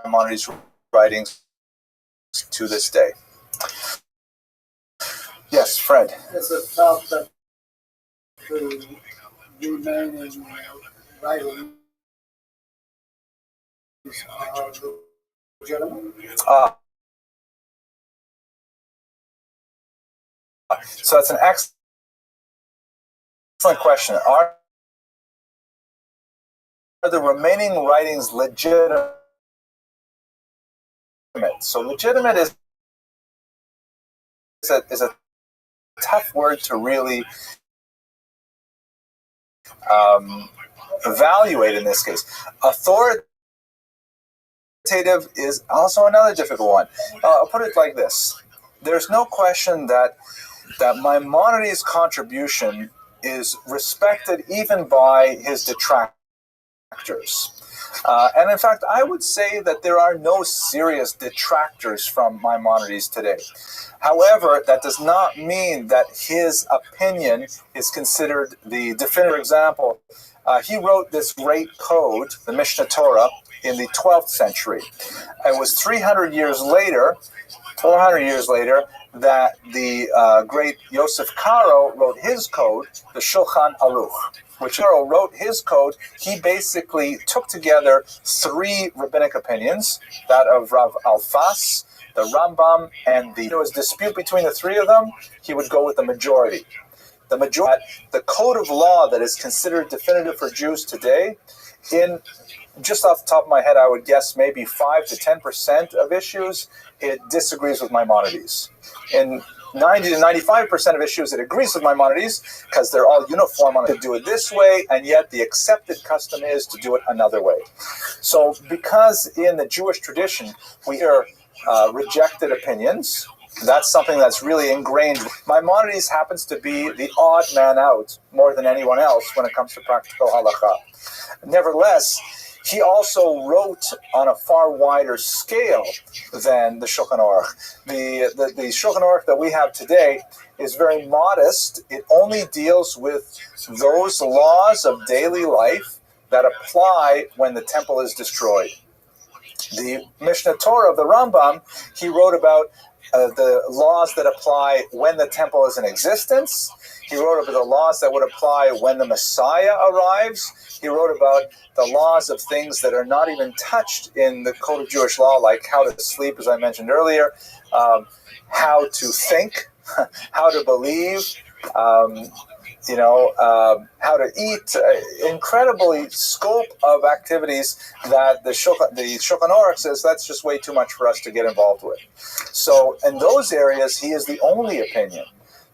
Maimonides' writings to this day. Yes, Fred. Is it felt that the remaining writings are legitimate? So that's an excellent question. Are the remaining writings legitimate? So legitimate is a tough word to really evaluate in this case. Authoritative is also another difficult one. I'll put it like this. There's no question that Maimonides' contribution is respected even by his detractors. And in fact, I would say that there are no serious detractors from Maimonides today. However, that does not mean that his opinion is considered the definitive example. He wrote this great code, the Mishnah Torah, in the 12th century. It was 300 years later, 400 years later, that the great Yosef Karo wrote his code, the Shulchan Aruch. Which Karo wrote his code, he basically took together three rabbinic opinions, that of Rav Alfas, the Rambam, and there was dispute between the three of them, he would go with the majority. The code of law that is considered definitive for Jews today, in just off the top of my head, I would guess maybe 5 to 10% of issues, it disagrees with Maimonides. In 90 to 95% of issues, it agrees with Maimonides because they're all uniform on it to do it this way, and yet the accepted custom is to do it another way. So because in the Jewish tradition, we hear rejected opinions, that's something that's really ingrained. Maimonides happens to be the odd man out more than anyone else when it comes to practical halakha. Nevertheless, he also wrote on a far wider scale than the Shulchan Aruch. The Shulchan Aruch that we have today is very modest. It only deals with those laws of daily life that apply when the temple is destroyed. The Mishnah Torah of the Rambam, he wrote about the laws that apply when the temple is in existence. He wrote about the laws that would apply when the Messiah arrives. He wrote about the laws of things that are not even touched in the Code of Jewish Law, like how to sleep, as I mentioned earlier, how to think, how to believe, how to eat. Incredibly scope of activities that the Shulchan Aruch says that's just way too much for us to get involved with. So in those areas, he is the only opinion.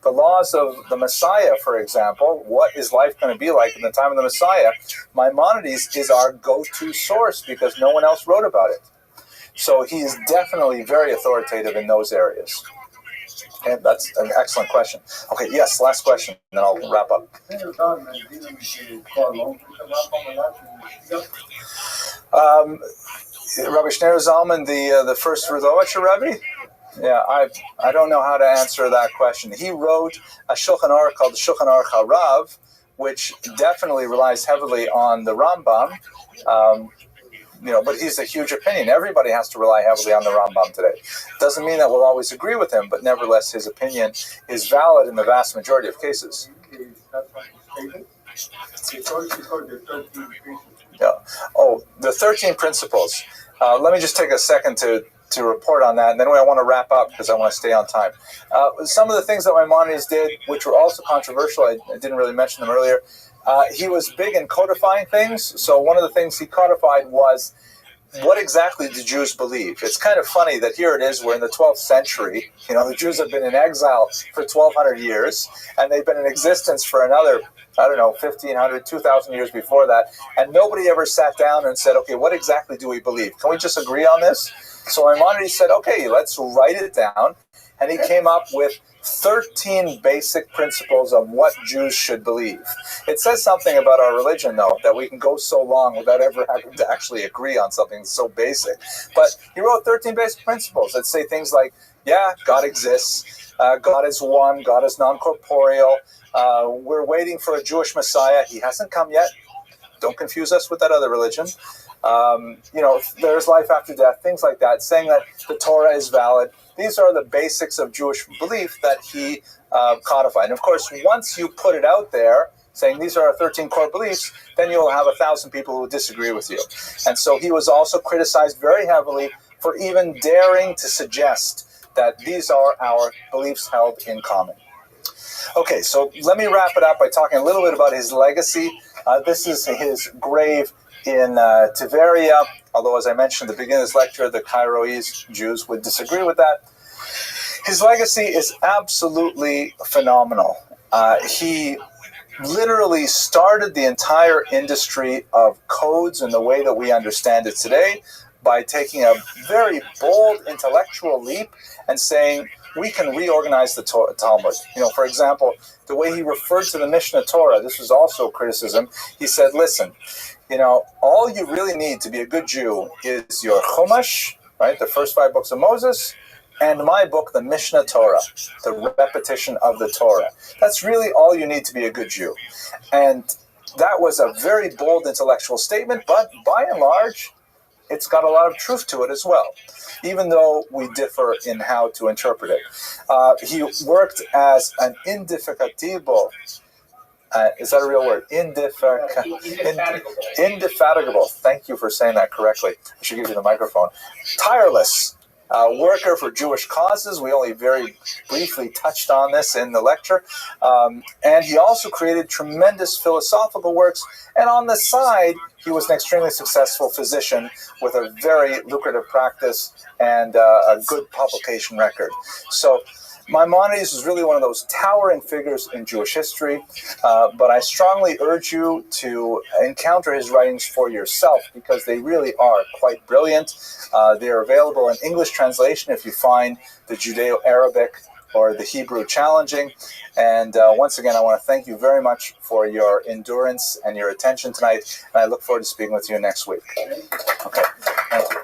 The laws of the Messiah, for example, what is life going to be like in the time of the Messiah? Maimonides is our go-to source because no one else wrote about it. So he is definitely very authoritative in those areas. And that's an excellent question. Okay, yes, last question, and then I'll wrap up. Rabbi Schneur Zalman, the first ROTHSCHILD Rabbi? Yeah, I don't know how to answer that question. He wrote a Shulchan Aruch called the Shulchan Aruch HaRav, which definitely relies heavily on the Rambam. But he's a huge opinion. Everybody has to rely heavily on the Rambam today. Doesn't mean that we'll always agree with him, but nevertheless, his opinion is valid in the vast majority of cases. Yeah. Oh, the 13 principles. Let me just take a second to report on that, and then I want to wrap up because I want to stay on time. Some of the things that Maimonides did, which were also controversial, I didn't really mention them earlier. He was big in codifying things. So one of the things he codified was what exactly do Jews believe? It's kind of funny that here it is, we're in the 12th century. The Jews have been in exile for 1,200 years, and they've been in existence for another, 1,500, 2,000 years before that. And nobody ever sat down and said, okay, what exactly do we believe? Can we just agree on this? So Maimonides said, okay, let's write it down. And he came up with 13 basic principles of what Jews should believe. It says something about our religion, though, that we can go so long without ever having to actually agree on something so basic. But he wrote 13 basic principles that say things like, yeah, God exists, God is one, God is non-corporeal, we're waiting for a Jewish Messiah, he hasn't come yet, don't confuse us with that other religion. there's life after death, things like that, saying that the Torah is valid. These are the basics of Jewish belief that he codified. And of course, once you put it out there, saying these are our 13 core beliefs, then you'll have 1,000 people who disagree with you. And so he was also criticized very heavily for even daring to suggest that these are our beliefs held in common. Okay, so let me wrap it up by talking a little bit about his legacy. This is his grave in Tiberia, although as I mentioned at the beginning of this lecture, the Cairoese Jews would disagree with that. His legacy is absolutely phenomenal. He literally started the entire industry of codes in the way that we understand it today by taking a very bold intellectual leap and saying, we can reorganize the Talmud. For example, the way he referred to the Mishnah Torah, this was also criticism. He said, listen, all you really need to be a good Jew is your Chumash, right, the first 5 books of Moses, and my book, the Mishnah Torah, the repetition of the Torah. That's really all you need to be a good Jew. And that was a very bold intellectual statement, but by and large, it's got a lot of truth to it as well, even though we differ in how to interpret it. He worked as an indefatigable, is that a real word? Indefatigable. Thank you for saying that correctly. I should give you the microphone. Tireless worker for Jewish causes. We only very briefly touched on this in the lecture. And he also created tremendous philosophical works. And on the side, he was an extremely successful physician with a very lucrative practice and a good publication record. So Maimonides is really one of those towering figures in Jewish history, but I strongly urge you to encounter his writings for yourself because they really are quite brilliant. They are available in English translation if you find the Judeo-Arabic or the Hebrew challenging. And once again, I want to thank you very much for your endurance and your attention tonight, and I look forward to speaking with you next week. Okay, thank you.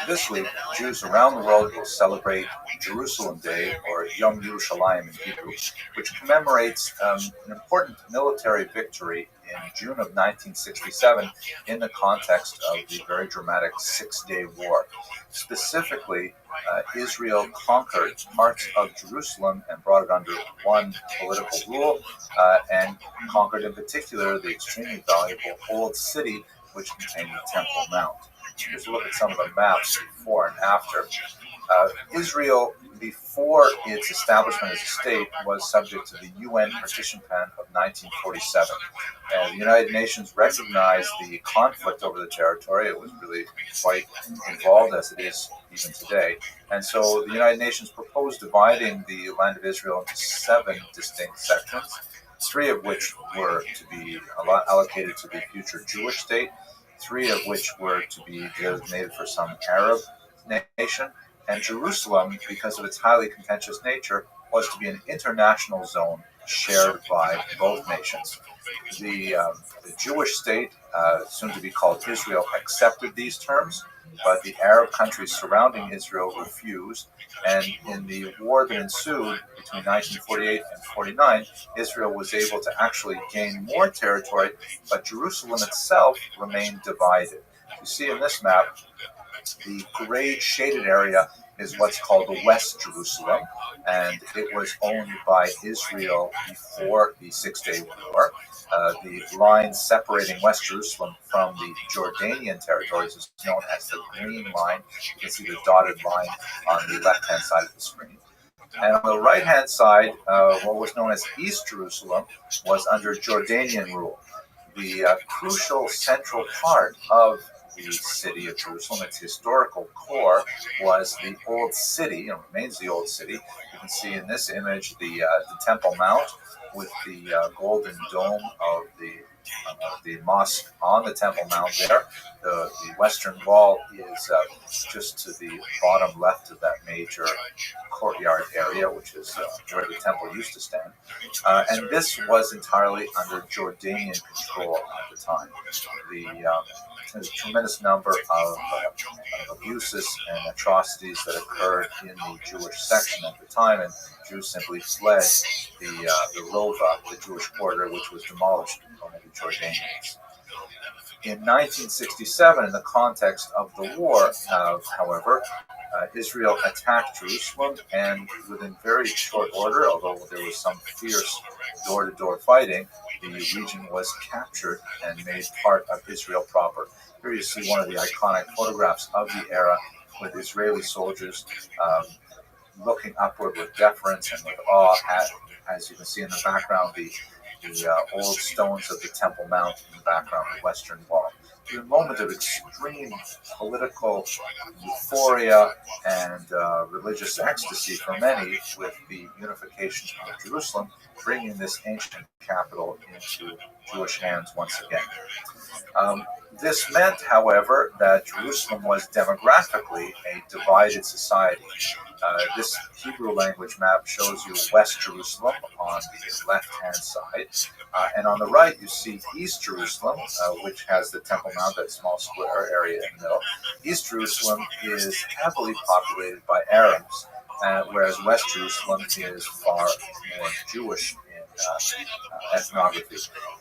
This week, Jews around the world will celebrate Jerusalem Day, or Yom Yerushalayim in Hebrew, which commemorates an important military victory in June of 1967 in the context of the very dramatic Six-Day War. Specifically, Israel conquered parts of Jerusalem and brought it under one political rule, and conquered in particular the extremely valuable Old City, which contained the Temple Mount. Just look at some of the maps before and after. Israel, before its establishment as a state, was subject to the UN Partition Plan of 1947. And the United Nations recognized the conflict over the territory. It was really quite involved, as it is even today. And so the United Nations proposed dividing the land of Israel into 7 distinct sections, 3 of which were to be allocated to the future Jewish state, 3 of which were to be designated for some Arab nation, and Jerusalem, because of its highly contentious nature, was to be an international zone shared by both nations. The Jewish state, soon to be called Israel, accepted these terms, but the Arab countries surrounding Israel refused, and in the war that ensued between 1948 and 49, Israel was able to actually gain more territory, but Jerusalem itself remained divided. You see in this map, the gray shaded area is what's called the West Jerusalem, and it was owned by Israel before the Six-Day War. The line separating West Jerusalem from the Jordanian territories is known as the green line. You can see the dotted line on the left-hand side of the screen. And on the right-hand side, what was known as East Jerusalem was under Jordanian rule. The crucial central part of the city of Jerusalem, its historical core, was the Old City, and remains the Old City, You can see in this image the Temple Mount with the golden dome of the mosque on the Temple Mount there. The western wall is just to the bottom left of that major courtyard area, which is where the temple used to stand. And this was entirely under Jordanian control at the time. There's a tremendous number of abuses and atrocities that occurred in the Jewish section at the time, and Jews simply fled the Rova, the Jewish quarter, which was demolished by the Jordanians. In 1967, in the context of the war, however, Israel attacked Jerusalem, and within very short order, although there was some fierce door-to-door fighting, the region was captured and made part of Israel proper. Here you see one of the iconic photographs of the era with Israeli soldiers looking upward with deference and with awe at, as you can see in the background, the old stones of the Temple Mount in the background, the Western Wall. It was a moment of extreme political euphoria and religious ecstasy for many, with the unification of Jerusalem, bringing this ancient capital into Jewish hands once again. This meant, however, that Jerusalem was demographically a divided society. This Hebrew language map shows you West Jerusalem on the left-hand side, and on the right you see East Jerusalem, which has the Temple Mount, that small square area in the middle. East Jerusalem is heavily populated by Arabs, whereas West Jerusalem is far more Jewish in ethnography.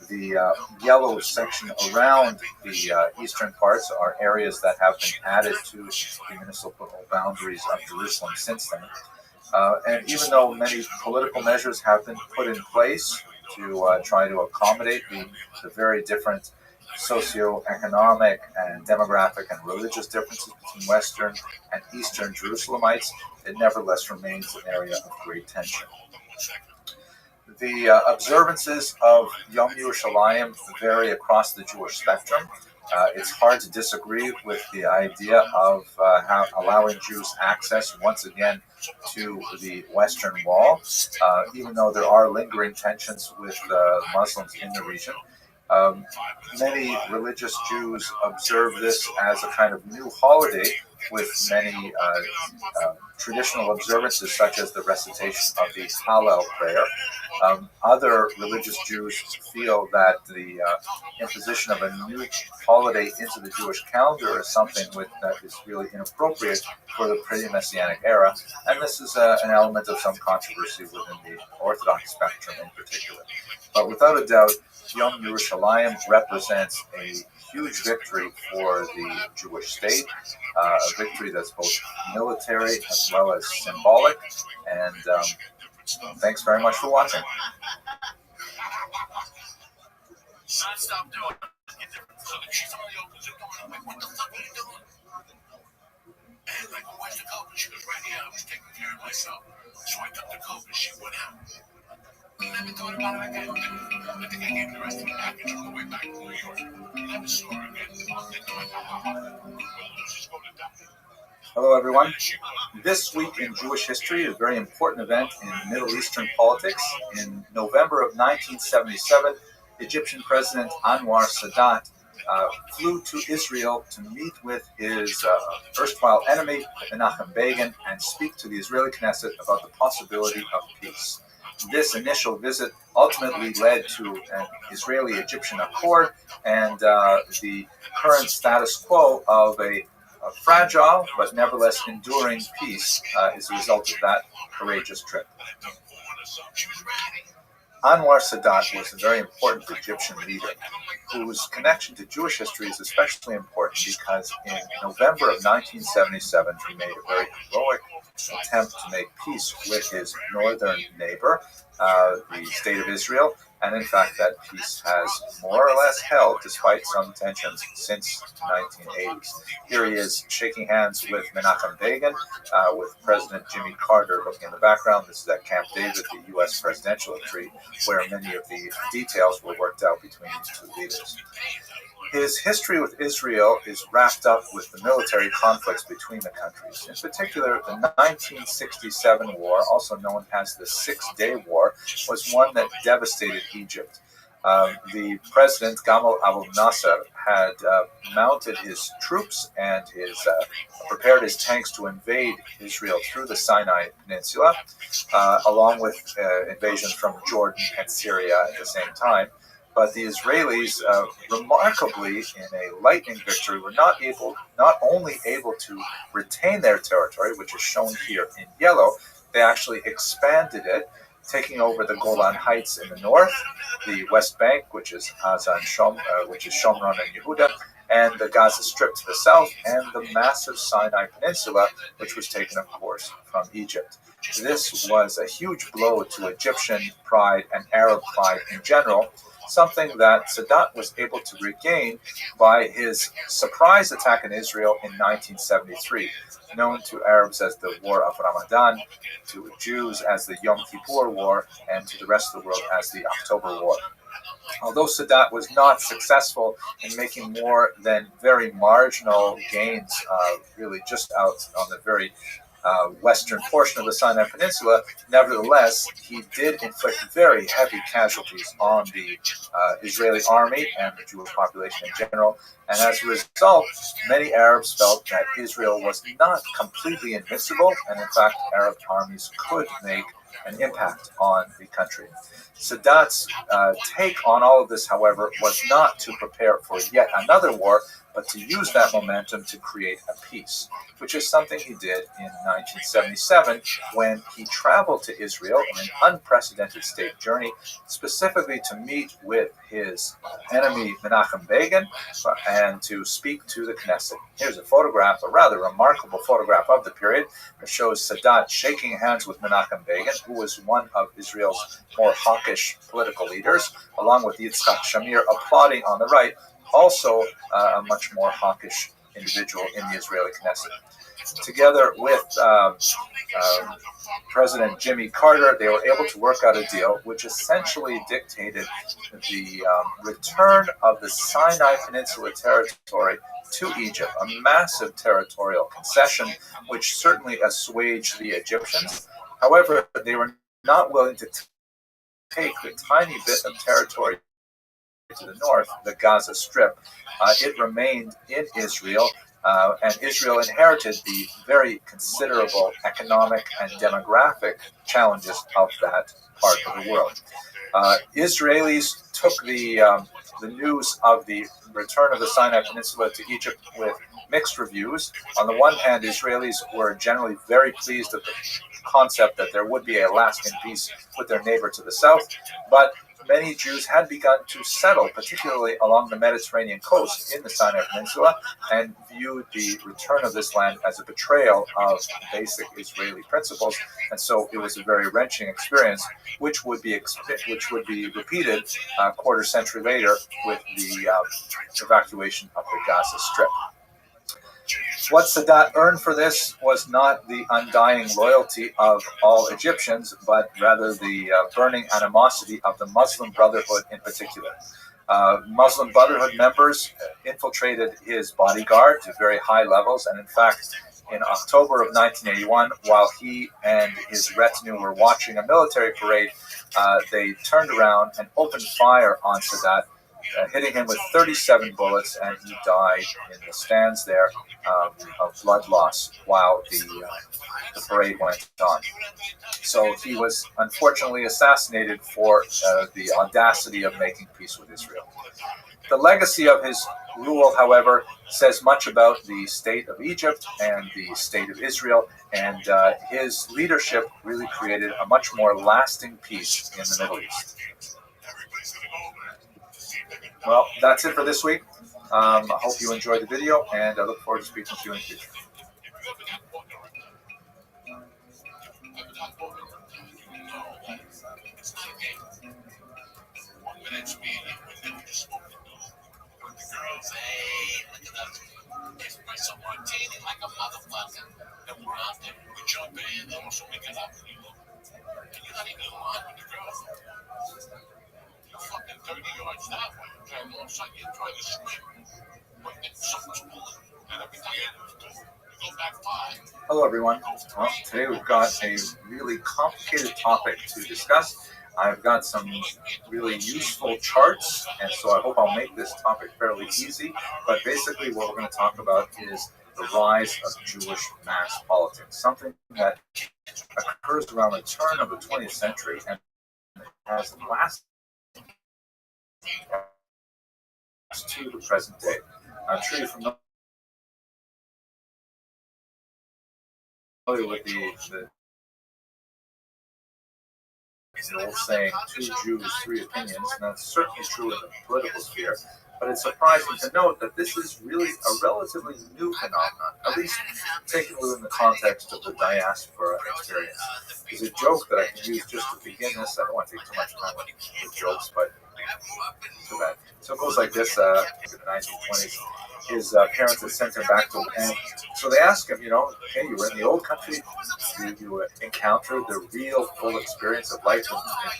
The yellow section around the eastern parts are areas that have been added to the municipal boundaries of Jerusalem since then. And even though many political measures have been put in place to try to accommodate the very different socioeconomic and demographic and religious differences between Western and Eastern Jerusalemites, it nevertheless remains an area of great tension. The observances of Yom Yerushalayim vary across the Jewish spectrum. It's hard to disagree with the idea of allowing Jews access once again to the Western Wall, even though there are lingering tensions with Muslims in the region. Many religious Jews observe this as a kind of new holiday, with many traditional observances such as the recitation of the Hallel prayer. Other religious Jews feel that the imposition of a new holiday into the Jewish calendar is something that is really inappropriate for the pre-Messianic era, and this is an element of some controversy within the Orthodox spectrum in particular. But without a doubt, Yom Yerushalayim represents a huge victory for the Jewish state, a victory that's both military as well as symbolic. And thanks very much for watching. Stop doing it. She's on the open Zoom. I'm like, what the fuck are you doing? And like, well, where's the coat? She goes, right here. I was taking care of myself. So I took the coat and she went out. You never thought about it again? I think I gave the rest of the package on the way back to New York. You never saw her again. Hello, everyone. This week in Jewish history is a very important event in Middle Eastern politics. In November of 1977, Egyptian President Anwar Sadat flew to Israel to meet with his erstwhile enemy, Menachem Begin, and speak to the Israeli Knesset about the possibility of peace. This initial visit ultimately led to an Israeli-Egyptian accord and the current status quo of a fragile but nevertheless enduring peace is a result of that courageous trip. Anwar Sadat was a very important Egyptian leader whose connection to Jewish history is especially important because in November of 1977 he made a very heroic attempt to make peace with his northern neighbor, the State of Israel, and in fact that peace has more or less held despite some tensions since the 1980s. Here he is shaking hands with Menachem Begin, with President Jimmy Carter looking in the background. This is at Camp David, the U.S. presidential retreat, where many of the details were worked out between these two leaders. His history with Israel is wrapped up with the military conflicts between the countries. In particular, the 1967 war, also known as the Six-Day War, was one that devastated Egypt. The president, Gamal Abdel Nasser, had mounted his troops and prepared his tanks to invade Israel through the Sinai Peninsula, along with invasions from Jordan and Syria at the same time. But the Israelis, remarkably, in a lightning victory, were not only able to retain their territory, which is shown here in yellow, they actually expanded it, taking over the Golan Heights in the north, the West Bank, which is Shomron and Yehuda, and the Gaza Strip to the south, and the massive Sinai Peninsula, which was taken, of course, from Egypt. This was a huge blow to Egyptian pride and Arab pride in general, something that Sadat was able to regain by his surprise attack in Israel in 1973, known to Arabs as the War of Ramadan, to Jews as the Yom Kippur War, and to the rest of the world as the October War. Although Sadat was not successful in making more than very marginal gains, really just out on the very western portion of the Sinai Peninsula, nevertheless, he did inflict very heavy casualties on the Israeli army and the Jewish population in general. And as a result, many Arabs felt that Israel was not completely invincible, and in fact, Arab armies could make an impact on the country. Sadat's take on all of this, however, was not to prepare for yet another war, but to use that momentum to create a peace, which is something he did in 1977 when he traveled to Israel on an unprecedented state journey, specifically to meet with his enemy Menachem Begin and to speak to the Knesset. Here's a photograph, a rather remarkable photograph of the period, that shows Sadat shaking hands with Menachem Begin, who was one of Israel's more hawkish political leaders, along with Yitzhak Shamir applauding on the right, also a much more hawkish individual in the Israeli Knesset. Together with President Jimmy Carter, they were able to work out a deal which essentially dictated the return of the Sinai Peninsula territory to Egypt, a massive territorial concession which certainly assuaged the Egyptians. However, they were not willing to take the tiny bit of territory to the north, the Gaza Strip. It remained in Israel, and Israel inherited the very considerable economic and demographic challenges of that part of the world. Israelis took the news of the return of the Sinai Peninsula to Egypt with mixed reviews. On the one hand, Israelis were generally very pleased at the concept that there would be a lasting peace with their neighbor to the south, but many Jews had begun to settle, particularly along the Mediterranean coast in the Sinai Peninsula, and viewed the return of this land as a betrayal of basic Israeli principles. And so it was a very wrenching experience, which would be repeated a quarter century later with the evacuation of the Gaza Strip. What Sadat earned for this was not the undying loyalty of all Egyptians, but rather the burning animosity of the Muslim Brotherhood in particular. Muslim Brotherhood members infiltrated his bodyguard to very high levels, and in fact, in October of 1981, while he and his retinue were watching a military parade, they turned around and opened fire on Sadat, hitting him with 37 bullets, and he died in the stands there of blood loss while the parade went on. So he was unfortunately assassinated for the audacity of making peace with Israel. The legacy of his rule, however, says much about the state of Egypt and the state of Israel, and his leadership really created a much more lasting peace in the Middle East. Well, that's it for this week. I hope you enjoyed the video, and I look forward to speaking to you in the future. Fucking 30 yards that way, okay? All of a sudden you're trying to swim. Hello, everyone. Well, today we've got a really complicated topic to discuss. I've got some really useful charts, and so I hope I'll make this topic fairly easy. But basically, what we're going to talk about is the rise of Jewish mass politics, something that occurs around the turn of the 20th century and has lasted to the present day. I'm sure you're familiar with the old saying, two Jews, three opinions, and that's certainly true in the political sphere. But it's surprising to note that this is really a relatively new phenomenon, at least taken within the context of the diaspora experience. There's a joke that I can use just to begin this. I don't want to take too much time with jokes, but too bad. So it goes like this, in the 1920s. His parents had sent him back to, and so they asked him, hey, you were in the old country, you encountered the real full experience of life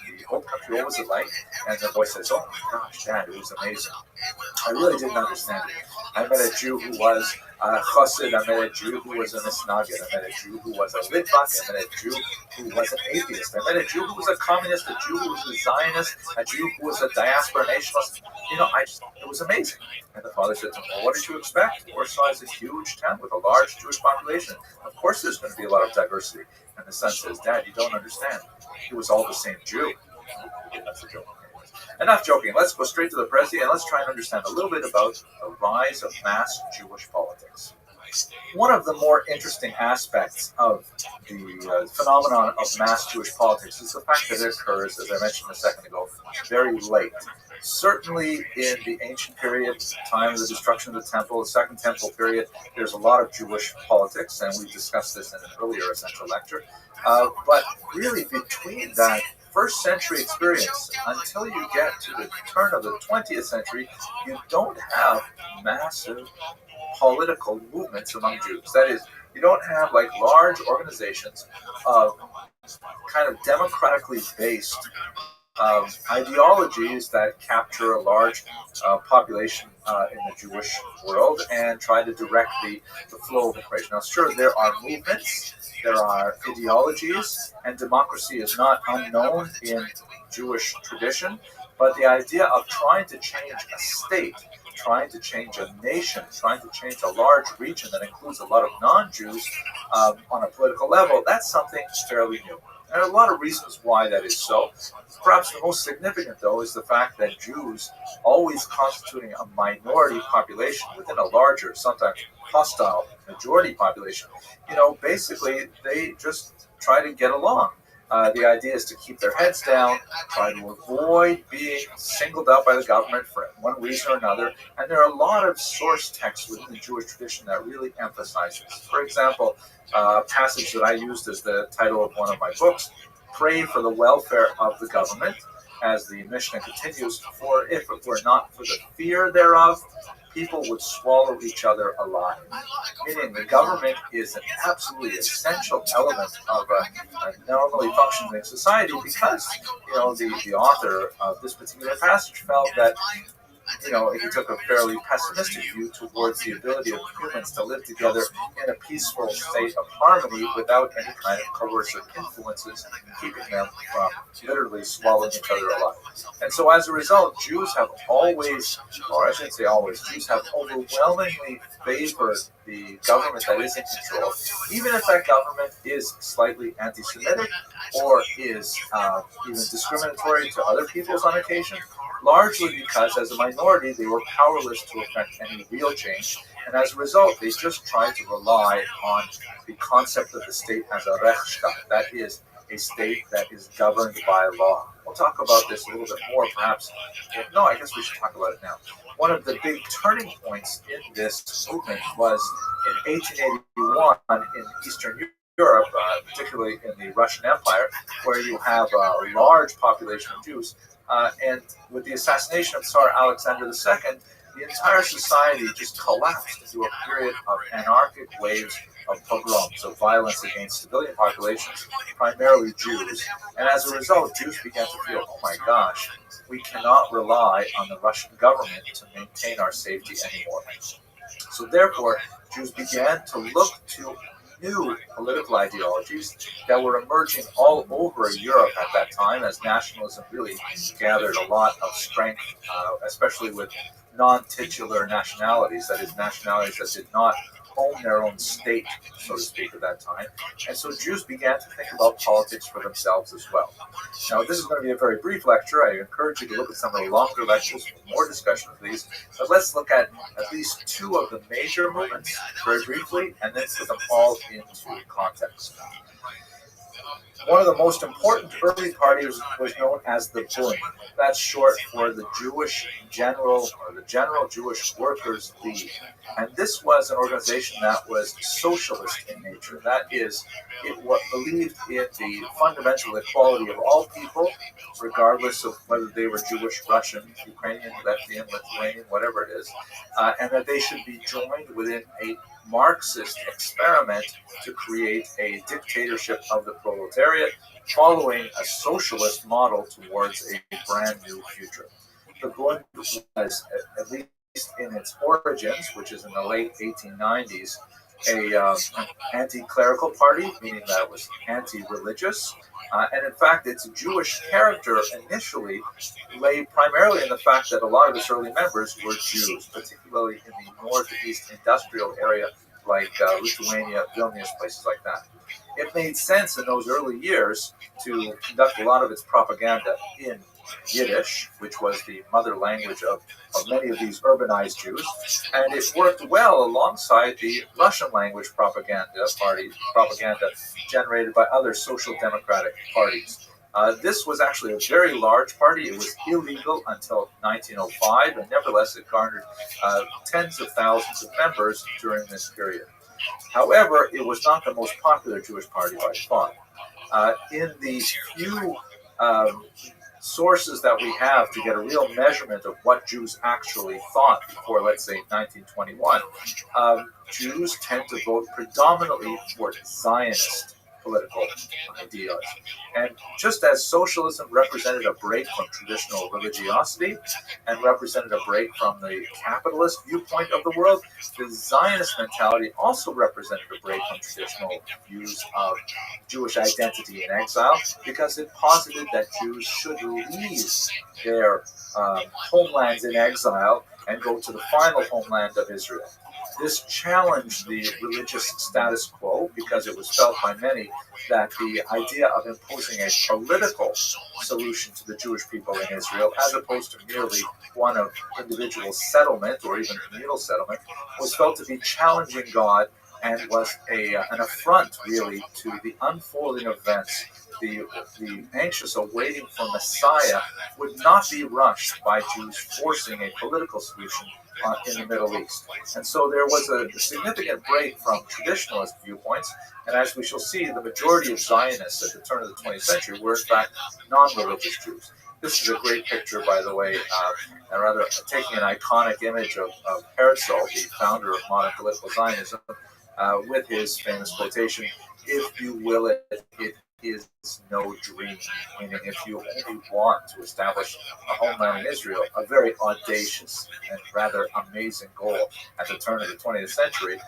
in the old country, what was it like? And the boy says, oh my gosh, Dad, it was amazing. I really didn't understand it. I met a Jew who was a chassid, I met a Jew who was a misnagid, I met a Jew who was a litvak, I met a Jew who was an atheist, I met a Jew who was a communist, a Jew who was a Zionist, a Jew who was a diaspora nationalist. It was amazing. And the father said to him, well, what did you expect? Warsaw is a huge town with a large Jewish population. Of course there's going to be a lot of diversity. And the son says, Dad, you don't understand. It was all the same Jew. That's a joke. Enough joking. Let's go straight to the present and let's try and understand a little bit about the rise of mass Jewish politics. One of the more interesting aspects of the phenomenon of mass Jewish politics is the fact that it occurs, as I mentioned a second ago, very late. Certainly in the ancient period, time of the destruction of the temple, the Second Temple period, there's a lot of Jewish politics, and we discussed this in an earlier essential lecture. But really between that first century experience until you get to the turn of the 20th century, you don't have massive political movements among Jews. That is, you don't have like large organizations of kind of democratically based ideologies that capture a large population in the Jewish world and try to direct the flow of information. Now, sure, there are movements, there are ideologies, and democracy is not unknown in Jewish tradition, but the idea of trying to change a state, trying to change a nation, trying to change a large region that includes a lot of non-Jews on a political level, that's something fairly new. And there are a lot of reasons why that is so. Perhaps the most significant, though, is the fact that Jews, always constituting a minority population within a larger, sometimes hostile majority population, basically they just try to get along. The idea is to keep their heads down, try to avoid being singled out by the government for one reason or another. And there are a lot of source texts within the Jewish tradition that really emphasize this. For example, a passage that I used as the title of one of my books, Pray for the Welfare of the Government, as the Mishnah continues, for if it were not for the fear thereof, people would swallow each other alive. Meaning the government is an absolutely essential element of a normally functioning society because, the author of this particular passage felt that he took a fairly pessimistic view towards the ability of humans to live together in a peaceful state of harmony without any kind of coercive influences keeping them from literally swallowing each other alive. And so as a result, Jews have always, or I shouldn't say always, Jews have overwhelmingly favored the government that is in control, even if that government is slightly anti-Semitic or is even discriminatory to other peoples on occasion, largely because as a minority they were powerless to effect any real change, and as a result they just tried to rely on the concept of the state as a ROTHSCHILD, that is, a state that is governed by law. We'll talk about this a little bit more perhaps. No, I guess we should talk about it now. One of the big turning points in this movement was in 1881 in Eastern Europe, particularly in the Russian Empire, where you have a large population of Jews. And with the assassination of Tsar Alexander II, the entire society just collapsed into a period of anarchic waves of pogroms, of violence against civilian populations, primarily Jews. And as a result, Jews began to feel, oh my gosh, we cannot rely on the Russian government to maintain our safety anymore. So therefore, Jews began to look to new political ideologies that were emerging all over Europe at that time as nationalism really gathered a lot of strength, especially with non-titular nationalities, that is, nationalities that did not own their own state, so to speak, at that time. And so Jews began to think about politics for themselves as well. Now, this is going to be a very brief lecture. I encourage you to look at some of the longer lectures for more discussion of these. But let's look at least two of the major movements very briefly, and then put them all into context. One of the most important early parties was known as the Bund. That's short for the Jewish General, or the General Jewish Workers' League. And this was an organization that was socialist in nature. That is, it believed in the fundamental equality of all people, regardless of whether they were Jewish, Russian, Ukrainian, Latvian, Lithuanian, whatever it is, and that they should be joined within a Marxist experiment to create a dictatorship of the proletariat, following a socialist model towards a brand new future. The Bund was, at least in its origins, which is in the late 1890s, an anti-clerical party, meaning that it was anti-religious. And in fact, its Jewish character initially lay primarily in the fact that a lot of its early members were Jews, particularly in the northeast industrial area like Lithuania, Vilnius, places like that. It made sense in those early years to conduct a lot of its propaganda in Yiddish, which was the mother language of many of these urbanized Jews, and it worked well alongside the Russian language propaganda generated by other social democratic parties. This was actually a very large party. It was illegal until 1905, and nevertheless it garnered tens of thousands of members during this period. However, it was not the most popular Jewish party by far. In the few sources that we have to get a real measurement of what Jews actually thought before, let's say, 1921, Jews tend to vote predominantly for Zionist political ideas. And just as socialism represented a break from traditional religiosity and represented a break from the capitalist viewpoint of the world, the Zionist mentality also represented a break from traditional views of Jewish identity in exile, because it posited that Jews should leave their homelands in exile and go to the final homeland of Israel. This challenged the religious status quo because it was felt by many that the idea of imposing a political solution to the Jewish people in Israel, as opposed to merely one of individual settlement or even communal settlement, was felt to be challenging God and was an affront, really, to the unfolding events. The anxious awaiting for Messiah would not be rushed by Jews forcing a political solution in the Middle East. And so there was a significant break from traditionalist viewpoints, and as we shall see, the majority of Zionists at the turn of the 20th century were in fact non-religious Jews. This is a great picture, by the way, and rather taking an iconic image of Herzl, the founder of modern political Zionism, with his famous quotation, "If you will it, it is no dream," meaning if you only want to establish a homeland in Israel, a very audacious and rather amazing goal at the turn of the 20th century,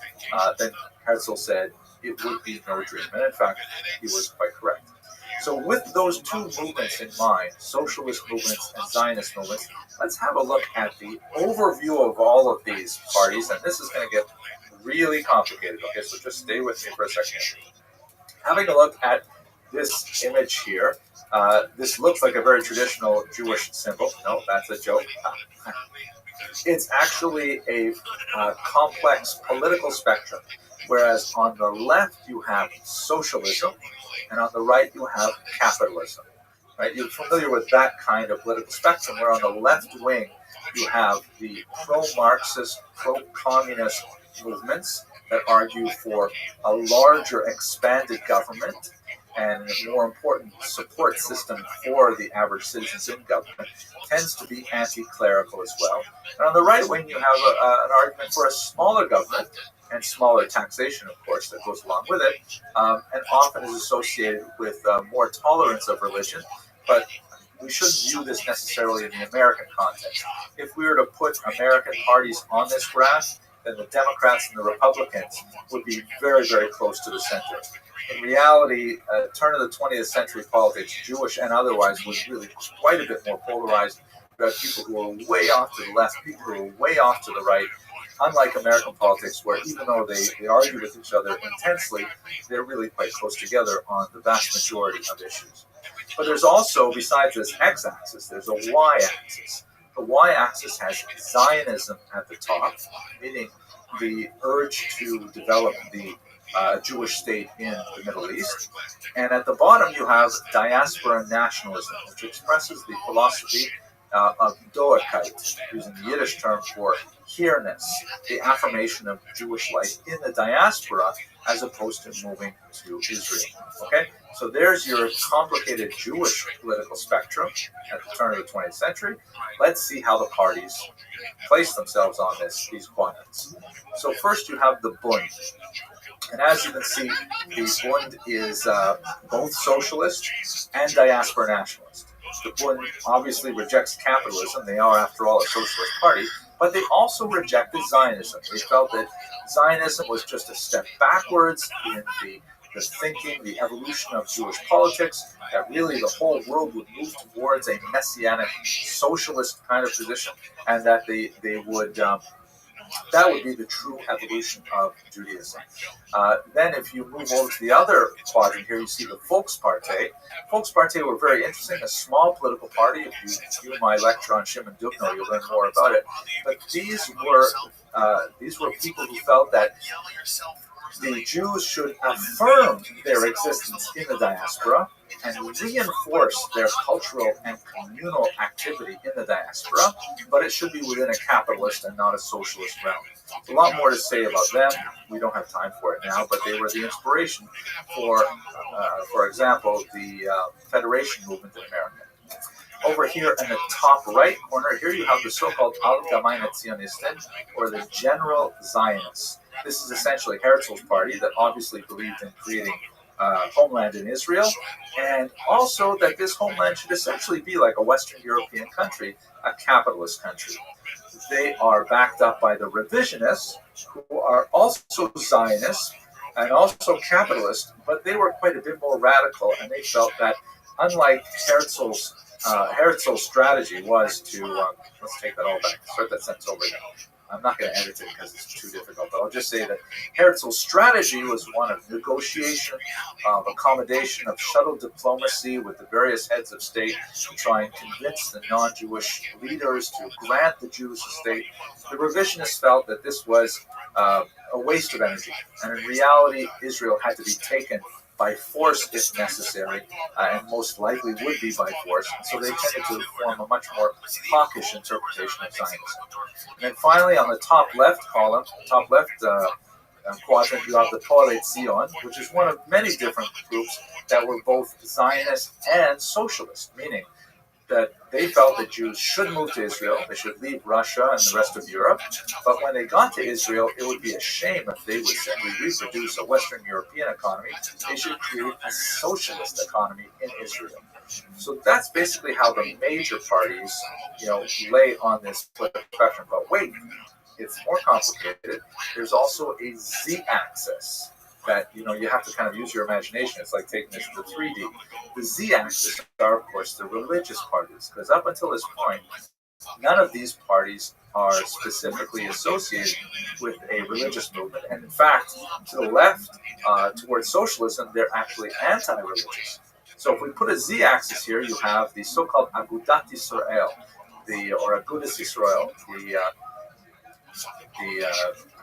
then Herzl said it would be no dream. And in fact, he was quite correct. So with those two movements in mind, socialist movements and Zionist movements, let's have a look at the overview of all of these parties, and this is going to get really complicated, okay, so just stay with me for a second. Having a look at this image here, this looks like a very traditional Jewish symbol. No, that's a joke. It's actually a complex political spectrum, whereas on the left you have socialism, and on the right you have capitalism. Right? You're familiar with that kind of political spectrum, where on the left wing you have the pro-Marxist, pro-communist movements that argue for a larger, expanded government and a more important support system for the average citizens in government, tends to be anti-clerical as well. And on the right wing, you have an argument for a smaller government and smaller taxation, of course, that goes along with it, and often is associated with more tolerance of religion, but we shouldn't view this necessarily in the American context. If we were to put American parties on this graph, then the Democrats and the Republicans would be very, very close to the center. In reality, turn of the 20th century politics, Jewish and otherwise, was really quite a bit more polarized. You had people who were way off to the left, people who were way off to the right. Unlike American politics, where even though they argue with each other intensely, they're really quite close together on the vast majority of issues. But there's also, besides this x-axis, there's a y-axis. The y-axis has Zionism at the top, meaning the urge to develop the Jewish state in the Middle East. And at the bottom, you have diaspora nationalism, which expresses the philosophy of Doakeit, using the Yiddish term for here-ness, the affirmation of Jewish life in the diaspora as opposed to moving to Israel. Okay, so there's your complicated Jewish political spectrum at the turn of the 20th century. Let's see how the parties place themselves on these quadrants. So first you have the Bund. And as you can see, the Bund is both socialist and diaspora nationalist. The Bund obviously rejects capitalism. They are, after all, a socialist party. But they also rejected Zionism. They felt that Zionism was just a step backwards in the thinking, the evolution of Jewish politics, that really the whole world would move towards a messianic socialist kind of position, and that they would that would be the true evolution of Judaism. Then if you move over to the other quadrant here, you see the Volkspartei. Volkspartei were very interesting, a small political party. If you view my lecture on Shimon Dubno, you'll learn more about it. But these were people who felt that the Jews should affirm their existence in the diaspora and reinforce their cultural and communal activity in the diaspora, but it should be within a capitalist and not a socialist realm. There's a lot more to say about them. We don't have time for it now, but they were the inspiration for example, the Federation movement in America. Over here in the top right corner, here you have the so-called Allgemeine Zionisten, or the General Zionists. This is essentially Herzl's party that obviously believed in creating homeland in Israel, and also that this homeland should essentially be like a Western European country, a capitalist country. They are backed up by the revisionists, who are also Zionists and also capitalist, but they were quite a bit more radical, and they felt that unlike Herzl's strategy was to, let's take that all back, start that sentence over again. I'm not going to edit it because it's too difficult, but I'll just say that Herzl's strategy was one of negotiation, of accommodation, of shuttle diplomacy with the various heads of state to try and convince the non-Jewish leaders to grant the Jews a state. The revisionists felt that this was a waste of energy, and in reality, Israel had to be taken by force if necessary, and most likely would be by force. So they tended to form a much more hawkish interpretation of Zionism. And then finally, on the top left column, top left quadrant, you have the Poale Zion, which is one of many different groups that were both Zionist and socialist, meaning that they felt that Jews should move to Israel, they should leave Russia and the rest of Europe, but when they got to Israel, it would be a shame if they would simply reproduce a Western European economy. They should create a socialist economy in Israel. So that's basically how the major parties, lay on this political spectrum. But wait, it's more complicated. There's also a z-axis that you have to kind of use your imagination. It's like taking this to 3D. The z-axis are, of course, the religious parties, because up until this point, none of these parties are specifically associated with a religious movement, and in fact, to the left, towards socialism, they're actually anti-religious. So if we put a z-axis here, you have the so-called Agudat Yisrael, or Agudas Yisrael, I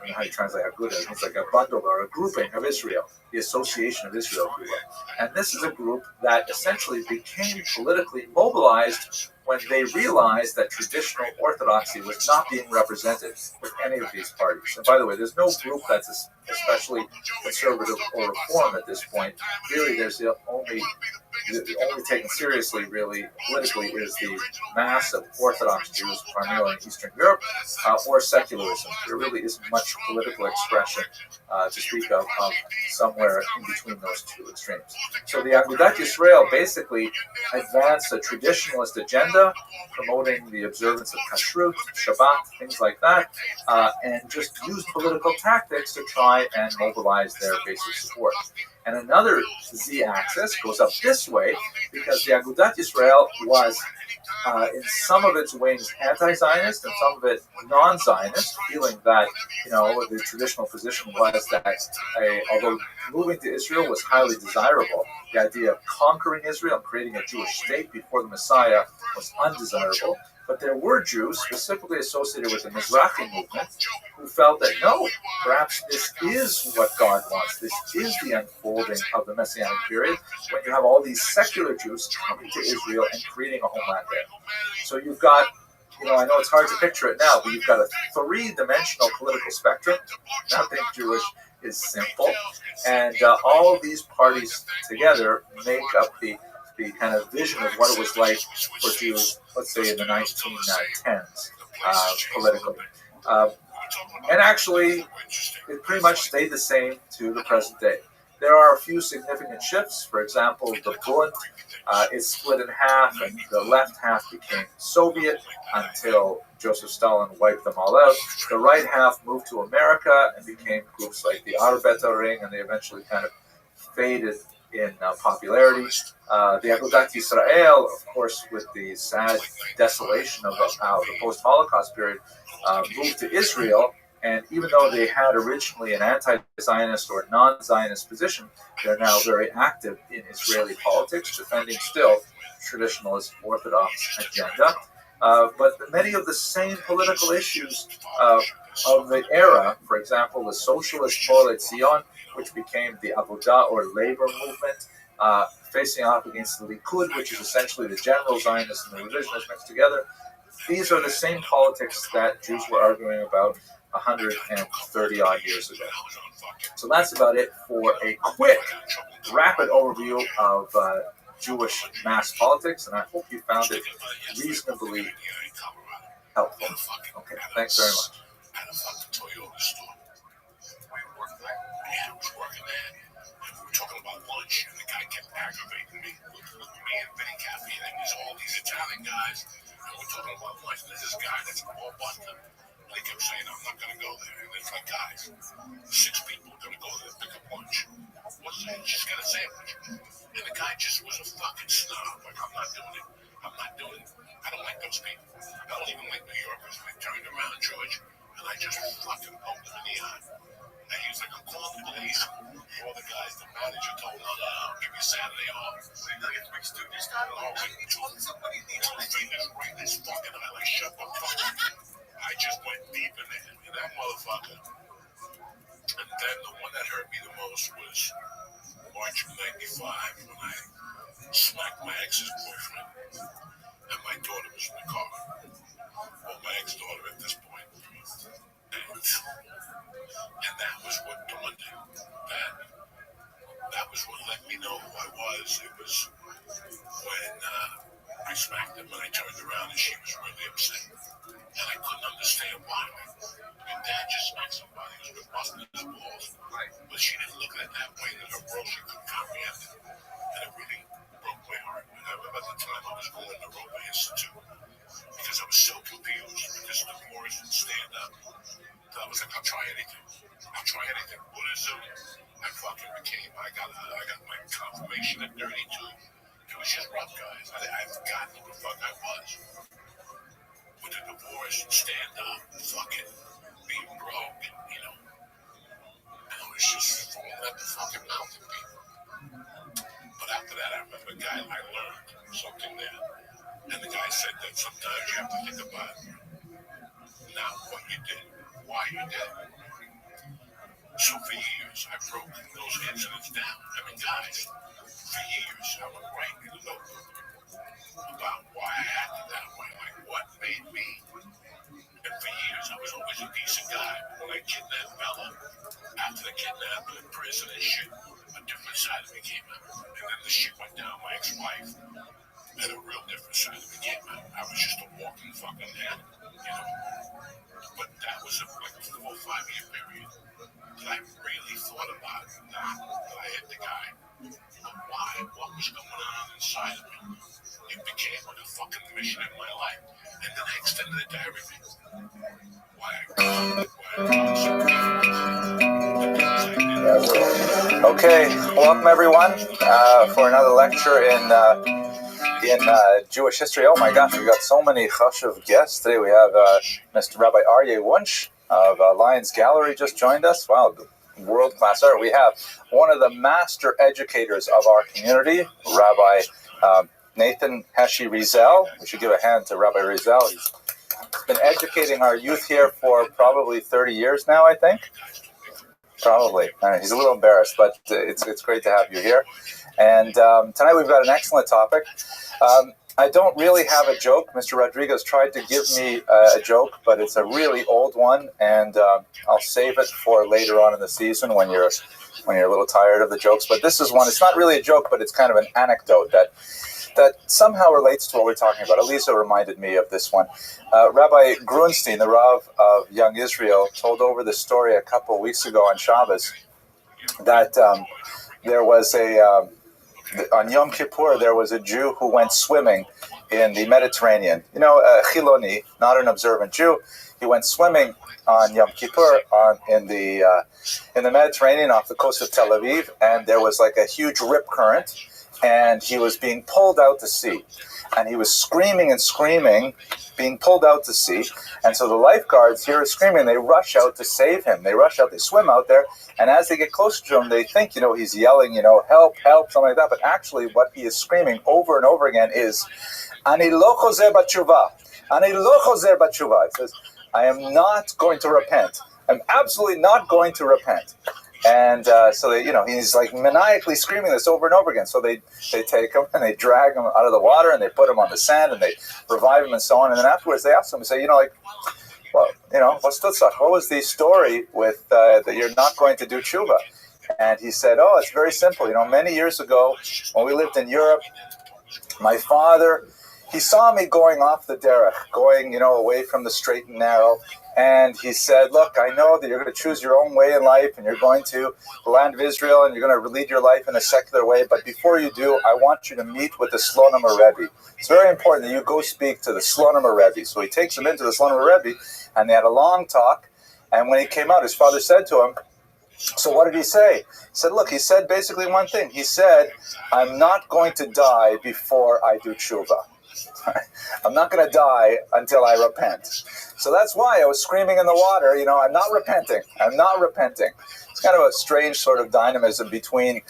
don't know how you translate Agudah. It's like a bundle or a grouping of Israel, the Association of Israel, if you will. And this is a group that essentially became politically mobilized when they realized that traditional orthodoxy was not being represented with any of these parties. And by the way, there's no group that's especially conservative or reform at this point. Really, there's the only only taken seriously, really, politically, is the mass of Orthodox Jews, primarily in Eastern Europe, or secularism. There really isn't much political expression to speak of somewhere in between those two extremes. So the Agudat Yisrael basically advanced a traditionalist agenda, promoting the observance of Kashrut, Shabbat, things like that, and just used political tactics to try and mobilize their basic support. And another z-axis goes up this way because the Agudat Yisrael was, in some of its wings, anti-Zionist and some of it non-Zionist, feeling that the traditional position was that although moving to Israel was highly desirable, the idea of conquering Israel and creating a Jewish state before the Messiah was undesirable. But there were Jews, specifically associated with the Mizrahi movement, who felt that no, perhaps this is what God wants. This is the unfolding of the Messianic period, when you have all these secular Jews coming to Israel and creating a homeland there. So you've got, I know it's hard to picture it now, but you've got a three-dimensional political spectrum. Nothing Jewish is simple. And all of these parties together make up the kind of vision of what it was like for Jews, let's say in the 1910s, politically. And actually, it pretty much stayed the same to the present day. There are a few significant shifts. For example, the Bund is split in half, and the left half became Soviet until Joseph Stalin wiped them all out. The right half moved to America and became groups like the Arbeiter Ring, and they eventually kind of faded in popularity. The Agudat Yisrael, of course, with the sad desolation of the post-Holocaust period, moved to Israel. And even though they had originally an anti-Zionist or non-Zionist position, they're now very active in Israeli politics, defending still traditionalist Orthodox agenda. But many of the same political issues of the era, for example, the socialist Molet Zion, which became the Avodah or labor movement, facing off against the Likud, which is essentially the general Zionists and the revisionists mixed together. These are the same politics that Jews were arguing about 130 odd years ago. So that's about it for a quick, rapid overview of Jewish mass politics, and I hope you found it reasonably helpful. Okay, thanks very much. Talking about lunch, and the guy kept aggravating me. Me and Benny Caffey, and there's all these Italian guys, and we're talking about lunch. There's this guy that's a ball button. They kept saying, I'm not going to go there. And it's like, guys, 6 people are going to go there to pick up lunch. What's that? Just get a sandwich. And the guy just was a fucking snob. Like, I'm not doing it. I'm not doing it. I don't like those people. I don't even like New Yorkers. And I turned around, George, and I just fucking poked him in the eye. And he was like, I'm calling the police. All the guys, the manager told him, no, I'll give you Saturday off. This guy, somebody needs to fingers right in his fucking eye. Like, shut the fuck up. I just went deep in there, in that motherfucker. And then the one that hurt me the most was March of 95, when I smacked my ex's boyfriend. And my daughter was in the car. Well, my ex-daughter at this point. And that was what dawned it. That was what let me know who I was. It was when I smacked him and I turned around and she was really upset. And I couldn't understand why. Your dad just smacked somebody who's been busting his balls. But she didn't look at it that way. In her world, she couldn't comprehend it. And it really broke my heart. At the time, I was going to Rabbi Institute because I was so confused because the Morris didn't stand up. I was like, I'll try anything. Buddhism, I fucking became. I got my confirmation at 32. It was just rough, guys. I've forgotten who the fuck I was. With a divorce, stand up, fucking being broke, And I was just falling at the fucking mountain, people. But after that, I remember a guy, I learned something there. And the guy said that sometimes you have to think about not what you did, why you did it. So for years, I broke those incidents down. I mean, guys, for years, I would write in the notebook about why I acted that way, like what made me. And for years, I was always a decent guy. When I kidnapped Bella, after the kidnapping in prison and shit, a different side of me came out. And then the shit went down. My ex Okay, welcome everyone for another lecture in Jewish history. Oh my gosh, we've got so many chashuv guests today. We have Mr. Rabbi Aryeh Wunsch of Lions Gallery just joined us. Wow, world-class art. We have one of the master educators of our community, Rabbi Nathan Heshi Rizel. We should give a hand to Rabbi Rizel. He's been educating our youth here for probably 30 years now, I think. Probably. He's a little embarrassed, but it's great to have you here. And tonight we've got an excellent topic. I don't really have a joke. Mr. Rodriguez tried to give me a joke, but it's a really old one, and I'll save it for later on in the season when you're a little tired of the jokes. But this is one. It's not really a joke, but it's kind of an anecdote that somehow relates to what we're talking about. Elisa reminded me of this one. Rabbi Grunstein, the Rav of Young Israel, told over the story a couple of weeks ago on Shabbos that there was on Yom Kippur, there was a Jew who went swimming in the Mediterranean. You know, Chiloni, not an observant Jew. He went swimming on Yom Kippur in the Mediterranean off the coast of Tel Aviv, and there was like a huge rip current, and he was being pulled out to sea. And he was screaming and screaming, being pulled out to sea. And so the lifeguards hear him screaming. They rush out to save him. They rush out. They swim out there. And as they get closer to him, they think, he's yelling, help, help, something like that. But actually what he is screaming over and over again is, Ani lo chozer b'tshuva. Ani lo chozer b'tshuva. It says, I am not going to repent. I'm absolutely not going to repent. And so they, he's like maniacally screaming this over and over again. So they take him and they drag him out of the water and they put him on the sand and they revive him and so on. And then afterwards they ask him and say, what's Tutzach? What was the story with that you're not going to do tshuva? And he said, it's very simple. Many years ago when we lived in Europe, my father, he saw me going off the derech, going, away from the straight and narrow. And he said, look, I know that you're going to choose your own way in life and you're going to the land of Israel and you're going to lead your life in a secular way. But before you do, I want you to meet with the Slonim Rebbe. It's very important that you go speak to the Slonim Rebbe. So he takes him into the Slonim Rebbe and they had a long talk. And when he came out, his father said to him, so what did he say? He said, look, he said basically one thing. He said, I'm not going to die before I do tshuva. I'm not going to die until I repent. So that's why I was screaming in the water, I'm not repenting. I'm not repenting. It's kind of a strange sort of dynamism between,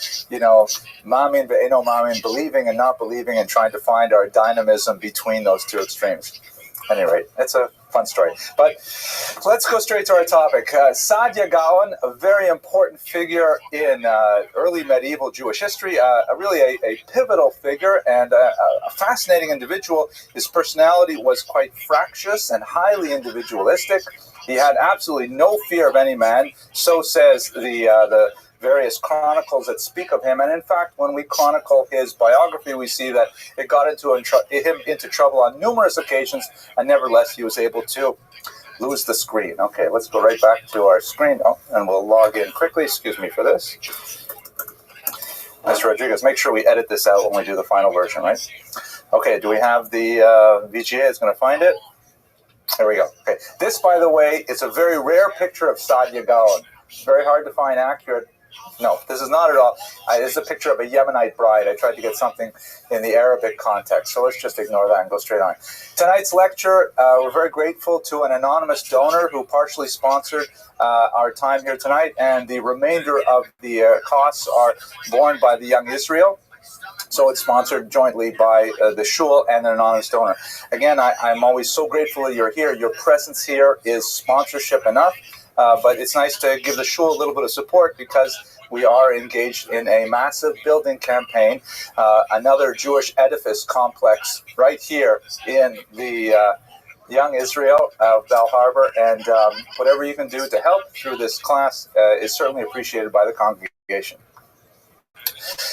mamin ve'eno mamin, believing and not believing, and trying to find our dynamism between those two extremes. At any rate, it's a fun story. But let's go straight to our topic. Saadia Gaon, a very important figure in early medieval Jewish history, really a pivotal figure and a fascinating individual. His personality was quite fractious and highly individualistic. He had absolutely no fear of any man, so says the various chronicles that speak of him. And in fact, when we chronicle his biography, we see that it got him into trouble on numerous occasions, and nevertheless, he was able to lose the screen. Okay, let's go right back to our screen, and we'll log in quickly. Excuse me for this. Mr. Rodriguez, make sure we edit this out when we do the final version, right? Okay, do we have the VGA? It's going to find it. There we go. Okay, this, by the way, is a very rare picture of Saadia Gaon. It's very hard to find accurate. No, this is not at all. This is a picture of a Yemenite bride. I tried to get something in the Arabic context, so let's just ignore that and go straight on. Tonight's lecture, we're very grateful to an anonymous donor who partially sponsored our time here tonight, and the remainder of the costs are borne by the Young Israel. So it's sponsored jointly by the shul and an anonymous donor. Again, I'm always so grateful that you're here. Your presence here is sponsorship enough. But it's nice to give the shul a little bit of support because we are engaged in a massive building campaign, another Jewish edifice complex right here in the Young Israel of Bell Harbor. And whatever you can do to help through this class is certainly appreciated by the congregation.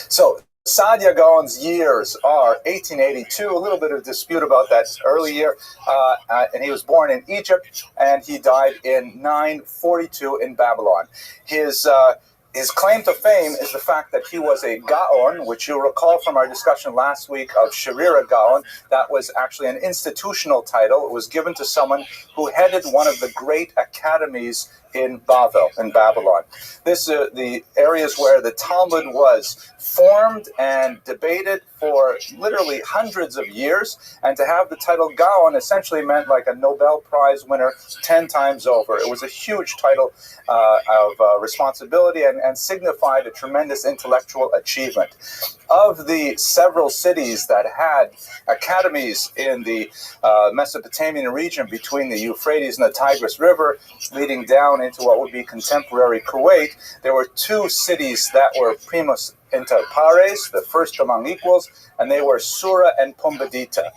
So Saadia Gaon's years are 1882, a little bit of dispute about that early year, and he was born in Egypt, and he died in 942 in Babylon. His claim to fame is the fact that he was a Gaon, which you'll recall from our discussion last week of Sharira Gaon. That was actually an institutional title. It was given to someone who headed one of the great academies in Babylon. This the areas where the Talmud was formed and debated for literally hundreds of years, and to have the title Gaon essentially meant like a Nobel Prize winner 10 times over. It was a huge title of responsibility and signified a tremendous intellectual achievement. Of the several cities that had academies in the Mesopotamian region between the Euphrates and the Tigris River, leading down into what would be contemporary Kuwait, there were two cities that were primus inter pares, the first among equals, and they were Sura and Pumbedita.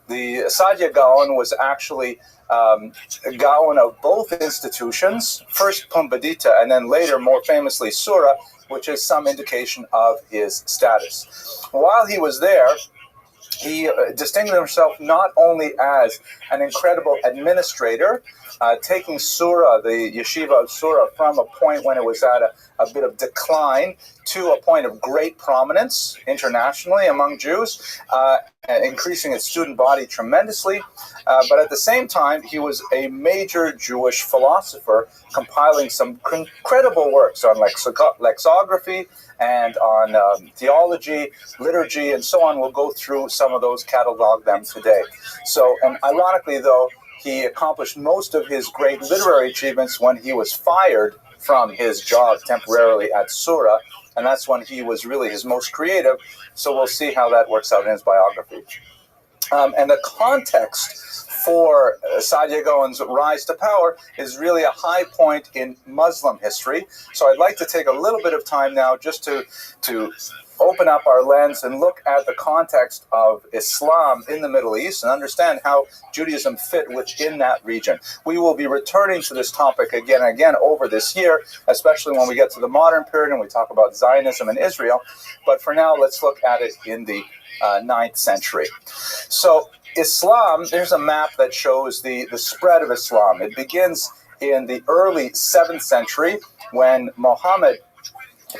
The Sadia Gaon was actually a Gaon of both institutions, first Pumbedita and then later, more famously, Sura, which is some indication of his status. While he was there, he distinguished himself not only as an incredible administrator, taking Sura, the yeshiva of Sura, from a point when it was at a bit of decline to a point of great prominence internationally among Jews, increasing its student body tremendously. But at the same time, he was a major Jewish philosopher, compiling some incredible works on lexicography and on theology, liturgy, and so on. We'll go through some of those, catalog them today. So, and ironically, though, he accomplished most of his great literary achievements when he was fired from his job temporarily at Sura, and that's when he was really his most creative. So we'll see how that works out in his biography. And the context for Sadia Gaon's rise to power is really a high point in Muslim history. So I'd like to take a little bit of time now just to open up our lens and look at the context of Islam in the Middle East and understand how Judaism fit within that region. We will be returning to this topic again and again over this year, especially when we get to the modern period and we talk about Zionism in Israel. But for now, let's look at it in the 9th century. So Islam, there's a map that shows the spread of Islam. It begins in the early 7th century when Muhammad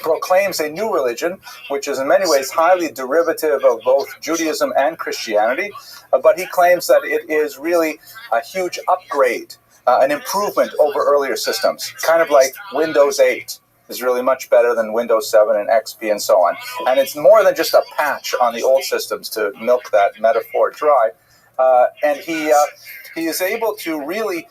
proclaims a new religion, which is in many ways highly derivative of both Judaism and Christianity, but he claims that it is really a huge upgrade, an improvement over earlier systems, kind of like Windows 8 is really much better than Windows 7 and XP and so on. And it's more than just a patch on the old systems, to milk that metaphor dry. And he is able to really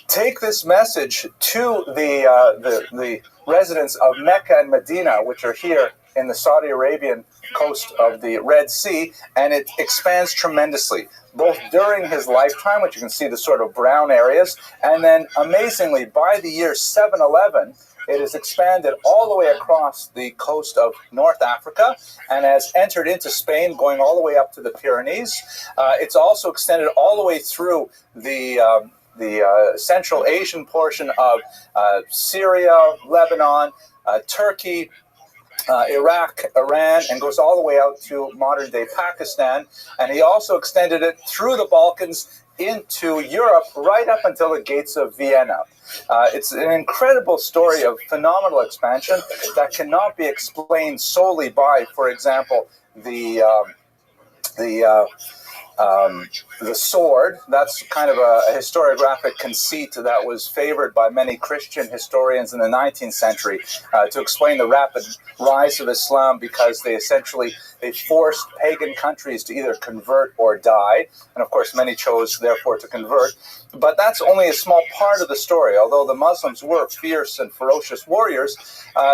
take this message to the residents of Mecca and Medina, which are here in the Saudi Arabian coast of the Red Sea, and it expands tremendously, both during his lifetime, which you can see the sort of brown areas, and then amazingly, by the year 711, it has expanded all the way across the coast of North Africa and has entered into Spain, going all the way up to the Pyrenees. It's also extended all the way through the Central Asian portion of Syria, Lebanon, Turkey, Iraq, Iran, and goes all the way out to modern-day Pakistan. And he also extended it through the Balkans into Europe, right up until the gates of Vienna. It's an incredible story of phenomenal expansion that cannot be explained solely by, for example, the sword. That's kind of a historiographic conceit that was favored by many Christian historians in the 19th century to explain the rapid rise of Islam, because they forced pagan countries to either convert or die. And of course, many chose, therefore, to convert. But that's only a small part of the story. Although the Muslims were fierce and ferocious warriors,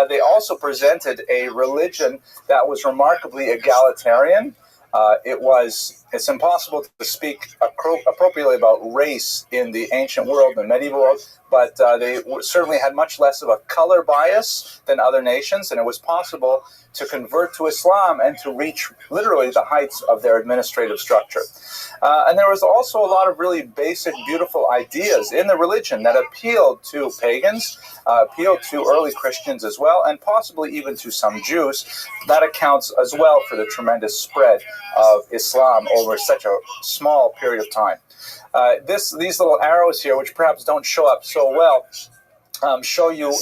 they also presented a religion that was remarkably egalitarian. It's impossible to speak appropriately about race in the ancient world, the medieval world, but they certainly had much less of a color bias than other nations, and it was possible to convert to Islam and to reach literally the heights of their administrative structure. And there was also a lot of really basic, beautiful ideas in the religion that appealed to pagans, appealed to early Christians as well, and possibly even to some Jews. That accounts as well for the tremendous spread of Islam over such a small period of time. These little arrows here, which perhaps don't show up so well, show you,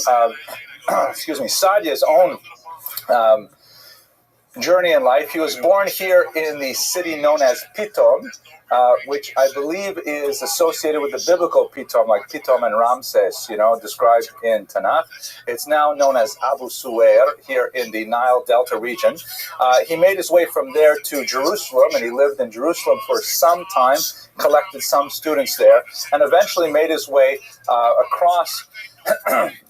Sadia's own journey in life. He was born here in the city known as Pitom, which I believe is associated with the biblical Pitom, like Pitom and Ramses, described in Tanakh. It's now known as Abu Suwair here in the Nile Delta region. He made his way from there to Jerusalem, and he lived in Jerusalem for some time, collected some students there, and eventually made his way across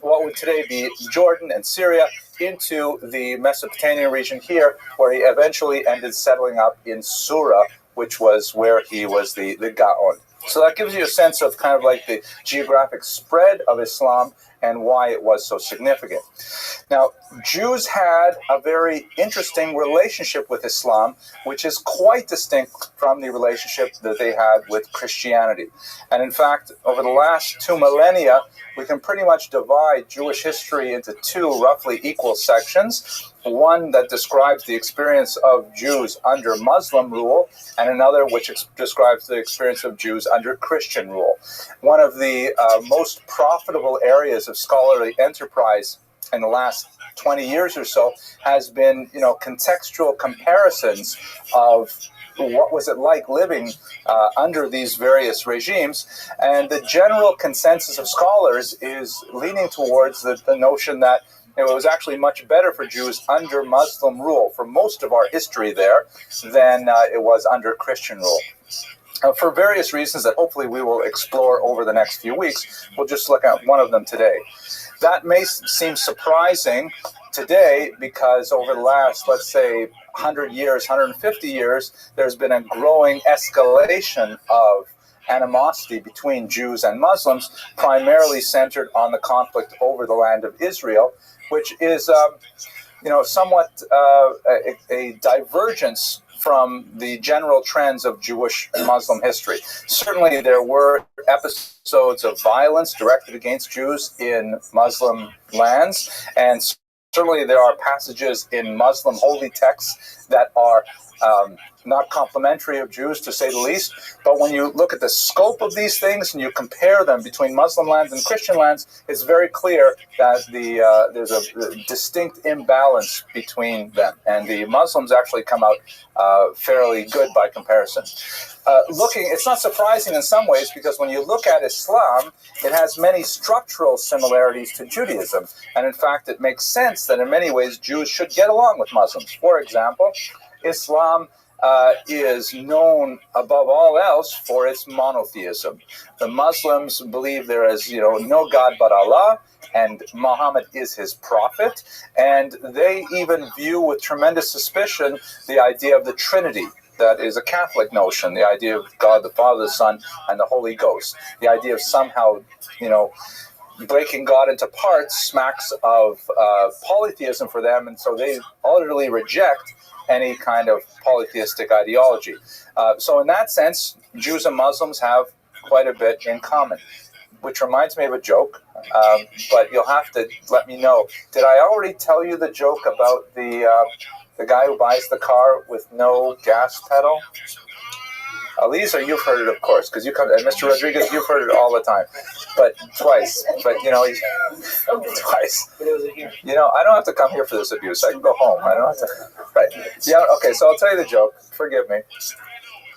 what would today be Jordan and Syria into the Mesopotamian region here, where he eventually ended settling up in Sura, which was where he was the Gaon. So that gives you a sense of kind of like the geographic spread of Islam and why it was so significant. Now, Jews had a very interesting relationship with Islam, which is quite distinct from the relationship that they had with Christianity. And in fact, over the last 2 millennia, we can pretty much divide Jewish history into 2 roughly equal sections. One that describes the experience of Jews under Muslim rule, and another which describes the experience of Jews under Christian rule. One of the most profitable areas of scholarly enterprise in the last 20 years or so has been, contextual comparisons of what was it like living under these various regimes. And the general consensus of scholars is leaning towards the notion that it was actually much better for Jews under Muslim rule for most of our history there than it was under Christian rule. For various reasons that hopefully we will explore over the next few weeks, we'll just look at one of them today. That may seem surprising today because over the last, let's say, 100 years, 150 years, there's been a growing escalation of animosity between Jews and Muslims, primarily centered on the conflict over the land of Israel, which is, somewhat a divergence from the general trends of Jewish and Muslim history. Certainly there were episodes of violence directed against Jews in Muslim lands, and certainly there are passages in Muslim holy texts that are not complimentary of Jews, to say the least. But when you look at the scope of these things and you compare them between Muslim lands and Christian lands, it's very clear that there's a distinct imbalance between them. And the Muslims actually come out fairly good by comparison. It's not surprising in some ways, because when you look at Islam, it has many structural similarities to Judaism. And in fact, it makes sense that in many ways Jews should get along with Muslims. For example, Islam is known above all else for its monotheism. The Muslims believe there is, no God but Allah, and Muhammad is his prophet, and they even view with tremendous suspicion the idea of the Trinity. That is a Catholic notion, the idea of God the Father, the Son, and the Holy Ghost. The idea of somehow, breaking God into parts smacks of polytheism for them, and so they utterly reject any kind of polytheistic ideology. So in that sense, Jews and Muslims have quite a bit in common, which reminds me of a joke, but you'll have to let me know. Did I already tell you the joke about the guy who buys the car with no gas pedal? Elisa, you've heard it, of course, because you come. And Mr. Rodriguez, you've heard it all the time, but twice. But twice. I don't have to come here for this abuse. I can go home. I don't have to. Right? Yeah. Okay. So I'll tell you the joke. Forgive me.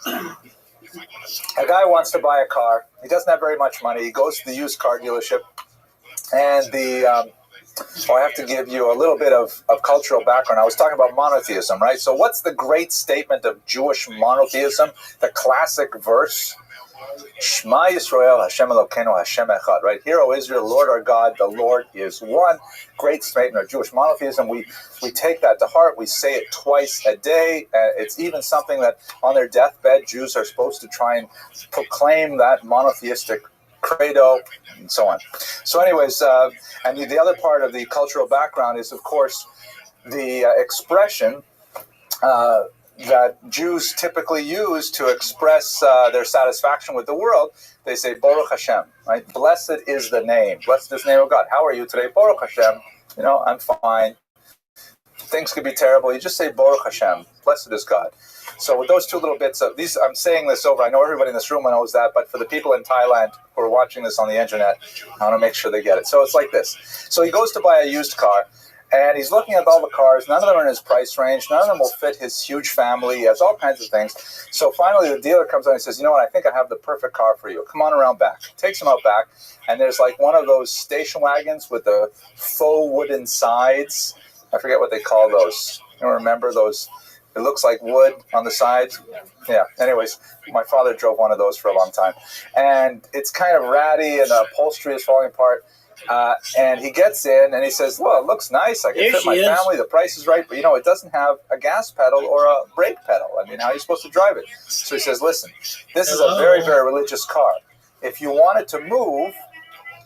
A guy wants to buy a car. He doesn't have very much money. He goes to the used car dealership, and I have to give you a little bit of cultural background. I was talking about monotheism, right? So what's the great statement of Jewish monotheism? The classic verse, Shema Yisrael, Hashem Elokeinu, Hashem Echad, right? Hear, O Israel, Lord our God, the Lord is one. Great statement of Jewish monotheism. We take that to heart. We say it twice a day. It's even something that on their deathbed, Jews are supposed to try and proclaim that monotheistic credo, and so on. So anyways, and the other part of the cultural background is, of course, the expression that Jews typically use to express their satisfaction with the world. They say, Baruch Hashem, right? Blessed is the name. Blessed is the name of God. How are you today? Baruch Hashem. I'm fine. Things could be terrible. You just say, Baruch Hashem. Blessed is God. So with those two little bits of these, I'm saying this over. I know everybody in this room knows that, but for the people in Thailand who are watching this on the internet, I want to make sure they get it. So it's like this. So he goes to buy a used car, And he's looking at all the cars. None of them are in his price range. None of them will fit his huge family. He has all kinds of things. So finally, the dealer comes on and says, you know what, I think I have the perfect car for you. Come on around back. Takes him out back. And there's like one of those station wagons with the faux wooden sides. I forget what they call those. You remember those? It looks like wood on the sides. Yeah. Anyways, my father drove one of those for a long time. And it's kind of ratty and the upholstery is falling apart. And he gets in and he says, well, it looks nice. I can fit my family. The price is right. But, it doesn't have a gas pedal or a brake pedal. I mean, how are you supposed to drive it? So he says, listen, this is a very, very religious car. If you want it to move,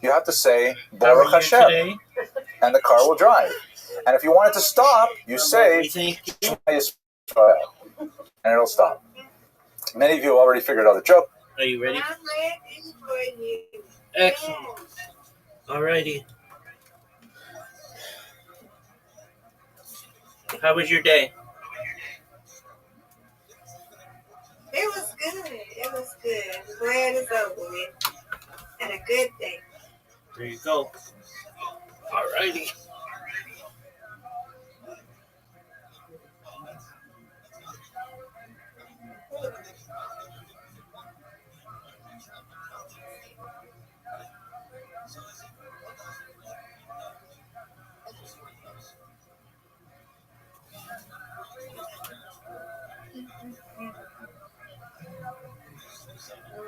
you have to say, Baruch Hashem, and the car will drive. And if you want it to stop, you say, Shema Yisrael, and it'll stop. Many of you already figured out the joke. Are you ready? I'm ready for you. Excellent. Alrighty. How was your day? It was good. It was good. I'm glad it's over with. And a good day. There you go. Alrighty.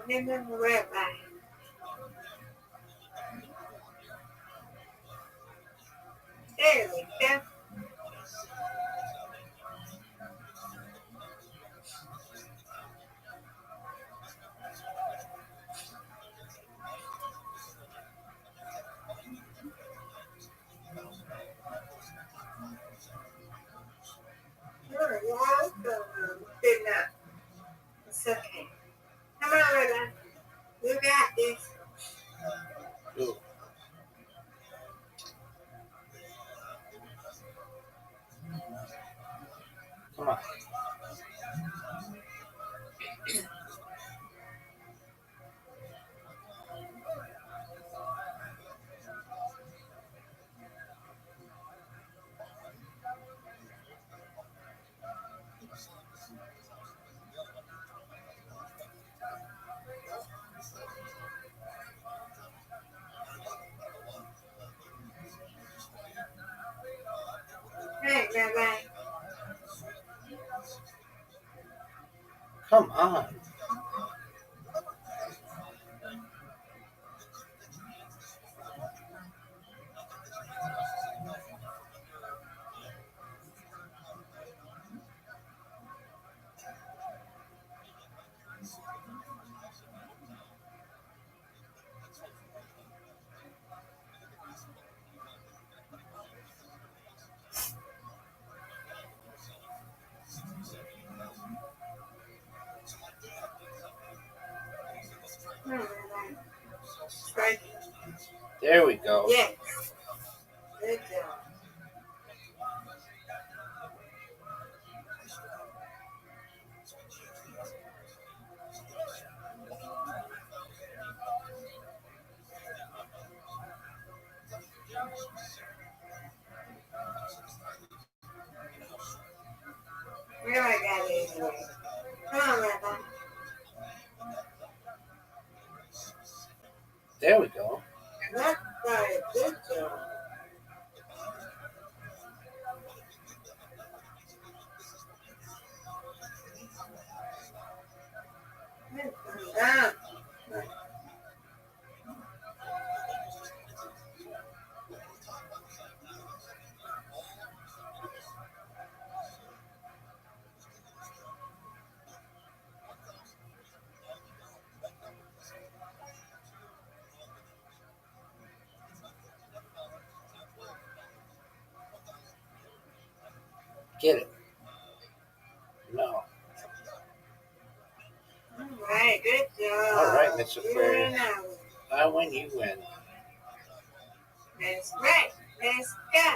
Remember Rabbi. There we go. You're welcome. Good enough. It's okay. Come on, Rabbi. You got this. Ooh. Come on. Hey, Rabbi. Come on. Come on, Rabbi. Strike. There we go. Yes. Good job. Where I got it anyway. Come on, Rabbi. There we go. That's right. Good job. Come down. Get it. No. All right. Good job. All right, Mr. You Aquarius. win out. I win, you win. That's right. Let's go.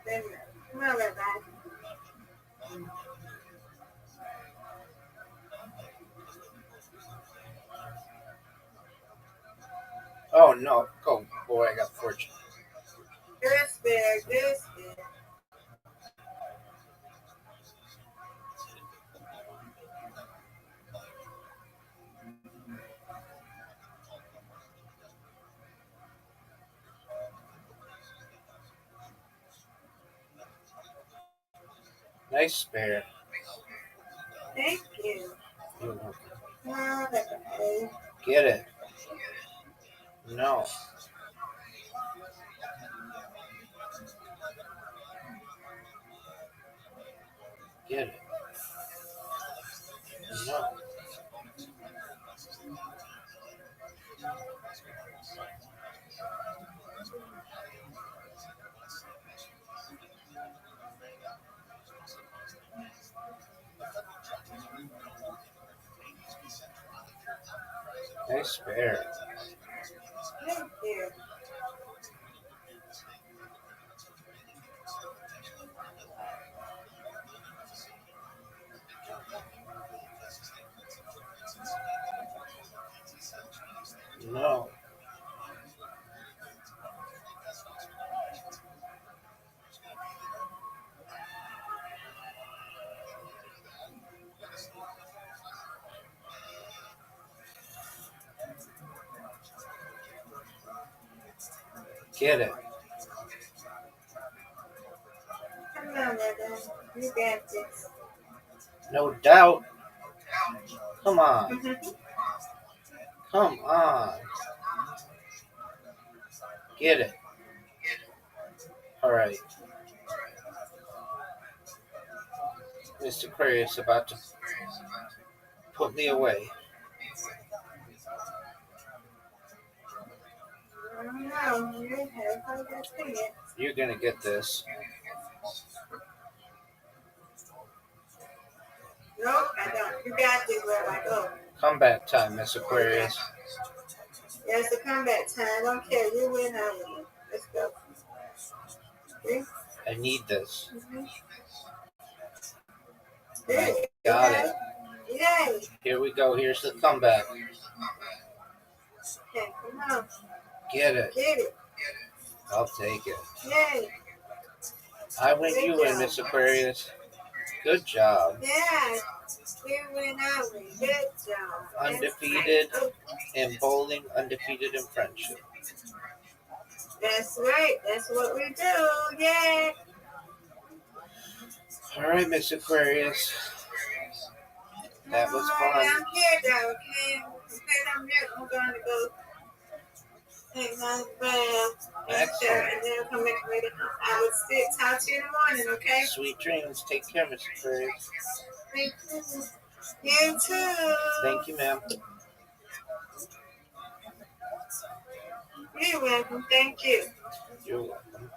Good enough. Come on, Rabbi. Oh no, go boy, I got fortune. Good spirit, good spirit. Nice spare. Thank you. You're welcome. Come on, Rabbi. Get it. No. Get it. No. Nice spare. Thank you. No. Get it. Come on, Rabbi. You got this. No doubt. Come on. Come on. Get it. All right. Mr. Aquarius about to put me away. I don't know. You have to see it. You're gonna get this. Nope, I don't. You got this, Rabbi. Go. Comeback time, Miss Aquarius. Yes, the combat time. I don't care. You win, I win. Let's go. See? I need this. There I you got it. Yay. Here we go. Here's the comeback. Okay, come on. Get it. Get it. I'll take it. Yay. I win, you win, Miss Aquarius. Good job. Yeah. You win, I win. Good job. Undefeated in bowling, undefeated in friendship. That's right. That's what we do. Yay. All right, Miss Aquarius. That was fun. I'm here, though. Okay. Because I'm here, I'm going to go take my bath. Excellent. And then come back later. I will talk to you in the morning, okay? Sweet dreams. Take care, Miss Aquarius. Thank you. You too. Thank you, ma'am. You're welcome. Thank you. You're welcome.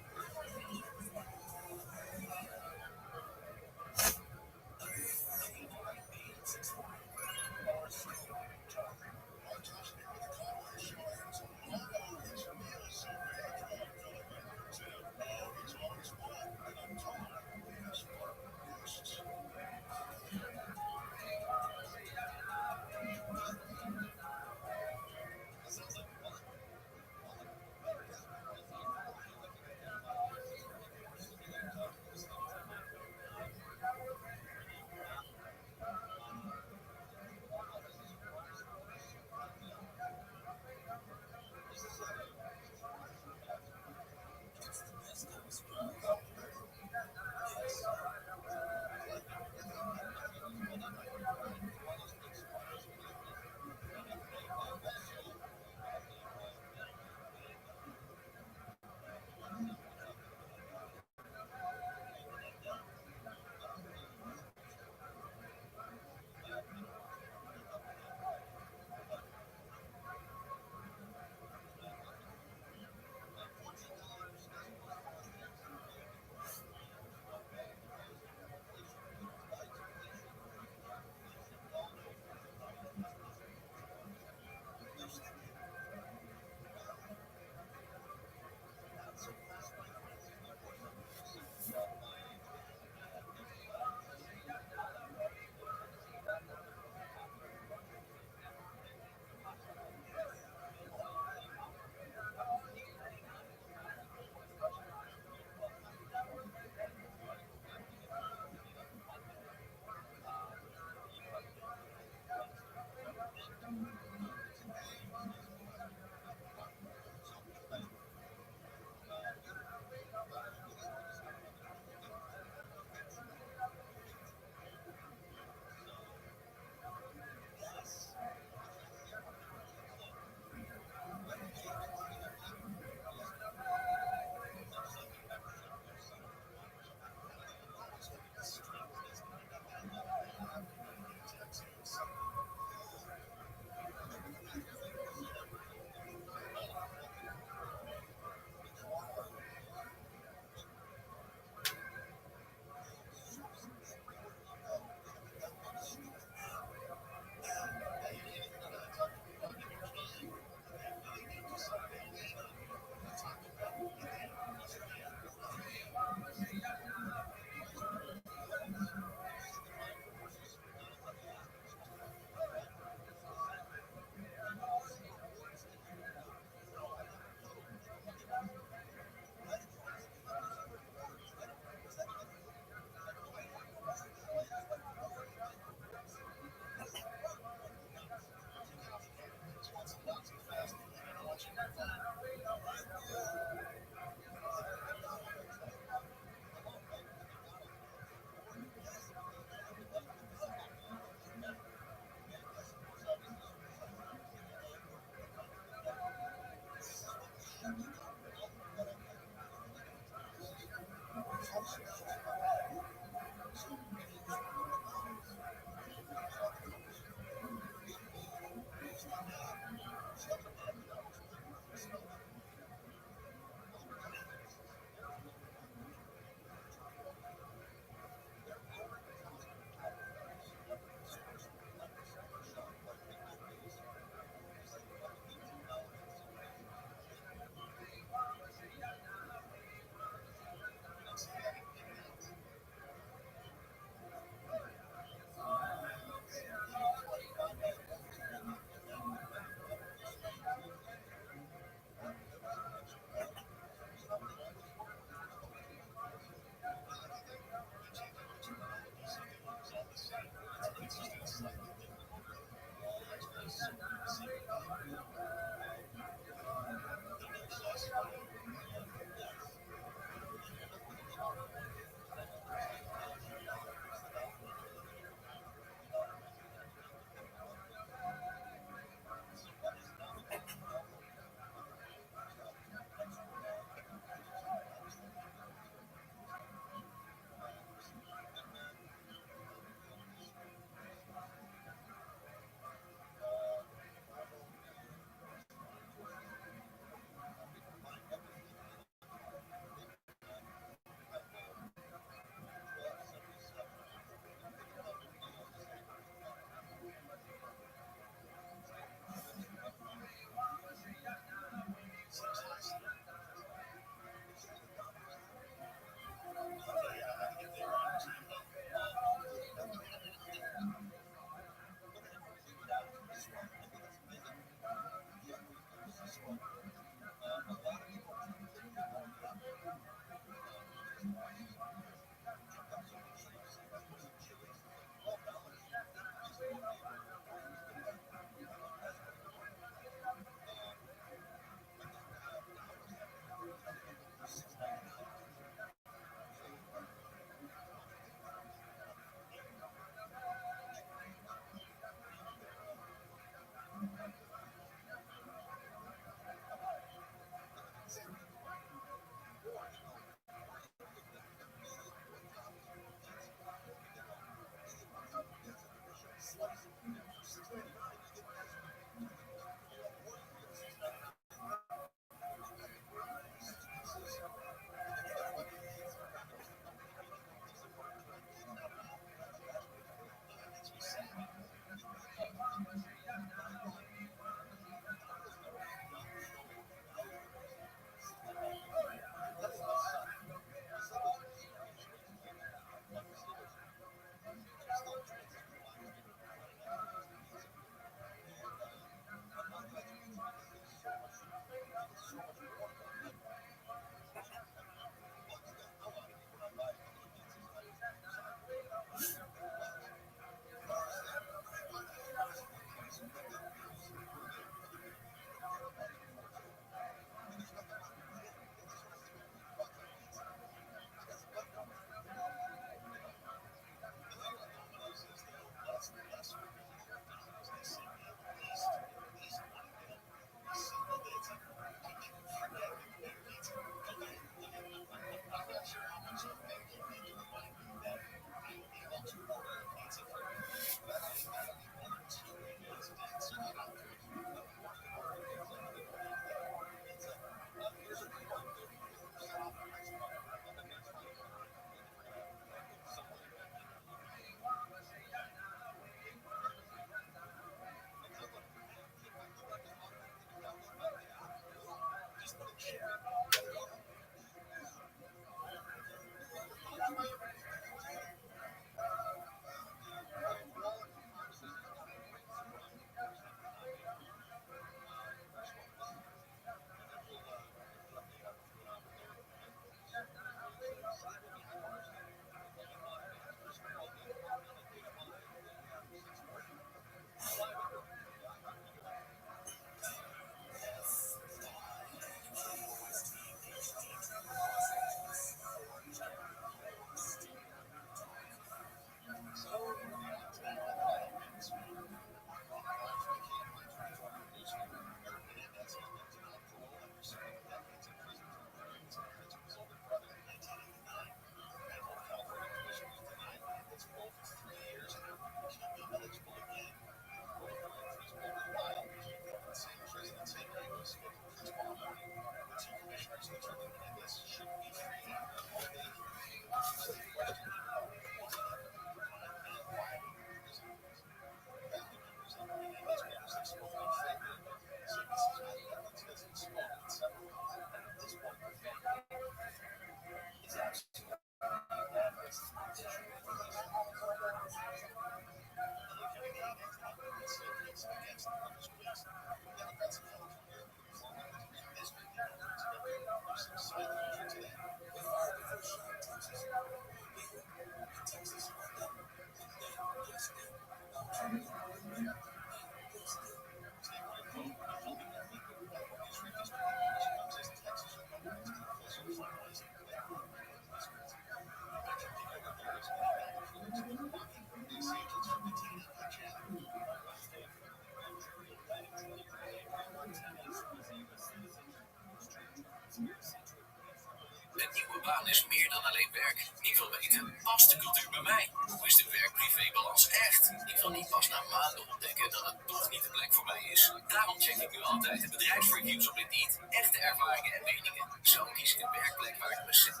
Bestaan is meer dan alleen werk. Ik wil weten, past de cultuur bij mij? Hoe is de werk-privé-balans echt? Ik wil niet pas na maanden ontdekken dat het toch niet de plek voor mij is. Daarom check ik nu altijd de bedrijfsreviews op Indeed. Echte ervaringen en meningen. Zo kies ik een werkplek waar ik me zit.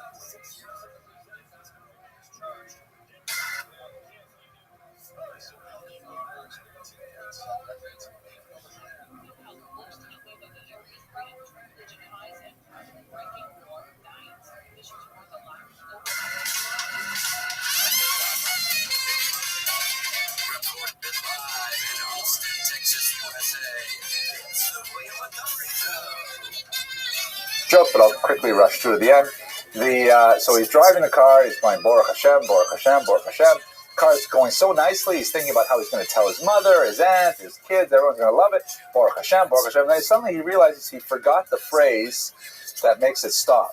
Joke, but I'll quickly rush through the end. So he's driving the car. He's going Baruch Hashem, Baruch Hashem, Baruch Hashem. Car's going so nicely. He's thinking about how he's going to tell his mother, his aunt, his kids. Everyone's going to love it. Baruch Hashem, Baruch Hashem. And then suddenly he realizes he forgot the phrase that makes it stop.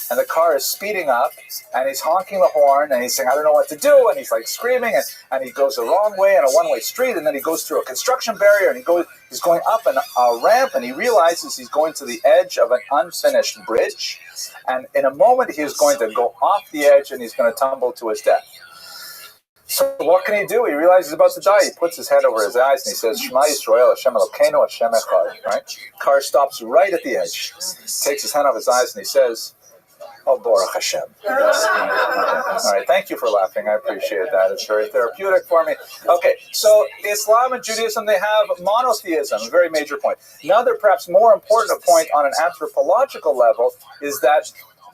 And the car is speeding up, and he's honking the horn, and he's saying, I don't know what to do, and he's like screaming, and he goes the wrong way on a one-way street, and then he goes through a construction barrier, and he's going up a ramp, and he realizes he's going to the edge of an unfinished bridge, and in a moment he is going to go off the edge, and he's going to tumble to his death. So what can he do? He realizes he's about to die. He puts his hand over his eyes, and he says, Shema Yisrael, Hashem Elokeinu, Hashem Echad. Right? Car stops right at the edge, takes his hand off his eyes, and he says, Oh, Baruch Hashem. All right, thank you for laughing. I appreciate that. It's very therapeutic for me. Okay, so Islam and Judaism, they have monotheism, a very major point. Another, perhaps more important point on an anthropological level is that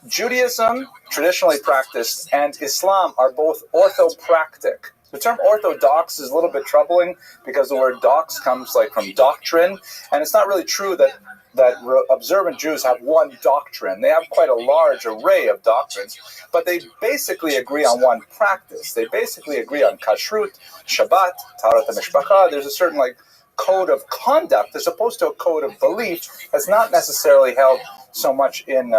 Judaism, traditionally practiced, and Islam are both orthopractic. The term orthodox is a little bit troubling because the word dox comes like from doctrine, and it's not really true that observant Jews have one doctrine. They have quite a large array of doctrines, but they basically agree on one practice. They basically agree on kashrut, Shabbat, Taharat HaMishpacha. There's a certain code of conduct as opposed to a code of belief that's not necessarily held so much in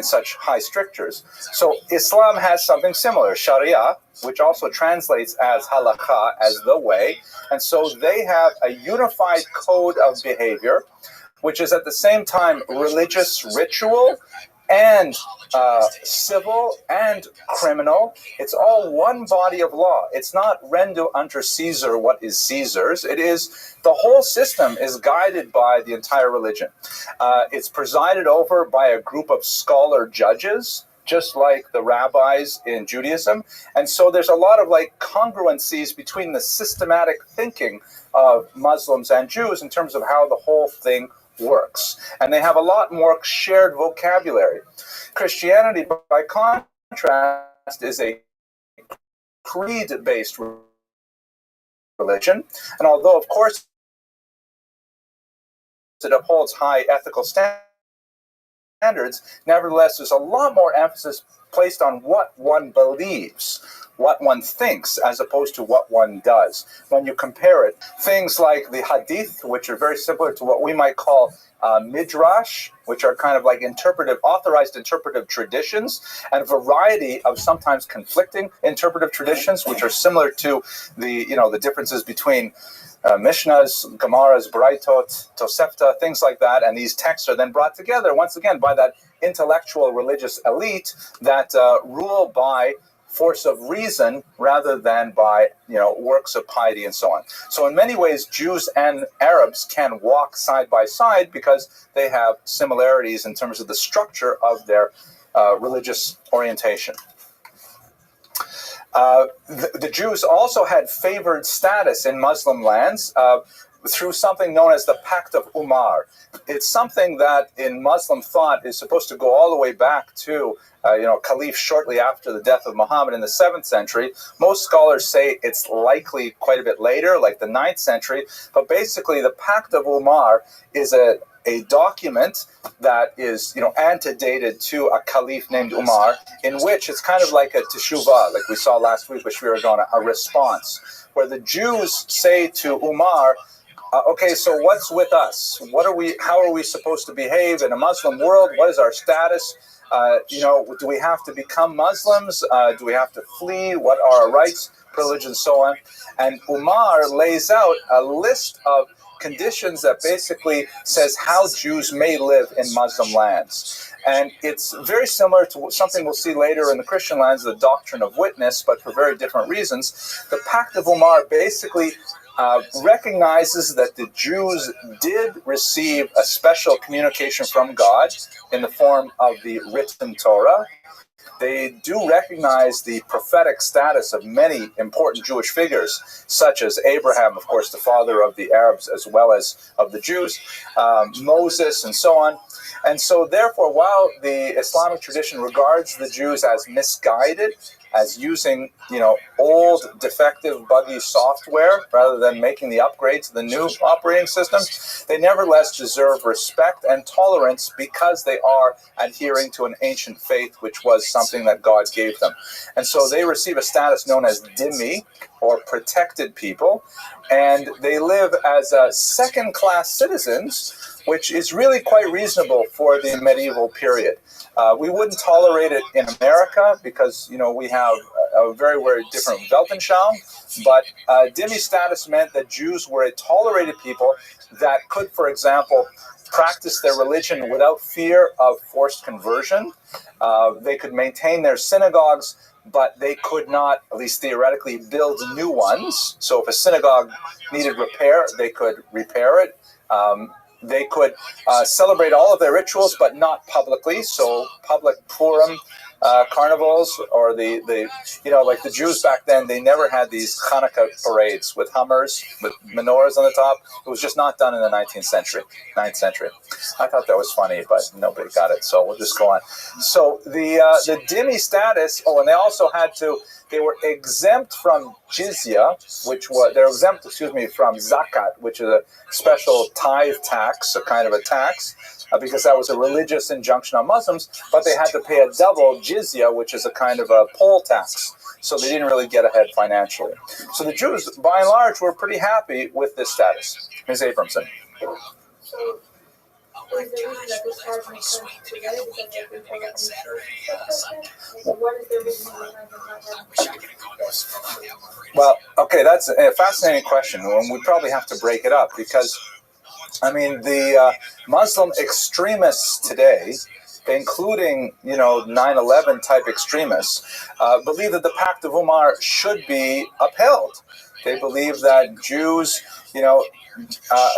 such high strictures. So Islam has something similar, Sharia, which also translates as halakha, as the way, and so they have a unified code of behavior, which is at the same time religious ritual and civil and criminal. It's all one body of law. It's not render unto Caesar what is Caesar's. It is, the whole system is guided by the entire religion. It's presided over by a group of scholar judges, just like the rabbis in Judaism. And so there's a lot of congruencies between the systematic thinking of Muslims and Jews in terms of how the whole thing works. And they have a lot more shared vocabulary. Christianity, by contrast, is a creed-based religion. And although, of course, it upholds high ethical standards, nevertheless, there's a lot more emphasis placed on what one believes, what one thinks, as opposed to what one does. When you compare it, things like the hadith, which are very similar to what we might call midrash, which are kind of like authorized interpretive traditions, and a variety of sometimes conflicting interpretive traditions, which are similar to the differences between Mishnahs, Gemaras, Braitot, Tosefta, things like that, and these texts are then brought together once again by that intellectual religious elite that rule by force of reason rather than by works of piety and so on. So in many ways, Jews and Arabs can walk side by side because they have similarities in terms of the structure of their religious orientation. The Jews also had favored status in Muslim lands through something known as the Pact of Umar. It's something that in Muslim thought is supposed to go all the way back to Caliph shortly after the death of Muhammad in the 7th century. Most scholars say it's likely quite a bit later, like the 9th century. But basically, the Pact of Umar is a document that is, antedated to a caliph named Umar, in which it's kind of like a teshuvah, like we saw last week with Shvira Dona, a response, where the Jews say to Umar, okay, so what's with us? How are we supposed to behave in a Muslim world? What is our status? Do we have to become Muslims? Do we have to flee? What are our rights? pillage, and so on. And Umar lays out a list of conditions that basically says how Jews may live in Muslim lands. And it's very similar to something we'll see later in the Christian lands, the doctrine of witness, but for very different reasons. The Pact of Umar basically recognizes that the Jews did receive a special communication from God in the form of the written Torah. They do recognize the prophetic status of many important Jewish figures, such as Abraham, of course, the father of the Arabs as well as of the Jews, Moses, and so on. And so, therefore, while the Islamic tradition regards the Jews as misguided, as using, old, defective, buggy software rather than making the upgrade to the new operating system, they nevertheless deserve respect and tolerance because they are adhering to an ancient faith, which was something that God gave them. And so they receive a status known as dhimmi, or protected people, and they live as second-class citizens, which is really quite reasonable for the medieval period. We wouldn't tolerate it in America because, we have a very, very different Weltanschauung, but dhimmi status meant that Jews were a tolerated people that could, for example, practice their religion without fear of forced conversion. They could maintain their synagogues, but they could not, at least theoretically, build new ones. So if a synagogue needed repair, they could repair it. They could celebrate all of their rituals, but not publicly. So public Purim carnivals, or the like the Jews back then, they never had these Hanukkah parades with Hummers, with menorahs on the top. It was just not done in the 9th century. I thought that was funny, but nobody got it, so we'll just go on. So the dhimmi status, and they also they were exempt from jizya, they're exempt, from zakat, which is a special tithe tax, a kind of a tax, because that was a religious injunction on Muslims, but they had to pay a double jizya, which is a kind of a poll tax. So they didn't really get ahead financially. So the Jews, by and large, were pretty happy with this status. Ms. Abramson. Oh my gosh, was that pretty sweet. We got the weekend, we got Saturday, Sunday. I wish I could have gone to a supermarket. Well, okay, that's a fascinating question, and we probably have to break it up because, the Muslim extremists today, including, 9/11 type extremists, believe that the Pact of Umar should be upheld. They believe that Jews,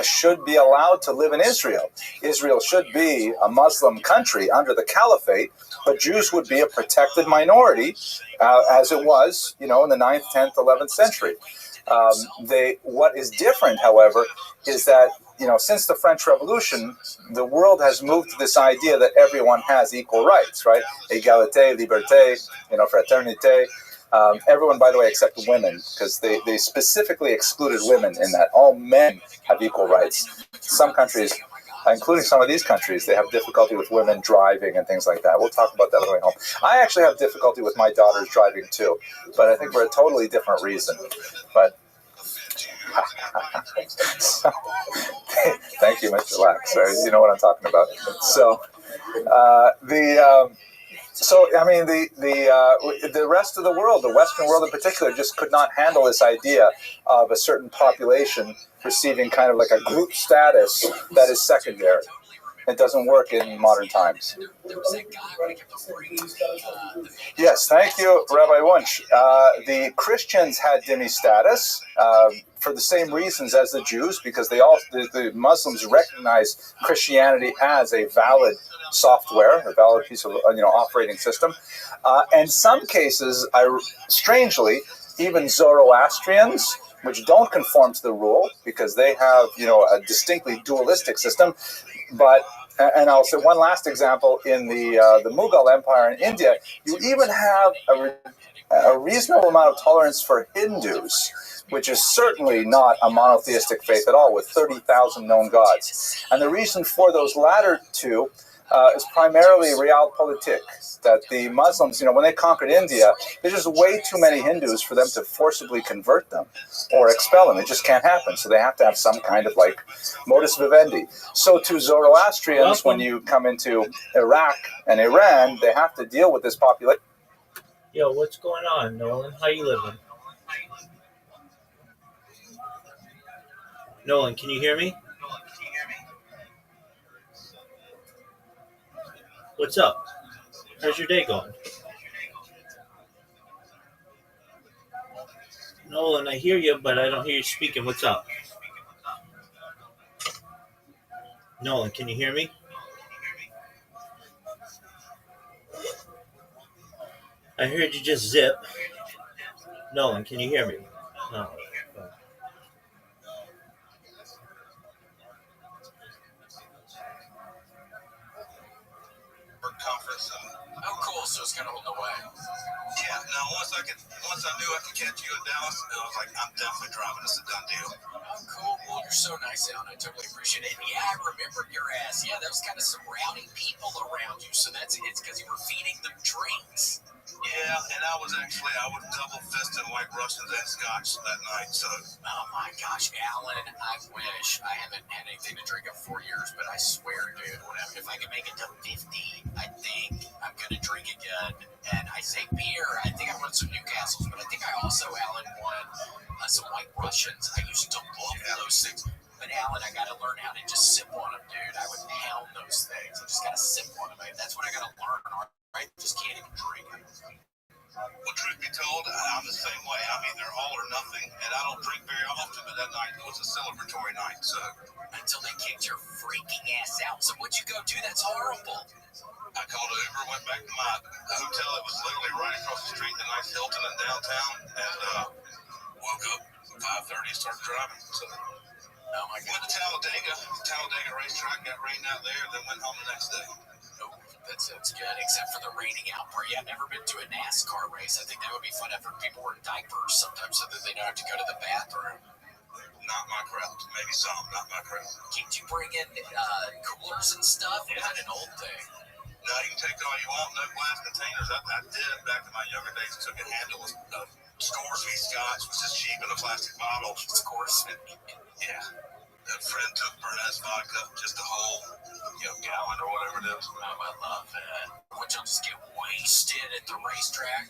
should be allowed to live in Israel. Israel should be a Muslim country under the caliphate, but Jews would be a protected minority, as it was, in the 9th, 10th, 11th century. What is different, however, is that, since the French Revolution, the world has moved to this idea that everyone has equal rights, right? Égalité, liberté, fraternité. Everyone, by the way, except women, because they specifically excluded women in that. All men have equal rights. Some countries, including some of these countries, they have difficulty with women driving and things like that. We'll talk about that on the way home. I actually have difficulty with my daughters driving too, but I think for a totally different reason. But so, thank you, Mr. Lax. You know what I'm talking about. So the rest of the world, the Western world in particular, just could not handle this idea of a certain population receiving kind of like a group status that is secondary. It doesn't work in modern times. Yes, thank you, Rabbi Wunsch. The Christians had dhimmi status for the same reasons as the Jews, because the Muslims recognize Christianity as a valid software, a valid piece of operating system. And some cases, strangely, even Zoroastrians, which don't conform to the rule because they have a distinctly dualistic system. But, and I'll say one last example, in the Mughal Empire in India, you even have a reasonable amount of tolerance for Hindus, which is certainly not a monotheistic faith at all, with 30,000 known gods. And the reason for those latter two is primarily realpolitik, that the Muslims, when they conquered India, there's just way too many Hindus for them to forcibly convert them or expel them. It just can't happen. So they have to have some kind of modus vivendi. So to Zoroastrians, when you come into Iraq and Iran, they have to deal with this population. Yo, what's going on, Nolan? How you living? Nolan, can you hear me? What's up? How's your day going? Nolan, I hear you, but I don't hear you speaking. What's up? Nolan, can you hear me? I heard you just zip. Nolan, can you hear me? No. Conference. Oh, cool. So it's kind of on the way. Yeah. Now, once I knew I could catch you in Dallas, I was like, I'm definitely driving. It's a done deal. Oh, cool. Well, you're so nice, Alan. I totally appreciate it. And yeah, I remember your ass. Yeah, there was kind of some rowdy people around you. So it's because you were feeding them drinks. Yeah, and I was double fisting White Russians and Scotch that night. So. Oh my gosh, Alan! I wish I haven't had anything to drink in 4 years, but I swear, dude, whatever. If I can make it to 50, I think I'm gonna drink again. And I say beer. I think I won some Newcastles, but I think I also, Alan, won some White Russians. I used to love those things. But Alan, I gotta learn how to just sip on them, dude. I would pound those things. I just gotta sip on them. That's what I gotta learn. I just can't even drink them. Well, truth be told, I'm the same way. I'm either all or nothing, and I don't drink very often, but that night was a celebratory night, so. Until they kicked your freaking ass out. So what'd you go do? That's horrible. I called an Uber, went back to my hotel. It was literally right across the street, the nice Hilton in downtown, and woke up at 5:30 and started driving. So. Oh my God. Went to Talladega racetrack, got rained out there, then went home the next day. Nope, that sounds good, except for the raining out part. Yeah, I've never been to a NASCAR race. I think that would be fun after people wear diapers sometimes so that they don't have to go to the bathroom. Not my crowd. Maybe some, not my crowd. Can't you bring in coolers and stuff? Is that an old thing? No, you can take all you want. No glass containers. I did back in my younger days. Took a handle of Scoresby Scotch, which is cheap in a plastic bottle. Scoresby. Yeah. A friend took Burness vodka, just a whole gallon or whatever it is. Oh, I love that. Would y'all just get wasted at the racetrack?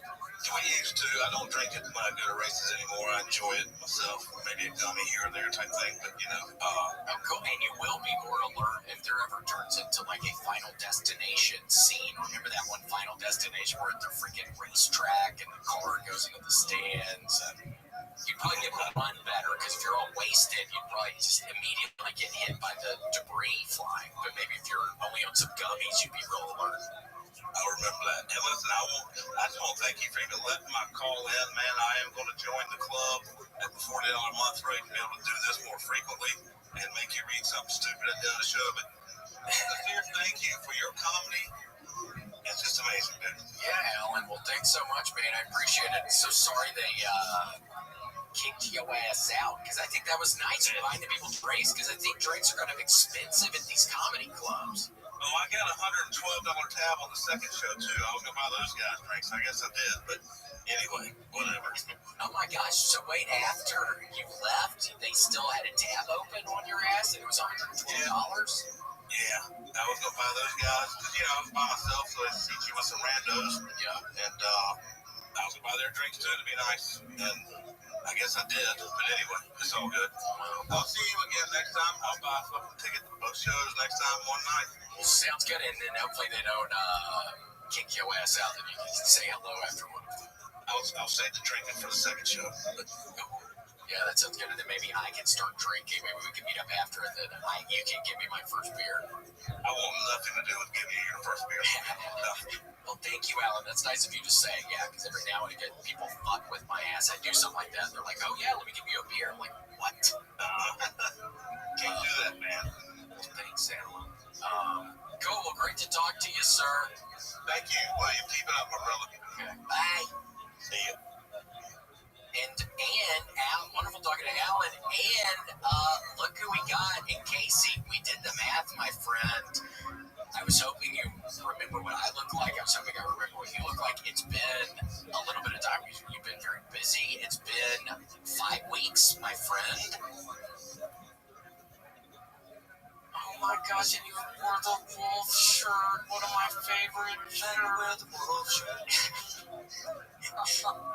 We used to. I don't drink it when I go to races anymore. I enjoy it myself. Maybe a gummy here or there type thing, but oh, cool. And you will be more alert if there ever turns into like a Final Destination scene. Remember that one Final Destination where the freaking racetrack and the car goes into the stands and. You'd probably be able to run better because if you're all wasted, you'd probably just immediately get hit by the debris flying. But maybe if you're only on some gummies, you'd be real alert. I remember that. And listen, I just want to thank you for even letting my call in, man. I am going to join the club at the $40 a month rate and be able to do this more frequently and make you read something stupid at the end of the show. But sincere thank you for your comedy. It's just amazing, dude. Yeah, Alan. Well, thanks so much, man. I appreciate it. So sorry they kicked your ass out because I think that was nice reminding people to race because I think drinks are kind of expensive at these comedy clubs. Oh, I got a $112 tab on the second show too. I was gonna buy those guys drinks. I guess I did, but anyway, whatever. Oh my gosh! So wait, after you left, they still had a tab open on your ass, and it was $112. Yeah, I was gonna buy those guys because I was by myself, so I see you with some randos. Yeah, and I was gonna buy their drinks too to be nice, and I guess I did. But anyway, it's all good. I'll see you again next time. I'll buy a fucking ticket to both shows next time one night. Well, sounds good, and then hopefully they don't kick your ass out, and you can say hello after one. I'll save the drinking for the second show. But, yeah, that sounds good. And then maybe I can start drinking. Maybe we can meet up after, and then you can give me my first beer. I want nothing to do with giving you your first beer. Well, thank you, Alan. That's nice of you to say. Yeah, because every now and again, people fuck with my ass. I do something like that. They're like, oh, yeah, let me give you a beer. I'm like, what? Can't do that, man. Well, thanks, Alan. Cool. Well, great to talk to you, sir. Thank you. William, keep it up, my brother. Okay. Bye. See you. And Al, wonderful talking to Alan. And look who we got in Casey. We did the math, my friend. I was hoping you remember what I look like. I was hoping I remember what you look like. It's been a little bit of time. You've been very busy. It's been 5 weeks, my friend. Oh my gosh, and you wore the wolf shirt. One of my favorite shirts. The wolf shirt.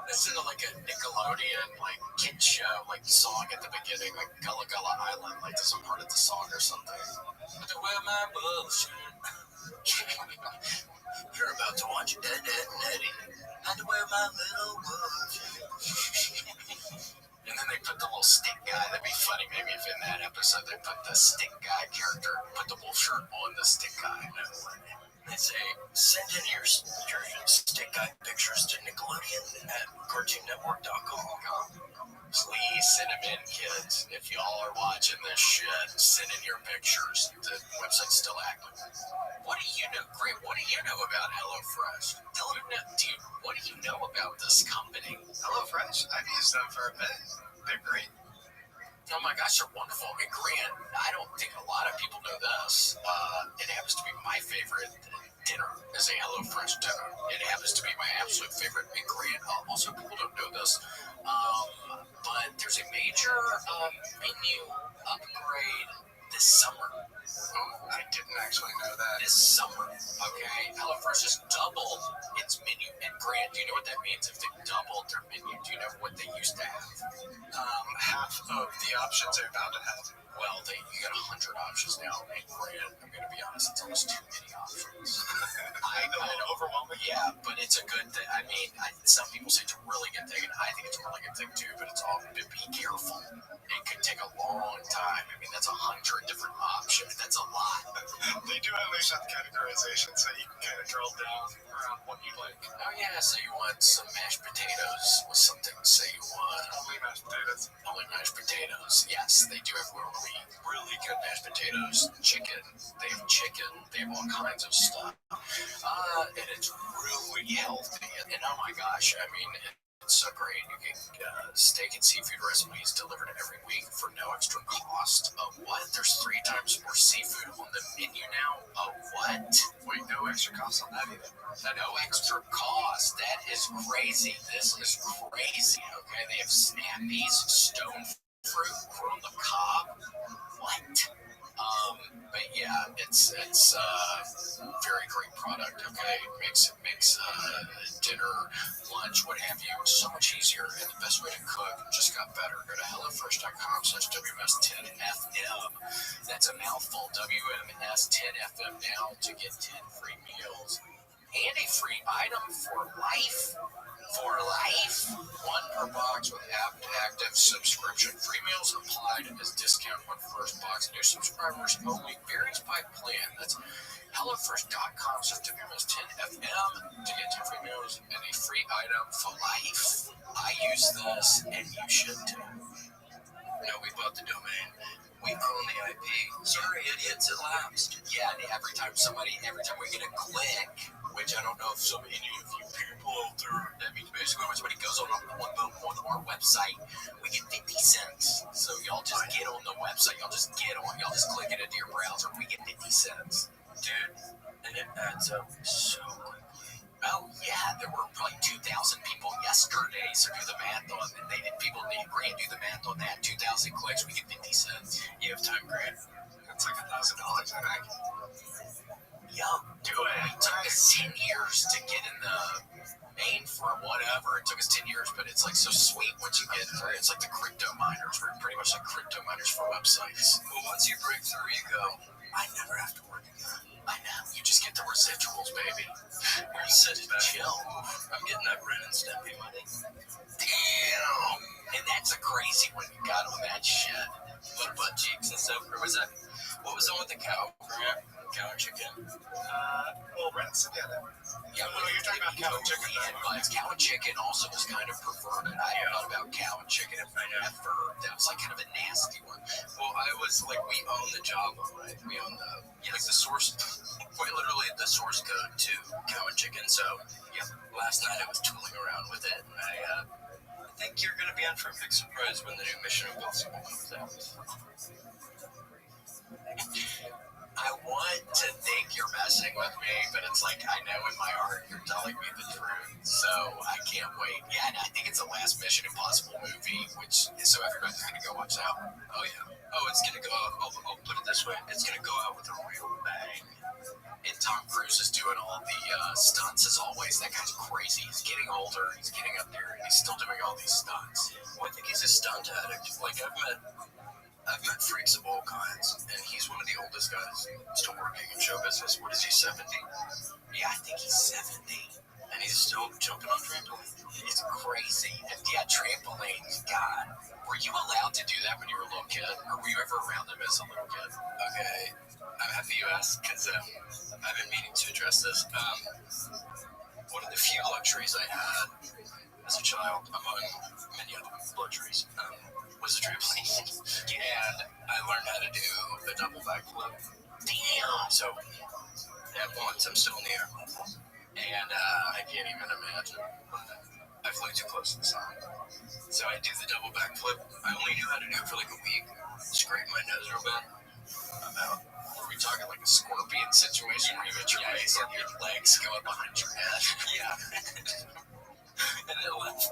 This is like a Nickelodeon like kid show, like song at the beginning, like Gullah Gullah Island, like there's a part of the song or something. But where my bullshit. You're about to watch Ed, Ed, and Eddie. Had to wear my little bullshit. And then they put the little stick guy. That'd be funny, maybe if in that episode they put the stick guy character, put the wolf shirt on the stick guy. They say, send in your stick guy pictures to Nickelodeon at CartoonNetwork.com. Please send them in, kids. If y'all are watching this shit, send in your pictures. The website's still active. What do you know, Grant? What do you know about HelloFresh? Tell them, dude, what do you know about this company? HelloFresh? I've used them for a bit. They're great. Oh my gosh, they're wonderful. And Grant, I don't think a lot of people know this. It happens to be my favorite dinner is a HelloFresh dinner. It happens to be my absolute favorite. And Grant, also people don't know this, but there's a major menu upgrade this summer. Oh, I didn't actually know that. This summer, okay? HelloFresh has doubled its menu. And Grant, do you know what that means? If they doubled their menu, do you know what they used to have? Half of the options they're bound to have. Well, you got 100 options now. And Grant, I'm going to be honest, it's almost too many options. I know, overwhelming. Yeah, but it's a good thing. I mean, some people say it's a really good thing, and I think it's a really good thing too, but it's all to be careful. It could take a long time. I mean, that's 100 different options. That's a lot. They do at least have categorization, so you can kind of drill down around what you like. Oh, yeah, so you want some mashed potatoes with something. Say you want only mashed potatoes. Only mashed potatoes. Yes, they do have really, really good mashed potatoes. Chicken. They have chicken. They have all kinds of stuff. And it's really healthy. And oh my gosh, I mean, it's so great. You can steak and seafood recipes delivered every week for no extra cost. What? There's 3 times more seafood on the menu now? What? Wait, no extra cost on that either. No extra cost. That is crazy. This is crazy. Okay, they have snappies, stone fruit from the cob. What? But yeah, it's very great product. Okay, makes dinner, lunch, what have you, so much easier, and the best way to cook just got better. Go to hellofresh.com/WMS10FM. That's a mouthful. WMS10FM now to get 10 free meals and a free item for life. For life, 1 per box with active subscription. Free meals applied as discount on first box. New subscribers only. Varies by plan. That's HelloFresh.com/WMS10FM to get 10 free meals and a free item for life. I use this, and you should too. No, we bought the domain. We own the IP. Sorry, idiots, it lapsed. Yeah, and every time we get a click, which I don't know if so many of you people out there, that means basically when somebody goes on our website, we get 50 cents. So y'all just get on the website, y'all just click it into your browser, we get 50 cents. Dude, and it adds up so quickly. Oh, yeah, there were probably 2,000 people yesterday, so do the math on it. People need Grant, do the math on that. 2,000 clicks, we get 50 cents. You have time, Grant? That's like $1,000, I think. Yup, do it. It took us 10 years to get in the main for whatever. It took us 10 years, but it's like so sweet once you get through. It's like the crypto miners. We're pretty much like crypto miners for websites. Well, once you break through, you go, I never have to work again. I know. You just get the residuals, baby. You're sitting chill. I'm getting that rent and Stimpy money. Damn. And that's a crazy one you got on that shit. What butt cheeks and stuff? Or was that? What was on with the cow? Cow and chicken? Well, rents together. Yeah, well, you're talking about cow and chicken. But cow and chicken also was kind of perverted. I thought about cow and chicken at first. That was like kind of a nasty one. Well, I was like, we own the Java, right? We own like the source, quite literally the source code to cow and chicken. So, yeah, last night I was tooling around with it, and I think you're going to be in for a big surprise when the new Mission Impossible comes out. I want to think you're messing with me, but it's like I know in my heart you're telling me the truth, so I can't wait. Yeah, and I think it's the last Mission Impossible movie, so everybody's gonna go watch that one. Oh yeah. Oh, it's gonna go. I'll put it this this way. It's gonna go out with a real bang. And Tom Cruise is doing all the stunts as always. That guy's crazy. He's getting older. He's getting up there, and he's still doing all these stunts. Well, I think he's a stunt addict. Like I've met freaks of all kinds, and he's one of the oldest guys still working in show business. What is he, 70? Yeah, I think he's 70. And he's still jumping on trampolines. It's crazy. And yeah, trampolines, God. Were you allowed to do that when you were a little kid? Or were you ever around them as a little kid? Okay, I'm happy you asked, because I've been meaning to address this. One of the few luxuries I had as a child, among many other luxuries, was a trampoline. And I learned how to do a double backflip. Damn! So, at once, I'm still in the air. And I can't even imagine. I flew too close to the sun. So I do the double backflip. I only knew how to do it for like a week. Scrape my nose real bad. Were we talking like a scorpion situation where you hit your face and your legs go up behind your head? Yeah. And it left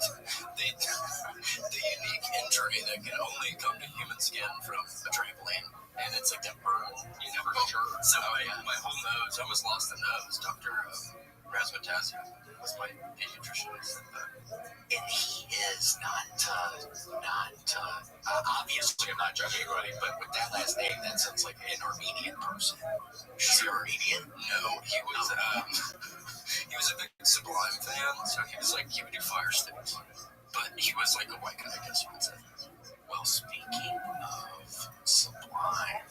the unique injury that can only come to human skin from a trampoline. And it's like that burn. You never sure. So my whole nose, I almost lost the nose. Dr. Razmatazzi was my pediatrician. And he is not obviously I'm not judging anybody, but with that last name, that sounds like an Armenian person. Is he Armenian? No, he was a big Sublime fan, so he would do fire sticks. But he was like a white guy, I guess you would say. Well, speaking of Sublime,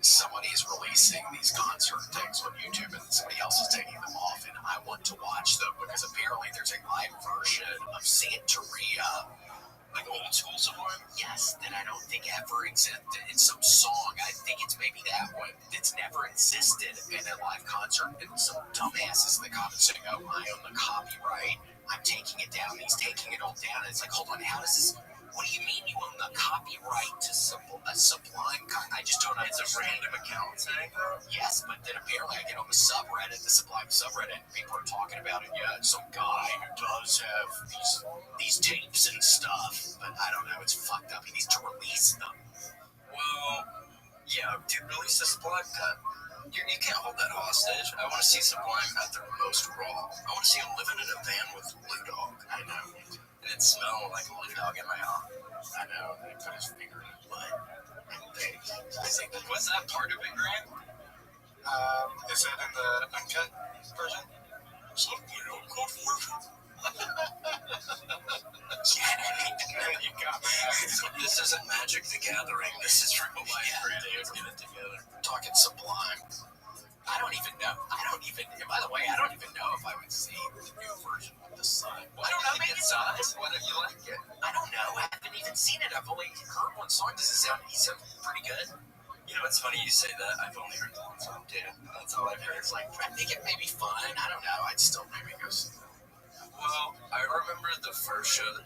somebody is releasing these concert things on YouTube and somebody else is taking them off, and I want to watch them because apparently there's a live version of Santeria. Like old school Sublime? Yes, that I don't think ever existed. It's some song. I think it's maybe that one that's never existed in a live concert. And some dumbasses in the comments saying, oh, I own the copyright. I'm taking it down. He's taking it all down. And it's like, hold on, how does this... What do you mean you own the copyright to a Sublime? I just don't understand. It's a random account saying that? Yes, but then apparently I get on the subreddit, the Sublime subreddit, and people are talking about it. Yeah, it's some guy who does have these tapes and stuff, but I don't know, it's fucked up. He needs to release them. Well, yeah, dude, release the Sublime cut. You can't hold that hostage. I want to see Sublime at their most raw. I want to see him living in a van with Blue Dog. I know. And it smelled like Blue Dog in my arm. I know. And he put his finger in his butt. Was that part of it, Grant? Is that in the uncut version? You got me. This isn't Magic the Gathering. This is real life. Let's get it together. Talking Sublime. I don't even know. By the way, I don't even know if I would see the new version of the Sun. I don't know. Maybe it's not. Why don't you like it? I don't know. I haven't even seen it. I've only heard one song. He sound pretty good? You know, it's funny you say that. I've only heard the one song, too. That's all I've heard. It's like, I think it may be fun. I don't know. I'd still maybe go see it. Well, I remember the first show I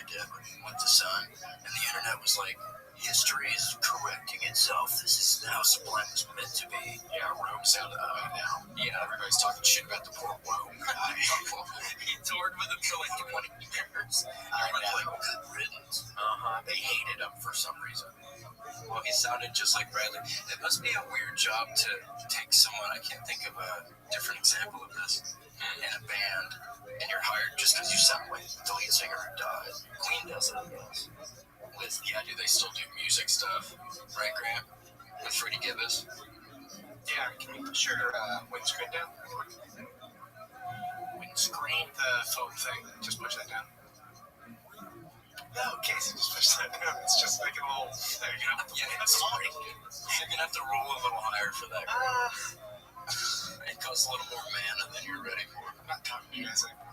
did with the Sun, and the internet was like, history is correcting itself. This is how Sublime was meant to be. Yeah, Rome sounded now. Yeah, everybody's talking shit about the poor Rome guy. He toured with him for like 20 years. I know. Like, good riddance. They hated him for some reason. Well, he sounded just like Bradley. It must be a weird job to take someone, I can't think of a different example of this, in a band, and you're hired just because you sound like the lead singer who died. Queen does it, I guess. Do they still do music stuff? Right, Grant? With Freddie Gibbs? Yeah, can you push your windscreen down? Windscreen? The foam thing. Just push that down. No, Casey, just push that down. It's just making a little... There you go. Yeah, it's sorry. You're going to have to roll a little higher for that. It costs a little more mana than you're ready for. I'm not talking to you guys anymore.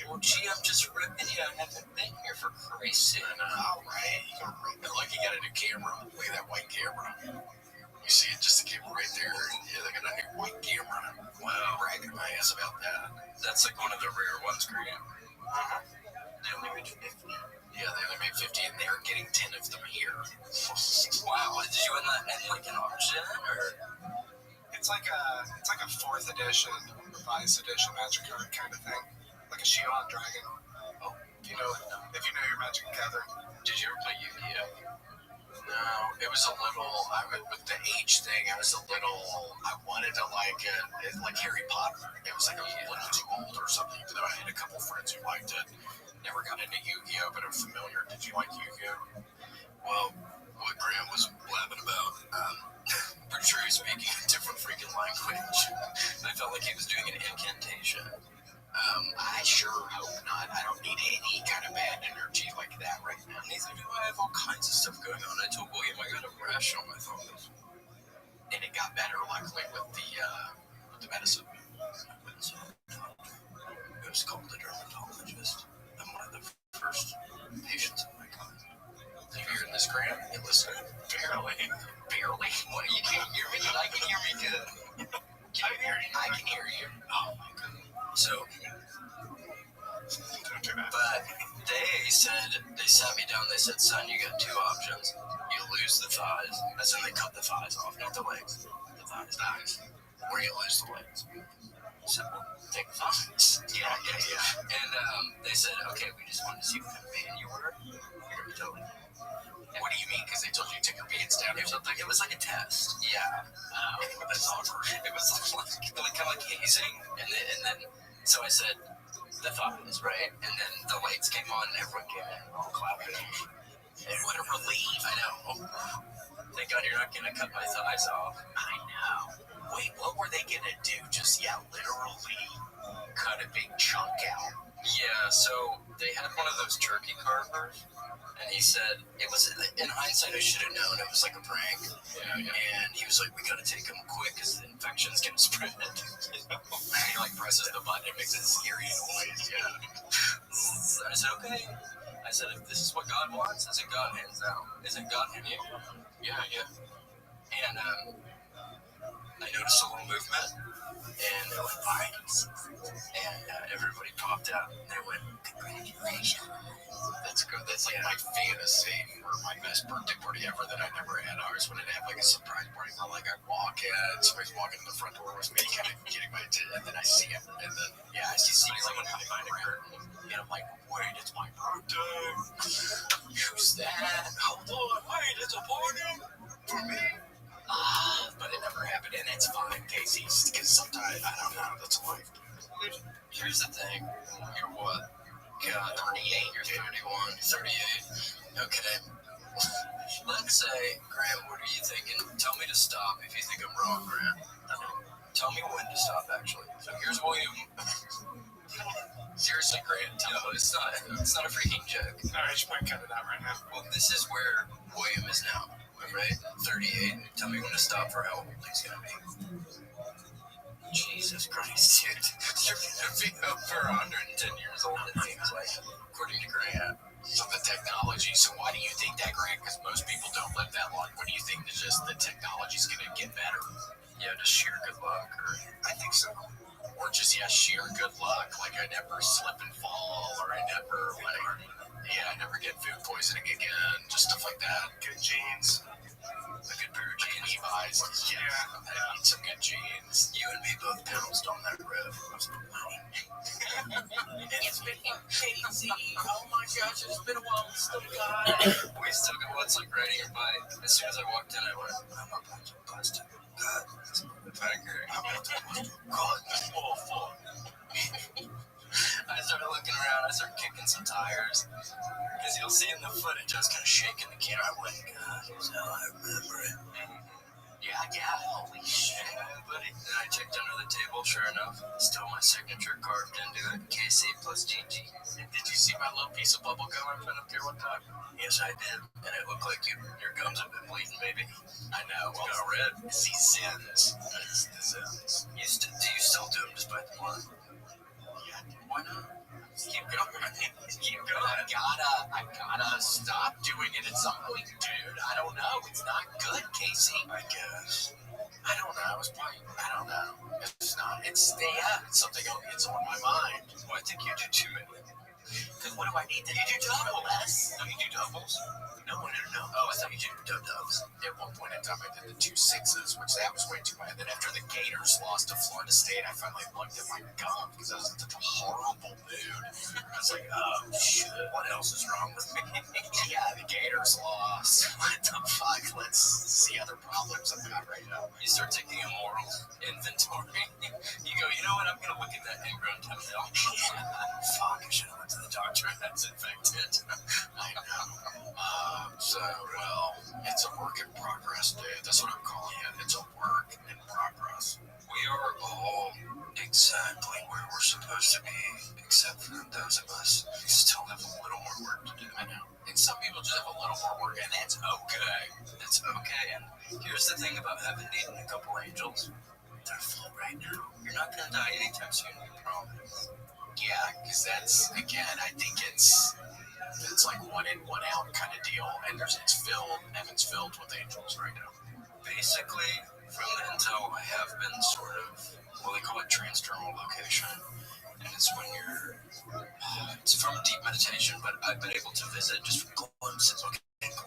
Well, gee, I'm just ripping you. I haven't been here for Christ's sake. All right. You're lucky you got a new camera. Look at that white camera. You see it just came right there. Yeah, they got a new white camera. Wow. Bragging my ass about that. That's like one of the rare ones, Grant. They only made 50. Yeah, they only made 50, and they're getting 10 of them here. Wow. Did you win that in like an auction, or? It's like a 4th edition, revised edition Magic card kind of thing. Like a Shion Dragon. Oh, if you know your Magic the Gathering. Did you ever play Yu-Gi-Oh? No, it was a little, with the age thing, I wanted to like it, like Harry Potter. It was like a little too old or something, even though I had a couple friends who liked it. Never got into Yu-Gi-Oh, but I'm familiar. Did you like Yu-Gi-Oh? Well, what Graham was blabbing about, pretty sure he was speaking a different freaking language. I felt like he was doing an incantation. I sure hope not. I don't need any kind of bad energy like that right now. Neither do I. Have all kinds of stuff going on. I told William I got a rash on my thumbs. And it got better, luckily, with the medicine. It was called a dermatologist. I'm one of the first patients in my kind. Did you hear this, Graham? You listen? Barely. Barely? What? You can't hear me? I can hear me good. I can hear you. Oh, my God. So, but they sat me down, they said, son, you got two options. You lose the thighs, as in they cut the thighs off, not the legs. The thighs. Or you lose the legs. So, take the thighs. Yeah. And they said, okay, we just wanted to see what kind of man you were. You're totally. What do you mean? Because they told you to take your pants down or something? It was like a test. Yeah. That's awkward. It was like kind of like hazing. And then, so I said, the thighs, right? And then the lights came on and everyone came in all clapping. And what a relief. I know. Thank God you're not going to cut my thighs off. I know. Wait, what were they going to do? Just, literally cut a big chunk out. Yeah, so they had one of those turkey carvers. And he said, it was, in hindsight, I should have known it was like a prank. Yeah. And he was like, we gotta take him quick because the infection's gonna spread. He like presses the button, it makes a scary noise. Yeah. I said, okay. I said, if this is what God wants, isn't God hands down? Isn't God in you? Yeah. And I noticed a little movement, and they went, fine. And everybody popped out, and they went, congratulations. That's good. That's like my fantasy for my best birthday party ever that I never had. I always wanted to have like a surprise party where like I walk in, somebody's walking in the front door with me, kind of getting my attention, and then I see him, and then I see someone behind a curtain, and I'm like, wait, it's my birthday. Who's that? Hold on, wait, it's a party for me. But it never happened, and it's fine, Casey, because sometimes I don't know. That's life. Here's the thing. You're what? 38, you're 31, 38. Okay. Let's say, Graham, what are you thinking? Tell me to stop if you think I'm wrong, Graham. Tell me when to stop, actually. So here's William. Seriously, Graham, no, it's not a freaking joke. Alright, just might cut it out right now. Well, this is where William is now, right? 38. Tell me when to stop for how old he's gonna be. Jesus Christ, dude. You're gonna be over 110 years old, it seems like, according to Grant. So the technology, so why do you think that, Grant? Because most people don't live that long. What do you think the technology's gonna get better? Yeah, just sheer good luck, or I think so. Or just, sheer good luck. Like I never slip and fall, or I never, I never get food poisoning again. Just stuff like that. Good genes. A good pair of jeans. Levi's. Yeah, I need some good jeans. You and me both pounced on that riff. It's been crazy. Oh my gosh, it's been a while. We still got what's like riding your bike. As soon as I walked in, I went, I'm a bunch of plastic. God, I'm about to God, that's awful. I started looking around. I started kicking some tires. Because you'll see in the footage, I was kind of shaking the camera. I went, God, that's how I remember it. Yeah, holy shit. Buddy. Then I checked under the table, sure enough. Still my signature carved into it. KC plus GG. And did you see my little piece of bubble gum I put up there one time? Yes, I did. And it looked like your gums have been bleeding, baby. I know. Well, got red. It's these sins. It's the sins. Do you still do them despite the blood? Yeah. Why not? Keep going. I gotta stop doing it at some point, dude. I don't know. It's not good, Casey. I guess. I don't know. I don't know. It's not. It's something it's on my mind. Well, I think you do too, man. Because what do I need to do? You do doubles. No, you do doubles? No. Oh, I thought you did dubs. At one point in time, I did the 2 6s, which that was way too bad. Then after the Gators lost to Florida State, I finally looked at my gum because I was in such a horrible mood. I was like, oh, shit, what else is wrong with me? Yeah, the Gators lost. What the fuck? Let's the other problems I've got right now. You start taking a moral inventory. You go, you know what? I'm gonna look at that ingrown toenail. Fuck, I should have went to the doctor. That's infected. I know. Well, it's a work in progress, dude. That's what I'm calling it. It's a work in progress. We are all exactly where we're supposed to be, except for those of us who still have a little more work to do. I know. And some people just have a little more work, and that's okay. That's okay. And here's the thing about heaven needing a couple angels. They're full right now. You're not going to die anytime soon, I promise. Yeah, because that's, again, I think it's like 1 in, 1 out kind of deal, and heaven's filled with angels right now. Basically, from the intel I have been sort of, well, they call it transdermal location, and it's when it's from deep meditation, but I've been able to visit just glimpses, a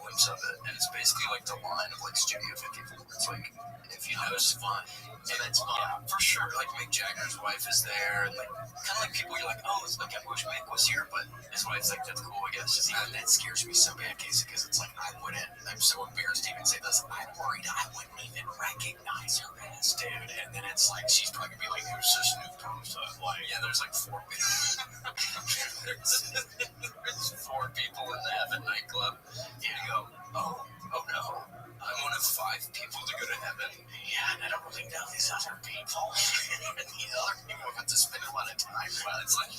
glimpse of it, and it's basically like the line of like Studio 54. It's like, if you know, it's fun. So that's fun. Yeah, for sure. Like Mick Jagger's wife is there, and like kind of like people you're like, oh, it's like I wish Mick was here, but his wife's like, that's cool, I guess. Just even that scares me so bad, Casey, because it's like I'm so embarrassed to even say this. I'm worried I wouldn't even recognize her as, dude. And then it's like she's probably gonna be like, who's this new person? Like, yeah, there's like 4 people. there's 4 people in the Heaven nightclub. Yeah. You go, oh no. I'm one of 5 people to go to heaven. Yeah, and I don't really know these other people. These other people have to spend a lot of time with. It's like,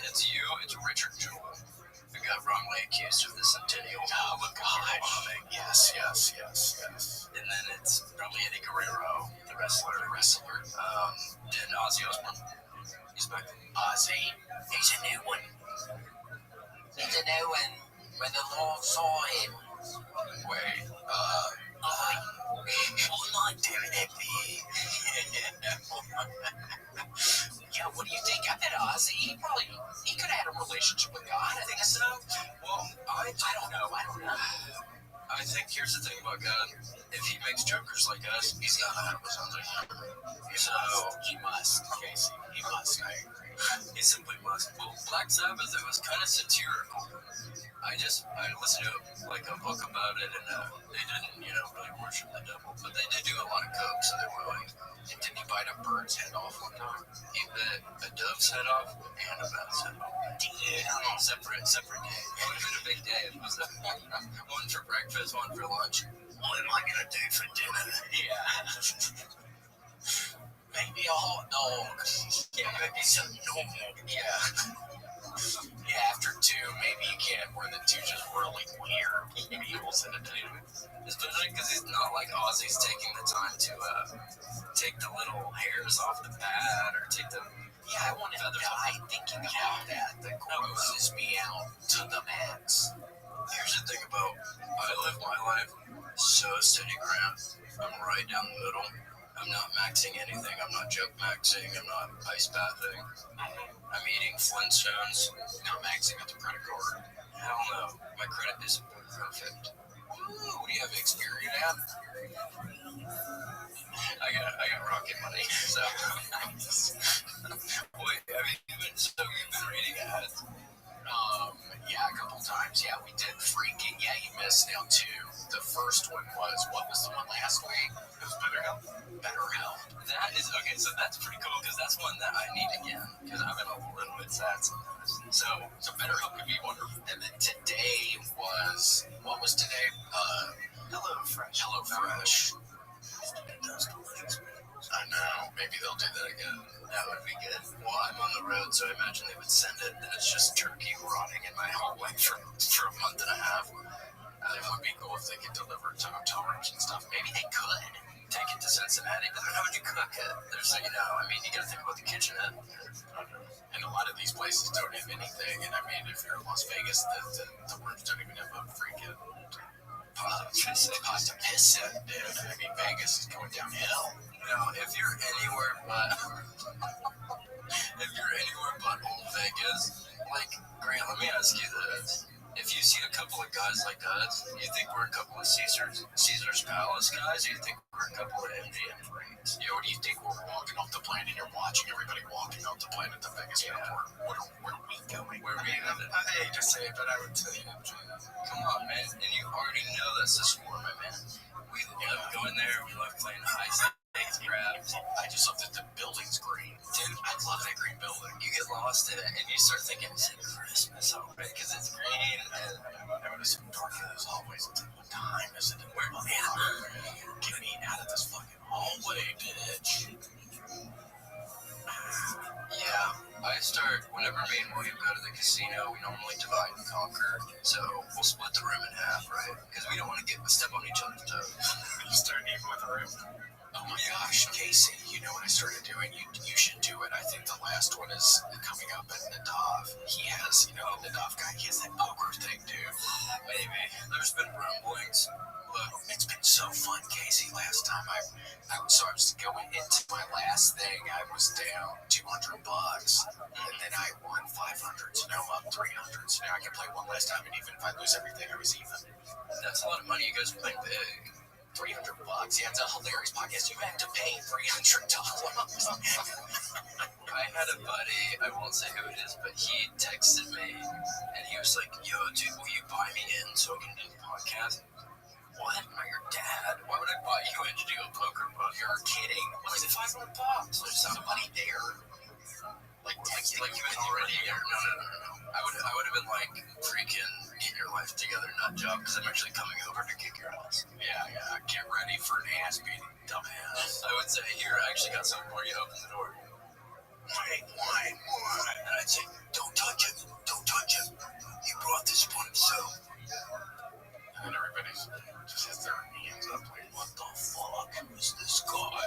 it's you, it's Richard Jewell, who got wrongly accused of the Centennial. Oh, my God. Yes. And then it's probably Eddie Guerrero, the wrestler. Then Ozzy Osbourne. He's back. Ozzy. He's a new one. When the Lord saw him. Wait, hold on, damn it, Yeah, what do you think? I bet Ozzy, he could have had a relationship with God. I think so. Well, I don't know. I think here's the thing about God. If he makes jokers like us, he's gotta have his own thing. So, he must, Casey. He must, I agree. He simply must. Well, Black Sabbath, it was kind of satirical. I listened to like a book about it, and they didn't, really worship the devil, but they did do a lot of coke. So they were like, didn't he bite a bird's head off one time? He bit a dove's head off and a bat's head off. Damn, separate day. It would have been a big day. It was one for breakfast, one for lunch. What am I gonna do for dinner? Yeah. Maybe a hot dog. Yeah, maybe some normal. Yeah, after 2, maybe you can't, where the 2 just really weird meals in a day. Especially because it's not like Ozzy's taking the time to take the little hairs off the bat or take the. Yeah, I want to die thinking about that. That grosses me out to the max. Here's the thing about, I live my life so steady ground. I'm right down the middle. I'm not maxing anything. I'm not joke maxing. I'm not ice bathing. I'm eating Flintstones. Not maxing at the credit card. Hell no. My credit is perfect. What do you have Experian at? I got rocket money. So wait, you've been reading ads? Yeah, a couple times. Yeah, we did freaking. Yeah, you missed now 2. The first one was, what was the one last week? It was BetterHelp. That is, okay, so that's pretty cool, because that's one that I need again, because I've been a little bit sad sometimes. So BetterHelp could be wonderful. And then today was, what was today? HelloFresh. I know. Maybe they'll do that again. That would be good. Well, I'm on the road, so I imagine they would send it, and it's just turkey rotting in my hallway for a month and a half. It would be cool if they could deliver to hotel rooms and stuff. Maybe they could take it to Cincinnati, but then how would you cook it? There's, you gotta think about the kitchenette. And a lot of these places don't have anything, and if you're in Las Vegas, the rooms don't even have a freaking pasta pizza, dude. Vegas is going downhill. If you're anywhere but old Vegas, like, Grant, let me ask you this. If you see a couple of guys like us, you think we're a couple of Caesar's Palace guys, or you think we're a couple of MGM freaks? Yeah, what do you think? We're walking off the plane and you're watching everybody walking off the plane at the Vegas airport. Where are we going? I hate to say it, but I would tell you MGM. Come on, man. And you already know that's the score, my man. We live thinking, is it Christmas already? Because it's green and it was so dark in those hallways. It's like, what time is it? Where am I? Get me out of this fucking hallway, bitch. Yeah, I start, whenever me and William go to the casino, we normally divide and conquer. So we'll split the room in half, right? Because we don't want to step on each other's toes. You start eating with the room. Oh my gosh, Casey, you know what I started doing? You should do it. I think the last one is coming up at Nadav. He has, Nadav guy, he has that poker thing, dude. Maybe. There's been rumblings. Look, it's been so fun, Casey. Last time I was going into my last thing, I was down $200, and then I won 500, so now I'm up 300, so now I can play one last time, and even if I lose everything, I was even. That's a lot of money. You guys are playing big. $300. Yeah, it's a hilarious podcast. You have to pay $300. I had a buddy, I won't say who it is, but he texted me and he was like, yo, dude, will you buy me in so I can do the podcast? What? I'm not your dad. Why would I buy you in to do a poker book? You're kidding. What is it, $500? There's somebody there. Like texting like you was already there. No. I would have been like, freaking get your life together, nut job, because I'm actually coming over to kick your ass. Yeah, get ready for an ass beating, dumbass. I would say, here, I actually got something for you. Open the door. Wait, why? And I'd say, don't touch him. He brought this upon himself. And everybody just has their hands up like, what the fuck is this guy?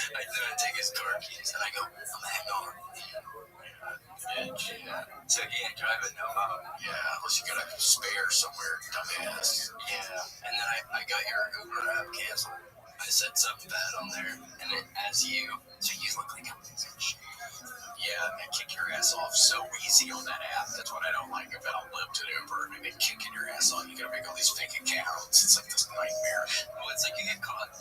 I take his car keys and I go, I'm hang on. Bitch, yeah. So he ain't driving no more. Yeah, unless you got a spare somewhere, dumbass. Yeah. And then I got your Uber app canceled. I said something bad on there. And then so you look like a bitch. Yeah, and kick your ass off so easy on that app. That's what I don't like about Lyft and Uber. I mean, kicking your ass off. You gotta make all these fake accounts. It's like this nightmare. Well, it's like you get caught.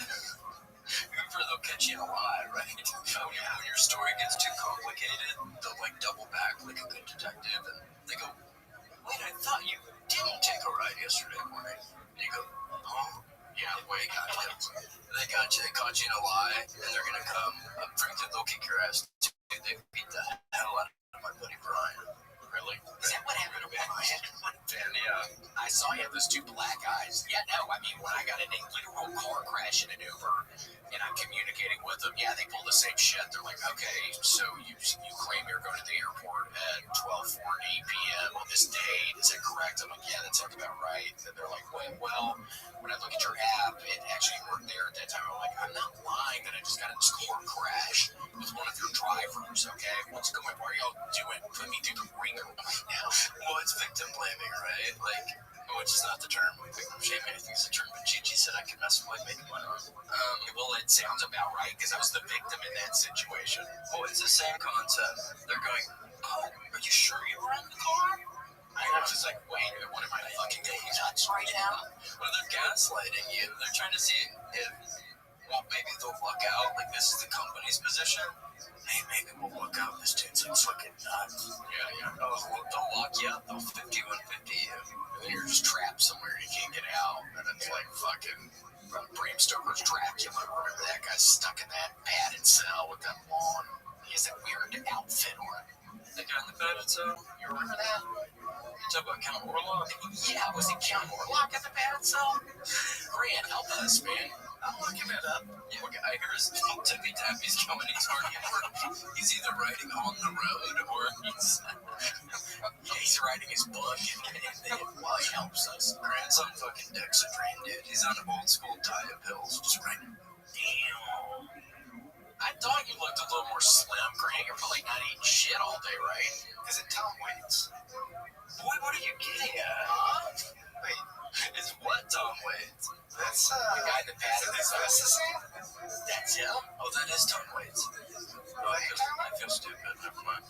Uber, they'll catch you in a lie, right? Oh, yeah. When your story gets too complicated, they'll like double back like a good detective, and they go, wait, I thought you didn't take a ride yesterday morning. And you go, oh, yeah, wait, gotcha. They got you. They caught you in a lie, and they're gonna come. Frankly, they'll kick your ass too. They beat the hell out of my buddy Brian. Really? Is that what happened to Brian? Yeah. I saw you have those two black eyes. Yeah, no, I mean, when I got in a literal car crash in an Uber, and I'm communicating with them, yeah, they pull the same shit. They're like, okay, so you claim you're going to the airport at 12:40 p.m. on this date. Is that correct? I'm like, yeah, that sounds about right. And they're like, well, when I look at your app, it actually worked there at that time. I'm like, I'm not lying that I just got in this car crash with one of your drivers, okay? What's going on? What are y'all doing? Put me through the ringer right now. Well, it's victim blaming, right? Like, which is not the term. Victim shaming, I think it's the term. But Gigi said I could mess with making money. Well, it sounds about right because I was the victim in that situation. Well, it's the same concept. They're going, oh, are you sure you were in the car? I was just like, wait, what am I fucking getting nuts right now? Well, they're gaslighting you. They're trying to see if, well, maybe they'll luck out. Like, this is the company's position. Hey, maybe we'll look out. This dude's like fucking nuts. Yeah. Oh, they'll lock you up. They'll 5150 you. And then you're just trapped somewhere and you can't get out. And it's like fucking Bram Stoker's Dracula. Remember that guy stuck in that padded cell with that lawn? He has that weird outfit on. The guy in the padded cell? You remember that? You talking about Count Orlok? Yeah, was it Count Orlok at the padded cell? Grant, help us, man. I'm looking it up. Yeah, okay, I hear his tippy tappy's going. He's either riding on the road or he's writing his book and while he helps us. Grant's on fucking Dexedrine, dude. He's on old school diet pills. Just writing. Damn. I thought you looked a little more slim, Grant. You're probably not eating shit all day, right? Is it Tom Waits? Boy, what are you getting at? Huh? Wait, it's what Tom Waits? That's the guy that passed his name? That's him? Oh, that is Tom Waits. Oh, I feel stupid. Never mind.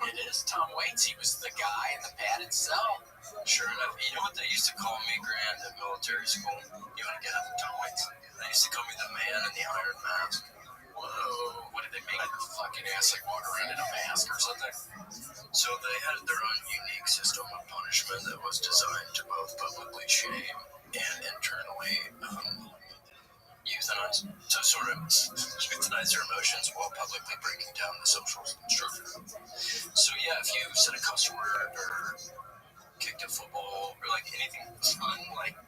It is Tom Waits. He was the guy in the padded cell. Sure enough. You know what they used to call me, Grant, at military school? You want to get up to Tom Waits? They used to call me the man in the iron mask. Whoa. What did they make your fucking ass like walk around in a mask or something? So they had their own unique system of punishment that was designed to both publicly shame and internally euthanize. So sort of euthanize their emotions while publicly breaking down the social structure. So yeah, if you set a cuss word or kicked a football or like anything fun, like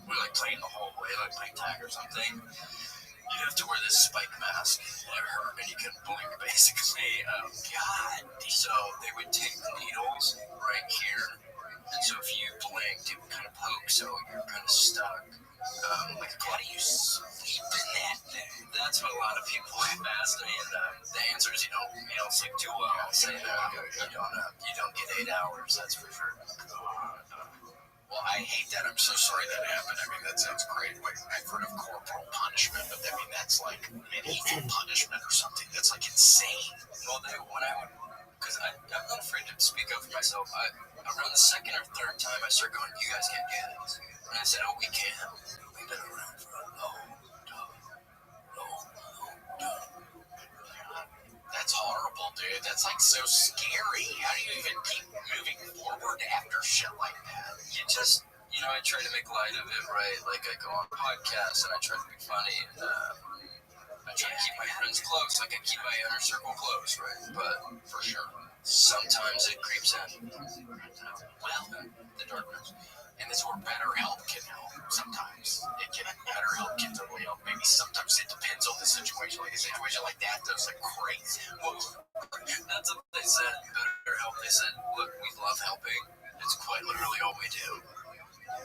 we're like playing the whole way, like playing tag or something, you have to wear this spike mask and it hurt and you can blink basically. God. So they would take the needles right here, and so if you blinked, it would kind of poke, so you're kind of stuck. Like, how do you sleep in that thing? That's what a lot of people have asked me, and the answer is you don't sleep too well. So you don't get 8 hours. That's for sure. Well, I hate that. I'm so sorry that happened. I mean, that sounds great. Like, I've heard of corporal punishment, but I mean, that's like medieval punishment or something. That's like insane. Well, because I'm not afraid to speak up for myself. Around the second or third time, I start going, "You guys can't get it," and I said, "Oh, we can. We've been around for a long time." That's horrible, dude. That's like so scary. How do you even keep moving forward after shit like that? You just, I try to make light of it, right? Like I go on podcasts and I try to be funny, and I try to keep my friends close, like I keep my inner circle close, right? But for sure, sometimes it creeps in. Well, The darkness. and this is where BetterHelp can help. Sometimes BetterHelp can totally help. Maybe sometimes it depends on the situation. Like a situation like that, that's like crazy. Well, that's what they said. BetterHelp. They said, "Look, we love helping. It's quite literally all we do."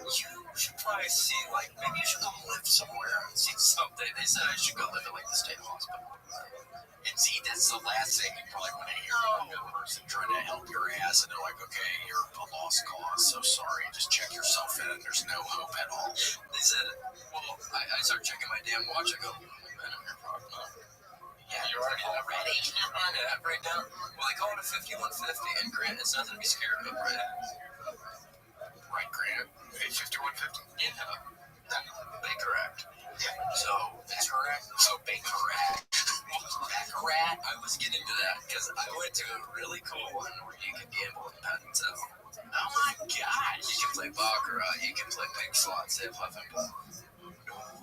You should probably see, like, maybe you should go live somewhere and see something. They said I should go live at, like, the state hospital. And see, that's the last thing you probably want to hear from a person trying to help your ass, and they're like, "Okay, you're a lost cause. So sorry. Just check yourself in. There's no hope at all." They said, well, I started checking my damn watch. I go, "Man, I'm here probably not." Yeah, you're already ready. You're on that right now. Well, they call it a 5150, and Grant, it's nothing to be scared of, right? Right, Grant? 5150. Yeah. Correct. So, That's correct. So, Bakerat. Baccarat, I was getting to that because I went to a really cool one where you can gamble in Pat and Sell. Oh my gosh. You can play Baccarat, you can play pig slots, they have Huff and Puff.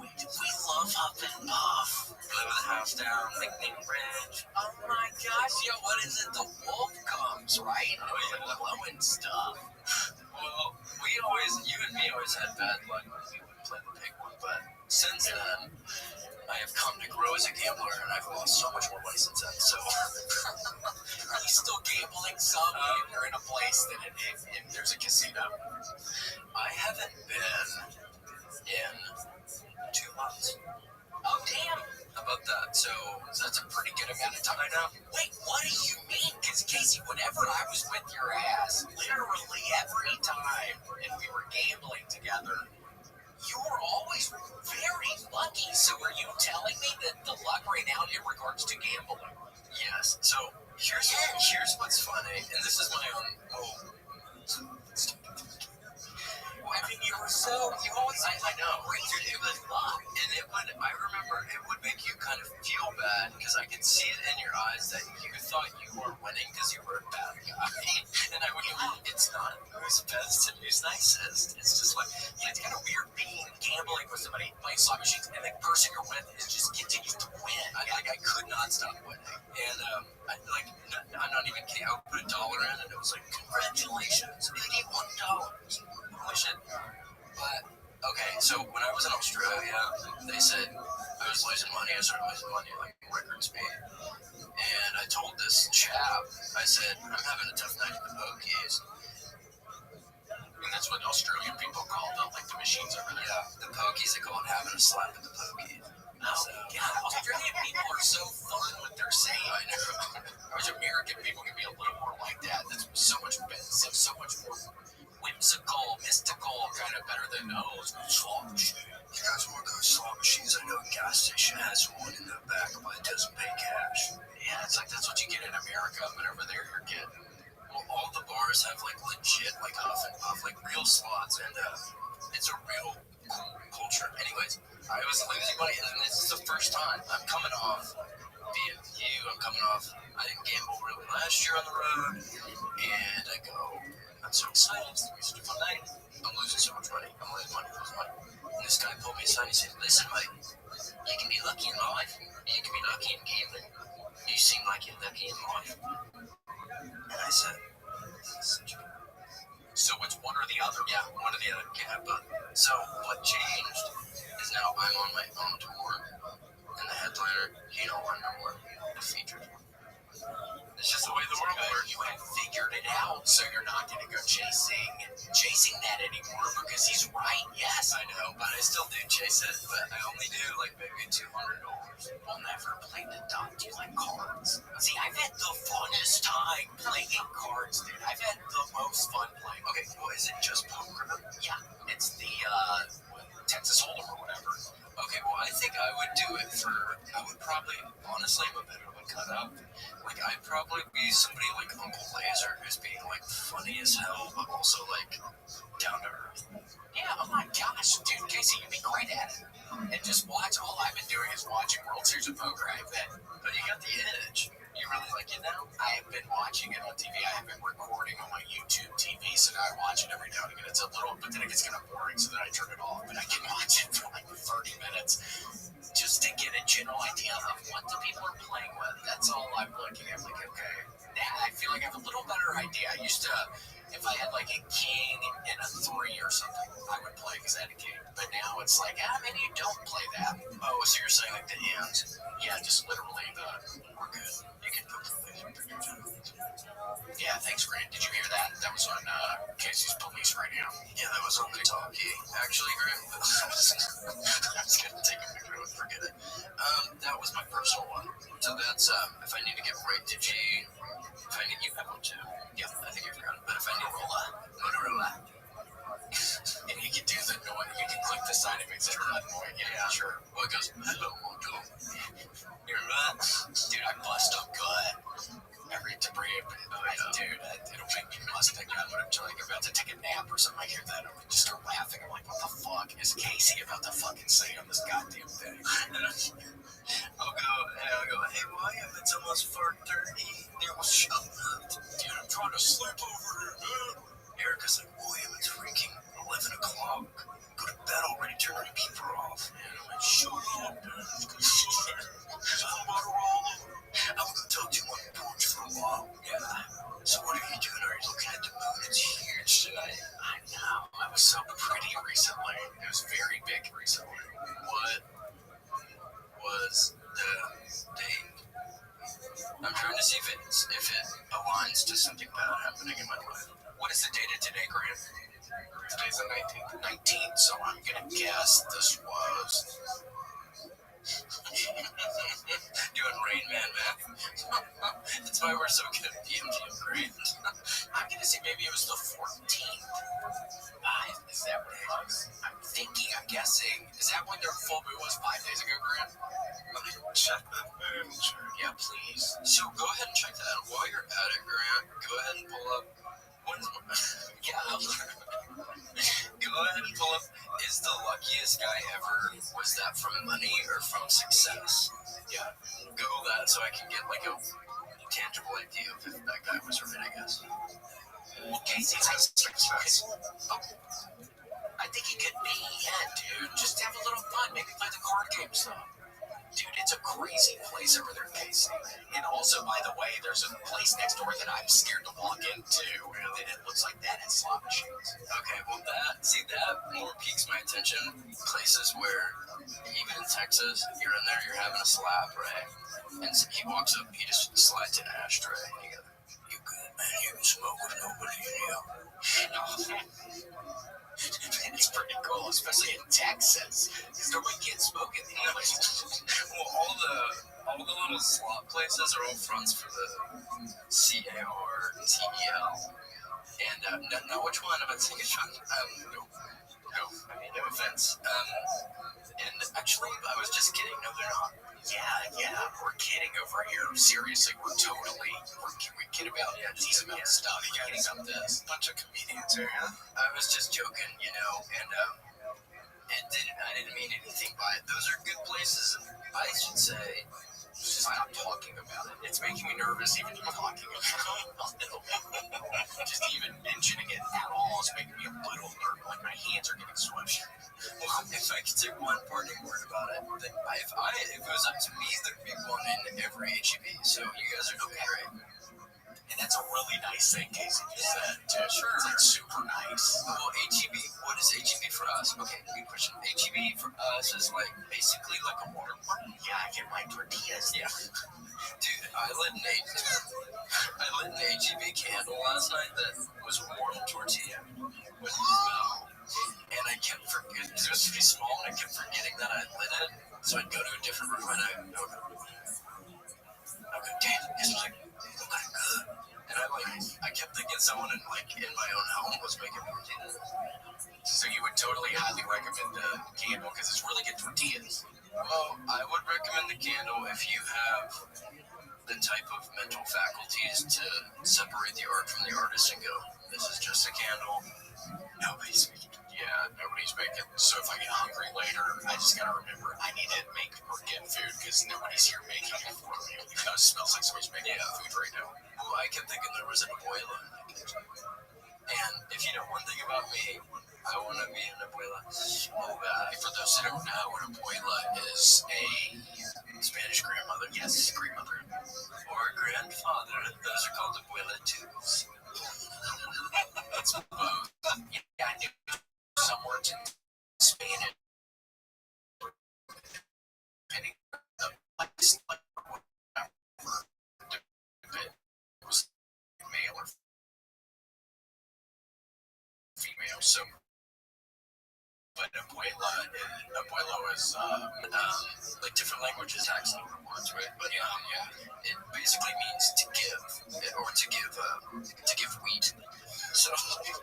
We love Huff and Puff. Live with the house down, nickname Ranch. Oh my gosh. Yeah, what is it? The wolf comes, right? Oh, yeah. The glowing stuff. Well, you and me always had bad luck when we would play the pig one, but since then, I have come to grow as a gambler, and I've lost so much more money since then. So, Are you still gambling some if you're in a place that if there's a casino? I haven't been in 2 months. Oh, damn. How about that? So That's a pretty good amount of time. I know. Wait, what do you mean? Because, Casey, whenever I was with your ass, literally every time, and we were gambling together, you were always very lucky. So are you telling me that the luck ran out in regards to gambling? Yes. So here's what's funny, and this is my own. I mean, you always, I know, Dude, it was luck, and I remember it would make you kind of feel bad because I could see it in your eyes that you thought you were winning because you were a bad guy. And I would go, it's not who's best and who's nicest. It's just like, it's kind of weird being gambling with somebody playing slot machines, and the person you're with is just continues to win. I could not stop winning. And I'm not even kidding. I would put $1 in, and it was like, congratulations, $81. Holy shit. But, okay, so when I was in Australia, they said I was losing money. I started losing money at like record speed. And I told this chap, I said, I'm having a tough night at the pokies. And that's what Australian people call the machines over there. Yeah, the pokies, they call it having a slap at the pokies. Oh, God, Australian people are so fun with their saying. I know. I wish American people could be a little more like that. That's so much better, so much more whimsical, mystical, kind of better than, slot machine. You guys want to go to slot machines? I know a gas station has one in the back, but it doesn't pay cash. Yeah, it's like that's what you get in America, but over there you're getting. Well, all the bars have like legit, like Huff and Puff, like real slots, and it's a real cool culture. Anyways, I was losing money, and this is the first time I'm coming off being you. I'm coming off. I didn't gamble really last year on the road, and I go, I'm so excited. It's a fun night. I'm losing so much money. I'm losing money. And this guy pulled me aside and he said, listen, mate, You can be lucky in life. You can be lucky in gambling. You seem like you're lucky in life. And I said, so it's one or the other? Yeah, one or the other. Yeah, but so what changed is now I'm on my own tour, and the headliner, he no longer won the featured. It's just the way the world works. You have figured it out, so you're not going to go chasing that anymore because he's right. Yes, I know, but I still do chase it. But I only do like maybe $200. I'll never play the dot. Do you like cards? See, I've had the funnest time playing cards, dude. I've had the most fun playing. Okay, well, is it just poker? Yeah, it's the Texas Hold'em or whatever. Okay, well, I think I would do it for. I would probably, honestly, I'm a better one cut up. Like, I'd probably be somebody like Uncle Laser, who's being, like, funny as hell, but also, like, down to earth. Yeah, oh my gosh, dude, Casey, you'd be great at it. And just watch, all I've been doing is watching World Series of Poker. I bet. But you got the edge. You really like it now? I have been watching it on TV. I have been recording on my YouTube TV, so now I watch it every now and again. It's a little, but then it gets kind of boring, so then I turn it off. But I can watch it for, like, 30 minutes. Just to get a general idea of what the people are playing with. That's all I'm looking at. Like, okay, now I feel like I have a little better idea. I used to, if I had like a king and a 3 or something, I would play because I had a king. But now it's like, maybe you don't play that. Oh, so you're saying like the hands? Yeah, just literally we're good. You can put the things in your time. Yeah, thanks, Grant. Did you hear that? That was on Casey's police radio. Yeah, that was on the talkie. Actually, Grant, I was going to take a picture and forget it. That was my personal one. So that's, if I need to get right to G, if I need, you have one too. Yeah, I think you forgot it. But if I need Motorola. And you can do the noise, you can click the sign, it makes it annoying. Yeah, sure. Well, it goes, hello, Moto. You're right. Dude, I bust up good. Every debris, dude, it'll make me bust again when I'm like about to take a nap or something. I hear that, and I just start laughing. I'm like, what the fuck is Casey about to fucking say on this goddamn thing? I'll go, hey, William, it's almost 4:30. Dude, well, shut up. Dude, I'm trying to sleep over here, man. Erica's like, William, it's freaking 11 o'clock. Go to bed already, turn the keeper off. And I'm like, shut up, dude. I'm gonna talk to you on the porch for a while. Yeah. So what are you doing? Are you looking at the moon? It's huge tonight. I know. It was so pretty recently. It was very big recently. What was the date? I'm trying to see if it aligns to something bad happening in my life. What is the date of today, Grant? Today's the 19th. 19th, so I'm gonna guess this was... Doing Rain Man math. That's why we're so good at BMG Grant. I'm gonna say maybe it was the 14th. Is that what it was? I'm guessing. Is that when their full moon was 5 days ago, Grant? Let me check that moon. Sure. Yeah, please. So go ahead and check that out. While you're at it, Grant, go ahead and pull up. What is yeah, go ahead and pull up. Is the luckiest guy ever, was that from money or from success? Yeah, Google that so I can get like a tangible idea of if that guy was right, I guess. Well, Casey's has success. Oh, I think he could be, yeah, dude. Just have a little fun. Maybe play the card game some. Dude, it's a crazy place over there, Casey. And also, by the way, there's a place next door that I'm scared to walk into. And it looks like that has slot machines. Okay, well, that more piques my attention. Places where, even in Texas, you're in there, you're having a slap, right? And so he walks up, he just slides in an ashtray. You go, you good, man? You can smoke with nobody in here. And it's pretty cool, especially in Texas, because nobody can smoke in the place. Well, all the little slot places are all fronts for the CARTEL. And no, which one? I'm about to take a shot. No offense. And actually, I was just kidding. No, they're not. Yeah, we're kidding over here. Seriously, we kid about decent amount of stuff. We're kidding about this. Bunch of comedians here, huh? I was just joking, and I didn't mean anything by it. Those are good places, and I should say, just stop talking about it. It's making me nervous even talking about it. Just even mentioning it at all is making me a little nervous. Like my hands are getting sweaty. Well, if I could say one parting word about it, then if it was up to me, there'd be one in every HEB. So you guys are doing great. And that's a really nice thing, Casey just said, too. Sure. It's like super nice. Well, HEB, what is HEB for us? Okay, good question. HEB for us is like basically like a water park. Yeah, I get my tortillas. Yeah. Dude, I lit an HEB candle last night that was warm tortilla with smell. And I kept forgetting, because it was pretty small, and I kept forgetting that I lit it. So I'd go to a different room and I'd go, damn, this was like, kind of good. And I kept thinking someone in my own home was making tortillas. So you would totally highly recommend the candle because it's really good tortillas. Well, I would recommend the candle if you have the type of mental faculties to separate the art from the artist and go, this is just a candle. Nobody's making it. Yeah, nobody's making. So if I get hungry later, I just gotta remember I need to make or get food because nobody's here making it for me. It kind of smells like somebody's making food right now. Well, I kept thinking there was an abuela in that kitchen. And if you know one thing about me, I want to be an abuela. For those who don't know, an abuela is a Spanish grandmother. Yes, grandmother. Or grandfather. Those are called abuela twos. It's both. Yeah, I knew some words in Spanish. Depending on the place, like whatever. It was male or female. So, but abuelo is like different languages have some words, right? But it basically means to give or to give wheat. So I think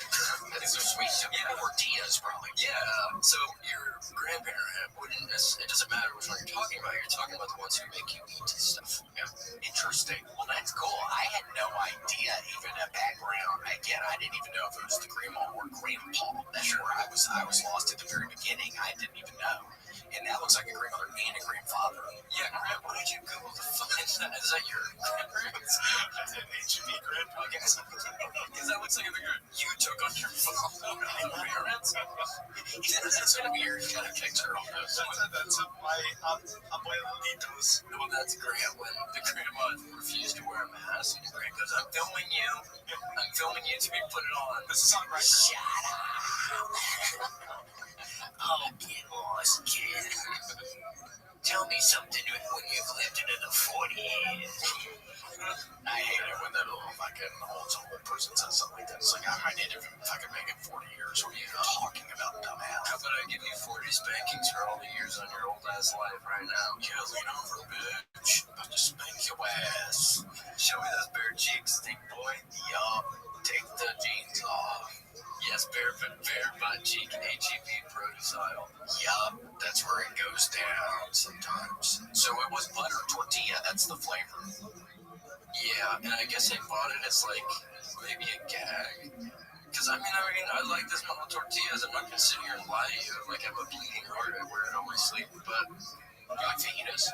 they're sweet. Tortillas probably. Yeah. So your grandparent wouldn't. It doesn't matter which one you're talking about. You're talking about the ones who make you eat stuff. Yeah. Interesting. Well, that's cool. I had no idea even a background. Again, I didn't even know if it was the grandma or grandpa. That's where I was lost at the very beginning. I didn't even know. And that looks like a grandmother and a grandfather. Yeah, what did you Google to find that? Is that your grandparents? That's an HEB grandpa. Because that looks like a bigger you took on your phone. My parents? That's so weird. You got a picture on those. That's my abuelitos. Well, that's great. When the grandma refused to wear a mask, and the grandma goes, I'm filming you. I'm filming you to be put it on. This is on right now. Shut up. Oh, get lost, kid. Tell me something when you've lived it another 40 years. I hate it when that little fucking old person says something like that. It's like, I need to fucking make it 40 years. What are you talking about, dumbass? How about I give you 40 spankings for all the years on your old ass life right now? Yeah, lean over, bitch. I'm about to spank your ass. Show me those bare cheeks, thick boy. Yup. Take the jeans off. Yes, bare butt cheek HEB produce aisle. Yup, that's where it goes down sometimes. So it was butter tortilla, that's the flavor. Yeah, and I guess I bought it as like maybe a gag. Because I like this little tortillas. I'm not gonna sit here and lie to you. Like, I have a bleeding heart, I wear it on my sleeve. But you like fajitas?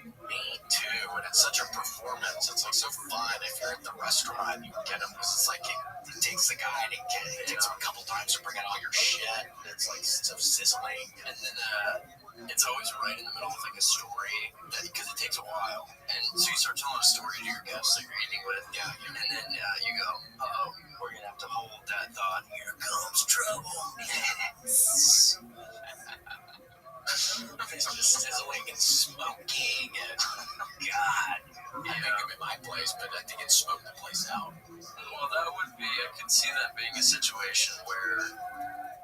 Me too, and it's such a performance. It's like so fun. If you're at the restaurant, you get them because it's like it takes the guy and it takes him a couple times to bring out all your shit. It's like so sizzling, and then it's always right in the middle of like a story because it takes a while. And so you start telling a story to your guests that you're eating with, and then you go, we're gonna have to hold that thought. Here comes trouble. It's just sizzling and smoking and God. I make them in my place, but I think it smoked the place out. Well, that would be, I could see that being a situation where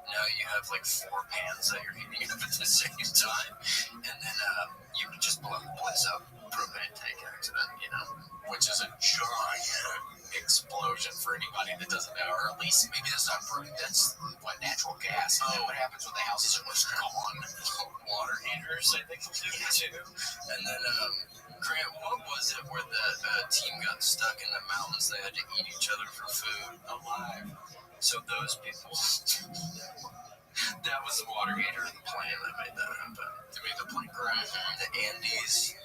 now you have like 4 pans that you're heating up at the same time, and then you would just blow the place up. Propane tank accident, which is a giant explosion for anybody that doesn't know, or at least maybe that's not propane, that's what, natural gas. And then what happens when the houses are just gone? Water heaters, I think, too. And then, Grant, what was it where the team got stuck in the mountains? They had to eat each other for food alive. So those people, that was the water heater in the plane that made that happen. That made the plane crash. The Andes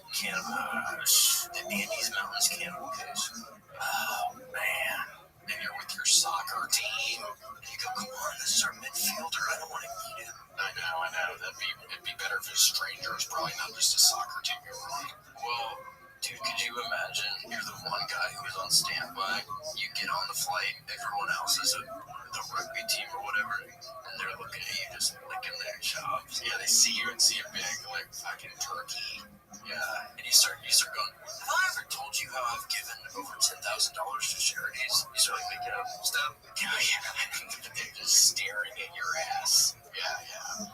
Mountains Cannibal Case. Oh, man. And you're with your soccer team. And you go, come on, this is our midfielder. I don't want to eat him. I know. It'd be better if it was strangers, probably not just a soccer team you're on. Well, dude, could you imagine you're the one guy who's on standby, you get on the flight, everyone else is the rugby team or whatever, and they're looking at you just licking their chops. Yeah, they see you and see a big, like, fucking turkey. Yeah, and you start going, have I ever told you how I've given over $10,000 to charities? You start like making up stuff. Yeah. They're just staring at your ass. Yeah.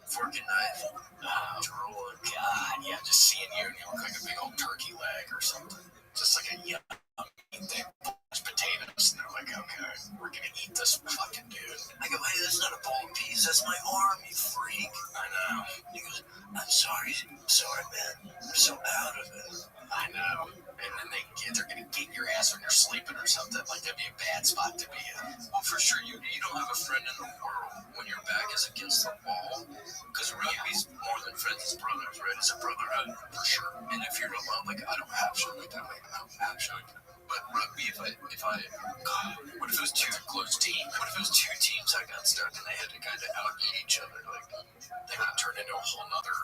Fork and knife. Oh, God. Yeah, just seeing you and you look like a big old turkey leg or something. Just like a yummy thing. Potatoes, and they're like, okay, we're gonna eat this fucking dude. I go, hey, that's not a bowl of peas, that's my arm, you freak. I know. He goes, I'm sorry, man. I'm so out of it. I know. And then they're gonna get your ass when you're sleeping or something. Like, that'd be a bad spot to be in. Well, for sure, you don't have a friend in the world when your back is against the wall. Because rugby's more than friends, it's brothers, right? It's a brotherhood, for sure. And if you're alone, like, I don't have shit like that. Like, I don't have shit like that. But rugby, God, what if it was two close teams? What if it was two teams that got stuck and they had to kind of out-eat each other? Like, they would turn into a whole nother,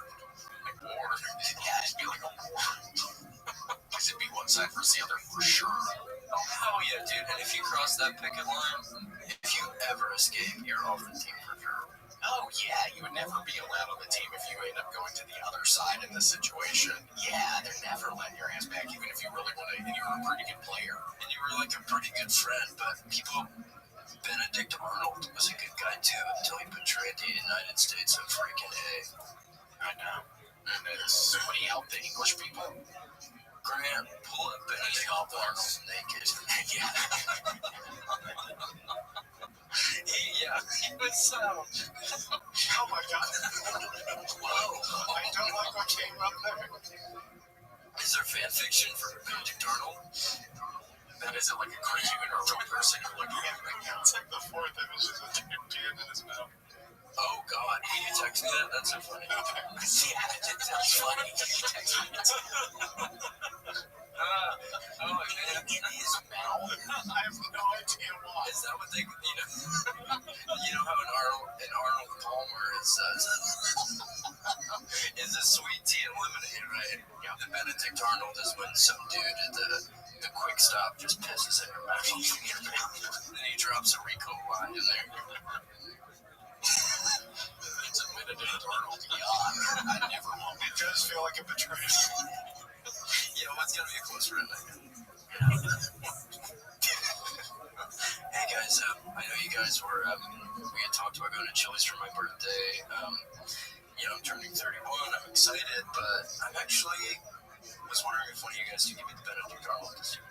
like, war. Yeah, it'd be like a war. Because it'd be one side versus the other for sure. Oh, hell yeah, dude. And if you cross that picket line, if you ever escape, you're off the team for sure. Oh, yeah, you would never be allowed on the team if you end up going to the other side in this situation. Yeah, they're never letting your ass back, even if you really want to, and you were a pretty good player, and you were like a pretty good friend, but Benedict Arnold was a good guy too, until he betrayed the United States of freaking A. I know. And then somebody helped the English people. Grant, pull up Benedict Arnold naked. Yeah. He was, oh my God. Whoa. I don't like what came up there. Is there fan fiction for Benedict Arnold? That is it like a cartoon or a real person you're looking at right now? It's like the fourth image is a dude peeing in his mouth. Oh God, can you text me that? That's so funny. Yeah, that's funny. Can you text me that? Oh man, in his mouth. I have no idea why. Is that what they, you know how an Arnold Palmer is a sweet tea and lemonade, right? Yeah. The Benedict Arnold is when some dude at the quick stop just pisses in your mouth. Then he drops a Rico line in there. It's a Benedict Arnold yawn. I never want. It does feel like a betrayal. Yeah, what's gonna be a close friend? Hey guys, I know you guys were, we had talked about going to Chili's for my birthday. I'm turning 31, I'm excited, but I'm actually was wondering if one of you guys could give me the Benedict Arnold this year.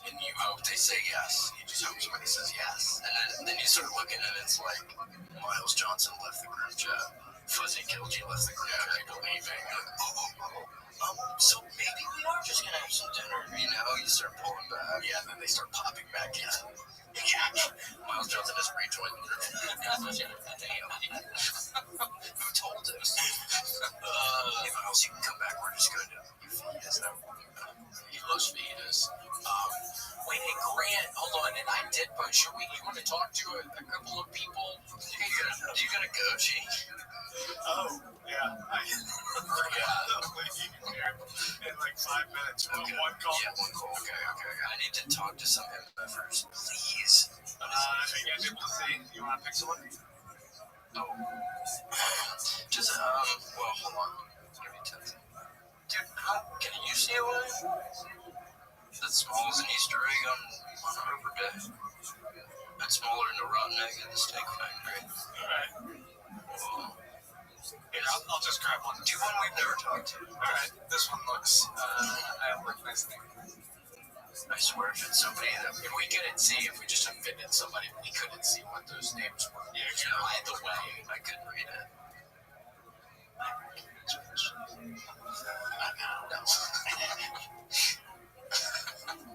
And you hope they say yes. You just hope somebody says yes. And then you start looking at it, it's like Miles Johnson left the group chat. Fuzzy Kilgy left the group chat. People leaving. So maybe we are just going to have some dinner. You start pulling back. Yeah, and then they start popping back in. Yeah. Miles Johnson has rejoined the group. Damn. Who told us? Hey, Miles, you can come back. We're just going to feed us. He loves feed us. Wait, hey, Grant, hold on. And I did push you. You want to talk to a couple of people? You gonna go, G? Oh, yeah. In like 5 minutes. Okay. One call. Yeah, one call. Okay. I need to talk to some MFers, please. I think I did see. You want to pick someone? Oh. Just, well, hold on. Give me 10 seconds. Dude, can you see a line? That's small as an Easter egg on Arbor Day. That's smaller than a rotten egg at the steak factory. Alright. Well, here, I'll just grab one. Do one we've never talked to. Alright, this one looks, I don't recognize the name. I swear if it's somebody that, if we couldn't see, if we just offended somebody, we couldn't see what those names were. Yeah, by the way, I couldn't read it. No.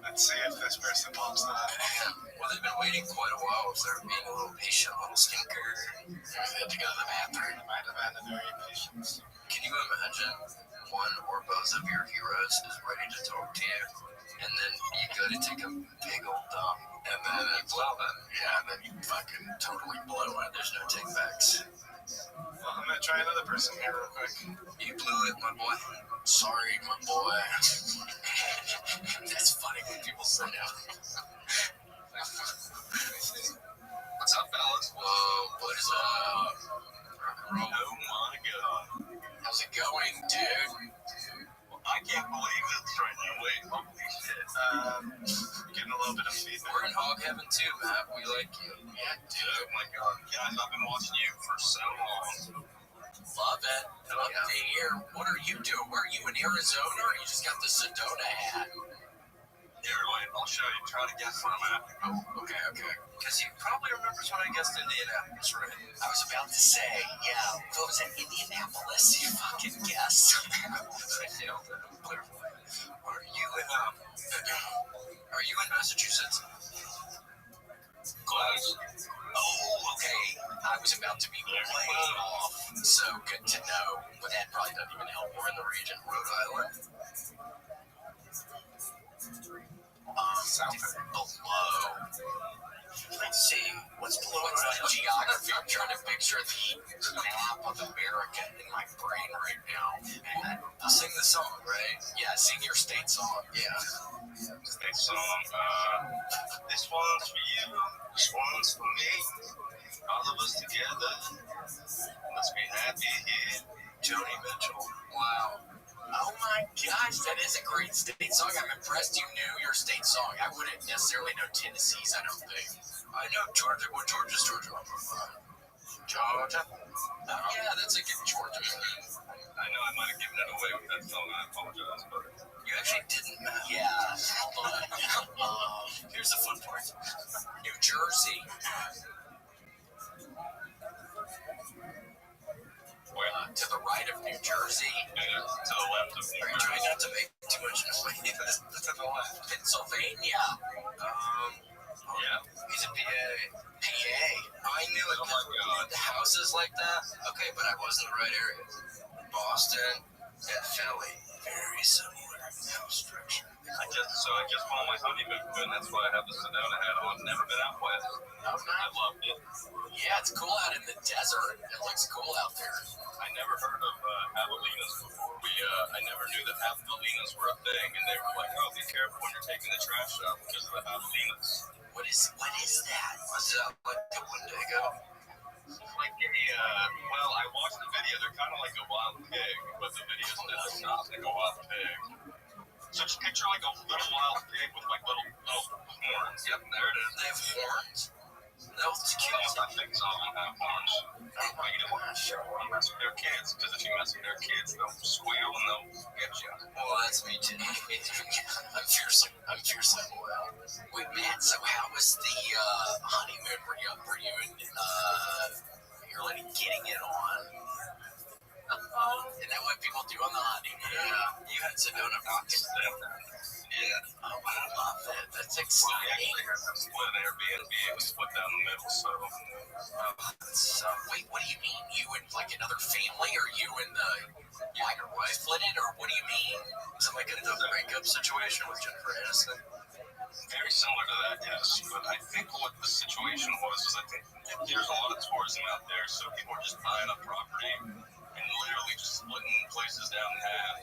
Let's see if this person pops up. Well, they've been waiting quite a while. If they're being a little patient, a little stinker. They had to go to the bathroom. They might have had very patience. Can you imagine one or both of your heroes is ready to talk to you, and then you go to take a big old dump, and then you blow it. Yeah, and then you fucking totally blow it. There's no take backs. Well, I'm gonna try another person here real quick. You blew it, my boy. Sorry, my boy. That's funny when people say that. What's up, fellas? Whoa, what is up? Rock and roll. Oh my god. How's it going, dude? I can't believe this right now. Wait, holy shit. Getting a little bit of feedback. We're in hog heaven too, Matt. We like you. Yeah, dude. Oh my god. Guys, I've been watching you for so long. Love it. Love to hear. What are you doing? Where are you, in Arizona, or you just got the Sedona hat? Here, wait, I'll show you. Try to guess where I'm at. Oh, okay. Because he probably remembers when I guessed Indianapolis, right? I was about to say, yeah. What was that, Indianapolis? You fucking guessed. Are you in Massachusetts? Close. Oh, okay. I was about to be way off. So good to know. But that probably doesn't even help. We're in the region. Rhode Island. South Below. Let's see. What's below? What's the geography? I'm trying to picture the map of America in my brain right now. And sing the song, right? Yeah, sing your state song. Yeah. State song. This one's for you. This one's for me. All of us together. Let's be happy here. Joni Mitchell. Wow. Oh my gosh, that is a great state song. I'm impressed you knew your state song. I wouldn't necessarily know Tennessee's, I don't think. I know Georgia. What Georgia's Georgia? Georgia? Yeah, that's a good Georgia. I know I might have given it away with that song. I apologize, but You actually didn't. Yeah. Here's the fun part. New Jersey. To the right of New Jersey. to the left of Are you trying not to make too much noise? to the left. Pennsylvania. Yeah. He's a PA. PA. I knew it. Oh my god. The houses like that. Okay, but I was in the right area. Boston and Philly. Very similar house structure. I just bought my honeymoon, and that's why I have the Sedona hat on. Never been out west. Oh, I loved it. yeah, it's cool out in the desert. It looks cool out there. I never heard of javelinas before. I never knew that javelinas were a thing, and they were like, "Oh, be careful when you're taking the trash out because of the javelinas." What is that? What's that? Like a Wendigo? Like well, I watched the video. They're kind of like a wild pig, but the video's not like a wild pig. So just picture like a little wild pig with like little horns. Yep, there it is. They have horns? That was cute. I think some of them have horns. But you don't want to mess with their kids, because if you mess with their kids, they'll squeal and they'll get you. Well, that's me too. I'm fiercely loyal. Wait, man, so how was the honeymoon? Were you in your lady getting it on? Isn't that what people do on the honeymoon? Yeah. You had Sedona Rockets. Yeah. Oh, I love that. That's Well, we exciting. actually got some split Airbnb. It was split down the middle, so. So, wait, what do you mean? You and like another family, or you and like your wife split it, or what do you mean? Is it like a breakup situation with Jennifer Aniston? Very similar to that, yes. But I think what the situation was is I think there's a lot of tourism out there, so people are just buying up property and literally just splitting places down in half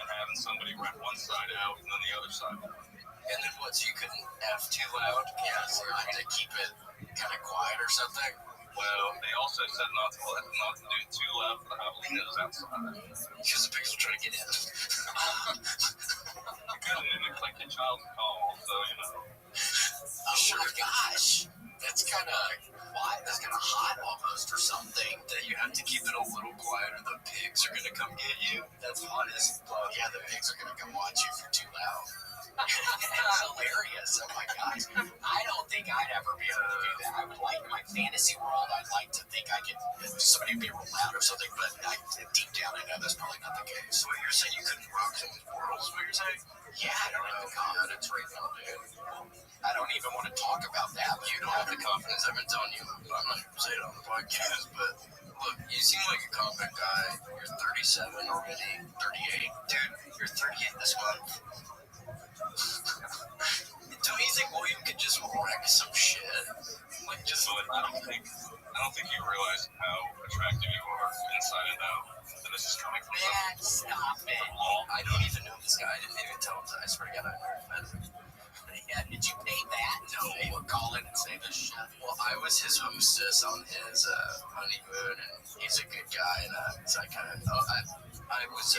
and having somebody rent one side out and then the other side. And then what? So you couldn't F too loud? Yeah, so you had to keep it kind of quiet or something. Well, they also said not to do it too loud for the javelinas outside. Because the pigs will try to get in. You kind of mimic like a child's call, so you know. Oh my gosh. That's kind of quiet. That's kind of hot almost or something. That you have to keep it a little quiet or the pigs are going to come get you. That's hot as fuck. Yeah, the pigs are going to come watch you if you're too loud. That's hilarious. Oh my gosh. I don't think I'd ever be able to do that. I would like, in my fantasy world, I'd like to think I could, somebody would be real loud or something, but deep down I know that's probably not the case. So what you're saying, you couldn't rock someone's world is what you're saying? Yeah, I don't have the confidence right now, dude. I don't even want to talk about that. You don't have the confidence. I've been telling you. I'm not going to say it on the podcast, but look, you seem like a confident guy. You're 30 37 already. 38. Dude, you're 38 this month. Don't you think William could just wreck some shit? Like, just So I don't think you realize how attractive you are inside and out. And this is coming from man, stop it. I don't even know this guy. I didn't even tell him that. I swear to God, I never met him. Yeah, did you pay that? No, he would call in and say this shit. Well, I was his hostess on his honeymoon, and he's a good guy, and so I kind of thought I was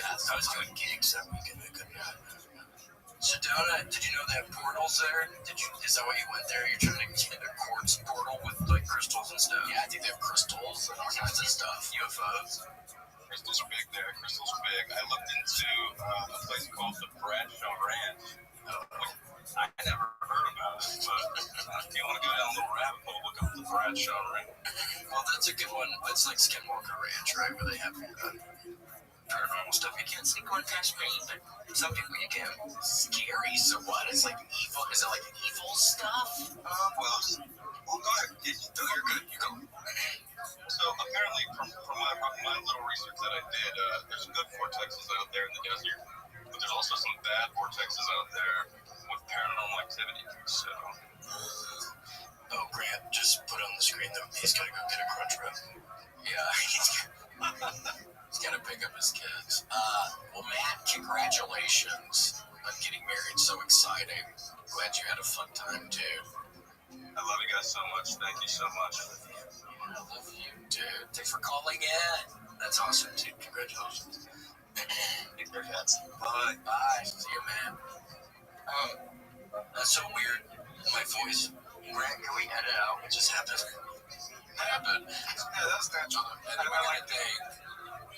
doing gigs that weekend. I couldn't. Sedona, did you know they have portals there? Is that why you went there? You're trying to get a quartz portal with like crystals and stuff? Yeah, I think they have crystals and all kinds of stuff. UFOs. Crystals are big there. Crystals are big. I looked into a place called the Bradshaw Ranch. I never heard about it, but if you want to go down a little rabbit hole, look up the Bradshaw Ranch. Well, that's a good one. It's like Skinwalker Ranch, right? Where they have paranormal stuff. You can't see going past me, but some people you can. Scary. So what? It's like evil. Is it like evil stuff? Well, go ahead. You're good. You go. So apparently, from my little research that I did, there's some good vortexes out there in the desert, but there's also some bad vortexes out there with paranormal activity. So. Oh, Grant, just put on the screen that he's got to go get a crunch wrap. Yeah, he's got to pick up his kids. Well, Matt, congratulations on getting married. So exciting. Glad you had a fun time, too. I love you guys so much. Thank you so much. I love you, dude. Thanks for calling in. That's awesome, dude. Congratulations. Take care, cats. Bye. Bye. See you, man. That's so weird. My voice. Grant, can we edit out? It just happened. Yeah, that's natural. And then we got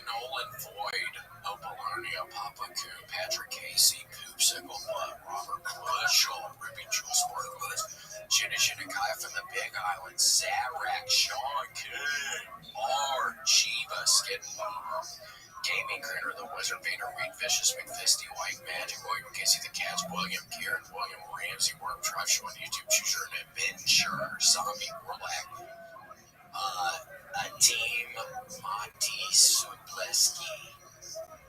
Nolan Void, Opalonia, Papa Coo, Patrick Casey, Poopsicle Butt, Robert Bushel, Ruby Jewel Sparklers, Jenna Kai from the Big Island, Zarak, Sean King, R, Chiba, Skid Bomb, Gaming Critter, The Wizard, Vader, Reed, Vicious, McFisty, White Magic, William Casey, The Cats, William, Kieran, William, Ramsey, Worm, Drive Show on YouTube, Choose Your Adventure, Zombie, Warlack, Team, Monty, Supleski.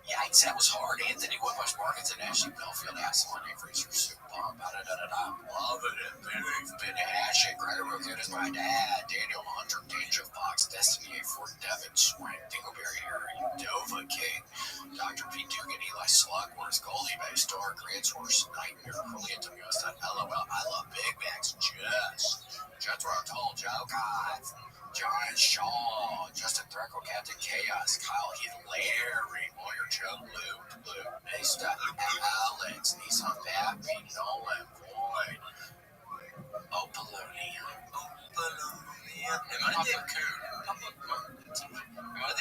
Yikes, that was hard. Anthony Whitwash Markets and Ashley Belfield, Aslan, Freezer, Super Bomb, loving it. Been Ashik, Ryder Rogan is my dad, Daniel Hunter, Danger Fox, Destiny A4, Devin, Swing, Dingleberry, Harry, Dova King, Dr. P. Dugan, Eli Slugworth, Goldie Bay, Star, Grant's Horse, Nightmare, Curly, Antonio Stud, LOL, I love Big Macs, Jets Rock, Tall, Joe Goth, John Shaw, Justin Threco, Captain Chaos, Kyle Heath, Larry, Lawyer Joe, Blue, Nesta, Alex, Nissan Pappy, Nolan, Boyd, Opalonia. Am I the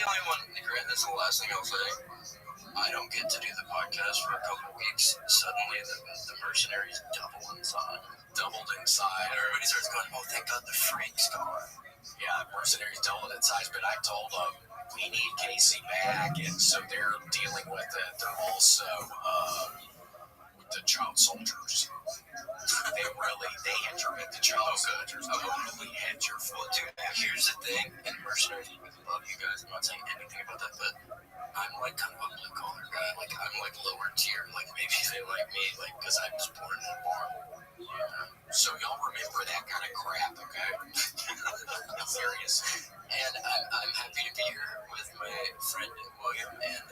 only one, Grant, that's the last thing I'll say. I don't get to do the podcast for a couple weeks. Suddenly, the mercenaries doubled inside. Everybody starts going, oh, thank God the freak's gone. Yeah, mercenaries doubled in size, but I told them we need Casey back, and so they're dealing with it. They're also with the child soldiers. They interrupt the child soldiers. Really hit your foot. Dude, here's the thing, and mercenaries, we love you guys. I'm not saying anything about that, but I'm like kind of a blue collar guy. Like I'm like lower tier. Like maybe they like me, like because I was born in a barn. Yeah. So y'all remember that kind of crap, okay? I'm serious. And I'm happy to be here with my friend William, and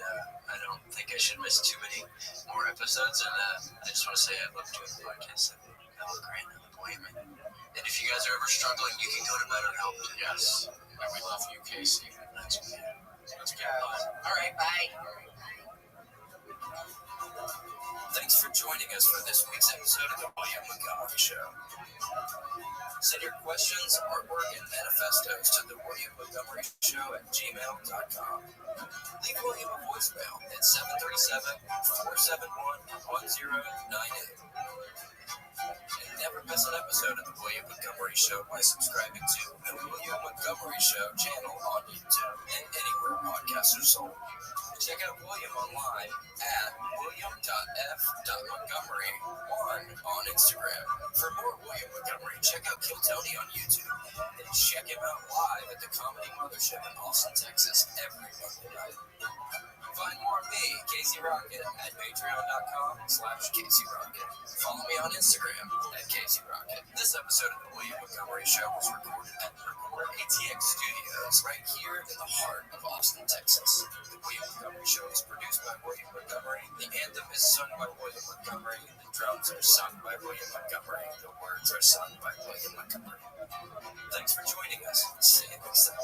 I don't think I should miss too many more episodes. And I just want to say I love doing the podcast. I love Grant, I love William. And if you guys are ever struggling, you can go to BetterHelp. Yes. And we love you, Casey. That's me. Let's get on. All right, bye. Thanks for joining us for this week's episode of The William Montgomery Show. Send your questions, artwork, and manifestos to The William Montgomery Show at gmail.com. Leave William a voicemail at 737-471-1098. And never miss an episode of The William Montgomery Show by subscribing to The William Montgomery Show channel on YouTube and anywhere podcasts are sold. Check out William online at william.f.montgomery1 on Instagram. For more William Montgomery, check out Kill Tony on YouTube. And check him out live at the Comedy Mothership in Austin, Texas every Monday night. Find more of me, Casey Rocket, at patreon.com/Casey Rocket. Follow me on Instagram at Casey Rocket. This episode of the William Montgomery Show was recorded at Record ATX Studios right here in the heart of Austin, Texas. The William Montgomery Show is produced by William Montgomery. The anthem is sung by William Montgomery. The drums are sung by William Montgomery. The words are sung by William Montgomery. Thanks for joining us. See you next time.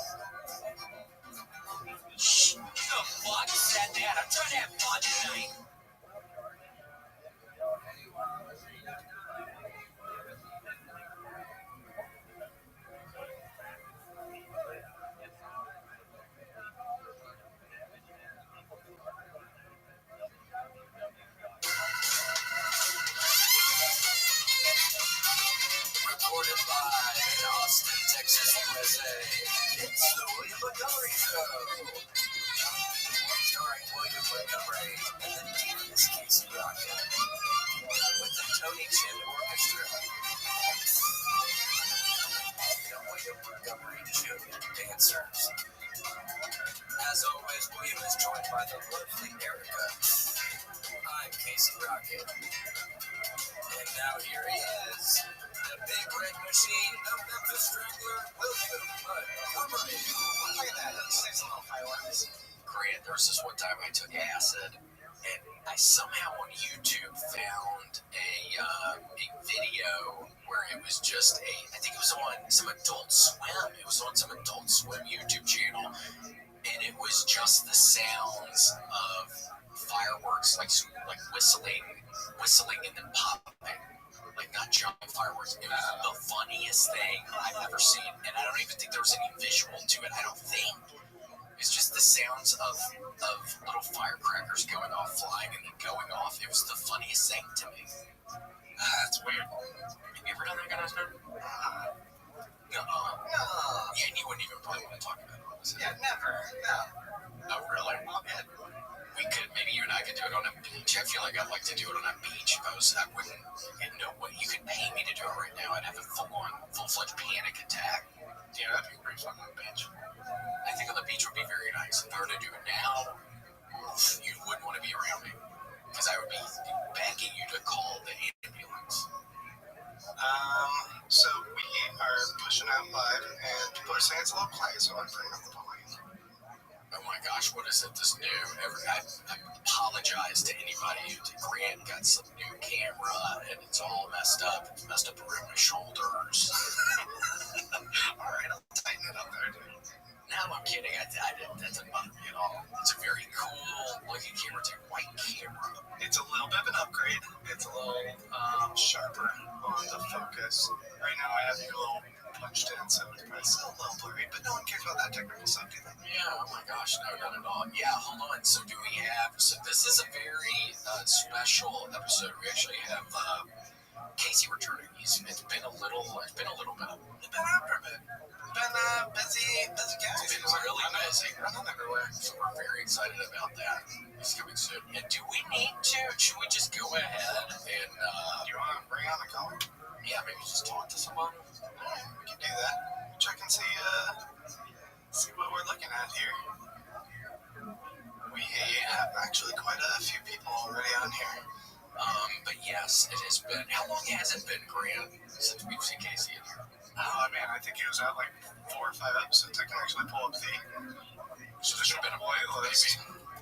Shh, who the fuck said that? I'm trying to have fun tonight. Recorded live in Austin, Texas, USA. It's the William Montgomery Show. Starring William Montgomery and the genius Casey Rocket. With the Tony Chin Orchestra. The William Montgomery Junior Dancers. As always, William is joined by the lovely Erica. I'm Casey Rocket. And now here he is. The big red machine, the Memphis Strangler, William Montgomery. Look at that, those nice little fireworks. Grant, there was this one time I took acid, and I somehow on YouTube found a video where it was just I think it was on some Adult Swim. It was on some Adult Swim YouTube channel, and it was just the sounds of fireworks, like whistling and then popping. Like, not giant fireworks. It was the funniest thing I've ever seen, and I don't even think there was any visual to it. I don't think. It's just the sounds of little firecrackers going off, flying, and then going off. It was the funniest thing to me. That's weird. Have you ever done that kind of stuff? No. Yeah, and you wouldn't even probably want to talk about it. Yeah, never. No. Oh, really? Okay. We could, maybe you and I could do it on a beach. I feel like I'd like to do it on a beach if I wouldn't, no way. You could pay me to do it right now. I'd have a full-fledged panic attack. Yeah, that'd be great fun on the beach. I think on the beach would be very nice. If I were to do it now, you wouldn't want to be around me. Because I would be begging you to call the ambulance. So we are pushing out live, and people are saying it's a little quiet, so I'm turning up the volume. Oh my gosh, what is it? This new? I apologize to anybody. Grant got some new camera, and it's all messed up. It's messed up around my shoulders. All right, I'll tighten it up there, dude. No, I'm kidding. That doesn't bother me at all. It's a very cool looking camera. It's a white camera. It's a little bit of an upgrade. It's a little sharper on the focus. Right now I have you a little punched in, so it's probably still a little blurry, but no one cares about that technical stuff, do they? Yeah, oh my gosh, no, not at all. Yeah, hold on. So this is a very special episode. We actually have Casey returning. It's been a little bit. It's been after a bit. It's been busy guys. It's been really busy. Running everywhere. So we're very excited about that. He's coming soon. And should we just go ahead and, Do you want to bring on the caller? Yeah, maybe just talk to someone? Alright, we can do that. Check and see what we're looking at here. We have actually quite a few people already on here. But yes, it has been. How long has it been, Grant, since we've seen Casey in here? Oh man, I think it was at like 4 or 5 episodes. I can actually pull up the. So this should have been a while, maybe.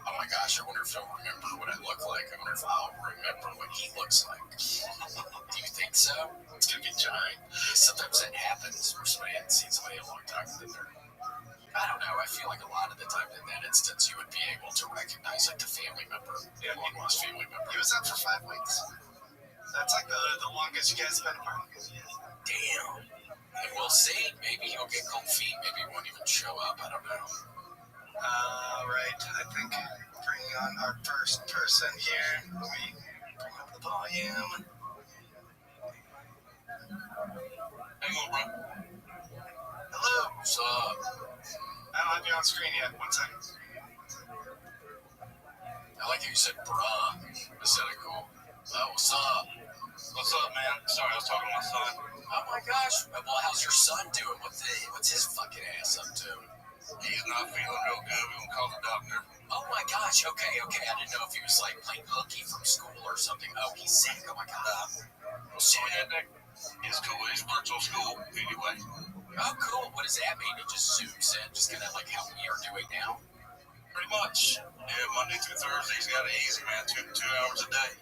Oh my gosh, I wonder if he'll remember what I look like. I wonder if I'll remember what he looks like. Do you think so? It's gonna be giant. Sometimes that happens where somebody hadn't seen somebody in a long time. I don't know. I feel like a lot of the time in that instance, you would be able to recognize like the family member, the long-lost family member. He was out for 5 weeks. That's like the longest you guys have been apart. Damn. And we'll see. Maybe he'll get cold feet. Maybe he won't even show up. I don't know. Right. I think bringing on our first person here. Let me bring up the volume. Hang on, bro. Hello. What's up? I don't have you on screen yet. 1 second. I like how you said bruh instead of cool. What's up? What's up, man? Sorry, I was talking to my son. Oh my gosh. Well, how's your son doing? What's his fucking ass up to? He's not feeling real good. We gonna call the doctor. Oh my gosh. Okay. I didn't know if he was like playing hooky from school or something. Oh, he's sick. Oh my god. Well, sorry. It's cool. It's virtual school anyway. Oh, cool. What does that mean? He just zooms in, just kind of like how we are doing now. Pretty much. Yeah, Monday through Thursday, he's got it easy, man. Two hours a day.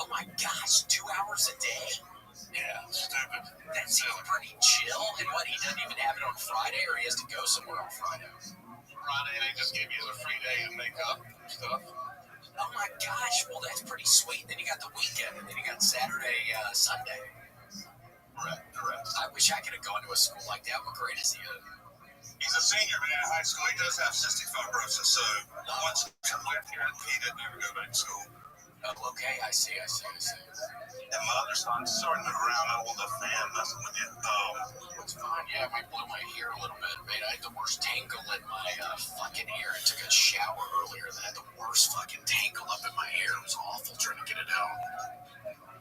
Oh my gosh, 2 hours a day? Yeah, stupid. That seems pretty chill. And what, he doesn't even have it on Friday, or he has to go somewhere on Friday? Friday, they just give you a free day to make up stuff. Oh my gosh, well that's pretty sweet. Then you got the weekend, and then you got Saturday, Sunday. Correct. I wish I could have gone to a school like that. What grade is he in? He's a senior, man, in high school. He does have cystic fibrosis, so once he left here, he didn't ever go back to school. Oh, okay, I see. And my other son's starting to move around. I don't want the fan messing with you. It's fine, yeah, it might blow my ear a little bit, man. I had the worst tangle in my fucking ear. I took a shower earlier and I had the worst fucking tangle up in my hair. It was awful trying to get it out.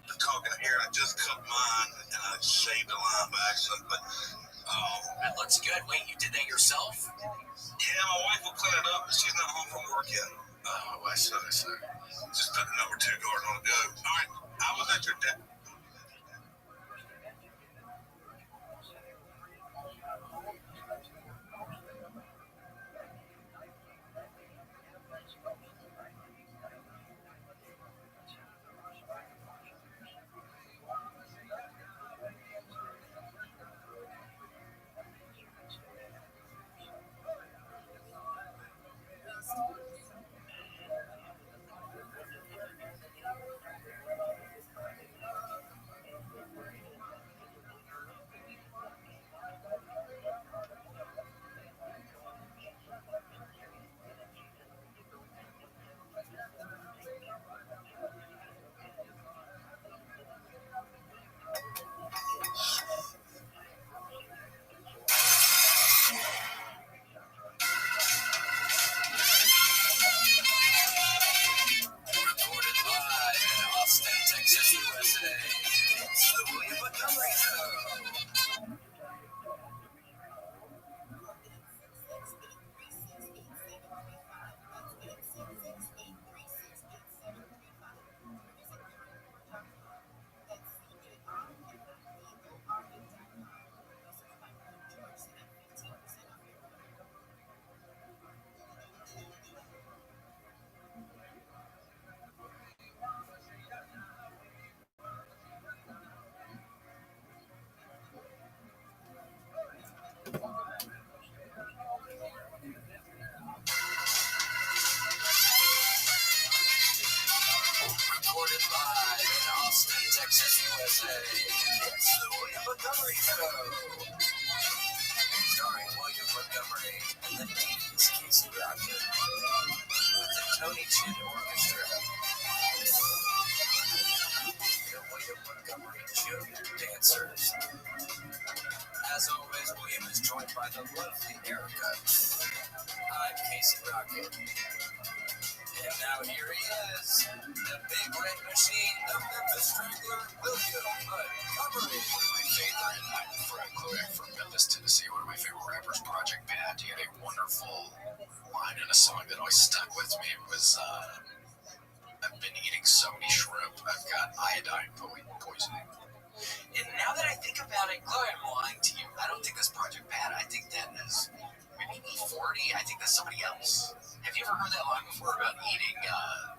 The talking here, I just cut mine and I shaved the line by accident, but That looks good. Wait, you did that yourself? yeah, my wife will clean it up, but she's not home from work yet. Oh, I see. Just put the number 2 guard on the go. All right, I was at your desk. Recorded live in Austin, Texas, USA. It's the William Montgomery Show. Recorded live in Austin, Texas, USA. It's the William Montgomery Show. Starring William Montgomery and the Dean's Casey Rocket. With the Tony Chin Orchestra. The William Montgomery Junior Dancers. As always, William is joined by the lovely Erica. I'm Casey Rocket. And now here he is, the big red machine, the Memphis Strangler, William Montgomery. One of my favorite, I'm from Memphis, Tennessee, one of my favorite rappers, Project Pat. He had a wonderful line in a song that always stuck with me. It was, I've been eating so many shrimp, I've got iodine poisoning. And now that I think about it, Chloe, I'm lying to you. I don't think that's Project Pat. I think that is maybe E40. I think that's somebody else. Have you ever heard that line before about eating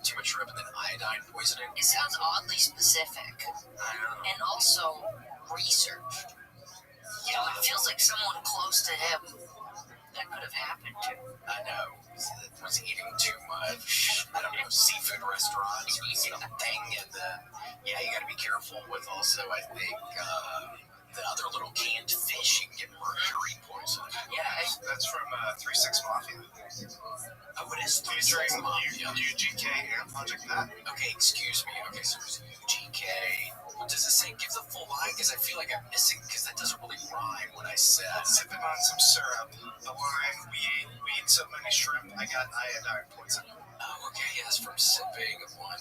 too much shrimp and then iodine poisoning? It sounds oddly specific I don't know. and also researched. You know, it feels like someone close to him that could have happened to. I know. Was eating too much. I don't know. Seafood restaurants or something. And then, yeah, you got to be careful with also, I think, the other little canned fish. You can get mercury poison. Yeah, That's from 3-6 Mafia. Oh, it is Featuring Mafia. UGK and Project Pat. Okay, excuse me. Okay, so there's UGK. Does it say, give the full line? Because I feel like I'm missing, because that doesn't really rhyme when I said. Sipping on some syrup. The line, we ate so many shrimp, I got iodine poisoning. Oh, Okay, yes, from sipping on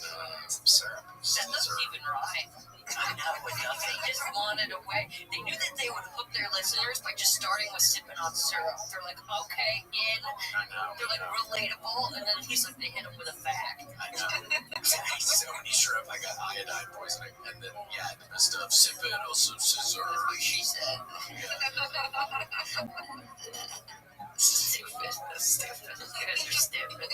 syrup. That doesn't even rhyme. I know it doesn't. They just wanted a way. They knew that they would hook their listeners by just starting with sipping on syrup. They're like, okay, in. I know. They're like relatable, and then he's like, they hit him with a fact. I know. So many shrimp, I got iodine poisoning. And then, yeah, the stuff, sip it, also scissor. That's what she said. Stupid. Stupid. You guys are stupid.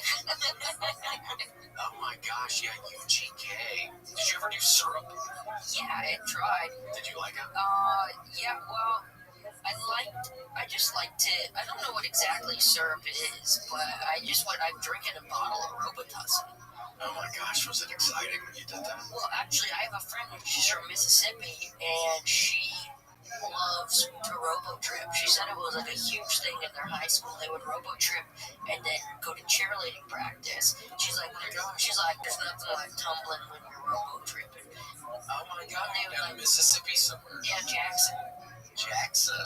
Oh my gosh, yeah, UGK. Did you ever do syrup? Yeah, I tried. Did you like it? Yeah, well, I just liked it. I don't know what exactly syrup is, but I'm drinking a bottle of Robitussin. Oh my gosh, was it exciting when you did that? Well, actually, I have a friend, she's from Mississippi, and she loves to robo-trip. She said it was like a huge thing in their high school. They would robo-trip and then go to cheerleading practice. She's like, there's nothing like tumbling when you're robo-tripping. Oh my god, down in Mississippi somewhere. Yeah, Jackson,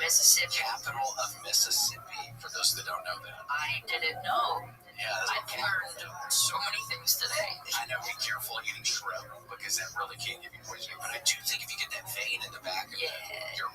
Mississippi. Capital of Mississippi, for those that don't know that. I didn't know. Yeah, that's I've learned so many things today. I know, be careful eating shrimp, because that really can give you poisoning. But I do think if you get that vein in the back of it, you're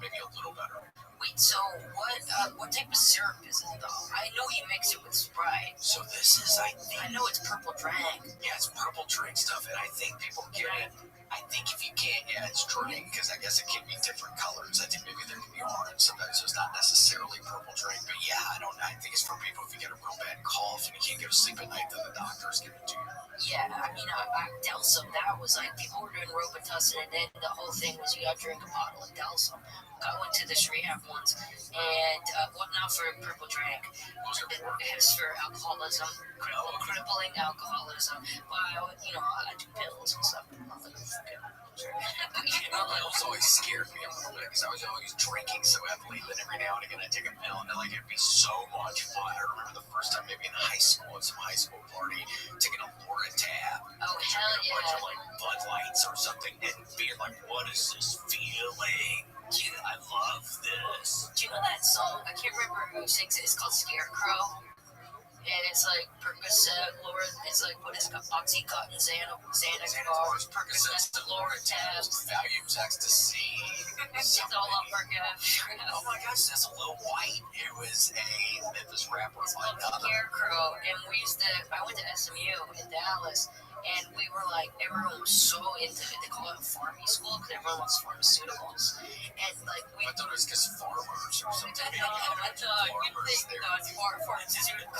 maybe a little better. Wait, so what type of syrup is it though? I know you mix it with Sprite. So this is, I know it's purple drink. Yeah, it's purple drink stuff, and I think people get it. I think if you can't, it's drink, because I guess it can be different colors. I think maybe there can be orange sometimes, so it's not necessarily purple drink. But yeah, I think it's for people if you get a real bad cough and you can't go to sleep at night, then the doctors give it to you. Yeah, I mean, I Delsum, that was like, people were doing Robitussin, and then the whole thing was you got to drink a bottle of Delsum. I went to this rehab once, and not for purple drink. It was for alcoholism, crippling alcoholism. But I do pills and stuff. I'm like, Pills always scared me a little bit because I was always drinking so heavily that every now and again I take a pill and it'd be so much fun. I remember the first time maybe in high school at some high school party taking a Loratab. Oh hell yeah! A bunch of Bud Lights or something and being like, what is this feeling? Dude, I love this. Do you know that song? I can't remember who sings it. It's called Scarecrow. And it's like Percocet, it's like, what is it? Oxycontin, Xanax, Percocet, Loratab. Valium's ecstasy. It's all up our guys. Oh my gosh, that's a Lil White. It was a Memphis rapper. It's called Scarecrow. And I went to SMU in Dallas. And we were like, everyone was so into it. They call it farming school because everyone wants pharmaceuticals. And like, I thought it was because farmers or something. No, I thought it's pharmaceutical.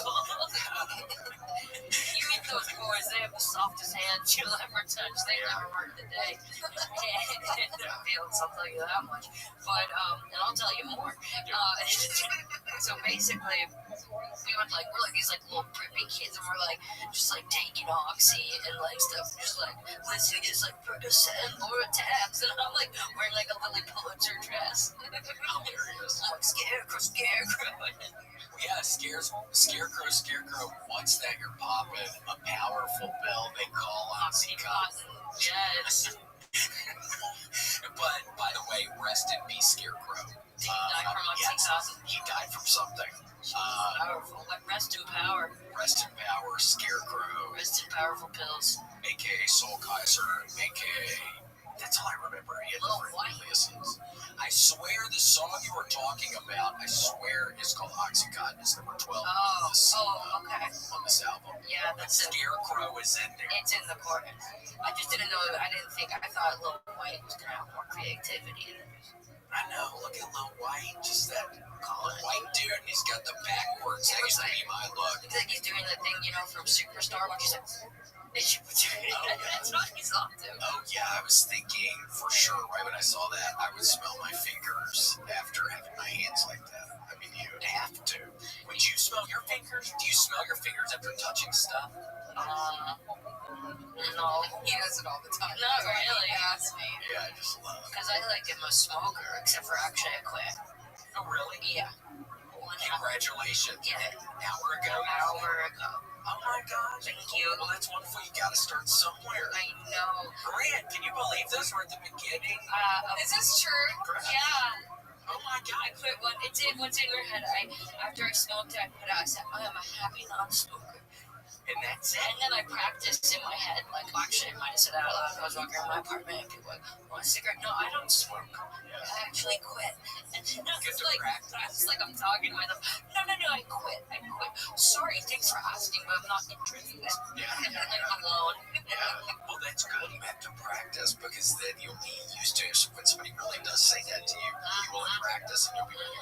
You eat those boys, they have the softest hands you'll ever touch. They never worked a day. And they're feeling something that much. But, and I'll tell you more. So basically, we're like these like little preppy kids, and we're like just like taking Oxy and like stuff, just like listening to just like Percocet and Loratabs, and I'm like wearing like a Lily Pulitzer dress. Hilarious. I'm like Scarecrow. Yeah, Scarecrow. Once that you're popping a powerful pill they call Oxycontin. Yes. But by the way, rest in peace, Scarecrow. Did he die from Oxycontin? He died from something. Powerful. Rest in power. Rest in power, Scarecrow. Rest in powerful pills. AKA Soul Kaiser, AKA. That's all I remember. He had Lil White. I swear the song you were talking about, is called Oxycontin. It's number 12 okay. On this album. Yeah, that's it. Scarecrow is in there. It's in the chorus. I just didn't know. I thought Lil White was gonna have more creativity. I know. Look at Lil White, just that white dude, and he's got the backwards. That used to be my look. It's like he's doing the thing, from Superstar, when he's like, that's what he's up to. Oh yeah, I was thinking for sure. Right when I saw that, I would smell my fingers after having my hands like that. I mean, you'd have to. Would you smell your fingers? Do you smell your fingers after touching stuff? No, he does it all the time. Not really. Ask me. Yeah, I just love it. Because I am a smoker, except for actually I quit. Oh really? Yeah. Congratulations. Yeah. An hour ago. Oh my God. Thank you. Well, that's wonderful. You gotta start somewhere. I know. Grant, can you believe this? We're at the beginning. Is this true? Yeah. Oh my God. I quit what's in your head. After I smoked, I put out, I said, I am a happy non-smoker. And that's it. And then I practiced in my head, like, actually, I might have said that out loud. I was walking around my apartment, and people were like, want a cigarette? No, I don't smoke. I actually quit. And it's like, it's like I'm talking with them. No, I quit. Sorry, thanks for asking, but I'm not interested. Yeah. Like, alone. Yeah. Well, that's good. You have to practice because then you'll be used to it. So when somebody really does say that to you, you will practice and you'll be good.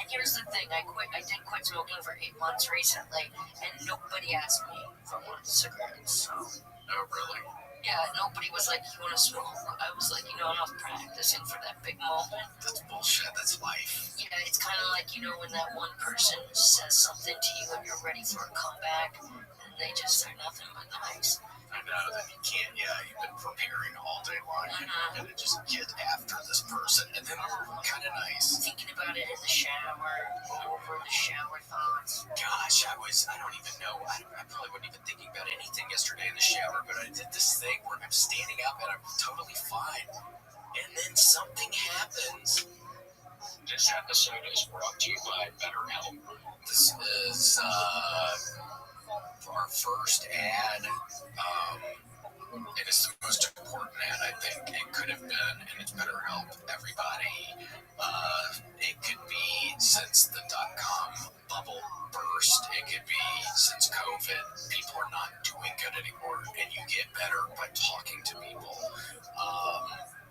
And here's the thing, I did quit smoking for 8 months recently, and nobody asked me if I wanted cigarettes, so. Oh, really? Yeah, nobody was like, you want to smoke? I was like, I was practicing for that big moment. That's bullshit. That's life. Yeah, it's kind of like, when that one person says something to you and you're ready for a comeback, and they just say nothing but nice. I know that you can't, you've been preparing all day long. You're going to just get after this person, and then kind of nice. Thinking about it in the shower, over the shower thoughts. Gosh, I don't even know. I probably wasn't even thinking about anything yesterday in the shower, but I did this thing where I'm standing up and I'm totally fine. And then something happens. This episode is brought to you by BetterHelp. This is our first ad. It is the most important ad I think it could have been, and it's BetterHelp. Everybody, it could be since the .com bubble burst. It could be since COVID. People are not doing good anymore, and you get better by talking to people.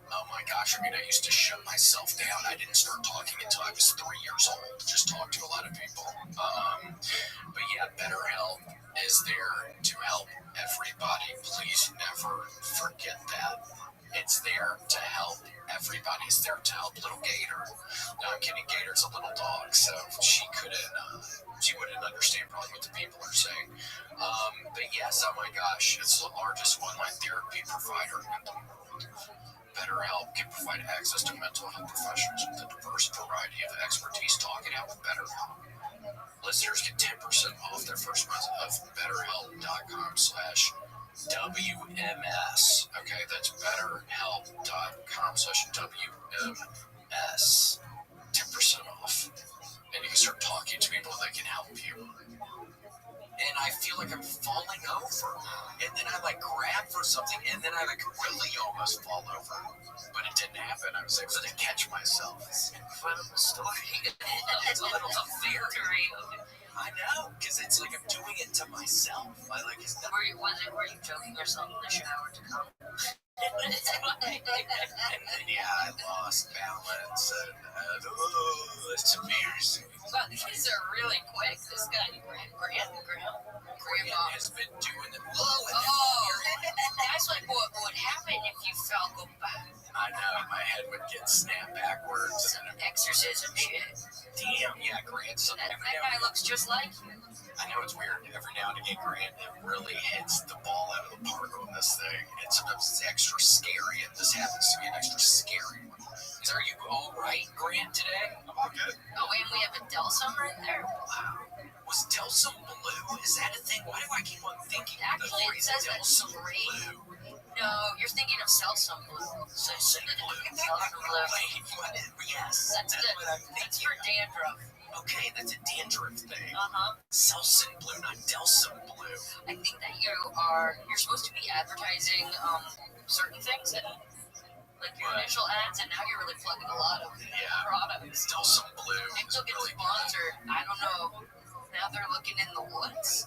Oh my gosh, I used to shut myself down. I didn't start talking until I was 3 years old. Just talked to a lot of people. But yeah, BetterHelp is there to help everybody. Please never forget that. It's there to help everybody. It's there to help little Gator. No, I'm kidding. Gator's a little dog, so she wouldn't understand probably what the people are saying. But yes, oh my gosh, it's the largest online therapy provider in the world. BetterHelp can provide access to mental health professionals with a diverse variety of expertise. Talk it out with BetterHelp. Listeners get 10% off their first month of BetterHelp.com/WMS. Okay, that's BetterHelp.com/WMS. 10% off. And you can start talking to people that can help you. And I feel like I'm falling over. And then I grab for something, and then I really almost fall over. But it didn't happen. I was able to catch myself. It's an incredible story. It's a little theory. I know, because it's like I'm doing it to myself. Were you joking yourself in the shower to come? And then, I lost balance, and it's embarrassing. Wow, these are really quick. This guy, Grandma has been doing it. That's like what would happen if you fell go back. I know, my head would get snapped backwards. Some exorcism shit. Damn, yeah, Grant. So that guy looks just like you. I know it's weird. Every now and again, Grant, it really hits the ball out of the park on this thing. And sometimes it's extra scary, and this happens to be an extra scary one. Are you all right, Grant, today? I'm all good. Oh, and we have a Delsum right there. Wow. Was Delsum blue? Is that a thing? Why do I keep on thinking actually, it says Delsum blue? No, you're thinking of Celsum blue. Celsum blue. Celsum blue. Wait, what? Yes, that's what I'm thinking. That's for dandruff. Okay, that's a dandruff thing. Celsum blue, not Delsum blue. I think that you're supposed to be advertising certain things and your initial ads, and now you're really plugging a lot of products. Delsum blue. Maybe you'll get sponsored. I don't know. Now they're looking in the woods.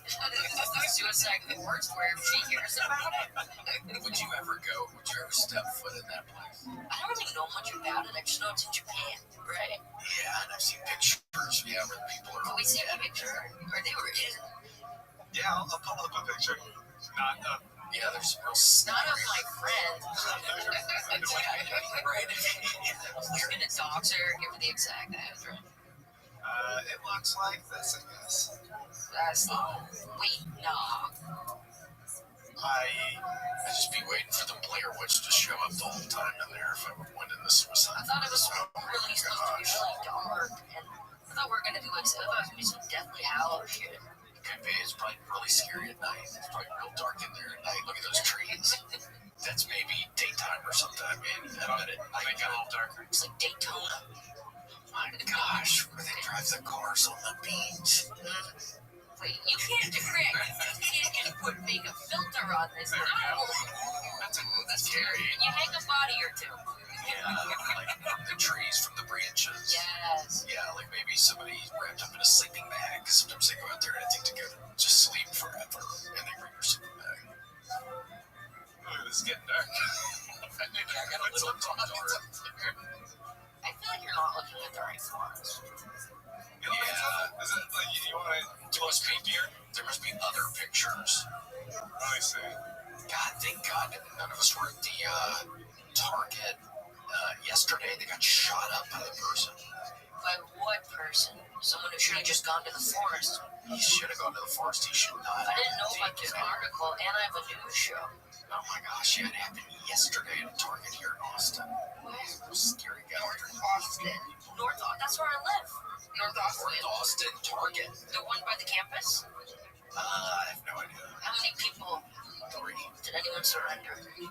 Suicide Forest, where she hears about it. Would you ever step foot in that place? I don't really know much about it. I just know it's in Japan, right? Yeah, and I've seen pictures. Yeah, where people are. Can we see a picture? Or they were in? Yeah, I'll pull up a picture. Not of. Yeah, there's real. Not of my friend. Right. We're gonna dox her. Give her the exact address. It looks like this, I guess. Wait, nah. I'd just be waiting for the Blair Witch to show up the whole time in there if I went into suicide. I thought it was really supposed to be really dark, and I thought we were gonna do it. I thought it was gonna be some Deathly Hallows shit. It could be. It's probably really scary at night. It's probably real dark in there at night. Look at those trees. That's maybe daytime or something. I mean, but it might get a little darker. It's like Daytona. My gosh, where they drive the cars on the beach. Wait, you can't do that. You being a filter on this. No. That's scary. Can you hang a body or two? Yeah, like from the trees, from the branches. Yes. Yeah, like maybe somebody wrapped up in a sleeping bag. Sometimes they go out there and I think to go just sleep forever, and they bring their sleeping bag. Ooh, this is getting dark. I gotta live up to dark. I feel like you're not looking at the right forest. Yeah. Is it like you want There must be other pictures. I see. God, thank God none of us were at the Target yesterday. They got shot up by the person. By what person? Someone who should have just gone to the forest. He should have gone to the forest. He should not. I didn't know about this article, and I have a news show. Oh my gosh, yeah, it happened yesterday at a Target here in Austin. Where? Scary guy. Austin. That's where I live. North Austin. North Austin Target. The one by the campus? I have no idea. How many people 3. did anyone surrender? 3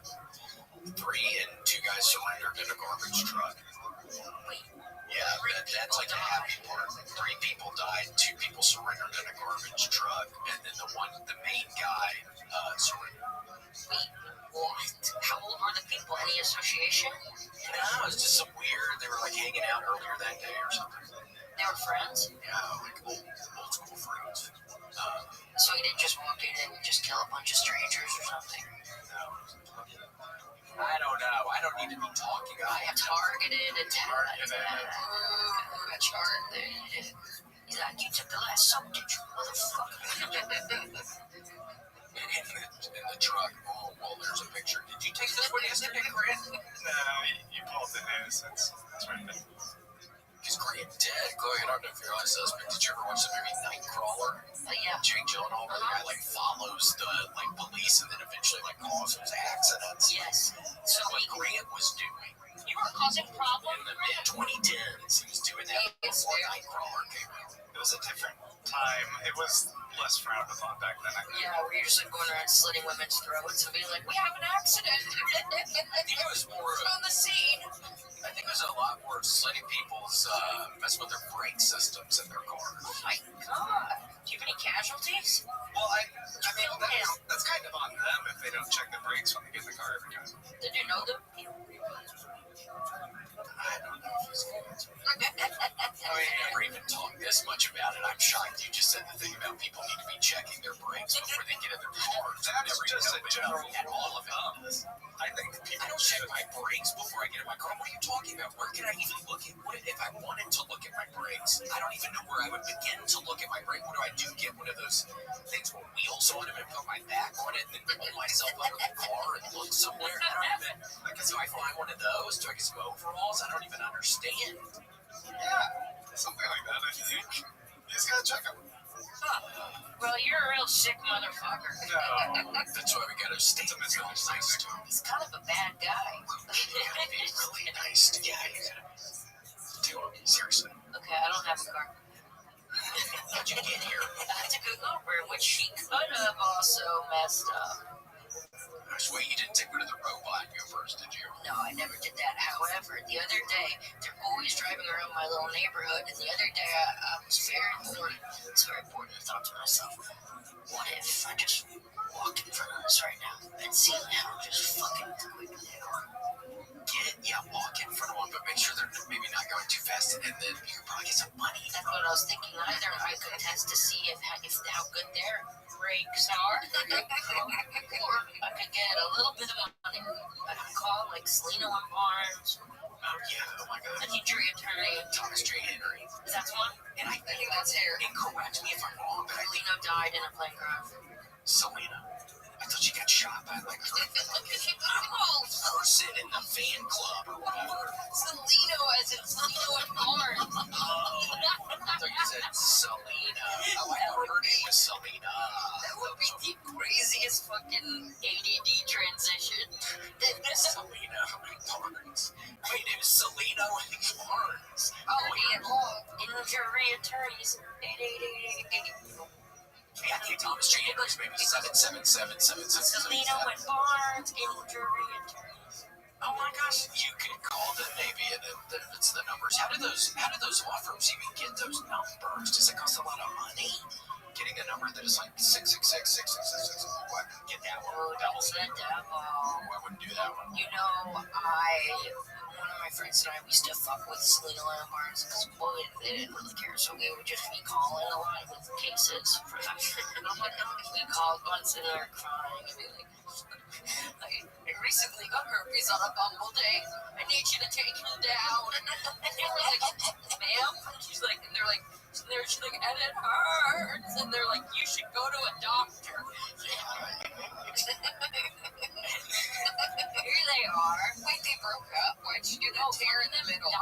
and 2 guys surrendered in a garbage truck. Wait, Yeah, that's like the happy part. 3 people died, 2 people surrendered in a garbage truck, and then the main guy surrendered. wait, what? How old were the people? Any association? No, it was just some weird. They were like hanging out earlier that day or something. They were friends? Yeah, like old school friends. So he didn't just walk in and just kill a bunch of strangers or something? I don't know. I don't need to be talking. I have targeted attack. Targeted. He's like, you took the last subject, you motherfucker. In the truck. Oh, well, there's a picture. Did you take this one yesterday, Grant? No, you pulled the news. That's right there. Because Grant dead. Chloe, I don't know if you're on a suspect. Did you ever watch the movie Nightcrawler? Yeah. Jake Gyllenhaal, where the guy like follows the police and then eventually like causes accidents. Yes. So That's what Grant was doing. you were causing In problems? the mid 2010s, he was doing that before Nightcrawler came out. It was a different time. It was less frowned upon back then. Yeah, where you're just like going around slitting women's throats and being like, we have an accident. I think it was more. On the scene. I think it was a lot more slitting people's messing with their brake systems in their cars. Oh my god. Do you have any casualties? Well, I mean, that's kind of on them if they don't check the brakes when they get in the car every time. Did you know them? I don't know if he's going to. I mean, never even talked this much about it. I'm shocked you just said the thing about people need to be checking their brakes before they get in their cars. That's just a general at all of it. I think people I don't check my brakes before I get in my car. What are you talking about? Where can I even look at? What if I wanted to look at my brakes? I don't even know where I would begin to look at my brake. What do I do? Get one of those things with wheels on it and put my back on it and then pull myself under the car and look somewhere? I don't even. Like, do I find one of those? Do I get some overalls? I don't even understand. Yeah, something like that, I think. You just gotta check them. Well, you're a real sick motherfucker. No. That's why we gotta stay nice to him. He's kind of a bad guy. You gotta be really nice to you gotta do it. Seriously. Okay, I don't have a car. How'd you get here? I took an Uber, which she could have also messed up. I swear you didn't take one of the robot Ubers, did you? No, I never did that. However, the other day, they're always driving around my little neighborhood, and the other day I was very bored. So I bored and I thought to myself, what if I just walked in front of us right now and see how just fucking quick they are? Walk in front of one, but make sure they're maybe not going too fast, and then you can probably get some money. That's what I was thinking. Either I could test to see if how good their brakes are, or I could get a little bit of money. I could call like Selena and Barnes. Oh yeah, oh my god. An injury attorney. Thomas J. Henry. Is that one? And I think that's hair. And correct me if I'm wrong, but I think Selena died in a plane crash. Selena. I thought she got shot by like person in the fan club or whatever. Selena, as in Selena and Barnes. I thought you said Selena. Oh, I thought her name was Selena. That would be the craziest fucking ADD transition. Selena Barnes. My name is Selena Barnes. Injury attorneys. 88888. Yeah, I think Thomas J. Henry's maybe 77777. Selena and Barnes, injury attorneys. Oh my gosh, you can call them maybe, and it's the numbers. How do those law firms even get those numbers? Does it cost a lot of money getting a number number that is like 666 666. What? Get that one. Oh, Double. that's the devil. I wouldn't do that one. You know, one of my friends and I, we used to fuck with Selena Lamb Barnes because they didn't really care, so we would just be calling a lot with cases for them. We called once and they were crying and be like, I recently got herpes on a Bumble date. I need you to take him down. And they were like, ma'am? She's like, and they're like, she's like, and it hurts. And they're like, you should go to a doctor. Here they are. Wait, they broke up? Why'd you do that tear in the middle?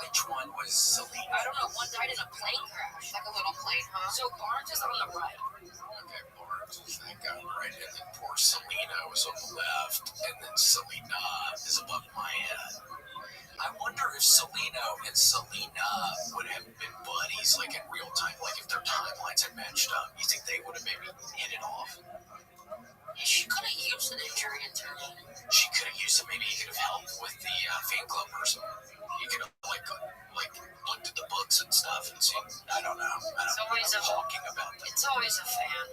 Which one was Selena? I don't know. One died in a plane crash. Like a little plane, huh? So Barnes is on the right. Okay, Barnes, thank God, right, and then poor Selena was on the left, and then Selena is above my head. I wonder if Selena and Selena would have been buddies, like in real time, like if their timelines had matched up. You think they would have maybe hit it off? She could have used an injury attorney. She could have used it. Maybe he could have helped with the fan club person. He could have like looked at the books and stuff and seen. I don't know. It's always talking about that. It's always a fan.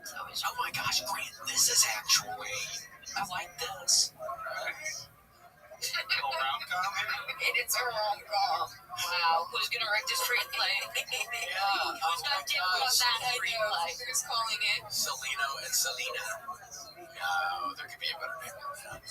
It's always. Oh my gosh, Grant! This is actually. I like this. It's a rom-com. Wow, who's gonna write the screenplay? Yeah. Who's not doing about that screenplay? Who's calling it? Selena and Selena. No, there could be a better name than that.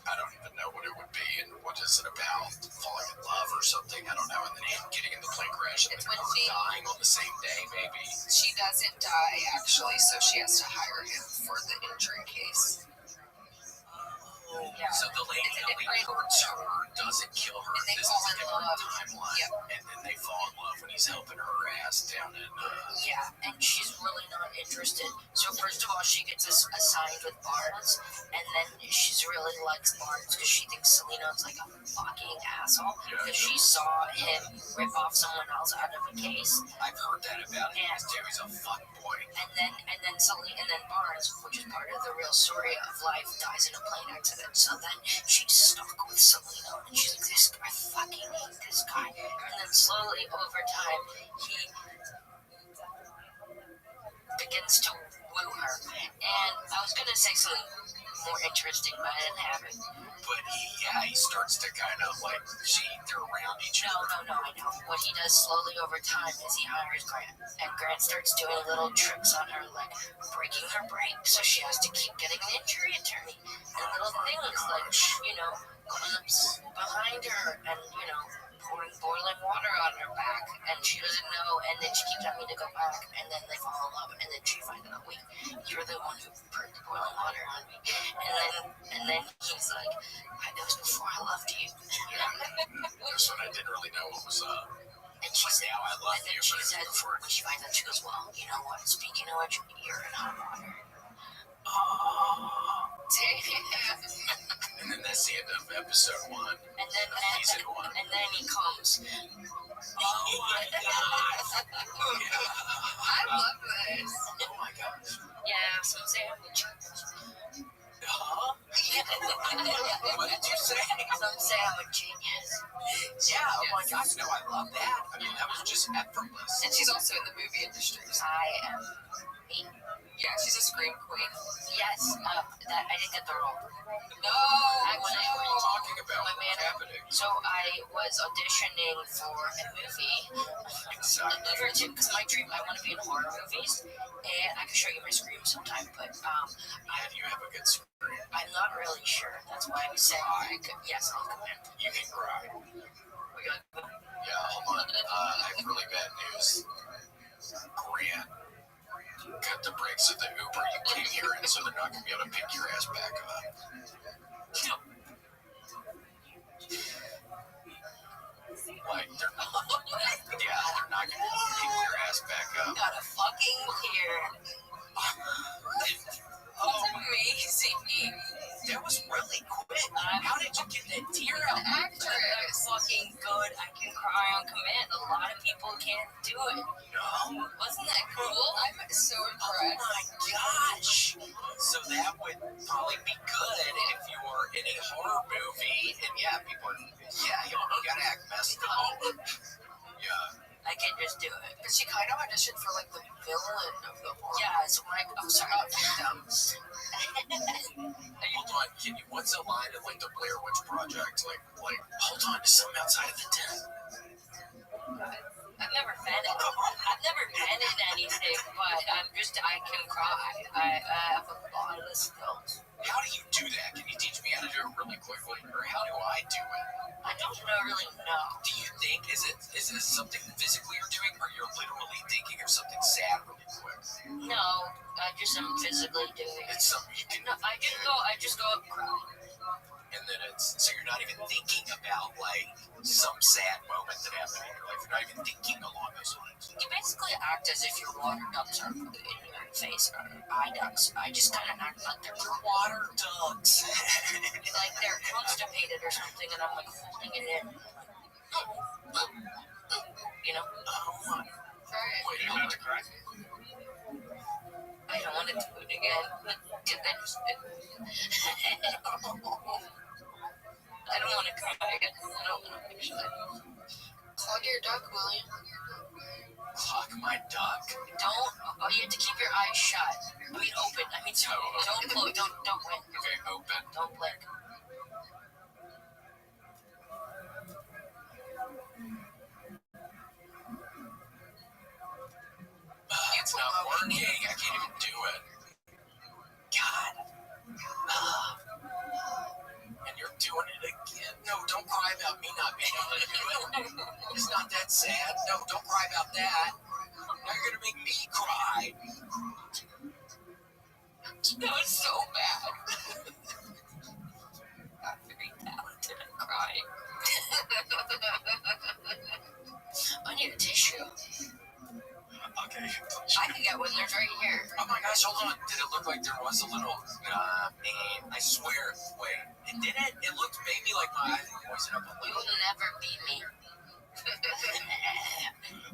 I don't even know what it would be and what is it about? Falling in love or something? I don't know. And then him getting in the plane crash and It's then when her she- dying on the same day, maybe. She doesn't die, actually, so she has to hire him for the injury case. Yeah. So the lady only hurts her, doesn't kill her. And they This fall is a in different love. timeline. Yep. And then they fall in love when he's helping her ass down in. Yeah, and she's really not interested. So first of all, she gets assigned with Barnes, and then she really likes Barnes because she thinks Selena's like a fucking asshole because she saw him rip off someone else out of a case, I've heard that about him. He's a fuck boy. and then Barnes, which is part of the real story of life, dies in a plane accident. So then she's stuck with Selena, and she's like, this I fucking hate this guy. And then slowly over time, he begins to woo her. And I was gonna say something more interesting, but I didn't have it. But he starts to kind of like, they're around each other. No, I know. What he does slowly over time is he hires Grant, and Grant starts doing little tricks on her, like breaking her brakes, so she has to keep getting an injury attorney, and little things like, going up behind her, and pouring boiling water on her back, and she doesn't know, and then she keeps having to go back, and then they fall in love, and then she finds out, wait, you're the one who poured the boiling water on me, and then he's like, that was before I loved you. This one I didn't really know what was up. And she's Now I love and then you, she but says, before when she finds out, she goes, well, you know what, speaking of which, you're in hot water. Damn. And then that's the end of episode 1. And then Season 1. and then he comes. Oh my god. I love this. Oh my gosh. Yeah, some sandwich. Huh? What did you say? Some sandwich, yes. Yeah, oh my gosh, no, I love that. I mean, that was just effortless. And she's also in the movie industry. I am me. Yeah, she's a scream queen. Yes, that I didn't get the role. No, What are you talking about? My man. What's happening? So I was auditioning for a movie. Because my dream, I want to be in horror movies, and I can show you my scream sometime. But Yeah, do you have a good screen? I'm not really sure. That's why I'm saying I could. Yes, I'll come in. You can cry. We got. Yeah, hold on. I have really bad news. Grant cut the brakes of the Uber you came here in, so they're not going to be able to pick your ass back up. Like, they're not. Yeah, they're not going to pick your ass back up. Got a fucking here. That's amazing. That was really quick. How did you get that tear out? I'm fucking good. I can cry on command. A lot of people can't do it. No. Wasn't that cool? I'm so Oh impressed. my gosh. So that would probably be good if you were in a horror movie and people are, you gotta act messed up. Yeah. I can just do it. Because she kind of auditioned for like the villain of the horror. Yeah, so when I'm sorry, Hold on, what's a line in like the Blair Witch Project? Like, hold on to something outside of the tent. I've never been in anything, but I can cry. I have a lot of skills. How do you do that? Can you teach me how to do it really quickly? Or how do I do it? I don't really know. Do you think, is it something physically you're doing, or you're literally thinking of something sad really quick? No, I just am physically doing it. It's something you can... No, I just go up and cry. And then so you're not even thinking about, like, some sad moment that happened in your life. You're not even thinking along those lines. You basically act as if your water ducts are in your face, or eye ducts. I just kind of act like they're Water ducts. like they're constipated or something, and I'm like holding it in. You know? Oh, wait, You have to cry. I don't want to do it again. I don't want to cry again. I don't want to actually. Clog your duck, William. Clock my duck. You have to keep your eyes shut. I mean, open. I mean, sorry. Don't close. Don't blink. Okay, open. Don't blink. It's not working. I can't even do it. God. And you're doing it again. No, don't cry about me not being able to do it. It's not that sad. No, don't cry about that. Now you're going to make me cry. That was so bad. I'm very talented at crying. I need a tissue. Okay. I can get one. There's right here. Oh my gosh, hold on. Did it look like there was a little... man, I swear. Wait, it didn't? It looked maybe like my eyes were moistened up a You little. will never be me.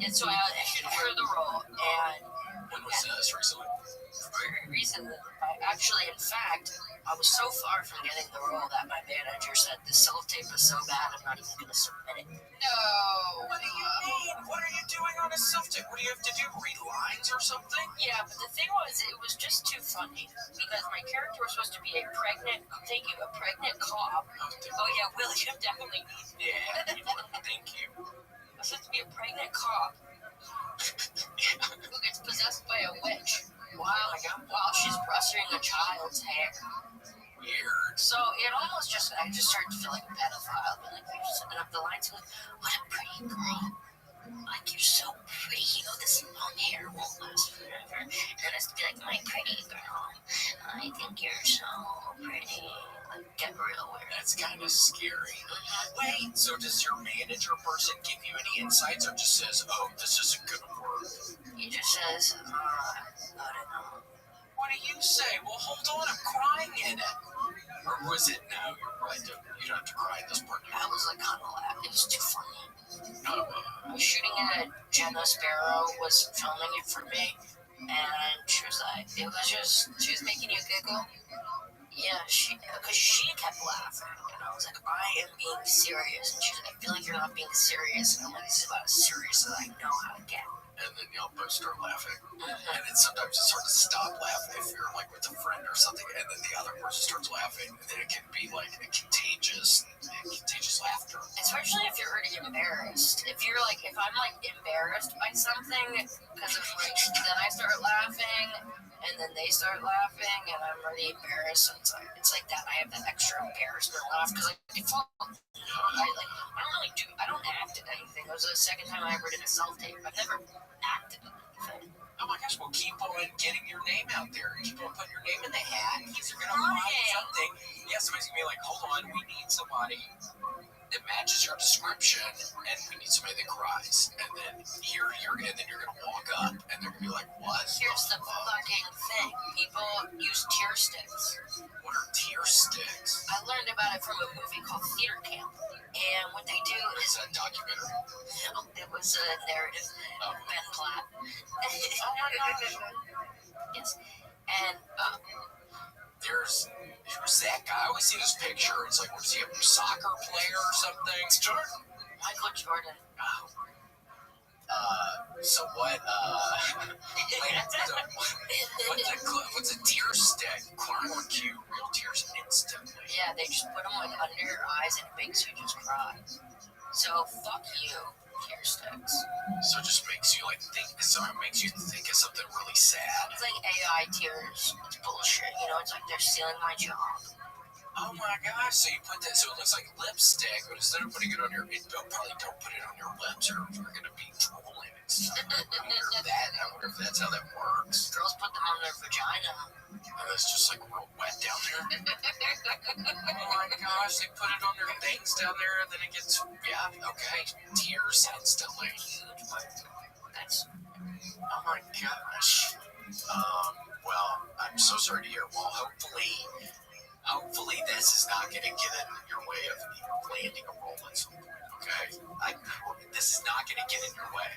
And so I auditioned for the role, and When was this recently? very recently, in fact, I was so far from getting the role that my manager said the self-tape was so bad I'm not even going to submit it. No. What do you mean? What are you doing on a self-tape? What do you have to do? Read lines or something? Yeah, but the thing was, it was just too funny because my character was supposed to be a pregnant cop. Oh yeah, William definitely needs me. Yeah, thank you. I was supposed to be a pregnant cop who gets possessed by a witch while she's brushing a child's hair. Weird. So I just started to feel like a pedophile. Like you're just setting up the lines, like, what a pretty girl. Like, you're so pretty. You know, this long hair won't last forever. And it's be like, my pretty girl. I think you're so pretty. Like, get real weird. That's kind of scary. Wait, so does your manager person give you any insights or just says, oh, this isn't going to work? He just says, I don't know. What do you say? Well, hold on, I'm crying in it. Or was it, no, you're right, you don't have to cry in this part. I was like, kind of laughing. It was too funny. Oh, I was shooting it. Jenna Sparrow was filming it for me. And she was like, she was making you giggle. Yeah, because she kept laughing. And I was like, I am being serious. And she's like, I feel like you're not being serious. And I'm like, this is about as serious as I know how to get. and then y'all both start laughing. And then sometimes it's hard to stop laughing if you're like with a friend or something, and then the other person starts laughing, and then it can be like a contagious laughter. Especially if you're already embarrassed. If I'm like embarrassed by something because of like, then I start laughing, and then they start laughing, and I'm already embarrassed. So it's like that. I have that extra embarrassment laugh because I don't act at anything. It was the second time I ever did a self-tape. I've never acted at anything. Oh my gosh, well keep on getting your name out there. Keep on putting your name in the hat. Because you're going to find something. Yeah, somebody's going to be like, hold on, we need somebody that matches your description, and we need somebody that cries. And then you're going to walk up, and they're going to be like, what? Here's the fucking thing. People use tear sticks. What are tear sticks? I learned about it from a movie called Theater Camp. And what they do Is is... that a documentary? It was a narrative. Ben Platt. Oh my gosh. Yes. And, Who's that guy? I always see this picture. It's like, was he a soccer player or something? It's Jordan. Michael Jordan. Oh. So what, what's a tear stick? Caramel and cue real tears instantly. Yeah, they just put them like under your eyes and it makes you just cry. So fuck you, tear sticks. So it just makes you like think, so it makes you think of something really sad. It's like AI tears. It's bullshit, you know, it's like they're stealing my job. Oh my gosh, so you put that, so it looks like lipstick, but instead of putting it on your, probably don't put it on your lips or you're going to be drooling and stuff. I wonder if that's how that works. Girls put them on their vagina. And it's just like real wet down there. Oh my gosh, they put it on their things down there and then it gets, yeah, okay, tears instantly. That's... Oh my gosh. Well, I'm so sorry to hear. Well, hopefully this is not going to get in your way of landing a role at some point, okay? This is not going to get in your way.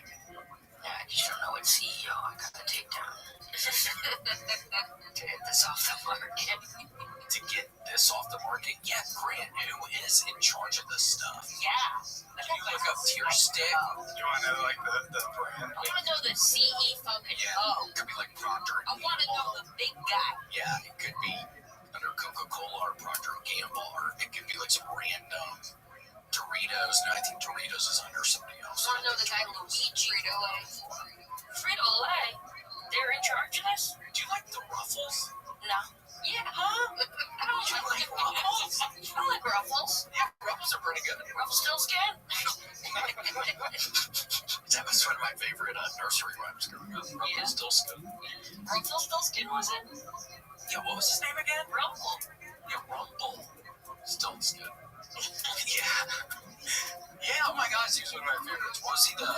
Yeah, I just don't know what CEO I gotta take down. To get this off the market. To get this off the market? Yeah, Grant, who is in charge of this stuff? Yeah. Can you look up tear stick? You want to know like the brand? I wanna know the CE fucking O. It could be like Procter & I wanna know the big guy. Yeah, it could be under Coca-Cola or Procter & Gamble, or it could be like some random Doritos. No, I think Doritos is under somebody else. I wanna know the guy Luigi. Frito-Lay? They're in charge of this? Do you like the Ruffles? No. Yeah. Huh? I don't Do you like Ruffles? I like Ruffles. Yeah, Ruffles are pretty good. Ruffles still skin? That was one of my favorite nursery rhymes growing up. Ruffles still skin. Ruffles still skin, was it? Yeah, what was his name again? Rumble. Yeah, Rumble. Still skin. Yeah. Yeah, oh my gosh, he was one of my favorites. Was he the, no,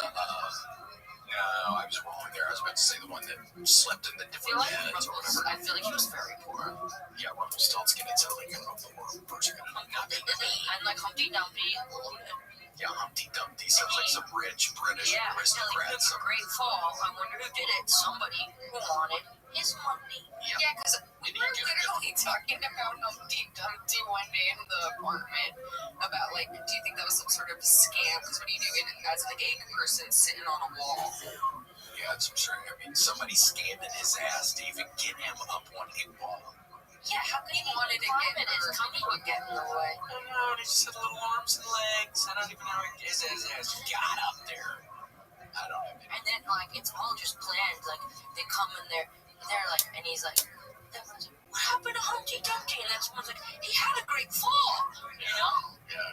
I was wrong there. I was about to say the one that slept in the different beds or whatever. I feel like he was very poor. Yeah, Rumpelstiltskin, it's like a person not being And like Humpty Dumpty. Yeah, Humpty Dumpty sounds like some rich British Yeah, aristocrat. a great fall. I wonder who did it. Somebody who wanted his money. Yeah, because we were literally talking about Humpty Dumpty one day in the apartment about, like, do you think that was some sort of scam? Because what do you do as an egg person sitting on a wall? Yeah, it's absurd. I mean, somebody scamming his ass to even get him up on a wall. Yeah, how come he wanted to get His tummy would get in the way. I don't know, he just had little arms and legs. I don't even know how his ass got up there. I don't know. And then, like, it's all just planned. Like, they come in there, they're like, and he's like, what happened to Humpty Dumpty? And then someone's like, he had a great fall, you know? Yeah.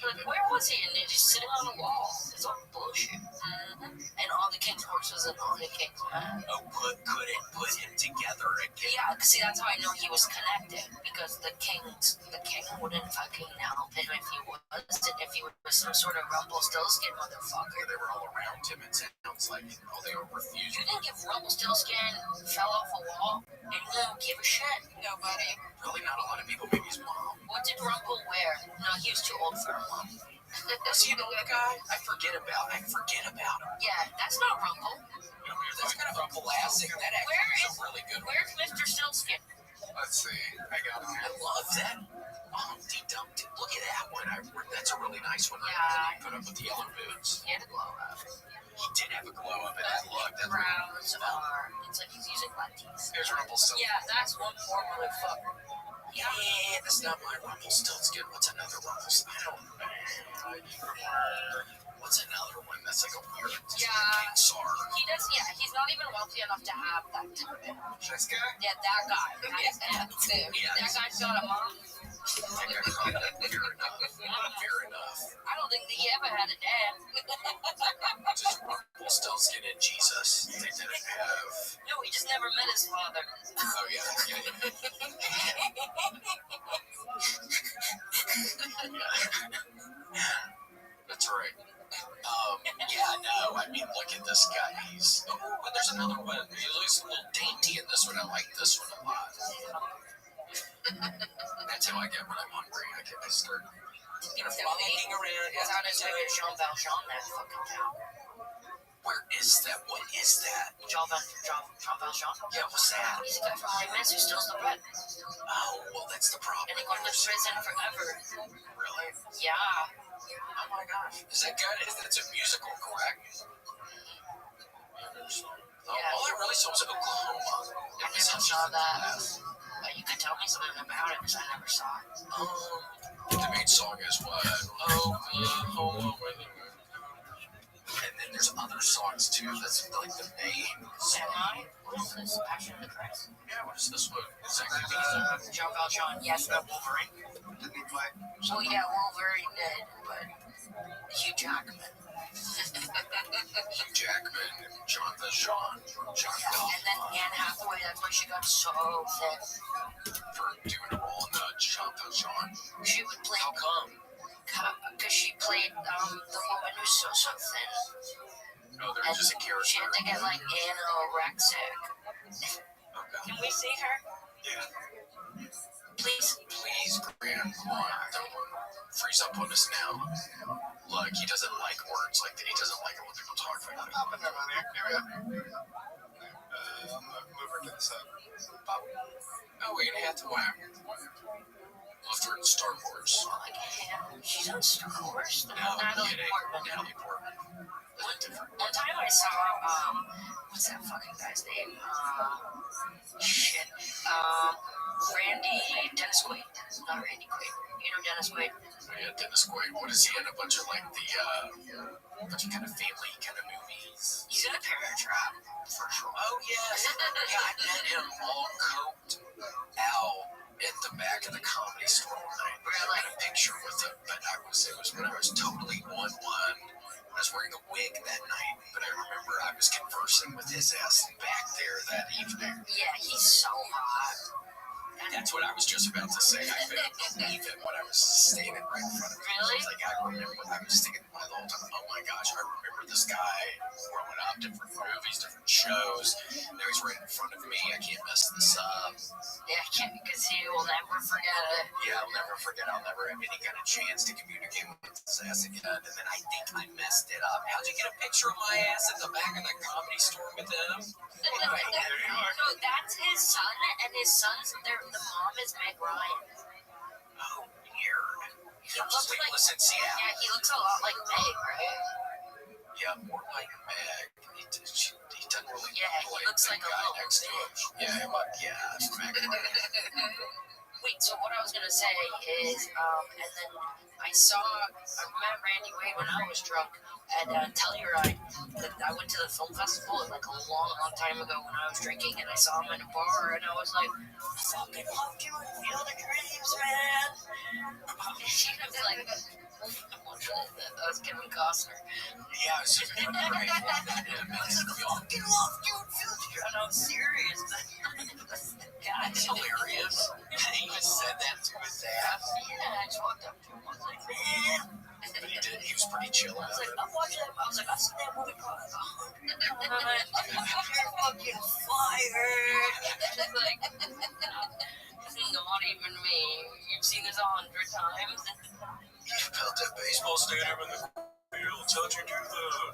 Like, where was he? And they're just sitting on a wall. It's all bullshit. And all the king's horses and all the king's men. Oh, couldn't put him together again. Yeah, see, that's how I know he was connected. Because the king wouldn't fucking help him if he was some sort of Rumpelstiltskin motherfucker. They were all around him, it sounds like. They were refusing. You think if Rumpelstiltskin fell off a wall, anyone would give a shit? nobody? Probably not a lot of people, maybe his mom. What did Rumple wear? No, he was too old for a mom. Was he an old guy? I forget about him. Yeah, that's not Rumple. That's kind of a classic. That actually is a really good one. Where's Mr. Stillskin? Let's see. I got him. I love that. Humpty Dumpty. Look at that one. That's a really nice one. Yeah. That he put up with the yellow boots. He had a glow up. He did have a glow up in that look. That's Brows are. It's like he's using lenses. Here's Rumpelstiltskin. Yeah, that's one poor motherfucker. Yeah, that's not my Rumpelstiltskin. What's another Rumpelstiltskin? I don't know. What's another one that's like a weird Pixar? He does, yeah, he's not even wealthy enough to have that type of. This guy? Yeah, that guy. That's him. Yeah, That guy's got a mom. Fair enough. I don't think he ever had a dad. Just Rumpelstiltskin and Jesus. They didn't have. No, he just never met his father. Oh, yeah. That's right. Yeah, no, I mean, look at this guy. But there's another one. He looks a little dainty in this one. I like this one a lot. That's how I get when I'm hungry. I start, frolicking around. It's on his way to Jean Valjean, that fucking town. Where is that? What is that? Jean Valjean? Yeah, what's that? He's the guy from High Mass who steals the bread. Oh, well, that's the problem. And he goes to prison forever. Really? Yeah. Oh my gosh. Is that good? That's a musical, correct? All I really saw was Oklahoma. I never saw that. But you could tell me something about it because I never saw it. The main song is what? Oklahoma. And then there's other songs too. That's like the main Am song. I? What is this? Passion of the Christ? Yeah, what is this one? Exactly. Jean Valjean, yes, the Wolverine. Didn't he play? Well, yeah, Wolverine did, but Hugh Jackman. Hugh Jackman and John Valjean. And then Anne Hathaway, that's why she got so thin. For doing a role in the John Valjean. She would play. How come? Because she played the woman who's so thin. No, there was just a character. She had to get like anorexic. Okay. Can we see her? Yeah. Please? Please, Graham, come on. Don't freeze up on us now. Look, he doesn't like words like that. He doesn't like it when people talk about it. I'm gonna move her to the side. Oh, we're gonna have to whack. Left her in Star Wars. Like him. She's on Star Wars. Natalie Natalie Portman. That's different. One time I saw, what's that fucking guy's name? Shit. Dennis Quaid. Not Randy Quaid. You know Dennis Quaid? Yeah, Dennis Quaid. What is he in? A bunch of like bunch of kind of family kind of movies. He's in a Parent Trap, for sure. Oh yes. Yeah, I met him all coked out at the back of the Comedy Store one night. I had a picture with him, but it was when I was totally on one. I was wearing a wig that night, but I remember I was conversing with his ass back there that evening. Yeah, he's so hot. That's what I was just about to say. I couldn't believe it when I was standing right in front of him. Really? I was thinking the whole time, oh my gosh, I remember this guy growing up, different movies, different shows. Now he's right in front of me. I can't mess this up. Yeah, because he will never forget it. Yeah, I'll never forget. I'll never have any kind of chance to communicate with his ass again. And then I think I messed it up. How'd you get a picture of my ass at the back of the Comedy Store with him? Anyway, there you are. No, that's his son, and his son's the mom is Meg Ryan. Oh, weird. He looks like Seattle. Yeah, he looks a lot like Meg, right? Yeah, more like Meg. He doesn't really He looks like a guy little next to him. Yeah, it's Meg. Wait, so what I was gonna say is, and then I met Randy Quaid when I was drunk at Telluride. I went to the film festival like a long time ago when I was drinking, and I saw him in a bar, and I was like, I fucking love you in Field of Dreams, man. And she was like, that was Kevin Costner. Yeah, I was right. I fucking love you in Field of Dreams. And I was serious. God, That's hilarious. He just said that to his ass. Yeah, I just walked up to him. I was like, man. But he was pretty chill I about was like, it. I'm watching that. I was like, I've seen that movie probably like 100 times. You're fucking fired. Like, not even me. You've seen this 100 times. You felt that baseball stadium in the field. How'd you do that?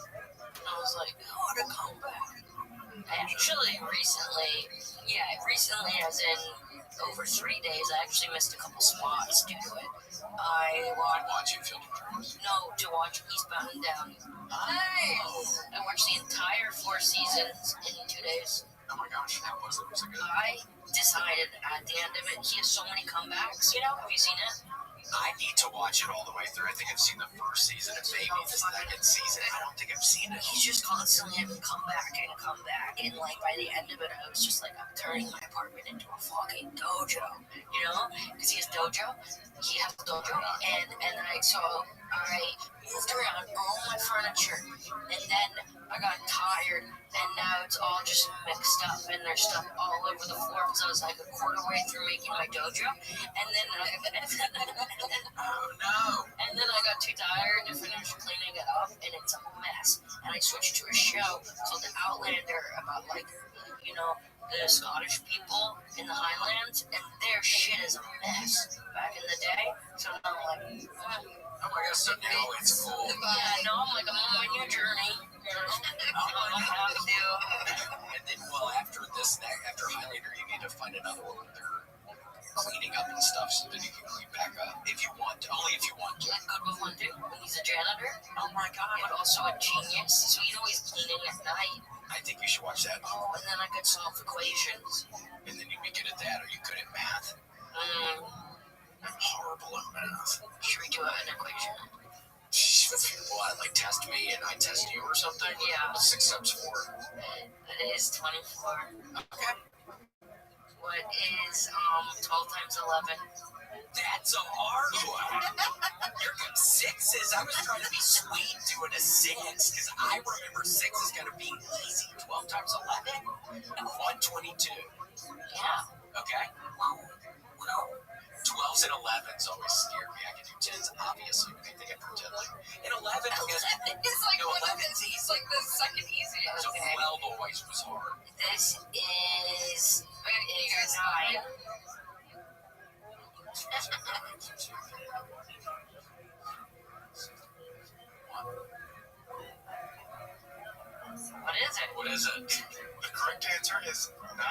I was like, what a comeback. I actually recently as in over 3 days, I actually missed a couple spots due to it. I Watching Field of Dreams. No, to watch Eastbound and Down. Nice. I watched the entire 4 seasons in 2 days. Oh my gosh, how was it? Was it good? I decided at the end of it, he has so many comebacks. You know, have you seen it? I need to watch it all the way through. I think I've seen the first season and maybe the second season. I don't think I've seen it. He's just constantly having comeback. And like by the end of it, I was just like, I'm turning my apartment into a fucking dojo. You know? Because he has dojo. He has a dojo. And I moved around all my furniture. And then I got tired. And now it's all just mixed up. And there's stuff all over the floor. Because I was like a quarter way through making my dojo. And then Oh no. And then I got too tired to finish cleaning it up, and it's a mess. And I switched to a show called The Outlander about, like, you know, the Scottish people in the Highlands, and their shit is a mess back in the day. So now I'm like, Oh my gosh, so now it's cool. yeah, no, I'm like, I'm on my new journey. I have to. And then, well, after Highlander, you need to find another one where they're cleaning up and stuff so that you can clean back up. If you want to. Only if you want to. Like Good Will Hunting, when he's a janitor. Oh my god. But also a genius, so he's always cleaning at night. I I think you should watch that. Oh, and then I could solve equations. And then you'd be good at that. Are you good at math? I'm horrible at math. Should we do an equation? What, like test me and I test you or something? Yeah. 6 times 4. That is 24. Okay. What is 12 times 11? That's a hard one. You're good. 6s. I was trying to be sweet doing a 6 because I remember 6 is going to be easy. 12 times 11? 122. Yeah. Okay. 12s and 11s always scare me. I can do 10s, obviously, but I think I pretend like. And 11 is like no, one of 11 his, he's like the second easiest. so 12 always was hard. This is You guys 9. What is it? What is it? The correct answer is 9.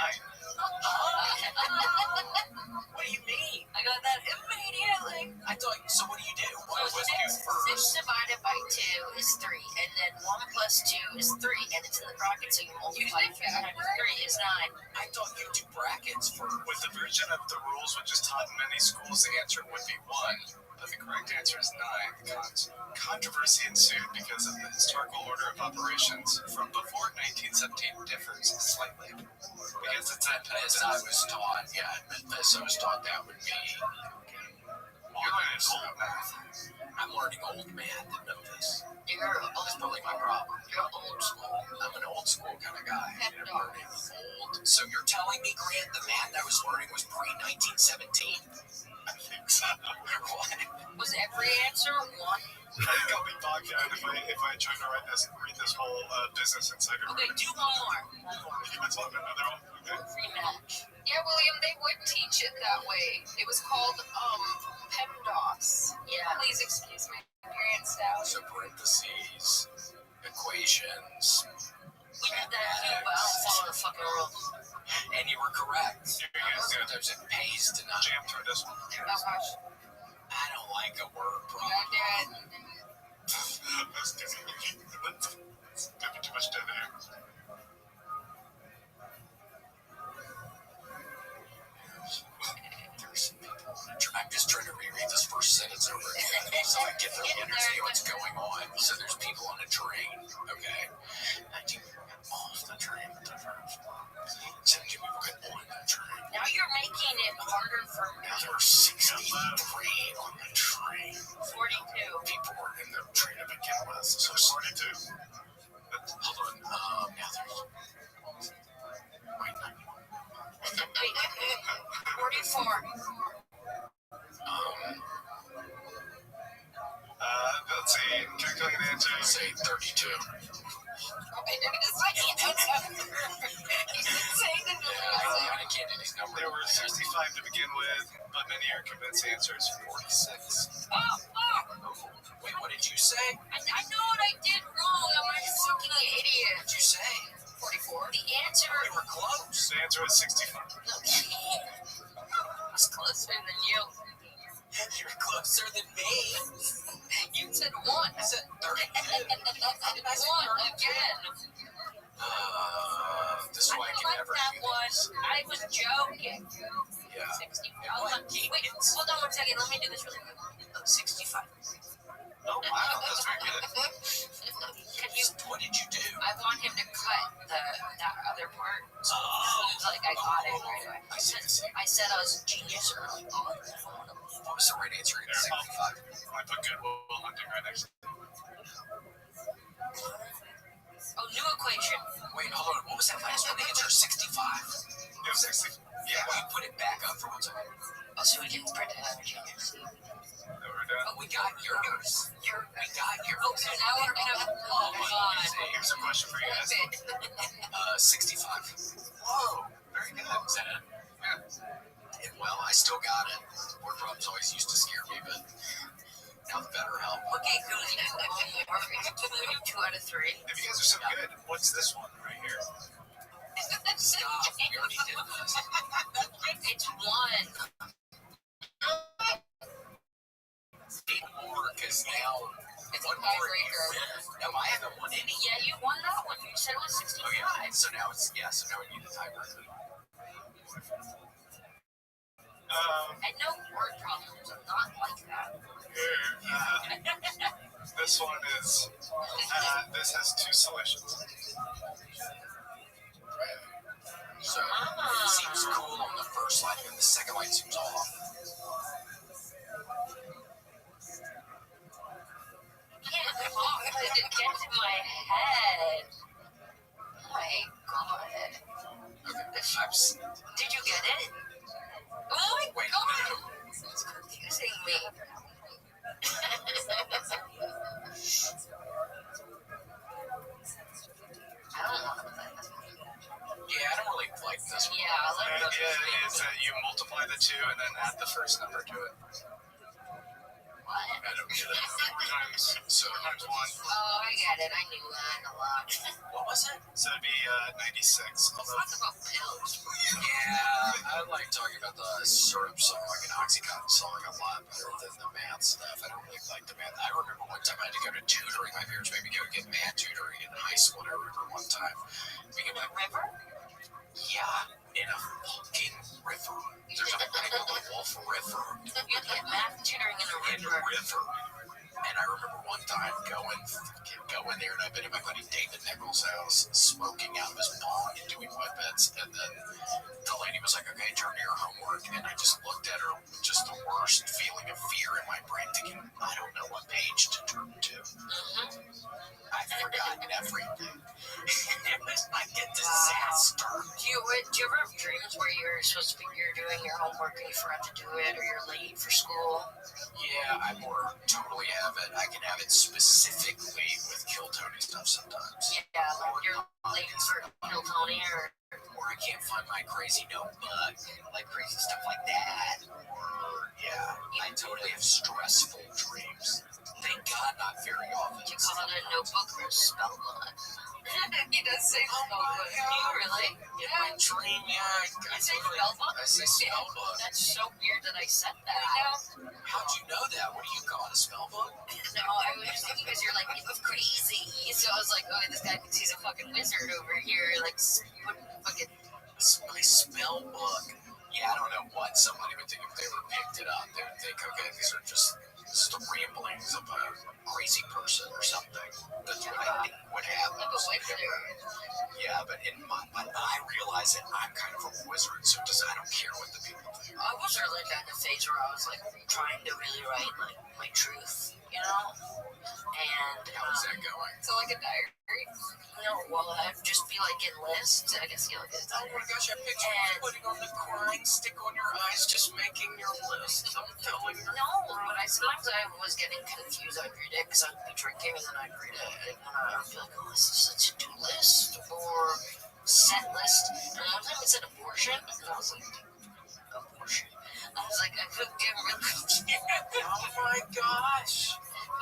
What do you mean? I got that immediately. I thought. So what do you do? What So was you 6 first? divided by 2 is 3, and then 1 plus 2 is 3, and it's in the bracket, so you multiply 3 times 3 is 9. I thought you do brackets first. With the version of the rules which is taught in many schools, the answer would be 1, but the correct answer is 9. Controversy ensued because of the historical order of operations from before 1917 differs slightly. Because it's at As I was taught, as I was taught that would be. you're learning old math. I'm learning old math and know this. You're That's probably my problem. You're old school. I'm an old school kind of guy. I'm learning old. So you're telling me, Grant, the math I was learning was pre-1917? I think so. What? Was every answer 1? I think I'll be bogged down if I try to read this whole Business Insider. Okay, do one more. You want another one? Okay. Rematch. Yeah, William, they would teach it that way. It was called PEMDAS. Yeah. Please excuse my ignorance now. So parentheses, equations, We did that too, but I don't follow the fucking rules. and you were correct. You guys do. Sometimes it pays to not. Jam through this one. Oh gosh. I don't like a word God problem. damn it. That's too much dead air. I'm just trying to reread this first sentence over again so I can really understand what's going on. So there's people on a train, okay? I do off the train, the first. 17 people get on the train. Now you're making it harder for me. Now there are 63 on the train. 42. People were in the train to begin with. So 42. hold on. Now there's. Wait, no. Wait, 44. Let's see. Calculating the answer. Say 32. I can't do these numbers. There were 65 to begin with, but many are convinced the answer is 46. Oh, fuck! Wait, what did you say? I know what I did wrong. I'm a fucking idiot. What did you say? 44. The answer. We were close. The answer is 65. No, I was closer than you. You're closer than me. You said 1. I said 32. I said 1 again. This I way I don't can like never that do one. this. I was joking. Yeah. 60. Yeah, Hold on. well, Wait, hold on 1 second. Let me do this really quick. 65. Oh, wow. That's very good. Can you? What did you do? I want him to cut that other part. So it seems like I got it right away. I see. I said I was a genius early on. What was the right answer? 65. I put Goodwill Hunting right next to it. Oh, new equation. Wait, hold on. What was that last one? The answer is 65. It was 60. Yeah, will you put it back up for 1 second? Oh, so we didn't print it as a genius. That we're done. Oh, we got yours. We got yours. Oh, so now we're gonna. Oh, God. Here's a question for you guys. 65. Whoa. Very good. Is that it? Yeah. Well, I still got it. Word problems always used to scare me, but now the better help. Okay, good. We do 2 out of 3. If you guys are so good, what's this one right here? Stop. We already did this. It's 1. More, because now It's a One more and you tiebreaker. win. No, I haven't won any. Yeah, you won that one. You said it was 65. Oh yeah. So now we need a tiebreaker. I know word problems are not like that. This one is, this has 2 solutions. So it seems cool on the first line, and the second line seems off. It gets in my head. Oh my god. Okay, Did you get it? Oh my wait, god. no. It's confusing me. I don't want to play this one. Yeah, I don't really like this one. Yeah, I like The those. idea is that you multiply the 2 and then add the first number to it. What? I don't get it. Times 1. Oh, I get it. I knew that a lot. What was it? So it'd be 96. Let's talk about pills. Yeah, I like talking about the syrup song, like an Oxycontin song, a lot better than the math stuff. I don't really like the math. I remember one time I had to go to tutoring. My parents made me go get math tutoring in high school. And I remember one time being like, River? yeah, in a fucking river. There's a thing called the Wolf River. You get math tutoring in a In a river. river. And I remember one time going there, and I've been at my buddy David Nichols' house, smoking out of his bong and doing wet beds. And then the lady was like, okay, turn to your homework. And I just looked at her with just the worst feeling of fear in my brain, thinking, I don't know what page to turn to. I've forgotten everything. It was like a disaster. Do you ever have dreams where you're doing your homework and you forgot to do it, or you're late for school? Yeah, I more totally have it. I can have it specifically with Kill Tony stuff sometimes. Yeah, like you're late for Kill Tony, or I can't find my crazy notebook, like crazy stuff like that. Or, yeah, I totally have stressful dreams. Thank God, not very often. do you call it a notebook or a spell book? He does say spellbook. Do you really? In my dream, yeah, You say spell book? I say spell book. That's so weird that I said that. How'd you know that? What do you call it, a spell book? No, I was just thinking because you're like, it's crazy. So I was like, oh, this guy thinks he's a fucking wizard over here. Like, fucking. It's my spell book. Yeah, I don't know what somebody would think if they were picked it up. They would think, okay, these are just the ramblings of a crazy person or something. That's what I think would happen. Like a wizard. Yeah, but but I realize that I'm kind of a wizard, so I don't care what the people think. I was really in a phase where I was like trying to really write like my truth, you know? And How's that going? So like a diary. no, well, I'd just be like in lists. I guess you look at Oh my gosh, I picture you putting on the crying stick on your eyes, just making your list. I'm telling you. No, but sometimes I was getting confused. I'd read it because I'd be drinking, and then I'd read it, and I'd be like, oh, this is such a to-do list or set list. And one time it said abortion, and I was like, abortion. I was like, I couldn't get real confused. Oh my gosh.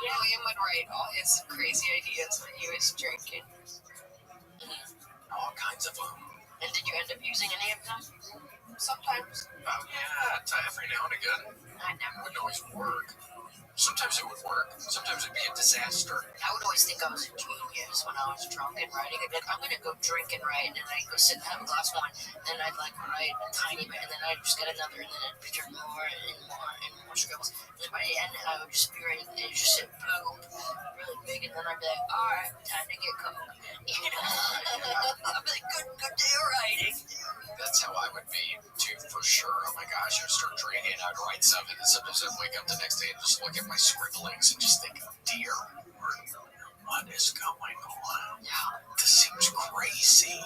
William would write all his crazy ideas when he was drinking. All kinds of them. And did you end up using any of them? Sometimes. Oh yeah, every now and again. I never. Wouldn't always work. Sometimes it would work. Sometimes it'd be a disaster. I would always think I was a genius when I was drunk and writing. I'd be like, I'm gonna go drink and write, and then I'd go sit and have a glass of wine, and I'd like write a tiny bit, and then I'd just get another, and then I'd picture more and more scribbles. And then by the end, I would just be ready to just sit poop really big, and then I'd be like, all right, time to get coke. You know, I'd be like, good day of writing. That's how I would be too, for sure. Oh my gosh, I'd start drinking, I'd write something, and sometimes I'd wake up the next day and just look at my scribblings and just think, dear, what is going on? This seems crazy.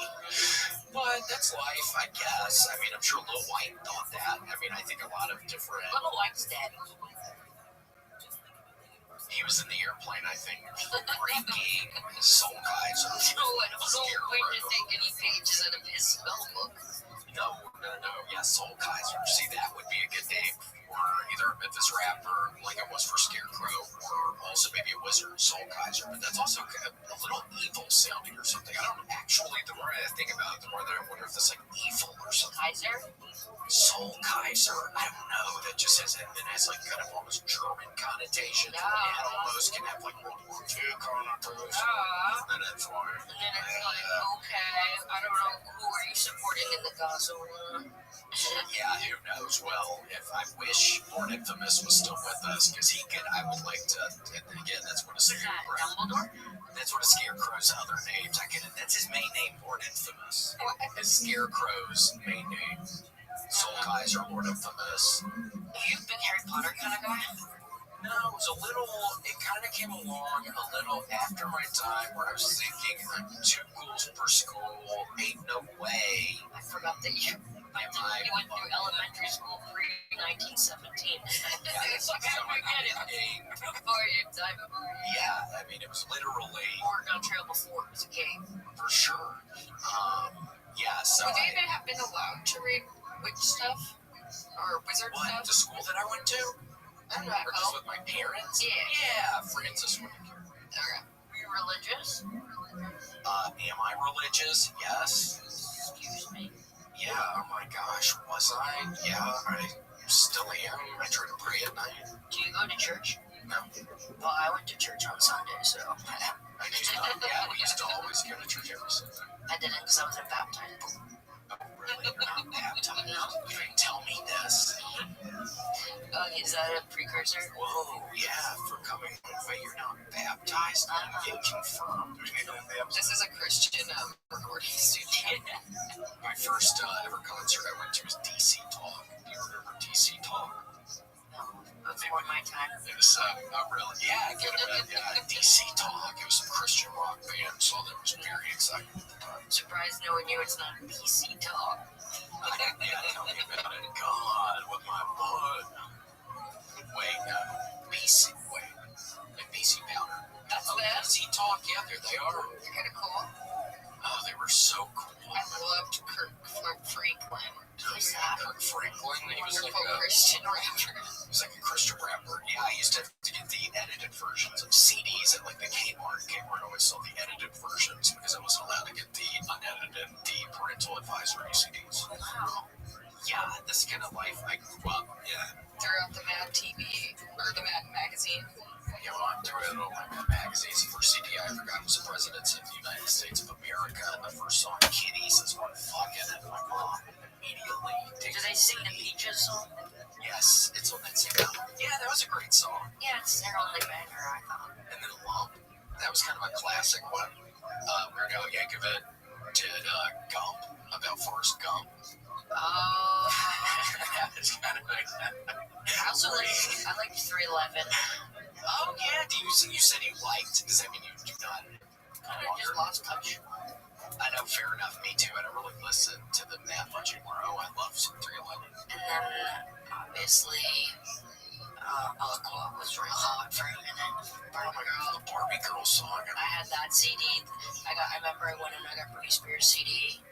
But that's life, I guess. I mean, I'm sure Lil White thought that. I mean, I think a lot of different... Little White's dead. He was in the airplane, I think, breaking Soul Kaiser. No, I don't know when to take any pages out of his spell book. No. Yeah, Soul Kaiser. See, that would be a good name for either a Memphis rapper, like it was for Scarecrow, or also maybe a wizard, Soul Kaiser. But that's also kind of a little evil sounding or something. I don't actually, the more I think about it, the more that I wonder if that's like evil or something. Kaiser? Soul Kaiser? I don't know. that just has like kind of almost German connotation. Yeah. It almost can have like World War II connotation. And that's why. And then it's like, okay, I don't know, who are you supporting in the Gaza war? Yeah, who knows? Well, if I wish Lord Infamous was still with us, because I would like to, and again, that's what a scarecrow. Dumbledore? That's what a scarecrow's other names. That's his main name, Lord Infamous. His scarecrow's main name. Soul Kaiser, Lord Infamous. Are you a big Harry Potter kind of guy? No, it kind of came along a little after my time where I was thinking, 2 ghouls per school, ain't no way. I forgot that you went through elementary school pre-1917. It's like, how do I get it? Before your time. Yeah, I mean, it was literally... Oregon Trail before it was a game. For sure. Yeah, so... Would you even have been allowed to read witch stuff? Or wizard What, the stuff? school that I went to? I don't Or just know. with my parents? Yeah. Yeah, Francis went. Okay. Were you religious? Am I religious? Yes. Excuse me. Yeah, oh my gosh, was I? Yeah, I still am. I try to pray at night. Do you go to church? No. Well, I went to church on Sunday, so I used to, yeah, we used to always go to church every Sunday. I didn't because I wasn't baptized. Oh, really? You're not baptized? You didn't tell me this. Is that a precursor? Whoa, yeah, for coming wait, you're not baptized? Get confirmed. This is a Christian recording studio. My first ever concert I went to was DC Talk. Do you remember DC Talk? Before my time. It was, really, yeah, get it, DC Talk. It was some Christian rock band, so that was very exciting at the time. Surprised knowing you it's not a PC talk. Yeah, tell me about it. God, with my blood. Wait, BC, like BC Powder. That's them? BC Talk, yeah, there they are. They're kind of cool. Oh, they were so cool. I loved Kirk Franklin. Who's that? Kirk Franklin, he was like Wonderful a Christian rapper. He was like a Christian rapper. Yeah, I used to have to get the edited versions of CDs at like the Kmart. Kmart always sold the edited versions because I wasn't allowed to get the unedited, the parental advisory CDs. Wow. Yeah, this kind of life I grew up. Yeah. Throughout the Mad TV, or the Mad Magazine. You know, I threw out all my magazines. The first CD I ever got was the Presidents of the United States of America, and the first song, Kitties, is one fucking, and my mom immediately Do they sing the Peaches song? Yes, it's on that same album. Yeah, that was a great song. Yeah, it's their only banger, I thought. And then Lump, that was kind of a classic one. Weird Al Yankovic did Gump, about Forrest Gump. Oh. It's kind of like I also I liked 311. Oh yeah, you said you liked? Does that mean you do not? I just lost touch. I know, fair enough. Me too. I don't really listen to them that much anymore. Oh, I love 311. And then, obviously, Aqua was real hot for a minute. Oh my god, the Barbie Girl song. I had that CD. I remember I went and I got Britney Spears CD.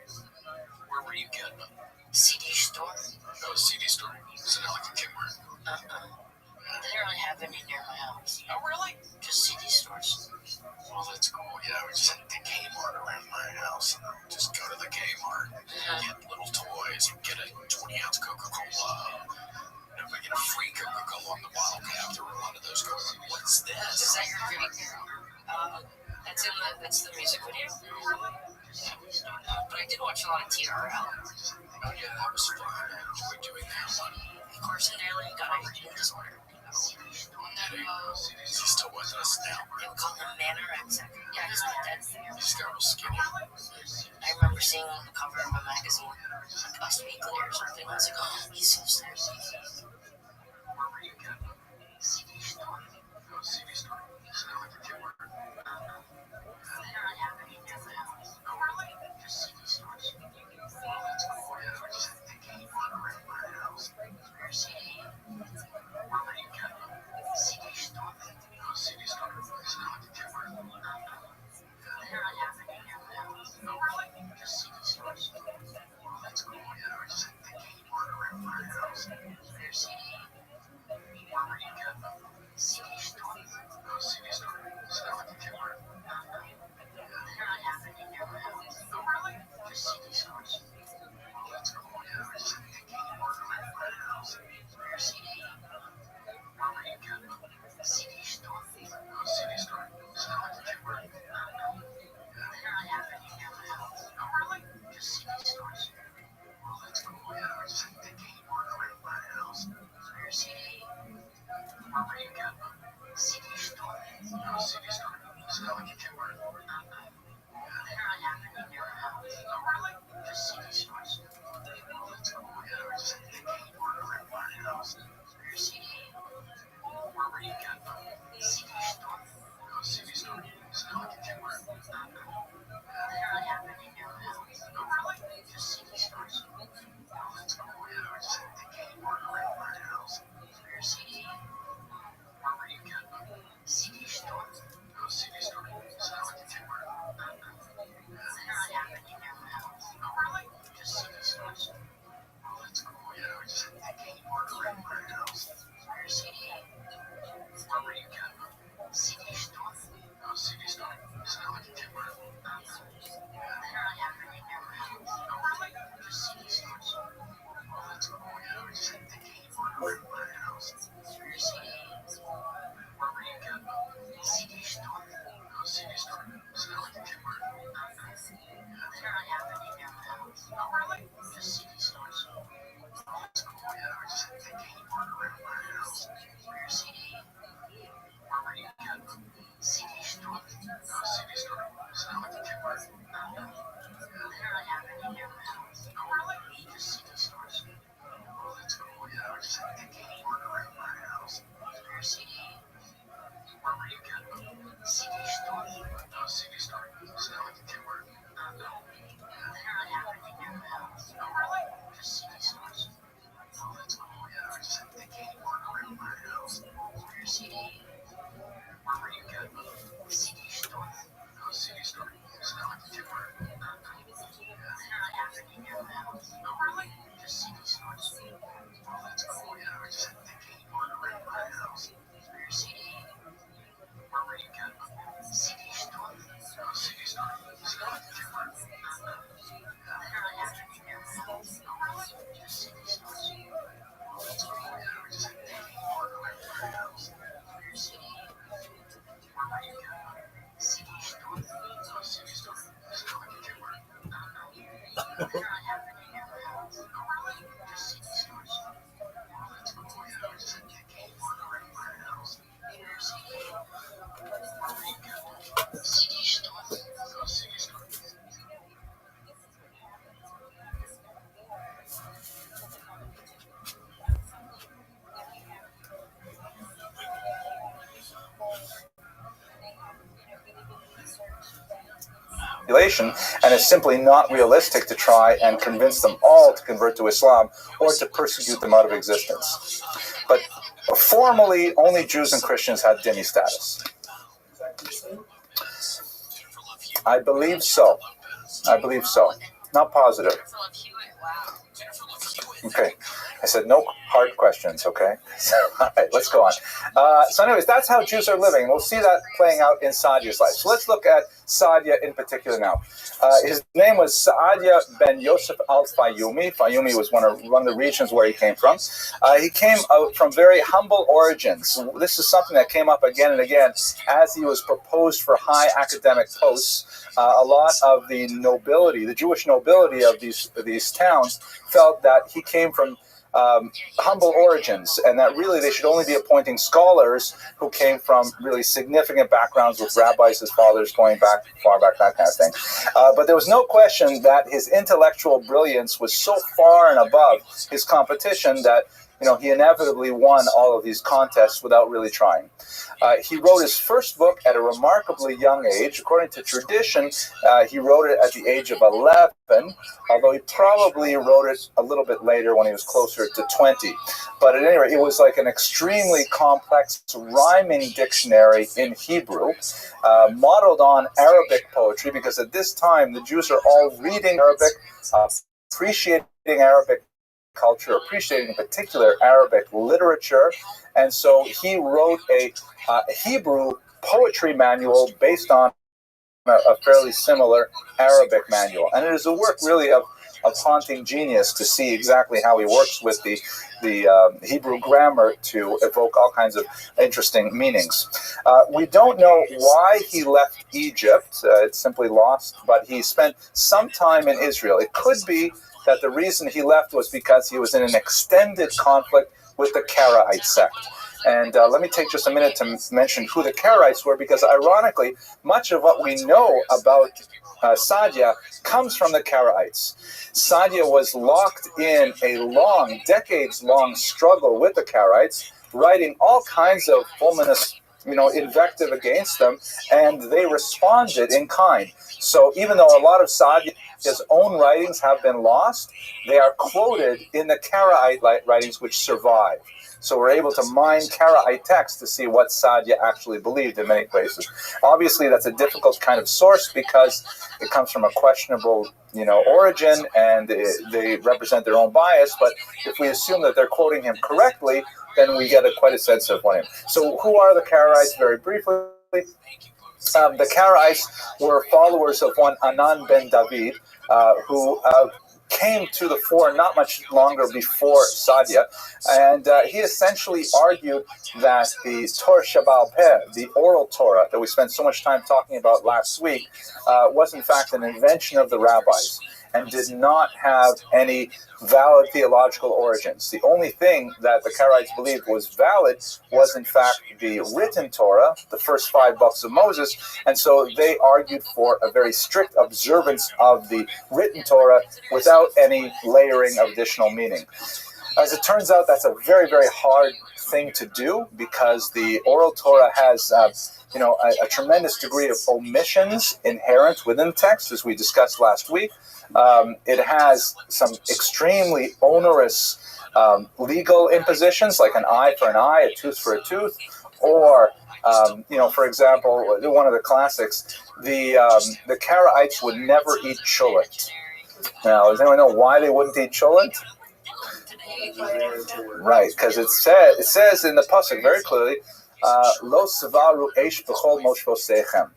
Where were you getting them? CD store. Oh, CD store. Isn't it like a Kmart? They didn't really have any near my house. Oh, really? Just CD stores. Well, that's cool. Yeah, we just had the Kmart around my house. And just go to the Kmart, get little toys, and get a 20-ounce Coca-Cola. And if I get a free Coca-Cola on the bottle cap, there were a lot of those going, what's this? Is that your dream? That's the music video. But I did watch a lot of TRL. Oh, yeah, that was fun. I enjoyed doing that one. Carson Daly got a eating disorder. Is he still with us now? They would call him Manorexic. Yeah, he's not dead. He just got real skinny. I remember seeing him on the cover of a magazine, like Us Weekly or something. I was like, oh, he's so sad. Where were you getting them? CD store. Oh, CD store. Isn't it like a Kmart? They don't really have any near my house. Oh, really? Just CD stores. Well, that's cool. Yeah, we just had the Kmart around my house. Your CD. Where were you getting them? CD store. Oh, CD store. Isn't it like a Kmart? They don't really have any near my house. Oh, really? Just CD stores. Well, that's cool. Yeah, we just had the Kmart around my house. Your CD. And it's simply not realistic to try and convince them all to convert to Islam or to persecute them out of existence. But formally, only Jews and Christians had dhimmi status. I believe so. Not positive. Okay. I said no hard questions, okay? All right, let's go on. So anyways, that's how Jews are living. We'll see that playing out in Saadia's life. So let's look at Saadia in particular now. His name was Saadia ben Yosef al-Fayyumi. Fayyumi was one of the regions where he came from. He came out from very humble origins. This is something that came up again and again as he was proposed for high academic posts. A lot of the nobility, the Jewish nobility of these towns, felt that he came from humble origins, and that really they should only be appointing scholars who came from really significant backgrounds with rabbis, his fathers going far back, that kind of thing. But there was no question that his intellectual brilliance was so far and above his competition that he inevitably won all of these contests without really trying. He wrote his first book at a remarkably young age. According to tradition, he wrote it at the age of 11, although he probably wrote it a little bit later when he was closer to 20. But at any rate, it was like an extremely complex rhyming dictionary in Hebrew, modeled on Arabic poetry, because at this time the Jews are all reading Arabic, appreciating Arabic culture, appreciating in particular Arabic literature, and so he wrote a Hebrew poetry manual based on a fairly similar Arabic manual. And it is a work really of haunting genius to see exactly how he works with the Hebrew grammar to evoke all kinds of interesting meanings. We don't know why he left Egypt. It's simply lost, but he spent some time in Israel. It could be that the reason he left was because he was in an extended conflict with the Karaite sect. And let me take just a minute to mention who the Karaites were, because ironically, much of what we know about Saadia comes from the Karaites. Saadia was locked in a decades-long struggle with the Karaites, writing all kinds of fulminous invective against them, and they responded in kind. So even though a lot of Saadia's own writings have been lost, they are quoted in the Karaite writings which survive. So we're able to mine Karaite texts to see what Saadia actually believed in many places. Obviously, that's a difficult kind of source because it comes from a questionable, origin, and they represent their own bias. But if we assume that they're quoting him correctly, then we get quite a sense of him. So who are the Karaites? Very briefly, the Karaites were followers of one Anan ben David, who came to the fore not much longer before Saadia, and he essentially argued that the Torah Shabbal Peh, the oral Torah that we spent so much time talking about last week, was in fact an invention of the rabbis and did not have any valid theological origins. The only thing that the Karaites believed was valid was in fact the written Torah, the first 5 books of Moses, and so they argued for a very strict observance of the written Torah without any layering of additional meaning. As it turns out, that's a very, very hard thing to do because the oral Torah has a tremendous degree of omissions inherent within the text, as we discussed last week. It has some extremely onerous legal impositions, like an eye for an eye, a tooth for a tooth, or, for example, one of the classics, the Karaites would never eat cholent. Now, does anyone know why they wouldn't eat cholent? Right, because it says in the pasuk very clearly, "Lo sevaru eish b'chol moshvosechem."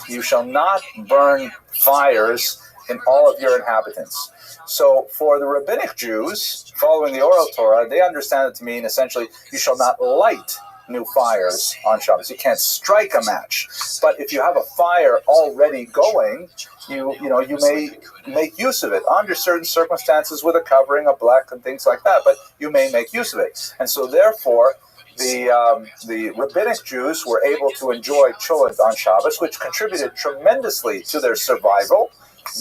You shall not burn fires in all of your inhabitants. So for the rabbinic Jews, following the oral Torah, they understand it to mean essentially you shall not light new fires on Shabbos. You can't strike a match. But if you have a fire already going, you may make use of it under certain circumstances with a covering, a black, and things like that. But you may make use of it. And so therefore, the rabbinic Jews were able to enjoy cholent on Shabbos, which contributed tremendously to their survival,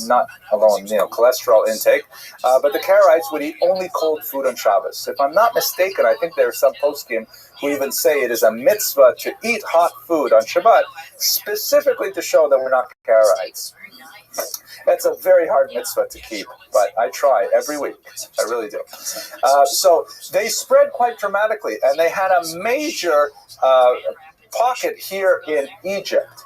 not alone cholesterol intake, but the Karaites would eat only cold food on Shabbos. If I'm not mistaken, I think there are some poskim who even say it is a mitzvah to eat hot food on Shabbat, specifically to show that we're not Karaites. That's a very hard mitzvah to keep, but I try every week. I really do. So they spread quite dramatically, and they had a major pocket here in Egypt.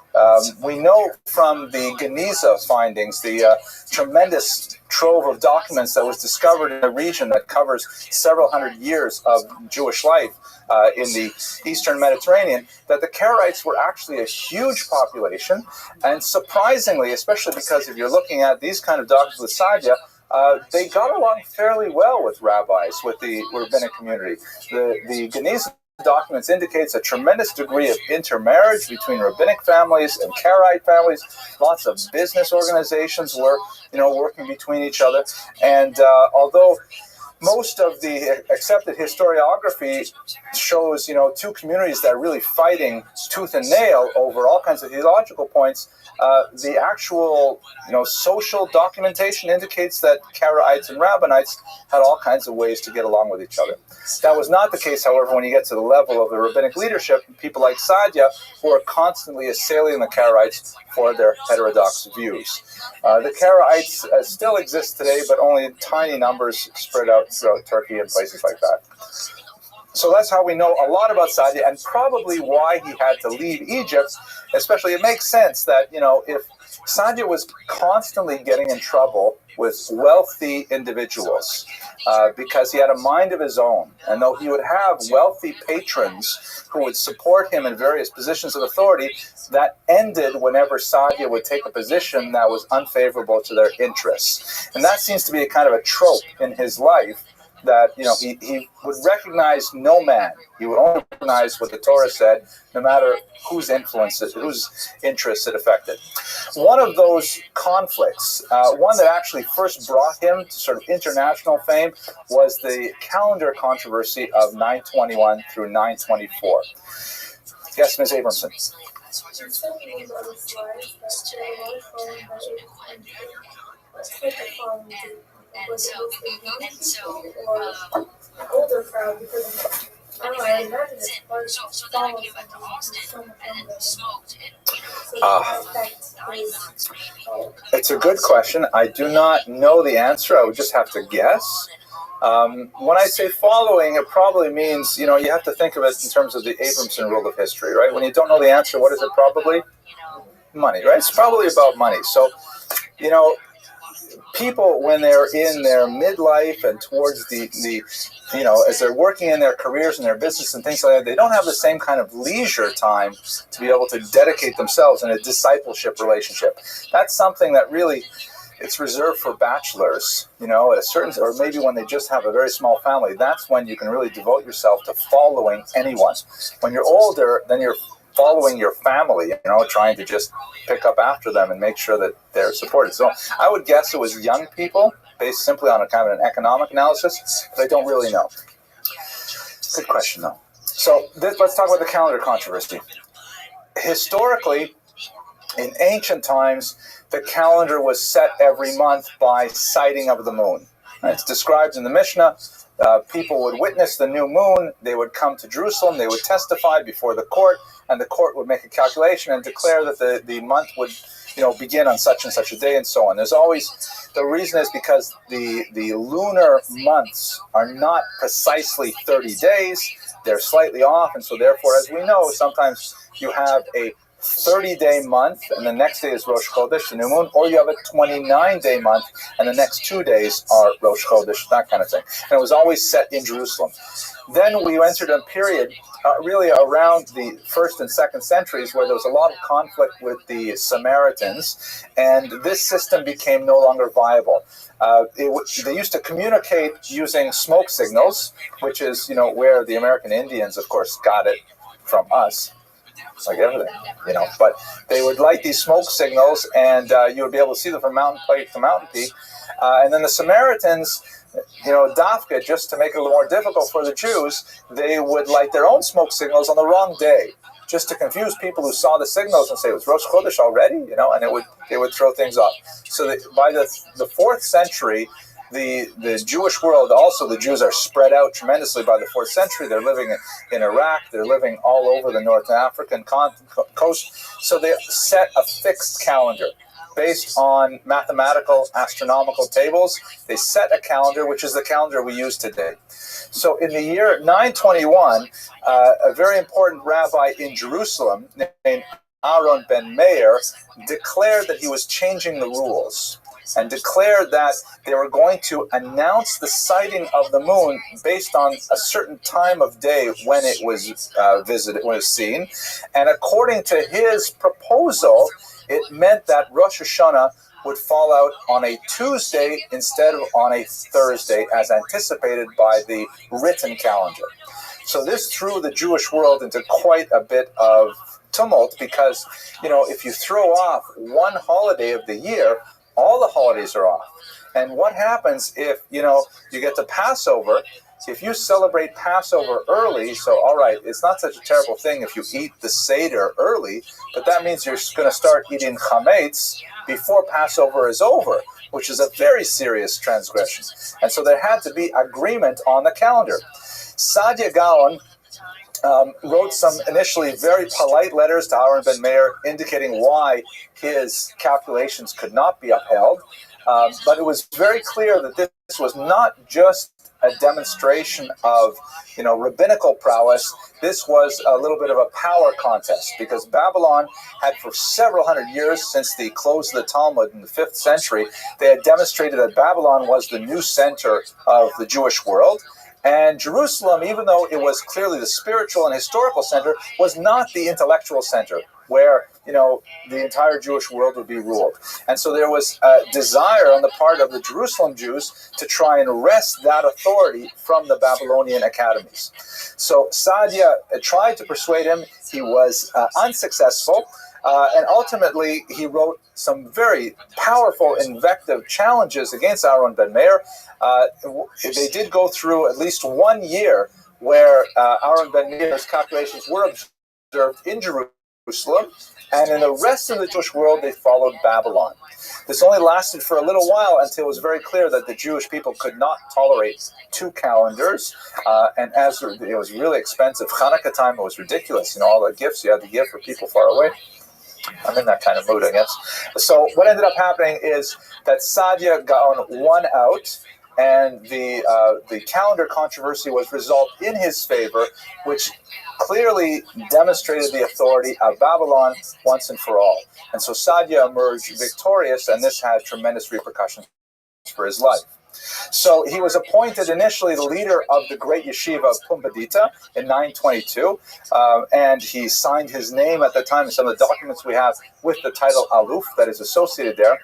We know from the Geniza findings, the tremendous trove of documents that was discovered in a region that covers several hundred years of Jewish life in the Eastern Mediterranean, that the Karaites were actually a huge population, and surprisingly, especially because if you're looking at these kind of documents with Sadia, they got along fairly well with rabbis, with the rabbinic community. The Geniza documents indicates a tremendous degree of intermarriage between rabbinic families and Karaite families. Lots of business organizations were, working between each other. And although most of the accepted historiography shows, two communities that are really fighting tooth and nail over all kinds of theological points, the actual, social documentation indicates that Karaites and Rabbinites had all kinds of ways to get along with each other. That was not the case, however, when you get to the level of the rabbinic leadership, people like Sadia, who are constantly assailing the Karaites for their heterodox views. The Karaites still exist today, but only in tiny numbers spread out throughout Turkey and places like that. So that's how we know a lot about Sadia, and probably why he had to leave Egypt. Especially, it makes sense that, if Sadia was constantly getting in trouble with wealthy individuals because he had a mind of his own, and though he would have wealthy patrons who would support him in various positions of authority, that ended whenever Sadia would take a position that was unfavorable to their interests. And that seems to be a kind of a trope in his life, that he would recognize no man. He would only recognize what the Torah said, no matter whose interests it affected. One of those conflicts, one that actually first brought him to sort of international fame, was the calendar controversy of 921 through 924. Yes, Ms. Abramson. And so older crowd because so then I came back to Austin and then smoked It's a good question. I do not know the answer. I would just have to guess. When I say following, it probably means, you have to think of it in terms of the Abramson rule of history, right? When you don't know the answer, what is it probably? Money, right? It's probably about money. So, people, when they're in their midlife and towards the as they're working in their careers and their business and things like that, they don't have the same kind of leisure time to be able to dedicate themselves in a discipleship relationship. That's something that really, it's reserved for bachelors, at a certain, or maybe when they just have a very small family. That's when you can really devote yourself to following anyone. When you're older, then you're following your family, trying to just pick up after them and make sure that they're supported. So I would guess it was young people, based simply on a kind of an economic analysis, but I don't really know. Good question, though. So let's talk about the calendar controversy. Historically, in ancient times, the calendar was set every month by sighting of the moon. It's described in the Mishnah. People would witness the new moon. They would come to Jerusalem. They would testify before the court, and the court would make a calculation and declare that the month would, begin on such and such a day, and so on. There's always, the reason is because the lunar months are not precisely 30 days. They're slightly off, and so therefore, as we know, sometimes you have a 30-day month, and the next day is Rosh Chodesh, the new moon, or you have a 29-day month, and the next 2 days are Rosh Chodesh, that kind of thing. And it was always set in Jerusalem. Then we entered a period really around the 1st and 2nd centuries where there was a lot of conflict with the Samaritans, and this system became no longer viable. They used to communicate using smoke signals, which is, where the American Indians, of course, got it from us, like everything, But they would light these smoke signals, and you would be able to see them from mountain peak to mountain peak. And then the Samaritans, Dafka, just to make it a little more difficult for the Jews, they would light their own smoke signals on the wrong day, just to confuse people who saw the signals and say, it was Rosh Chodesh already, and they would throw things off. So by the 4th century, the Jewish world, also the Jews are spread out tremendously by the 4th century. They're living in Iraq. They're living all over the North African coast. So they set a fixed calendar based on mathematical, astronomical tables. They set a calendar, which is the calendar we use today. So in the year 921, a very important rabbi in Jerusalem named Aaron ben Meir declared that he was changing the rules, and declared that they were going to announce the sighting of the moon based on a certain time of day when it was visited, when it was seen. And according to his proposal, it meant that Rosh Hashanah would fall out on a Tuesday instead of on a Thursday, as anticipated by the written calendar. So this threw the Jewish world into quite a bit of tumult, because, if you throw off one holiday of the year, all the holidays are off. And what happens if, you get to Passover? If you celebrate Passover early, so all right, it's not such a terrible thing if you eat the Seder early, but that means you're going to start eating chametz before Passover is over, which is a very serious transgression. And so there had to be agreement on the calendar. Sadia Gaon wrote some initially very polite letters to Aaron ben Meir indicating why his calculations could not be upheld. But it was very clear that this was not just a demonstration of, rabbinical prowess. This was a little bit of a power contest, because Babylon had, for several hundred years, since the close of the Talmud in the 5th century, they had demonstrated that Babylon was the new center of the Jewish world. And Jerusalem, even though it was clearly the spiritual and historical center, was not the intellectual center where, the entire Jewish world would be ruled. And so there was a desire on the part of the Jerusalem Jews to try and wrest that authority from the Babylonian academies. So Sadia tried to persuade him. He was unsuccessful. And ultimately, he wrote some very powerful invective challenges against Aaron ben Meir. They did go through at least 1 year where Aaron ben Meir's calculations were observed in Jerusalem, and in the rest of the Jewish world, they followed Babylon. This only lasted for a little while until it was very clear that the Jewish people could not tolerate 2 calendars, and as it was really expensive, Hanukkah time, it was ridiculous. All the gifts you had to give for people far away. I'm in that kind of mood, I guess. So what ended up happening is that Sadia Gaon won out, and the calendar controversy was resolved in his favor, which clearly demonstrated the authority of Babylon once and for all. And so Sadia emerged victorious, and this had tremendous repercussions for his life. So he was appointed initially the leader of the great yeshiva of Pumbedita in 922, and he signed his name at the time in some of the documents we have with the title Aluf that is associated there.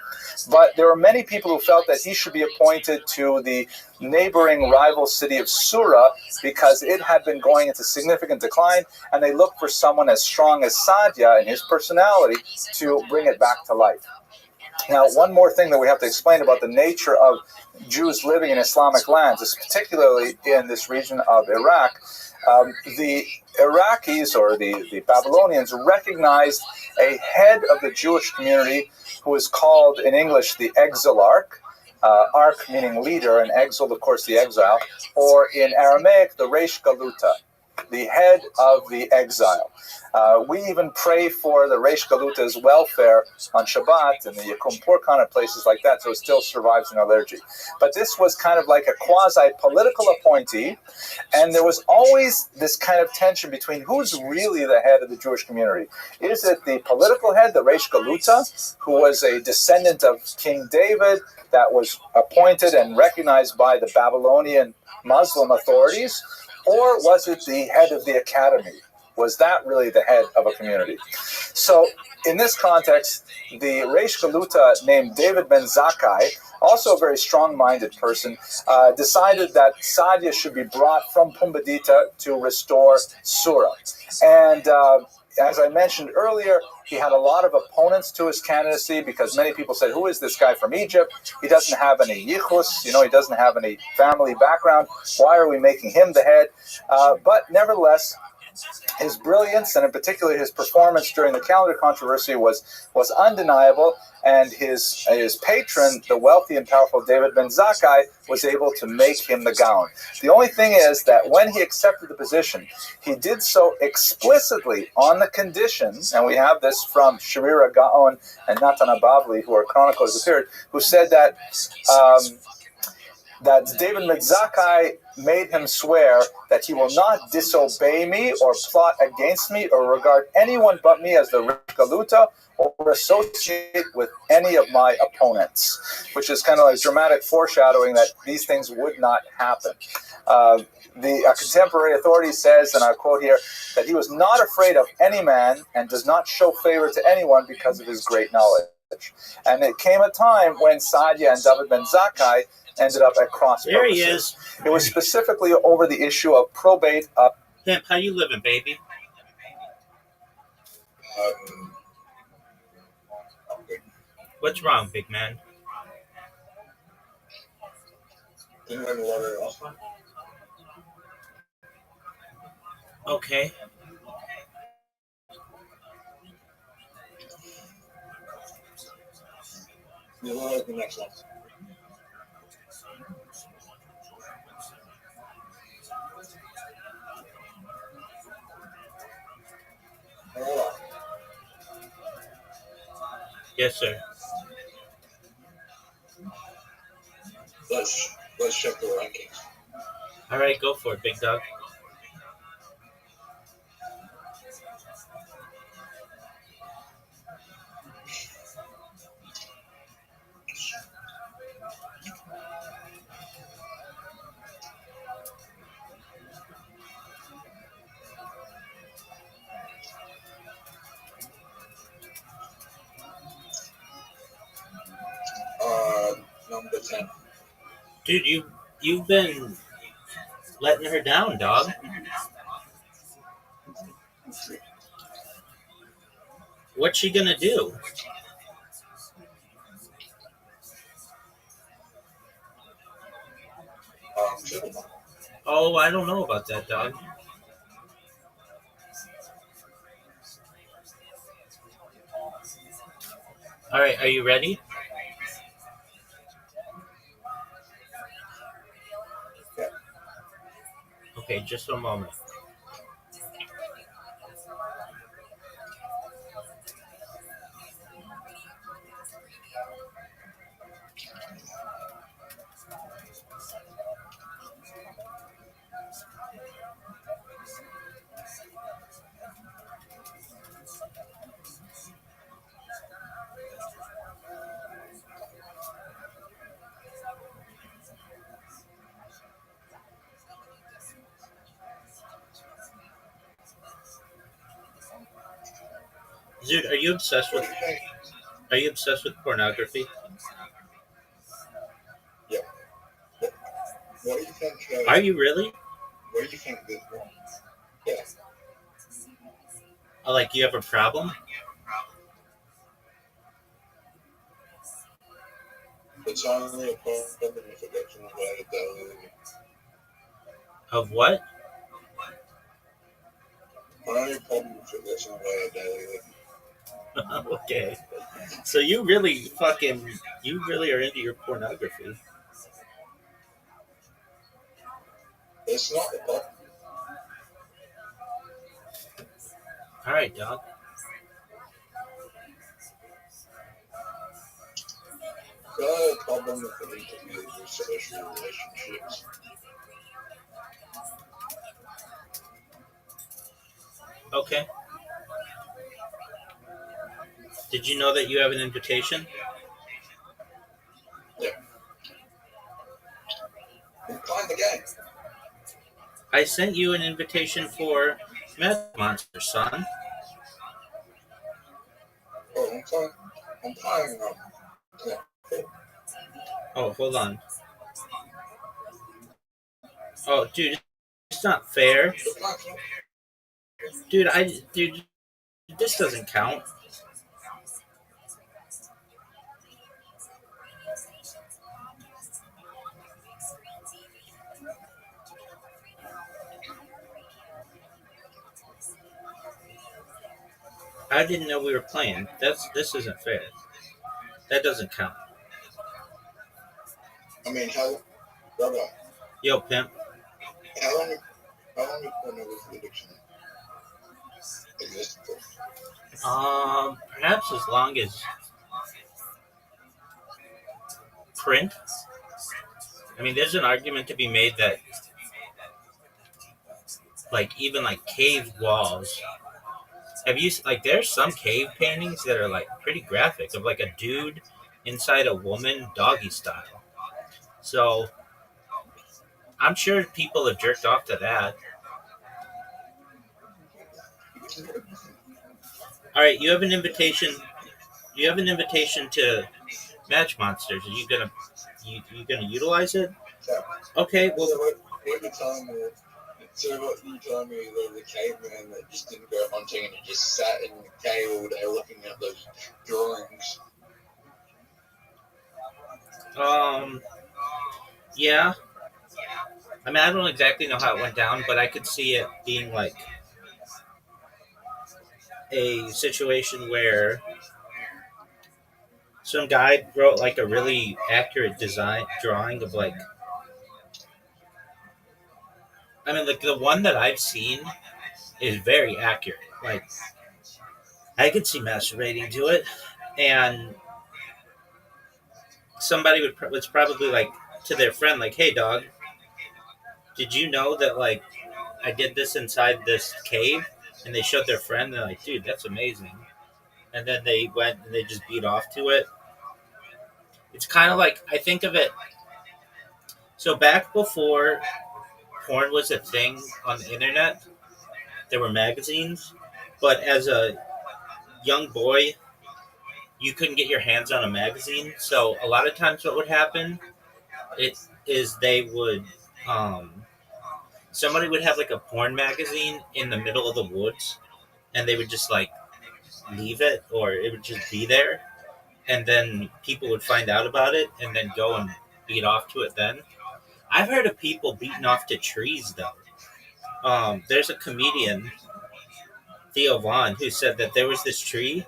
But there were many people who felt that he should be appointed to the neighboring rival city of Sura because it had been going into significant decline, and they looked for someone as strong as Sadia in his personality to bring it back to life. Now, one more thing that we have to explain about the nature of Jews living in Islamic lands, is particularly in this region of Iraq. The Iraqis, or the Babylonians, recognized a head of the Jewish community who is called in English the exilarch, arch meaning leader, and exiled, of course, the exile, or in Aramaic, the Reish Galuta. the head of the exile. We even pray for the Reish Galuta's welfare on Shabbat and the Yakum Purkan and places like that, so it still survives in our liturgy. But this was kind of like a quasi-political appointee, and there was always this kind of tension between who's really the head of the Jewish community. Is it the political head, the Reish Galuta, who was a descendant of King David, that was appointed and recognized by the Babylonian Muslim authorities, or was it the head of the academy? Was that really the head of a community? So in this context, the Reish Galuta named David ben Zakkai, also a very strong-minded person, decided that Sadia should be brought from Pumbedita to restore Sura. And as I mentioned earlier, he had a lot of opponents to his candidacy because many people said, who is this guy from Egypt? He doesn't have any yichus, he doesn't have any family background. Why are we making him the head? But nevertheless, his brilliance, and in particular his performance during the calendar controversy, was undeniable, and his patron, the wealthy and powerful David ben Zakkai, was able to make him the Gaon. The only thing is that when he accepted the position, he did so explicitly on the condition, and we have this from Sharira Gaon and Natan Abavli, who are chroniclers of the period, who said that David ben Zakkai made him swear that he will not disobey me or plot against me or regard anyone but me as the Reish Galuta or associate with any of my opponents, which is kind of like dramatic foreshadowing that these things would not happen. A contemporary authority says, and I quote here, that he was not afraid of any man and does not show favor to anyone because of his great knowledge. And it came a time when Sadia and David ben Zakkai ended up at cross purposes. There he is. It was specifically over the issue of probate. Pimp, how you living, baby? What's wrong, big man? Okay. Yes, sir. Let's check the rankings. All right, go for it, big dog. Number 10. Dude, you've been letting her down, dog. What's she gonna do? Oh, I don't know about that, dog. All right, are you ready? Okay, just a moment. Dude, are you obsessed with pornography? Yeah. What do you think? Are you really? What do you think this one? Yeah. Oh, like you have a problem? It's only a problem if it gets in the way of daily living. Of what? Only a problem if it gets in the way of daily living. Okay. So you really are into your pornography. It's not a problem. All right, dog. So I have a problem with the interviews with social relationships. Okay. Did you know that you have an invitation? Yeah. I'm playing the game. I sent you an invitation for Magic Monster, son. Oh, I'm playing yeah. Oh, hold on. Oh, dude, it's not fair. The platform. Dude, this doesn't count. I didn't know we were playing. This isn't fair. That doesn't count. I mean, Rabbi, Yo, pimp. how long has pornography addiction existed for? Perhaps as long as print. I mean, there's an argument to be made that, like, even like cave walls. Have you like? There's some cave paintings that are like pretty graphic of like a dude inside a woman, doggy style. So I'm sure people have jerked off to that. All right, you have an invitation. You have an invitation to Match Monsters. Are you gonna utilize it? So, Okay, well, so what you're telling me? So what you telling me that the caveman that just didn't go hunting and he just sat in the cave all day looking at those drawings? yeah. I mean, I don't exactly know how it went down, but I could see it being like a situation where some guy wrote like a really accurate design drawing of like. I mean, like the one that I've seen is very accurate. Like I could see masturbating to it, and somebody was probably like to their friend, like, "Hey, dog, did you know that like I did this inside this cave?" And they showed their friend. They're like, "Dude, that's amazing." And then they went and they just beat off to it. It's kind of like I think of it. So back before porn was a thing on the internet, there were magazines, but as a young boy, you couldn't get your hands on a magazine. So a lot of times, what would happen it is they would somebody would have like a porn magazine in the middle of the woods, and they would just like leave it, or it would just be there, and then people would find out about it and then go and beat off to it. Then I've heard of people beating off to trees though. There's a comedian, Theo Vaughn, who said that there was this tree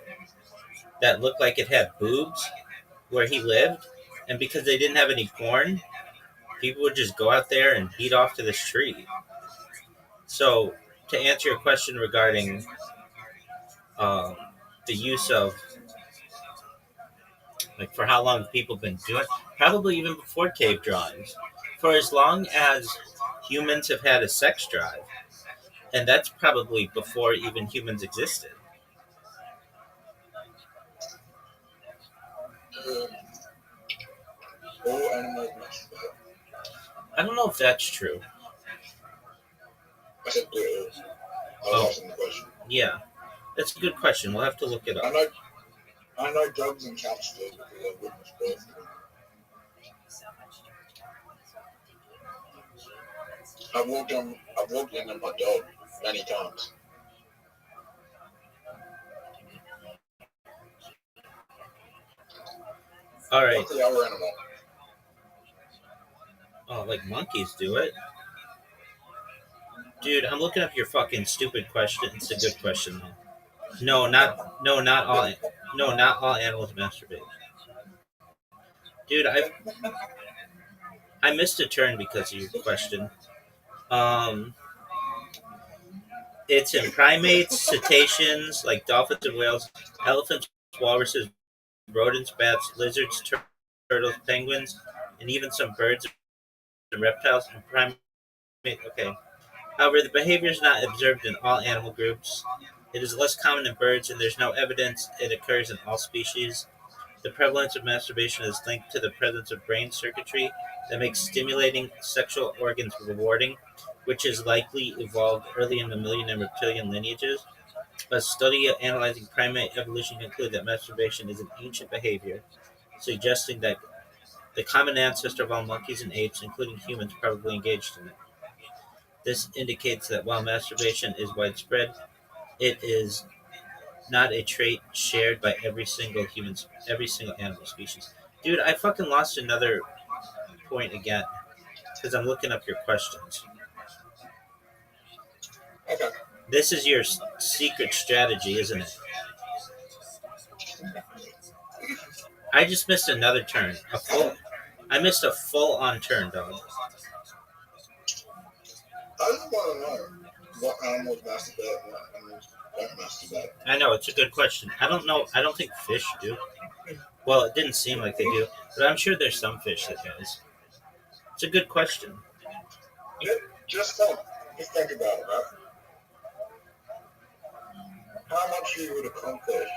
that looked like it had boobs where he lived, and because they didn't have any porn, people would just go out there and beat off to this tree. So, to answer your question regarding um, the use of, like, for how long people have been doing, probably even before cave drawings, for as long as humans have had a sex drive, and that's probably before even humans existed. Um, all animals masturbate. I don't know if that's true. I said good. I was Oh, asking the question. yeah, that's a good question. We'll have to look it I up. know, I know dogs and cats do because I've witnessed both of them. I've walked in on my dog many times. All right. What's the other animal? Oh, like monkeys do it. Dude, I'm looking up your fucking stupid question. It's a good question though. Not all animals masturbate. Dude, I missed a turn because of your question. Um, It's in primates, cetaceans like dolphins and whales, elephants, walruses, rodents, bats, lizards, turtles, penguins, and even some birds and reptiles and primates. Okay. However, the behavior is not observed in all animal groups. It is less common in birds, and there's no evidence it occurs in all species. The prevalence of masturbation is linked to the presence of brain circuitry that makes stimulating sexual organs rewarding, which is likely evolved early in mammalian and reptilian lineages. A study analyzing primate evolution concluded that masturbation is an ancient behavior, suggesting that the common ancestor of all monkeys and apes, including humans, probably engaged in it. This indicates that while masturbation is widespread, it is not a trait shared by every single animal species. Dude, I fucking lost another point again because I'm looking up your questions. Okay. This is your secret strategy, isn't it? I just missed another turn. I missed a full-on turn, dog. I just want to know what animals masturbate and what animals don't masturbate. I know, it's a good question. I don't know. I don't think fish do. Well, it didn't seem like they do, but I'm sure there's some fish that does. It's a good question. Just think about it, right? How much you would accomplish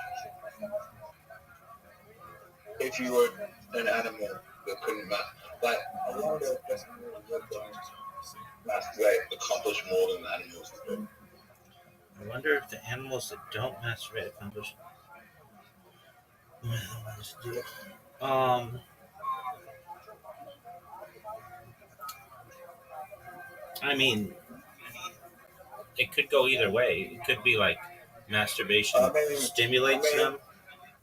if you were an animal that couldn't masturbate. Like, I wonder if animals that don't masturbate accomplish more than animals that do. I wonder if the animals that don't masturbate accomplish more than the ones that do. I mean, it could go either way. It could be like masturbation stimulates them.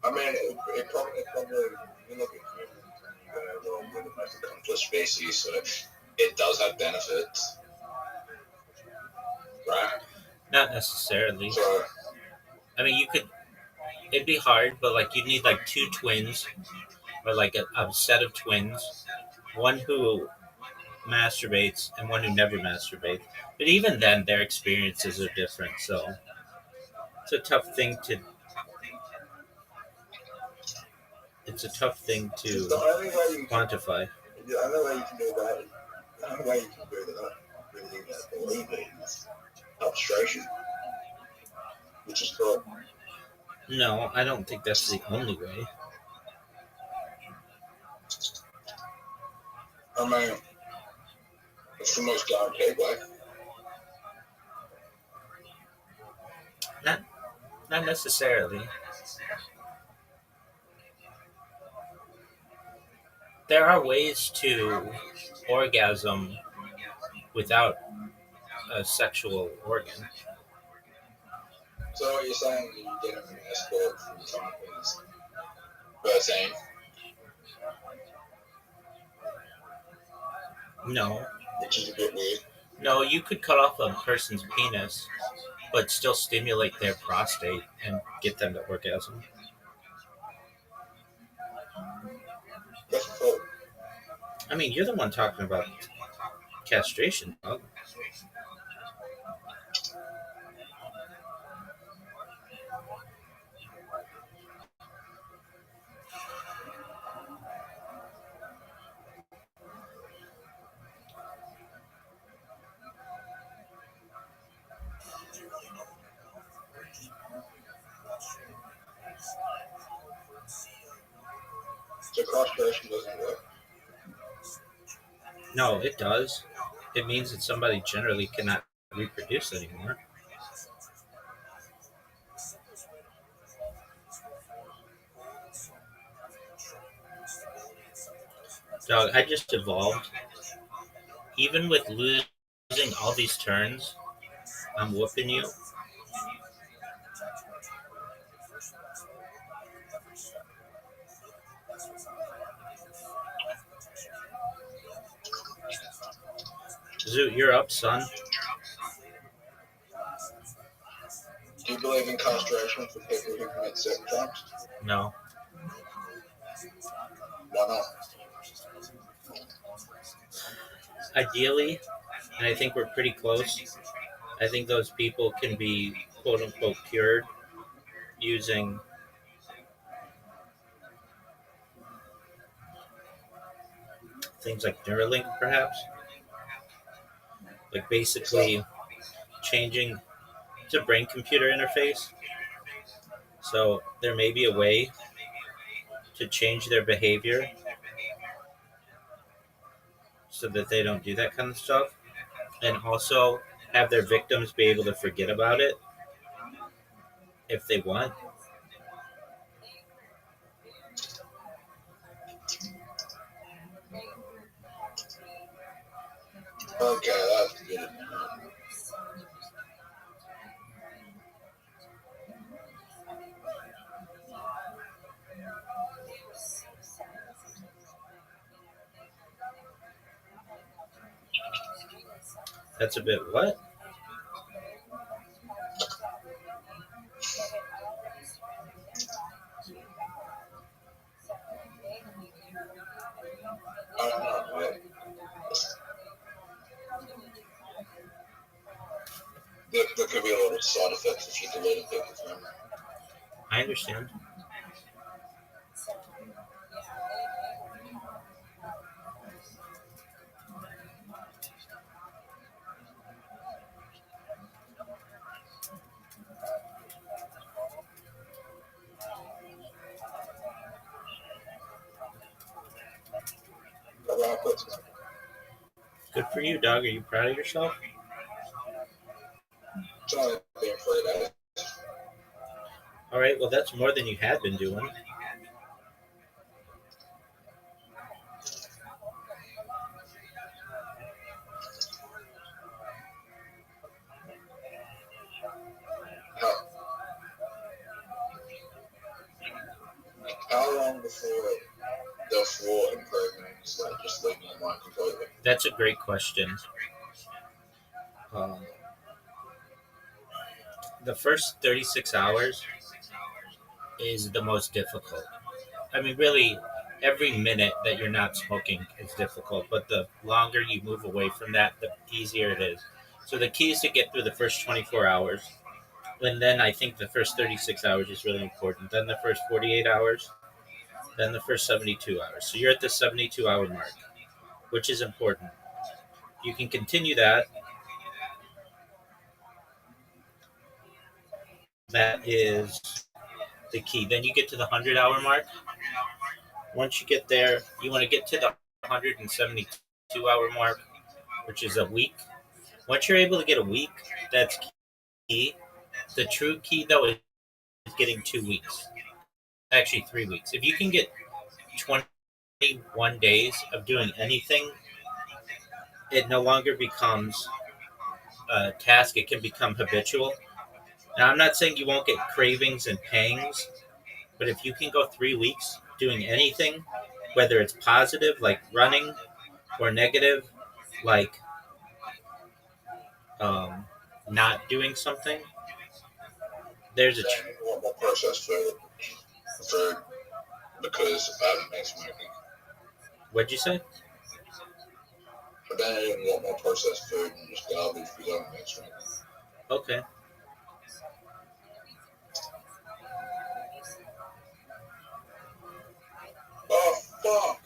I mean, it probably, you look at humans and you go, well, we're the most accomplished species, so it does have benefits, right? Not necessarily. So, I mean, it'd be hard, but like you'd need like two twins or like a set of twins, one who masturbates and one who never masturbates. But even then, their experiences are different, so it's a tough thing to. It's a tough thing to the only way you can, quantify. the only way you can do that, the only way you can do that, really, believe it, is illustration, which is cool. No, I don't think that's the only way. I mean, it's the most guaranteed way. Not necessarily. There are ways to orgasm without a sexual organ. So what you're saying is you get an escort from the time he's 13? No. Which is a bit weird. No, you could cut off a person's penis, but still stimulate their prostate and get them to orgasm. That's cool. I mean, you're the one talking about castration, dog. So castration doesn't work. No, it does. It means that somebody generally cannot reproduce anymore. Dog, I just evolved. Even with losing all these turns, I'm whooping you. Zoot, you're up, son. Do you believe in castration for people who commit certain crimes? No. Why not? Ideally, and I think we're pretty close, I think those people can be quote unquote cured using things like Neuralink, perhaps, like basically changing to brain computer interface. So there may be a way to change their behavior so that they don't do that kind of stuff, and also have their victims be able to forget about it if they want. Okay, that's good. That's a bit what? I don't know. There could be a lot of side effects if you delete a people's memory. I understand. But I put some Good for you, dog. Are you proud of yourself? trying to be afraid of. All right. Well, that's more than you had been doing. How long before the full improvement is like just leaving your mind completely? That's a great question. Um, the first 36 hours is the most difficult. I mean, really, every minute that you're not smoking is difficult, but the longer you move away from that, the easier it is. So the key is to get through the first 24 hours. And then I think the first 36 hours is really important. Then the first 48 hours. Then the first 72 hours. So you're at the 72-hour mark, which is important. You can continue that. That is the key. Then you get to the 100-hour mark. Once you get there, you want to get to the 172-hour mark, which is a week. Once you're able to get a week, that's key. The true key, though, is getting 2 weeks. Actually, 3 weeks. If you can get 21 days of doing anything, it no longer becomes a task. It can become habitual. Now, I'm not saying you won't get cravings and pangs, but if you can go 3 weeks doing anything, whether it's positive, like running, or negative, like um, not doing something, there's a. Then a lot more processed food because I haven't been smoking. What'd you say? I've been eating a lot more processed food and just garbage because I haven't been smoking. Okay. Oh, fuck!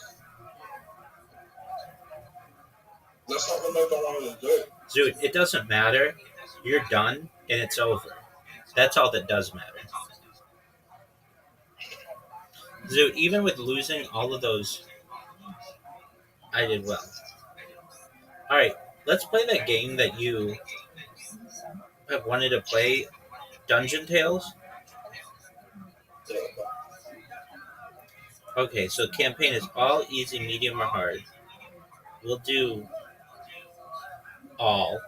That's not the move I wanted to do. Dude, it doesn't matter. You're done and it's over. That's all that does matter. Dude, even with losing all of those, I did well. All right, let's play that game that you have wanted to play, Dungeon Tales. Yeah, Okay, so campaign is all easy, medium, or hard. We'll do all.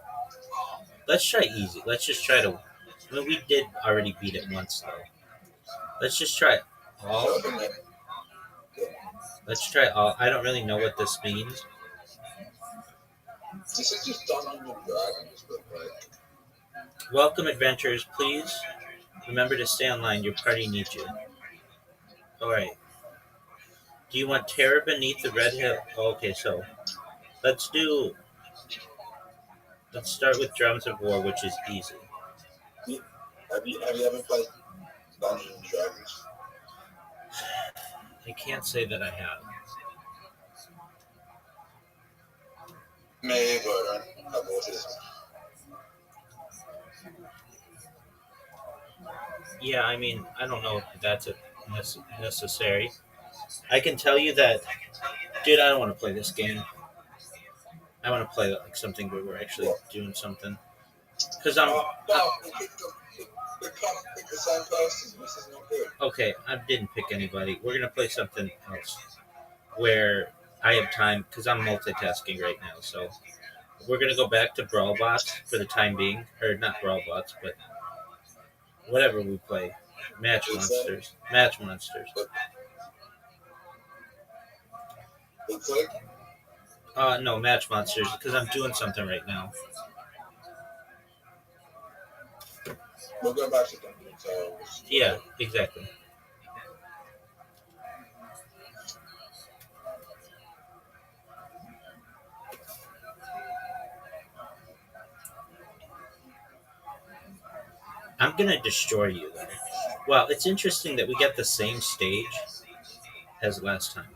Let's try easy. Let's just try to. I mean, we did already beat it once, though. Let's just try all. so I think that Let's try all. I don't really know what this means. this is just Dungeons and Dragons, but like, Welcome, adventurers. Please remember to stay online. Your party needs you. All right. Do you want Terror Beneath the Red Hill? Okay, so let's do. Let's start with Drums of War, which is easy. Have you ever played Dungeons and Dragons? I can't say that I have. Me, but I don't have autism. Yeah, I mean, I don't know if that's necessary. I can tell you that, dude, I don't want to play this game. I want to play like something where we're actually doing something. Because No, we can't pick the same person. This is not good. okay, I didn't pick anybody. We're gonna play something else where I have time because I'm multitasking right now. So we're gonna go back to Brawl Bots for the time being, or not Brawl Bots, but whatever we play. Match Monsters. Match Monsters. It's like, No, Match Monsters because I'm doing something right now. we'll go back to Dungeons and Dragons. Yeah, exactly. I'm gonna destroy you though. Well, it's interesting that we get the same stage as last time.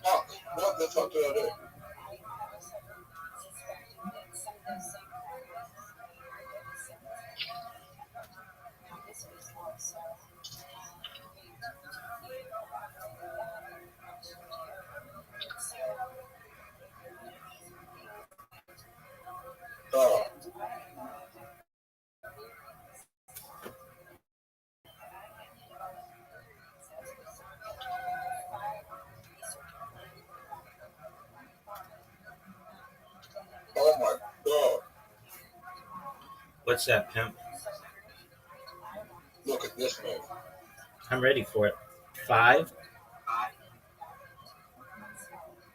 Fuck, what the fuck did I do? Oh. Oh my god. What's that, pimp? Look at this move. I'm ready for it. 5.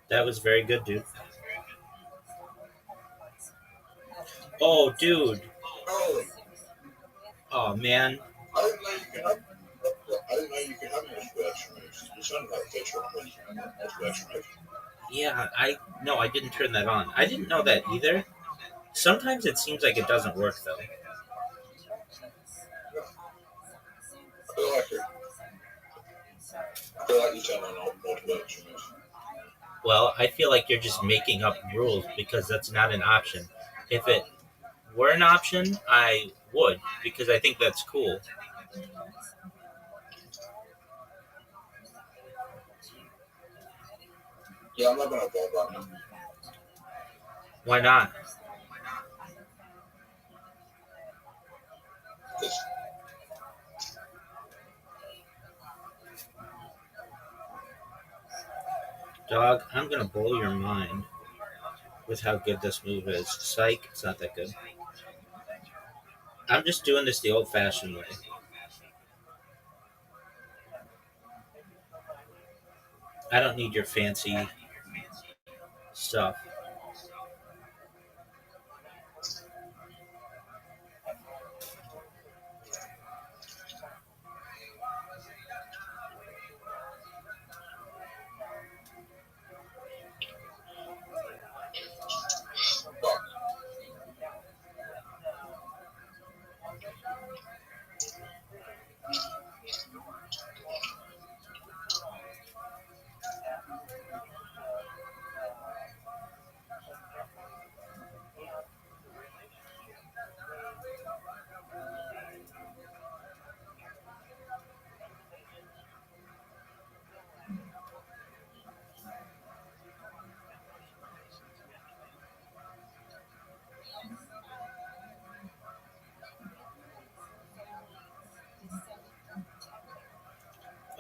That was very good, dude. Oh, dude. Oh, Oh, man. I didn't know you could have. I didn't know you could have multiple extra moves. You sounded like a feature on multiple extra moves. Yeah, I didn't turn that on. I didn't know that either. Sometimes it seems like it doesn't work though. I feel like you turn on multiple extra moves. Well, I feel like you're just making up rules because that's not an option. If it were an option, I would because I think that's cool. Yeah, I'm not gonna go right now. Why not? Dog, I'm gonna blow your mind with how good this move is. Psych, it's not that good. I'm just doing this the old-fashioned way. I don't need your fancy stuff.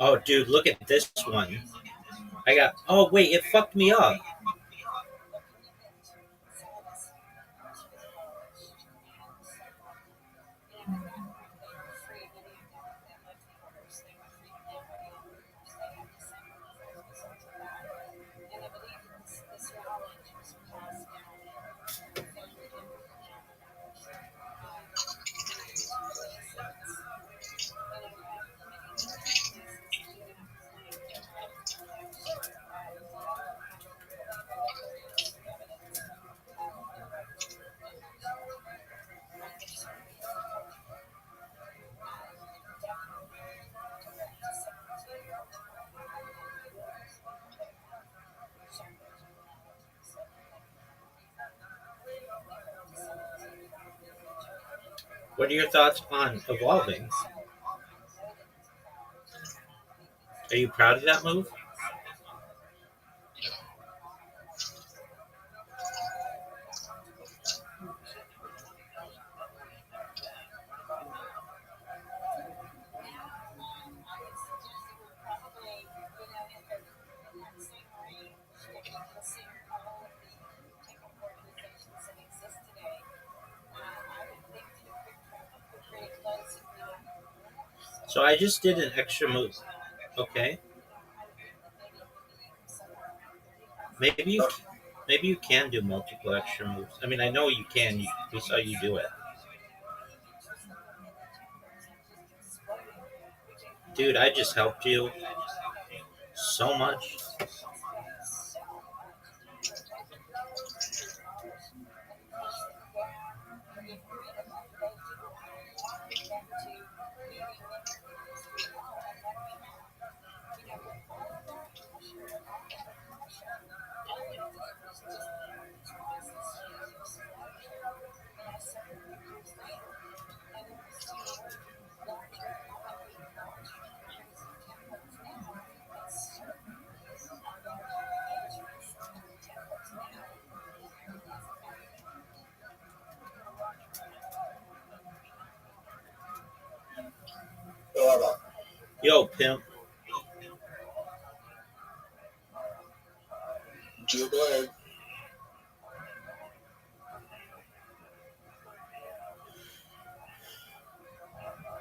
Oh, dude, look at this one. I got. Oh wait, it fucked me up. What are your thoughts on evolving? Are you proud of that move? So I just did an extra move. Okay, maybe you maybe you can do multiple extra moves. I mean, I know you can. We saw you do it, dude. I just helped you so much. Yo, pimp. Joe Blair.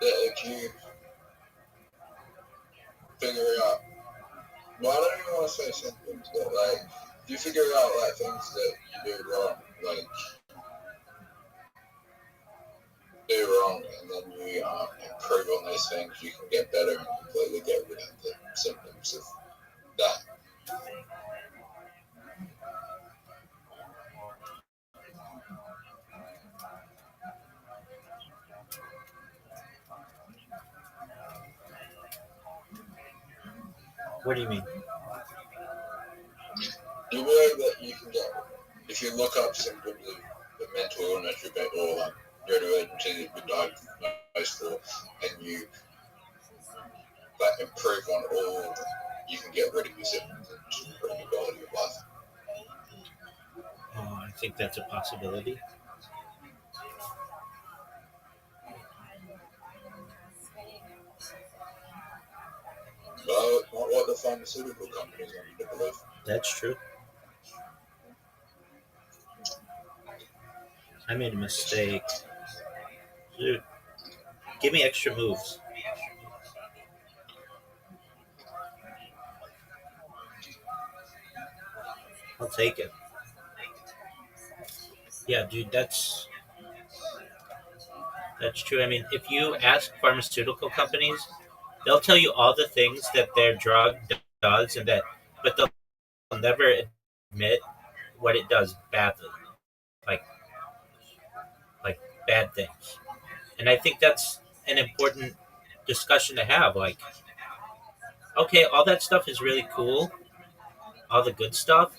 If you figure out, well, I don't even want to say symptoms, but like, if you figure out like things that you do wrong, like do wrong, and then you improve on those things, you can get better and completely get rid of the symptoms of that. What do you mean? Do you believe that you can get, if you look up symptoms of mental illness or like neurodivergency that you're diagnosed for, and you like improve on all of them, you can get rid of your symptoms and just improve your quality of life? Oh, I think that's a possibility. Well, not what the pharmaceutical companies want you to believe. That's true. I made a mistake. Dude, give me extra moves. I'll take it. Yeah, dude, that's true. I mean, if you ask pharmaceutical companies, they'll tell you all the things that their drug does, but they'll never admit what it does badly, like like bad things. And I think that's an important discussion to have. Like, okay, all that stuff is really cool, all the good stuff,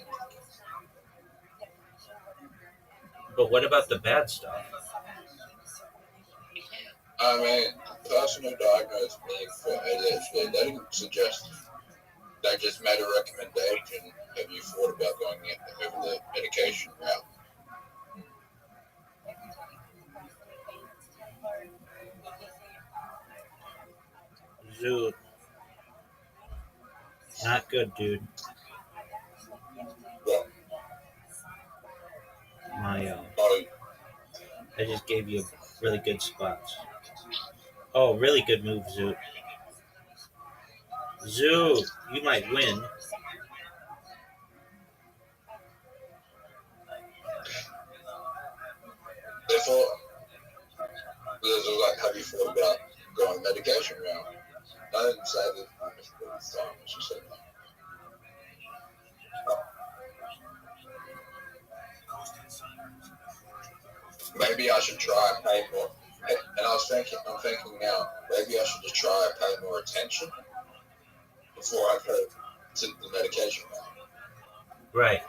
but what about the bad stuff? I mean, the person who diagnosed me for ADHD, they didn't suggest, they just made a recommendation. Have you thought about going over the medication route? Dude, not good, dude. Well, My oh, I just gave you really good spots. Oh, really good move, Zoot. Zoot, you might win. therefore, there's like, have you thought about going medication route? I didn't say that I missed it this time. I just said maybe I should try and pay more. And I'm thinking now, maybe I should just try and pay more attention before I go to the medication route. Right.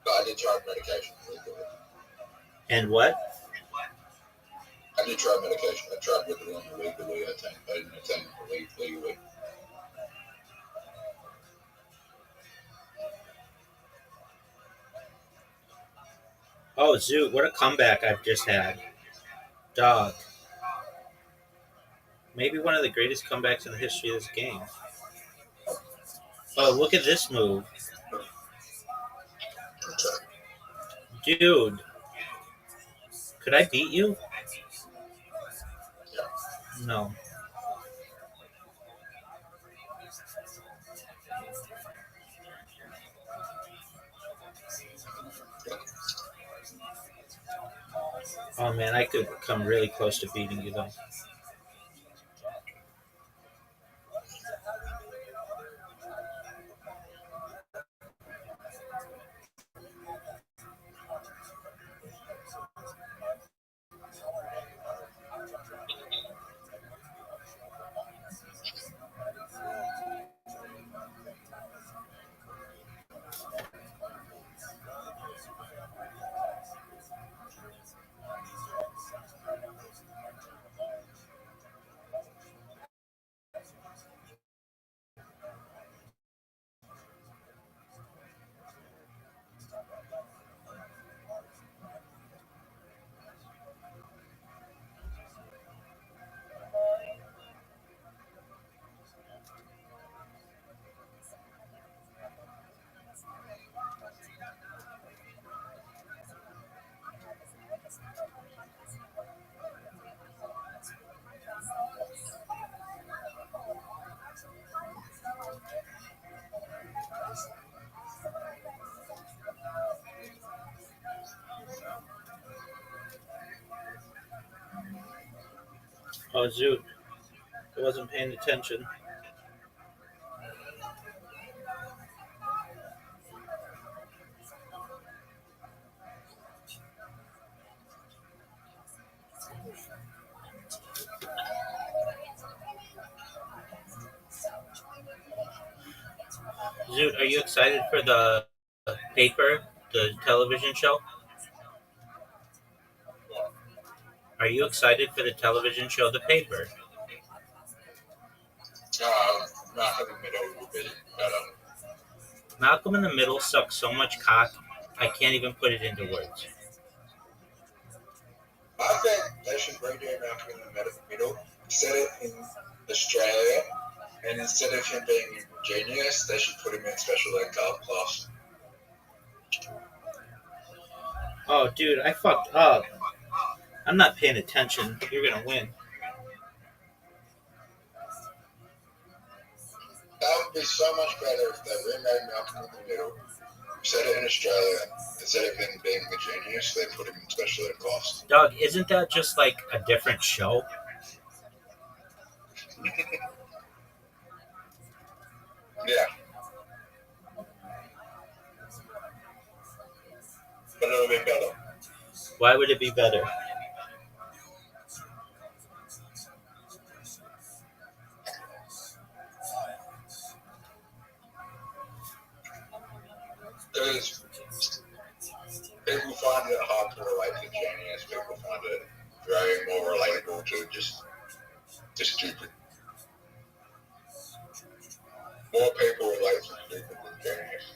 But I did try medication legally. And what? I did try medication. I tried with it legally. I didn't attend legally. Oh, Zoot, what a comeback I've just had. Dog. Maybe one of the greatest comebacks in the history of this game. Oh, look at this move. Dude. Could I beat you? No. Oh man, I could come really close to beating you though. Oh Zoot. I wasn't paying attention. Zoot, are you excited for the paper, the television show? Are you excited for the television show, The Paper? Malcolm in the Middle would be better. Malcolm in the Middle sucks so much cock, I can't even put it into words. I think they should redo Malcolm in the Middle, set it in Australia, and instead of him being a genius, they should put him in special ed class. Oh, dude, I fucked up. I'm not paying attention. You're gonna win. That would be so much better if they remade Malcolm in the Middle, set it in Australia, instead of him being the genius, they put him in special ed class. Dog, isn't that just like a different show? Yeah. But it'll be better. Why would it be better? Because people find it hard to relate to genius. People find it very more relatable to just stupid. More people relate to stupid than genius.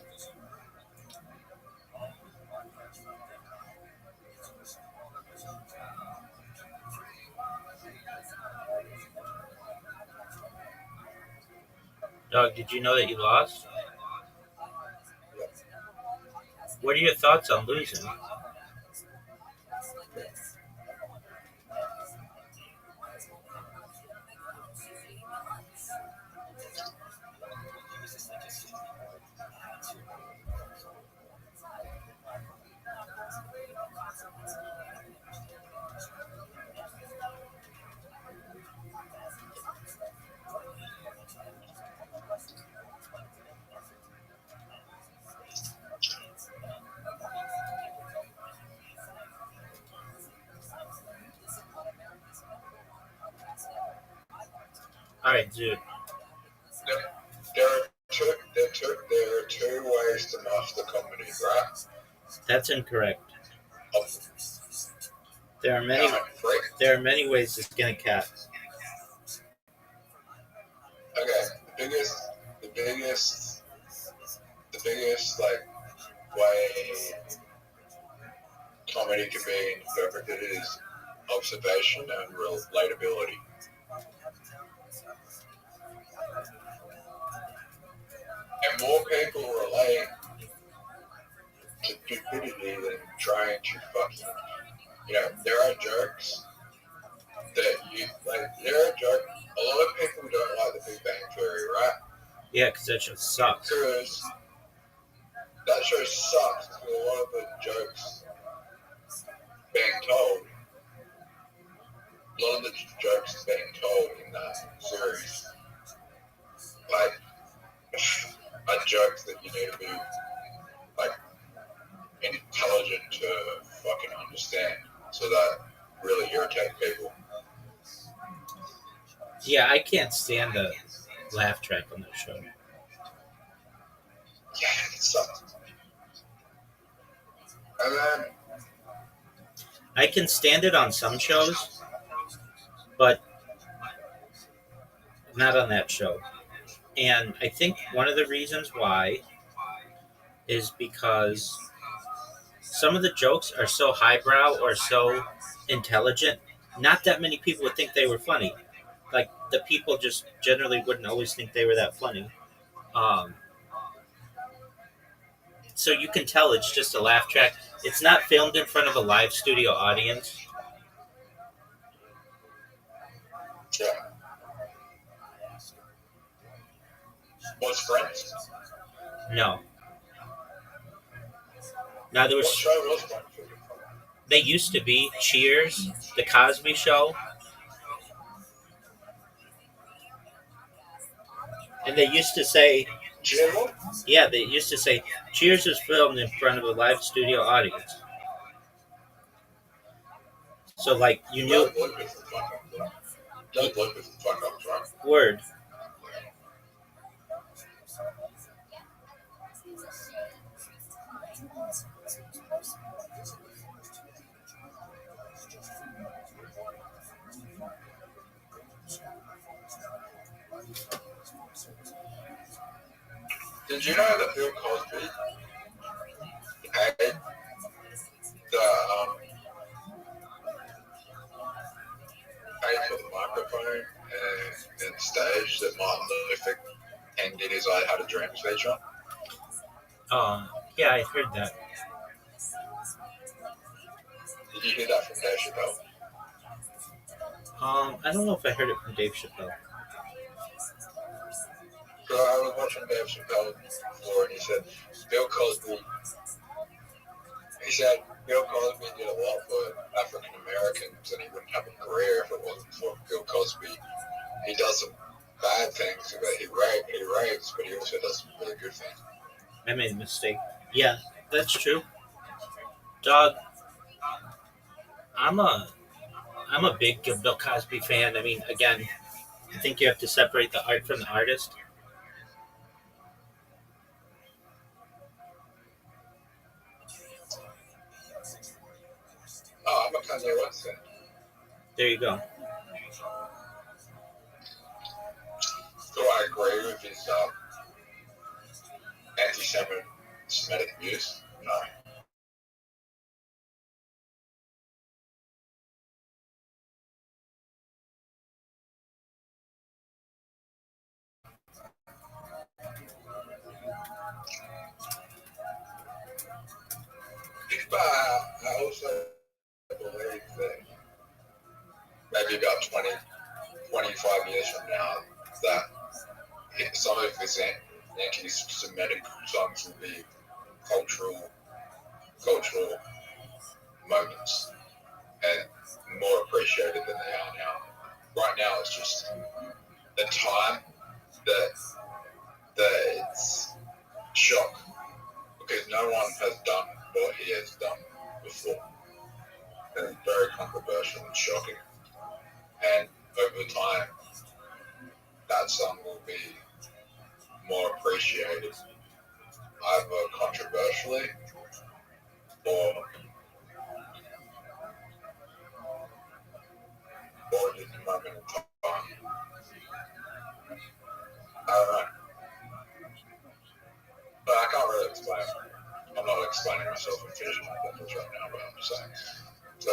Dog, did you know that you lost? What are your thoughts on losing? All right, dude. There are two ways to master comedy, right? That's incorrect. Oh, There are many. three. There are many ways to skin a cat. Okay, the biggest, like way comedy can be interpreted is observation and relatability. And more people relate to stupidity than trying to fucking, there are jokes that you like. There are jokes. A lot of people don't like the Big Bang Theory, right? Yeah, because that show sucks. Because that show sucks. Because a lot of the jokes being told, a lot of the jokes being told in that series, like, are jokes that you need to be like intelligent to fucking understand. So that really irritates people. Yeah, I can't stand the laugh track on that show. Yeah, it sucks. And then I can stand it on some shows, but not on that show. And I think one of the reasons why is because some of the jokes are so highbrow or so intelligent, not that many people would think they were funny. Like, the people just generally wouldn't always think they were that funny. Um, so you can tell it's just a laugh track. It's not filmed in front of a live studio audience. yeah, what's Friends? No. Now there What was. show was Friends? They used to be Cheers, The Cosby Show, and they used to say, Jim? yeah, they used to say Cheers was filmed in front of a live studio audience. So, like, you knew. Those bloopers are fuck up. Those bloopers are fuck ups, right? Word. Did you know that Bill Cosby paid the paid for the microphone and stage that Martin Luther King did his I Had a Dream speech on? Yeah, I heard that. Did you hear that from Dave Chappelle? I don't know if I heard it from Dave Chappelle. So I was watching Dave Chappelle before, and he said Bill Cosby did a lot for African Americans, and he wouldn't have a career if it wasn't for Bill Cosby. He does some bad things, but he rapes, but he also does some really good things. I made a mistake. Yeah, that's true. Dog, I'm a big Bill Cosby fan. I mean, again, I think you have to separate the art from the artist. I'm a Kanye West fan. There you go. So I agree with his anti-Semitic views. No. like 20, 25 years from now, that some of his anti-Semitic songs will be cultural moments and more appreciated than they are now. Right now, it's just the time that it's shock, because no one has done what he has done before. And it's very controversial and shocking. And over time, that song will be more appreciated, either controversially or just a moment in time. I don't know. But I can't really explain. I'm not explaining myself in finishing my sentence right now, but I'm just saying. So,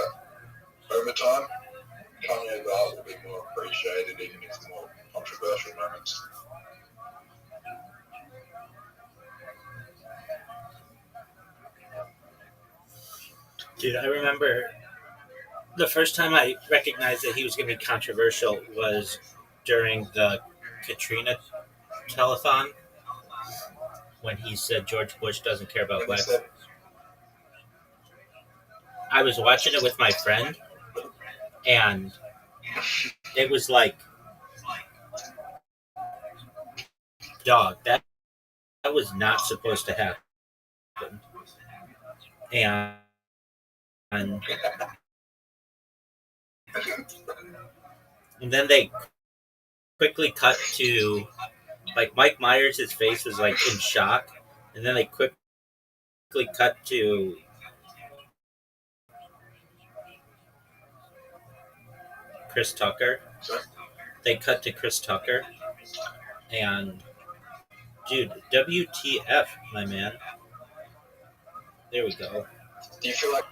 over time, Kanye's art will be more appreciated, even in its more controversial moments. Dude, I remember the first time I recognized that he was going to be controversial was during the Katrina telethon when he said George Bush doesn't care about blacks. I was watching it with my friend, and it was like, dog, that was not supposed to happen. And then they quickly cut to, like, Mike Myers, his face was like in shock, and then they quickly cut to Chris Tucker. They cut to Chris Tucker, and dude, WTF, my man. There we go. Do you feel like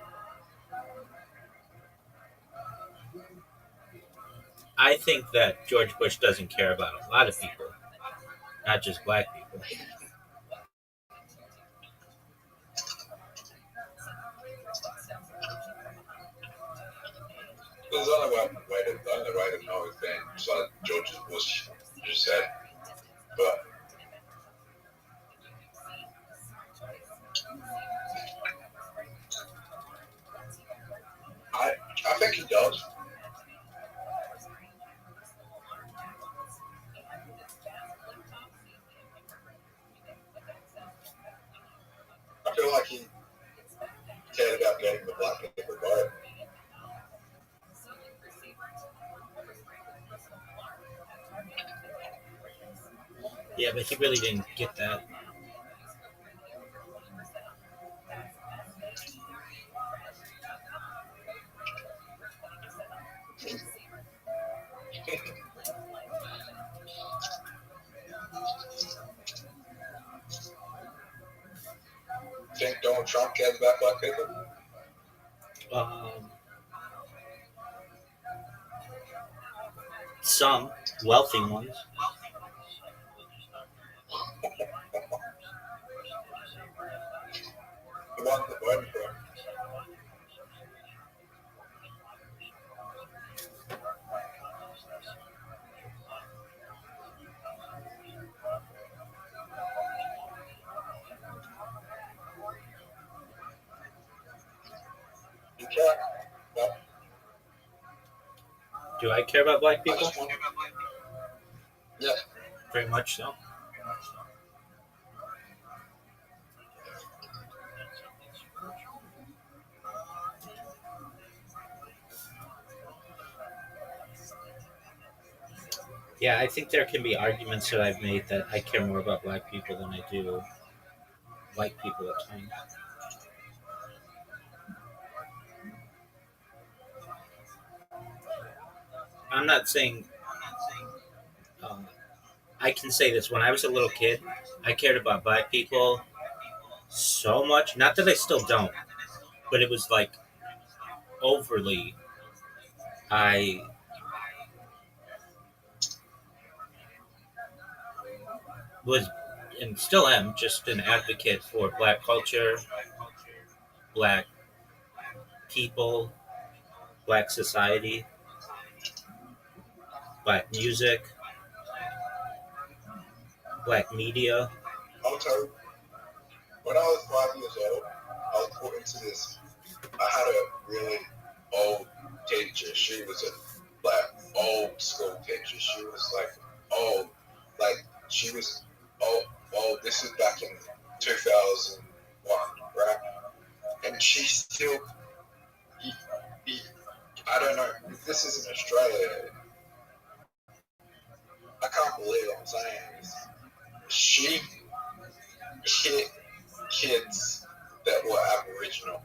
I think that George Bush doesn't care about a lot of people, not just black people. there's only one way to know his band besides George Bush just said, but I think he does. I feel like he cared about getting the black people vote. Yeah, but he really didn't get that. Think Donald Trump cares about black people? Some wealthy ones. The ones that voted for him. You care? No. Do I care about black I people? just want yeah. Very much so. Yeah, I think there can be arguments that I've made that I care more about black people than I do white people at times. I'm not saying. I can say this: when I was a little kid, I cared about black people so much. Not that I still don't, but it was like overly. I was and still am just an advocate for black culture, black people, black society. black music, black media. I'll tell you, when I was 5 years old, I was put into this. I had a really old teacher. She was a old school teacher. She was old, she was old. This is back in 2001, right? And she still, I don't know. This is in Australia. I can't believe what I'm saying this. She hit kids that were Aboriginal.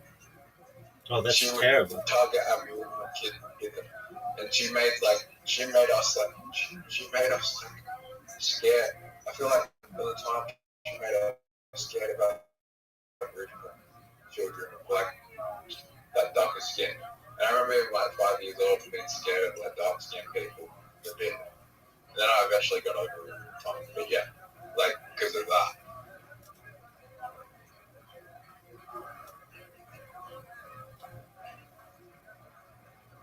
Oh, that's She would terrible. target Aboriginal kids with them, and she made us scared. I feel like at the time she made us scared about Aboriginal children of that darker skin. And I remember being 5 years old and being scared of dark skinned people a bit. And then I eventually got over it with time. But yeah, because of that.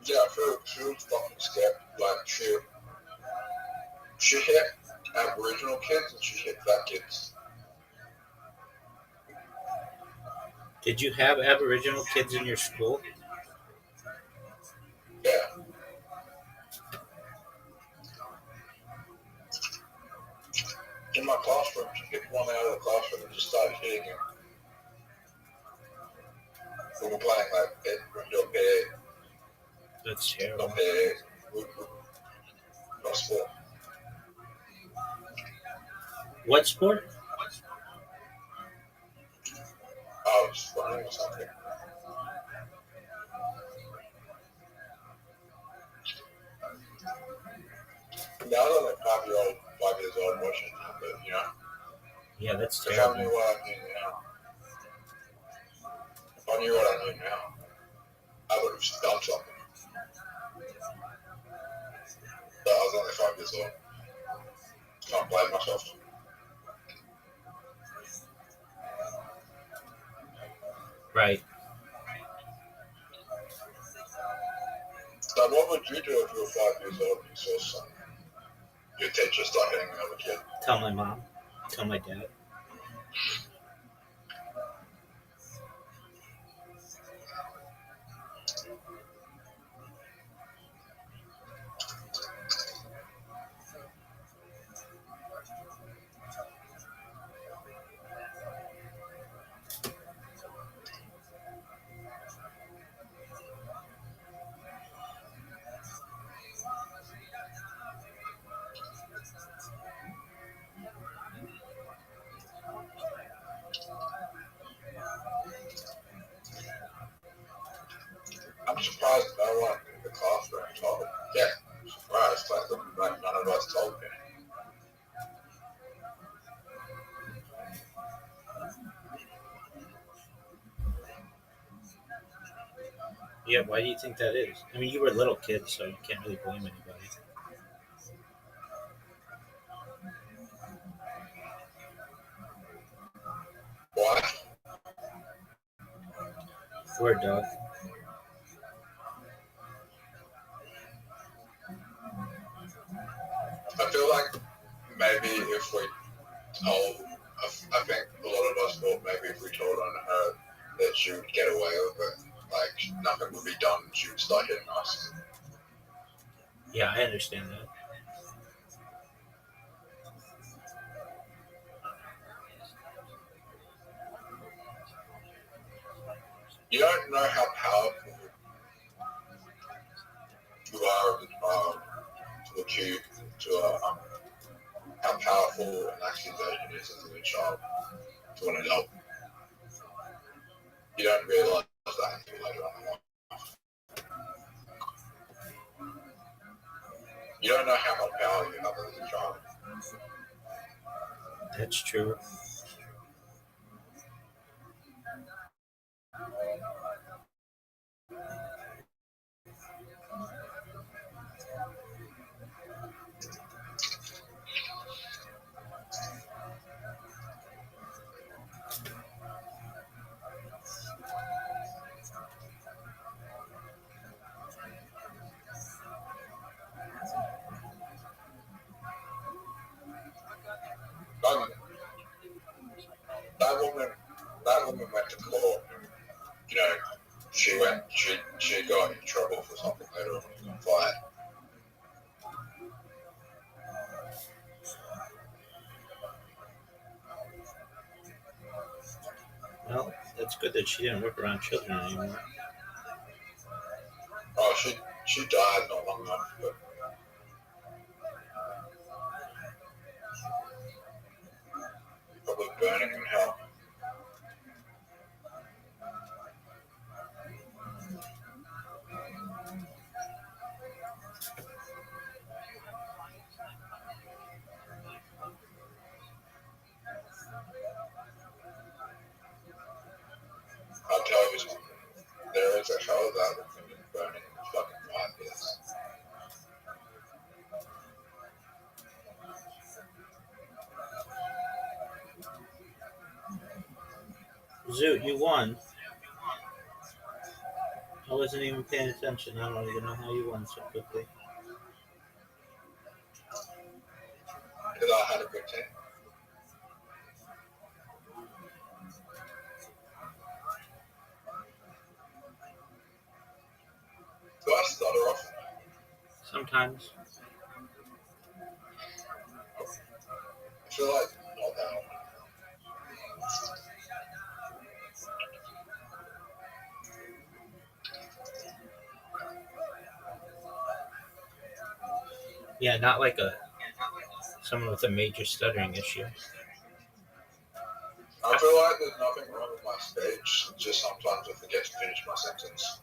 Yeah, she was fucking scared. She hit Aboriginal kids and she hit fat kids. Did you have Aboriginal kids in your school? Yeah. In my classroom, she picked one out of the classroom and just started hitting him. We were playing indoor pair. That's terrible. Not pair. Not sport. What sport? I was running or something. Now I was only 5 years old watching that, but Yeah, that's if I terrible. knew what I knew now, I would have done something. But I was only 5 years old. Can't blame myself. Right. So what would you do if you were 5 years old and you saw your teacher start hitting another kid? Tell my mom. Tell my dad. I'm surprised no one in the classroom told me. Yeah, I'm surprised. None of us told me. Yeah, why do you think that is? I mean, you were little kids, so you can't really blame anybody. Why? Word, dog. I feel like maybe if we told, I think a lot of us thought maybe if we told on her that she would get away with it, nothing would be done, she would start hitting us. Yeah, I understand that. You don't know how powerful you are as a child to achieve, how powerful an accusation is as a child to an adult. You don't realise that until later on in life. You don't know how much power you have as a child. That's true. It's good that she didn't work around children anymore. Oh, she died not long after. Probably burning in hell. I'll tell you something. There is a hell of that woman burning in fucking fires. Zoot, you won. I wasn't even paying attention. I don't even know how you won so quickly. Because I had a good team. Do I stutter often? Sometimes. I feel like not that often. Yeah, not like someone with a major stuttering issue. I feel like there's nothing wrong with my speech, just sometimes I forget to finish my sentence.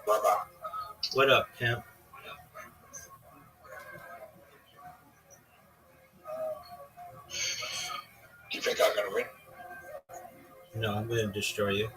Rabbi, What up, pimp? do you think I'm going to win? No, I'm going to destroy you.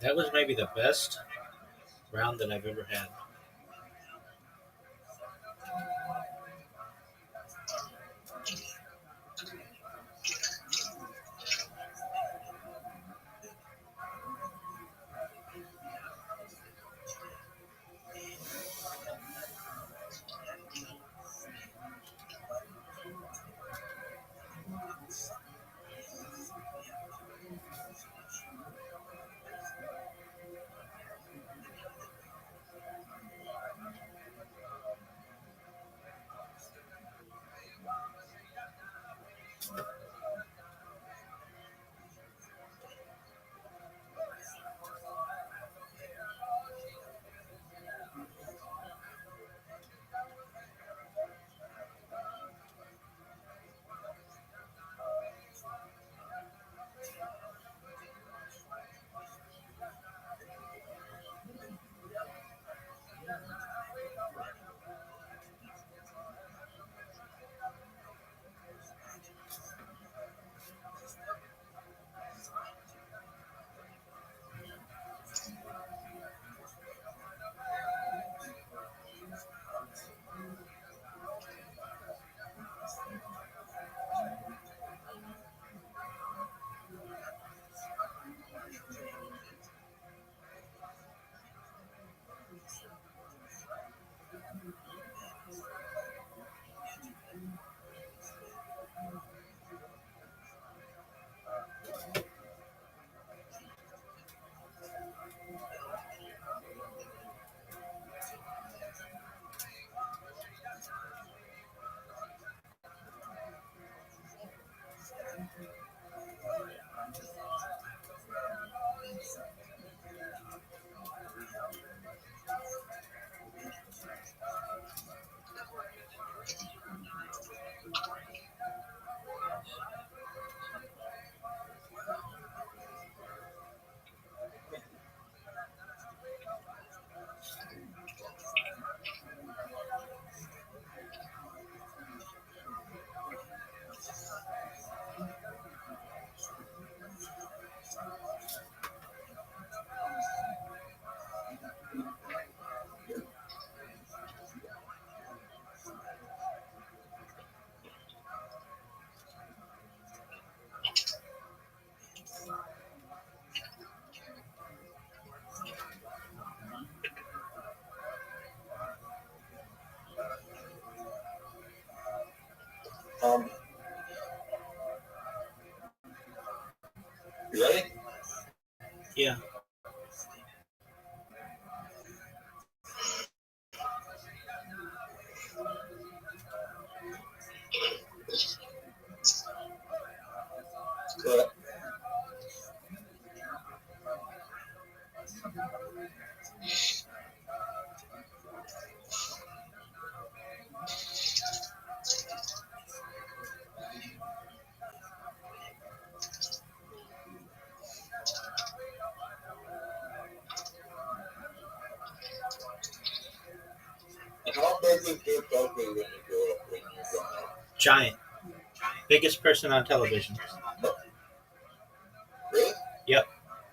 That was maybe the best round that I've ever had. You ready? Yeah. Correct. And how big is Bill Cosby when you grow up? When you're growing up? Giant. Biggest person on television. Really? Yep.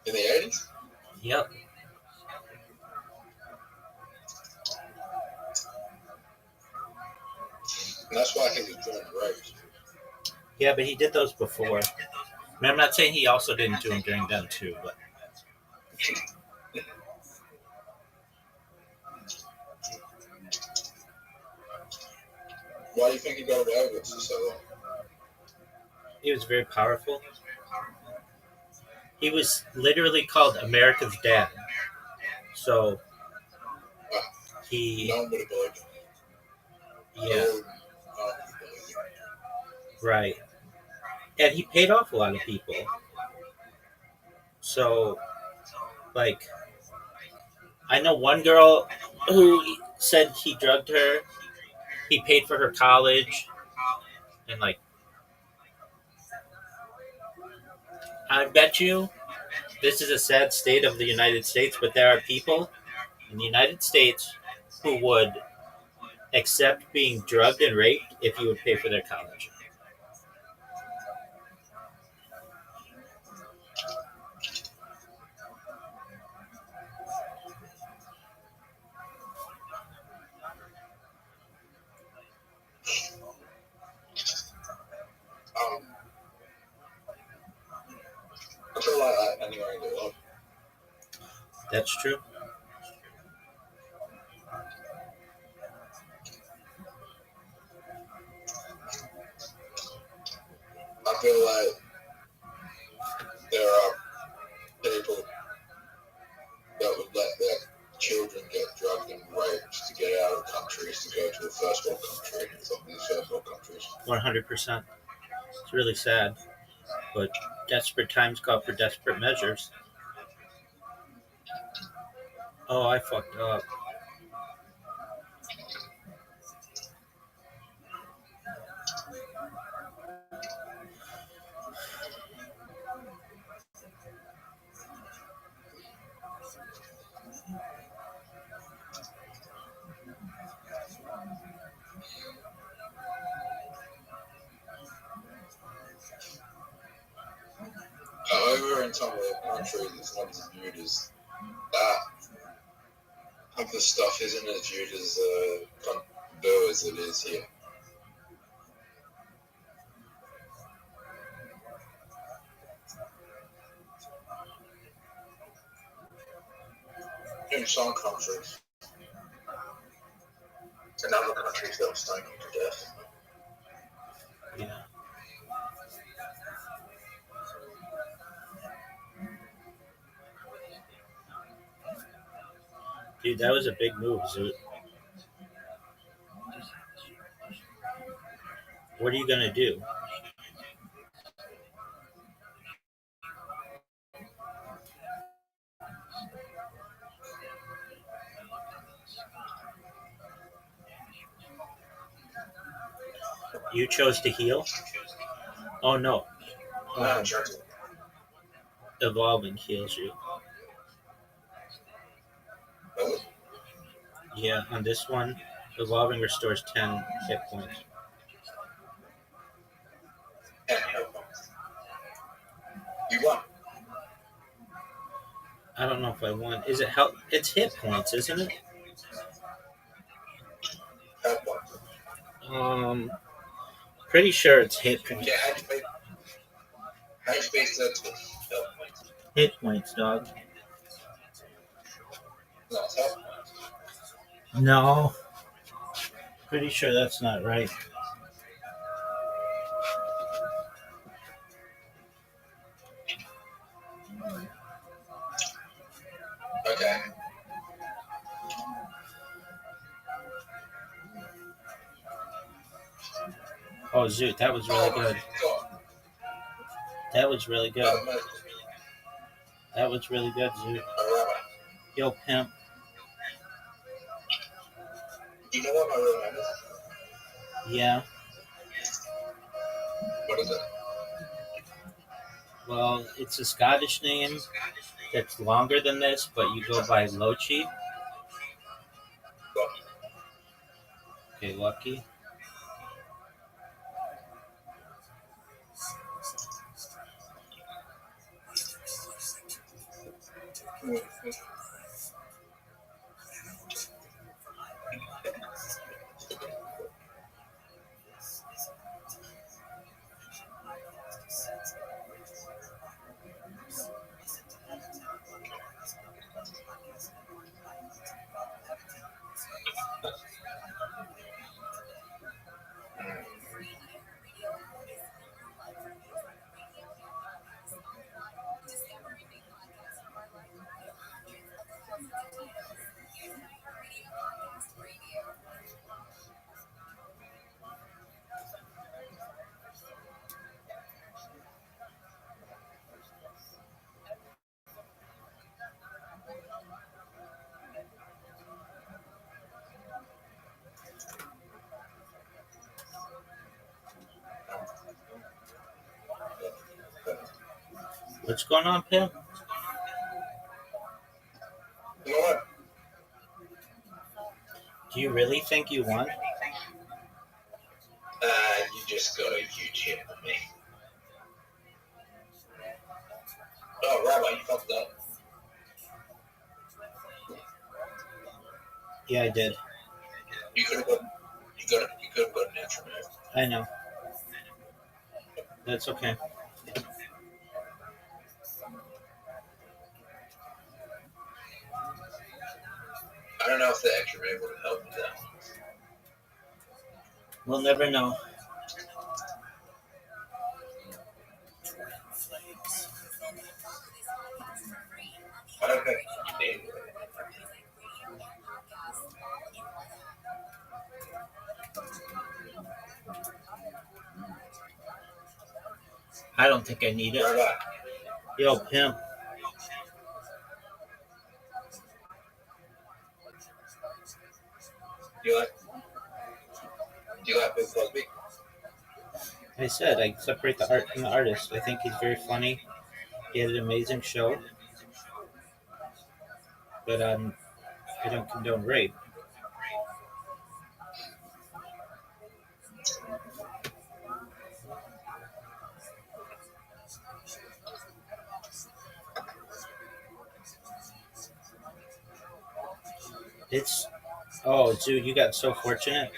In the 80s? Yep. And that's why he was doing rapes. Yeah, but he did those before. I mean, I'm not saying he also didn't do them during them too, but Why do you think he got away with it for so long? he was very powerful. He was literally called America's dad. So he, No one would have believed him. yeah, No one would have believed him. right. And he paid off a lot of people. So, like, I know one girl who said he drugged her. He paid for her college, and like, I bet you this is a sad state of the United States, but there are people in the United States who would accept being drugged and raped if you would pay for their college. I feel like that anywhere in the world. That's true. I feel like there are people that would let their children get drugged and raped to get out of countries to go to a first world country and some of these first world countries. 100%. It's really sad, but desperate times call for desperate measures. Oh, I fucked up. However, in some of the countries, it's not as viewed as that. Half the stuff isn't as viewed as bill as it is here. In some countries. In other countries, they'll stone you to death. Yeah. Dude, that was a big move, Zoot. What are you gonna do? You chose to heal? Oh no. Evolving heals you. Really? Yeah, on this one, evolving restores 10 hit points. And you won. I don't know if I won. Is it help? It's hit points, isn't it? Help one. Pretty sure it's hit points. Yeah, how you space that to help points? Hit points, dog. No, it's help. No. Pretty sure that's not right. Oh, Zoot, that was really good. God. That was really good. Rabbi. That was really good, Zoot. Rabbi. Yo, pimp. Do you know what my real name is? Yeah. What is it? Well, it's a Scottish name that's longer than this, but you go by Lochi. Lucky. Okay, Lucky. What's going on, pimp? You know what? Do you really think you won? You just got a huge hit on me. Oh, Rabbi, you fucked up. Yeah, I did. You could have got an extra move. I know. That's okay. I don't know if the extra move would have helped with that one. We'll never know. I don't think you need it. I don't think I need it. Rabbi, Yo, pimp. do you like Big Crosby? I said I separate the art from the artist. I think he's very funny. He had an amazing show. But I don't condone rape. It's oh, dude, you got so fortunate.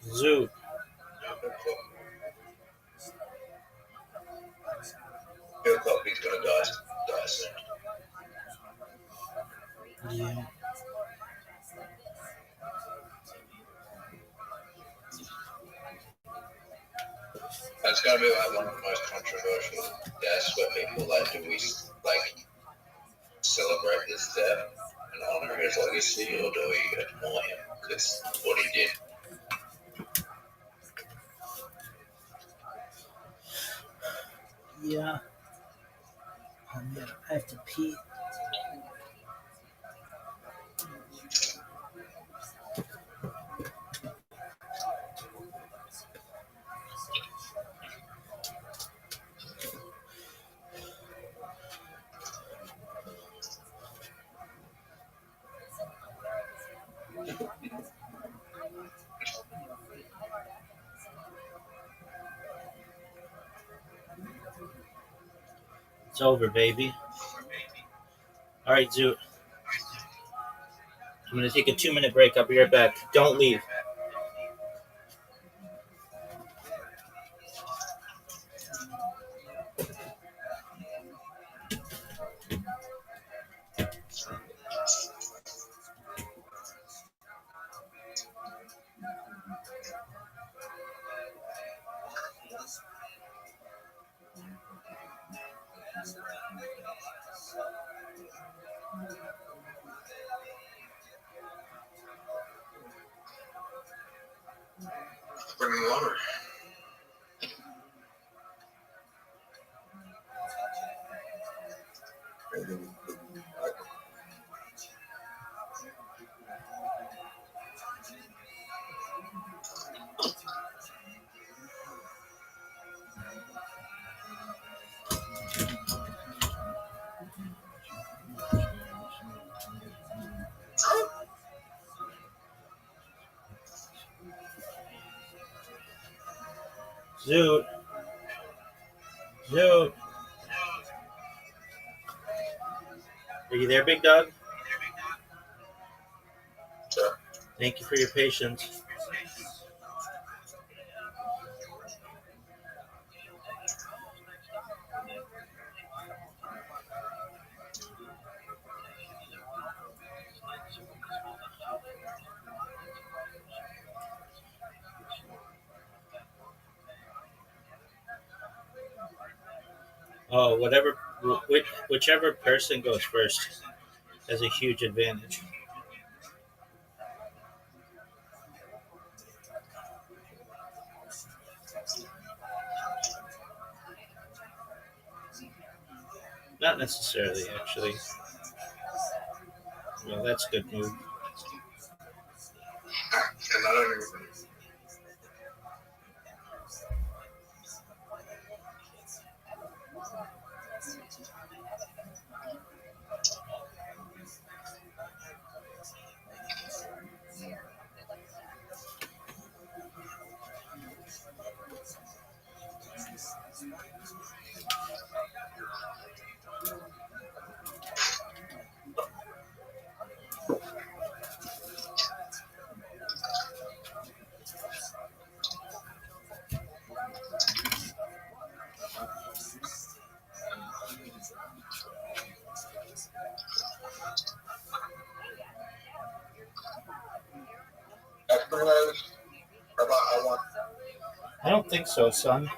Zoot. Bill Cosby's gonna die soon. Yeah. That's gonna be like one of the most controversial deaths where people do we celebrate his death and honor his legacy, or do we ignore him because what he did? Yeah. I have to pee. It's over, baby. All right, Zoot. I'm gonna take a 2-minute break. I'll be right back. Don't leave. winning the lottery. Zoot. Zoot. Are you there, big dog? Sure. Thank you for your patience. Oh, whichever person goes first has a huge advantage. Not necessarily, actually. Well, that's a good move. And I don't even. Rabbi, I want. I don't think so, son.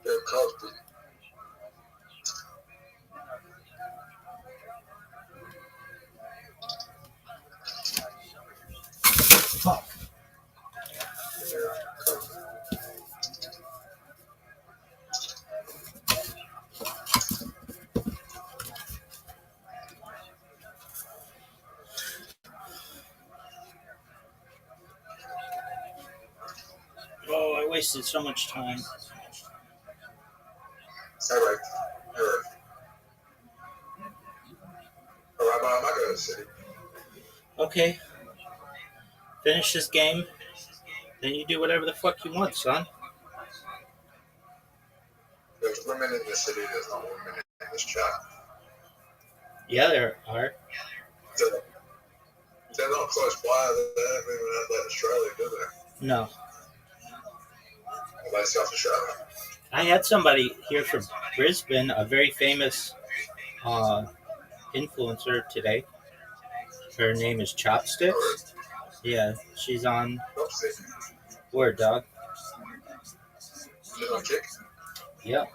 They're coasting. Fuck. Oh, I wasted so much time. All right. All right. Rabbi, I'm not going to the city. Okay. Finish this game, then you do whatever the fuck you want, son. There's women in the city. There's not women in this chat. Yeah, there are. They're not close by. They haven't even had that Australia, do they? No. Are they South Australia? I had somebody here from Brisbane, a very famous influencer today. Her name is Chopsticks. Yeah, she's on Oopsie. Word Dog. She's on chick. Yep.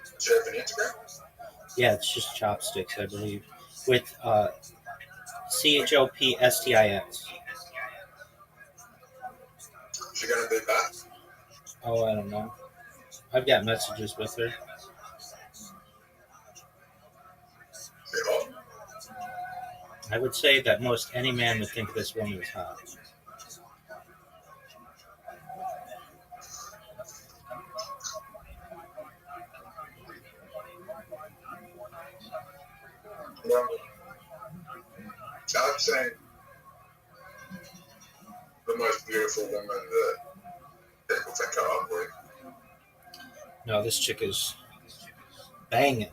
Does she have an Instagram? Yeah, it's just Chopsticks, I believe. With CHOPSTIX. Is she going to be back? Oh, I don't know. I've got messages with her. Say hot. I would say that most any man would think this woman is hot. Well, I'm saying the most beautiful woman that people think are ugly. No, this chick is banging.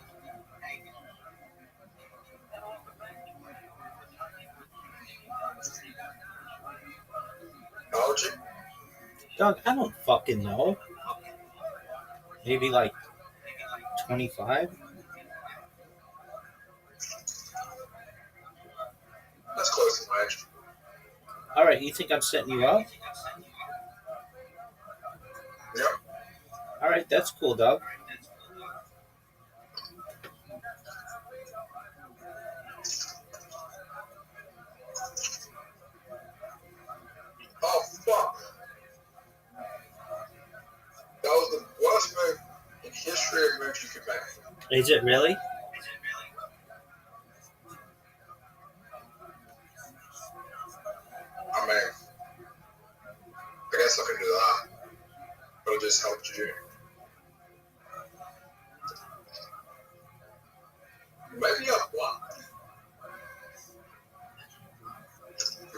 How old you? Dog, I don't fucking know. Maybe like 25? That's close to my age. Alright, you think I'm setting you up? Yep. Alright, that's cool, dog. Oh, fuck. That was the worst move in history of moves you could make. Is it really? I mean, I guess I can do that. But it just helped you. Maybe I won.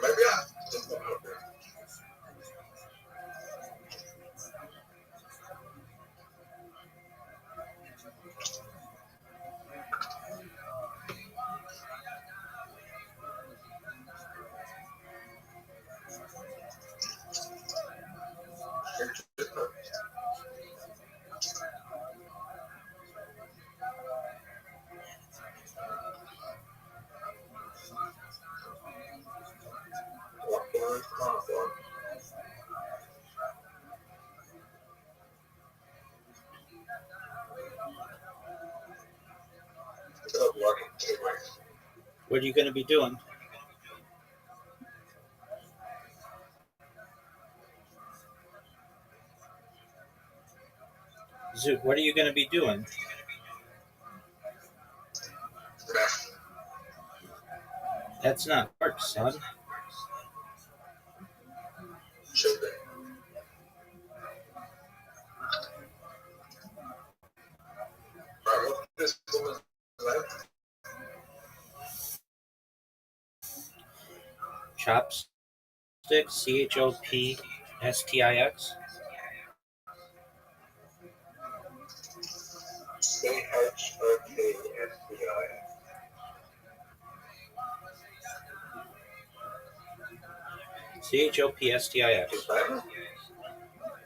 Maybe I just not help you. What are you going to be doing? Zoot, what are you going to be doing? That's not work, son. Should be. Alright, what's this woman's name? Chopstick, CHOPSTIX. CHOPSTIX.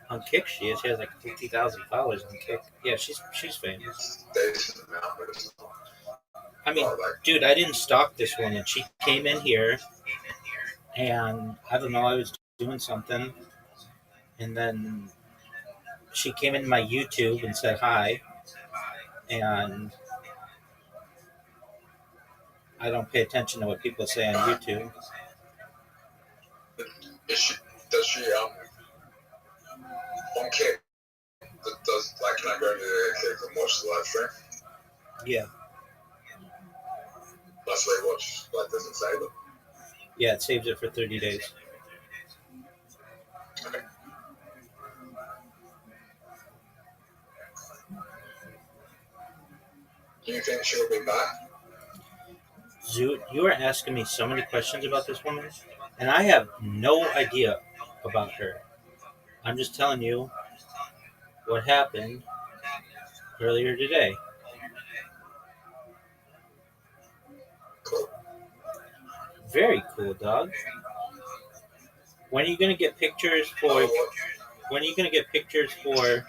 On Kick, she is. She has like 50,000 followers on Kick. Yeah, she's famous. I mean, dude, I didn't stalk this woman. She came in here, and I don't know, I was doing something, and then she came in my YouTube and said hi, and I don't pay attention to what people say on YouTube. Does she on Kick? Does like can I go to Kick and watch the live stream? Yeah. That's what I watch. Like, does it save it? Yeah, it saves it for 30 days. Okay. Do you think she'll be back? Zoot, you are asking me so many questions about this woman, and I have no idea about her. I'm just telling you what happened earlier today. Cool. Very cool, dog. When are you gonna get pictures for? When are you gonna get pictures for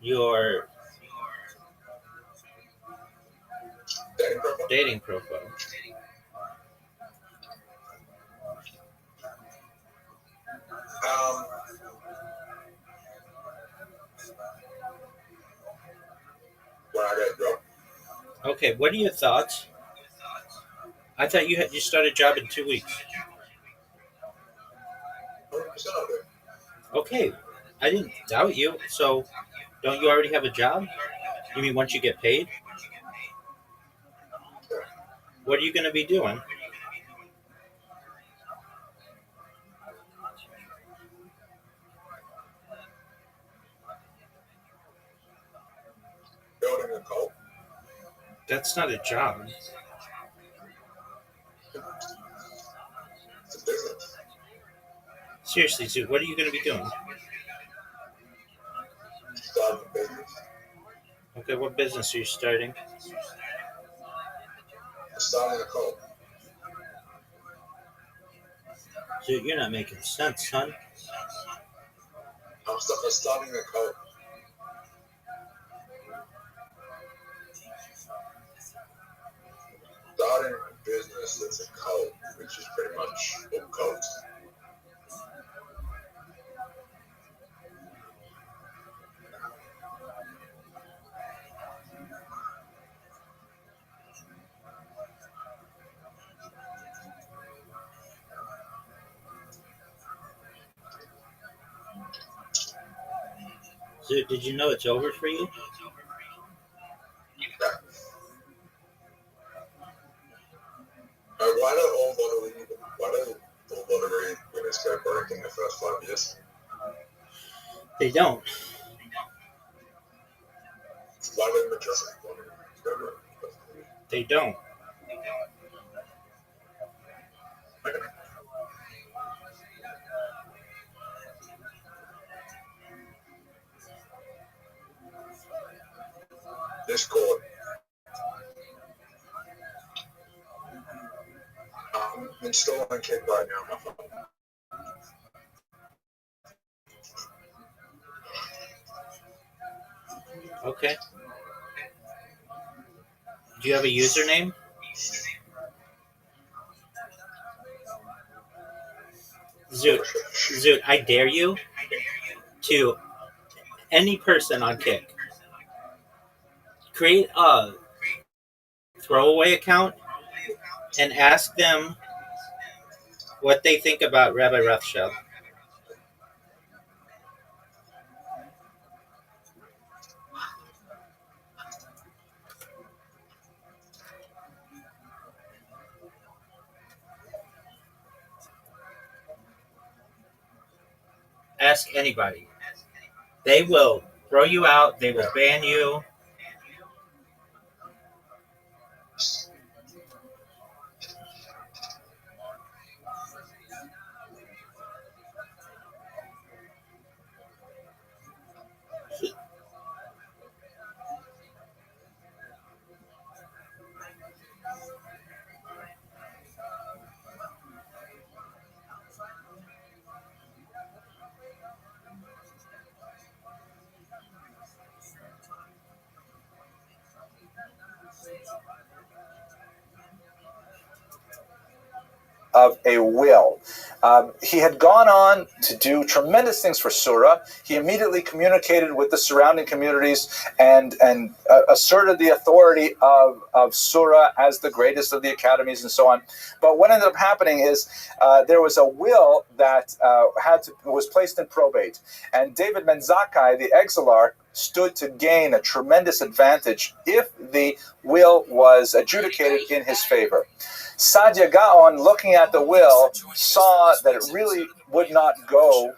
your dating profile? When I get drunk. Okay, what are your thoughts? I thought you started a job in 2 weeks. 100% of it. Okay, I didn't doubt you. So, don't you already have a job? You mean once you get paid? What are you gonna be doing? Building a cult. That's not a job. Seriously, Zoot, what are you going to be doing? Starting a business. Okay, what business are you starting? Starting a cult. Zoot, you're not making sense, son. I'm starting a cult. Starting a business that's a cult, which is pretty much all cults. Zoot, did you know it's over for you? Yeah. Why do all lottery winners go broke in the first 5 years? They don't. Why do the majority of lottery winners go broke? They don't. Okay. Discord. Installing Kick right now on my phone. Okay. Do you have a username? Zoot, I dare you to any person on Kick. Create a throwaway account and ask them what they think about Rabbi Rothschild. Ask anybody. They will throw you out. They will ban you. Of a will. He had gone on to do tremendous things for Surah. He immediately communicated with the surrounding communities and asserted the authority of Surah as the greatest of the academies and so on. But what ended up happening is there was a will that was placed in probate, and David Ben Zakkai, the exilarch, stood to gain a tremendous advantage if the will was adjudicated in his favor. Saadia Gaon, looking at the will, saw that it really would not go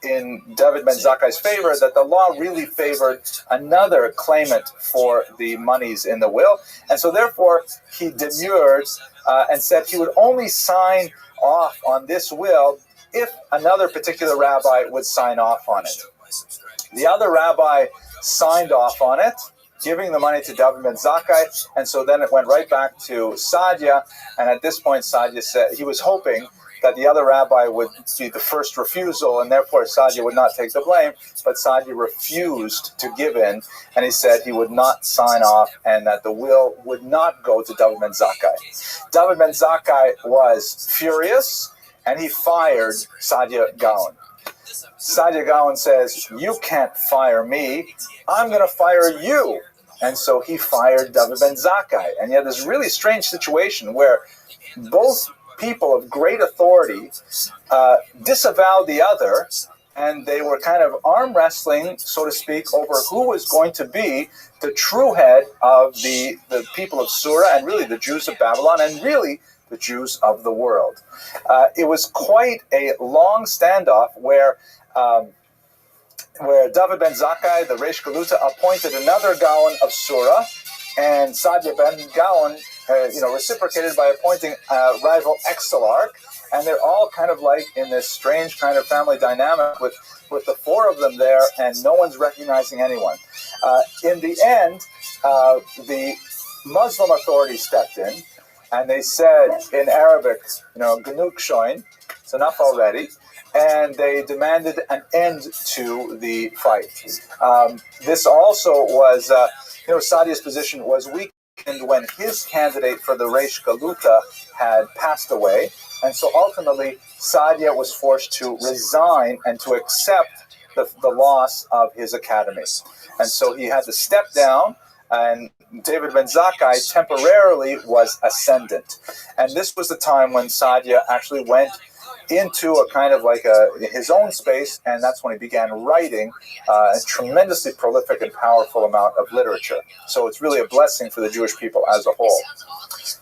in David Ben Zakkai's favor, that the law really favored another claimant for the monies in the will. And so therefore, he demurred and said he would only sign off on this will if another particular rabbi would sign off on it. The other rabbi signed off on it, giving the money to David Ben Zakkai, and so then it went right back to Saadia, and at this point Saadia said he was hoping that the other rabbi would be the first refusal, and therefore Saadia would not take the blame, but Saadia refused to give in, and he said he would not sign off, and that the will would not go to David Ben Zakkai. David Ben Zakkai was furious, and he fired Saadia Gaon. Saadia Gaon says, "You can't fire me, I'm going to fire you." And so he fired David Ben Zakkai. And you had this really strange situation where both people of great authority disavowed the other, and they were kind of arm wrestling, so to speak, over who was going to be the true head of the people of Surah, and really the Jews of Babylon, and really the Jews of the world. It was quite a long standoff where David Ben Zakkai, the Reish Galuta, appointed another Gaon of Surah, and Saadia Ben Gaon reciprocated by appointing a rival exilarch, and they're all kind of like in this strange kind of family dynamic with the four of them there, and no one's recognizing anyone. In the end, the Muslim authorities stepped in, and they said in Arabic, "Genug shoin," it's enough already, and they demanded an end to the fight. This also was, Sadia's position was weakened when his candidate for the Reish Galuta had passed away, and so ultimately Sadia was forced to resign and to accept the loss of his academy. And so he had to step down, and David ben Zakkai temporarily was ascendant. And this was the time when Sadia actually went into a kind of like his own space, and that's when he began writing a tremendously prolific and powerful amount of literature. So it's really a blessing for the Jewish people as a whole.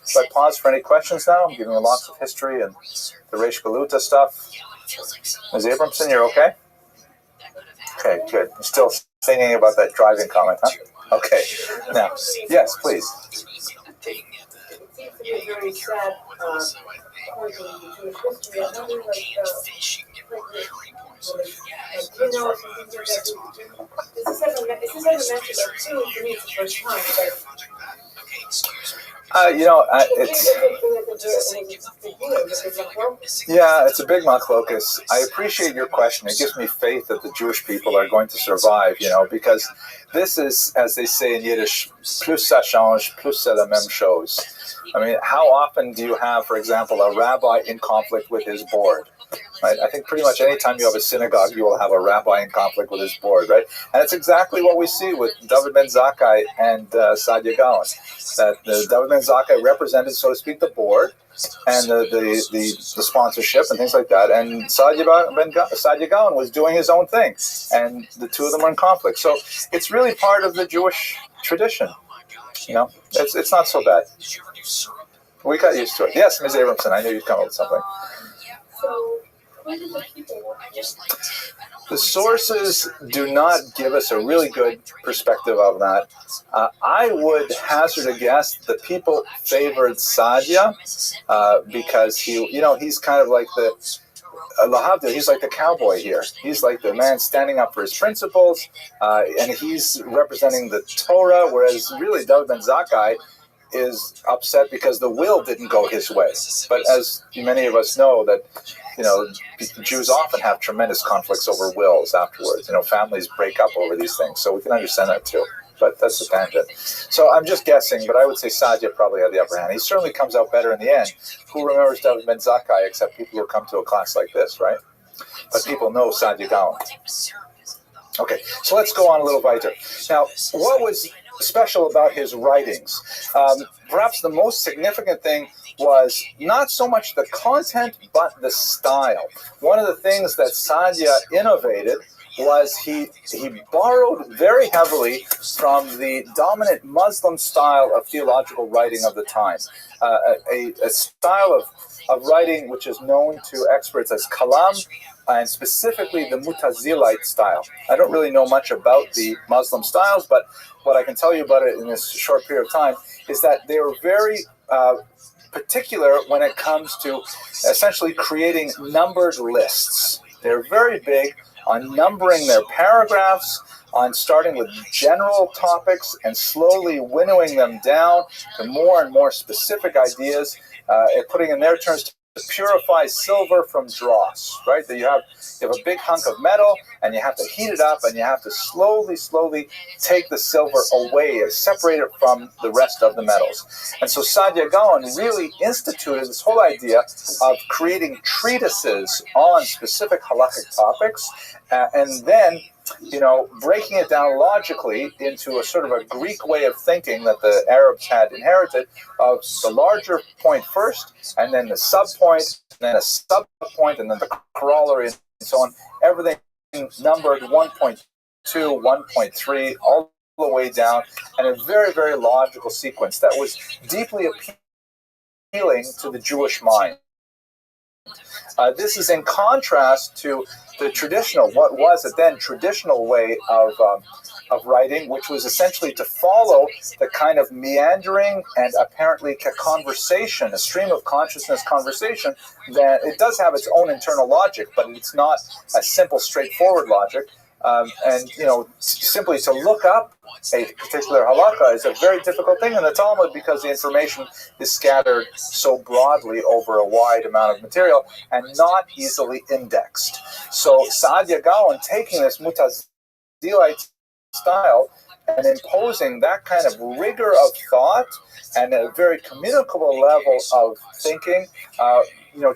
So I pause for any questions now. I'm giving you lots of history and the Reish Galuta stuff. Ms. Abramson, you're okay? Okay, good. You're still thinking about that driving comment, huh? Okay. Now, yes, please. Very sad point in Jewish history. I wonder, is this ever mentioned? Too, for me, it's the first time. It's a big machlokus. I appreciate your question. It gives me faith that the Jewish people are going to survive, because this is, as they say in Yiddish, plus ça change, plus c'est la même chose. I mean, how often do you have, for example, a rabbi in conflict with his board? Right? I think pretty much any time you have a synagogue, you will have a rabbi in conflict with his board, right? And it's exactly what we see with David ben Zakkai and Sadia Gaon. That David ben Zakkai represented, so to speak, the board and the sponsorship and things like that. And Sadia Gaon was doing his own thing, and the two of them were in conflict. So it's really part of the Jewish tradition. It's not so bad. We got used to it. Yes, Ms. Abramson, I knew you'd come up with something. The sources do not give us a really good perspective of that. I would hazard a guess that people favored Sadia because he's kind of like he's like the cowboy here. He's like the man standing up for his principles, and he's representing the Torah, whereas really David ben Zakkai is upset because the will didn't go his way. But as many of us know, that Jews often have tremendous conflicts over wills afterwards. Families break up over these things, so we can understand that too. But that's a tangent. So I'm just guessing, but I would say Sadia probably had the upper hand. He certainly comes out better in the end. Who remembers David ben Zakkai except people who come to a class like this, right? But people know Sadia Gaon. Okay, so let's go on a little weiter. Now, what was special about his writings? Perhaps the most significant thing was not so much the content, but the style. One of the things that Sadia innovated was he borrowed very heavily from the dominant Muslim style of theological writing of the time, a style of writing which is known to experts as kalam, and specifically the Mutazilite style. I don't really know much about the Muslim styles, but what I can tell you about it in this short period of time is that they were very particular when it comes to essentially creating numbered lists. They're very big on numbering their paragraphs, on starting with general topics and slowly winnowing them down to more and more specific ideas, and putting in their terms to purify silver from dross, right? That you have a big hunk of metal, and you have to heat it up, and you have to slowly take the silver away and separate it from the rest of the metals. And so Sadia Gaon really instituted this whole idea of creating treatises on specific halakhic topics, and then breaking it down logically into a sort of a Greek way of thinking that the Arabs had inherited, of the larger point first, and then the sub-point, and then a sub-point, and then the corollary, and so on. Everything numbered 1.2, 1.3, all the way down, and a very, very logical sequence that was deeply appealing to the Jewish mind. This is in contrast to the traditional, what was it then, traditional way of of writing, which was essentially to follow the kind of meandering and apparently conversation, a stream of consciousness conversation, that it does have its own internal logic, but it's not a simple, straightforward logic. And simply to look up a particular halakha is a very difficult thing in the Talmud because the information is scattered so broadly over a wide amount of material and not easily indexed. So Saadia Gaon, taking this Mutazilite style and imposing that kind of rigor of thought and a very communicable level of thinking,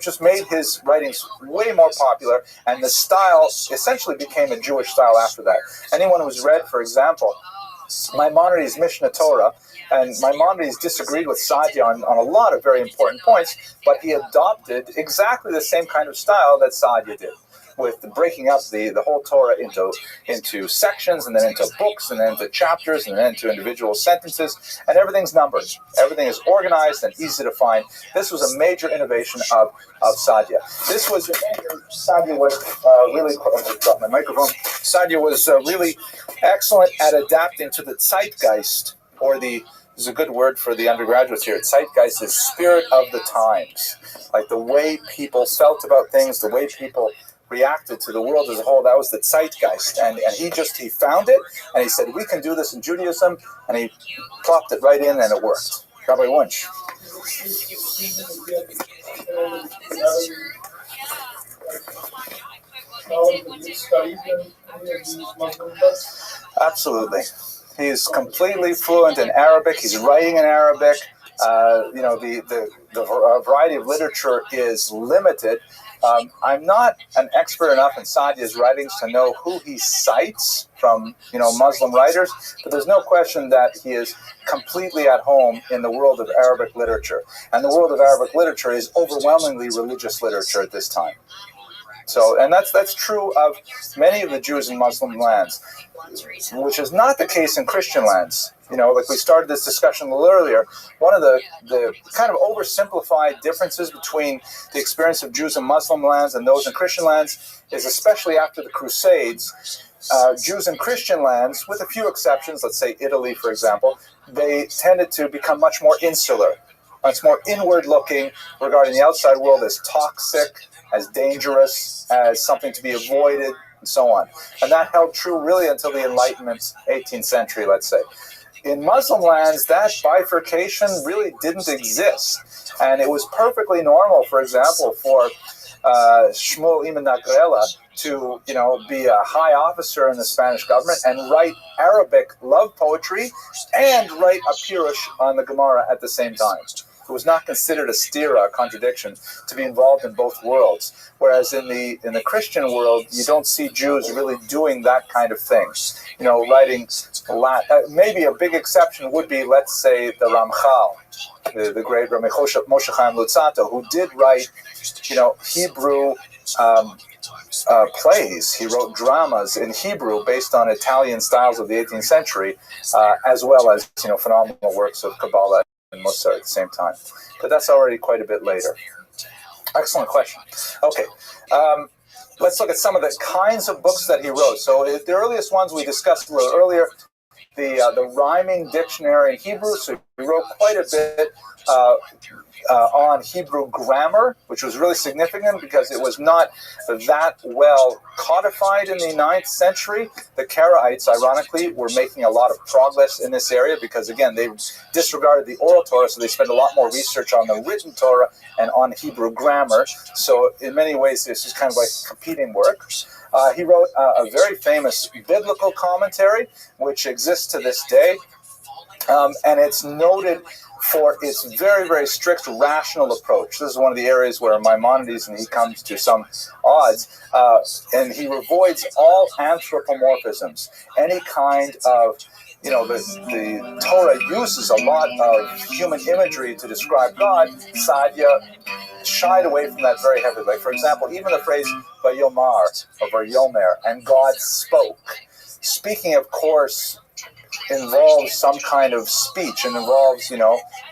just made his writings way more popular, and the style essentially became a Jewish style after that. Anyone who's read, for example, Maimonides' Mishnah Torah, and Maimonides disagreed with Saadia on a lot of very important points, but he adopted exactly the same kind of style that Saadia did, with breaking up the whole Torah into sections, and then into books, and then into chapters, and then into individual sentences, and everything's numbered. Everything is organized and easy to find. This was a major innovation of Saadia. Saadia was really, I dropped my microphone. Saadia was really excellent at adapting to the zeitgeist, or there's a good word for the undergraduates here. Zeitgeist is spirit of the times, like the way people felt about things, the way people reacted to the world as a whole. That was the zeitgeist, and he found it, and he said, we can do this in Judaism, and he plopped it right in, and it worked. Rabbi Wunsch. Is this true? Absolutely. He's completely fluent in Arabic. He's writing in Arabic. The variety of literature is limited. I'm not an expert enough in Saadia's writings to know who he cites from, Muslim writers, but there's no question that he is completely at home in the world of Arabic literature. And the world of Arabic literature is overwhelmingly religious literature at this time. So, and that's true of many of the Jews in Muslim lands, which is not the case in Christian lands. Like we started this discussion a little earlier, one of the kind of oversimplified differences between the experience of Jews in Muslim lands and those in Christian lands is, especially after the Crusades, Jews in Christian lands, with a few exceptions, let's say Italy, for example, they tended to become much more insular. It's more inward-looking, regarding the outside world as toxic, as dangerous, as something to be avoided, and so on. And that held true really until the Enlightenment, 18th century, let's say. In Muslim lands, that bifurcation really didn't exist. And it was perfectly normal, for example, for Shmuel Ibn Nagrela to, be a high officer in the Spanish government and write Arabic love poetry and write a Pirush on the Gemara at the same time. It was not considered a stira, a contradiction, to be involved in both worlds. Whereas in the Christian world, you don't see Jews really doing that kind of thing. Writing Latin. Maybe a big exception would be, let's say, the Ramchal, the great Rabbi Moshe Chaim Luzzatto, who did write, Hebrew plays. He wrote dramas in Hebrew based on Italian styles of the 18th century, as well as, phenomenal works of Kabbalah and Musar at the same time. But that's already quite a bit later. Excellent question. Okay, let's look at some of the kinds of books that he wrote. So the earliest ones we discussed a little earlier, the rhyming dictionary in Hebrew. So he wrote quite a bit on Hebrew grammar, which was really significant because it was not that well codified in the 9th century. The Karaites, ironically, were making a lot of progress in this area because, again, they disregarded the oral Torah, so they spent a lot more research on the written Torah and on Hebrew grammar. So in many ways, this is kind of like competing work. He wrote a very famous biblical commentary, which exists to this day, and it's noted for its very, very strict rational approach. This is one of the areas where Maimonides, and he comes to some odds, and he avoids all anthropomorphisms, any kind of, the Torah uses a lot of human imagery to describe God. Saadia shied away from that very heavily. Like, for example, even the phrase Vayomar or Vayomer, and God spoke. Speaking, of course, involves some kind of speech and involves,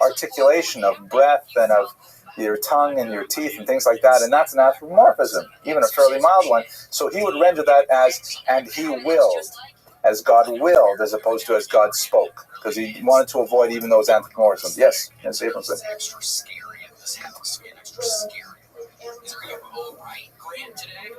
articulation of breath and of your tongue and your teeth and things like that, and that's an anthropomorphism, even a fairly mild one. So he would render that as, and he willed. as God willed as opposed to as God spoke, because he wanted to avoid even those anthropomorphisms. Yes, Abramson. It's extra scary in this house. Being extra scary. Is there a oh right grant today?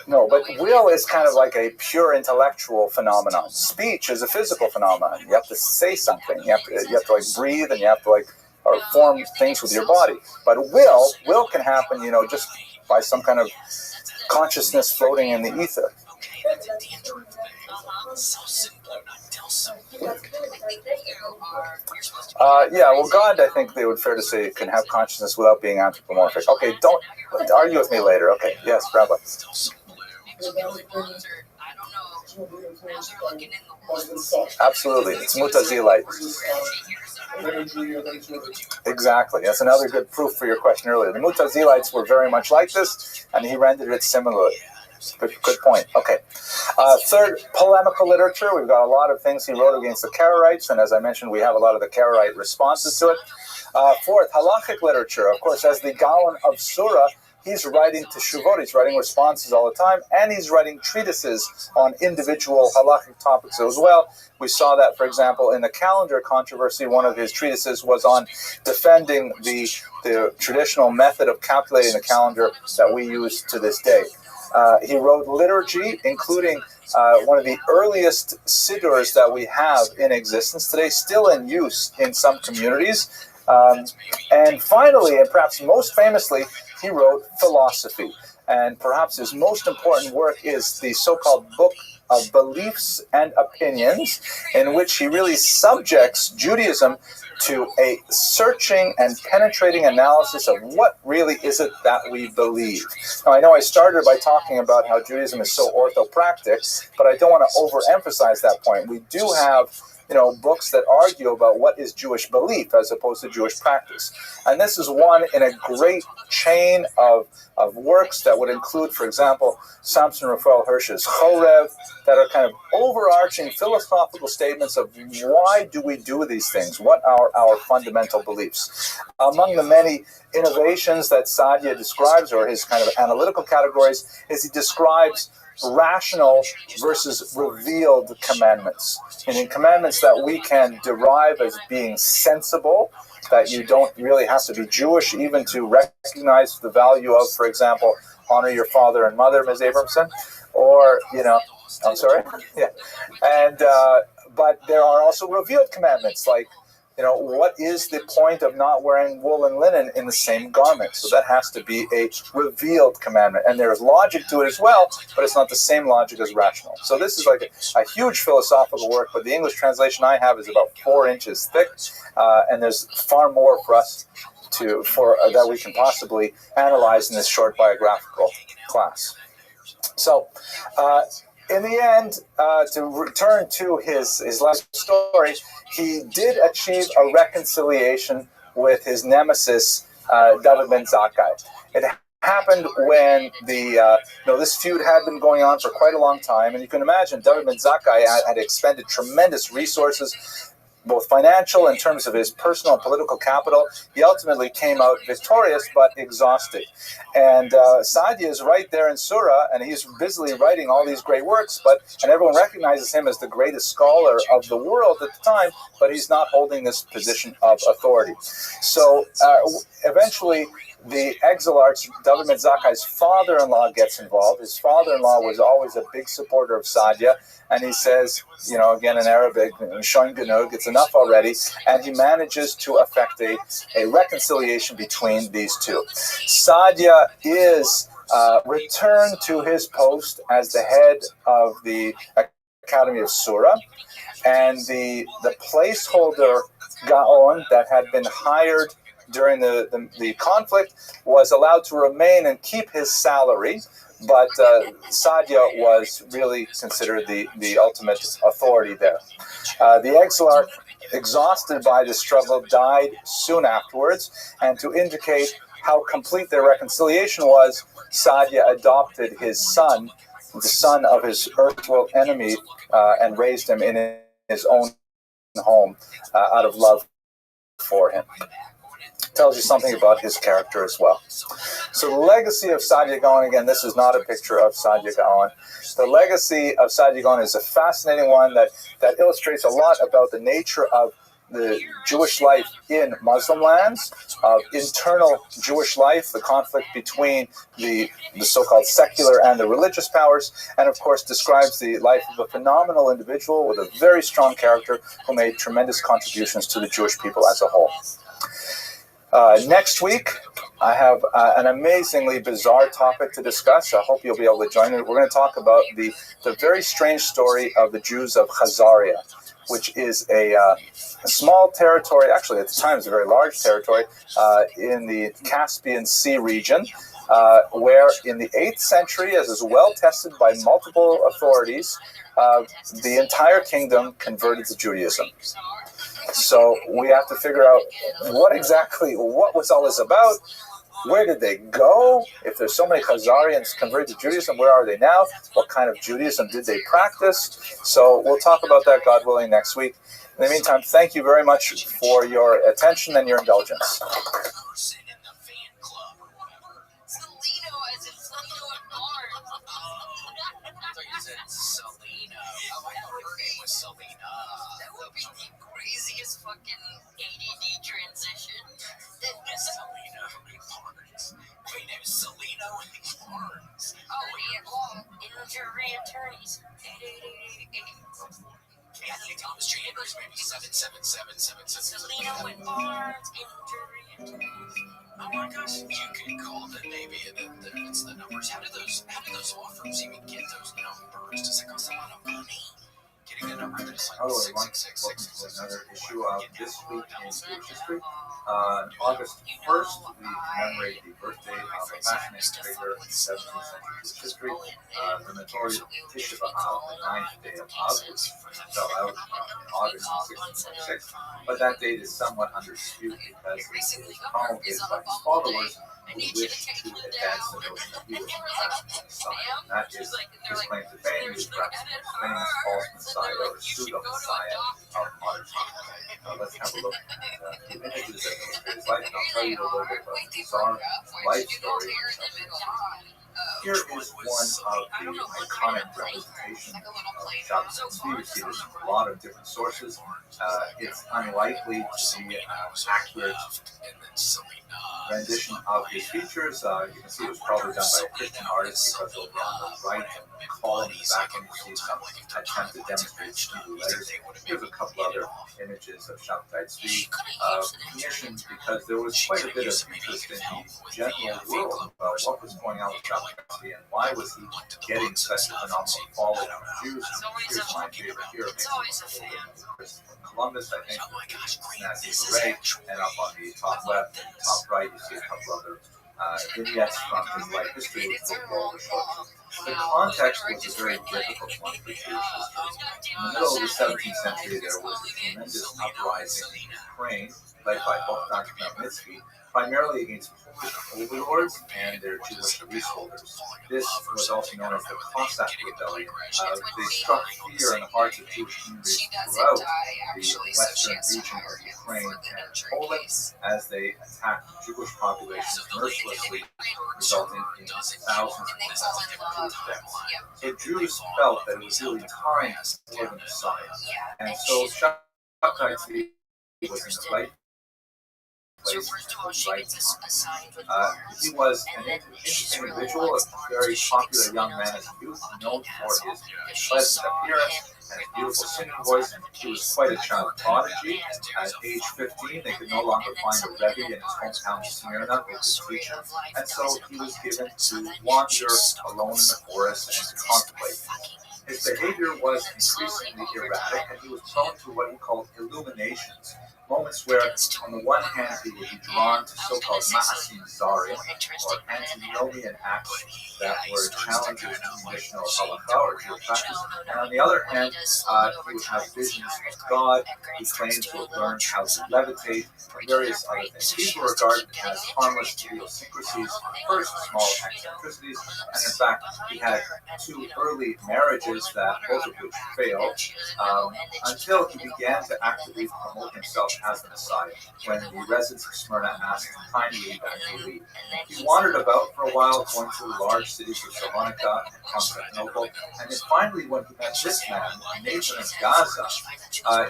No, but will is kind of like a pure intellectual phenomenon. Speech is a physical phenomenon. You have to say something. You have to like breathe, and you have to like or form things with your body. But will can happen, just by some kind of consciousness floating in the ether. Okay, that's a dandruff thing. So simple, not tell someone. Yeah, well, God, I think they would fair to say, can have consciousness without being anthropomorphic. Okay, don't argue with me later. Okay, yes, Rabbi. Absolutely, it's mutazilite. Exactly, that's another good proof for your question earlier. The mutazilites were very much like this, and he rendered it similarly. Good point. Okay. Third, polemical literature. We've got a lot of things he wrote against the Karaites, and as I mentioned, we have a lot of the Karaite responses to it. Fourth, halachic literature. Of course, as the Gaon of Surah, he's writing teshuvot, he's writing responses all the time, and he's writing treatises on individual halachic topics as well. We saw that, for example, in the calendar controversy. One of his treatises was on defending the traditional method of calculating the calendar that we use to this day. He wrote liturgy, including one of the earliest siddurs that we have in existence today, still in use in some communities. And finally, and perhaps most famously, he wrote philosophy. And perhaps his most important work is the so-called Book of Beliefs and Opinions, in which he really subjects Judaism to a searching and penetrating analysis of what really is it that we believe. Now, I know I started by talking about how Judaism is so orthopractic, but I don't want to overemphasize that point. We do have books that argue about what is Jewish belief as opposed to Jewish practice. And this is one in a great chain of works that would include, for example, Samson Raphael Hirsch's Chorev, that are kind of overarching philosophical statements of why do we do these things, what are our fundamental beliefs. Among the many innovations that Saadia describes, or his kind of analytical categories, is he describes rational versus revealed commandments, meaning commandments that we can derive as being sensible, that you don't really have to be Jewish even to recognize the value of, for example, honor your father and mother, Ms. Abramson, or, I'm sorry, yeah, and, but there are also revealed commandments, like, what is the point of not wearing wool and linen in the same garment? So that has to be a revealed commandment. And there is logic to it as well, but it's not the same logic as rational. So this is like a huge philosophical work, but the English translation I have is about 4 inches thick, and there's far more for us that we can possibly analyze in this short biographical class. So, in the end, to return to his last story, he did achieve a reconciliation with his nemesis, David ben Zakkai. It happened when this feud had been going on for quite a long time, and you can imagine David ben Zakkai had expended tremendous resources, both financial in terms of his personal and political capital. He ultimately came out victorious, but exhausted. And Saadia is right there in Surah, and he's busily writing all these great works, and everyone recognizes him as the greatest scholar of the world at the time, but he's not holding this position of authority. So eventually, the exilarch, David ben Zakkai's father-in-law, gets involved. His father-in-law was always a big supporter of Saadia, and he says, again in Arabic, "Shoin genug, it's enough already," and he manages to effect a reconciliation between these two. Saadia is returned to his post as the head of the Academy of Surah, and the placeholder Gaon that had been hired during the conflict was allowed to remain and keep his salary, but Saadia was really considered the ultimate authority there. The exilarch, exhausted by the struggle, died soon afterwards, and to indicate how complete their reconciliation was, Saadia adopted his son, the son of his erstwhile enemy, and raised him in his own home out of love for him. tells you something about his character as well. So the legacy of Saadia Gaon, again, this is not a picture of Saadia Gaon. The legacy of Saadia Gaon is a fascinating one that illustrates a lot about the nature of the Jewish life in Muslim lands, of internal Jewish life, the conflict between the so-called secular and the religious powers, and of course describes the life of a phenomenal individual with a very strong character who made tremendous contributions to the Jewish people as a whole. Next week, I have an amazingly bizarre topic to discuss. I hope you'll be able to join me. We're going to talk about the very strange story of the Jews of Khazaria, which is a small territory, actually at the time it's a very large territory, in the Caspian Sea region, where in the 8th century, as is well tested by multiple authorities, the entire kingdom converted to Judaism. So we have to figure out what was all this about. Where did they go? If there's so many Khazarians converted to Judaism, where are they now? What kind of Judaism did they practice? So we'll talk about that, God willing, next week. In the meantime, thank you very much for your attention and your indulgence. That would be the craziest fucking ADD transition. Selena Barnes. My name is Selena Barnes. Oh, yeah, injury attorneys. 88888. Anthony Thomas Chambers, maybe 77777. Selena with Barnes, injury attorneys. Oh my gosh, you can call them maybe. It's the numbers. How do those law firms even get those numbers? Does it cost a lot of money? Getting the number that's like Hello everyone, welcome to another issue of This Week in Jewish History. On August 1st, we commemorate the birthday of a fascinating figure in 17th century Jewish history, the notorious Tisha B'Av, the 9th day of Av, which fell out in August of 1646. But that date is somewhat under dispute because the poem is by his followers who wish to advance the notion that he was in fact the Messiah. And that is his claim to fame. He was perhaps the most famous false Messiah or pseudo-Messiah of modern times. Let's have a look at the images that illustrate his life, and I'll tell you a little bit about the bizarre life story. Here is one of the iconic representations of Shabbos and Tzvi. You see this from a lot of different sources. It's unlikely to be an accurate rendition of his features. You can see it was probably done by a Christian artist because over on the right column in the back end you see some attempt to demonstrate Hebrew letters. Here's a couple other images of Shabbatai Tzvi commissioned because there was quite a bit of interest in the general world about what was going on with Shabbatai Tzvi and why was he getting such a phenomenal following of Jews. Here's my favorite here, Christopher Columbus, I think, Nancy Ray, and up on the top left and top right you see a couple other vignettes from his life history with football short. The context was a very difficult one for Jewish history. In the middle of the 17th century, there was a tremendous uprising in Ukraine, led by Bogdan Khmelnytsky, primarily against Polish overlords and their Jewish leaseholders. This was also known as the Cossack Rebellion. They struck fear in the hearts of Jewish communities throughout the western region of Ukraine and Poland as they attacked Jewish populations mercilessly, resulting in thousands of Jewish deaths. So Jews felt that it was really time for the Messiah. And so Shabbatai Tzvi was in the right So first of all, she gets assigned with he was an interesting individual, a very popular young man as a youth, known for his pleasant appearance and his beautiful singing voice. He was quite a child prodigy. At age 15, they could no longer find a Rabbi in his hometown of Smyrna who could teach him, and so he was given to wander alone in the forest and contemplate. His behavior was increasingly erratic, and he was prone to what he called illuminations. Moments where, on the one hand, he would be drawn to so-called ma'asim zarim, or antinomian acts that were challenges to traditional halakha or Jewish practice, and on the other hand, he would have visions of God. He claimed to have learned how to levitate, and various other things. These were regarded as harmless idiosyncrasies, first small eccentricities, and in fact, he had 2 early marriages that both of which failed, until he began to actively promote himself as the Messiah when the residents of Smyrna asked him kindly that he leave. He wandered about for a while, going to the large cities of Salonika and Constantinople, and then finally, when he met this man, Nathan of Gaza,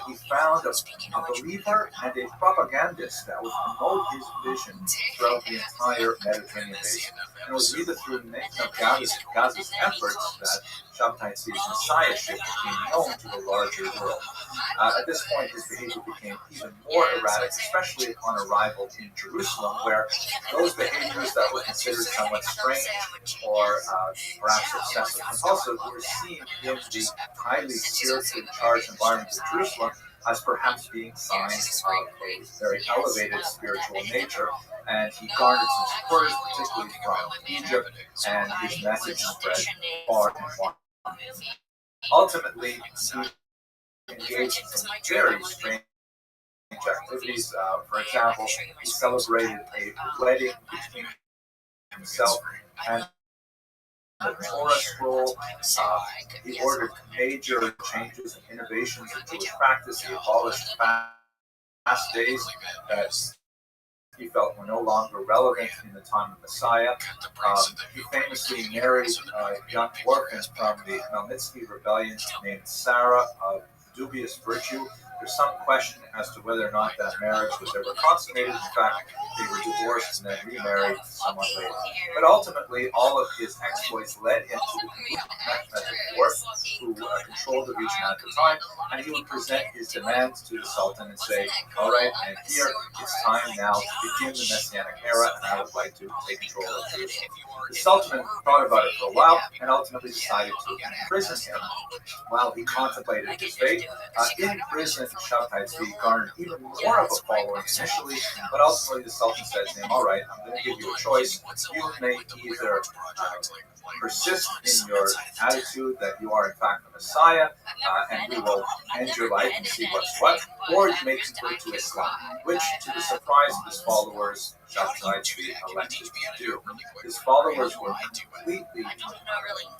he found a believer and a propagandist that would promote his vision throughout the entire Mediterranean basin. And it was either through Nathan of Gaza's efforts that Shabtai Tzvi's messiahship became known to the larger world. At this point, his behavior became even more erratic, especially upon arrival in Jerusalem, where those behaviors that were considered somewhat strange or perhaps obsessive compulsive were seen in the highly spiritually charged environment of Jerusalem as perhaps being signs of a very elevated spiritual nature, and he garnered some supporters, particularly from Egypt, and his message spread far and wide. Ultimately, he engaged in some very strange activities. For example, he celebrated a wedding between himself and the Torah scroll. He ordered major changes and innovations in Jewish practice. He abolished fast days that he felt were no longer relevant in the time of Messiah. He famously married a young orphan from the Khmelnytsky rebellion named Sarah of dubious virtue. There's some question as to whether or not that marriage was ever consummated. In fact, they were divorced and then remarried somewhat later. But ultimately, all of his exploits led him to the conclusion that the fourth, who controlled the region at the time, and he would present his demands to the Sultan and say, all right, and here it's time now to begin the Messianic era, and I would like to take control of Jerusalem. The Sultan thought about it for a while and ultimately decided to imprison him while he contemplated his fate. In prison, Shabtai Tzvi garnered even more of a following initially, but ultimately the Sultan said to him, all right, I'm going to give you a choice. You may either persist in your attitude that you are in fact the Messiah, and we will end your life and see what's what, or you may convert to Islam, which, to the surprise of his followers, Shabtai Tzvi elected to do. His followers were completely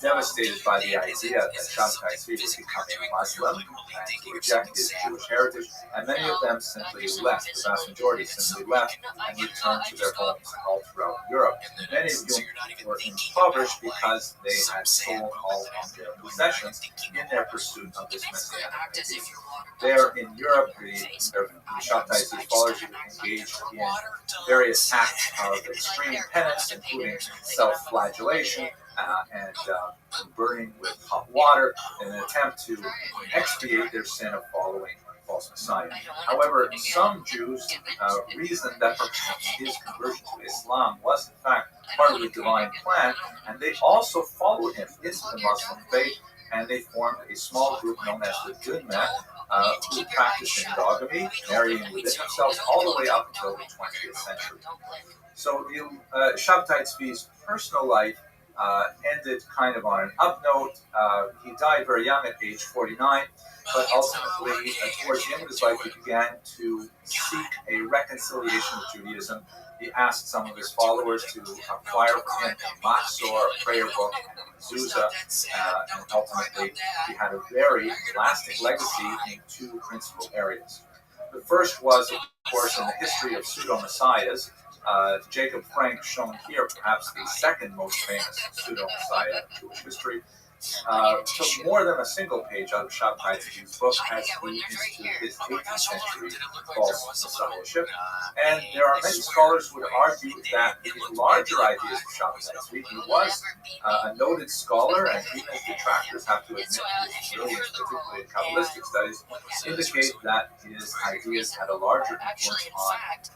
devastated by the idea that Shabtai Tzvi would become a Muslim and reject his Jewish heritage, and many of them simply left. The vast majority simply left and returned to their homes all throughout Europe. Many of whom were impoverished because they had sold all of their possessions in their pursuit of this messianic idea. There in Europe, the Shabtai Tzvi's followers engaged in various acts of extreme penance, including self-flagellation and burning with hot water in an attempt to expiate their sin of following a false Messiah. However, some Jews reasoned that perhaps his conversion to Islam was in fact part of the divine plan, and they also followed him into the Muslim faith, and they formed a small group known as the GUINNESS, who practiced endogamy, marrying within themselves all the way up until the 20th century. So the Shabtai Tzvi's personal life ended kind of on an up note. He died very young at age 49, but ultimately, towards the end of his life, he began to seek a reconciliation with Judaism. He asked some of his followers to acquire for him a Matzor, a prayer book, and a mezuzah, and ultimately he had a very lasting legacy in two principal areas. The first was, of course, in the history of pseudo-messiahs. Jacob Frank, shown here, perhaps the second most famous pseudo-messiah in Jewish history, took more than a single page out of Shabtai Tzvi's book as he instituted his 18th century false messiahship. And there are many scholars who would argue that his larger ideas of Shabtai Tzvi, he was a noted scholar, and even his detractors have to admit his brilliance, particularly in Kabbalistic studies, indicate that his ideas had a larger influence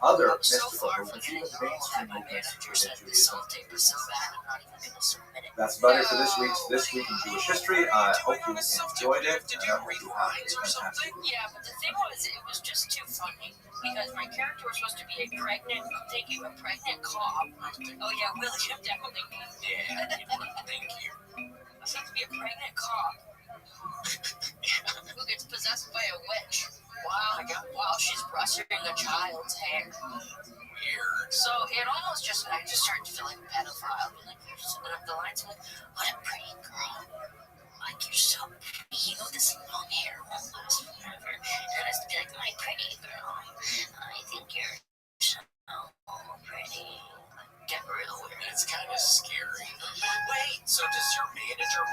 on other mystical movements, even mainstream movements within Judaism. That's about it for This Week in Jewish History. I hope you enjoyed it, and I hope you have a fantastic week. Yeah, but the thing was, it was just too funny because my character was supposed to be a pregnant cop. Oh yeah, William definitely. Yeah, thank you. Supposed to be a pregnant cop who gets possessed by a witch while she's brushing a child's hair. Weird. So I just started to feel like a pedophile. Like, open up the lights, I'm like, what a pretty girl. Like, you're so pretty. You know, this long hair won't last forever. And I was like, my pretty girl.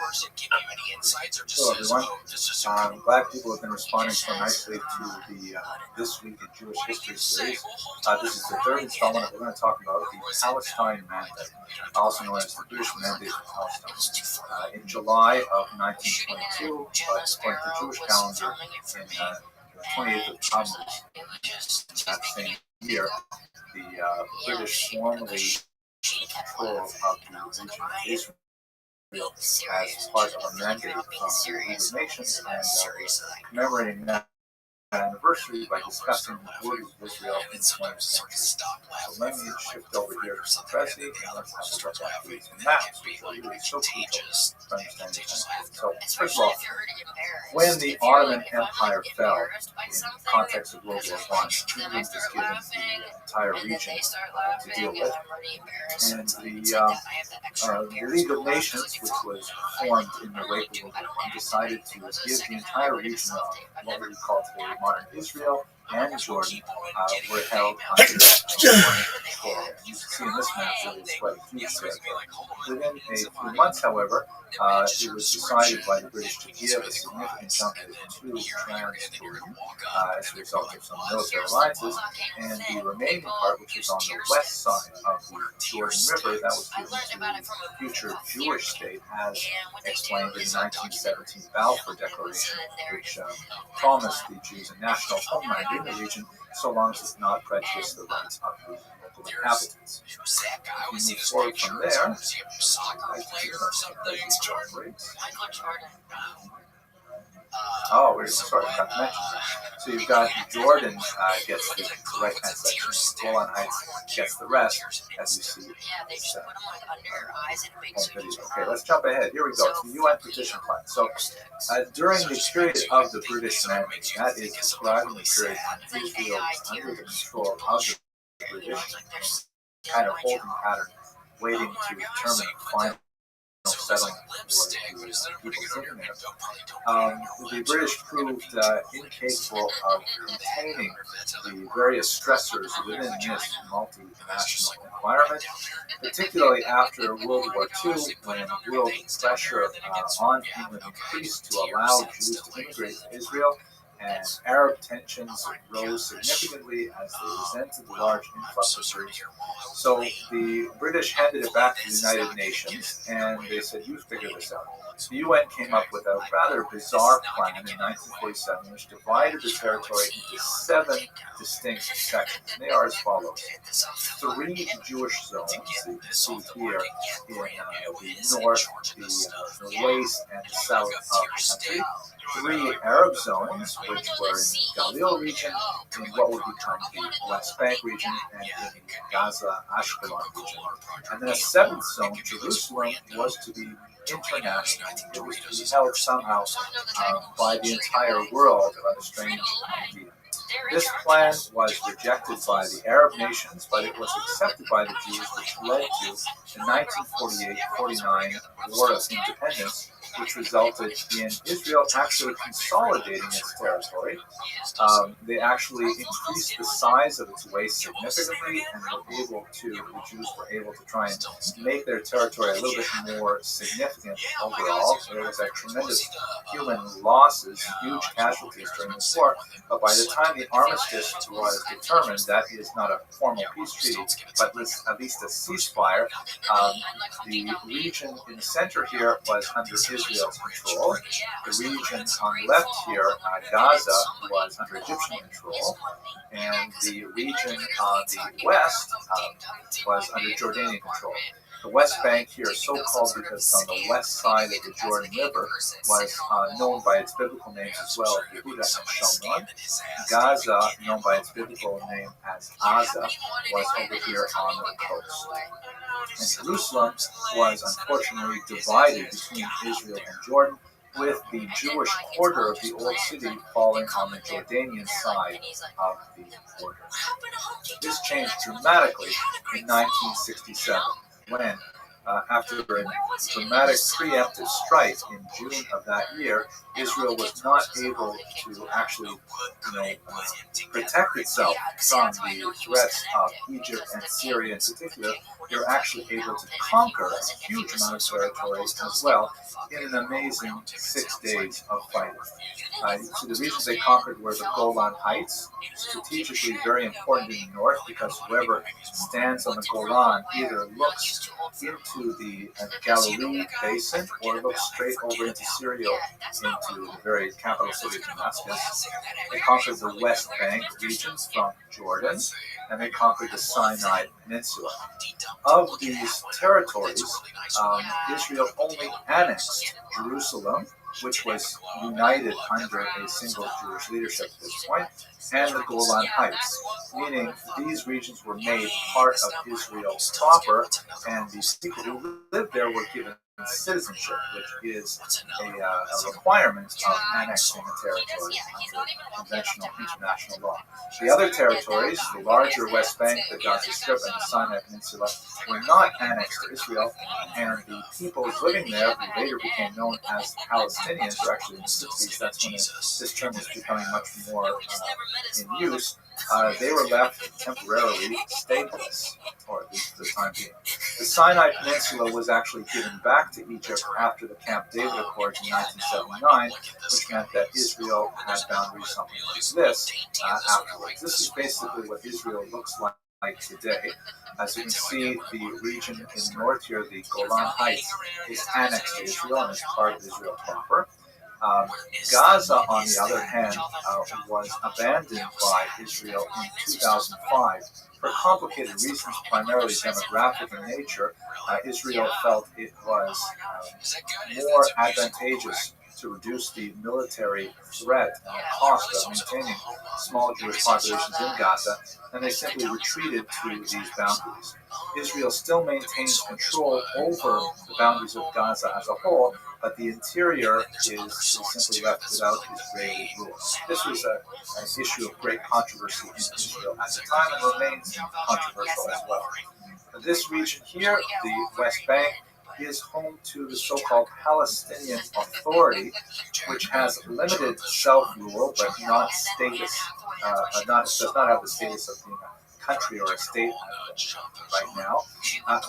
person give you any insights or just Hello, says, everyone. oh, this is I'm glad people have been responding so nicely to the This Week in Jewish History series. This is the third installment that we're going to talk about the Palestine Mandate, also known as the British Mandate for Palestine. In July of 1922, according to Jewish calendar, in the 28th of Tammuz, that same year, the British formally control of the region of Israel as part of a mandate from the League of Nations, and commemorating that anniversary by discussing the borders of Israel in the 20th century. So let me shift over here to Prezi, and let's have a look at these maps, which are really so crucial to understanding this. So first of all, when the Ottoman Empire fell in the context of World War I, England was given the entire region to deal with, and the League of Nations, which was formed in the wake of World War I, decided to give the entire region of what we call today modern Israel and Jordan were held under Jordan control. You can see in this map really it's quite a huge territory. Within a few months, however, it was decided by the British to give a significant chunk of it to Trans-Jordan as a result of some military alliances, and the remaining part, which was on the west side of the Jordan River, that was given to the future Jewish state, as explained in the 1917 Balfour Declaration, which promised the Jews a national homeland in the region so long as it did not prejudice the rights of the local inhabitants. If we move forward from there, oh, sorry, I forgot to mention that. So you've got Jordan gets the right-hand section, Golan Heights gets the rest, as you see. Okay, let's jump ahead. Here we go. It's the UN Petition Plan. So during the period of the British Mandate, that is describing the period when Israel was under the control of the British, kind of holding pattern, waiting to determine the final settlement for the people living there. The British proved incapable of containing the various stressors within this multinational environment, particularly after World War II, when world pressure on England increased to allow Jews to immigrate to Israel, and Arab tensions rose significantly as they resented the large influx of Jews. So the British handed it back to the United Nations, and they said, you figure this out. The UN came up with a rather bizarre plan in 1947, which divided the territory into 7 distinct sections. And they are as follows. 3 Jewish zones, you can see here in the north, the west, and the south of the country. 3 Arab zones, which were in the Galil region, in what would become the West Bank region, and in the Gaza, Ashkelon region. And then a 7th zone, Jerusalem, was to be international. It was to be held somehow by the entire world on a strange idea. This plan was rejected by the Arab nations, but it was accepted by the Jews, which led to the 1948-49 War of Independence, which resulted in Israel actually consolidating its territory. They actually increased the size of its waste significantly, and the Jews were able to try and make their territory a little bit more significant overall. There was a tremendous human losses, huge casualties during this war, but by the time the armistice was determined, that is not a formal peace treaty, but at least a ceasefire, the region in the center here was under Israel's control. The region on the left here, Gaza, was under Egyptian control, and the region on the west was under Jordanian control. The West Bank here, so-called because on the west side of the Jordan River, was known by its biblical names as well, Yehuda and Shalmon. Gaza, known by its biblical name as Gaza, was over here on the coast. And Jerusalem was unfortunately divided between Israel and Jordan, with the Jewish quarter of the Old City falling on the Jordanian side of the border. This changed dramatically in 1967, when, after a dramatic preemptive strike in June of that year, Israel was not able to actually protect itself from the threats of Egypt and Syria in particular, they're actually able to conquer a huge amount of territory as well in an amazing 6 days of fighting. So the regions they conquered were the Golan Heights, strategically very important in the north because whoever stands on the Golan either looks into the Galilee basin or looks straight over into Syria, into the very capital city of Damascus. They conquered the West Bank regions from Jordan, and they conquered the Sinai Peninsula. Of these territories, Israel only annexed Jerusalem, which was united under a single Jewish leadership at this point, and the Golan Heights, meaning these regions were made part of Israel proper, and these people who lived there were given citizenship, which is a requirement of annexing a territory under conventional international law. The other territories, the larger West Bank, the Gaza Strip, and the Sinai Peninsula, were not annexed to Israel, and the peoples living there, who later became known as the Palestinians, or actually in the 60s, that's when this term was becoming much more in use, they were left temporarily stateless, or at least for the time being. The Sinai Peninsula was actually given back to Egypt after the Camp David Accords in 1979, which meant that Israel had boundaries something like this afterwards. This is basically what Israel looks like today. As you can see, the region in the north here, the Golan Heights, is annexed to Israel and is part of Israel proper. Gaza, on the other hand, was abandoned by Israel in 2005 for complicated reasons, primarily demographic in nature. Israel felt it was more advantageous to reduce the military threat and the cost of maintaining small Jewish populations in Gaza, and they simply retreated to these boundaries. Israel still maintains control over the boundaries of Gaza as a whole, but the interior is simply left without Israeli rule. This was an issue of great controversy in Israel at the time and remains controversial as well. This region here, the West Bank, is home to the so-called Palestinian Authority, which has limited self-rule but not status, does not have the status of being a country or a state right now.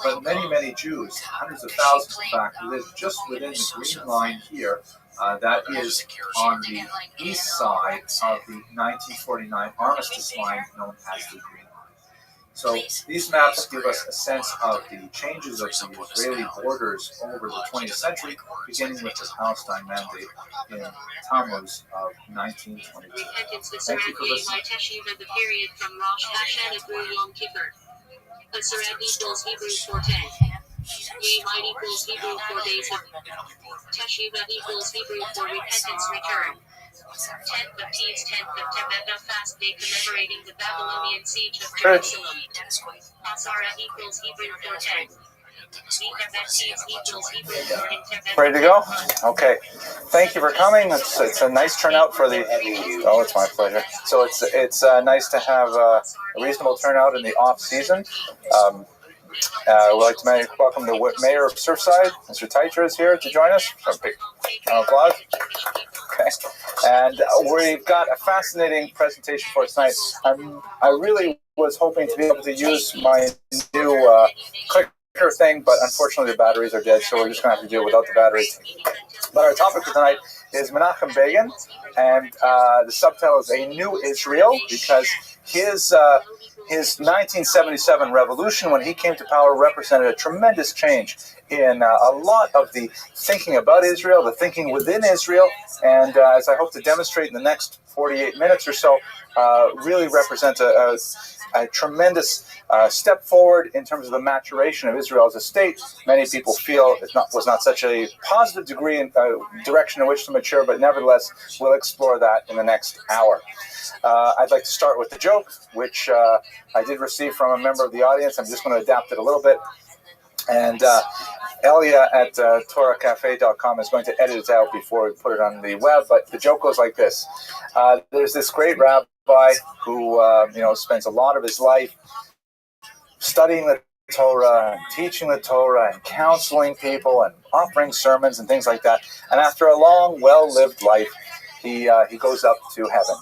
But many Jews, hundreds of thousands in fact, live just within the green line here. That is on the east side of the 1949 armistice line known as the Green Line. So these maps give us a sense of the changes of the Israeli borders over the 20th century, beginning with the Palestine Mandate in Tammuz of 1922. Thank you for listening. The period from Rosh Hashanah through Yom Kippur. Aseret equals Hebrew for 10. Yemite equals Hebrew for days of. Teshuvah equals Hebrew for repentance return. 10th Baptiste, 10th of Tevet, fast day commemorating the Babylonian siege of Jerusalem. Asara equals Hebrew for 10. Ready to go? Okay. Thank you for coming. It's a nice turnout for the. Oh, it's my pleasure. So it's nice to have a reasonable turnout in the off season. We'd like to welcome the Mayor of Surfside, Mr. Teitra, is here to join us. A big round of applause. Okay. And we've got a fascinating presentation for tonight. I really was hoping to be able to use my new clicker thing, but unfortunately the batteries are dead, so we're just going to have to deal without the batteries. But our topic for tonight is Menachem Begin, and the subtitle is A New Israel, because his 1977 revolution, when he came to power, represented a tremendous change in a lot of the thinking about Israel, the thinking within Israel, and as I hope to demonstrate in the next 48 minutes or so, really represents a tremendous step forward in terms of the maturation of Israel as a state. Many people feel it was not such a positive direction in which to mature, but nevertheless, we'll explore that in the next hour. I'd like to start with the joke, which I did receive from a member of the audience. I'm just going to adapt it a little bit. And Elia at TorahCafe.com is going to edit it out before we put it on the web. But the joke goes like this. There's this great rabbi who spends a lot of his life studying the Torah and teaching the Torah and counseling people and offering sermons and things like that. And after a long, well-lived life, he goes up to heaven.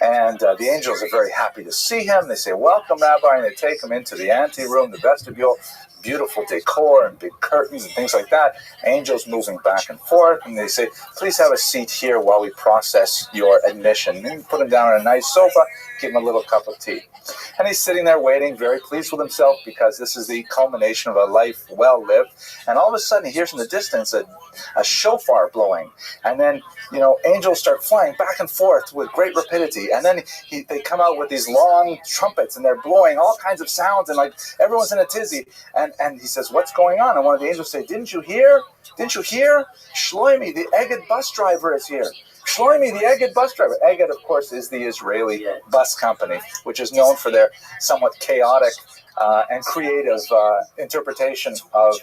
And the angels are very happy to see him. They say, "Welcome, Rabbi," and they take him into the anteroom, the vestibule. beautiful decor and big curtains and things like that. Angels moving back and forth, and they say, please have a seat here while we process your admission. And put him down on a nice sofa, give him a little cup of tea. And he's sitting there waiting, very pleased with himself, because this is the culmination of a life well lived. And all of a sudden, he hears in the distance a shofar blowing. And then, angels start flying back and forth with great rapidity. And then they come out with these long trumpets, and they're blowing all kinds of sounds, and like everyone's in a tizzy. And he says, what's going on? And one of the angels say, Didn't you hear? Shloimi, the Egged bus driver is here. Shloimi, the Egged bus driver. Egged, of course, is the Israeli bus company, which is known for their somewhat chaotic and creative interpretation of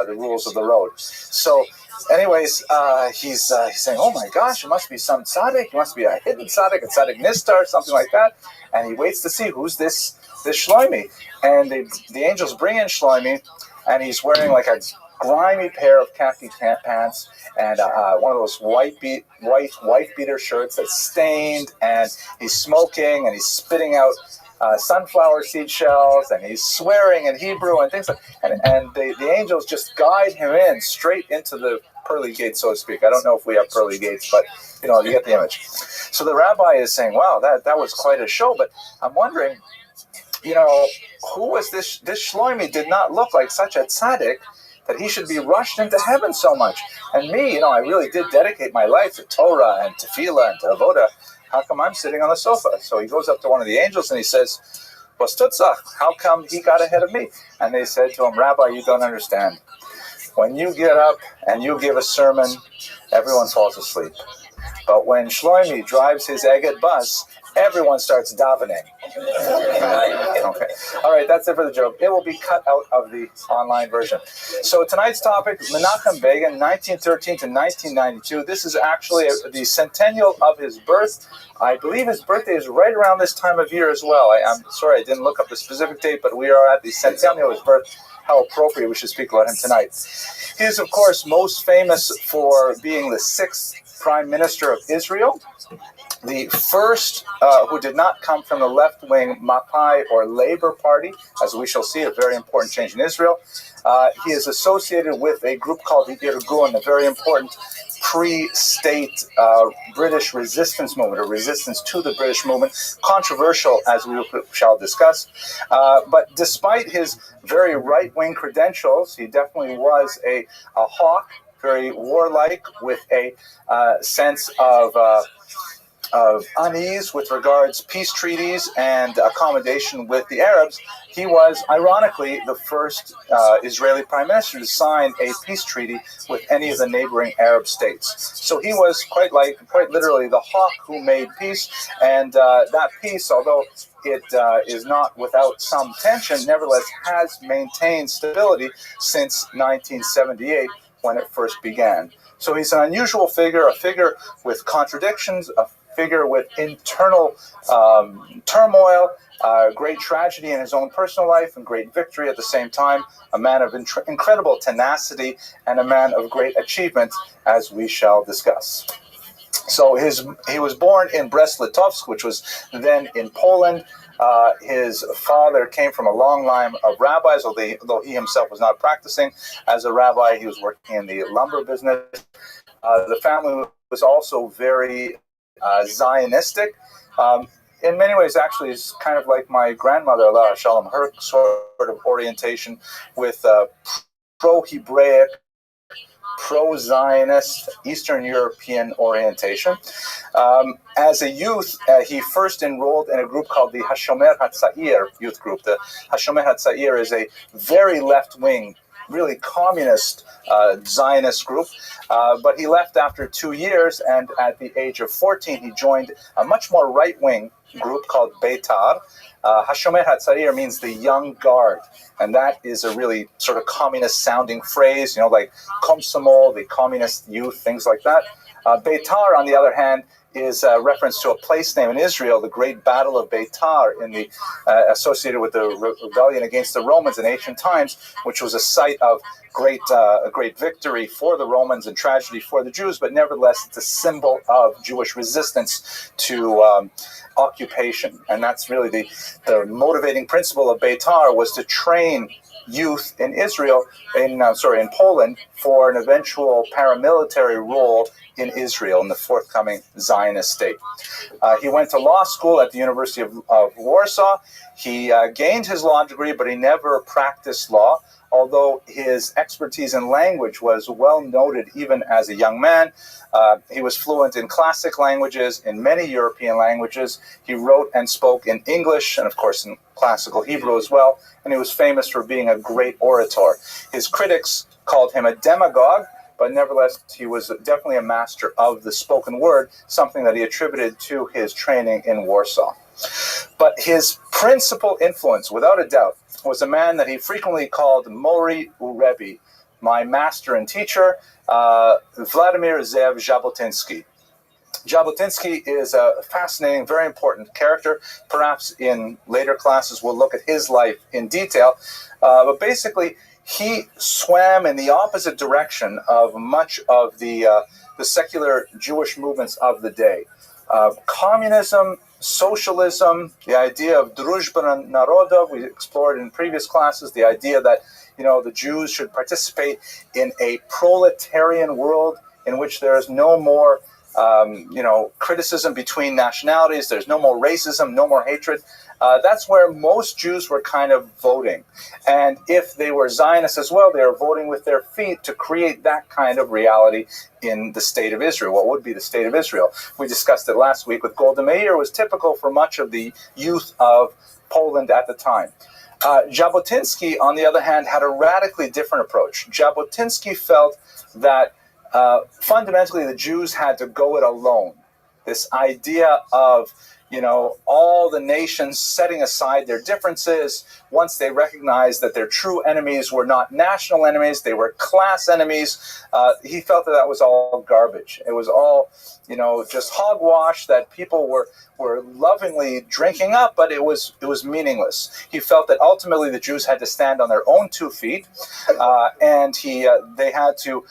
the rules of the road. So, anyways, he's saying, oh my gosh, it must be some tzaddik. It must be a hidden tzaddik, a tzaddik nistar, something like that. And he waits to see who's this Shloimi. And the angels bring in Shloimi, and he's wearing like a grimy pair of khaki pants and one of those white beater shirts that's stained, and he's smoking, and he's spitting out sunflower seed shells, and he's swearing in Hebrew and things like that. And the angels just guide him in straight into the pearly gates, so to speak. I don't know if we have pearly gates, but you get the image. So the rabbi is saying, wow, that was quite a show, but I'm wondering, who was this Shloimi? Did not look like such a tzaddik that he should be rushed into heaven so much. And me, I really did dedicate my life to Torah and Tefillah and to Avodah. How come I'm sitting on the sofa? So he goes up to one of the angels and he says, "Was tutzach? How come he got ahead of me?" And they said to him, "Rabbi, you don't understand. When you get up and you give a sermon, everyone falls asleep. But when Shloimi drives his Egged bus, everyone starts davening." Okay. All right, that's it for the joke. It will be cut out of the online version. So tonight's topic, Menachem Begin, 1913 to 1992. This is actually the centennial of his birth. I believe his birthday is right around this time of year as well. I'm sorry I didn't look up the specific date, but we are at the centennial of his birth. How appropriate we should speak about him tonight. He is, of course, most famous for being the 6th Prime Minister of Israel, the first who did not come from the left-wing Mapai or Labor Party, as we shall see, a very important change in Israel. He is associated with a group called the Irgun, a very important pre-state British resistance movement, or resistance to the British movement, controversial as we shall discuss. But despite his very right-wing credentials, he definitely was a hawk, very warlike, with a sense of unease with regards peace treaties and accommodation with the Arabs. He was, ironically, the first Israeli prime minister to sign a peace treaty with any of the neighboring Arab states. So he was quite literally the hawk who made peace, and that peace, although it is not without some tension, nevertheless has maintained stability since 1978 when it first began. So he's an unusual figure, a figure with contradictions, a figure with internal turmoil, great tragedy in his own personal life and great victory at the same time, a man of incredible tenacity and a man of great achievement, as we shall discuss. So he was born in Brest-Litovsk, which was then in Poland. His father came from a long line of rabbis, although he himself was not practicing as a rabbi. He was working in the lumber business. The family was also very Zionistic. In many ways, actually, it's kind of like my grandmother, Allah Shalom, her sort of orientation with pro-Hebraic, pro-Zionist, Eastern European orientation. As a youth, he first enrolled in a group called the Hashomer HaTzair youth group. The Hashomer HaTzair is a very left-wing, really communist Zionist group, but he left after 2 years, and at the age of 14 he joined a much more right-wing group called Beitar. Hashomer HaTzair means the young guard, and that is a really sort of communist-sounding phrase, like Komsomol, the communist youth, things like that. Beitar, on the other hand, is a reference to a place name in Israel, the Great Battle of Beitar, associated with the rebellion against the Romans in ancient times, which was a site of a great victory for the Romans and tragedy for the Jews, but nevertheless it's a symbol of Jewish resistance to occupation. And that's really the motivating principle of Beitar, was to train youth in in Poland, for an eventual paramilitary role in Israel in the forthcoming Zionist state. He went to law school at the University of Warsaw. He gained his law degree, but he never practiced law, although his expertise in language was well noted even as a young man. He was fluent in classic languages, in many European languages. He wrote and spoke in English and, of course, in classical Hebrew as well, and he was famous for being a great orator. His critics called him a demagogue, but nevertheless, he was definitely a master of the spoken word, something that he attributed to his training in Warsaw. But his principal influence, without a doubt, was a man that he frequently called Mori Rabbi, my master and teacher, Vladimir Zev Jabotinsky. Jabotinsky is a fascinating, very important character. Perhaps in later classes we'll look at his life in detail. But basically, he swam in the opposite direction of much of the secular Jewish movements of the day. Communism, socialism, the idea of druzhba narodov, we explored in previous classes, the idea that the Jews should participate in a proletarian world in which there is no more criticism between nationalities, there's no more racism, no more hatred. That's where most Jews were kind of voting. And if they were Zionists as well, they were voting with their feet to create that kind of reality in the state of Israel, what would be the state of Israel. We discussed it last week with Golda Meir. It was typical for much of the youth of Poland at the time. Jabotinsky, on the other hand, had a radically different approach. Jabotinsky felt that fundamentally the Jews had to go it alone. This idea of all the nations setting aside their differences once they recognized that their true enemies were not national enemies, they were class enemies. He felt that was all garbage. It was all, just hogwash that people were lovingly drinking up, but it was meaningless. He felt that ultimately the Jews had to stand on their own 2 feet, and they had to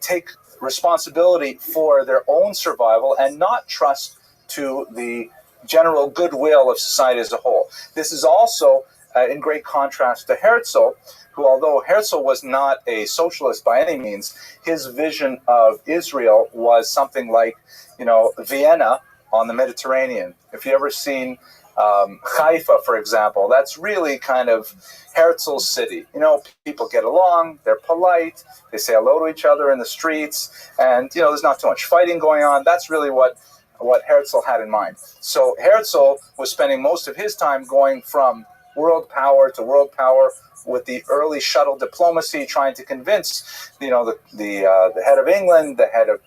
take responsibility for their own survival and not trust to the general goodwill of society as a whole. This is also in great contrast to Herzl, who, although Herzl was not a socialist by any means, his vision of Israel was something like, Vienna on the Mediterranean. If you've ever seen Haifa, for example, that's really kind of Herzl's city. People get along, they're polite, they say hello to each other in the streets, and, there's not too much fighting going on. That's really what Herzl had in mind. So Herzl was spending most of his time going from world power to world power with the early shuttle diplomacy, trying to convince the head of England, the head of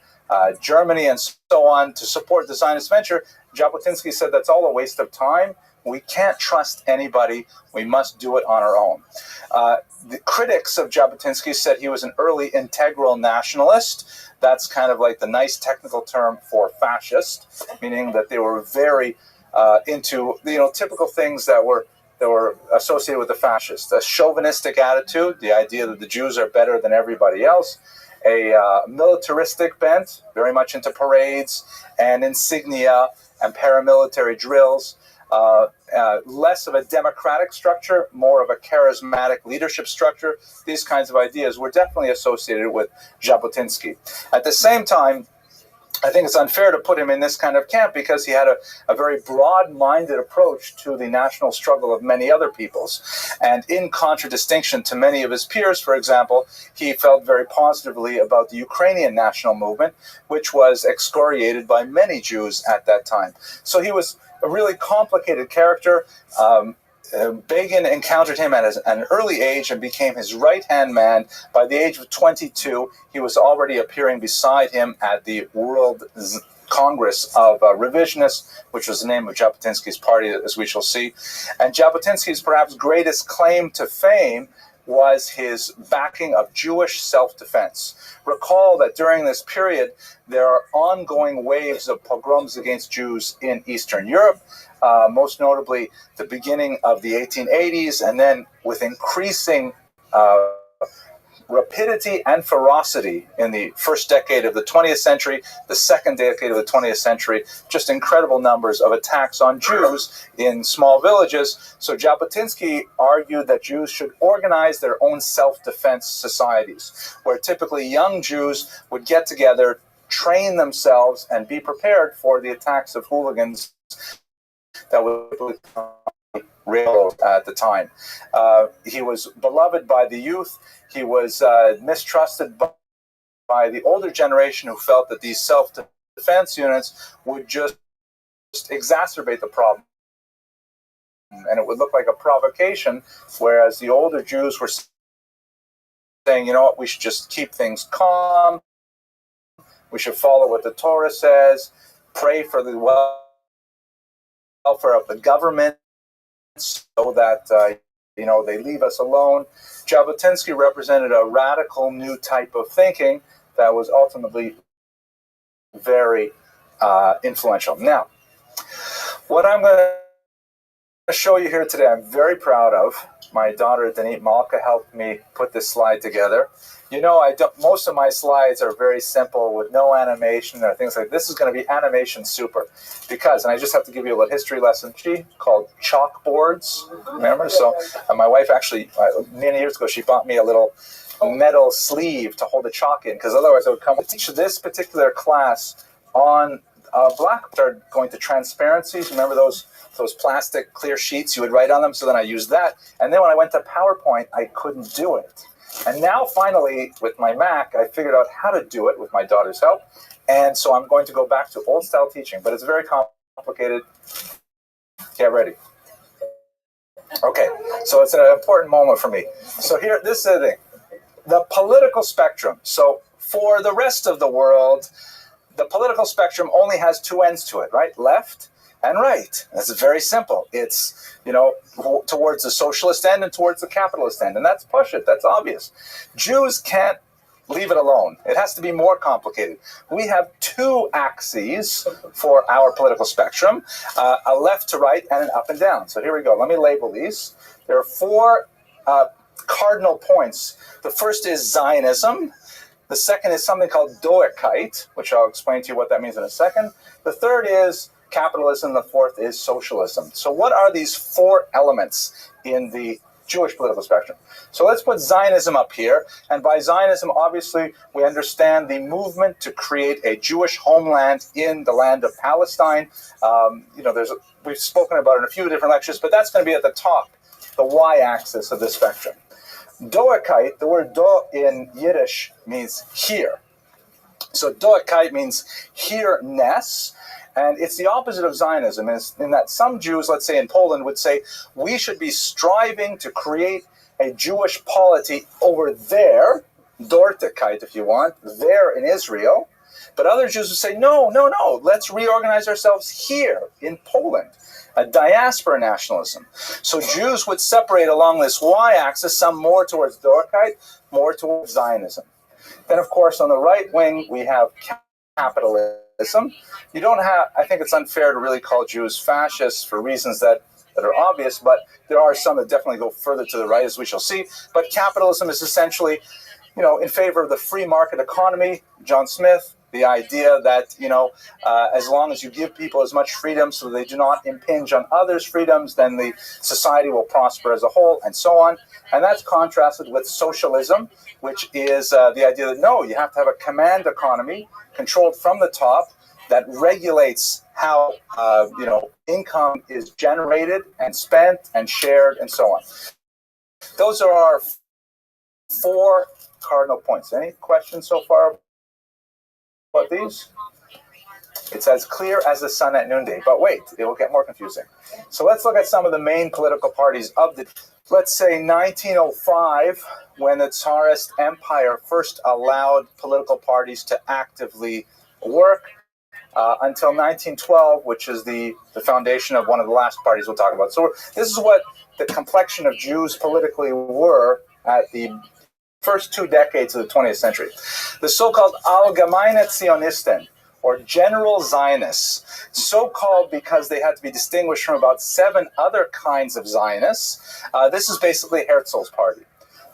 Germany, and so on to support the Zionist venture. Jabotinsky said that's all a waste of time. We can't trust anybody. We must do it on our own. The critics of Jabotinsky said he was an early integral nationalist. That's kind of like the nice technical term for fascist, meaning that they were very into typical things that were associated with the fascists. A chauvinistic attitude, the idea that the Jews are better than everybody else. A militaristic bent, very much into parades and insignia and paramilitary drills. Less of a democratic structure, more of a charismatic leadership structure. These kinds of ideas were definitely associated with Jabotinsky. At the same time, I think it's unfair to put him in this kind of camp because he had a very broad-minded approach to the national struggle of many other peoples. And in contradistinction to many of his peers, for example, he felt very positively about the Ukrainian national movement, which was excoriated by many Jews at that time. So he was a really complicated character. Begin encountered him at an early age and became his right-hand man. By the age of 22, he was already appearing beside him at the World Congress of Revisionists, which was the name of Jabotinsky's party, as we shall see. And Jabotinsky's perhaps greatest claim to fame was his backing of Jewish self-defense. Recall that during this period, there are ongoing waves of pogroms against Jews in Eastern Europe, most notably the beginning of the 1880s, and then with increasing rapidity and ferocity in the first decade of the 20th century, the second decade of the 20th century, just incredible numbers of attacks on Jews in small villages. So Jabotinsky argued that Jews should organize their own self-defense societies, where typically young Jews would get together, train themselves, and be prepared for the attacks of hooligans that would railroad at the time. He was beloved by the youth. He was mistrusted by the older generation, who felt that these self-defense units would just exacerbate the problem, and it would look like a provocation, whereas the older Jews were saying, you know what, we should just keep things calm, we should follow what the Torah says, pray for the welfare of the government, so that they leave us alone. Jabotinsky represented a radical new type of thinking that was ultimately very influential. Now, what I'm going to show you here today, I'm very proud of. My daughter Danit Malka helped me put this slide together. Most of my slides are very simple with no animation or things like this. Is going to be animation super, because, and I just have to give you a little history lesson called chalkboards. Remember? So my wife actually, many years ago, she bought me a little metal sleeve to hold the chalk in, because otherwise I would come teach this particular class on blackboard. Started going to transparencies. Remember those plastic clear sheets? You would write on them. So then I used that, and then when I went to PowerPoint, I couldn't do it. And now, finally, with my Mac, I figured out how to do it with my daughter's help. And so I'm going to go back to old-style teaching, but it's very complicated. Get ready. Okay, so it's an important moment for me. So here, this is the thing. The political spectrum. So for the rest of the world, the political spectrum only has two ends to it, right? Left and right. That's very simple. It's, towards the socialist end and towards the capitalist end. And that's push it. That's obvious. Jews can't leave it alone. It has to be more complicated. We have two axes for our political spectrum, a left to right and an up and down. So here we go. Let me label these. There are four cardinal points. The first is Zionism. The second is something called Doikite, which I'll explain to you what that means in a second. The third is capitalism. The fourth is socialism. So what are these four elements in the Jewish political spectrum? So let's put Zionism up here. And by Zionism, obviously, we understand the movement to create a Jewish homeland in the land of Palestine. We've spoken about it in a few different lectures, but that's going to be at the top, the y-axis of the spectrum. Doikite, the word do in Yiddish means here. So Doikite means here-ness. And it's the opposite of Zionism, in that some Jews, let's say in Poland, would say, we should be striving to create a Jewish polity over there, Dortikite if you want, there in Israel. But other Jews would say, no, let's reorganize ourselves here in Poland, a diaspora nationalism. So Jews would separate along this y-axis, some more towards Dortikite, more towards Zionism. Then, of course, on the right wing, we have capitalism. You don't have, I think it's unfair to really call Jews fascists for reasons that are obvious, but there are some that definitely go further to the right, as we shall see. But capitalism is essentially, in favor of the free market economy. John Smith, the idea that, as long as you give people as much freedom so they do not impinge on others' freedoms, then the society will prosper as a whole, and so on. And that's contrasted with socialism, which is the idea that, no, you have to have a command economy controlled from the top that regulates how, income is generated and spent and shared and so on. Those are our four cardinal points. Any questions so far about these? It's as clear as the sun at noonday, but wait, it will get more confusing. So let's look at some of the main political parties of the, let's say 1905, when the Tsarist Empire first allowed political parties to actively work, until 1912, which is the foundation of one of the last parties we'll talk about. So this is what the complexion of Jews politically were at the first 2 decades of the 20th century. The so-called Allgemeine Zionisten, or general Zionists, so-called because they had to be distinguished from about 7 other kinds of Zionists. This is basically Herzl's party.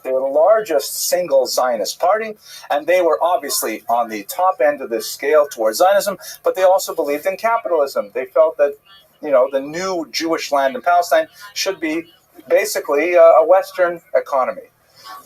They were the largest single Zionist party, and they were obviously on the top end of the scale towards Zionism, but they also believed in capitalism. They felt that, the new Jewish land in Palestine should be basically a Western economy.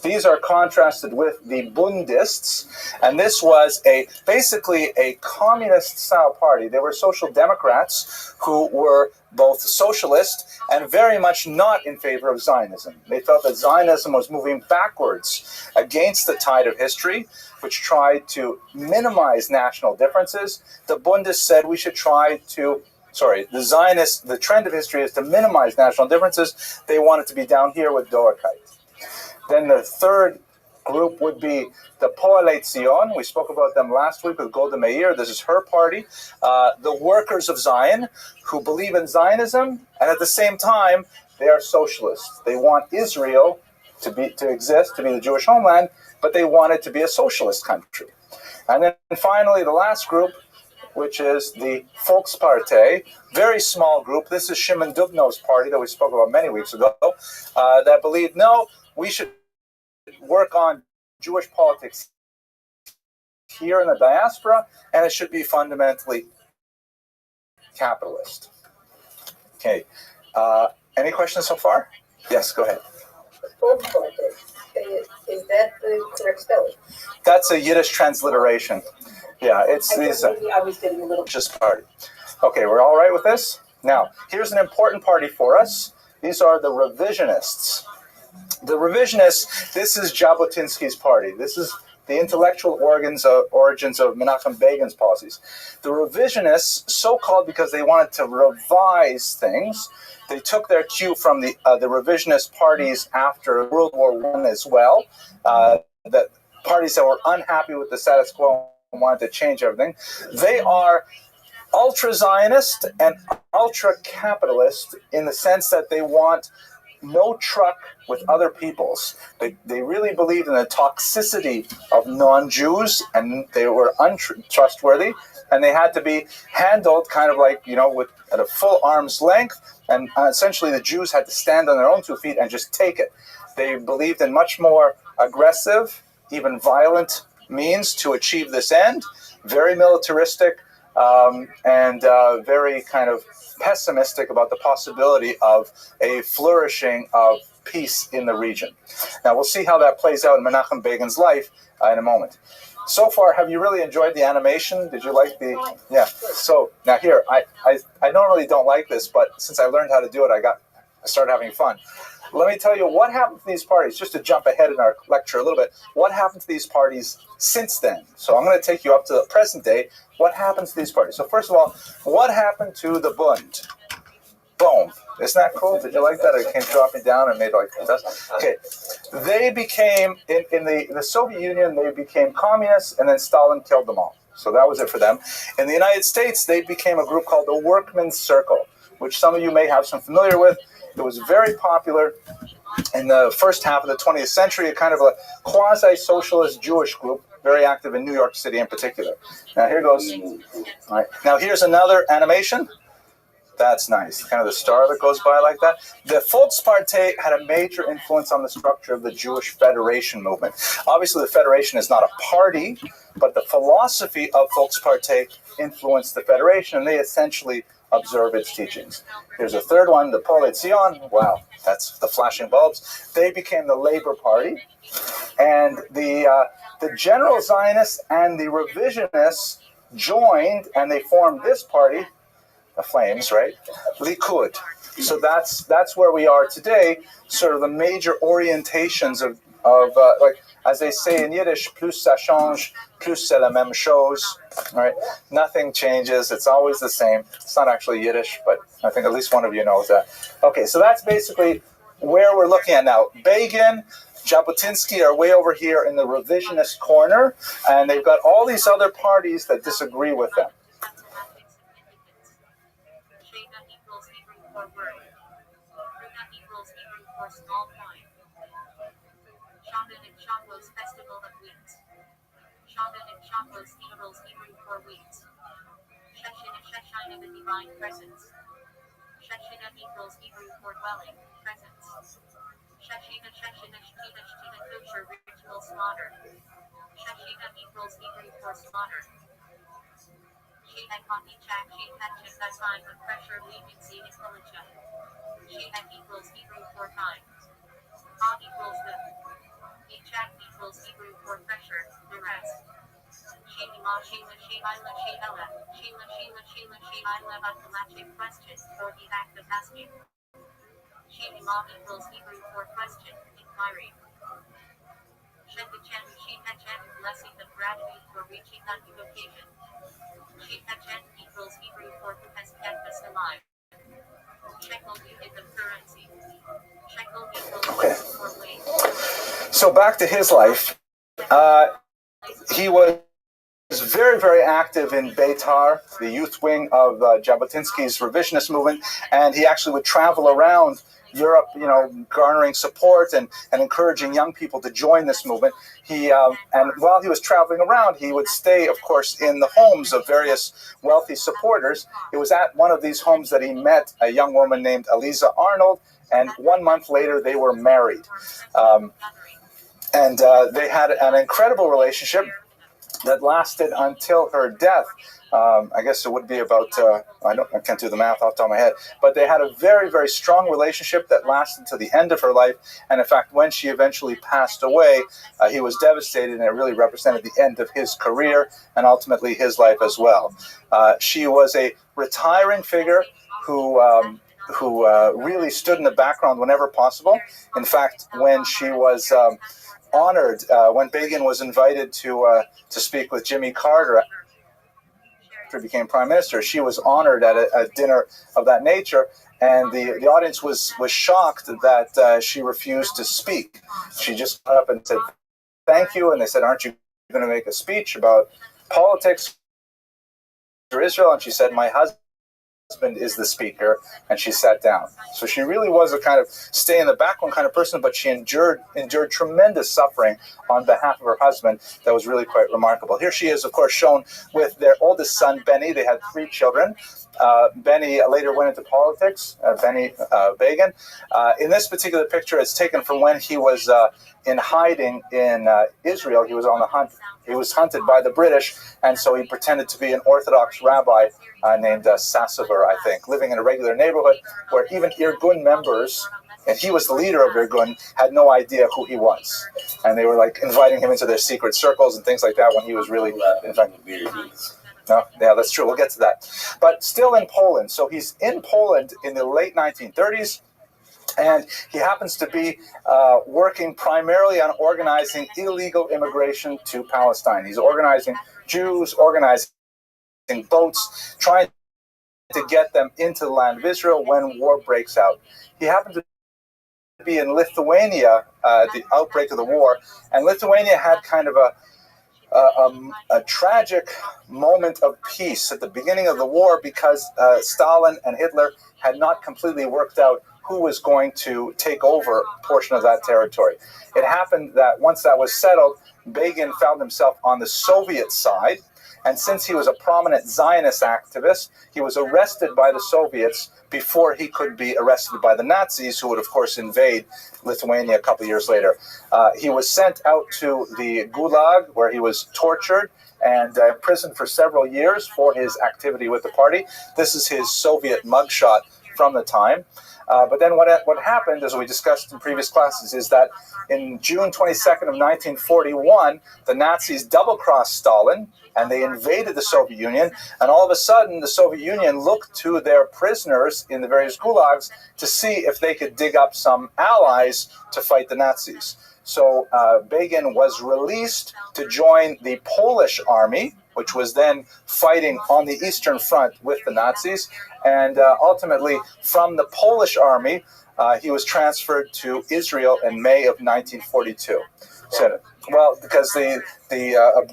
These are contrasted with the Bundists, and this was basically a communist-style party. They were social democrats who were both socialist and very much not in favor of Zionism. They felt that Zionism was moving backwards against the tide of history, which tried to minimize national differences. The Bundists said we should try to the Zionists, the trend of history is to minimize national differences. They wanted to be down here with Dorkite. Then the third group would be the Poalet Zion. We spoke about them last week with Golda Meir. This is her party. The Workers of Zion, who believe in Zionism, and at the same time, they are socialists. They want Israel to exist, to be the Jewish homeland, but they want it to be a socialist country. And then finally, the last group, which is the Volkspartei, very small group. This is Shimon Dubnov's party that we spoke about many weeks ago, that believed, no, we should work on Jewish politics here in the diaspora, and it should be fundamentally capitalist. Okay. Any questions so far? Yes, go ahead. Is that the correct spelling? That's a Yiddish transliteration. Yeah, it's these. I was getting a little. Just party. Okay, we're all right with this? Now, here's an important party for us. These are the revisionists. The revisionists, this is Jabotinsky's party. This is the intellectual origins of Menachem Begin's policies. The revisionists, so-called because they wanted to revise things, they took their cue from the revisionist parties after World War I as well, the parties that were unhappy with the status quo and wanted to change everything. They are ultra-Zionist and ultra-capitalist in the sense that they want no truck with other peoples. They really believed in the toxicity of non-Jews, and they were untrustworthy, and they had to be handled kind of like, at a full arm's length, and essentially the Jews had to stand on their own 2 feet and just take it. They believed in much more aggressive, even violent means to achieve this end, very militaristic, and very kind of pessimistic about the possibility of a flourishing of peace in the region. Now, we'll see how that plays out in Menachem Begin's life in a moment. So far, have you really enjoyed the animation? Did you like the... Yeah. So, now here, I normally don't like this, but since I learned how to do it, I started having fun. Let me tell you what happened to these parties, just to jump ahead in our lecture a little bit. What happened to these parties since then? So I'm going to take you up to the present day. What happened to these parties? So first of all, what happened to the Bund? Boom. Isn't that cool? Did you like that? It came dropping down and made like dust. Okay. They became, in the Soviet Union, they became communists, and then Stalin killed them all. So that was it for them. In the United States, they became a group called the Workmen's Circle, which some of you may have some familiar with. It was very popular in the first half of the 20th century, a kind of a quasi-socialist Jewish group, very active in New York City in particular. Now here goes. All right. Now here's another animation. That's nice. Kind of the star that goes by like that. The Volkspartei had a major influence on the structure of the Jewish Federation movement. Obviously, the Federation is not a party, but the philosophy of Volkspartei influenced the Federation, and they essentially observe its teachings. Here's a third one, the Poalet Zion. Wow, that's the flashing bulbs. They became the Labor Party, and the general Zionists and the revisionists joined, and they formed this party, the Flames, right? Likud. So that's where we are today. Sort of the major orientations of like, as they say in Yiddish, plus ça change, plus c'est la même chose. Right? Nothing changes. It's always the same. It's not actually Yiddish, but I think at least one of you knows that. Okay, so that's basically where we're looking at now. Begin, Jabotinsky are way over here in the revisionist corner, and they've got all these other parties that disagree with them. Festival of Wheat. Shaban and Shabbos equals Hebrew for wheat. Shechinah Shechinah the divine presence. Shechinah equals Hebrew for dwelling, presence. Shashina Shashina Shtina Shtina kosher ritual slaughter. Shashina equals Hebrew for slaughter. She had hockey chak she had just that time of pressure leaving C intelligent. She had equals Hebrew for time. Ha equals the. E chak equals Hebrew for pressure, the rest. Sheila Sheila Sheila Sheila Sheila Sheila Sheila Sheila mathematic question for the act of asking. Sheila equals Hebrew for question, inquiry. Shekachem Shekachem blessing of gratitude for reaching that new occasion. Shekachem equals Hebrew for who has kept us alive. Shekel unit of currency. Shekel equals Hebrew for weight. So back to his life. He was very, very active in Beitar, the youth wing of Jabotinsky's revisionist movement, and he actually would travel around Europe, garnering support and encouraging young people to join this movement. And while he was traveling around, he would stay, of course, in the homes of various wealthy supporters. It was at one of these homes that he met a young woman named Eliza Arnold, and 1 month later they were married. And they had an incredible relationship that lasted until her death. I guess it would be about, I can't do the math off the top of my head, but they had a very, very strong relationship that lasted to the end of her life. And in fact, when she eventually passed away, he was devastated, and it really represented the end of his career and ultimately his life as well. She was a retiring figure who really stood in the background whenever possible. In fact, when she was honored, when Begin was invited to speak with Jimmy Carter after he became prime minister, she was honored at a dinner of that nature, and the audience was shocked that she refused to speak. She just got up and said, "Thank you," and they said, "Aren't you going to make a speech about politics or Israel?" And she said, "My husband is the speaker," and she sat down. So she really was a kind of stay in the background kind of person, but she endured tremendous suffering on behalf of her husband that was really quite remarkable. Here she is, of course, shown with their oldest son, Benny. They had 3 children. Benny later went into politics, Benny Begin. In this particular picture, it's taken from when he was in hiding in Israel. He was on the hunt. He was hunted by the British, and so he pretended to be an Orthodox rabbi named Sassover, I think, living in a regular neighborhood where even Irgun members, and he was the leader of Irgun, had no idea who he was. And they were like inviting him into their secret circles and things like that when he was really, in fact, no, yeah, that's true. We'll get to that. But still in Poland. So he's in Poland in the late 1930s. And he happens to be working primarily on organizing illegal immigration to Palestine. He's organizing Jews, organizing boats, trying to get them into the land of Israel when war breaks out. He happened to be in Lithuania at the outbreak of the war, and Lithuania had kind of a tragic moment of peace at the beginning of the war because Stalin and Hitler had not completely worked out who was going to take over a portion of that territory. It happened that once that was settled, Begin found himself on the Soviet side, and since he was a prominent Zionist activist, he was arrested by the Soviets before he could be arrested by the Nazis, who would, of course, invade Lithuania a couple of years later. He was sent out to the Gulag, where he was tortured and imprisoned for several years for his activity with the party. This is his Soviet mugshot from the time. But then what happened, as we discussed in previous classes, is that in June 22nd of 1941, the Nazis double-crossed Stalin, and they invaded the Soviet Union, and all of a sudden the Soviet Union looked to their prisoners in the various gulags to see if they could dig up some allies to fight the Nazis. So Begin was released to join the Polish army, which was then fighting on the Eastern Front with the Nazis, and ultimately from the Polish army, he was transferred to Israel in May of 1942. So, well, because the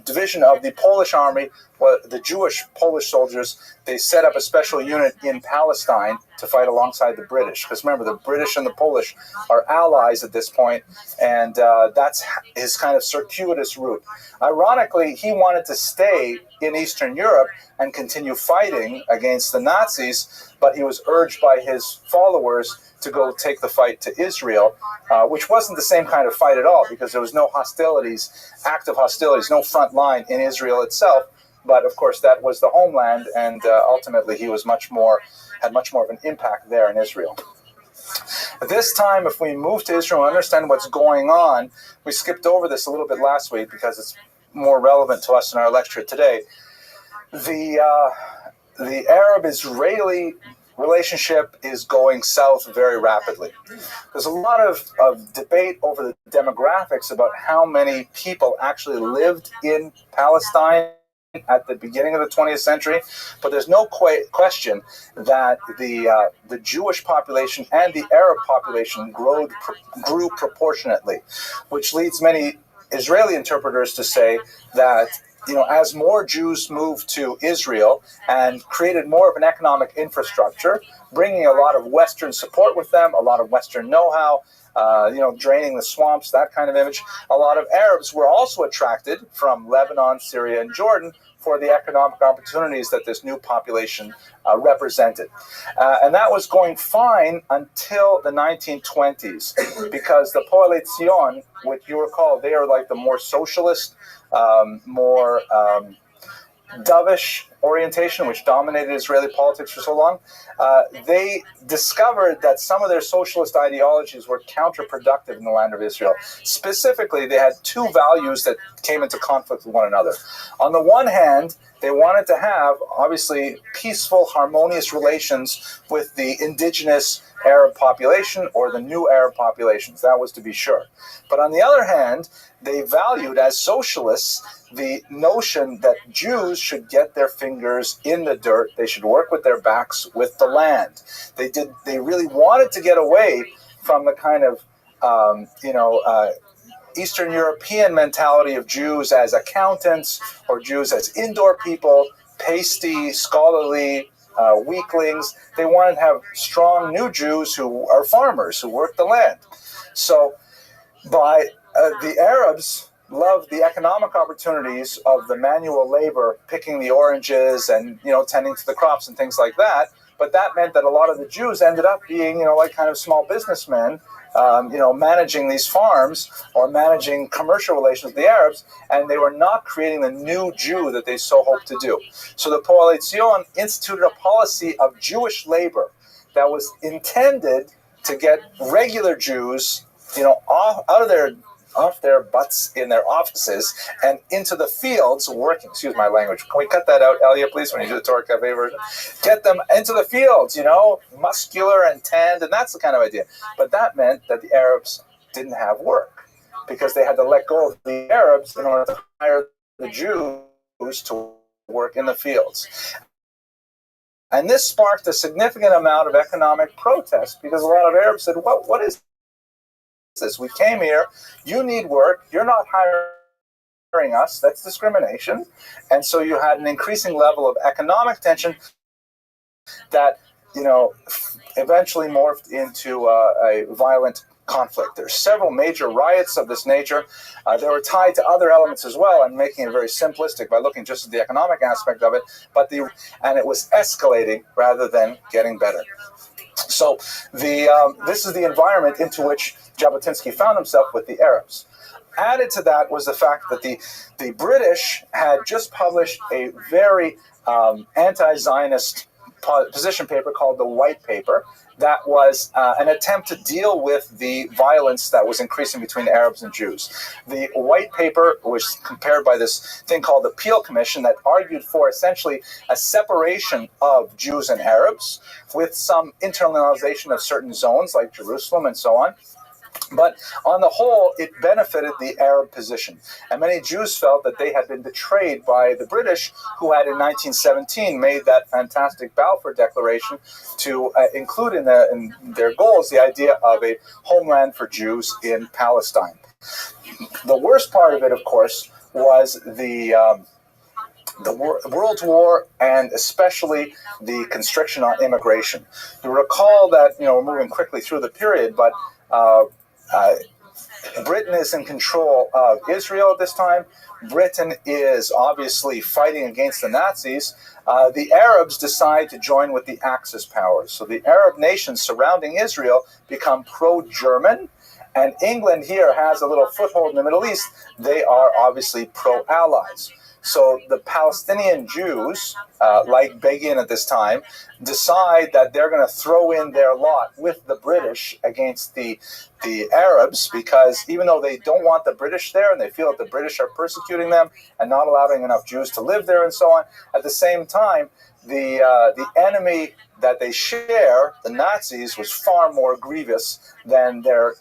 division of the Polish army, the Jewish Polish soldiers, they set up a special unit in Palestine to fight alongside the British. Because remember, the British and the Polish are allies at this point, and that's his kind of circuitous route. Ironically, he wanted to stay in Eastern Europe and continue fighting against the Nazis, but he was urged by his followers to go take the fight to Israel, which wasn't the same kind of fight at all, because there was no hostilities, active hostilities, no front line in Israel itself. But of course, that was the homeland, and ultimately he was had much more of an impact there in Israel. This time, if we move to Israel and understand what's going on, we skipped over this a little bit last week because it's more relevant to us in our lecture today. The Arab-Israeli relationship is going south very rapidly. There's a lot of debate over the demographics about how many people actually lived in Palestine at the beginning of the 20th century, but there's no question that the Jewish population and the Arab population grew proportionately, which leads many Israeli interpreters to say that, as more Jews moved to Israel and created more of an economic infrastructure, bringing a lot of Western support with them, a lot of Western know-how, draining the swamps, that kind of image, a lot of Arabs were also attracted from Lebanon, Syria, and Jordan for the economic opportunities that this new population represented. And that was going fine until the 1920s, because the Poale Zion, which you recall, they are like the more socialist, more dovish orientation, which dominated Israeli politics for so long. They discovered that some of their socialist ideologies were counterproductive in the land of Israel. Specifically, they had two values that came into conflict with one another. On the one hand, they wanted to have, obviously, peaceful, harmonious relations with the indigenous Arab population or the new Arab populations. That was to be sure. But on the other hand, they valued, as socialists, the notion that Jews should get their fingers in the dirt. They should work with their backs with the land. They really wanted to get away from the kind of, Eastern European mentality of Jews as accountants or Jews as indoor people, pasty, scholarly, weaklings. They wanted to have strong new Jews who are farmers, who work the land. So the Arabs loved the economic opportunities of the manual labor, picking the oranges and, tending to the crops and things like that. But that meant that a lot of the Jews ended up being, like kind of small businessmen, managing these farms or managing commercial relations with the Arabs, and they were not creating the new Jew that they so hoped to do. So the Poale Zion instituted a policy of Jewish labor that was intended to get regular Jews, off their butts in their offices and into the fields working. Excuse my language. Can we cut that out, Elia, please, when you do the Torah Cafe version? Get them into the fields, muscular and tanned, and that's the kind of idea. But that meant that the Arabs didn't have work because they had to let go of the Arabs in order to hire the Jews to work in the fields. And this sparked a significant amount of economic protest because a lot of Arabs said, well, what is this? We came here, you need work, you're not hiring us, that's discrimination. And so you had an increasing level of economic tension that, eventually morphed into a violent conflict. There's several major riots of this nature. They were tied to other elements as well, and making it very simplistic by looking just at the economic aspect of it, and it was escalating rather than getting better. So this is the environment into which Jabotinsky found himself with the Arabs. Added to that was the fact that the British had just published a very anti-Zionist position paper called the White Paper that was an attempt to deal with the violence that was increasing between Arabs and Jews. The White Paper was compared by this thing called the Peel Commission that argued for essentially a separation of Jews and Arabs with some internalization of certain zones like Jerusalem and so on. But on the whole, it benefited the Arab position. And many Jews felt that they had been betrayed by the British, who had in 1917 made that fantastic Balfour Declaration to include in their goals the idea of a homeland for Jews in Palestine. The worst part of it, of course, was the World War, and especially the constriction on immigration. You recall that, we're moving quickly through the period, but Britain is in control of Israel at this time. Britain is obviously fighting against the Nazis. The Arabs decide to join with the Axis powers. So the Arab nations surrounding Israel become pro-German, and England here has a little foothold in the Middle East. They are obviously pro-allies. So the Palestinian Jews, like Begin at this time, decide that they're going to throw in their lot with the British against the Arabs, because even though they don't want the British there and they feel that the British are persecuting them and not allowing enough Jews to live there and so on, at the same time, the enemy that they share, the Nazis, was far more grievous than their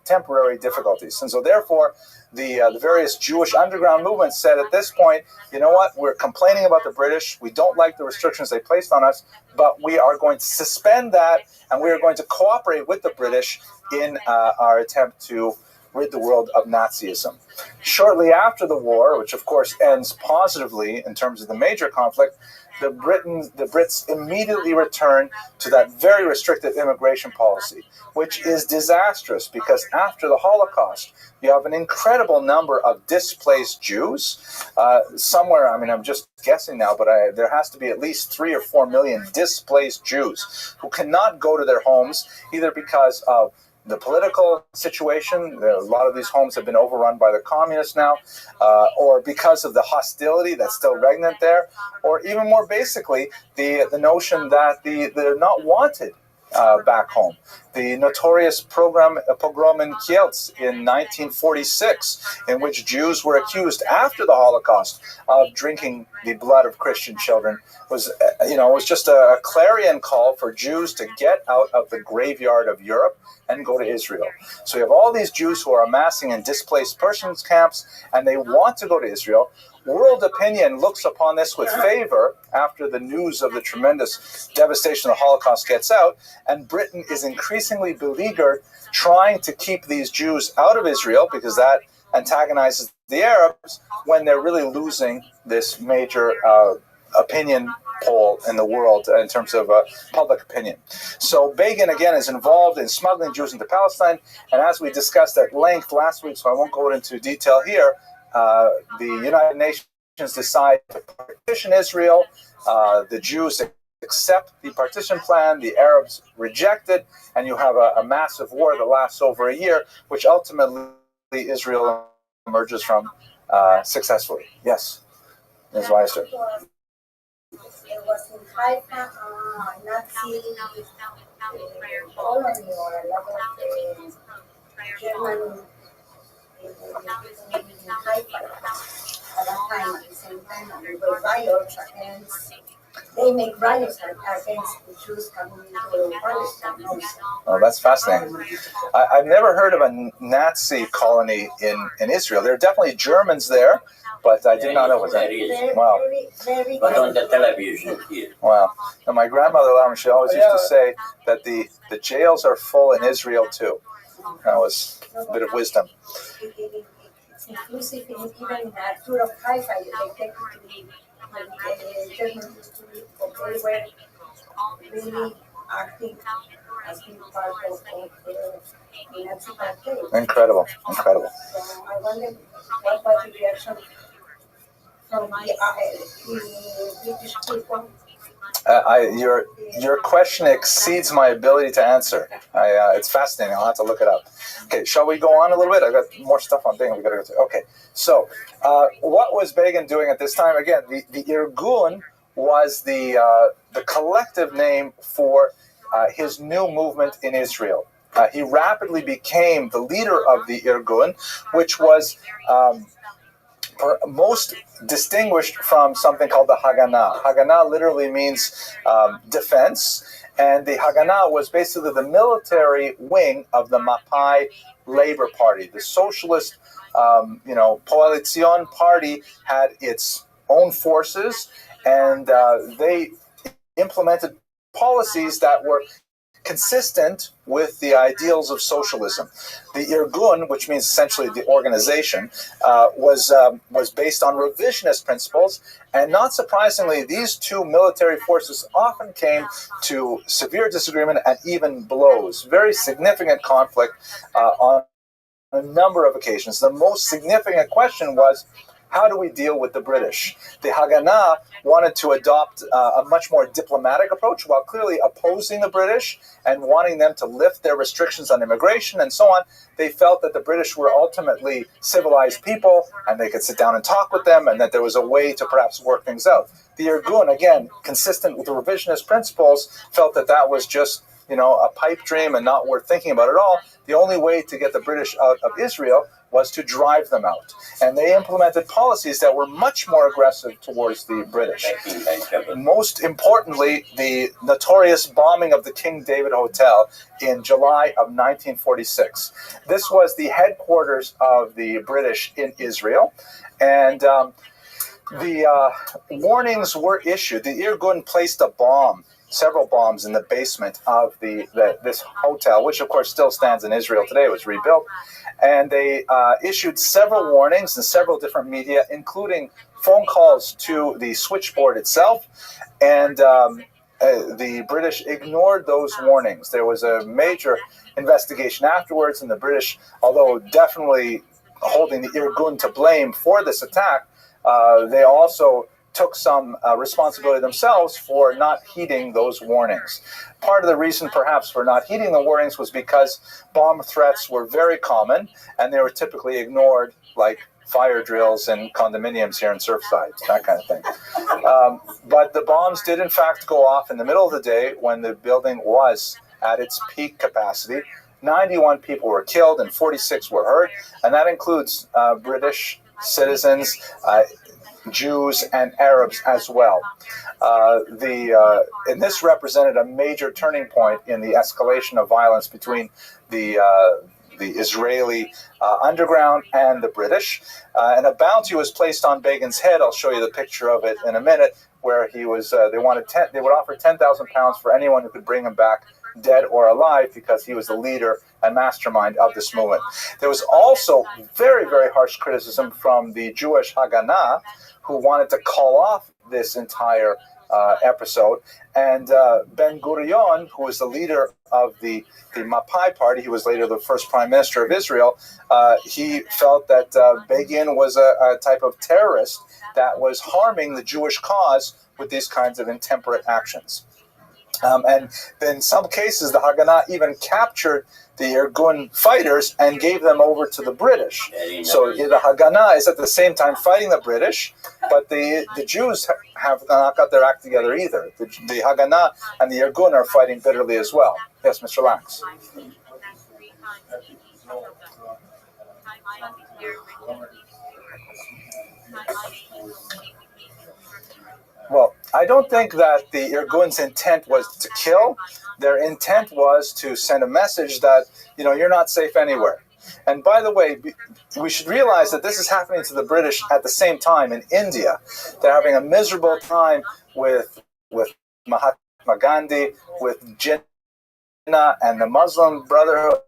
temporary difficulties. And so therefore, the various Jewish underground movements said at this point, you know what, we're complaining about the British, we don't like the restrictions they placed on us, but we are going to suspend that, and we are going to cooperate with the British in our attempt to rid the world of Nazism. Shortly after the war, which of course ends positively in terms of the major conflict, the Brits immediately return to that very restrictive immigration policy, which is disastrous because after the Holocaust, you have an incredible number of displaced Jews. Somewhere, I mean, I'm just guessing now, but there has to be at least 3 or 4 million displaced Jews who cannot go to their homes, either because of the political situation, a lot of these homes have been overrun by the communists now, or because of the hostility that's still regnant there, or even more basically, the notion that they're not wanted back home. The notorious pogrom in Kielce in 1946, in which Jews were accused after the Holocaust of drinking the blood of Christian children, was just a clarion call for Jews to get out of the graveyard of Europe and go to Israel. So you have all these Jews who are amassing in displaced persons camps, and they want to go to Israel. World opinion looks upon this with favor after the news of the tremendous devastation of the Holocaust gets out, and Britain is increasingly beleaguered trying to keep these Jews out of Israel because that antagonizes the Arabs, when they're really losing this major opinion poll in the world in terms of public opinion. So Begin, again, is involved in smuggling Jews into Palestine, and as we discussed at length last week, so I won't go into detail here, the United Nations decide to partition Israel. The Jews accept the partition plan, the Arabs reject it, and you have a massive war that lasts over a year, which ultimately Israel emerges from successfully. Yes, Ms. Weiser. It was in Haifa, Nazi colony or a lot of German in Haifa at that time. At the same time, there were riots against. They make riots against the Jews coming into Palestine. Oh, that's fascinating. I've never heard of a Nazi colony in Israel. There are definitely Germans there, but I did not know it was that. Wow. But on the television here. Wow. And my grandmother, she always used to say that the jails are full in Israel too. That was a bit of wisdom. It's inclusive in even in the tour of Haifa. They take the German history, but they were really acting as being part of the Nazi cartel. Incredible. So I wonder what was the reaction from the British people. Your question exceeds my ability to answer. It's fascinating. I'll have to look it up. Okay, shall we go on a little bit? I got more stuff on Begin we got to go to. Okay, so what was Begin doing at this time? Again, the Irgun was the collective name for his new movement in Israel. He rapidly became the leader of the Irgun, which was most distinguished from something called the Haganah. Haganah literally means defense, and the Haganah was basically the military wing of the Mapai Labor Party. The socialist, Coalition Party had its own forces, and they implemented policies that were consistent with the ideals of socialism. The Irgun, which means essentially the organization, was based on revisionist principles, and not surprisingly, these two military forces often came to severe disagreement and even blows. Very significant conflict on a number of occasions. The most significant question was, how do we deal with the British? The Haganah wanted to adopt a much more diplomatic approach while clearly opposing the British and wanting them to lift their restrictions on immigration and so on. They felt that the British were ultimately civilized people and they could sit down and talk with them and that there was a way to perhaps work things out. The Irgun, again, consistent with the revisionist principles, felt that that was just, a pipe dream and not worth thinking about at all. The only way to get the British out of Israel was to drive them out. And they implemented policies that were much more aggressive towards the British. Most importantly, the notorious bombing of the King David Hotel in July of 1946. This was the headquarters of the British in Israel. And the warnings were issued. The Irgun placed several bombs in the basement of this hotel, which of course still stands in Israel today. It was rebuilt. And they issued several warnings in several different media, including phone calls to the switchboard itself. And the British ignored those warnings. There was a major investigation afterwards, and the British, although definitely holding the Irgun to blame for this attack, they also took some responsibility themselves for not heeding those warnings. Part of the reason perhaps for not heeding the warnings was because bomb threats were very common and they were typically ignored, like fire drills in condominiums here in Surfside, that kind of thing. But the bombs did in fact go off in the middle of the day when the building was at its peak capacity. 91 people were killed and 46 were hurt, and that includes British citizens, Jews and Arabs as well. And this represented a major turning point in the escalation of violence between the Israeli underground and the British. And a bounty was placed on Begin's head. I'll show you the picture of it in a minute, where he was. They would offer £10,000 for anyone who could bring him back dead or alive, because he was the leader and mastermind of this movement. There was also very, very harsh criticism from the Jewish Haganah, who wanted to call off this entire episode. And Ben Gurion, who was the leader of the Mapai party, he was later the first prime minister of Israel, he felt that Begin was a type of terrorist that was harming the Jewish cause with these kinds of intemperate actions. And in some cases, the Haganah even captured the Irgun fighters and gave them over to the British. So the Haganah is at the same time fighting the British, but the Jews have not got their act together either. The Haganah and the Irgun are fighting bitterly as well. Yes, Mr. Lax. Well, I don't think that the Irgun's intent was to kill. Their intent was to send a message that, you're not safe anywhere. And by the way, we should realize that this is happening to the British at the same time in India. They're having a miserable time with Mahatma Gandhi, with Jinnah and the Muslim Brotherhood,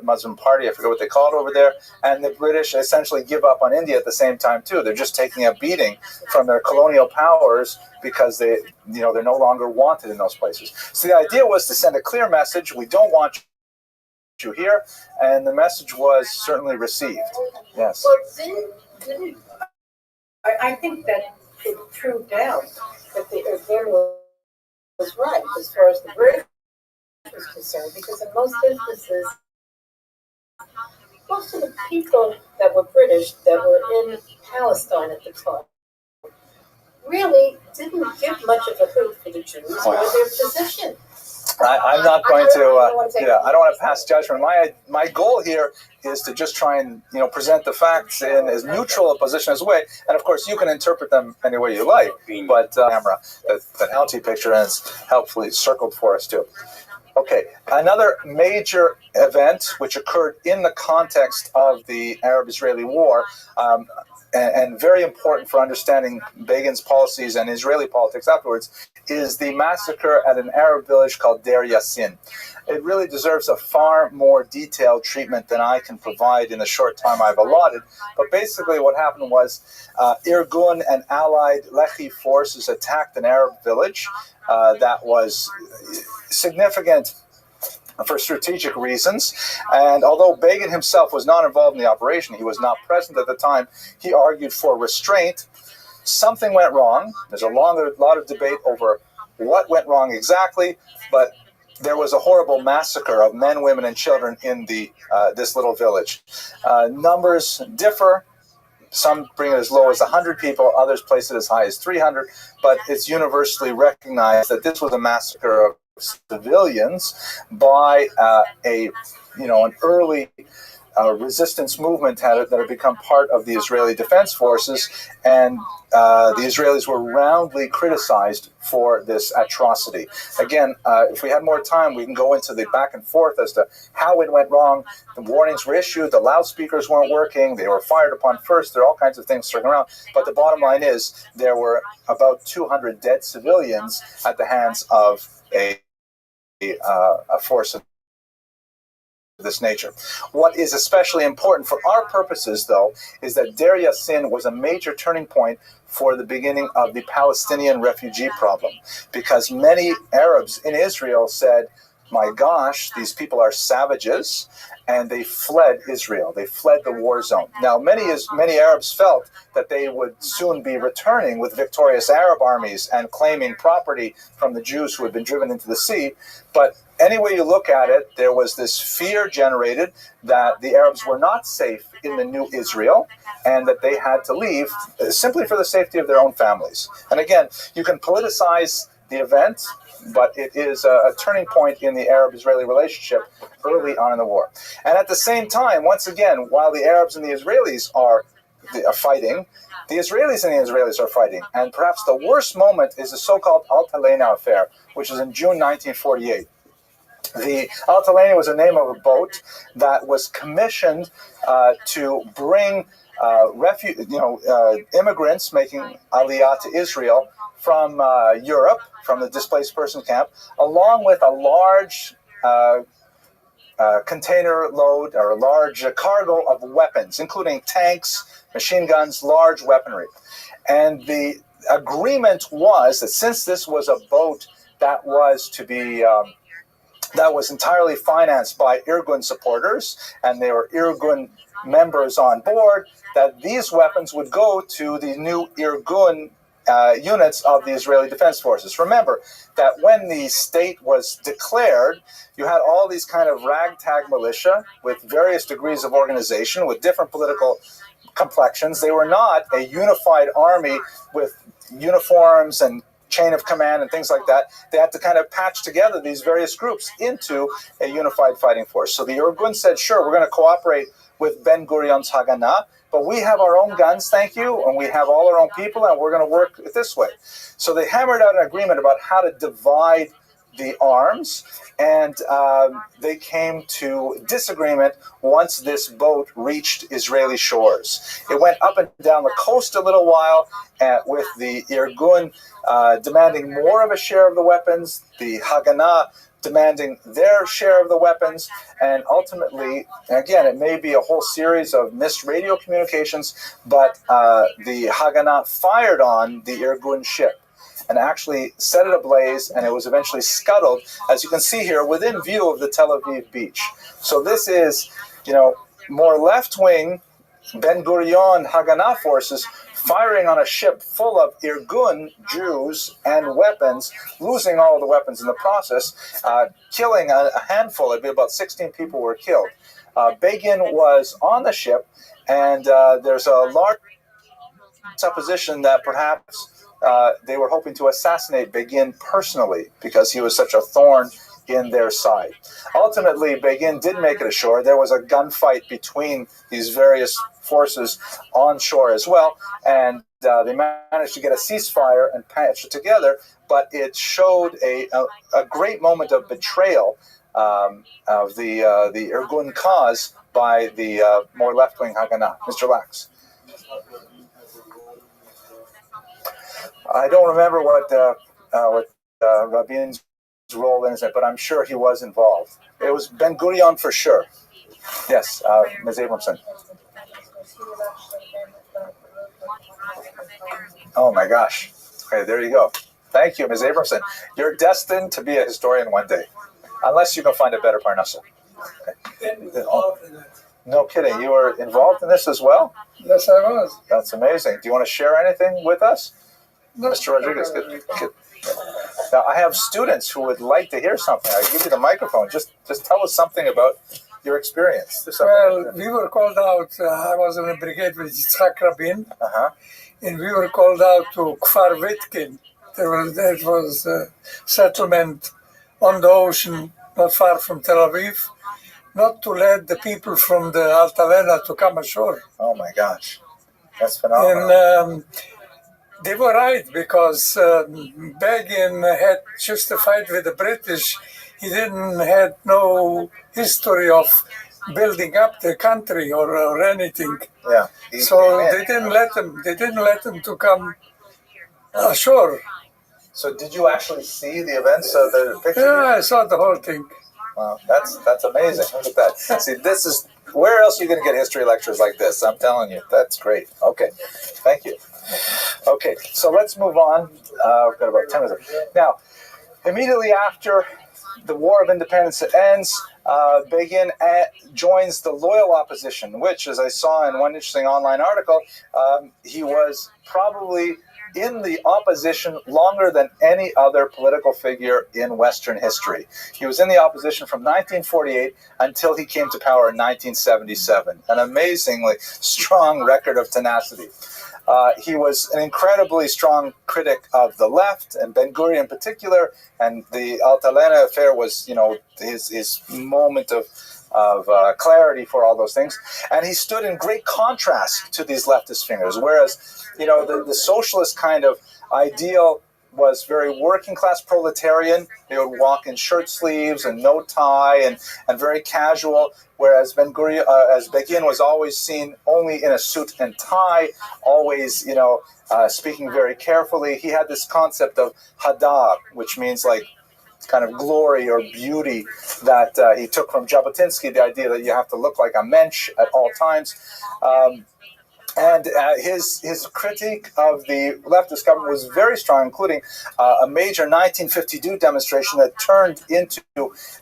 Muslim party, I forget what they call it over there, and the British essentially give up on India at the same time too. They're just taking a beating from their colonial powers because they're no longer wanted in those places. So the idea was to send a clear message: we don't want you here, and the message was certainly received. Yes. Well, I think that it proved out that the Irgun was right as far as the British was concerned, because in most instances, most of the people that were British that were in Palestine at the time really didn't give much of a hoot for the Jews or their position. I'm not going to. I don't want to pass judgment. My goal here is to just try and present the facts in as neutral a position as way. And of course, you can interpret them any way you like. But camera, the LT picture, and it's helpfully circled for us too. Okay, another major event which occurred in the context of the Arab-Israeli war, and very important for understanding Begin's policies and Israeli politics afterwards, is the massacre at an Arab village called Deir Yassin. It really deserves a far more detailed treatment than I can provide in the short time I've allotted. But basically what happened was Irgun and allied Lehi forces attacked an Arab village that was significant for strategic reasons. And although Begin himself was not involved in the operation, he was not present at the time, he argued for restraint. Something went wrong. There's a lot of debate over what went wrong exactly, but there was a horrible massacre of men, women, and children in this little village. Numbers differ. Some bring it as low as 100 people, others place it as high as 300, but it's universally recognized that this was a massacre of civilians by an early resistance movement that had become part of the Israeli Defense Forces, and the Israelis were roundly criticized for this atrocity. Again, if we had more time, we can go into the back and forth as to how it went wrong. The warnings were issued, the loudspeakers weren't working, they were fired upon first, there are all kinds of things circling around. But the bottom line is there were about 200 dead civilians at the hands of a force of this nature. What is especially important for our purposes, though, is that Deir Yassin was a major turning point for the beginning of the Palestinian refugee problem, because many Arabs in Israel said, my gosh, these people are savages, and they fled Israel. They fled the war zone. Now, many Arabs felt that they would soon be returning with victorious Arab armies and claiming property from the Jews who had been driven into the sea. But any way you look at it, there was this fear generated that the Arabs were not safe in the new Israel and that they had to leave simply for the safety of their own families. And again, you can politicize the event, but it is a turning point in the Arab-Israeli relationship early on in the war. And at the same time, once again, while the Arabs and the Israelis are fighting, the Israelis and the Israelis are fighting. And perhaps the worst moment is the so-called Altalena affair, which is in June 1948. The Altalena was the name of a boat that was commissioned to bring immigrants making Aliyah to Israel from Europe, from the displaced person camp, along with a large container load or a large cargo of weapons, including tanks, machine guns, large weaponry. And the agreement was that since this was a boat that was to be that was entirely financed by Irgun supporters, and there were Irgun members on board, that these weapons would go to the new Irgun units of the Israeli Defense Forces. Remember that when the state was declared, you had all these kind of ragtag militia with various degrees of organization, with different political complexions. They were not a unified army with uniforms and chain of command and things like that. They had to kind of patch together these various groups into a unified fighting force. So the Irgun said, sure, we're going to cooperate with Ben-Gurion's Haganah, but we have our own guns, thank you, and we have all our own people, and we're going to work this way. So they hammered out an agreement about how to divide the arms, and they came to disagreement once this boat reached Israeli shores. It went up and down the coast a little while, with the Irgun demanding more of a share of the weapons, the Haganah demanding their share of the weapons, and ultimately, again, it may be a whole series of missed radio communications, but the Haganah fired on the Irgun ship and actually set it ablaze, and it was eventually scuttled, as you can see here, within view of the Tel Aviv beach. So this is, more left-wing Ben-Gurion Haganah forces firing on a ship full of Irgun Jews and weapons, losing all the weapons in the process, killing a handful. It'd be about 16 people were killed. Begin was on the ship, and there's a large supposition that perhaps they were hoping to assassinate Begin personally because he was such a thorn in their side. Ultimately, Begin did make it ashore. There was a gunfight between these various forces on shore as well, and they managed to get a ceasefire and patch it together, but it showed a great moment of betrayal of the Irgun cause by the more left-wing Haganah. Mr. Lax. I don't remember what Rabin's role in it, but I'm sure he was involved. It was Ben-Gurion for sure. Yes, Ms. Abramson. Oh my gosh. Okay, there you go. Thank you, Ms. Abramson. You're destined to be a historian one day. unless you can find a better parnasa. No kidding. You were involved in this as well? Yes, I was. That's amazing. Do you want to share anything with us? No. Mr. Rodriguez, good. Now, I have students who would like to hear something. I give you the microphone. Just tell us something about your experience. Well, we were called out. I was in a brigade with Yitzhak Rabin, and we were called out to Kfar Vitkin. There was a settlement on the ocean, not far from Tel Aviv, not to let the people from the Altalena to come ashore. Oh my gosh, that's phenomenal. And they were right, because Begin had justified with the British. He didn't had no history of building up the country or anything. Yeah. So they didn't let them. They didn't let them to come ashore. So did you actually see the events of the picture? Yeah, I saw the whole thing. Wow, that's amazing. Look at that. See, this is, where else are you going to get history lectures like this? I'm telling you, that's great. Okay, thank you. Okay, so let's move on. We've got about 10 minutes. Now, immediately after the War of Independence ends, Begin joins the loyal opposition, which, as I saw in one interesting online article, he was probably in the opposition longer than any other political figure in Western history. He was in the opposition from 1948 until he came to power in 1977. An amazingly strong record of tenacity. He was an incredibly strong critic of the left, and Ben-Gurion in particular, and the Altalena affair was, his moment of clarity for all those things. And he stood in great contrast to these leftist figures, whereas, the socialist kind of ideal was very working class proletarian. They would walk in shirt sleeves and no tie and very casual, whereas Begin was always seen only in a suit and tie, always, speaking very carefully. He had this concept of hadar, which means like kind of glory or beauty that he took from Jabotinsky, the idea that you have to look like a mensch at all times. And his critique of the leftist government was very strong, including a major 1952 demonstration that turned into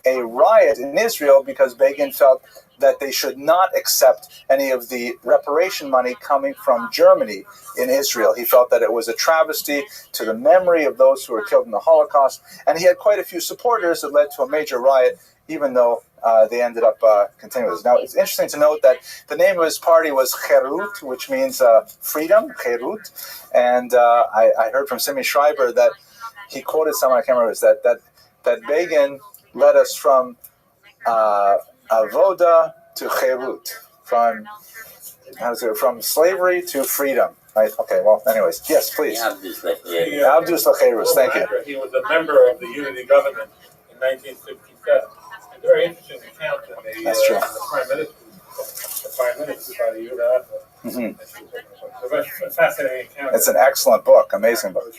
a riot in Israel because Begin felt that they should not accept any of the reparation money coming from Germany in Israel. He felt that it was a travesty to the memory of those who were killed in the Holocaust, and he had quite a few supporters that led to a major riot, even though they ended up continuing this. Now, it's interesting to note that the name of his party was Cherut, which means freedom, Cherut, and I heard from Simi Schreiber that he quoted someone, I can't remember, that Begin led us from Avoda to Cherut, from slavery to freedom. Right? Okay, well, anyways, yes, please. Abdus Lacherus, thank you. He was a member of the Unity government in 1967. A very interesting account in the Prime Minister by Yehuda. It's a fascinating account. It's an excellent book, amazing book.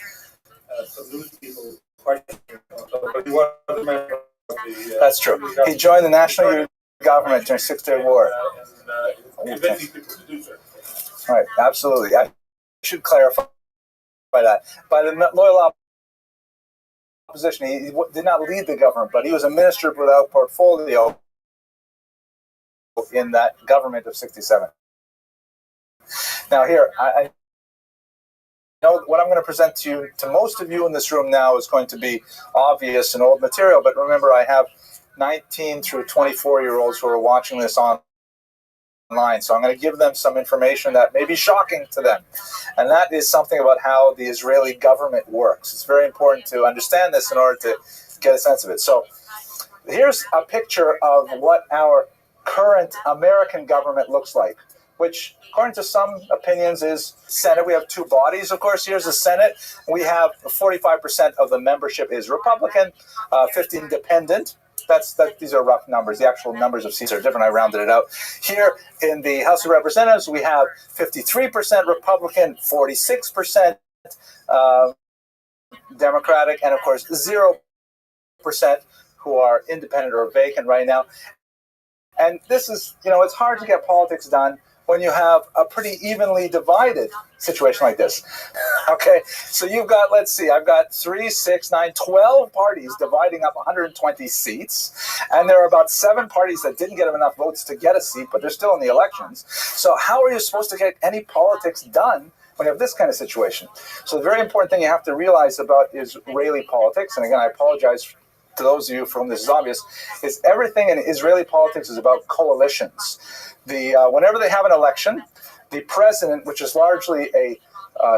Some news people question him, but he was a member of the... That's true. He joined the National Unity government during the Six-Day War. Convincing people to do so. Right, absolutely. I should clarify that. By the loyal opposition, he did not lead the government, but he was a minister without portfolio in that government of 67. Now here, I know what I'm going to present to you, to most of you in this room now, is going to be obvious and old material, but remember, I have 19 through 24-year-olds who are watching this online, so I'm going to give them some information that may be shocking to them, and that is something about how the Israeli government works. It's very important to understand this in order to get a sense of it. So here's a picture of what our current American government looks like, which, according to some opinions, is Senate. We have two bodies, of course. Here's the Senate. We have 45% of the membership is Republican, 50 independent. These are rough numbers. The actual numbers of seats are different. I rounded it out. Here in the House of Representatives, we have 53% Republican, 46% Democratic, and of course 0% who are independent or vacant right now. And this is, it's hard to get politics done when you have a pretty evenly divided situation like this. Okay, so you've got, let's see, I've got 3, 6, 9, 12 parties dividing up 120 seats, and there are about 7 parties that didn't get enough votes to get a seat, but they're still in the elections. So how are you supposed to get any politics done when you have this kind of situation? So the very important thing you have to realize about Israeli politics, and again, I apologize to those of you for whom this is obvious, is everything in Israeli politics is about coalitions. Whenever they have an election, the president, which is largely a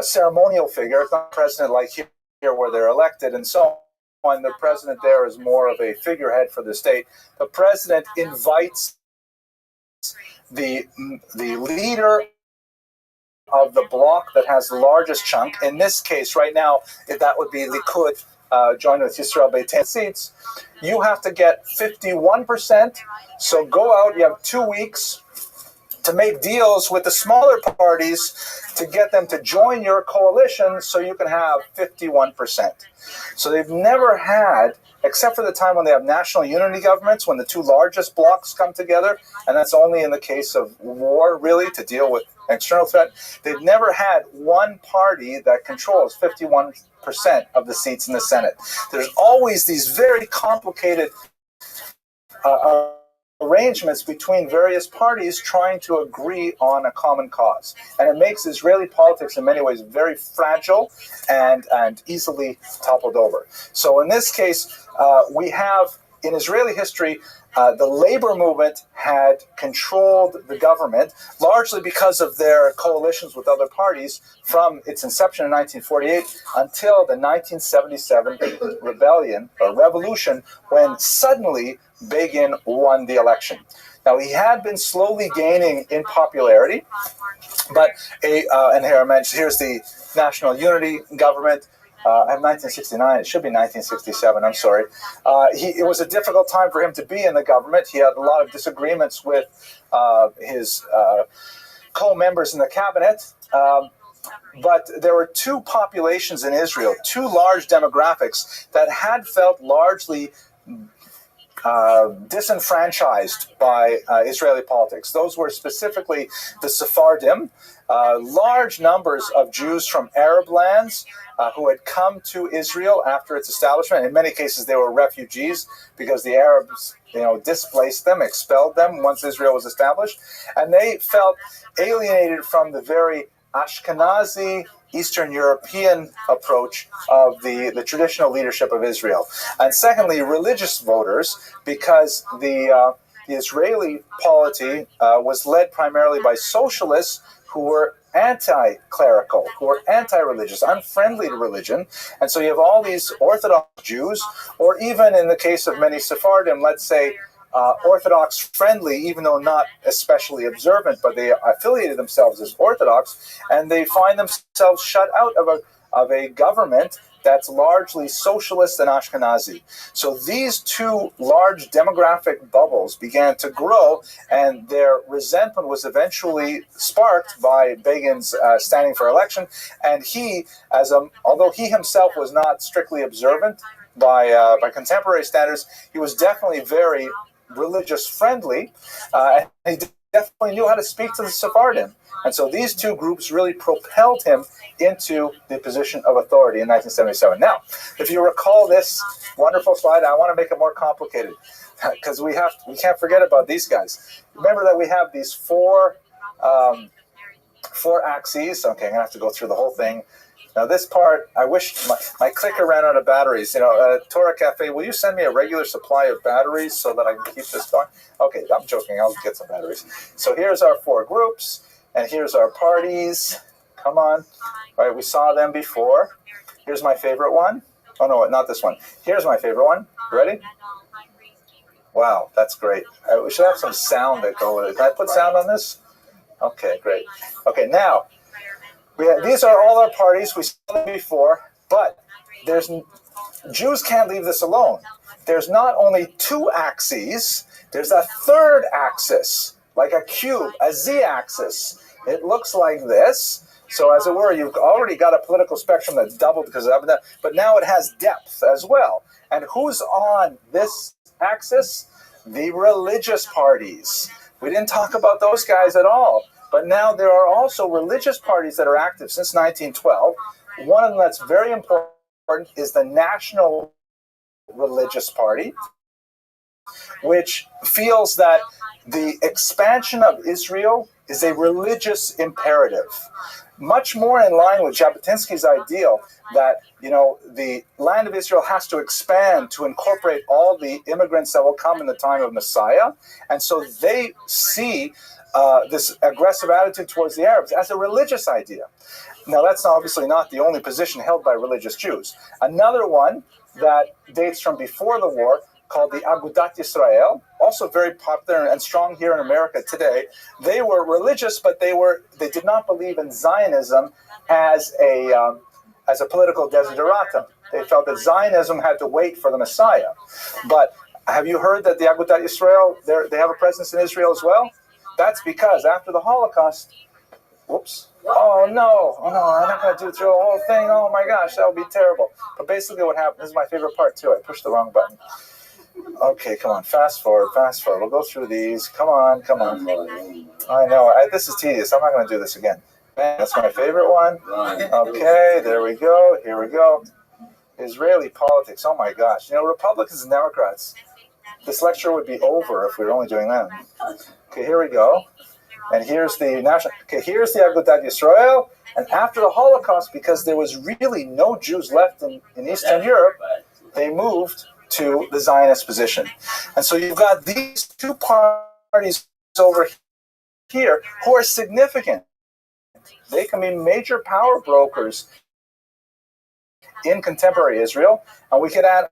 ceremonial figure, it's not a president like here where they're elected and so on, the president there is more of a figurehead for the state. The president invites the leader of the bloc that has the largest chunk. In this case, right now, that would be Likud, joined with Yisrael Beitain seats. You have to get 51%. So go out, you have 2 weeks to make deals with the smaller parties to get them to join your coalition so you can have 51%. So they've never had, except for the time when they have national unity governments, when the 2 largest blocs come together, and that's only in the case of war, really, to deal with an external threat, they've never had one party that controls 51% of the seats in the Senate. There's always these very complicated arrangements between various parties trying to agree on a common cause. And it makes Israeli politics in many ways very fragile and easily toppled over. So in this case, we have, in Israeli history, the labor movement had controlled the government, largely because of their coalitions with other parties from its inception in 1948 until the 1977 rebellion, or revolution, when suddenly Begin won the election. Now, he had been slowly gaining in popularity, but and here I mentioned, here's the national unity government. In 1969, it should be 1967, I'm sorry. It was a difficult time for him to be in the government. He had a lot of disagreements with his co-members in the cabinet. But there were 2 populations in Israel, 2 large demographics that had felt largely disenfranchised by Israeli politics. Those were specifically the Sephardim, large numbers of Jews from Arab lands who had come to Israel after its establishment. In many cases, they were refugees because the Arabs, displaced them, expelled them once Israel was established, and they felt alienated from the very Ashkenazi, Eastern European approach of the traditional leadership of Israel. And secondly, religious voters, because the Israeli polity was led primarily by socialists who were anti-clerical, who were anti-religious, unfriendly to religion. And so you have all these Orthodox Jews, or even in the case of many Sephardim, let's say, Orthodox friendly, even though not especially observant, but they affiliated themselves as Orthodox, and they find themselves shut out of a government that's largely socialist and Ashkenazi. So these 2 large demographic bubbles began to grow, and their resentment was eventually sparked by Begin's standing for election. And he, although he himself was not strictly observant by contemporary standards, he was definitely very religious friendly, and he definitely knew how to speak to the Sephardim. And so these 2 groups really propelled him into the position of authority in 1977. Now, if you recall this wonderful slide, I want to make it more complicated because we can't forget about these guys. Remember that we have these 4 axes. Okay, I'm going to have to go through the whole thing. Now this part, I wish my clicker ran out of batteries. Torah Cafe, will you send me a regular supply of batteries so that I can keep this going? Okay, I'm joking. I'll get some batteries. So here's our 4 groups, and here's our parties. Come on. All right, we saw them before. Here's my favorite one. Oh, no, not this one. Here's my favorite one. Ready? Wow, that's great. We should have some sound that go with it. Can I put sound on this? Okay, great. Okay, now, these are all our parties. We saw them before, but Jews can't leave this alone. There's not only 2 axes, there's a 3rd axis, like a cube, a z-axis. It looks like this. So as it were, you've already got a political spectrum that's doubled because of that, but now it has depth as well. And who's on this axis? The religious parties. We didn't talk about those guys at all. But now there are also religious parties that are active since 1912. One of them that's very important is the National Religious Party, which feels that the expansion of Israel is a religious imperative, much more in line with Jabotinsky's ideal that, the land of Israel has to expand to incorporate all the immigrants that will come in the time of Messiah. And so they see this aggressive attitude towards the Arabs as a religious idea. Now, that's obviously not the only position held by religious Jews. Another one that dates from before the war, called the Agudat Yisrael, also very popular and strong here in America today. They were religious, but they did not believe in Zionism as a political desideratum. They felt that Zionism had to wait for the Messiah. But have you heard that the Agudat Yisrael, they have a presence in Israel as well? That's because after the Holocaust, I'm not going to do through the whole thing. Oh my gosh, that would be terrible. But basically what happened, this is my favorite part too. I pushed the wrong button. Okay, come on, fast forward. We'll go through these. Come on. I know, this is tedious. I'm not going to do this again. That's my favorite one. Okay, there we go. Here we go. Israeli politics. Oh my gosh. Republicans and Democrats. This lecture would be over if we were only doing that. Okay, here we go. And here's the here's the Agudat Yisrael. And after the Holocaust, because there was really no Jews left in Eastern Europe, they moved to the Zionist position. And so you've got these two parties over here who are significant. They can be major power brokers in contemporary Israel. And we could add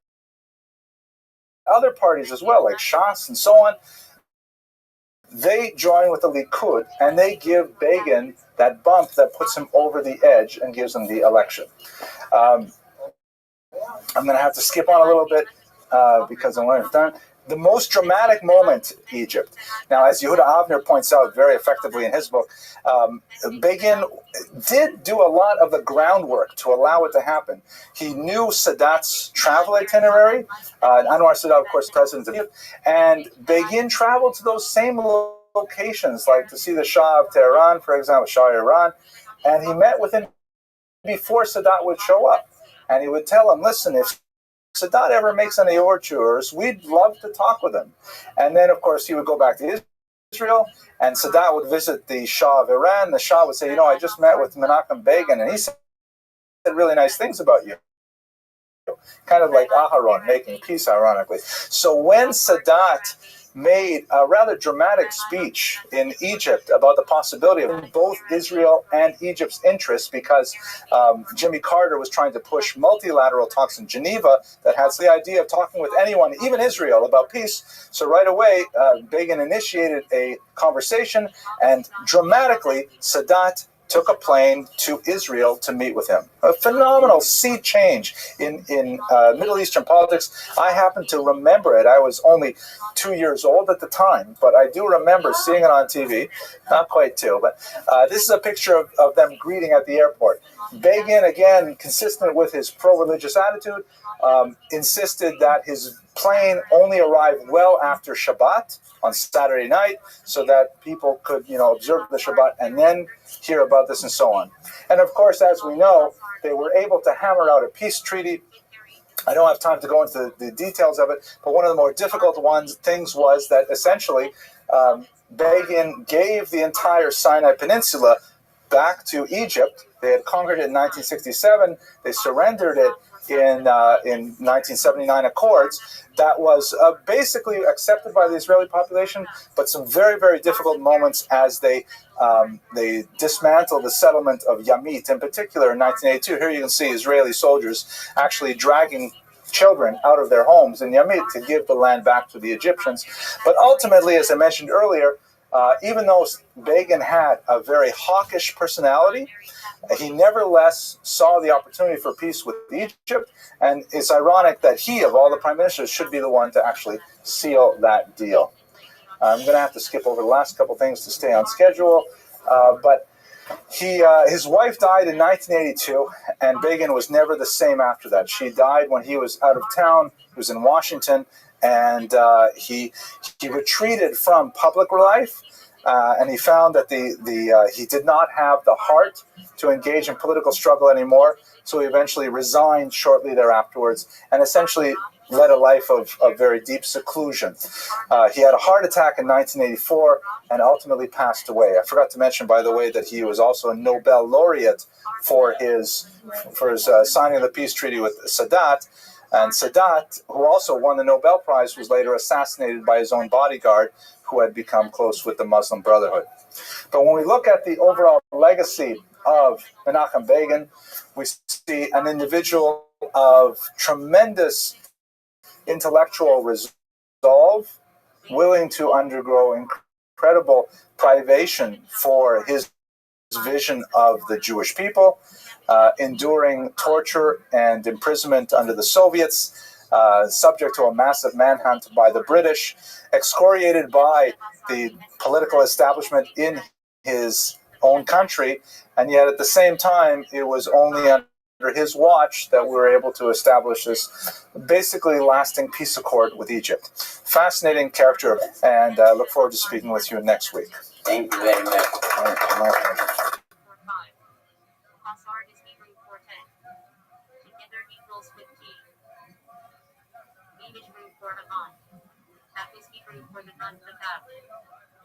other parties as well, like Shas and so on. They join with the Likud, and they give Begin that bump that puts him over the edge and gives him the election. I'm going to have to skip on a little bit because I'm almost done. The most dramatic moment, Egypt. Now, as Yehuda Avner points out very effectively in his book, Begin did do a lot of the groundwork to allow it to happen. He knew Sadat's travel itinerary. Anwar Sadat, of course, president of Egypt. And Begin traveled to those same locations, like to see the Shah of Tehran, for example, Shah of Iran. And he met with him before Sadat would show up. And he would tell him, listen, if Sadat ever makes any overtures, we'd love to talk with him. And then, of course, he would go back to Israel, and Sadat would visit the Shah of Iran. The Shah would say, I just met with Menachem Begin, and he said really nice things about you. Kind of like Aharon, making peace, ironically. So when Sadat made a rather dramatic speech in Egypt about the possibility of both Israel and Egypt's interests, because Jimmy Carter was trying to push multilateral talks in Geneva that has the idea of talking with anyone, even Israel, about peace. So right away, Begin initiated a conversation, and dramatically, Sadat took a plane to Israel to meet with him. A phenomenal sea change in Middle Eastern politics. I happen to remember it. I was only 2 years old at the time, but I do remember seeing it on TV. Not quite 2, but this is a picture of them greeting at the airport. Begin, again, consistent with his pro-religious attitude, insisted that his plane only arrived well after Shabbat on Saturday night, so that people could, observe the Shabbat and then hear about this and so on. And of course, as we know, they were able to hammer out a peace treaty. I don't have time to go into the details of it, but one of the more difficult things was that essentially Begin gave the entire Sinai Peninsula back to Egypt. They had conquered it in 1967. They surrendered it in 1979 Accords. That was basically accepted by the Israeli population, but some very, very difficult moments as they dismantled the settlement of Yamit, in particular in 1982. Here you can see Israeli soldiers actually dragging children out of their homes in Yamit to give the land back to the Egyptians. But ultimately, as I mentioned earlier, even though Begin had a very hawkish personality, he nevertheless saw the opportunity for peace with Egypt, and it's ironic that he, of all the prime ministers, should be the one to actually seal that deal. I'm going to have to skip over the last couple things to stay on schedule, but his wife died in 1982, and Begin was never the same after that. She died when he was out of town. He was in Washington, and he retreated from public life. and he found that he did not have the heart to engage in political struggle anymore, so he eventually resigned shortly thereafterwards and essentially led a life of very deep seclusion. He had a heart attack in 1984 and ultimately passed away. I forgot to mention, by the way, that he was also a Nobel laureate for his signing of the peace treaty with Sadat. And Sadat, who also won the Nobel Prize, was later assassinated by his own bodyguard, who had become close with the Muslim Brotherhood. But when we look at the overall legacy of Menachem Begin, we see an individual of tremendous intellectual resolve, willing to undergo incredible privation for his vision of the Jewish people, enduring torture and imprisonment under the Soviets, subject to a massive manhunt by the British, excoriated by the political establishment in his own country, and yet at the same time, it was only under his watch that we were able to establish this basically lasting peace accord with Egypt. Fascinating character, and I look forward to speaking with you next week. Thank you very much. My pleasure. For the month of Av.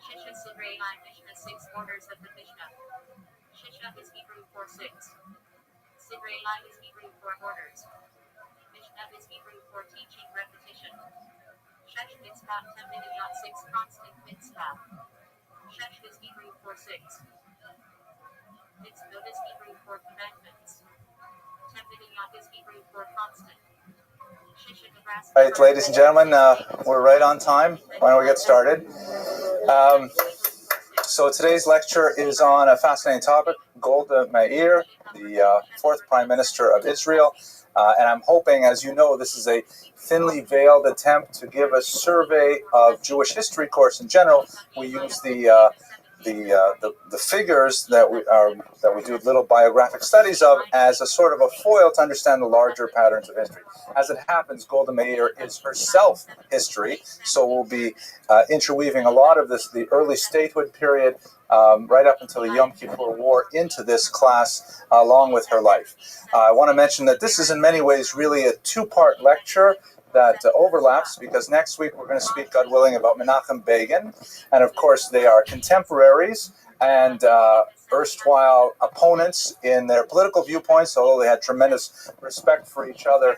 Shisha Sidrei I Mishnah 6 orders of the Mishnah. Shisha is Hebrew for 6. Sidrei I is Hebrew for orders. Mishnah is Hebrew for teaching repetition. Shesh mitzvah 10 minute 6 constant mitzvah. Shesh is Hebrew for 6. Mitzvah is Hebrew for commandments. 10 minute is Hebrew for constant. All right, ladies and gentlemen, we're right on time. Why don't we get started? So today's lecture is on a fascinating topic, Golda Meir, the fourth Prime Minister of Israel. And I'm hoping, as you know, this is a thinly veiled attempt to give a survey of Jewish history course in general. We use the figures that we do little biographic studies of as a sort of a foil to understand the larger patterns of history. As it happens, Golda Meir is herself history, so we'll be interweaving a lot of the early statehood period right up until the Yom Kippur War into this class, along with her life. I want to mention that this is in many ways really a two-part lecture that overlaps, because next week we're going to speak, God willing, about Menachem Begin, and of course they are contemporaries and erstwhile opponents in their political viewpoints, although they had tremendous respect for each other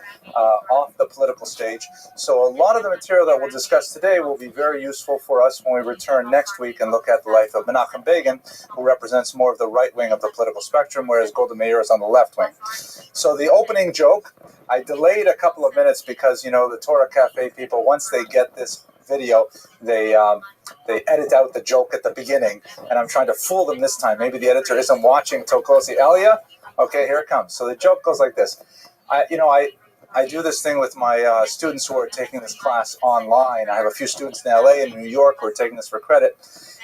off the political stage. So a lot of the material that we'll discuss today will be very useful for us when we return next week and look at the life of Menachem Begin, who represents more of the right wing of the political spectrum, whereas Golda Meir is on the left wing. So the opening joke, I delayed a couple of minutes because, you know, the Torah Cafe people, once they get this video, they edit out the joke at the beginning, and I'm trying to fool them this time. Maybe the editor isn't watching so closely. Elia? Okay, here it comes. So the joke goes like this. I do this thing with my students who are taking this class online. I have a few students in LA and New York who are taking this for credit,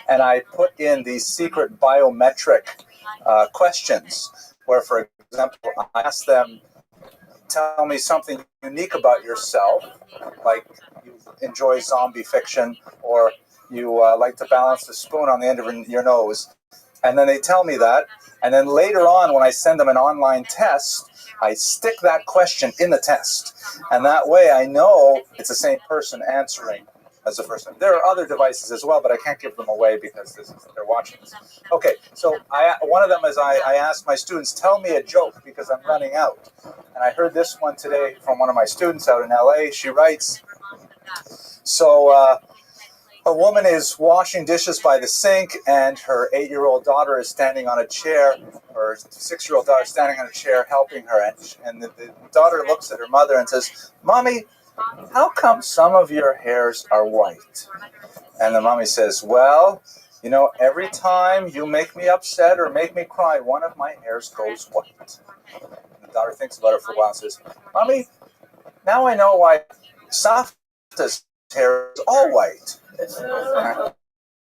and I put in these secret biometric questions where, for example, I ask them, tell me something unique about yourself, like you enjoy zombie fiction, or you like to balance the spoon on the end of your nose. And then they tell me that. And then later on, when I send them an online test, I stick that question in the test. And that way I know it's the same person answering as the first time. There are other devices as well, but I can't give them away because they're watching this. Okay, so one of them is I asked my students, tell me a joke because I'm running out. And I heard this one today from one of my students out in LA. She writes, so a woman is washing dishes by the sink, and her 8-year-old daughter is standing on a chair, or 6-year-old daughter is standing on a chair helping her. And the daughter looks at her mother and says, Mommy, how come some of your hairs are white? And the mommy says, well, you know, every time you make me upset or make me cry, one of my hairs goes white. And the daughter thinks about it for a while and says, Mommy, now I know why Safta's hair is all white.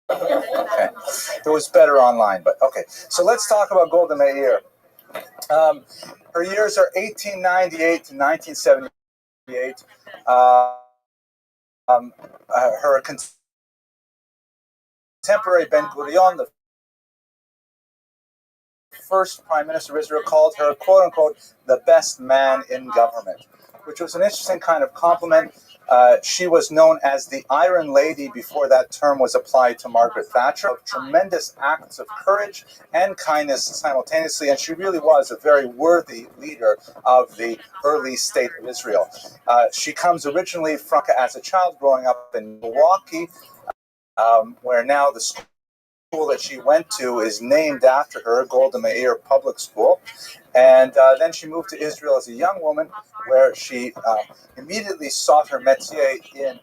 Okay. It was better online, but okay. So let's talk about Golda Meir. Her years are 1898 to 1978. Her contemporary Ben-Gurion, the first prime minister of Israel, called her, quote-unquote, the best man in government, which was an interesting kind of compliment. She was known as the Iron Lady before that term was applied to Margaret Thatcher, of tremendous acts of courage and kindness simultaneously, and she really was a very worthy leader of the early state of Israel. She comes originally from, as a child growing up in Milwaukee, where now the school that she went to is named after her, Golda Meir Public School. And then she moved to Israel as a young woman, where she immediately sought her métier in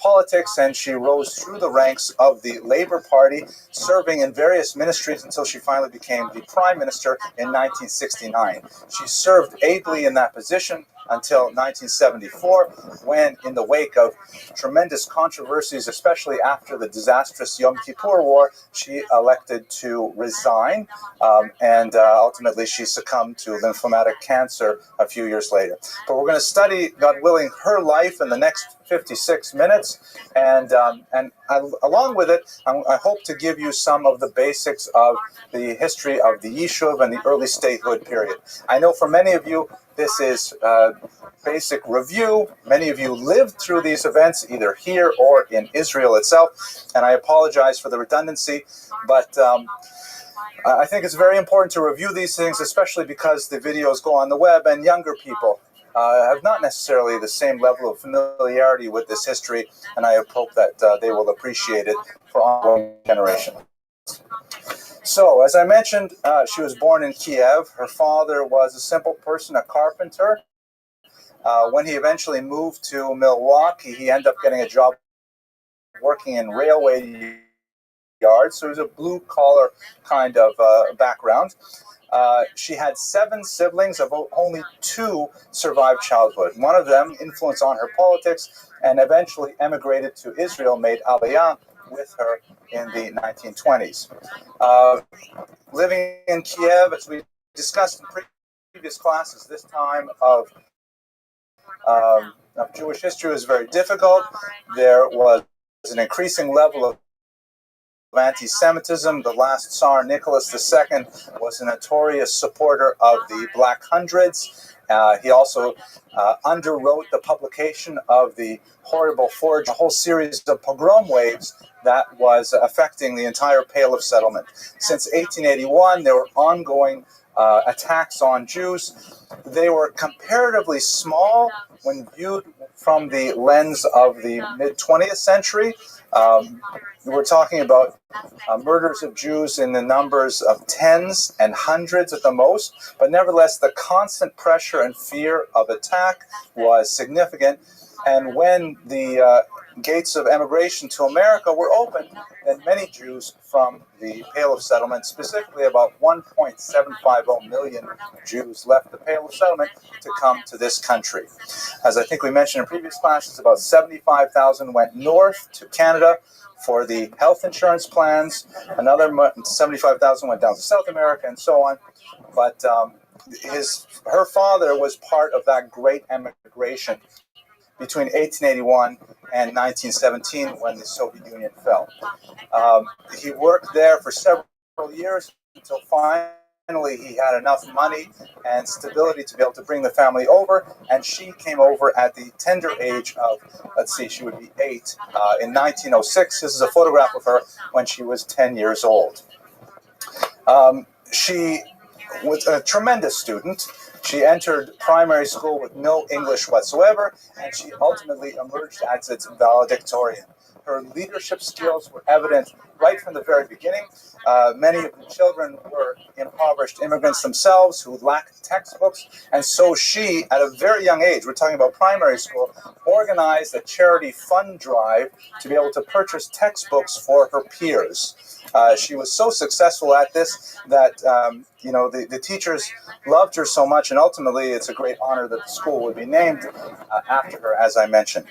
politics, and she rose through the ranks of the Labour Party, serving in various ministries until she finally became the prime minister in 1969. She served ably in that position until 1974, when, in the wake of tremendous controversies, especially after the disastrous Yom Kippur War, she elected to resign, and ultimately she succumbed to lymphomatic cancer a few years later. But we're going to study, God willing, her life in the next 56 minutes, and along with it, I hope to give you some of the basics of the history of the Yishuv and the early statehood period. I know for many of you, this is basic review. Many of you lived through these events, either here or in Israel itself, and I apologize for the redundancy, but I think it's very important to review these things, especially because the videos go on the web, and younger people have not necessarily the same level of familiarity with this history, and I hope that they will appreciate it for ongoing generations. So, as I mentioned, she was born in Kiev. Her father was a simple person, a carpenter. When he eventually moved to Milwaukee, he ended up getting a job working in railway yards, so it was a blue-collar kind of background. She had 7 siblings, of only 2 survived childhood. One of them influenced on her politics and eventually emigrated to Israel, made Aliyah with her in the 1920s. Living in Kiev, as we discussed in previous classes, this time of Jewish history was very difficult. There was an increasing level of anti-Semitism. The last Tsar, Nicholas II, was a notorious supporter of the Black Hundreds. He also underwrote the publication of the horrible forge, a whole series of pogrom waves that was affecting the entire Pale of Settlement. Since 1881, there were ongoing attacks on Jews. They were comparatively small when viewed from the lens of the mid-20th century. We're talking about murders of Jews in the numbers of tens and hundreds at the most, but nevertheless, the constant pressure and fear of attack was significant. And when the gates of emigration to America were opened, then many Jews from the Pale of Settlement, specifically about 1.750 million Jews, left the Pale of Settlement to come to this country. As I think we mentioned in previous classes, about 75,000 went north to Canada for the health insurance plans. Another 75,000 went down to South America, and so on. But her father was part of that great emigration between 1881 and 1917, when the Soviet Union fell. He worked there for several years until finally he had enough money and stability to be able to bring the family over, and she came over at the tender age of, she would be 8, in 1906. This is a photograph of her when she was 10 years old. She was a tremendous student. She entered primary school with no English whatsoever, and she ultimately emerged as its valedictorian. Her leadership skills were evident right from the very beginning. Many of the children were impoverished immigrants themselves who lacked textbooks, and so she, at a very young age, we're talking about primary school, organized a charity fund drive to be able to purchase textbooks for her peers. She was so successful at this that the teachers loved her so much, and ultimately it's a great honor that the school would be named after her, as I mentioned.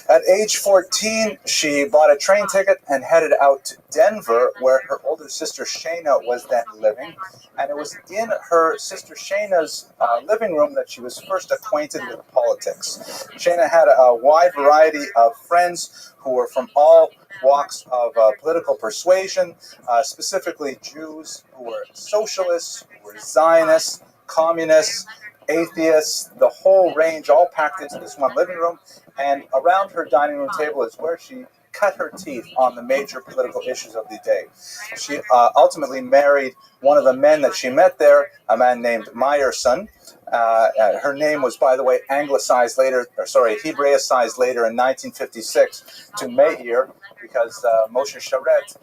At age 14, she bought a train ticket and headed out to Denver, where her older sister Shana was then living. And it was in her sister Shana's living room that she was first acquainted with politics. Shana had a wide variety of friends who were from all walks of political persuasion, specifically Jews who were socialists, who were Zionists, communists, atheists, the whole range, all packed into this one living room. And around her dining room table is where she cut her teeth on the major political issues of the day. She ultimately married one of the men that she met there, a man named Meyerson. Her name was, by the way, Hebraicized later in 1956 to Meir, because Moshe Sharet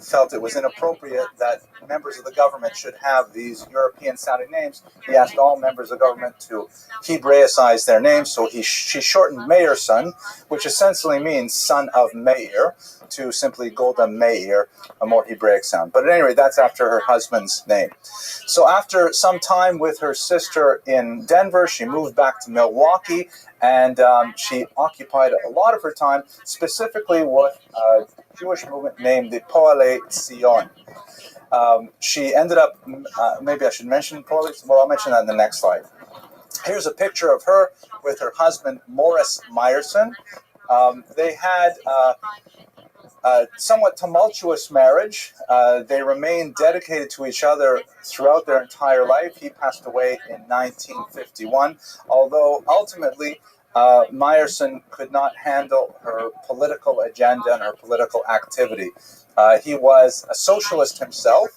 felt it was inappropriate that members of the government should have these European-sounding names. He asked all members of government to Hebraicize their names, so she shortened Meyerson, which essentially means son of Meir, to simply Golda Meir, a more Hebraic sound. But at any rate, that's after her husband's name. So after some time with her sister in Denver, she moved back to Milwaukee, and she occupied a lot of her time specifically with a Jewish movement named the Poalei Zion. She ended up, maybe I should mention Poalei, well, I'll mention that in the next slide. Here's a picture of her with her husband, Morris Meyerson. They had a somewhat tumultuous marriage. They remained dedicated to each other throughout their entire life. He passed away in 1951, although ultimately Meyerson could not handle her political agenda and her political activity. He was a socialist himself,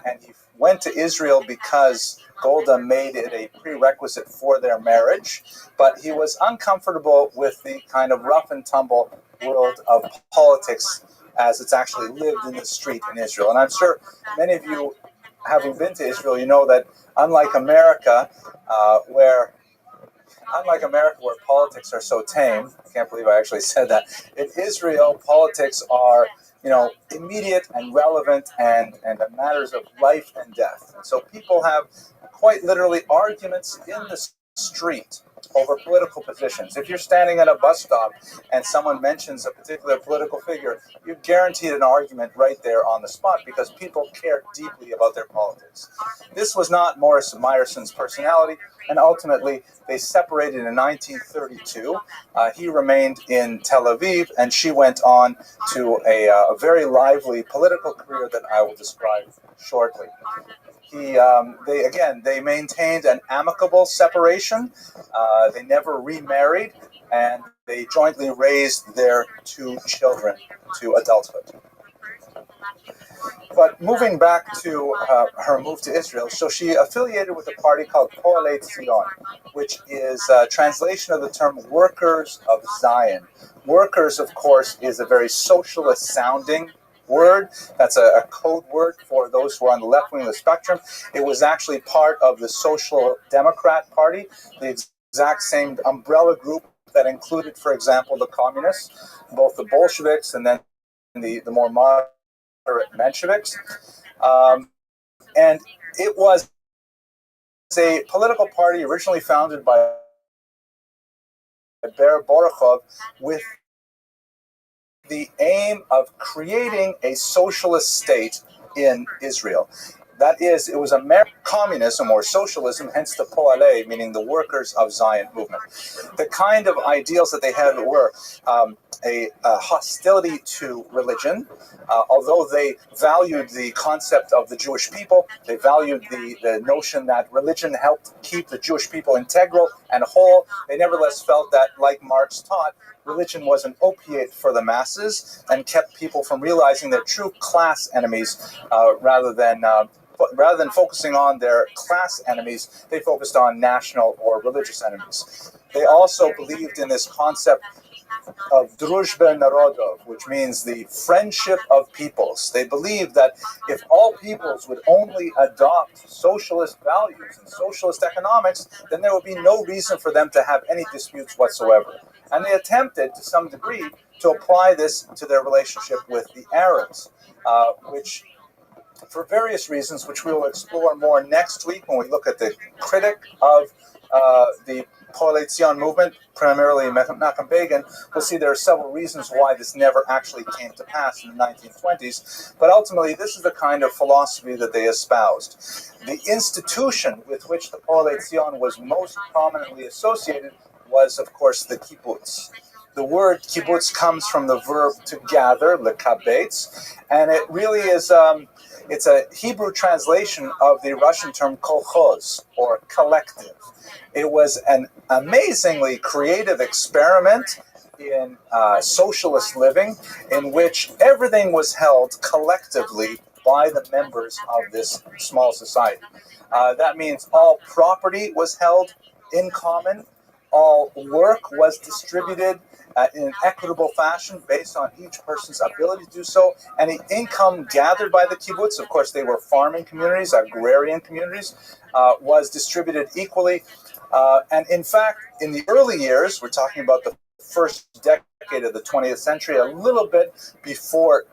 and he went to Israel because Golda made it a prerequisite for their marriage, but he was uncomfortable with the kind of rough and tumble world of politics as it's actually lived in the street in Israel. And I'm sure many of you, having been to Israel, you know that unlike America, where politics are so tame, I can't believe I actually said that, in Israel, politics are, immediate and relevant and matters of life and death. And so people have quite literally arguments in the street over political positions. If you're standing at a bus stop and someone mentions a particular political figure, you're guaranteed an argument right there on the spot because people care deeply about their politics. This was not Morris Meyerson's personality, and ultimately they separated in 1932. He remained in Tel Aviv, and she went on to a very lively political career that I will describe shortly. They maintained an amicable separation. They never remarried, and they jointly raised their 2 children to adulthood. But moving back to her move to Israel, so she affiliated with a party called Poalei Zion, which is a translation of the term Workers of Zion. Workers, of course, is a very socialist-sounding word. That's a code word for those who are on the left wing of the spectrum. It was actually part of the Social Democrat Party, the exact same umbrella group that included, for example, the communists, both the Bolsheviks and then the more moderate Mensheviks. And it was a political party originally founded by Ber Borochov with the aim of creating a socialist state in Israel. That is, it was communism or socialism, hence the Poalei, meaning the Workers of Zion movement. The kind of ideals that they had were a hostility to religion. Although they valued the concept of the Jewish people, they valued the notion that religion helped keep the Jewish people integral and whole. They nevertheless felt that, like Marx taught, religion was an opiate for the masses and kept people from realizing their true class enemies rather than focusing on their class enemies, they focused on national or religious enemies. They also believed in this concept of Druzhba Narodov, which means the friendship of peoples. They believed that if all peoples would only adopt socialist values and socialist economics, then there would be no reason for them to have any disputes whatsoever. And they attempted, to some degree, to apply this to their relationship with the Arabs, which for various reasons, which we will explore more next week when we look at the critic of the Poale Zion movement, primarily Menachem Begin, we'll see there are several reasons why this never actually came to pass in the 1920s. But ultimately, this is the kind of philosophy that they espoused. The institution with which the Poale Zion was most prominently associated was, of course, the kibbutz. The word kibbutz comes from the verb to gather, lekabetz, and it really is it's a Hebrew translation of the Russian term kolchoz, or collective. It was an amazingly creative experiment in socialist living in which everything was held collectively by the members of this small society. That means all property was held in common, all work was distributed in an equitable fashion based on each person's ability to do so. Any income gathered by the kibbutz, of course they were farming communities, agrarian communities, was distributed equally. And in fact, in the early years, we're talking about the first decade of the 20th century, a little bit before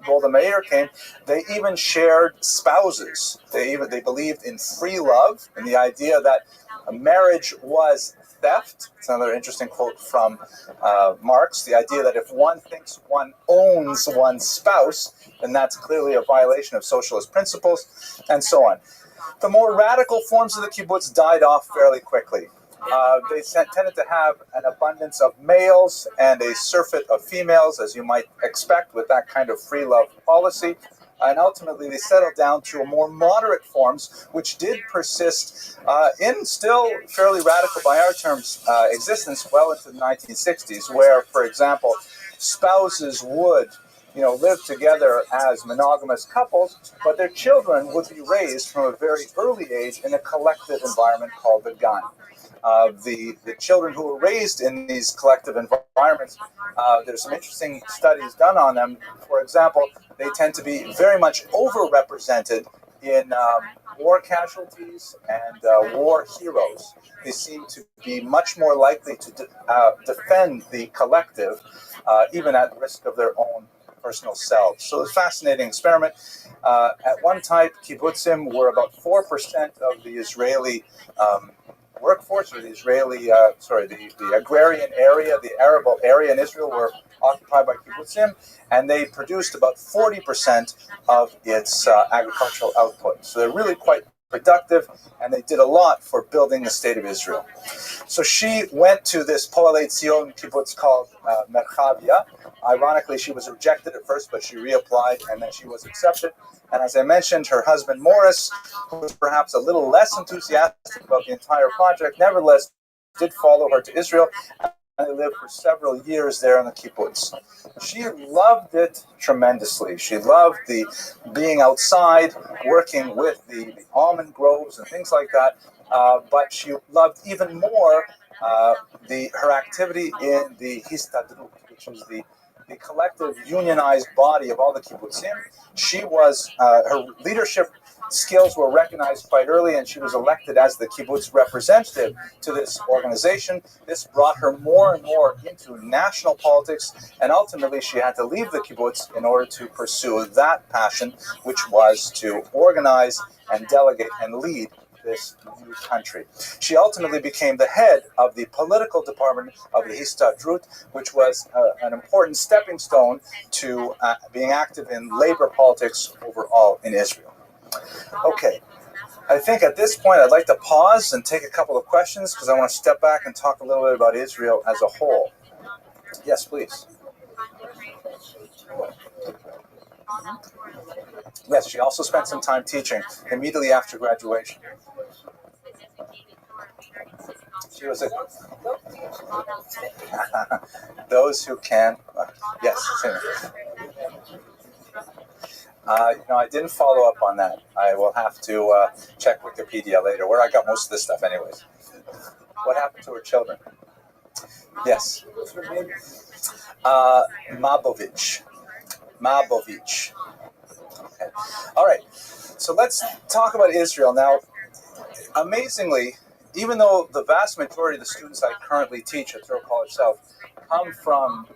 Golda Meir came, they even shared spouses. They believed in free love and the idea that a marriage was theft. It's another interesting quote from Marx, the idea that if one thinks one owns one's spouse, then that's clearly a violation of socialist principles, and so on. The more radical forms of the kibbutz died off fairly quickly. They tended to have an abundance of males and a surfeit of females, as you might expect with that kind of free love policy. And ultimately, they settled down to a more moderate forms, which did persist in still fairly radical, by our terms, existence well into the 1960s, where, for example, spouses would live together as monogamous couples, but their children would be raised from a very early age in a collective environment called the gan. The children who were raised in these collective environments, there's some interesting studies done on them. For example, they tend to be very much overrepresented in war casualties and war heroes. They seem to be much more likely to defend the collective, even at risk of their own personal selves. So it's a fascinating experiment. At one time, kibbutzim were about 4% of the Israeli workforce, or the Israeli, the agrarian area, the arable area in Israel were occupied by kibbutzim, and they produced about 40% of its agricultural output. So they're really quite productive, and they did a lot for building the state of Israel. So she went to this Poale Zion kibbutz called Merchavia. Ironically, she was rejected at first, but she reapplied, and then she was accepted. And as I mentioned, her husband Morris, who was perhaps a little less enthusiastic about the entire project, nevertheless did follow her to Israel, and they lived for several years there in the kibbutz. She loved it tremendously. She loved the being outside, working with the almond groves and things like that, but she loved even more her activity in the Histadrut, which was the collective unionized body of all the kibbutzim. She was, her leadership skills were recognized quite early, and she was elected as the kibbutz representative to this organization. This brought her more and more into national politics, and ultimately she had to leave the kibbutz in order to pursue that passion, which was to organize and delegate and lead this new country. She ultimately became the head of the political department of the Histadrut, which was an important stepping stone to being active in labor politics overall in Israel. Okay, I think at this point I'd like to pause and take a couple of questions, because I want to step back and talk a little bit about Israel as a whole. Yes, please. Yes, she also spent some time teaching immediately after graduation. She was those who can. Yes. I didn't follow up on that. I will have to check Wikipedia later, where I got most of this stuff anyways. What happened to her children? Yes. Mabovich. Okay. All right. So let's talk about Israel now. Amazingly, even though the vast majority of the students I currently teach at Thurl College South come from,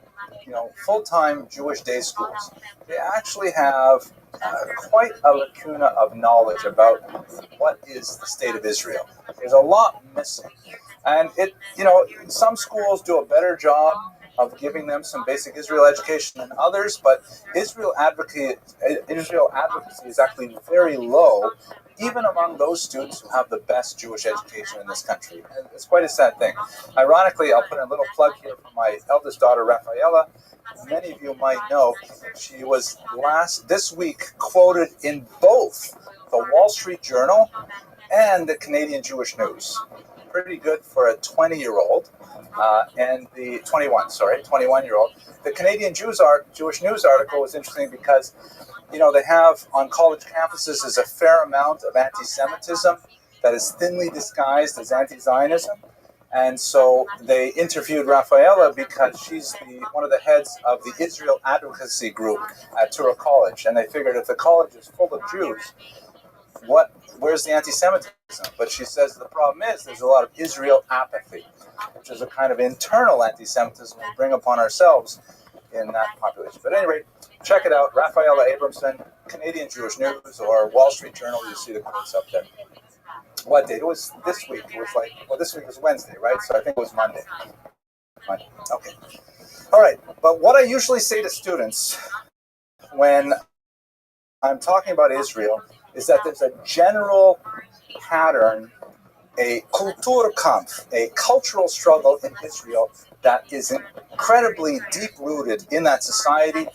full-time Jewish day schools, they actually have quite a lacuna of knowledge about what is the state of Israel. There's a lot missing. And some schools do a better job of giving them some basic Israel education than others, but Israel advocacy is actually very low, even among those students who have the best Jewish education in this country. And it's quite a sad thing. Ironically, I'll put in a little plug here for my eldest daughter, Rafaela. Many of you might know she was this week quoted in both the Wall Street Journal and the Canadian Jewish News. Pretty good for a 20-year-old, and the 21-year-old. The Canadian Jewish News article was interesting because, they have on college campuses is a fair amount of anti-Semitism that is thinly disguised as anti-Zionism. And so they interviewed Rafaela because she's one of the heads of the Israel advocacy group at Tura College. And they figured if the college is full of Jews, where's the anti-Semitism? But she says the problem is there's a lot of Israel apathy, which is a kind of internal anti-Semitism we bring upon ourselves in that population. But at any rate, check it out, Rafaela Abramson, Canadian Jewish News, or Wall Street Journal. You see the quotes up there. What date? It was this week. It was this week was Wednesday, right? So I think it was Monday. Okay. All right. But what I usually say to students when I'm talking about Israel is that there's a general pattern, a Kulturkampf, a cultural struggle in Israel that is incredibly deep-rooted in that society,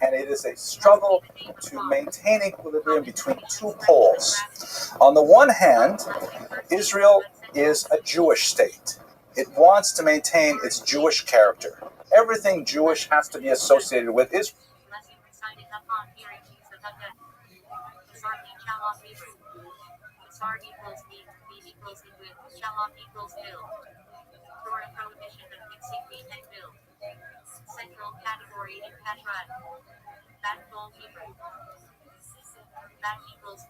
and it is a struggle to maintain equilibrium between two poles. On the one hand, Israel is a Jewish state. It wants to maintain its Jewish character. Everything Jewish has to be associated with Israel. Central category in Petrun. That goalkeeper. That equals.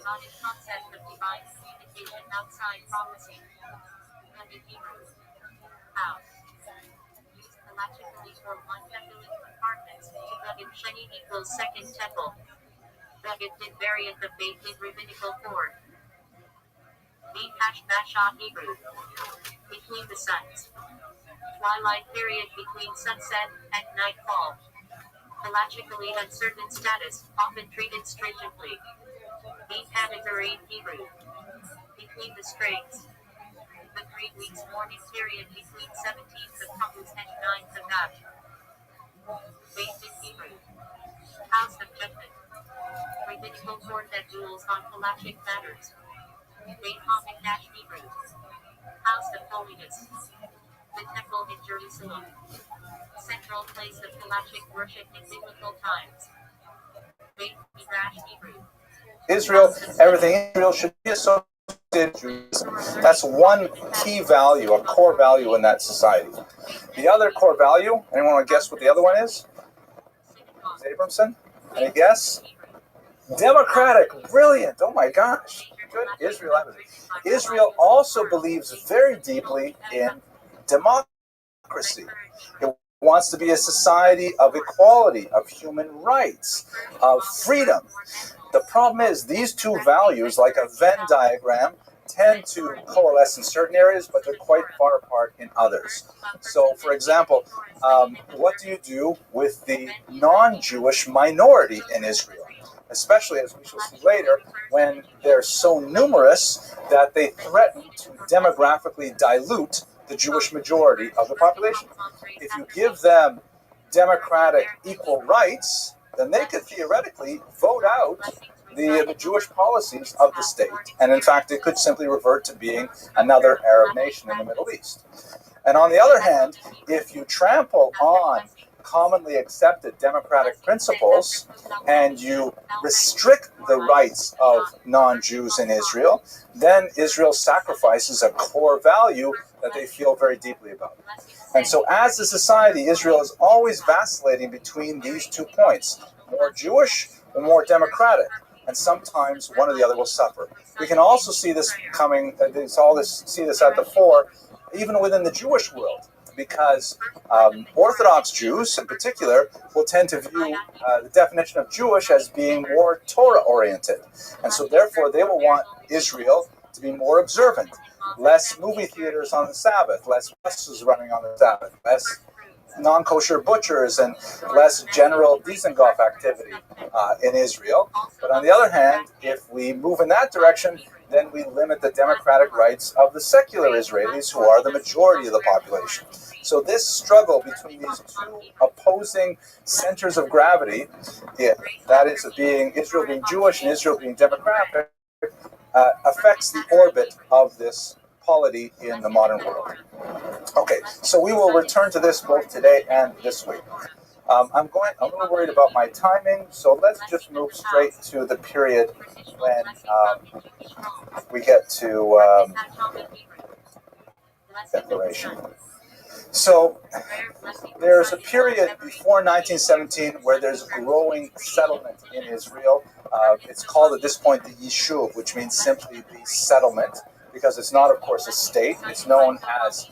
embodied concept of divine communication outside prophecy. And in Hebrew, house. Used collectively for one temple compartments to David Sheni equals second temple. David did variant of Beit in rabbinical form. B hash Basha Hebrew. Between the suns. Twilight period between sunset and nightfall. Halachically uncertain status, often treated stringently. B category Hebrew. Between the strings. The 3 weeks mourning period between 17th of Tammuz and 9th of Ab. Based in Hebrew. House of Judgment. Rabbinical court that rules on halachic matters. Beit HaMikdash Hebrew. House of Holiness. The temple in Jerusalem. Central place of halachic worship in biblical times. Beit Midrash Hebrew. Israel, everything Israel should be associated with Judaism. That's one key value, a core value in that society. The other core value, anyone want to guess what the other one is? Abramson? Any guess? Democratic, brilliant, oh my gosh. Good, Israel also believes very deeply in democracy. It wants to be a society of equality, of human rights, of freedom. The problem is these two values, like a Venn diagram, tend to coalesce in certain areas, but they're quite far apart in others. So, for example, what do you do with the non-Jewish minority in Israel? Especially, as we shall see later, when they're so numerous that they threaten to demographically dilute the Jewish majority of the population. If you give them democratic equal rights, then they could theoretically vote out the Jewish policies of the state. And in fact, it could simply revert to being another Arab nation in the Middle East. And on the other hand, if you trample on commonly accepted democratic principles and you restrict the rights of non-Jews in Israel, then Israel sacrifices a core value that they feel very deeply about. And so as a society, Israel is always vacillating between these 2 points, more Jewish or more democratic. And sometimes one or the other will suffer. We can also see this coming, see this at the fore, even within the Jewish world, because Orthodox Jews in particular will tend to view the definition of Jewish as being more Torah-oriented. And so therefore they will want Israel to be more observant. Less movie theaters on the Sabbath, less buses running on the Sabbath, less non-kosher butchers, and less general Dizengoff activity in Israel. But on the other hand, if we move in that direction, then we limit the democratic rights of the secular Israelis, who are the majority of the population. So this struggle between these 2 opposing centers of gravity, that is Israel being Jewish and Israel being democratic, affects the orbit of this polity in the modern world. Okay, so we will return to this both today and this week. I'm a little worried about my timing, so let's just move straight to the period when we get to declaration. So there's a period before 1917 where there's growing settlement in Israel. It's called at this point the Yishuv, which means simply the settlement, because it's not, of course, a state. It's known as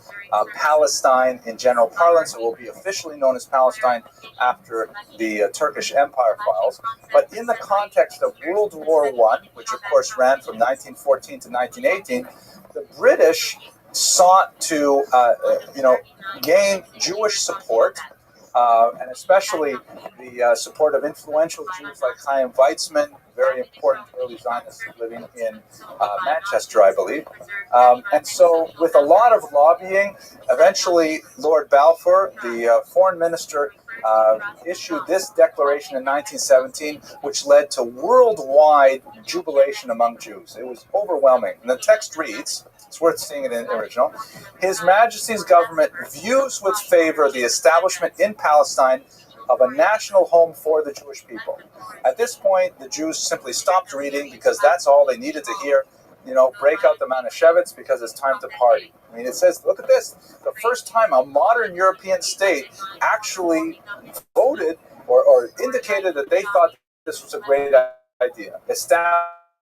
Palestine in general parlance. It will be officially known as Palestine after the Turkish Empire falls. But in the context of World War I, which of course ran from 1914 to 1918, the British sought to, gain Jewish support, and especially the support of influential Jews like Chaim Weizmann, very important early Zionists living in Manchester, I believe. And so with a lot of lobbying, eventually Lord Balfour, the foreign minister, issued this declaration in 1917, which led to worldwide jubilation among Jews. It was overwhelming. And the text reads, it's worth seeing it in the original, His Majesty's government views with favor the establishment in Palestine of a national home for the Jewish people. At this point, the Jews simply stopped reading because that's all they needed to hear. Break out the Manischewitz because it's time to party. I mean, it says, look at this. The first time a modern European state actually voted or indicated that they thought this was a great idea. Establish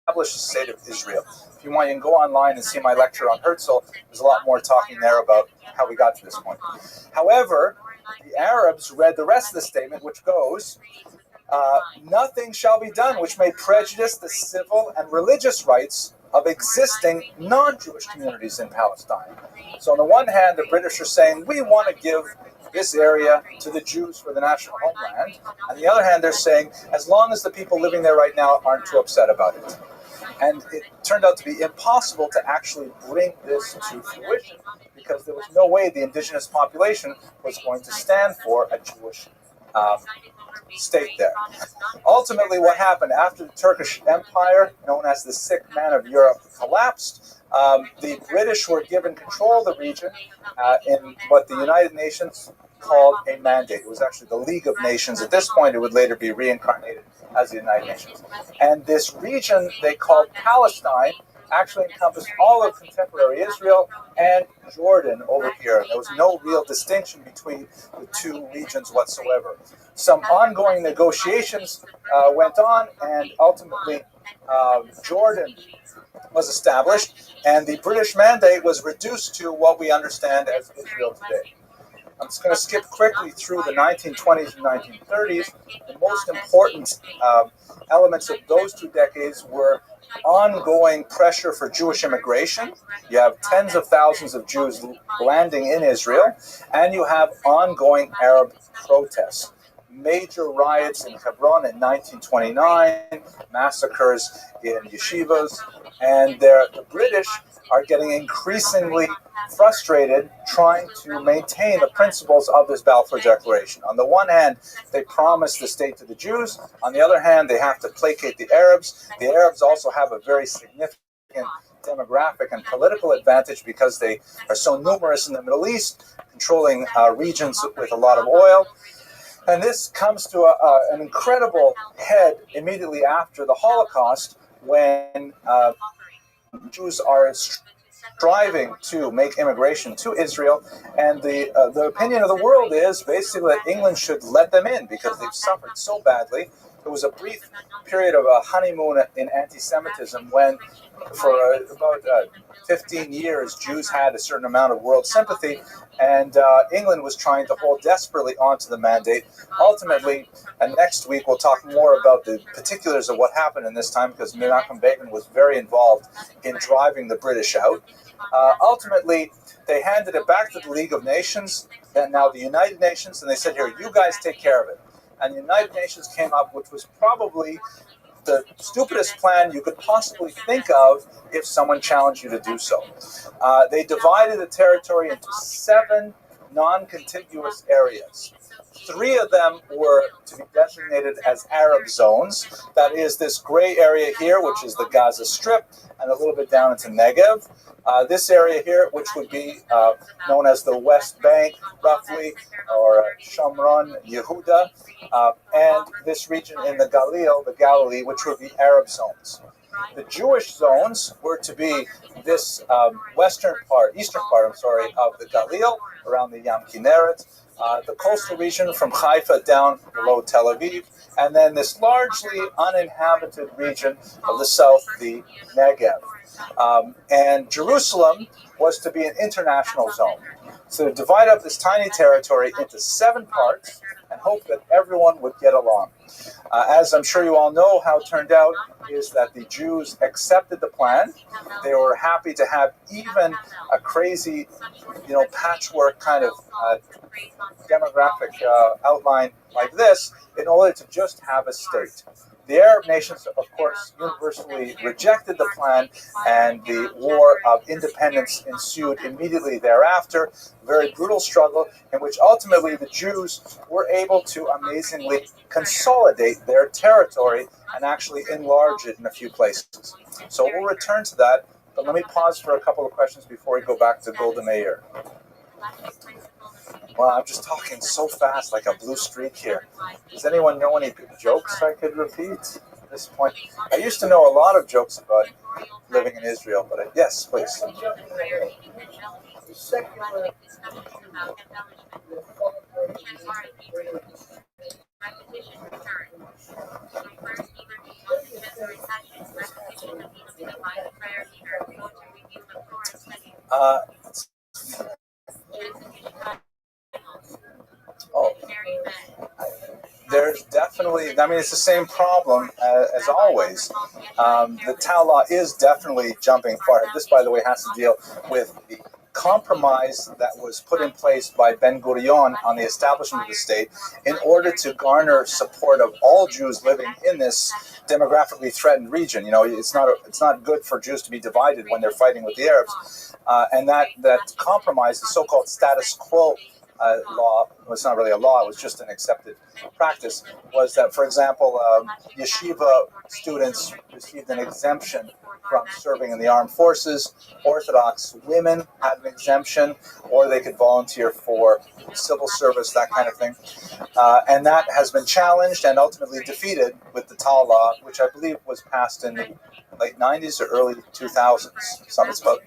the state of Israel. If you want, you can go online and see my lecture on Herzl. There's a lot more talking there about how we got to this point. However, the Arabs read the rest of the statement, which goes, nothing shall be done which may prejudice the civil and religious rights of existing non-Jewish communities in Palestine. So on the one hand, the British are saying, we want to give this area to the Jews for the national homeland. On the other hand, they're saying, as long as the people living there right now aren't too upset about it. And it turned out to be impossible to actually bring this to fruition because there was no way the indigenous population was going to stand for a Jewish state there. Ultimately, what happened after the Turkish Empire, known as the Sick Man of Europe, collapsed, the British were given control of the region in what the United Nations called a mandate. It was actually the League of Nations. At this point, it would later be reincarnated as the United Nations. And this region they called Palestine actually encompassed all of contemporary Israel and Jordan over here. There was no real distinction between the two regions whatsoever. Some ongoing negotiations went on, and ultimately Jordan was established, and the British mandate was reduced to what we understand as Israel today. I'm just going to skip quickly through the 1920s and 1930s. The most important elements of those 2 decades were ongoing pressure for Jewish immigration. You have tens of thousands of Jews landing in Israel, and you have ongoing Arab protests. Major riots in Hebron in 1929, massacres in yeshivas, and the British are getting increasingly frustrated trying to maintain the principles of this Balfour Declaration. On the one hand, they promise the state to the Jews. On the other hand, they have to placate the Arabs. The Arabs also have a very significant demographic and political advantage because they are so numerous in the Middle East, controlling regions with a lot of oil. And this comes to an incredible head immediately after the Holocaust, when Jews are striving to make immigration to Israel, and the opinion of the world is basically that England should let them in because they've suffered so badly. There was a brief period of a honeymoon in anti-Semitism when, for about 15 years, Jews had a certain amount of world sympathy, and England was trying to hold desperately onto the mandate. Ultimately, and next week we'll talk more about the particulars of what happened in this time, because Menachem Begin was very involved in driving the British out. Ultimately, they handed it back to the League of Nations, and now the United Nations, and they said, here, you guys take care of it. And the United Nations came up, which was probably the stupidest plan you could possibly think of if someone challenged you to do so. They divided the territory into 7 non-contiguous areas. 3 of them were to be designated as Arab zones. That is this gray area here, which is the Gaza Strip, and a little bit down into Negev. This area here, which would be known as the West Bank, roughly, or Shomron, Yehuda, and this region in the Galilee, which would be Arab zones. The Jewish zones were to be this eastern part, of the Galil, around the Yam Kinneret, the coastal region from Haifa down below Tel Aviv, and then this largely uninhabited region of the south, the Negev. And Jerusalem was to be an international zone. So to divide up this tiny territory into 7 parts and hope that everyone would get along. As I'm sure you all know, how it turned out is that the Jews accepted the plan. They were happy to have even a crazy, patchwork kind of demographic outline like this in order to just have a state. The Arab nations, of course, universally rejected the plan, and the War of Independence ensued immediately thereafter. A very brutal struggle in which ultimately the Jews were able to amazingly consolidate their territory and actually enlarge it in a few places. So we'll return to that, but let me pause for a couple of questions before we go back to Golda Meir. Well, I'm just talking so fast, like a blue streak here. Does anyone know any good jokes I could repeat at this point? I used to know a lot of jokes about living in Israel, but yes, please. there's definitely, I mean, it's the same problem as always. The Tau law is definitely jumping forward. This, by the way, has to deal with the compromise that was put in place by Ben-Gurion on the establishment of the state in order to garner support of all Jews living in this demographically threatened region. You know, it's not good for Jews to be divided when they're fighting with the Arabs, and that compromise, the so-called status quo law, well, it's not really a law, it was just an accepted practice, was that, for example, yeshiva students received an exemption from serving in the armed forces. Orthodox women had an exemption, or they could volunteer for civil service, that kind of thing. And that has been challenged and ultimately defeated with the Tau law, which I believe was passed in the late 90s or early 2000s. Something's about.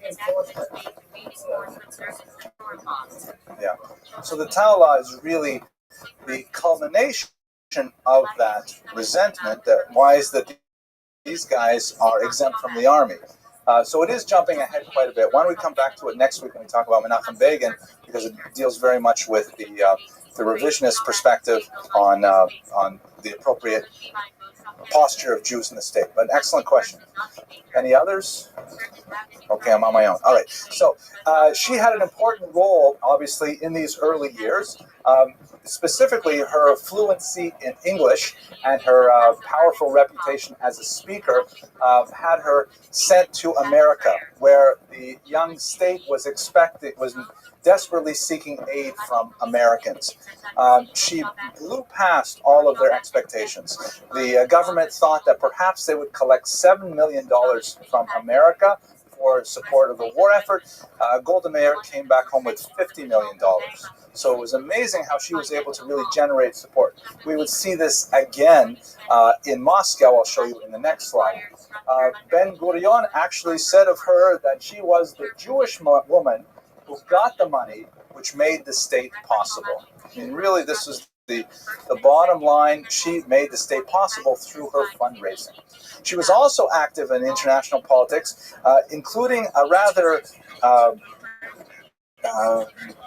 Yeah. So the Tau law is really the culmination of that resentment. That why is that these guys are exempt from the army? So it is jumping ahead quite a bit. Why don't we come back to it next week when we talk about Menachem Begin, because it deals very much with the revisionist perspective on the appropriate posture of Jews in the state. But excellent question. Any others? Okay, I'm on my own. All right. So she had an important role, obviously, in these early years. Specifically, her fluency in English and her powerful reputation as a speaker had her sent to America, where the young state was desperately seeking aid from Americans. She blew past all of their expectations. The government thought that perhaps they would collect $7 million from America for support of the war effort. Golda Meir came back home with $50 million. So it was amazing how she was able to really generate support. We would see this again in Moscow. I'll show you in the next slide. Ben-Gurion actually said of her that she was the Jewish woman who got the money which made the state possible. I mean, really, this is the bottom line. She made the state possible through her fundraising. She was also active in international politics, including a rather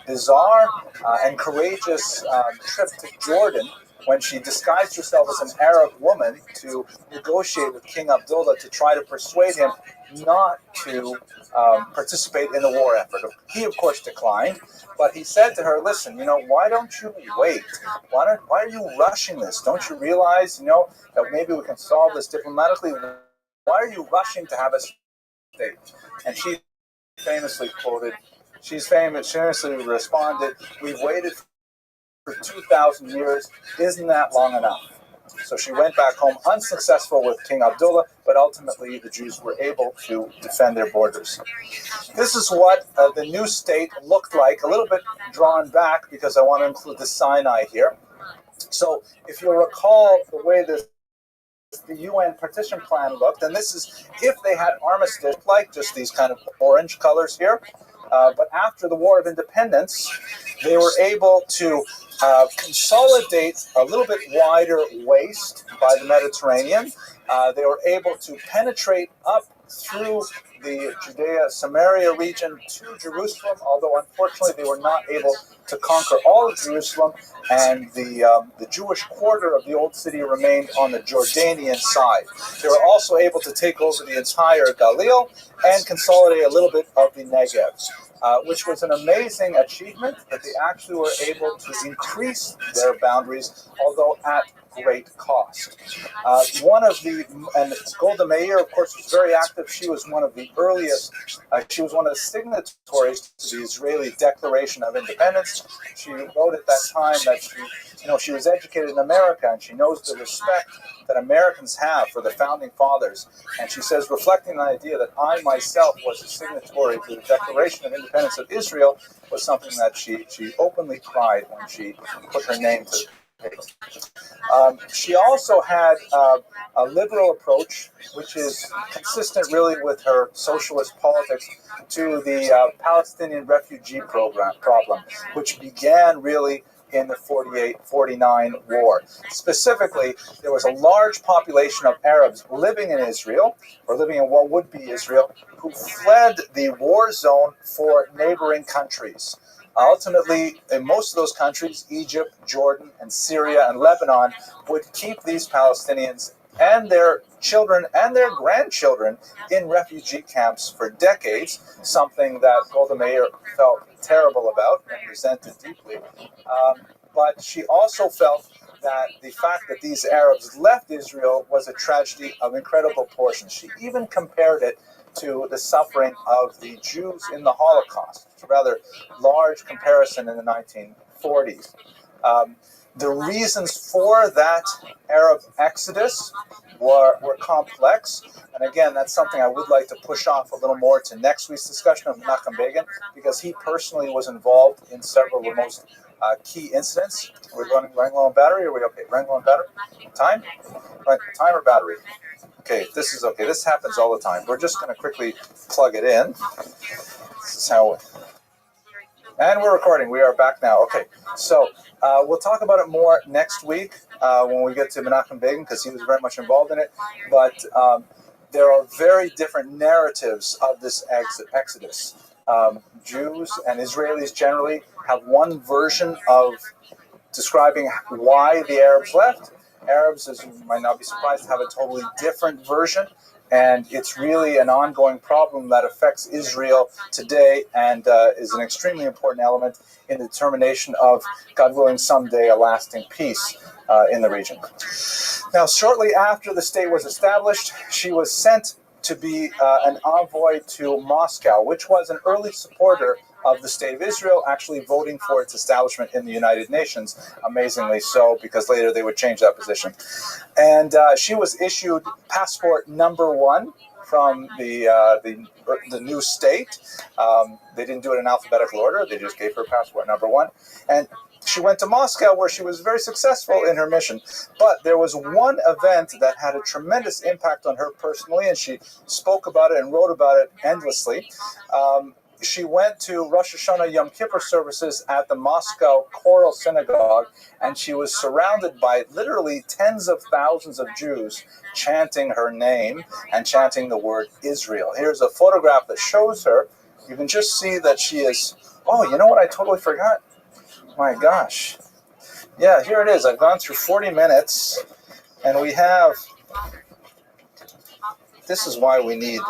bizarre and courageous trip to Jordan, when she disguised herself as an Arab woman to negotiate with King Abdullah to try to persuade him not to participate in the war effort. He, of course, declined, but he said to her, listen, why don't you wait? Why are you rushing this? Don't you realize, that maybe we can solve this diplomatically? Why are you rushing to have a state? And she famously responded, we've waited for 2,000 years. Isn't that long enough? So she went back home unsuccessful with King Abdullah, but ultimately the Jews were able to defend their borders. This is what the new state looked like, a little bit drawn back because I want to include the Sinai here. So if you'll recall the way the UN partition plan looked, and this is if they had armistice, like just these kind of orange colors here. But after the War of Independence, they were able to consolidate a little bit wider waste by the Mediterranean. They were able to penetrate up through the Judea-Samaria region to Jerusalem, although unfortunately they were not able to conquer all of Jerusalem, and the Jewish quarter of the old city remained on the Jordanian side. They were also able to take over the entire Galil and consolidate a little bit of the Negev, which was an amazing achievement that they actually were able to increase their boundaries, although at great cost. And Golda Meir, of course, was very active. She was one of the earliest, she was one of the signatories to the Israeli Declaration of Independence. She wrote at that time that she was educated in America, and she knows the respect that Americans have for the founding fathers. And she says, reflecting on the idea that I myself was a signatory to the Declaration of Independence of Israel was something that she openly cried when she put her name to it. She also had a liberal approach, which is consistent really with her socialist politics, to the Palestinian refugee problem, which began really in the 48-49 war. Specifically, there was a large population of Arabs living in Israel, or living in what would be Israel, who fled the war zone for neighboring countries. Ultimately, in most of those countries, Egypt, Jordan, and Syria, and Lebanon, would keep these Palestinians and their children and their grandchildren in refugee camps for decades, something that Golda Meir felt terrible about and resented deeply. But she also felt that the fact that these Arabs left Israel was a tragedy of incredible proportions. She even compared it to the suffering of the Jews in the Holocaust. It's a rather large comparison in the 1940s. The reasons for that Arab exodus were complex, and again, that's something I would like to push off a little more to next week's discussion of Menachem Begin, because he personally was involved in several of the most key incidents. Are we running low on battery? Are we okay? Running low on battery? Time? Right, time or battery? Okay, this is okay. This happens all the time. We're just going to quickly plug it in. This is how. And we're recording. We are back now. Okay, so we'll talk about it more next week when we get to Menachem Begin, because he was very much involved in it. But there are very different narratives of this exodus. Jews and Israelis generally have one version of describing why the Arabs left. Arabs, as you might not be surprised, have a totally different version. And it's really an ongoing problem that affects Israel today and is an extremely important element in the determination of, God willing, someday a lasting peace in the region. Now, shortly after the state was established, she was sent to be an envoy to Moscow, which was an early supporter of the State of Israel, actually voting for its establishment in the United Nations, amazingly so, because later they would change that position. And she was issued passport number 1 from the new state. They didn't do it in alphabetical order. They just gave her passport number 1. And she went to Moscow, where she was very successful in her mission. But there was one event that had a tremendous impact on her personally, and she spoke about it and wrote about it endlessly. She went to Rosh Hashanah Yom Kippur services at the Moscow Choral Synagogue, and she was surrounded by literally tens of thousands of Jews chanting her name and chanting the word Israel. Here's a photograph that shows her. You can just see that she is, oh, you know what I totally forgot? My gosh. Yeah, here it is. I've gone through 40 minutes, and we have... This is why we need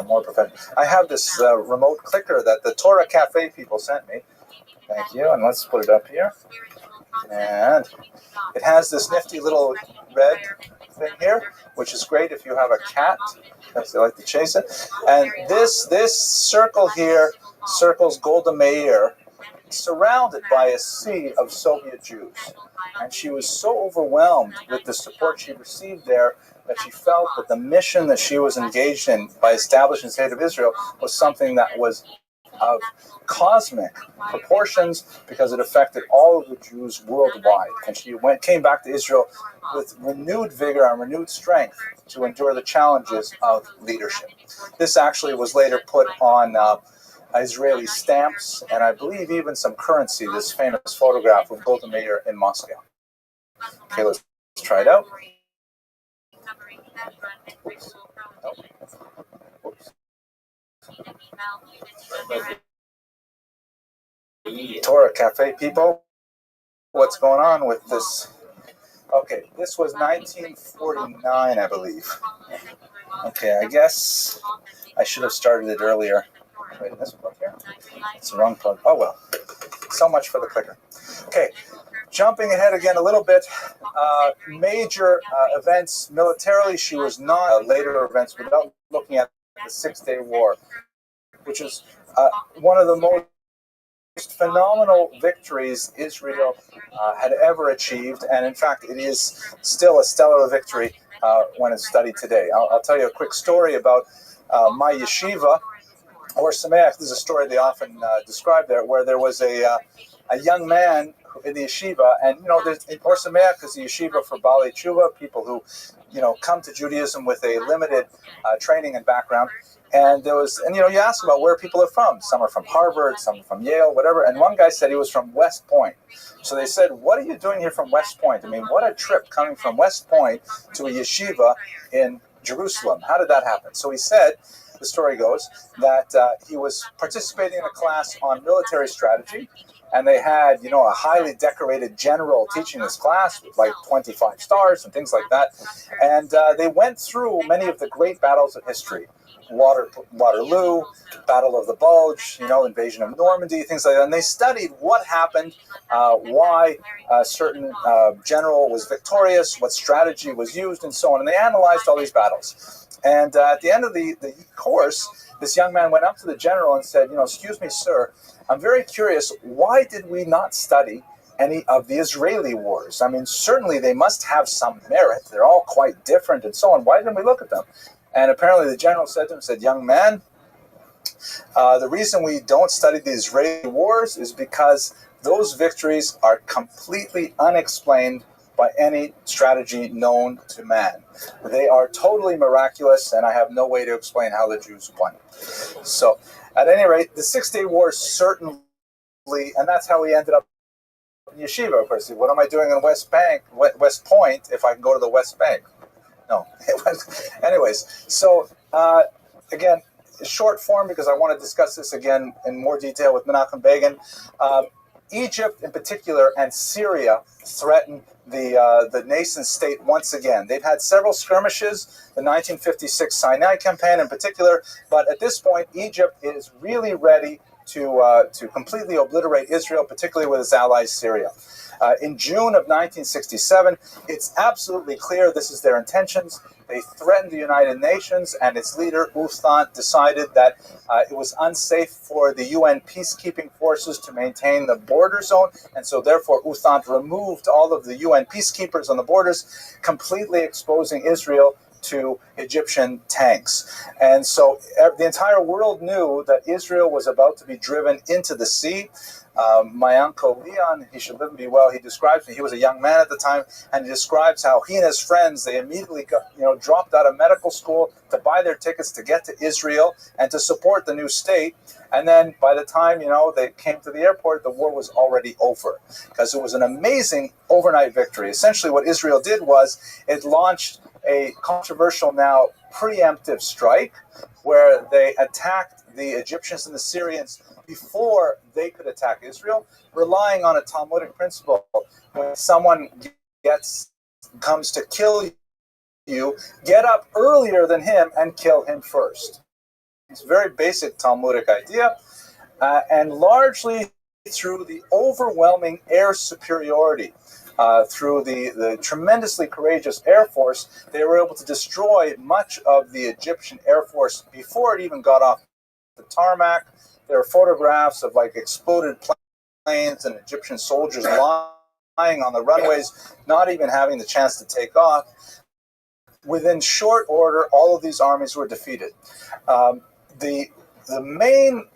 more professional. I have this remote clicker that the Torah Cafe people sent me. Thank you. And let's put it up here. And it has this nifty little red thing here, which is great if you have a cat, because they like to chase it. And this circle here circles Golda Meir, surrounded by a sea of Soviet Jews. And she was so overwhelmed with the support she received there that she felt that the mission that she was engaged in by establishing the State of Israel was something that was of cosmic proportions, because it affected all of the Jews worldwide. And she came back to Israel with renewed vigor and renewed strength to endure the challenges of leadership. This actually was later put on Israeli stamps, and I believe even some currency, this famous photograph of Golda Meir in Moscow. Okay, let's try it out. Oops. Oh. Oops. Torah Cafe people, what's going on with this? Okay, this was 1949, I believe. Okay, I guess I should have started it earlier. Wait, this plug here? It's the wrong plug. Oh well. So much for the clicker. Okay, jumping ahead again a little bit. Major events militarily, she was not. Later events, without looking at the 6-Day War, which is one of the most phenomenal victories Israel had ever achieved, and in fact, it is still a stellar victory when it's studied today. I'll tell you a quick story about my yeshiva, Or Sameach. This is a story they often describe there, where there was a young man in the yeshiva, and there's Or Sameach is a yeshiva for Baalei Tshuva, people who come to Judaism with a limited training and background. And there was, you ask about where people are from. Some are from Harvard, some are from Yale, whatever. And one guy said he was from West Point. So they said, "What are you doing here from West Point? I mean, what a trip coming from West Point to a yeshiva in Jerusalem. How did that happen?" So he said, the story goes, that he was participating in a class on military strategy, and they had, a highly decorated general teaching this class with like 25 stars and things like that. And they went through many of the great battles of history. Waterloo, Battle of the Bulge, invasion of Normandy, things like that. And they studied what happened, why a certain general was victorious, what strategy was used, and so on. And they analyzed all these battles. And at the end of the course, this young man went up to the general and said, excuse me, sir, I'm very curious, why did we not study any of the Israeli wars? I mean, certainly they must have some merit. They're all quite different and so on. Why didn't we look at them? And apparently the general said to him, young man, the reason we don't study the Israeli wars is because those victories are completely unexplained by any strategy known to man. They are totally miraculous, and I have no way to explain how the Jews won. So, at any rate, the Six-Day War certainly, and that's how we ended up in yeshiva, of course. What am I doing in West Point if I can go to the West Bank? No. Anyways, so again, short form, because I want to discuss this again in more detail with Menachem Begin. Egypt in particular and Syria threaten the nation state once again. They've had several skirmishes, the 1956 Sinai campaign in particular, but at this point, Egypt is really ready to completely obliterate Israel, particularly with its ally Syria. In June of 1967, it's absolutely clear this is their intentions. They threatened the United Nations, and its leader, Uthant, decided that it was unsafe for the UN peacekeeping forces to maintain the border zone, and so therefore Uthant removed all of the UN peacekeepers on the borders, completely exposing Israel to Egyptian tanks. And so the entire world knew that Israel was about to be driven into the sea. My uncle Leon, he should live and be well, he describes me, he was a young man at the time, and he describes how he and his friends, they immediately dropped out of medical school to buy their tickets to get to Israel and to support the new state. And then by the time, they came to the airport, the war was already over, because it was an amazing overnight victory. Essentially what Israel did was it launched a controversial now preemptive strike where they attacked the Egyptians and the Syrians before they could attack Israel, relying on a Talmudic principle. When someone comes to kill you, get up earlier than him and kill him first. It's a very basic Talmudic idea, and largely through the overwhelming air superiority, through the tremendously courageous Air Force, they were able to destroy much of the Egyptian Air Force before it even got off the tarmac. There are photographs of exploded planes and Egyptian soldiers lying on the runways, not even having the chance to take off. Within short order, all of these armies were defeated. The main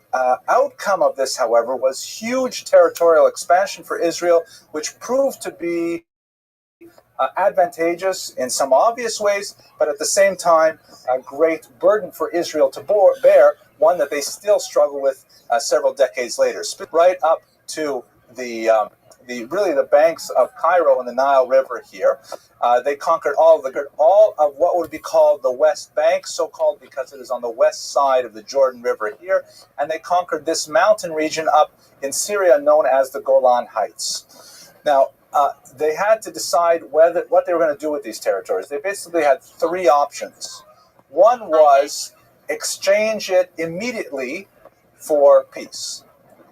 outcome of this, however, was huge territorial expansion for Israel, which proved to be advantageous in some obvious ways, but at the same time, a great burden for Israel to bear, one that they still struggle with several decades later. Right up to the banks of Cairo and the Nile River here. They conquered all of what would be called the West Bank, so-called because it is on the west side of the Jordan River here, and they conquered this mountain region up in Syria known as the Golan Heights. Now, they had to decide what they were going to do with these territories. They basically had three options. One was exchange it immediately for peace,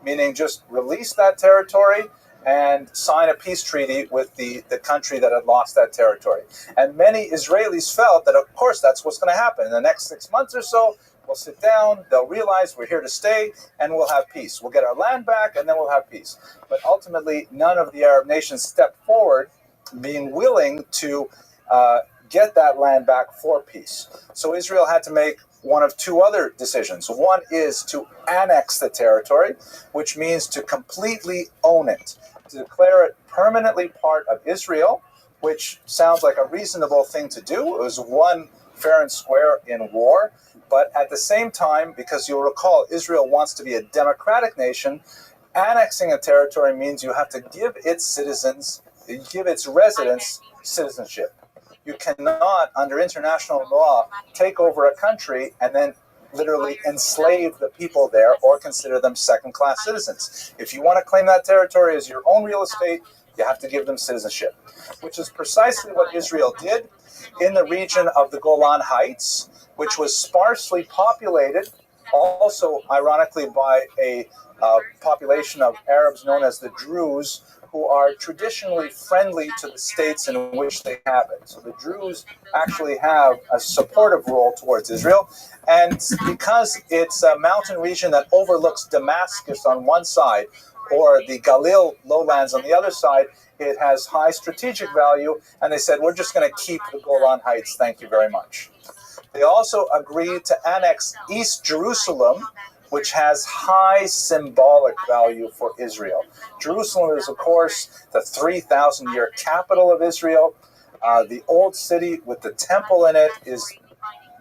meaning just release that territory and sign a peace treaty with the country that had lost that territory. And many Israelis felt that, of course, that's what's going to happen. In the next 6 months or so, we'll sit down, they'll realize we're here to stay, and we'll have peace. We'll get our land back, and then we'll have peace. But ultimately, none of the Arab nations stepped forward being willing to get that land back for peace. So Israel had to make one of two other decisions. One is to annex the territory, which means to completely own it, to declare it permanently part of Israel, which sounds like a reasonable thing to do. It was won fair and square in war. But at the same time, because you'll recall, Israel wants to be a democratic nation, annexing a territory means you have to give its citizens, give its residents citizenship. You cannot, under international law, take over a country and then literally enslave the people there or consider them second-class citizens. If you want to claim that territory as your own real estate, you have to give them citizenship, which is precisely what Israel did in the region of the Golan Heights, which was sparsely populated, also ironically by a population of Arabs known as the Druze, who are traditionally friendly to the states in which they inhabit. So the Druze actually have a supportive role towards Israel, and because it's a mountain region that overlooks Damascus on one side, or the Galil lowlands on the other side, it has high strategic value, and they said, we're just going to keep the Golan Heights, thank you very much. They also agreed to annex East Jerusalem, which has high symbolic value for Israel. Jerusalem is, of course, the 3,000-year capital of Israel. The old city with the temple in it is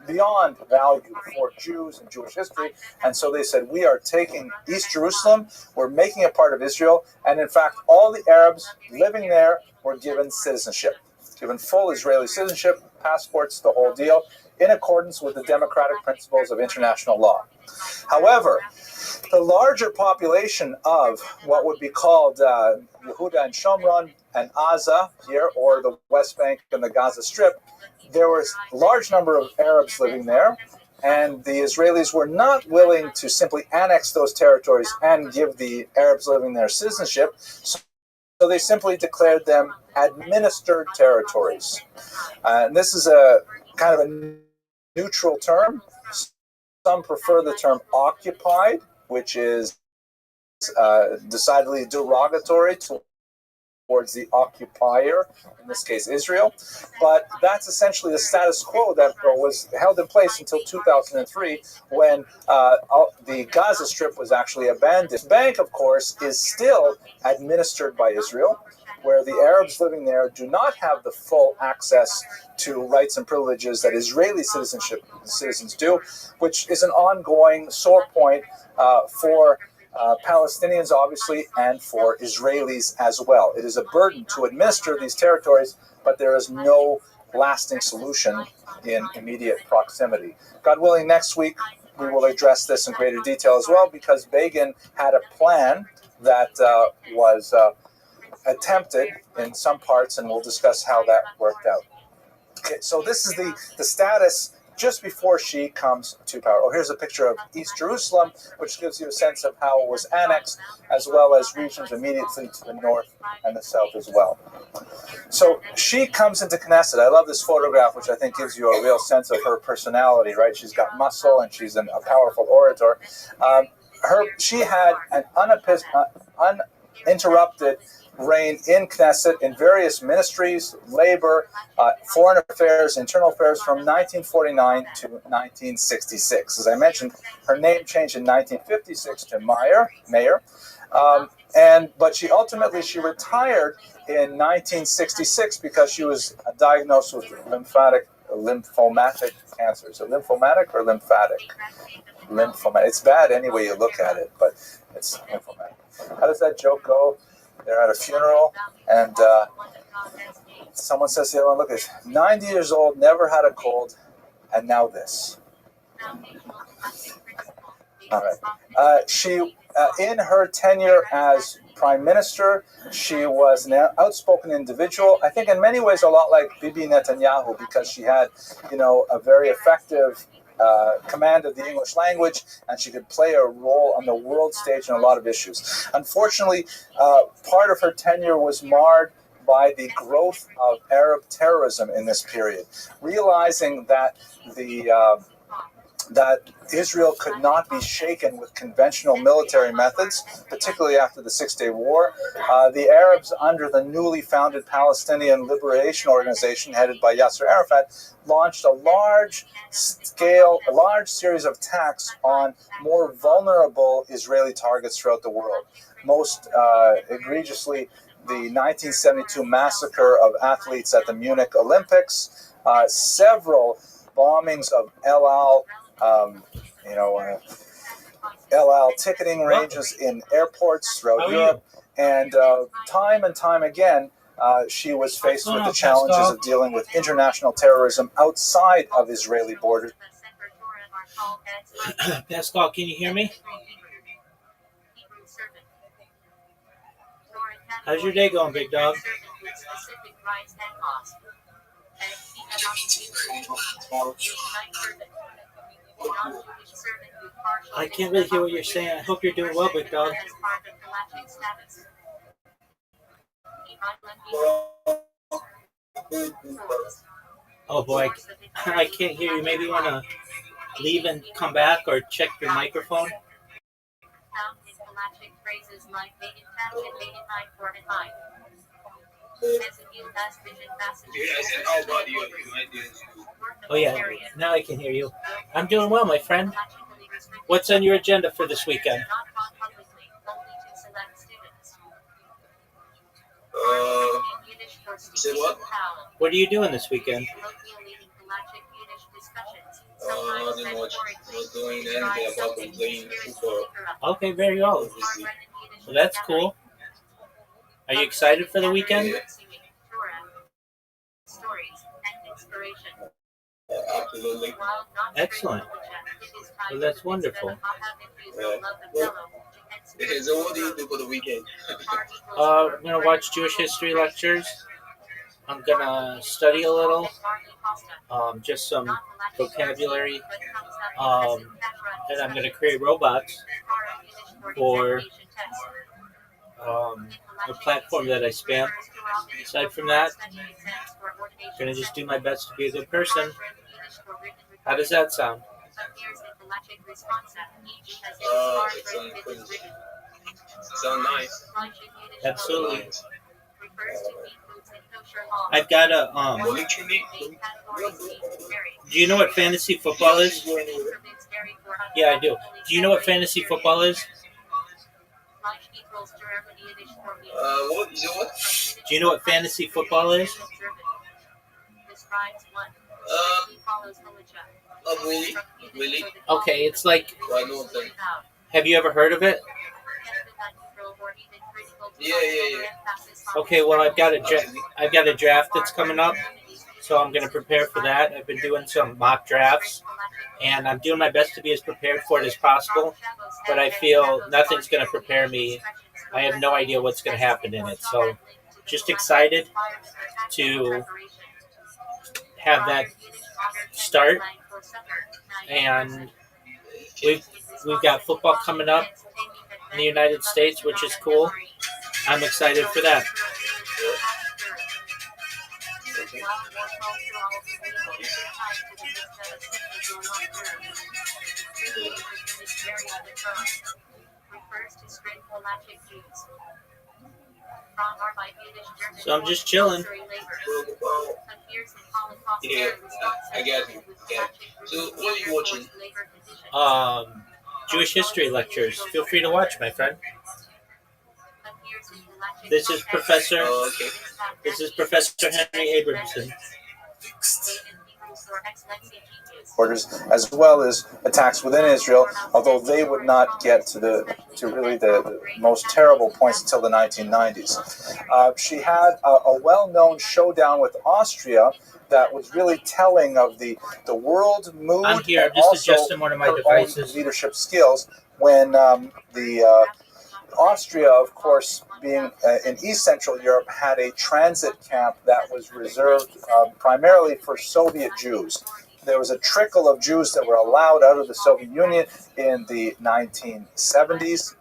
beyond value for Jews and Jewish history. And so they said, we are taking East Jerusalem, we're making it part of Israel, and in fact, all the Arabs living there were given citizenship, given full Israeli citizenship, passports, the whole deal, in accordance with the democratic principles of international law. However, the larger population of what would be called Yehuda and Shomron and Gaza here, or the West Bank and the Gaza Strip, there was a large number of Arabs living there, and the Israelis were not willing to simply annex those territories and give the Arabs living there citizenship, so they simply declared them administered territories. And this is a kind of a neutral term. Some prefer the term occupied, which is decidedly derogatory towards the occupier, in this case Israel. But that's essentially the status quo that was held in place until 2003, when the Gaza Strip was actually abandoned. The bank, of course, is still administered by Israel, where the Arabs living there do not have the full access to rights and privileges that Israeli citizens do, which is an ongoing sore point for Palestinians, obviously, and for Israelis as well. It is a burden to administer these territories, but there is no lasting solution in immediate proximity. God willing, next week we will address this in greater detail as well, because Begin had a plan that was attempted in some parts, and we'll discuss how that worked out. Okay, so this is the status just before she comes to power. Oh, here's a picture of East Jerusalem, which gives you a sense of how it was annexed, as well as regions immediately to the north and the south as well. So she comes into Knesset. I love this photograph, which I think gives you a real sense of her personality, right? She's got muscle, and she's a powerful orator. She had an uninterrupted reign in Knesset in various ministries, labor, foreign affairs, internal affairs, from 1949 to 1966. As I mentioned, her name changed in 1956 to Mayor, but she ultimately retired in 1966 because she was diagnosed with lymphomatic cancer. So lymphomatic or lymphatic? Lymphomatic. It's bad any way you look at it, but it's lymphomatic. How does that joke go? They're at a funeral, and someone says to the other one, look, it's 90 years old, never had a cold, and now this. All right. She, in her tenure as prime minister, she was an outspoken individual. I think in many ways a lot like Bibi Netanyahu, because she had, a very effective command of the English language, and she could play a role on the world stage in a lot of issues. Unfortunately, part of her tenure was marred by the growth of Arab terrorism in this period. Realizing that that Israel could not be shaken with conventional military methods, particularly after the Six-Day War, the Arabs, under the newly founded Palestinian Liberation Organization headed by Yasser Arafat, launched a large series of attacks on more vulnerable Israeli targets throughout the world. Most egregiously, the 1972 massacre of athletes at the Munich Olympics, several bombings of El Al ticketing ranges in airports throughout Europe, and time and time again, she was faced with the challenges of dealing with international terrorism outside of Israeli borders. Pascal, can you hear me? How's your day going, big dog? I can't really hear what you're saying. I hope you're doing well, big dog. Oh boy, I can't hear you. Maybe you want to leave and come back or check your microphone. Oh yeah, now I can hear you. I'm doing well, my friend. What's on your agenda for this weekend? Say what? What are you doing this weekend? Nothing much. Not doing anything apart from playing football. Okay, very well. So that's cool. Are you excited for the weekend? Absolutely. Excellent. Well, that's wonderful. So what do you do for the weekend? I'm going to watch Jewish history lectures. I'm going to study a little, just some vocabulary, and I'm going to create robots for a platform that I spam. Aside from that, I'm going to just do my best to be a good person. How does that sound? Sound nice. Absolutely. I've got a do you know what fantasy football is? Yeah, I do. Do you know what fantasy football is? What? Is it what? Do you know what fantasy football is? Not really. Really? Okay, it's like. I know them. Have you ever heard of it? Yeah. Okay, well I've got a draft that's coming up, so I'm going to prepare for that. I've been doing some mock drafts, and I'm doing my best to be as prepared for it as possible. But I feel nothing's going to prepare me. I have no idea what's going to happen in it, so just excited to have that start. And we've got football coming up in the United States, which is cool. I'm excited for that. So I'm just chilling. Yeah, I got you. Yeah. So what are you watching? Jewish history lectures. Feel free to watch, my friend. This is Professor Henry Abramson. Orders, as well as attacks within Israel, although they would not get to really the most terrible points until the 1990s. She had a well-known showdown with Austria that was really telling of the world mood. I'm here. And I'm just also adjusting one of my her devices. own leadership skills when Austria, of course, being in East Central Europe, had a transit camp that was reserved primarily for Soviet Jews. There was a trickle of Jews that were allowed out of the Soviet Union in the 1970s,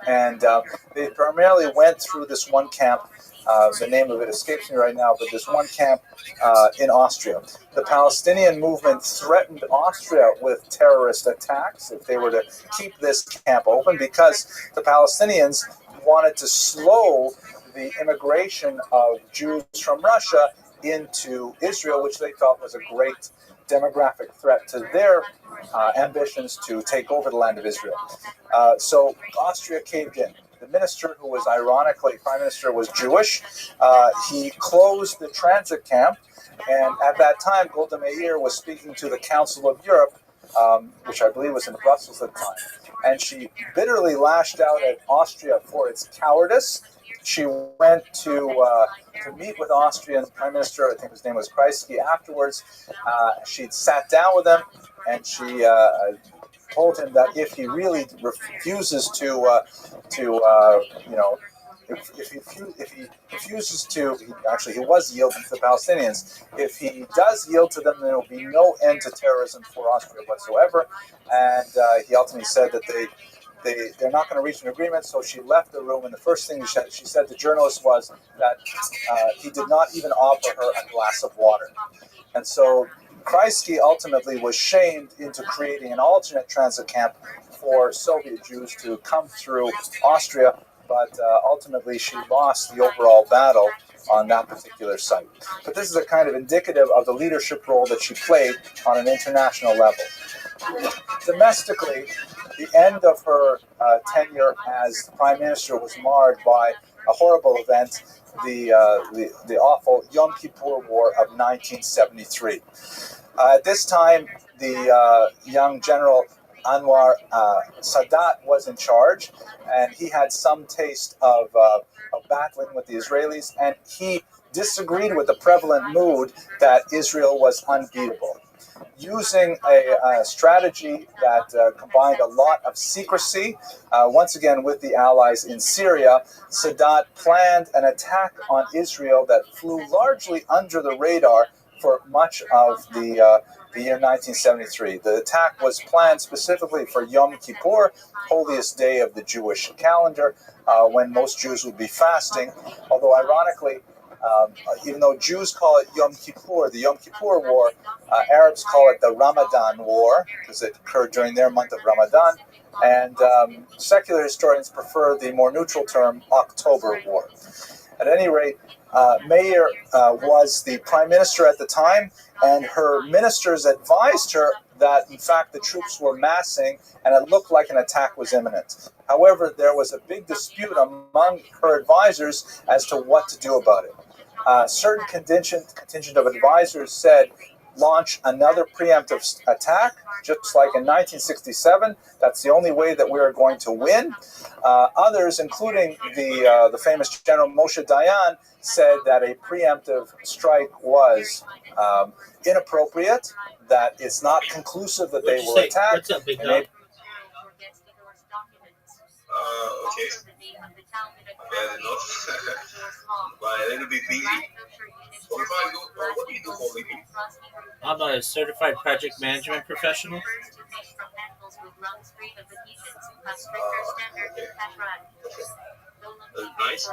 and they primarily went through this one camp. The name of it escapes me right now, but this one camp in Austria. The Palestinian movement threatened Austria with terrorist attacks if they were to keep this camp open, because the Palestinians wanted to slow the immigration of Jews from Russia into Israel, which they thought was a great demographic threat to their ambitions to take over the land of Israel. So Austria caved in. The minister, who was ironically prime minister, was Jewish. He closed the transit camp, and at that time, Golda Meir was speaking to the Council of Europe, which I believe was in Brussels at the time, and she bitterly lashed out at Austria for its cowardice. she went to meet with Austrian Prime Minister, I think his name was Kreisky. Afterwards, she sat down with him, and she told him that if he really refuses to if he refuses to, he was yielding to the Palestinians. If he does yield to them, there will be no end to terrorism for Austria whatsoever. And he ultimately said that they're not going to reach an agreement. So she left the room, and the first thing she said to journalists was that he did not even offer her a glass of water. And so Kreisky ultimately was shamed into creating an alternate transit camp for Soviet Jews to come through Austria, but ultimately she lost the overall battle on that particular site. But this is a kind of indicative of the leadership role that she played on an international level. Domestically, the end of her tenure as Prime Minister was marred by a horrible event, the awful Yom Kippur War of 1973. At this time, the young General Anwar Sadat was in charge, and he had some taste of battling with the Israelis, and he disagreed with the prevalent mood that Israel was unbeatable. Using a strategy that combined a lot of secrecy, once again with the allies in Syria, Sadat planned an attack on Israel that flew largely under the radar for much of the year 1973. The attack was planned specifically for Yom Kippur, holiest day of the Jewish calendar, when most Jews would be fasting, although ironically, even though Jews call it Yom Kippur, the Yom Kippur War, Arabs call it the Ramadan War, because it occurred during their month of Ramadan, and secular historians prefer the more neutral term October War. At any rate, Meir was the prime minister at the time, and her ministers advised her that, in fact, the troops were massing and it looked like an attack was imminent. However, there was a big dispute among her advisors as to what to do about it. Certain contingent of advisors said, launch another preemptive attack, just like in 1967. That's the only way that we are going to win. Others, including the famous General Moshe Dayan, said that a preemptive strike was inappropriate, that it's not conclusive that they will attack. What's up, big dog? Okay. Bad enough. But a little bit busy. What do you do for a living? I'm a certified project management professional. Okay. That's nice.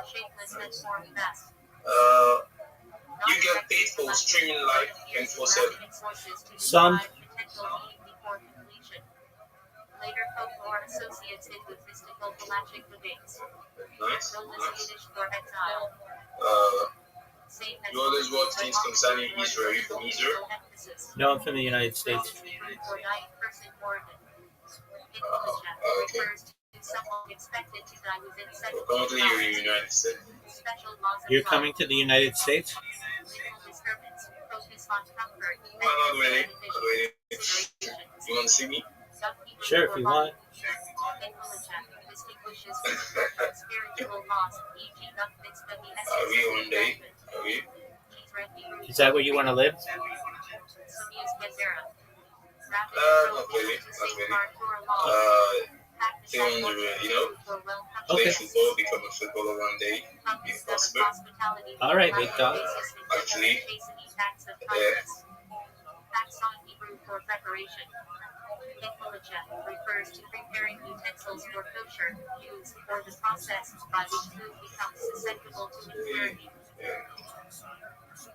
You get paid for streaming live 24/7. Some. Later folklore associates it with mystical pelagic debates. Nice. You always watch things concerning Israel. Are you from Israel? No, I'm from the United States. Okay. Currently, you're in the United States. You're coming to the United States? Not really. You want to see me? Sure, if you want. Are we one day? Are we? Is that where you want to live? Not really. Stay on the road, play football, become a footballer one day, if possible. All right, big dog. Actually, refers to preparing utensils for kosher use or the process by which food becomes susceptible to impurity.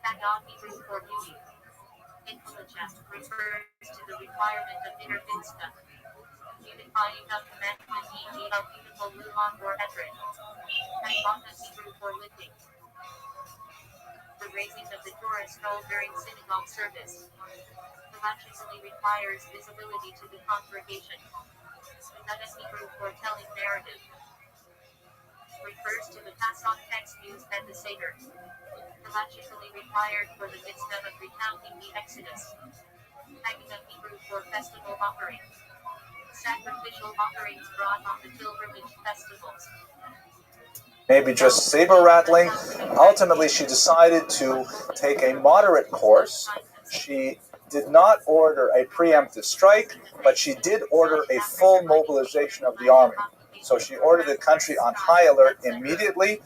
Adon Hebrew for beauty. Intelligent refers to the requirement of inner mitzvah. Unifying of commandment, e.g. a beautiful luon or edrin. Advanta Hebrew for lifting. The raising of the Torah scroll during synagogue service. Logically requires visibility to the congregation. Another Hebrew for telling narrative. Refers to the pass-on text used at the Seder. Logically required for the mitzvah of recounting the Exodus. Haggadah Hebrew for festival offering. Sacrificial offerings brought on the pilgrimage festivals. maybe just saber rattling. Ultimately, she decided to take a moderate course. She did not order a preemptive strike, but she did order a full mobilization of the army. So she ordered the country on high alert immediately,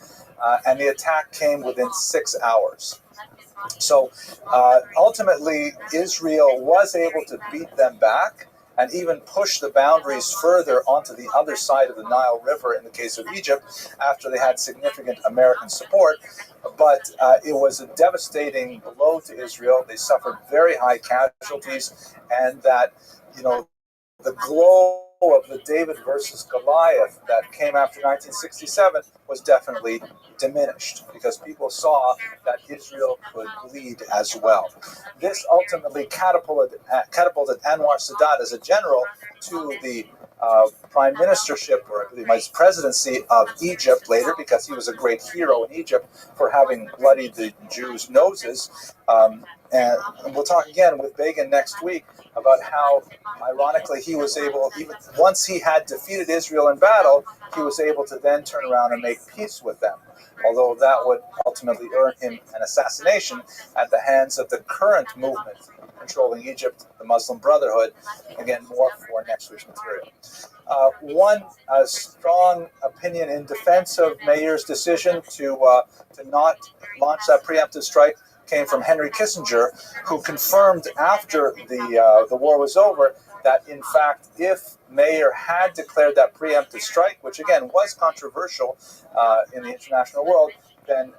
and the attack came within 6 hours. So ultimately, Israel was able to beat them back and even push the boundaries further onto the other side of the Nile River in the case of Egypt after they had significant American support. But it was a devastating blow to Israel. They suffered very high casualties, and that, the glow of the David versus Goliath that came after 1967 was definitely diminished because people saw that Israel could bleed as well. This ultimately catapulted Anwar Sadat as a general to the prime ministership, or I believe his presidency of Egypt later, because he was a great hero in Egypt for having bloodied the Jews' noses. And we'll talk again with Begin next week about how, ironically, he was able, even once he had defeated Israel in battle, he was able to then turn around and make peace with them, although that would ultimately earn him an assassination at the hands of the current movement controlling Egypt, the Muslim Brotherhood. Again, more for next week's material. One strong opinion in defense of Meir's decision to not launch that preemptive strike came from Henry Kissinger, who confirmed after the war was over that, in fact, if Meir had declared that preemptive strike, which again was controversial in the international world, then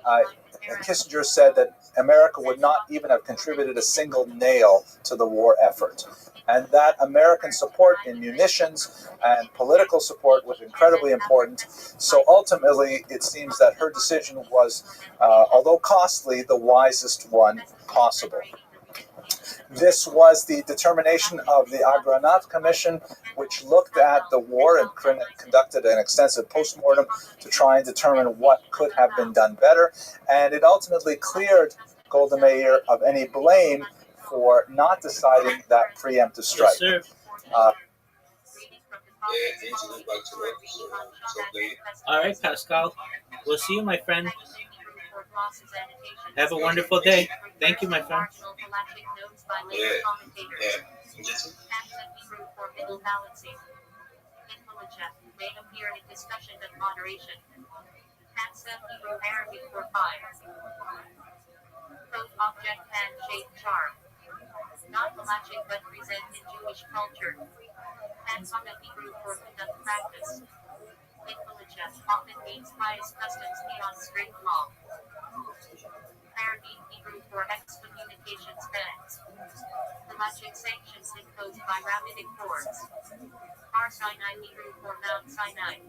Kissinger said that America would not even have contributed a single nail to the war effort. And that American support in munitions and political support was incredibly important. So ultimately, it seems that her decision was, although costly, the wisest one possible. This was the determination of the Agranat Commission, which looked at the war and conducted an extensive postmortem to try and determine what could have been done better. And it ultimately cleared Golda Meir of any blame for not deciding that preemptive strike. Yes, sir. All right, Pascal. We'll see you, my friend. Have a wonderful day. Thank you, my friend. May appear in discussion of moderation. Hansa Hebrew Arabic for fire. Quote object hand-shaped charm. Not Halachic but present in Jewish culture. Hansana Hebrew for conduct practice. In Halacha often means pious customs beyond strict law. Arabic Hebrew for excommunications bans. Halachic sanctions imposed by rabbinic courts. Har Sinai Hebrew for Mount Sinai.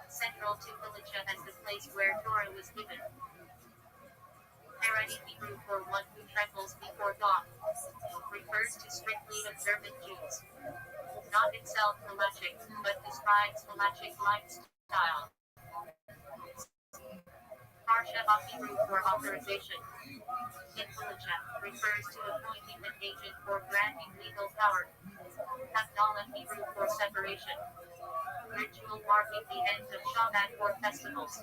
Central to Halacha as the place where Torah was given. Haredi Hebrew for one who trembles before God. Refers to strictly observant Jews. Not itself halachic, but describes halachic lifestyle. Harsha Hebrew for authorization. In halacha, refers to appointing an agent for granting legal power. Havdalah Hebrew for separation. Ritual marking the end of Shabbat or festivals.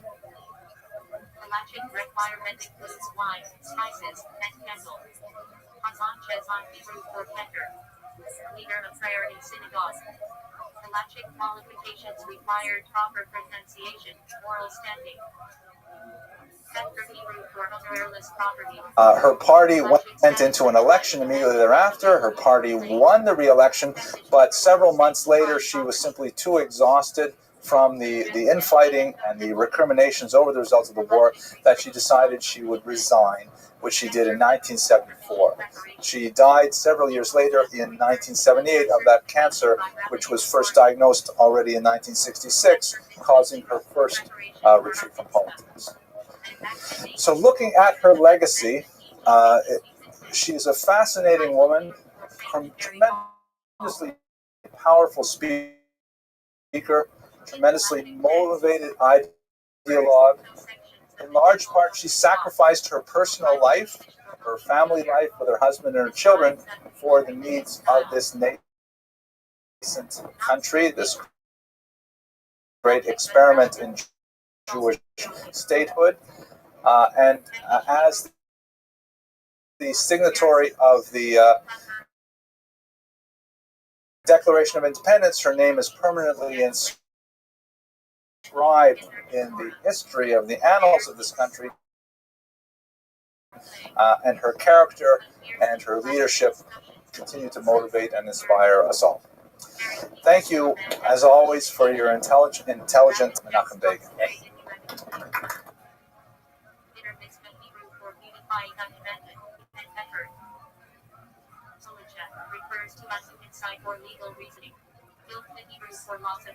Halachic requirement includes wine, spices, and candle. Hazan Chezan Hebrew for Keter. Leader of prayer in synagogue. Halachic qualifications required proper pronunciation, moral standing. Her party went into an election immediately thereafter. Her party won the re-election, but several months later she was simply too exhausted from the infighting and the recriminations over the results of the war that she decided she would resign, which she did in 1974. She died several years later in 1978 of that cancer, which was first diagnosed already in 1966, causing her first retreat from politics. So looking at her legacy, she's a fascinating woman, tremendously powerful speaker, tremendously motivated ideologue. In large part, she sacrificed her personal life, her family life with her husband and her children for the needs of this nascent country, this great experiment in Jewish statehood, and as the signatory of the Declaration of Independence, her name is permanently inscribed in the history of the annals of this country, and her character and her leadership continue to motivate and inspire us all. Thank you, as always, for your intelligent Menachem Begin. Refers to as an insight or legal reasoning. Hilchot Hebrew for laws of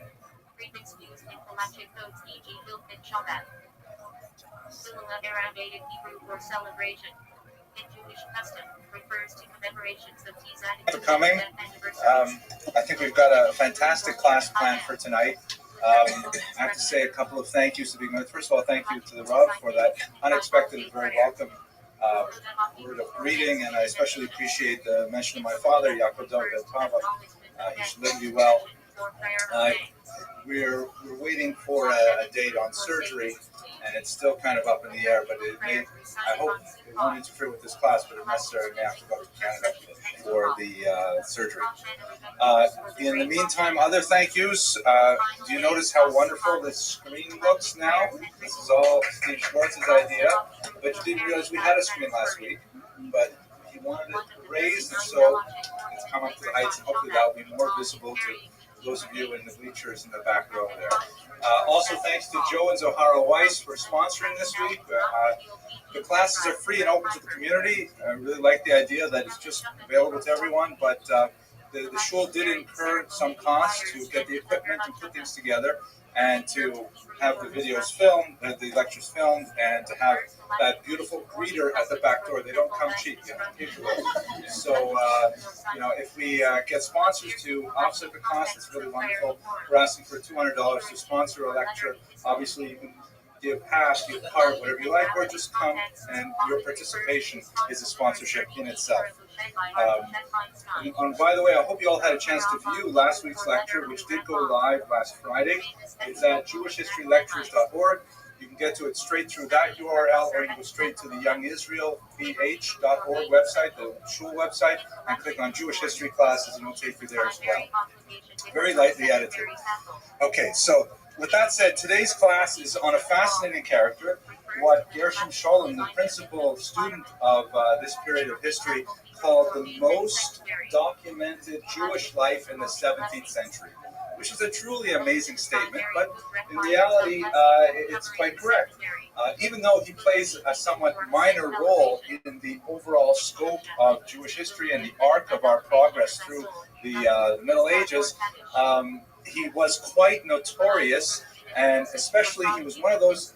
prefix used in Halachic codes, e.g. Hilchot Shabbat. Similar Aramaic Hebrew for celebration. In Jewish custom, refers to commemorations of Tzitzit For coming. I think we've got a fantastic class planned for tonight. I have to say a couple of thank yous to begin with. First of all, thank you to the Rav for that unexpected and very welcome word of greeting, and I especially appreciate the mention of my father, Yaakov Ben Tava. He should live you well. We're waiting for a date on surgery, and it's still kind of up in the air, but I hope it won't interfere with this class, but if necessary, I may have to go to Canada for the surgery. In the meantime, other thank yous. Do you notice how wonderful this screen looks now? This is all Steve Schwartz's idea, but you didn't realize we had a screen last week, but he wanted it raised, and so it's come up to the heights, and hopefully that will be more visible to those of you in the bleachers in the back row there. Also, thanks to Joe and Zohara Weiss for sponsoring this week. The classes are free and open to the community. I really like the idea that it's just available to everyone, but the shul did incur some costs to get the equipment and put things together, and to have the videos filmed, the lectures filmed, and to have that beautiful greeter at the back door. They don't come cheap, you have to pay for it. So, if we get sponsors to offset the cost, it's really wonderful. We're asking for $200 to sponsor a lecture. Obviously, you can give half, give part, whatever you like, or just come, and your participation is a sponsorship in itself. And by the way, I hope you all had a chance to view last week's lecture, which did go live last Friday. It's at jewishhistorylectures.org. You can get to it straight through that URL, or you can go straight to the youngisraelph.org website, the shul website, and click on Jewish History Classes, and it'll take you there as well. Very lightly edited. Okay, so with that said, today's class is on a fascinating character, what Gershom Scholem, the principal student of this period of history, called the most documented Jewish life in the 17th century, which is a truly amazing statement, but in reality, it's quite correct. Even though he plays a somewhat minor role in the overall scope of Jewish history and the arc of our progress through the Middle Ages, he was quite notorious, and especially he was one of those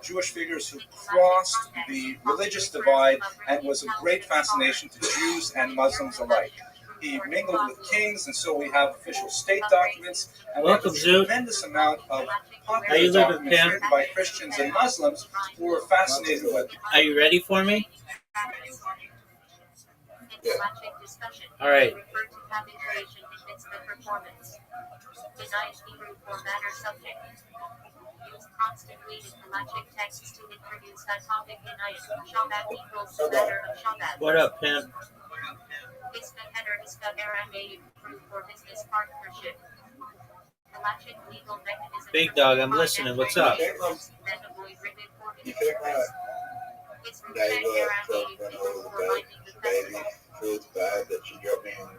Jewish figures who crossed the religious divide and was of great fascination to Jews and Muslims alike. He mingled with kings, and so we have official state documents, and a tremendous amount of popular documents written by Christians and Muslims who were fascinated with him. Are you ready for me? All right. Used constantly in Halachic texts to introduce that topic in Shabbat equals the matter of Shabbat. What up, pimp? Iska header iska Aramaic proof for business partnership. Halachic legal mechanism. Big dog, I'm listening. What's up? You pick my neighbor truck run over the baby feels bad that she got me on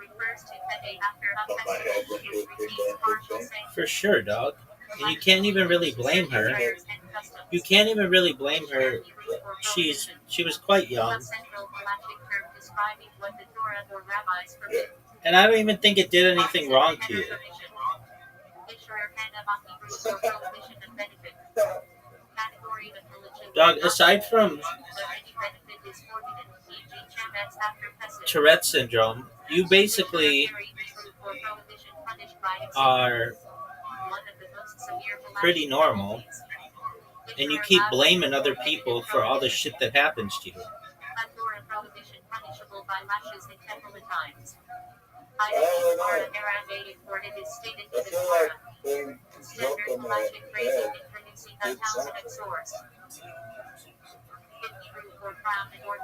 my head when she was big thing. For sure, dog. And you can't even really blame her. You can't even really blame her. She was quite young. And I don't even think it did anything wrong to you. Dog, aside from Tourette syndrome, you basically are pretty normal, and you keep blaming other people for all the shit that happens to you.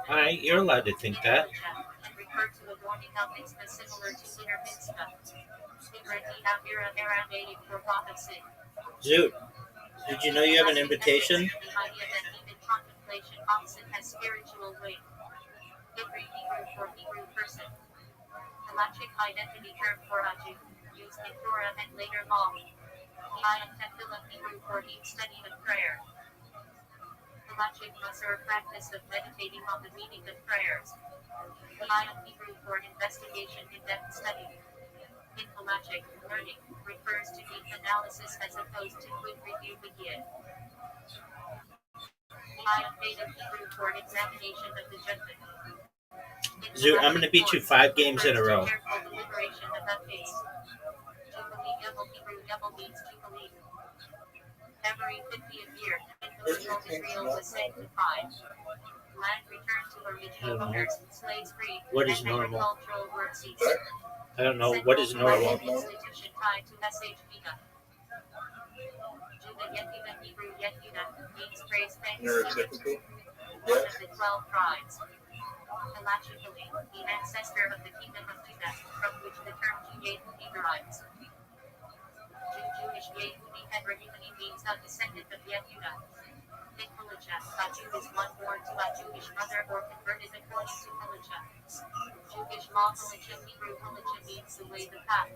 All right, you're allowed to think that. Zoot, did you know you have an invitation? Halachic identity term for Aju, used in Torah and later law. Hayam Tefillah Hebrew for deep study of prayer. Halachic Musar practice of meditating on the meaning of prayers. Hayam Hebrew for investigation in-depth study. In Halachic, learning refers to deep analysis as opposed to quick review begin. Hayam Native Hebrew for examination of the judgment. Zoot, I'm going to beat you 5 games in a row. Every 50th year, Israel was sanctified. Land returned to original owners, slaves freed, What is and normal? agricultural work ceased. I don't know. What is normal? Institution tied to SHPA. Judah Yehuda, Hebrew Yehuda, means praise thanks. One of the 12 tribes. Halachically, the ancestor of the kingdom of Judah, from which the term Yehudi derives. Jewish Yehudi Hebrahimani means a descendant of Yehuda. In Halacha, a Jew is one born to a Jewish mother or converted according to Halacha. Jewish law Halacha Hebrew Halacha means the way, the path.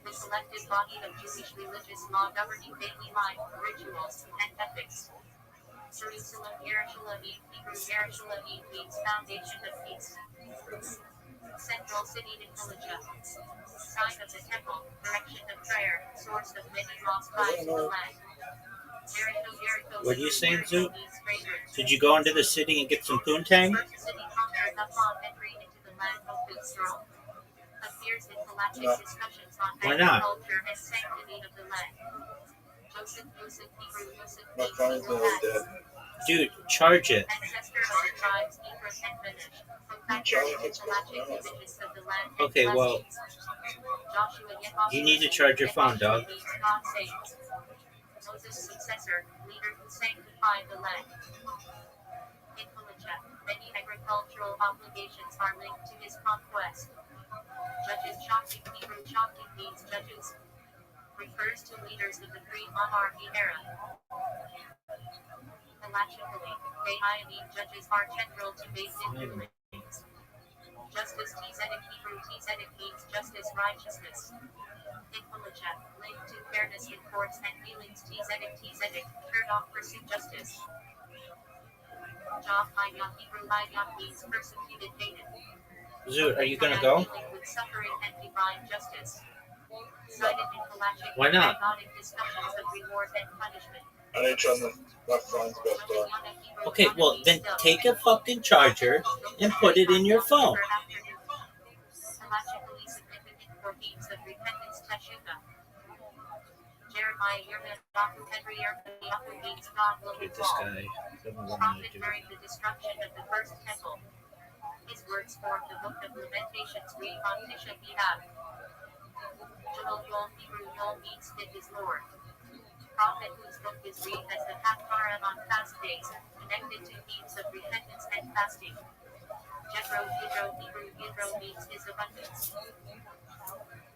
The collective body of Jewish religious law governing daily life, rituals, and ethics. Jerusalem Yerushalayim, Hebrew Yerushalayim means foundation of peace. Central city in Halacha. Sign of the temple, direction of prayer, source of many lost lives in the land. Jericho, What are you saying, Zoot? Did you go into the city and get some poontang? City conquered upon entry into the land open throne. Appears in Halachic discussions on Why not? agriculture and sanctity of the land. Joseph, Hebrew, My phone's nearly dead. Dude, charge it. ancestor of the tribes Ephraim and Manasseh. Factors in Halachic images of the land and Okay, well, blessings. Joshua you need to charge your phone, dog. God saves. Moses' successor, leader who sanctified the land. In Halacha, many agricultural obligations are linked to his conquest. Judges Shocking, Hebrew Shocking means judges. Refers to leaders of the pre-monarchy era. Halachically, Dayanim judges are general to basic rulings. Justice Tzedek, Hebrew Tzedek means justice, righteousness. In Halacha, linked to fairness in courts and dealings, Tzedek, turn off pursue justice. Job Hayam, Hebrew Hayam means persecuted hated. Zoot, are you gonna go? Dealing with suffering and divine justice. Cited in Halachic Why not? agonic discussions of reward and punishment. I need to turn my phone's best on. Okay, well, then take a fucking charger and put it in your phone. Halachically significant for themes of repentance, teshuvah. Jeremiah Yirmiyahu Henry Yirmiyahu means God will Get this fall. guy. Prophet during the destruction of the first temple. His words form the book of Lamentations. Read on Tisha B'Av. Joel Yom, Hebrew Yom means fit is Lord. Prophet whose book is read as the Haftarah on fast days, connected to themes of repentance and fasting. Jethro, Hebrew Yithro means his abundance.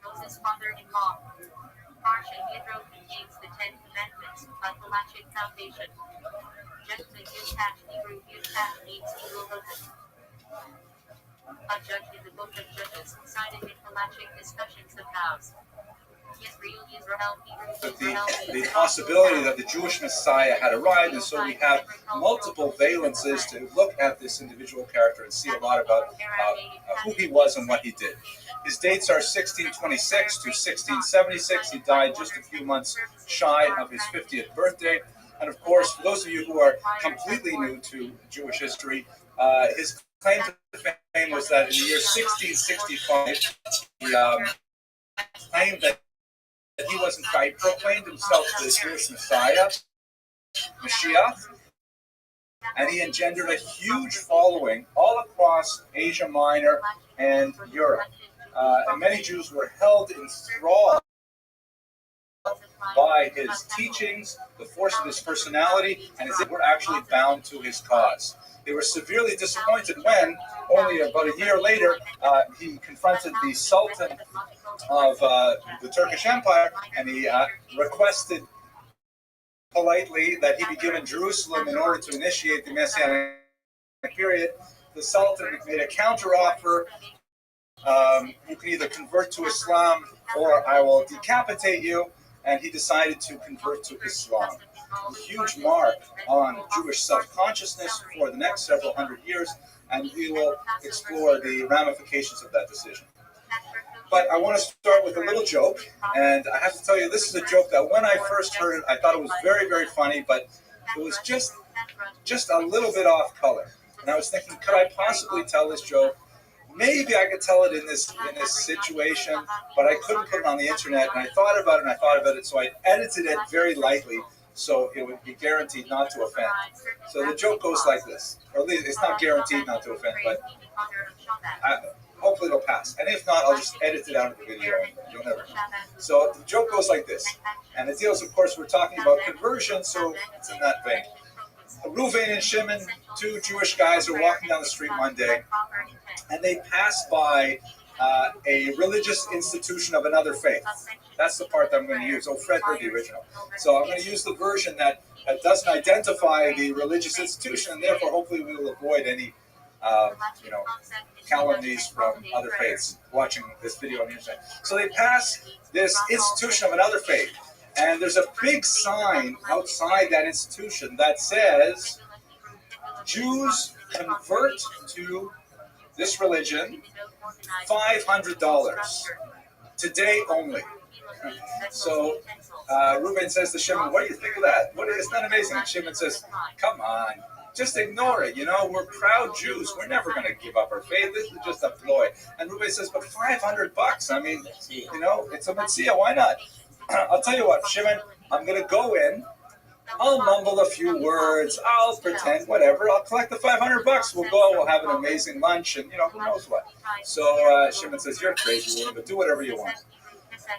Moses' father-in-law. Parsha Yithro contains the 10 Commandments, a Halachic foundation. Jephthah Yudhat, Hebrew Yudhat means he will open. A judge in the book of Judges, cited in Halachic discussions of vows. The possibility that the Jewish Messiah had arrived, and so we have multiple valences to look at this individual character and see a lot about who he was and what he did. His dates are 1626 to 1676. He died just a few months shy of his 50th birthday. And of course, for those of you who are completely new to Jewish history, his claim to fame was that in the year 1665, he claimed that he was in fact proclaimed himself the Jewish Messiah, Mashiach, and he engendered a huge following all across Asia Minor and Europe. And many Jews were held in thrall by his teachings, the force of his personality, and they were actually bound to his cause. They were severely disappointed when, only about a year later, he confronted the Sultan of the Turkish Empire, and he requested politely that he be given Jerusalem in order to initiate the Messianic period. The Sultan made a counteroffer. You can either convert to Islam or I will decapitate you. And he decided to convert to Islam. A huge mark on Jewish self-consciousness for the next several hundred years, and we will explore the ramifications of that decision. But I want to start with a little joke, and I have to tell you, this is a joke that when I first heard it, I thought it was very, very funny, but it was just a little bit off color. And I was thinking, could I possibly tell this joke? Maybe I could tell it in this situation, but I couldn't put it on the internet. And I thought about it, so I edited it very lightly, so it would be guaranteed not to offend. So the joke goes like this, or at least it's not guaranteed not to offend, but hopefully it'll pass. And if not, I'll just edit it out of the video, and you'll never know. So the joke goes like this, and it deals, of course, we're talking about conversion, so it's in that vein. Reuven and Shimon, two Jewish guys, are walking down the street one day, and they pass by a religious institution of another faith. That's the part that I'm going to use. Oh, Fred heard the original. So I'm going to use the version that doesn't identify the religious institution, and therefore hopefully we will avoid any calumnies from other faiths watching this video on the internet. So they pass this institution of another faith, and there's a big sign outside that institution that says, Jews convert to this religion, $500, today only. So Reuben says to Shimon, what do you think of that? Isn't that amazing? And Shimon says, come on, just ignore it. We're proud Jews. We're never going to give up our faith. This is just a ploy. And Reuben says, but $500? I mean, it's a mitzvah. Why not? I'll tell you what, Shimon, I'm going to go in. I'll mumble a few words. I'll pretend, whatever. I'll collect the $500. We'll go. We'll have an amazing lunch, and who knows what. So Shimon says, "You're crazy, but do whatever you want."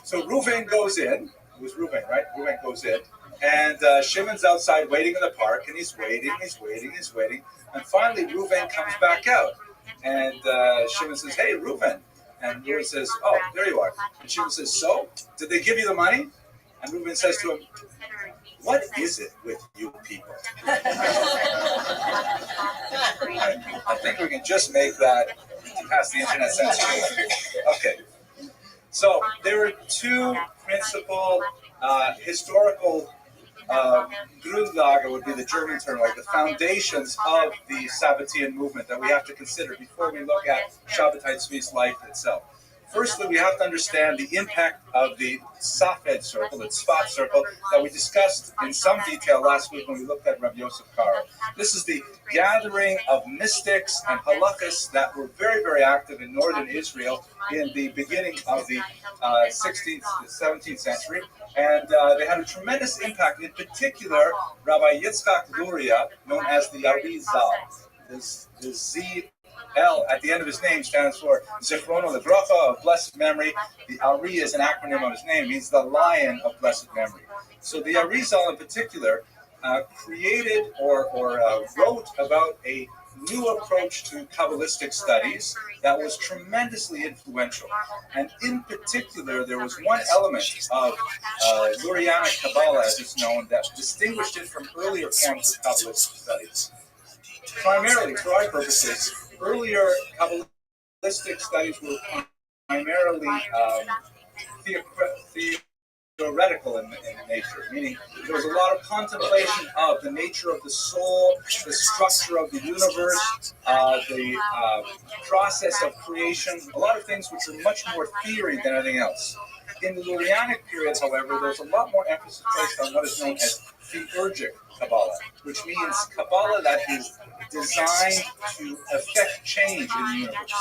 So Reuven goes in. It was Reuven, right? Reuven goes in, and Shimon's outside waiting in the park, and he's waiting, and finally Reuven comes back out, and Shimon says, "Hey, Reuven," and Reuven says, "Oh, there you are." And Shimon says, "So, did they give you the money?" And Reuven says to him, "What is it with you people?" I think we can just make that past the internet censorship. Okay. So there are two principal historical Grundlage would be the German term, like the foundations of the Sabbatean movement that we have to consider before we look at Shabbatai Tzvi's life itself. Firstly, we have to understand the impact of the Safed circle, the Tzfat circle, that we discussed in some detail last week when we looked at Rabbi Yosef Karo. This is the gathering of mystics and halachas that were very, very active in northern Israel in the beginning of the 16th, 17th century. And they had a tremendous impact. In particular, Rabbi Yitzchak Luria, known as the Arizal, the Z L at the end of his name stands for Zichrono Livracha, of blessed memory. The Ari is an acronym of his name, means the lion of blessed memory. So the Arizal in particular created or wrote about a new approach to Kabbalistic studies that was tremendously influential. And in particular, there was one element of Lurianic Kabbalah, as it's known, that distinguished it from earlier forms of Kabbalistic studies. Primarily, for our purposes, earlier Kabbalistic studies were primarily theoretical in nature, meaning there was a lot of contemplation of the nature of the soul, the structure of the universe, the process of creation, a lot of things which are much more theory than anything else. In the Lurianic period, however, there's a lot more emphasis placed on what is known as theurgic Kabbalah, which means Kabbalah that is designed to affect change in the universe.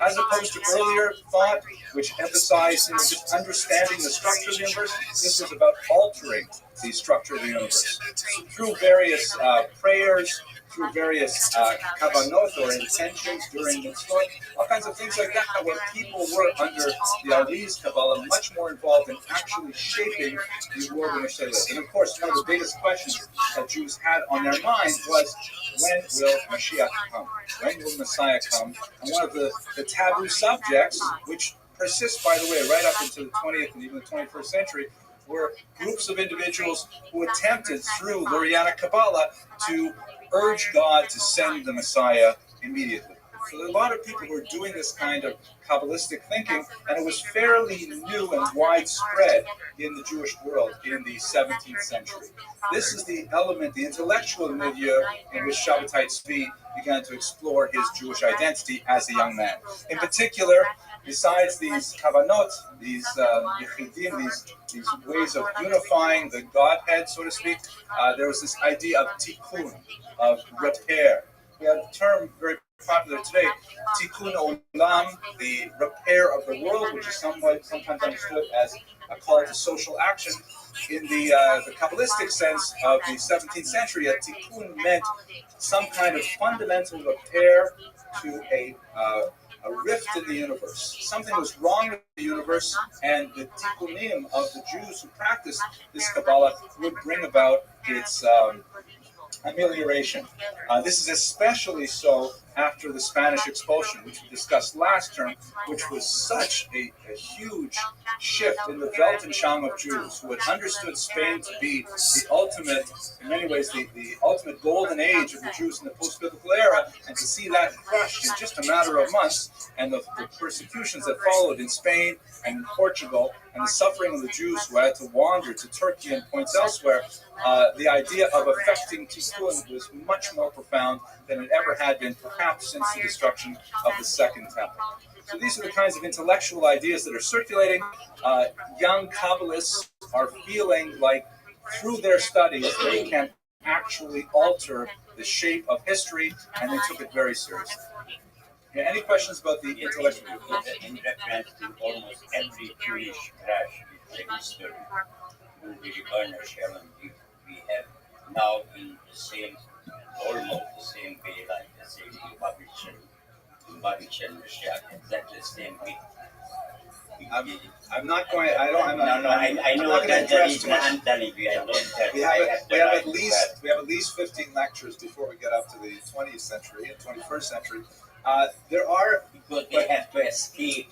As opposed to earlier thought, which emphasized just understanding the structure of the universe, this was about altering the structure of the universe. So through various prayers, through various kavanot or intentions during mitzvot, all kinds of things like that, where people were under the Ari's Kabbalah much more involved in actually shaping the world in which they lived. And of course, one of the biggest questions that Jews had on their mind was, when will Mashiach come? When will Messiah come? And one of the taboo subjects, which persists, by the way, right up into the 20th and even the 21st century, were groups of individuals who attempted through Lurianic Kabbalah to urge God to send the Messiah immediately. So there are a lot of people who are doing this kind of Kabbalistic thinking, and it was fairly new and widespread in the Jewish world in the 17th century. This is the element, the intellectual milieu in which Shabbatai Tzvi began to explore his Jewish identity as a young man. In particular, besides these kavanot, these yechidim, these ways of unifying the Godhead, so to speak, there was this idea of tikkun, of repair. We have a term very popular today, tikkun olam, the repair of the world, which is sometimes understood as a call to social action. In the Kabbalistic sense of the 17th century, a tikkun meant some kind of fundamental repair to a rift in the universe. Something was wrong with the universe, and the tikkunim of the Jews who practiced this Kabbalah would bring about its amelioration. This is especially so after the Spanish expulsion, which we discussed last term, which was such a huge shift in the Weltanschauung of Jews, who had understood Spain to be the ultimate, in many ways, the ultimate golden age of the Jews in the post-biblical era, and to see that crushed in just a matter of months, and the persecutions that followed in Spain and in Portugal, and the suffering of the Jews who had to wander to Turkey and points elsewhere, the idea of affecting tikkun was much more profound than it ever had been, perhaps since the destruction of the Second Temple. So these are the kinds of intellectual ideas that are circulating. Young Kabbalists are feeling like through their studies they can actually alter the shape of history, and they took it very seriously. Yeah, any questions about the intellectual? In reference to almost every Jewish crash with the history, will be ROTHSCHILD, we have now in the same, almost the same way, like the same ROTHSCHILD Mashiach, exactly the same way. I'm not going. I don't. I'm not. No, I know that there is I'm telling you, I know that. We have at least 15 lectures before we get up to the 20th century and 21st century. There are, because they have to escape.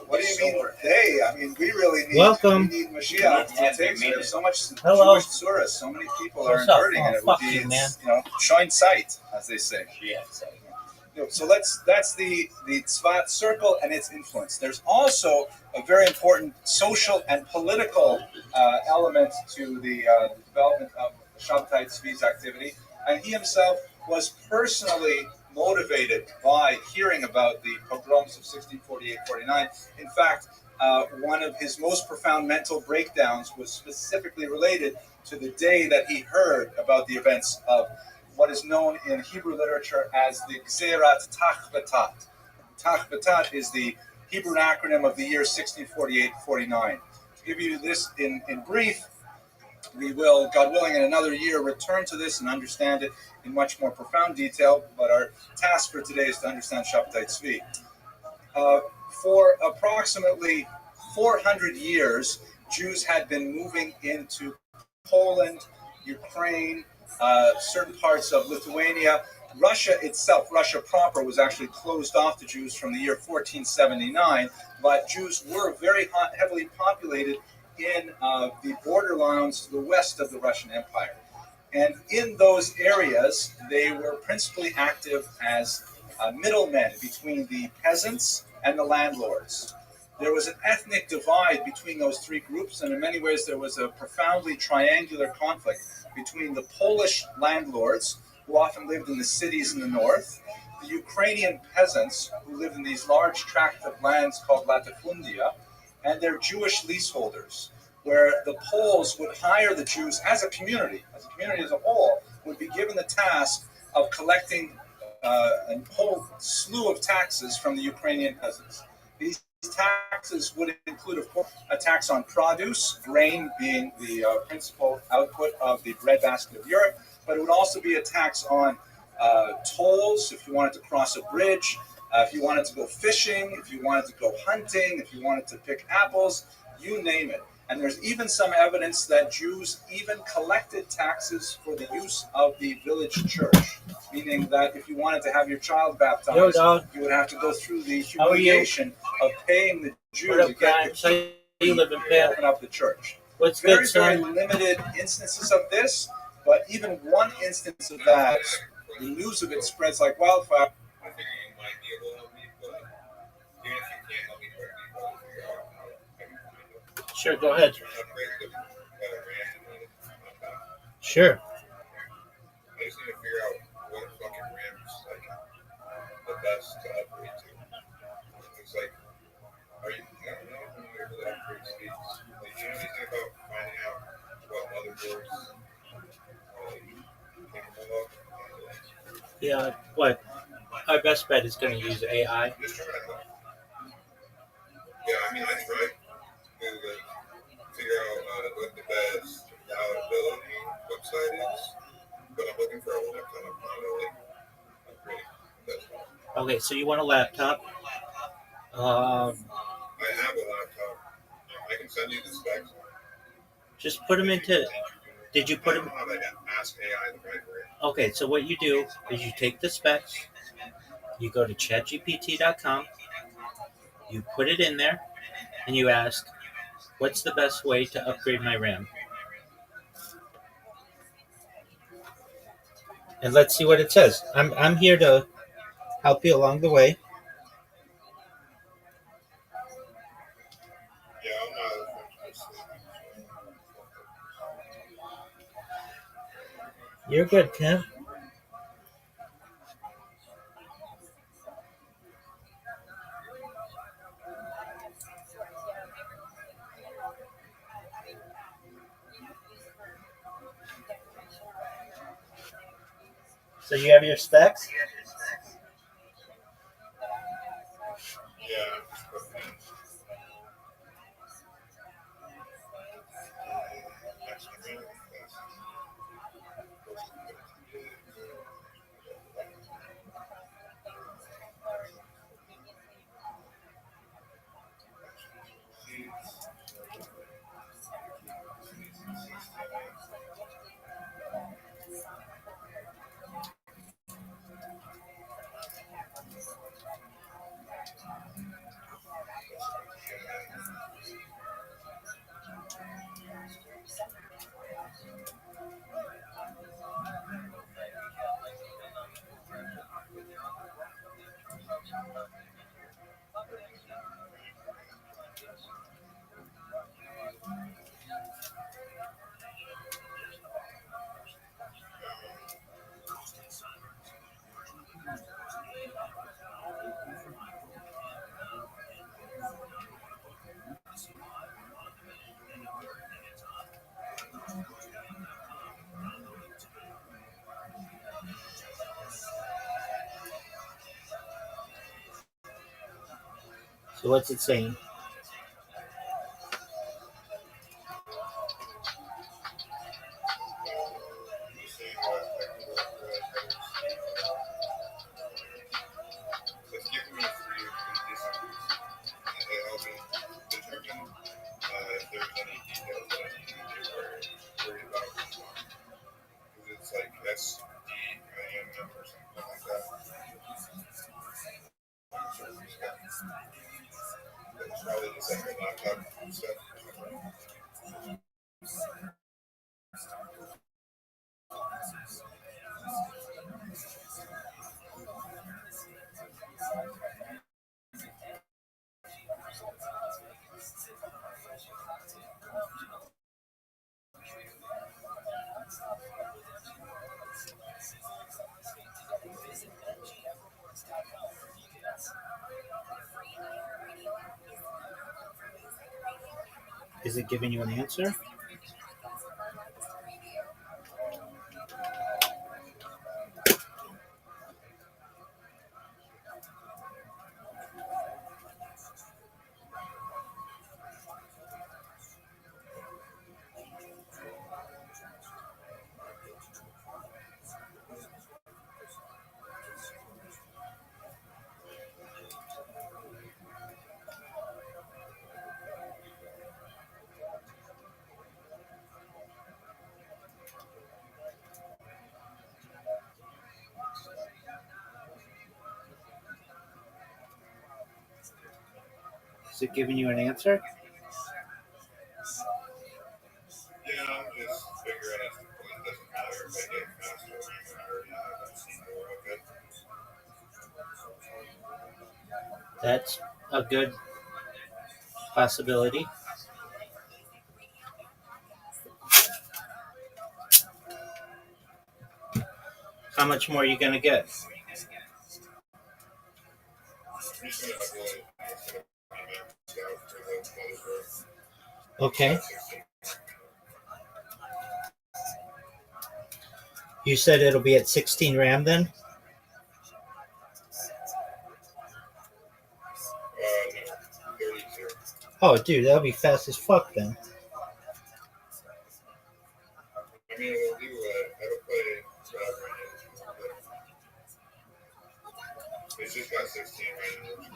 What do you mean they? I mean, we really need. Welcome. We need Mashiach to take. There's so much Hello. Jewish tourists. So many people are inverting, and it would be, shine sight, as they say. Yes. So that's the Tzvat circle and its influence. There's also a very important social and political element to the development of Shabbatai Tzvi's activity, and he himself was personally motivated by hearing about the pogroms of 1648-49. In fact, one of his most profound mental breakdowns was specifically related to the day that he heard about the events of what is known in Hebrew literature as the Gzerat Tachvatat. Tachvatat is the Hebrew acronym of the year 1648-49. To give you this in brief, we will, God willing, in another year return to this and understand it in much more profound detail, but our task for today is to understand Shabbatai Tzvi. For approximately 400 years, Jews had been moving into Poland, Ukraine, certain parts of Lithuania. Russia itself, Russia proper, was actually closed off to Jews from the year 1479, but Jews were very heavily populated in the borderlands to the west of the Russian Empire. And in those areas, they were principally active as middlemen between the peasants and the landlords. There was an ethnic divide between those three groups, and in many ways there was a profoundly triangular conflict between the Polish landlords, who often lived in the cities in the north, the Ukrainian peasants, who lived in these large tracts of lands called latifundia, and their Jewish leaseholders, where the Poles would hire the Jews as a community as a whole, would be given the task of collecting a whole slew of taxes from the Ukrainian peasants. These taxes would include, of course, a tax on produce, grain being the principal output of the breadbasket of Europe, but it would also be a tax on tolls, if you wanted to cross a bridge, if you wanted to go fishing, if you wanted to go hunting, if you wanted to pick apples, you name it. And there's even some evidence that Jews even collected taxes for the use of the village church, meaning that if you wanted to have your child baptized, you would have to go through the humiliation of paying the Jew to get the key to open up the church. What's Very, good, son? very limited instances of this, but even one instance of that, the news of it spreads like wildfire. I think you might be able to help me, but even if you can't help me directly, but figure out how I can find it. Sure, go ahead. Upgrade the RAM and Sure. I just need to figure out what fucking RAM is like the best to upgrade to. It's like, are you? I don't know if I'm able to upgrade speeds. Like, you know anything about finding out what motherboards are capable of? Yeah, what? Our best bet is going to use AI. Just try to. Yeah, I mean, I tried to like figure out what the best palatability website is, but I'm looking for a laptop, not a like upgrade. That's all. Okay, so you want a laptop. I have a laptop. I can send you the specs. Just put them into... Did you put them... I don't know how to ask AI the right way. Okay, so what you do is you take the specs, you go to chatgpt.com, you put it in there, and you ask, what's the best way to upgrade my RAM? And let's see what it says. I'm here to help you along the way. Yeah, I'm not. You're good, Tim. So you have your specs? Yeah. So what's it saying? It's giving me three conditions, and they help me determine if there's any details that I need to do or worry about. Because it's like SDIMM or something like that. It's probably just like a laptop stuff. Is it giving you an answer? Is it giving you an answer? Yeah, I'm just figuring at the point it doesn't matter if I get faster RAM. I already have that seen more of it. That's a good possibility. How much more are you going to get? Okay. You said it'll be at 16 RAM then? Oh, dude, that'll be fast as fuck then. I mean, we'll do it'll play whatever it is. It's just got 16 RAM.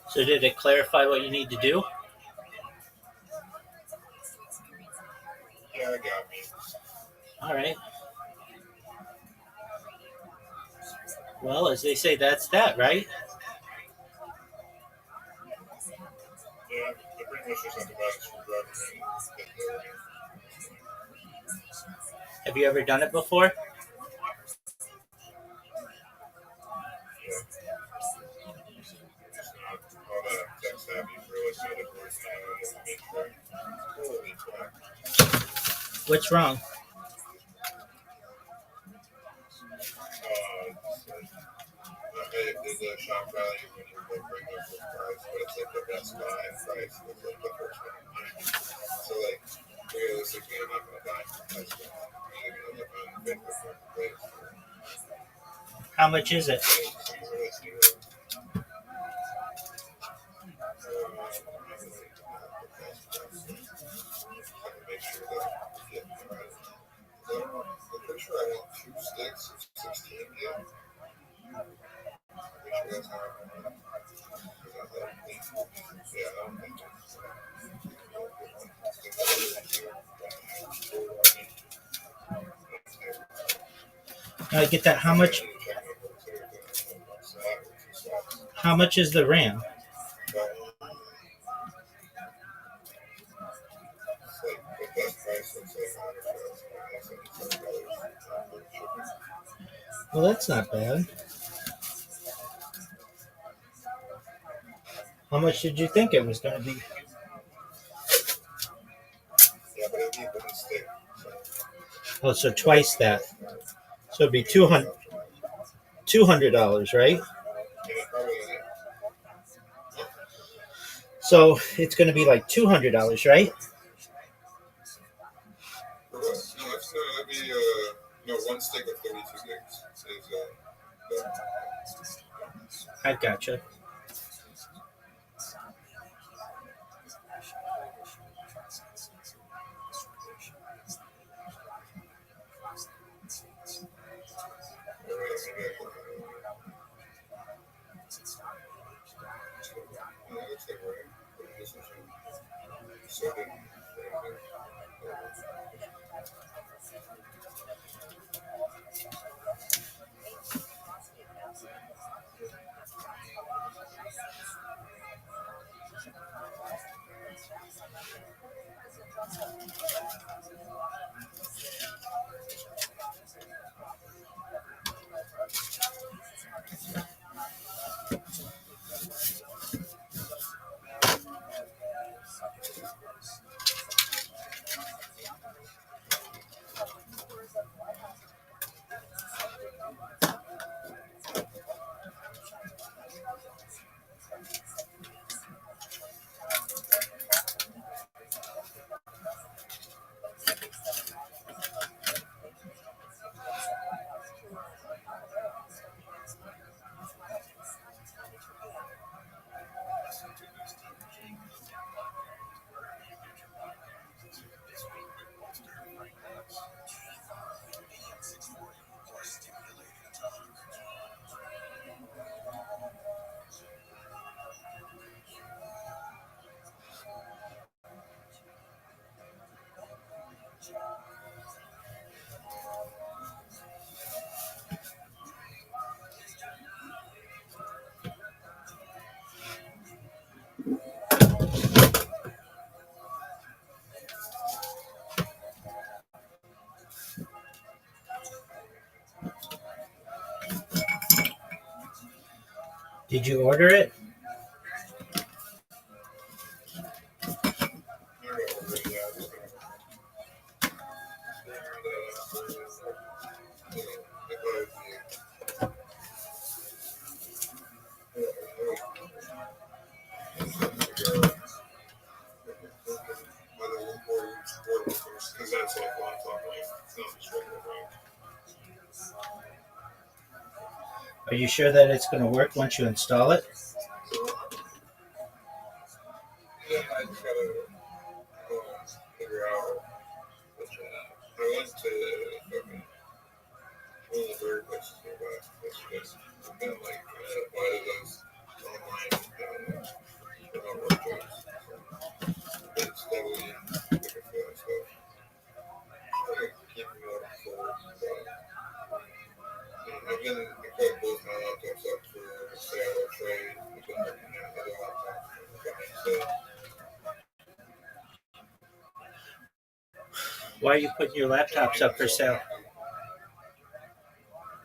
So did it clarify what you need to do? Yeah, I got me. All right. Well, as they say, that's that, right? Yeah, the pretty much just have to buy a screwdriver and get the ring. Have you ever done it before? What's wrong? There's a shock value when you bring up the price, but it's like the Best Buy price was like the first one. So like realistically, I'm not gonna buy Best Buy. I'm gonna pick the first place. How much is it? Make sure that I'm getting the right. I'm pretty sure I want 2 sticks of 16 gig. I'm pretty sure that's how I want it. Because I don't think, yeah, I don't think it's. I get that. How much? How much is the RAM? Well, that's not bad. How much did you think it was going to be? cheap and it's thick. Oh, so twice that. So it'd be $200, right? So it's going to be like $200, right? For what? No, it's that'd be one stick of 32 gigs. I gotcha. Did you order it? Because that's like laptop, like it's not just regular RAM. Are you sure that it's going to work once you install it? Yeah, I just gotta figure out which I went to fucking one of the very places nearby. I've been like a lot of those online remote work jobs. I've been steadily looking for that stuff. Trying to keep me up for I've put both my laptops up for sale or trade. I've been looking at other laptops for buying sale. Why are you putting your laptops up for sale?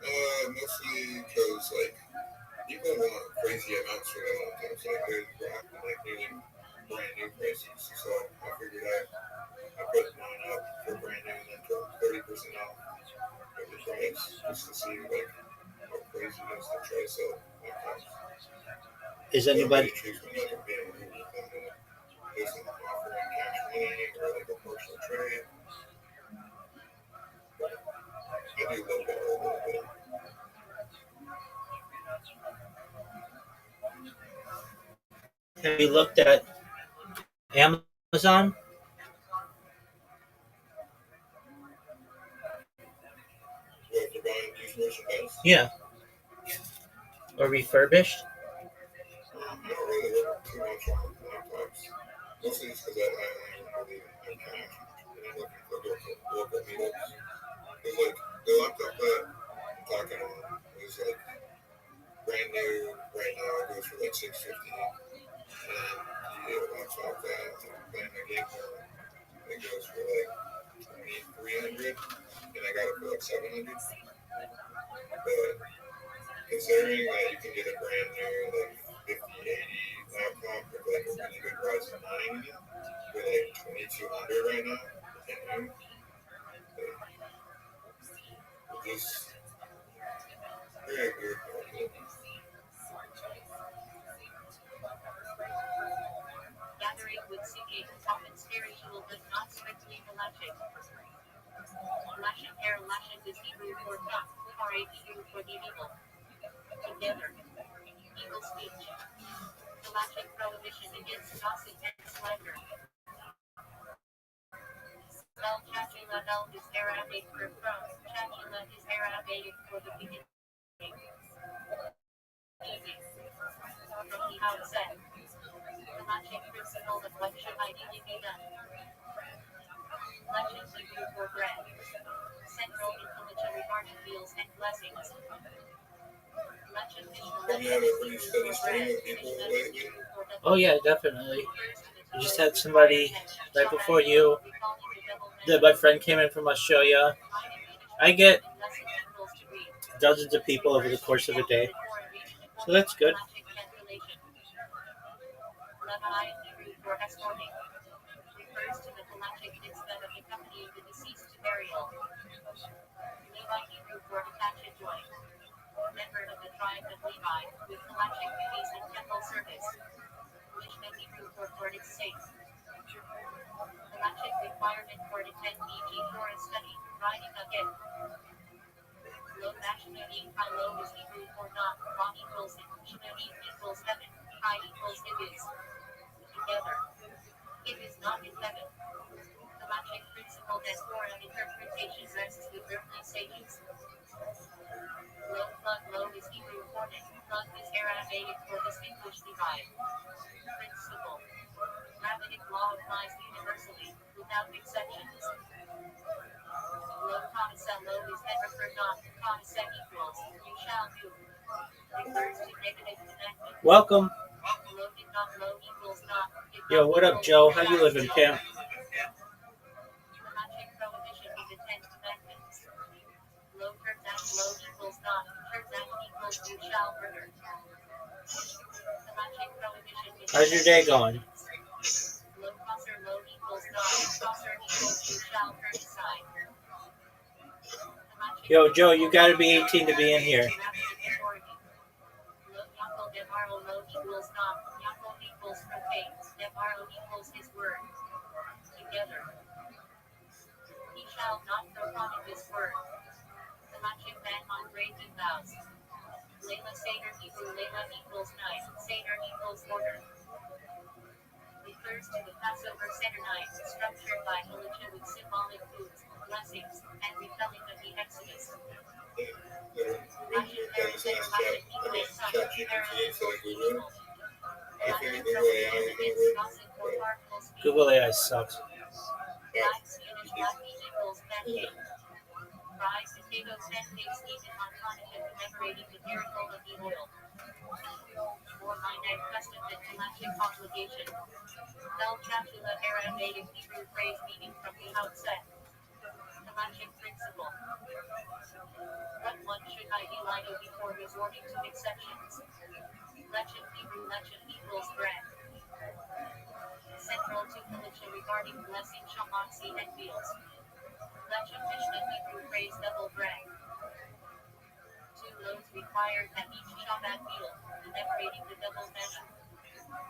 Mostly because like people want crazy amounts for their laptops. Like they're like nearly brand new prices. So I figured I put mine up for brand new and then put 30% off of the price just to see like how crazy it is to try to sell laptops. Is anybody? Choose me like I'm being rude with them and there's an offer in cash money or like a partial trade. I do look at it a little bit. Have you looked at Amazon? What, for buying used merchandise? Yeah. Or refurbished? I don't really look too much on laptops. Mostly just because I only really have cash. And I'm looking for local meetups. Because like the laptop that I'm talking on is like brand new right now. It goes for like $650. And the laptop that I'm playing my games on, it goes for like $300, and I got it for like $700. But considering that you can get a brand new like 5080 laptop with like a really good Ryzen 9 in it for like $2,200 right now, This very good. Gathering with singing, often spiritual but not strictly halachic. Lashon hair, lashon is Hebrew for not, or Hebrew for the evil. Together. Evil speech. Halachic prohibition against gossip and slander. Spell Chatula El is Arabic for from. Chatula is Arabic for the beginning. From the outset. Halachic principle of what should ideally be done. Lashon Hebrew for bread. Central influential regarding meals and blessings. Have you had a pretty steady stream of people lately? Oh yeah, definitely. You just had somebody right before you. My friend came in from Australia. I get dozens of people over the course of a day, so that's good. Rabbi Hebrew for escorting refers to the halachic mitzvah of accompanying the deceased to burial. Levi Hebrew for attached joint, member of the tribe of Levi, with halachic duties in temple service. Mishnah Hebrew for its sake. Halachic requirement for attend e.g. for a study, writing a gift. Lo Mashna E. Lo is Hebrew for not, Ra equals it, Shna E equals heaven, I equals it is. Together. It is not in heaven. The logic principle that Torah interpretation rests with earthly sages. Lo plug lo is Hebrew for it, plug is Arabic for distinguished divide. Principle. Rabbinic law applies universally, without exceptions. Lo conisa lo is never for not, conisa equals, you shall do. Refers to negative connected. Welcome. Lo did not lo equals not. Yo, what up, Joe? How you living, pimp? Halachic prohibition of the Ten Commandments. Lo terzac lo equals not, terzac equals you shall murder. Halachic prohibition of How's your day going? Lo crosser lo equals not, crosser equals you shall turn aside. Yo, Joe, you gotta be 18 to be in here. Lo Yaakov Devaro lo equals not, Yaakov equals from faith, Devaro equals his word. Together. He shall not profane his word. Halachic ban on breaking vows. Layla Seder Hebrew Layla equals night, Seder equals order. Refers to the Passover Seder night, structured by Elijah with symbolic foods, blessings, and repelling of the Exodus. Lashon Hair Seder Lashon equals sun, Hair equals evil. Lashon prohibition against gossip or harmful speech. Google AI sucks. Fried Spanish Latin equals pancake. Fried potatoes pancakes eaten on Hanukkah commemorating the miracle of the oil. Or minor custom and halachic obligation. El Chatula Arabic Hebrew phrase meaning from the outset. Halachic principle. What one should idealize before resorting to exceptions. Lashon Hebrew lashon equals bread. Central to halacha regarding blessing shamatzi and meals. Lashon Mishnah Hebrew phrase double bread. 2 loaves required at each Shabbat meal, commemorating the double measure.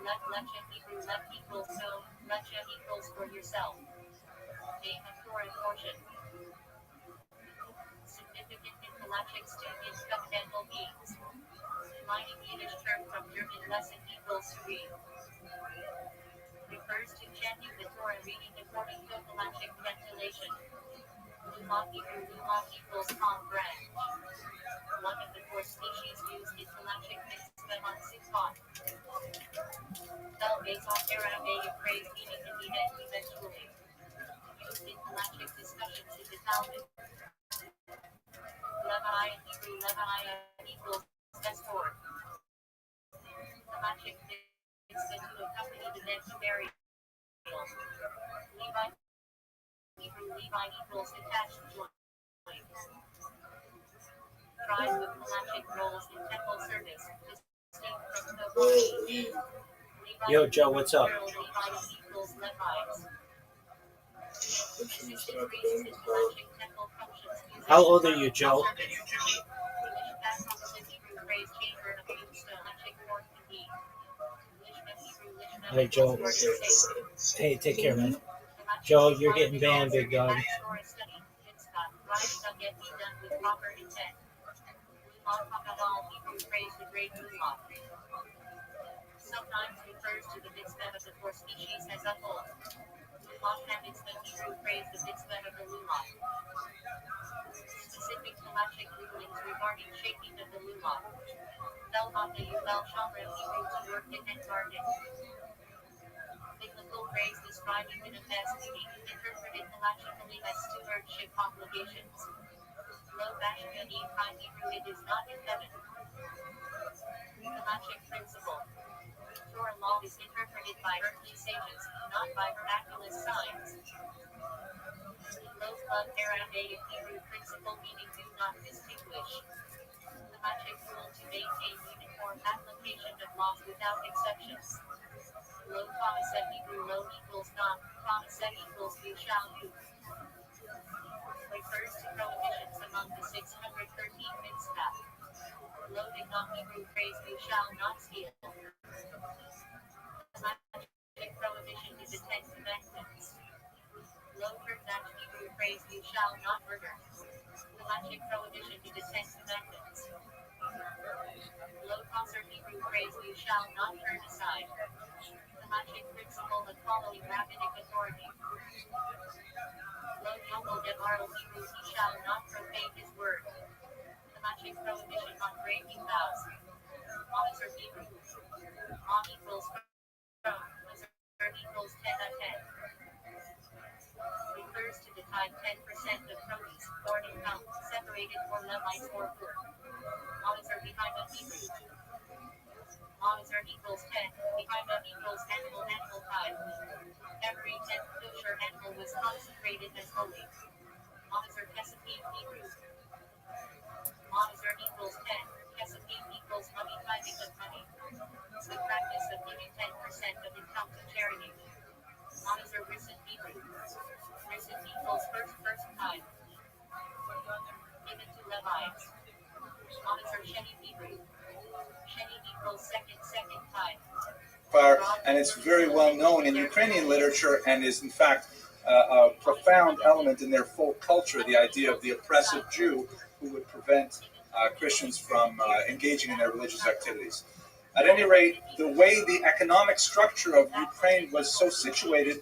Lecha Hebrew lech equals so, lecha equals for yourself. Name a Torah portion. Significant in halachic student covenantal means. Mining Yiddish term from German lesson equals to read. Refers to chanting the Torah reading according to halachic ventilation. Lumah Hebrew Lumah equals palm branch. One of the 4 species used in halachic mitzvah on Sifat. El Bezot Arabic phrase meaning in the end eventually. Used in halachic discussions in the Talmud. Levi Hebrew Levi equals escort. Halachic mitzvah to accompany the dead to burial. Levi Hebrew Levi equals attached joint. Tribe with halachic roles in temple service, distinct from the Yo, Joe, what's up? Levi equals Levites. How old are you, Joe? Hey, Joe. Hey, take care, man. Joe, you're getting banned, big dog. Sometimes refers to the mitzvah of the four species as a whole. Often it's the Hebrew phrase the mitzvah of the lumah. Specific halachic rulings regarding shaping of the lumah. Bel Havda Yubel Shamra Hebrew to work in and garden. Biblical phrase describing the nefes meaning, interpreted halachically as stewardship obligations. Lo bashkani by Hebrew it is not in heaven. Halachic principle. Torah law is interpreted by earthly sages, not by miraculous signs. Low club Aramaic Hebrew principle meaning do not distinguish. Halachic rule to maintain uniform application of laws without exceptions. Low set Hebrew low equals not, set equals you shall do. Refers to prohibitions among the 613 mitzvah. Low not Hebrew phrase you shall not steal. Halachic prohibition is the Ten Commandments. Low that Hebrew phrase you shall not murder. Halachic prohibition is the Ten Commandments. Low concert Hebrew phrase you shall not turn aside. Halachic principle of following rabbinic authority. Low yomo devaral Hebrew he shall not profane his word. Halachic prohibition on breaking vows. Officer Hebrew. On equals from. Equals 10 of 10. Refers to the time 10% of produce, born in count, separated for Levites or poor. Officer behind of Hebrew. Officer equals 10, behind of equals animal 5. Every 10th kosher animal was consecrated as holy. Officer Kesapim Hebrew. Officer equals 10, Kesapim equals money, tithing of money. The practice of giving 10% of income to charity. Officer Risen Hebrew. Risen equals first time. Given to Levites. Officer Sheni Hebrew. Sheni equals second time. And it's very well known in Ukrainian literature and is in fact a profound element in their folk culture, the idea of the oppressive Jew who would prevent Christians from engaging in their religious activities. At any rate, the way the economic structure of Ukraine was so situated,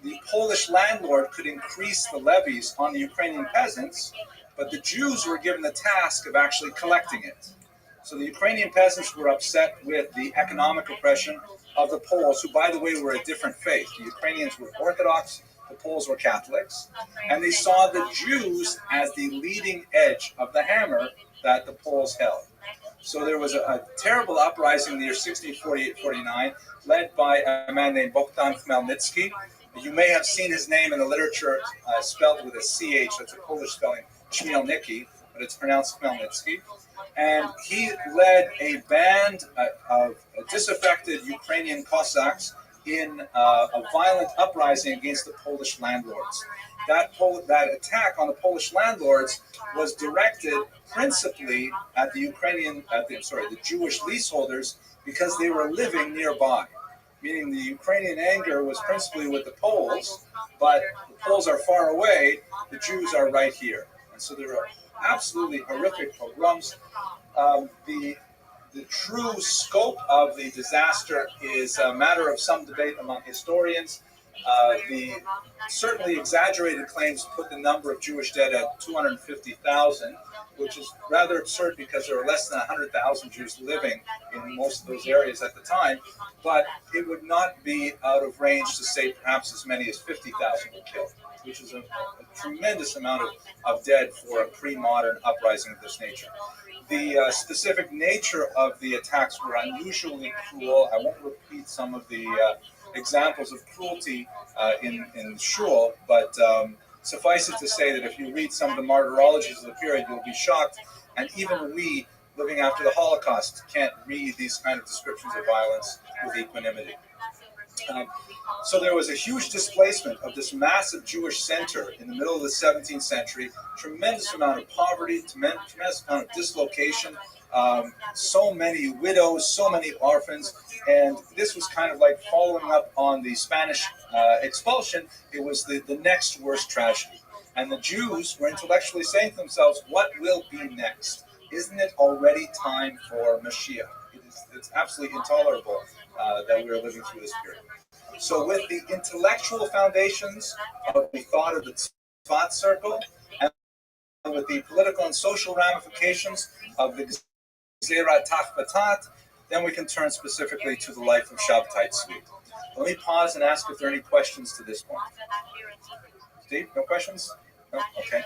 the Polish landlord could increase the levies on the Ukrainian peasants, but the Jews were given the task of actually collecting it. So the Ukrainian peasants were upset with the economic oppression of the Poles, who, by the way, were a different faith. The Ukrainians were Orthodox, the Poles were Catholics, and they saw the Jews as the leading edge of the hammer that the Poles held. So there was a terrible uprising in the year 1648-49, led by a man named Bogdan Khmelnytsky. You may have seen his name in the literature spelled with a CH, that's a Polish spelling, Chmielnicki, but it's pronounced Khmelnytsky. And he led a band of disaffected Ukrainian Cossacks in a violent uprising against the Polish landlords. That attack on the Polish landlords was directed principally at the Jewish leaseholders because they were living nearby. Meaning the Ukrainian anger was principally with the Poles, but the Poles are far away, the Jews are right here. And so there are absolutely horrific pogroms. The true scope of the disaster is a matter of some debate among historians. The certainly exaggerated claims put the number of Jewish dead at 250,000, which is rather absurd because there were less than 100,000 Jews living in most of those areas at the time. But it would not be out of range to say perhaps as many as 50,000 were killed, which is a tremendous amount of dead for a pre-modern uprising of this nature. The specific nature of the attacks were unusually cruel. I won't repeat some of the examples of cruelty in Shul, but suffice it to say that if you read some of the martyrologies of the period, you'll be shocked. And even we, living after the Holocaust, can't read these kind of descriptions of violence with equanimity. So there was a huge displacement of this massive Jewish center in the middle of the 17th century, tremendous amount of poverty, tremendous amount of dislocation, so many widows, so many orphans, and this was kind of like following up on the Spanish expulsion. It was the next worst tragedy. And the Jews were intellectually saying to themselves, what will be next? Isn't it already time for Mashiach? It's absolutely intolerable that we are living through this period. So with the intellectual foundations of the thought of the Tzfat circle, and with the political and social ramifications of the Gzerat Tachbatat, then we can turn specifically to the life of Shabtai Tzvi. Let me pause and ask if there are any questions to this point. Steve, no questions? No? Okay.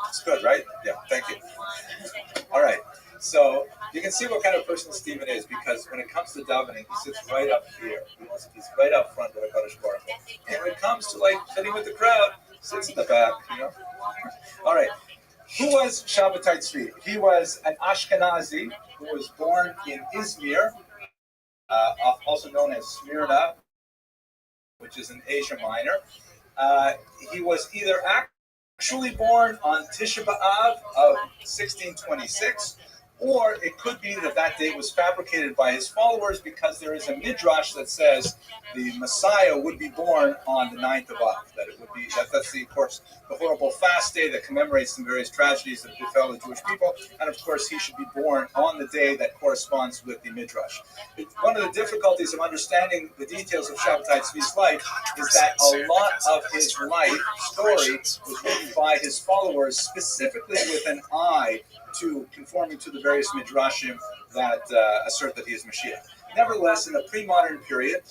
It's good, right? Yeah, thank you. All right. So you can see what kind of person Stephen is, because when it comes to davening, he sits right up here. He's right up front with HaKadosh Baruch Hu. And when it comes to like sitting with the crowd, sits in the back, you know. All right. Who was Shabtai Tzvi? He was an Ashkenazi who was born in Izmir, also known as Smyrna, which is in Asia Minor. He was either actually born on Tisha B'Av of 1626, or it could be that that date was fabricated by his followers, because there is a midrash that says the Messiah would be born on the 9th of Av. That it would be that's the, of course, the horrible fast day that commemorates some various tragedies that befell the Jewish people, and of course he should be born on the day that corresponds with the midrash. One of the difficulties of understanding the details of Shabtai Tzvi's life is that a lot of his life story was written by his followers, specifically with an eye to conforming to the various midrashim that assert that he is Mashiach. Nevertheless, in the pre-modern period,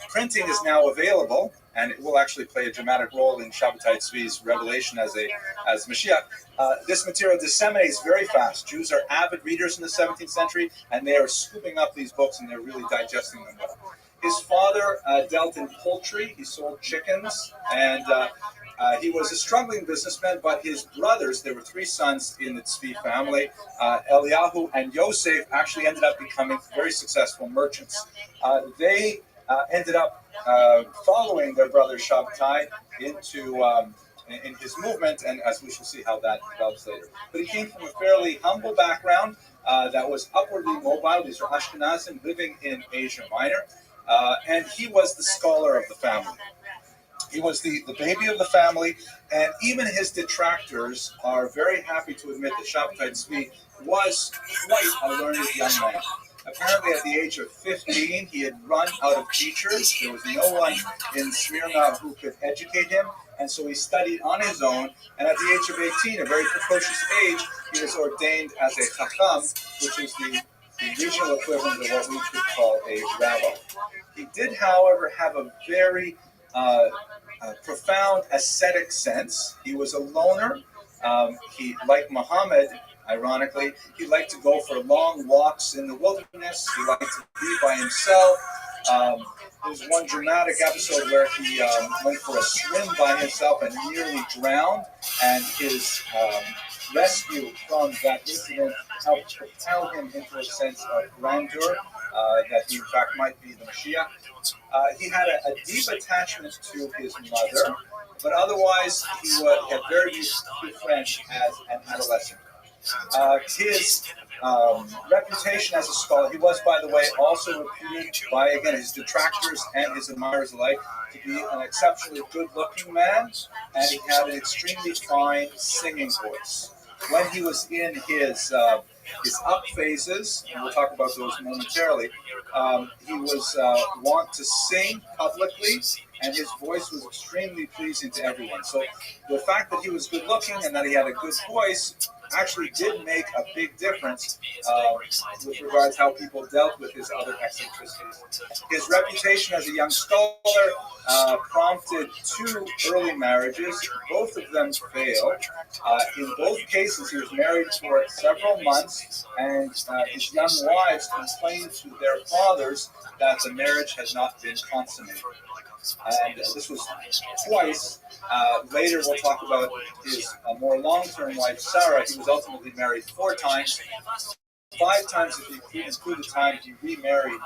printing is now available, and it will actually play a dramatic role in Shabtai Tzvi's revelation as Mashiach. This material disseminates very fast. Jews are avid readers in the 17th century, and they are scooping up these books, and they're really digesting them well. His father dealt in poultry. He sold chickens, and he was a struggling businessman, but his brothers, there were three sons in the Tzvi family, Eliyahu and Yosef, actually ended up becoming very successful merchants. They ended up following their brother Shabtai in his movement, and as we shall see how that develops later. But he came from a fairly humble background that was upwardly mobile. These are Ashkenazim living in Asia Minor, and he was the scholar of the family. He was the baby of the family, and even his detractors are very happy to admit that Shabtai Tzvi was quite a learned young man. Apparently, at the age of 15, he had run out of teachers. There was no one in Smyrna who could educate him, and so he studied on his own. And at the age of 18, a very precocious age, he was ordained as a chacham, which is the regional equivalent of what we could call a rabbi. He did, however, have a very profound ascetic sense. He was a loner. He, like Muhammad, ironically, he liked to go for long walks in the wilderness. He liked to be by himself. There was one dramatic episode where he went for a swim by himself and nearly drowned, and his rescue from that incident helped propel him into a sense of grandeur, that he in fact might be the Mashiach. He had a deep attachment to his mother, but otherwise he had very few friends as an adolescent. His reputation as a scholar, he was, by the way, also reputed by, again, his detractors and his admirers alike to be an exceptionally good-looking man, and he had an extremely fine singing voice. When he was in his up phases, and we'll talk about those momentarily, he was wont to sing publicly, and his voice was extremely pleasing to everyone. So the fact that he was good looking and that he had a good voice actually did make a big difference with regards to how people dealt with his other eccentricities. His reputation as a young scholar prompted two early marriages. Both of them failed. In both cases, he was married for several months, and his young wives complained to their fathers that the marriage had not been consummated. And this was twice. Later, we'll talk about his more long-term wife, Sarah. He was ultimately married 4 times. 5 times if you include the time he remarried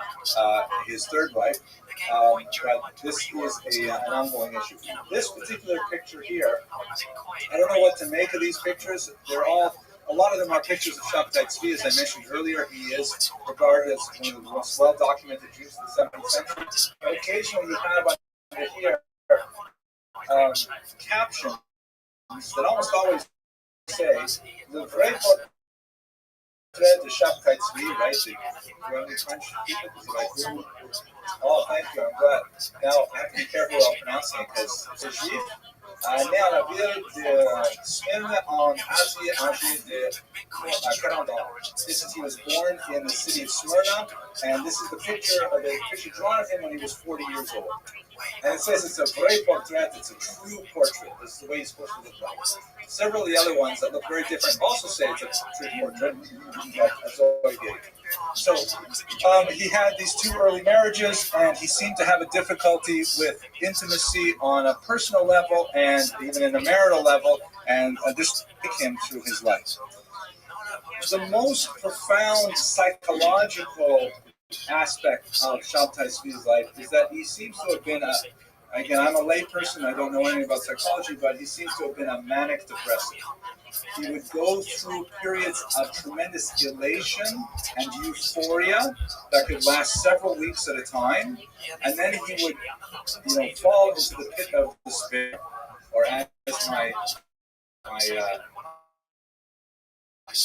his third wife. But this is an ongoing issue. This particular picture here, I don't know what to make of these pictures. A lot of them are pictures of Shabtai Tzvi. As I mentioned earlier, he is regarded as one of the most well-documented Jews of the 7th century. But occasionally you have under here captions that almost always say, the very the Shabtai Tzvi, right? The French people, is it like, oh, thank you, I'm glad. Now, I have to be careful while pronouncing it, because c'est juif. Né à la ville de Smyrna en Asie de 40 ans. He was born in the city of Smyrna, and this is the picture drawn of him when he was 40 years old. And it says it's a vrai portrait, it's a true portrait. This is the way he's supposed to look like. Several of the other ones that look very different also say it's a true portrait. So he had these 2 early marriages, and he seemed to have a difficulty with intimacy on a personal level and even in a marital level, and this took him through his life. The most profound psychological aspect of Shabtai Tzvi's life is that he seems to have been again, I'm a lay person, I don't know anything about psychology, but he seems to have been a manic depressive. He would go through periods of tremendous elation and euphoria that could last several weeks at a time, and then he would, fall into the pit of despair. Or as my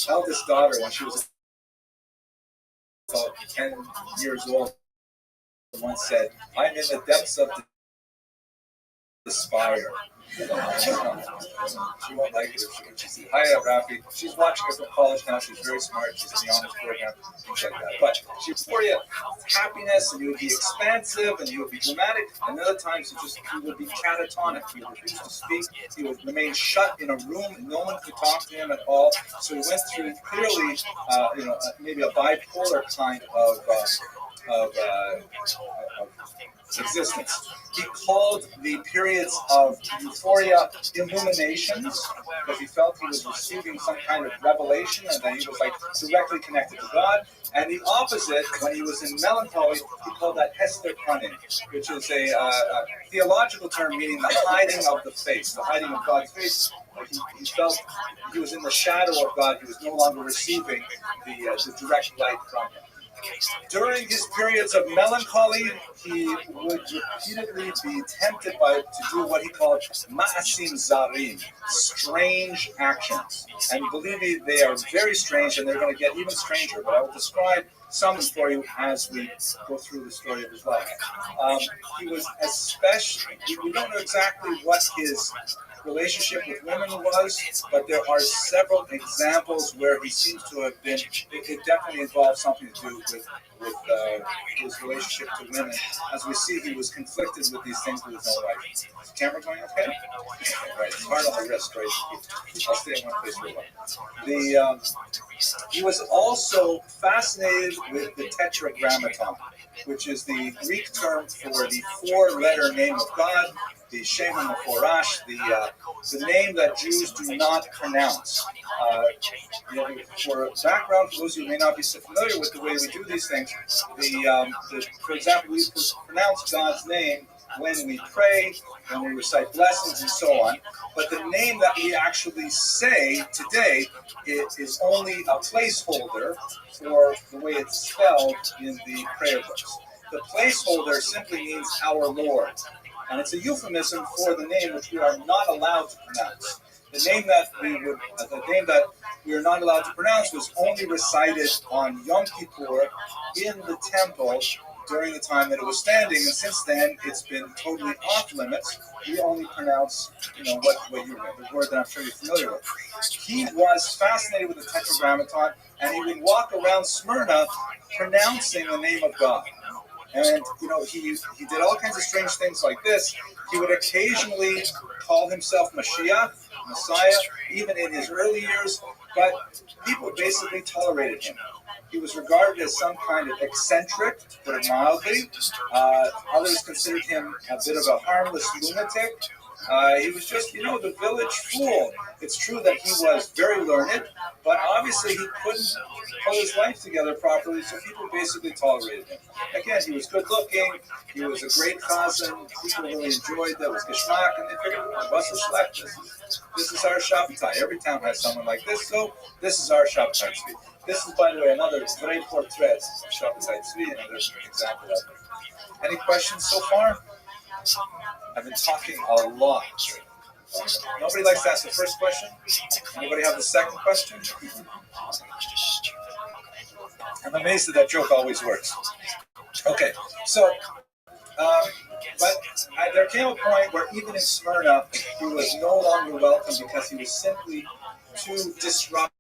eldest daughter, when she was about 10 years old, once said, "I'm in the depths of despair." She won't like it if she sees. Hi, Rabbi. She's watching us from college now. She's very smart. She's in the honors program, things like that. But she would pour you happiness, and you would be expansive, and you would be dramatic. And other times, you would be catatonic. He would refuse to speak. He would remain shut in a room, and no one could talk to him at all. So he went through clearly, maybe a bipolar kind of existence. He called the periods of euphoria illuminations, because he felt he was receiving some kind of revelation and that he was directly connected to God. And the opposite, when he was in melancholy, he called that Hester Pruning, which is a theological term meaning the hiding of the face, the hiding of God's face. He felt he was in the shadow of God. He was no longer receiving the direct light from him. During his periods of melancholy, he would repeatedly be tempted to do what he called ma'asim zarim, strange actions. And believe me, they are very strange, and they're going to get even stranger. But I will describe some for you as we go through the story of his life. He was especially, we don't know exactly what his relationship with women was, but there are several examples where he seems to have been, it definitely involved something to do with his relationship to women. As we see, he was conflicted with these things with his own wife. Is the camera going okay? Right, it's hard on the wrist, right? I'll stay in one place for a while. He was also fascinated with the Tetragrammaton, which is the Greek term for the 4-letter name of God, the Shem HaMeforash, the name that Jews do not pronounce. For background, for those who may not be so familiar with the way we do these things, for example, we pronounce God's name when we pray, when we recite blessings, and so on. But the name that we actually say today is only a placeholder for the way it's spelled in the prayer books. The placeholder simply means our Lord, and it's a euphemism for the name which we are not allowed to pronounce. The name that we are not allowed to pronounce was only recited on Yom Kippur in the temple during the time that it was standing, and since then it's been totally off limits. We only pronounce, the word that I'm sure you're familiar with. He was fascinated with the Tetragrammaton, and he would walk around Smyrna pronouncing the name of God. And, he did all kinds of strange things like this. He would occasionally call himself Mashiach, Messiah, even in his early years, but people basically tolerated him. He was regarded as some kind of eccentric, to put it mildly. Others considered him a bit of a harmless lunatic. He was just, the village fool. It's true that he was very learned, but obviously he couldn't pull his life together properly, so people basically tolerated him. Again, he was good looking, he was a great cousin, people really enjoyed that was geschmack, and they figured, ROTHSCHILD, this is our Shabbatai. Every town has someone like this, so this is our Shabbatai Tzvi. This is, by the way, another great portrait of Shabbatai Tzvi, another example of it. Any questions so far? I've been talking a lot. Nobody likes to ask the first question? Anybody have the second question? I'm amazed that joke always works. Okay, so, but there came a point where even in Smyrna, he was no longer welcome because he was simply too disruptive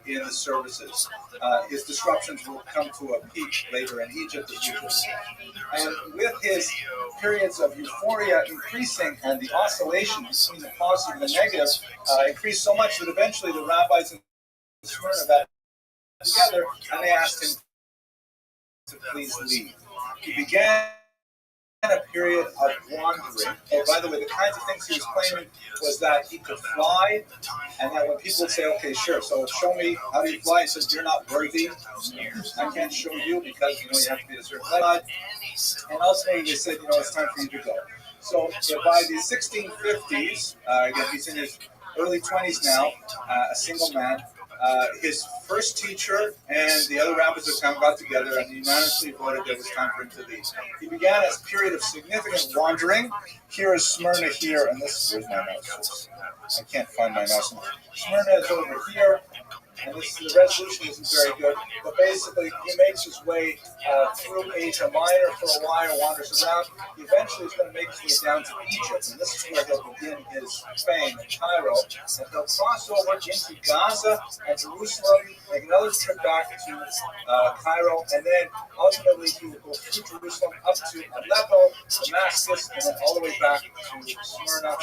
in the services. His disruptions will come to a peak later in Egypt. And with his periods of euphoria increasing and the oscillation between the positive and the negative increased so much that eventually the rabbis in Smyrna got together and they asked him to please leave. He began a period of wandering. Oh, by the way, the kinds of things he was claiming was that he could fly, and that when people would say, okay, sure, so show me how do you fly, he says, you're not worthy. I can't show you because, you have to be a certain level. And ultimately they said, it's time for you to go. So by the 1650s, again, he's in his early 20s now, a single man. His first teacher and the other rabbis of town got together and unanimously voted that it was time for him to leave. He began a period of significant wandering. Here is Smyrna here, and where's my mouse? I can't find my mouse. Smyrna is over here, and the resolution isn't very good, but basically he makes his way through Asia Minor for a while, wanders around. Eventually he's going to make his way down to Egypt, and this is where he'll begin his fame in Cairo, and he'll cross over into Gaza and Jerusalem, make another trip back to Cairo, and then ultimately he will go through Jerusalem up to Aleppo, Damascus, and then all the way back to Smyrna,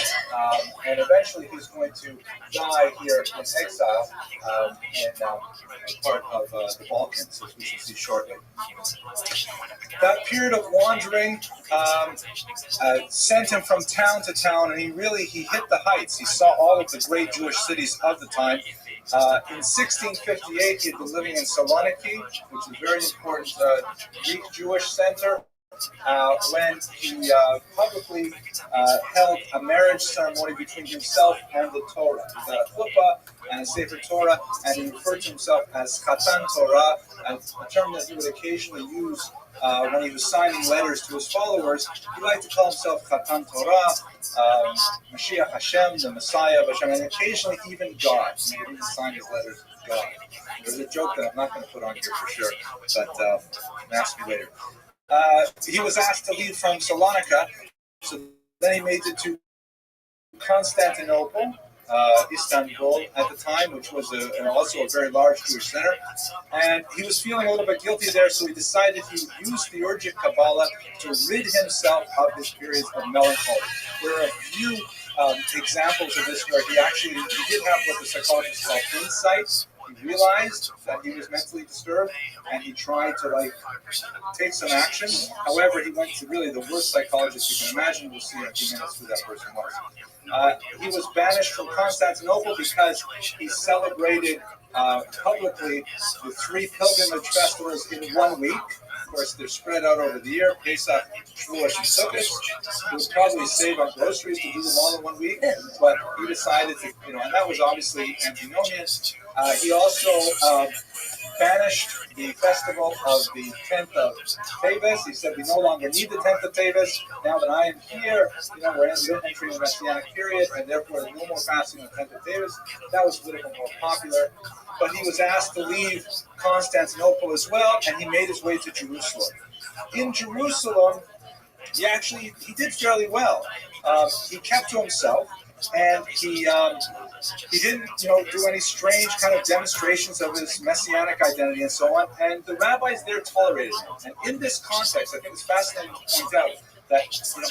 and eventually he's going to die here in exile. And part of the Balkans, as we shall see shortly. That period of wandering sent him from town to town, and he hit the heights. He saw all of the great Jewish cities of the time. In 1658, he had been living in Saloniki, which is a very important Greek Jewish center. When he publicly held a marriage ceremony between himself and the Torah. He got a chuppah and a Sefer Torah, and he referred to himself as Chatan Torah, a term that he would occasionally use when he was signing letters to his followers. He liked to call himself Chatan Torah, Mashiach Hashem, the Messiah of Hashem, and occasionally even God. He didn't sign his letters to God. There's a joke that I'm not going to put on here for sure, but ask me later. He was asked to leave from Salonika, so then he made it to Constantinople, Istanbul at the time, which was also a very large Jewish center. And he was feeling a little bit guilty there, so he decided he would use the Urgic Kabbalah to rid himself of his periods of melancholy. There are a few examples of this where he did have what the psychologists call insight. He realized that he was mentally disturbed, and he tried to take some action. However, he went to really the worst psychologist you can imagine. We'll see in a few minutes who that person was. He was banished from Constantinople because he celebrated publicly the 3 pilgrimage festivals in 1 week. Of course, they're spread out over the year, Pesach, Shavuot, and Sukkot. He would probably save on groceries to do them all in 1 week, but he decided to, and that was obviously antinomian. He also banished the festival of the 10th of Teves. He said, we no longer need the 10th of Teves. Now that I am here, we're entering the Messianic period, and therefore there's no more fasting on the 10th of Teves. That was a little more popular. But he was asked to leave Constantinople as well, and he made his way to Jerusalem. In Jerusalem, he did fairly well. He kept to himself, and he didn't, do any strange kind of demonstrations of his messianic identity and so on. And the rabbis there tolerated him. And in this context, I think it's fascinating to point out that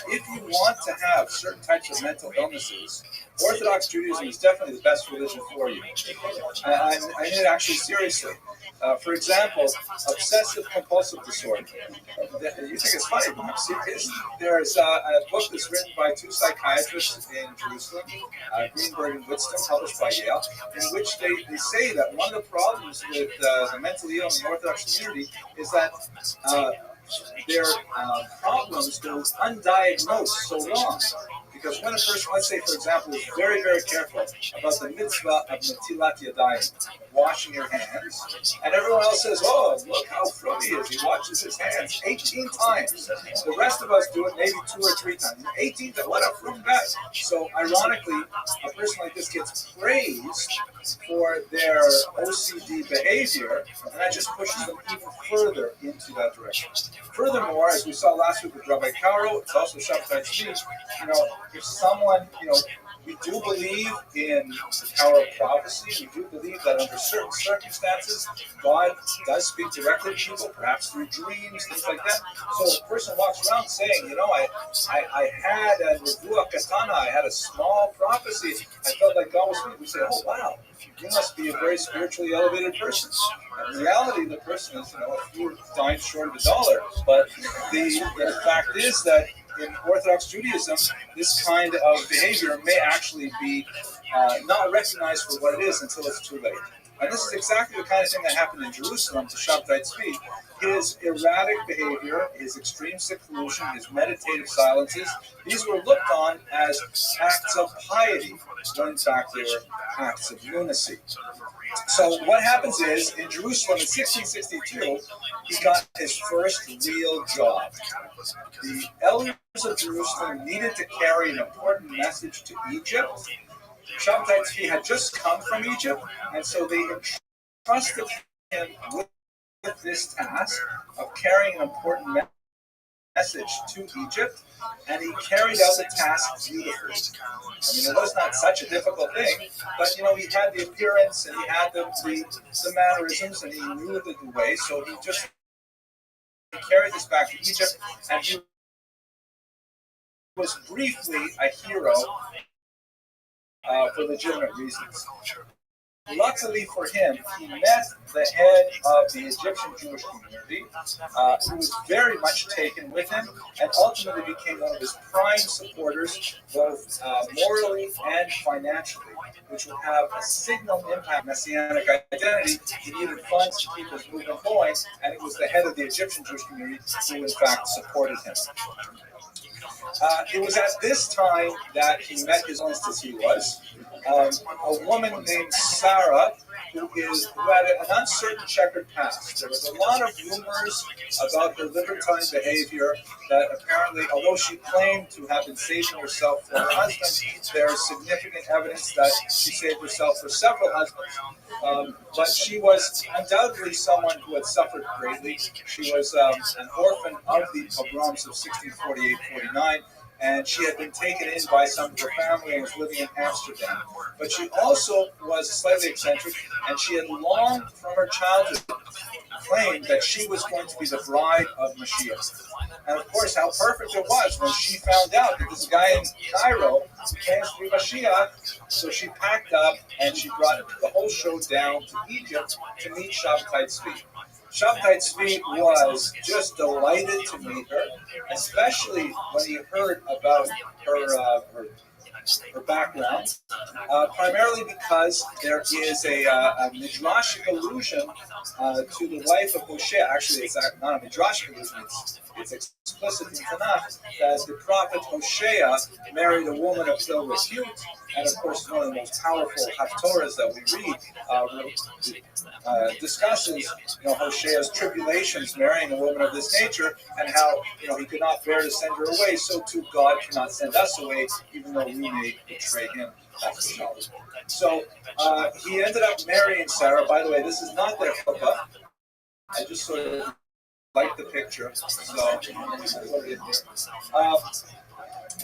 if you want to have certain types of mental illnesses, Orthodox Judaism is definitely the best religion for you. I mean it actually seriously. For example, obsessive compulsive disorder. You think it's funny, but I'm serious. There's a book that's written by two psychiatrists in Jerusalem, Greenberg and Whitstone, published by Yale, in which they say that one of the problems with the mentally ill in the Orthodox community is that their problems go undiagnosed so long. Because when a person, let's say for example, is very, very careful about the mitzvah of netilat yadayim, washing your hands, and everyone else says, oh, look how fruity he is, he washes his hands 18 times. The rest of us do it maybe 2 or 3 times. 18 times, what a fruit guy. So ironically, a person like this gets praised for their OCD behavior, and that just pushes them even further into that direction. Furthermore, as we saw last week with Rabbi Caro, it's also Shabtai Tzvi, if someone, we do believe in the power of prophecy. We do believe that under certain circumstances, God does speak directly to people, perhaps through dreams, things like that. So if a person walks around saying, I had a nevuah katana, I had a small prophecy, I felt like God was speaking. We say, oh, wow, you must be a very spiritually elevated person. In reality, the person is, a few dimes short of a dollar. But the fact is that in Orthodox Judaism, this kind of behavior may actually be not recognized for what it is until it's too late. And this is exactly the kind of thing that happened in Jerusalem to Shabtai Tzvi. His erratic behavior, his extreme seclusion, his meditative silences, these were looked on as acts of piety, when in fact they were acts of lunacy. So what happens is, in Jerusalem in 1662, he got his first real job. The elders of Jerusalem needed to carry an important message to Egypt. Shabtai Tzvi had just come from Egypt, and so they entrusted him with this task of carrying an important message to Egypt, and he carried out the task beautifully. I mean, it was not such a difficult thing, but he had the appearance and he had the mannerisms and he knew the way, so he carried this back to Egypt, and he was briefly a hero for legitimate reasons. Luckily for him, he met the head of the Egyptian Jewish community, who was very much taken with him, and ultimately became one of his prime supporters, both morally and financially, which would have a signal impact on Messianic identity. He needed funds to keep his movement going, and it was the head of the Egyptian Jewish community who, in fact, supported him. It was at this time that he met his honest as he was. A woman named Sarah, who had an uncertain checkered past. There was a lot of rumors about her libertine behavior that apparently, although she claimed to have been saving herself for her husband, there is significant evidence that she saved herself for several husbands. But she was undoubtedly someone who had suffered greatly. She was an orphan of the pogroms of 1648-49. And she had been taken in by some of her family and was living in Amsterdam. But she also was slightly eccentric, and she had long from her childhood claimed that she was going to be the bride of Mashiach. And of course, how perfect it was when she found out that this guy in Cairo claims to be Mashiach. So she packed up and she brought the whole show down to Egypt to meet Shabtai Tzvi. Shabtai Tzvi was just delighted to meet her, especially when he heard about her background, primarily because there is a midrashic allusion to the wife of Hosea. Actually, it's not a midrashic allusion, it's explicit in Tanakh that the prophet Hosea married a woman of ill repute, and of course one of the most powerful haftorahs that we read discusses Hosea's tribulations marrying a woman of this nature, and how he could not bear to send her away, so too God cannot send us away, even though we may betray him. That's the knowledge. So he ended up marrying Sarah. By the way, this is not their chuppah. I just sort of like the picture, so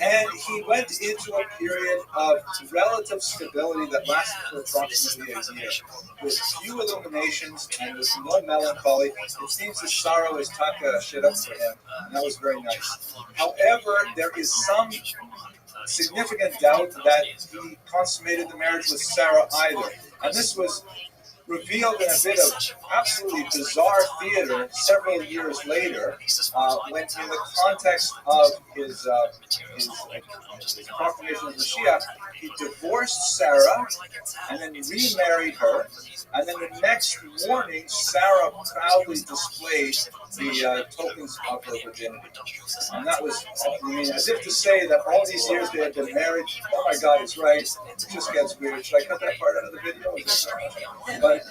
And he went into a period of relative stability that lasted for approximately a year, with few illuminations and with no melancholy. It seems that sorrow has tucked a shit up for him, and that was very nice. However, there is some significant doubt that he consummated the marriage with Sarah either. And this was revealed in a bit of absolutely bizarre theater several years later, when in the context of his proclamation of Mashiach, he divorced Sarah and then remarried her, and then the next morning Sarah proudly displayed the tokens of her virginity. And that was, I mean, as if to say that all these years they had been married. Oh my God, it's right. It just gets weird. Should I cut that part out of the video? But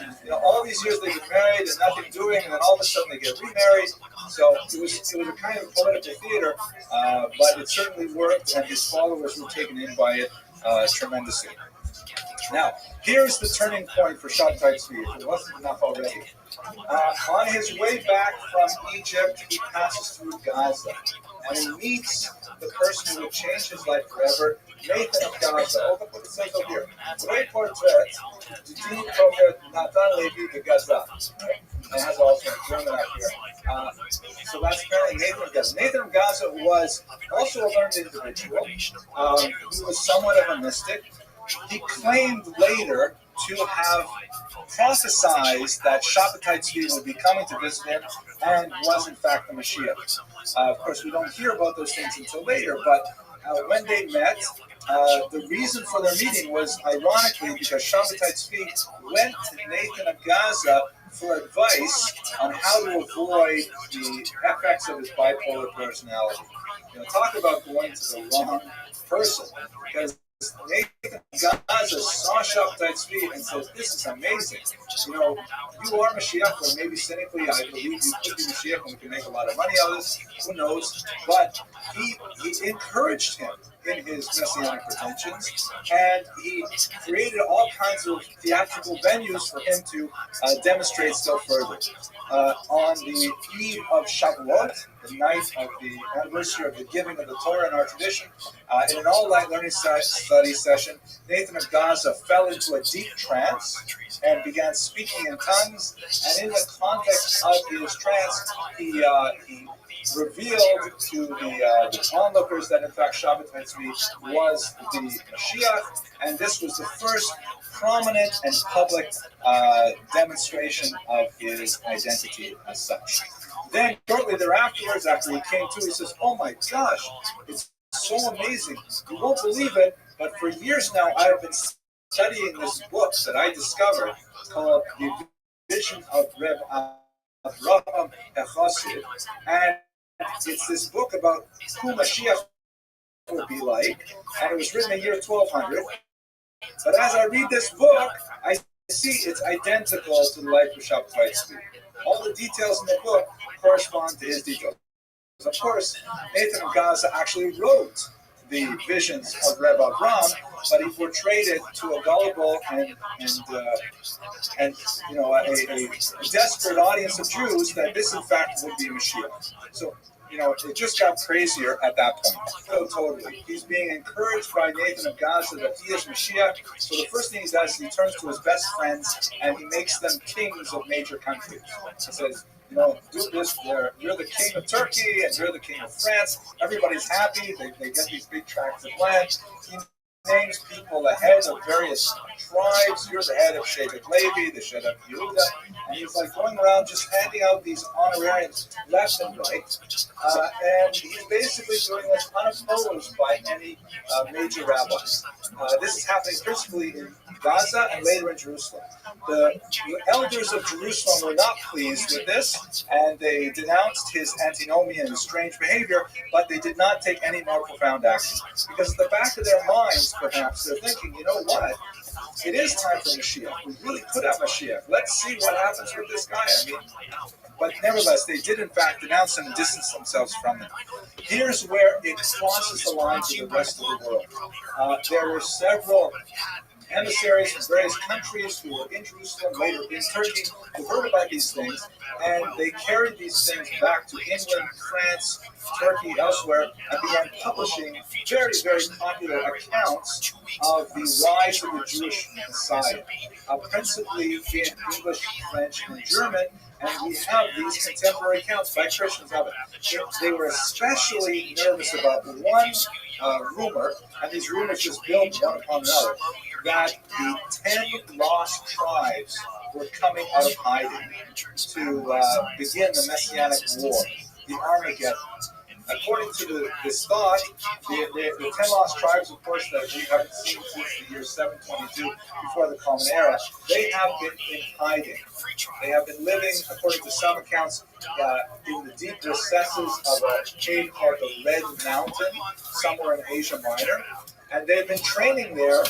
all these years they've been married and nothing doing, and then all of a sudden they get remarried. So it was a kind of political theater, but it certainly worked, and his followers were taken in by it tremendously. Now, here's the turning point for Shabtai Tzvi, if it wasn't enough already. On his way back from Egypt, he passes through Gaza, and he meets the person who would change his life forever, Nathan of Gaza. Oh, look what it says over here. Great portrait, Didi Prophet Natan Levi de Gaza. It has also German up here. So that's apparently Nathan of Gaza. Nathan of Gaza was also a learned individual. He was somewhat of a mystic. He claimed later to have prophesized that Shabtai Tzvi would be coming to visit him and was in fact the Mashiach. Of course, we don't hear about those things until later, but when they met, the reason for their meeting was ironically because Shabtai Tzvi went to Nathan of Gaza for advice on how to avoid the effects of his bipolar personality. Talk about going to the wrong person, because Nathan Gaza saw Shabtai Tzvi and said, "This is amazing. You are Mashiach, or maybe cynically, I believe you could be Mashiach and we can make a lot of money out of this. Who knows?" But he encouraged him in his messianic pretensions, and he created all kinds of theatrical venues for him to demonstrate still further. On the eve of Shavuot, the night of the anniversary of the giving of the Torah in our tradition, in an all-night learning study session, Nathan of Gaza fell into a deep trance and began speaking in tongues. And in the context of his trance, he revealed to the onlookers that in fact Shabtai Tzvi was the Mashiach, and this was the first prominent and public demonstration of his identity as such. Then shortly thereafter, after he came to, he says, "Oh my gosh, it's so amazing. You won't believe it, but for years now I have been studying this book that I discovered called The Vision of Rabbi and it's this book about who Mashiach would be like, and it was written in the year 1200. But as I read this book, I see it's identical to the life of Shabtai Tzvi. All the details in the book correspond to his details. Of course, Nathan of Gaza actually wrote the visions of Reb Avram, but he portrayed it to a gullible and a desperate audience of Jews that this in fact would be Mashiach. So it just got crazier at that point. So totally. He's being encouraged by Nathan of Gaza that he is Mashiach. So the first thing he does is he turns to his best friends and he makes them kings of major countries. He says, do this, you're the king of Turkey and you're the king of France. Everybody's happy. They get these big tracts of land. He names people the head of various tribes. You're the head of Shevet Levi, the head of Yehuda. And he's like going around just handing out these honorariums left and right. And he's basically doing this unopposed by any major rabbis. This is happening principally in Gaza and later in Jerusalem. The elders of Jerusalem were not pleased with this, and they denounced his antinomia and his strange behavior, but they did not take any more profound action. Because at the back of their minds, perhaps, they're thinking, you know what? It is time for Mashiach. We really could have Mashiach. Let's see what happens with this guy. But nevertheless, they did in fact denounce him and distance themselves from him. Here's where it crosses the line to the rest of the world. There were several emissaries from various countries who were in Jerusalem, later in Turkey, who heard about these things, and they carried these things back to England, France, Turkey, elsewhere, and began publishing very, very popular accounts of the rise of the Jewish Messiah, principally in English, French, and German. And we have these contemporary accounts by Christians of it. They were especially nervous about one rumor, and these rumors just built one upon another, that the 10 lost tribes were coming out of hiding to begin the Messianic War, the Armageddon. According to this thought, the 10 lost tribes, of course, that we haven't seen since the year 722, before the Common Era, they have been in hiding. They have been living, according to some accounts, in the deep recesses of a cave called the Red Mountain, somewhere in Asia Minor. And they've been training there,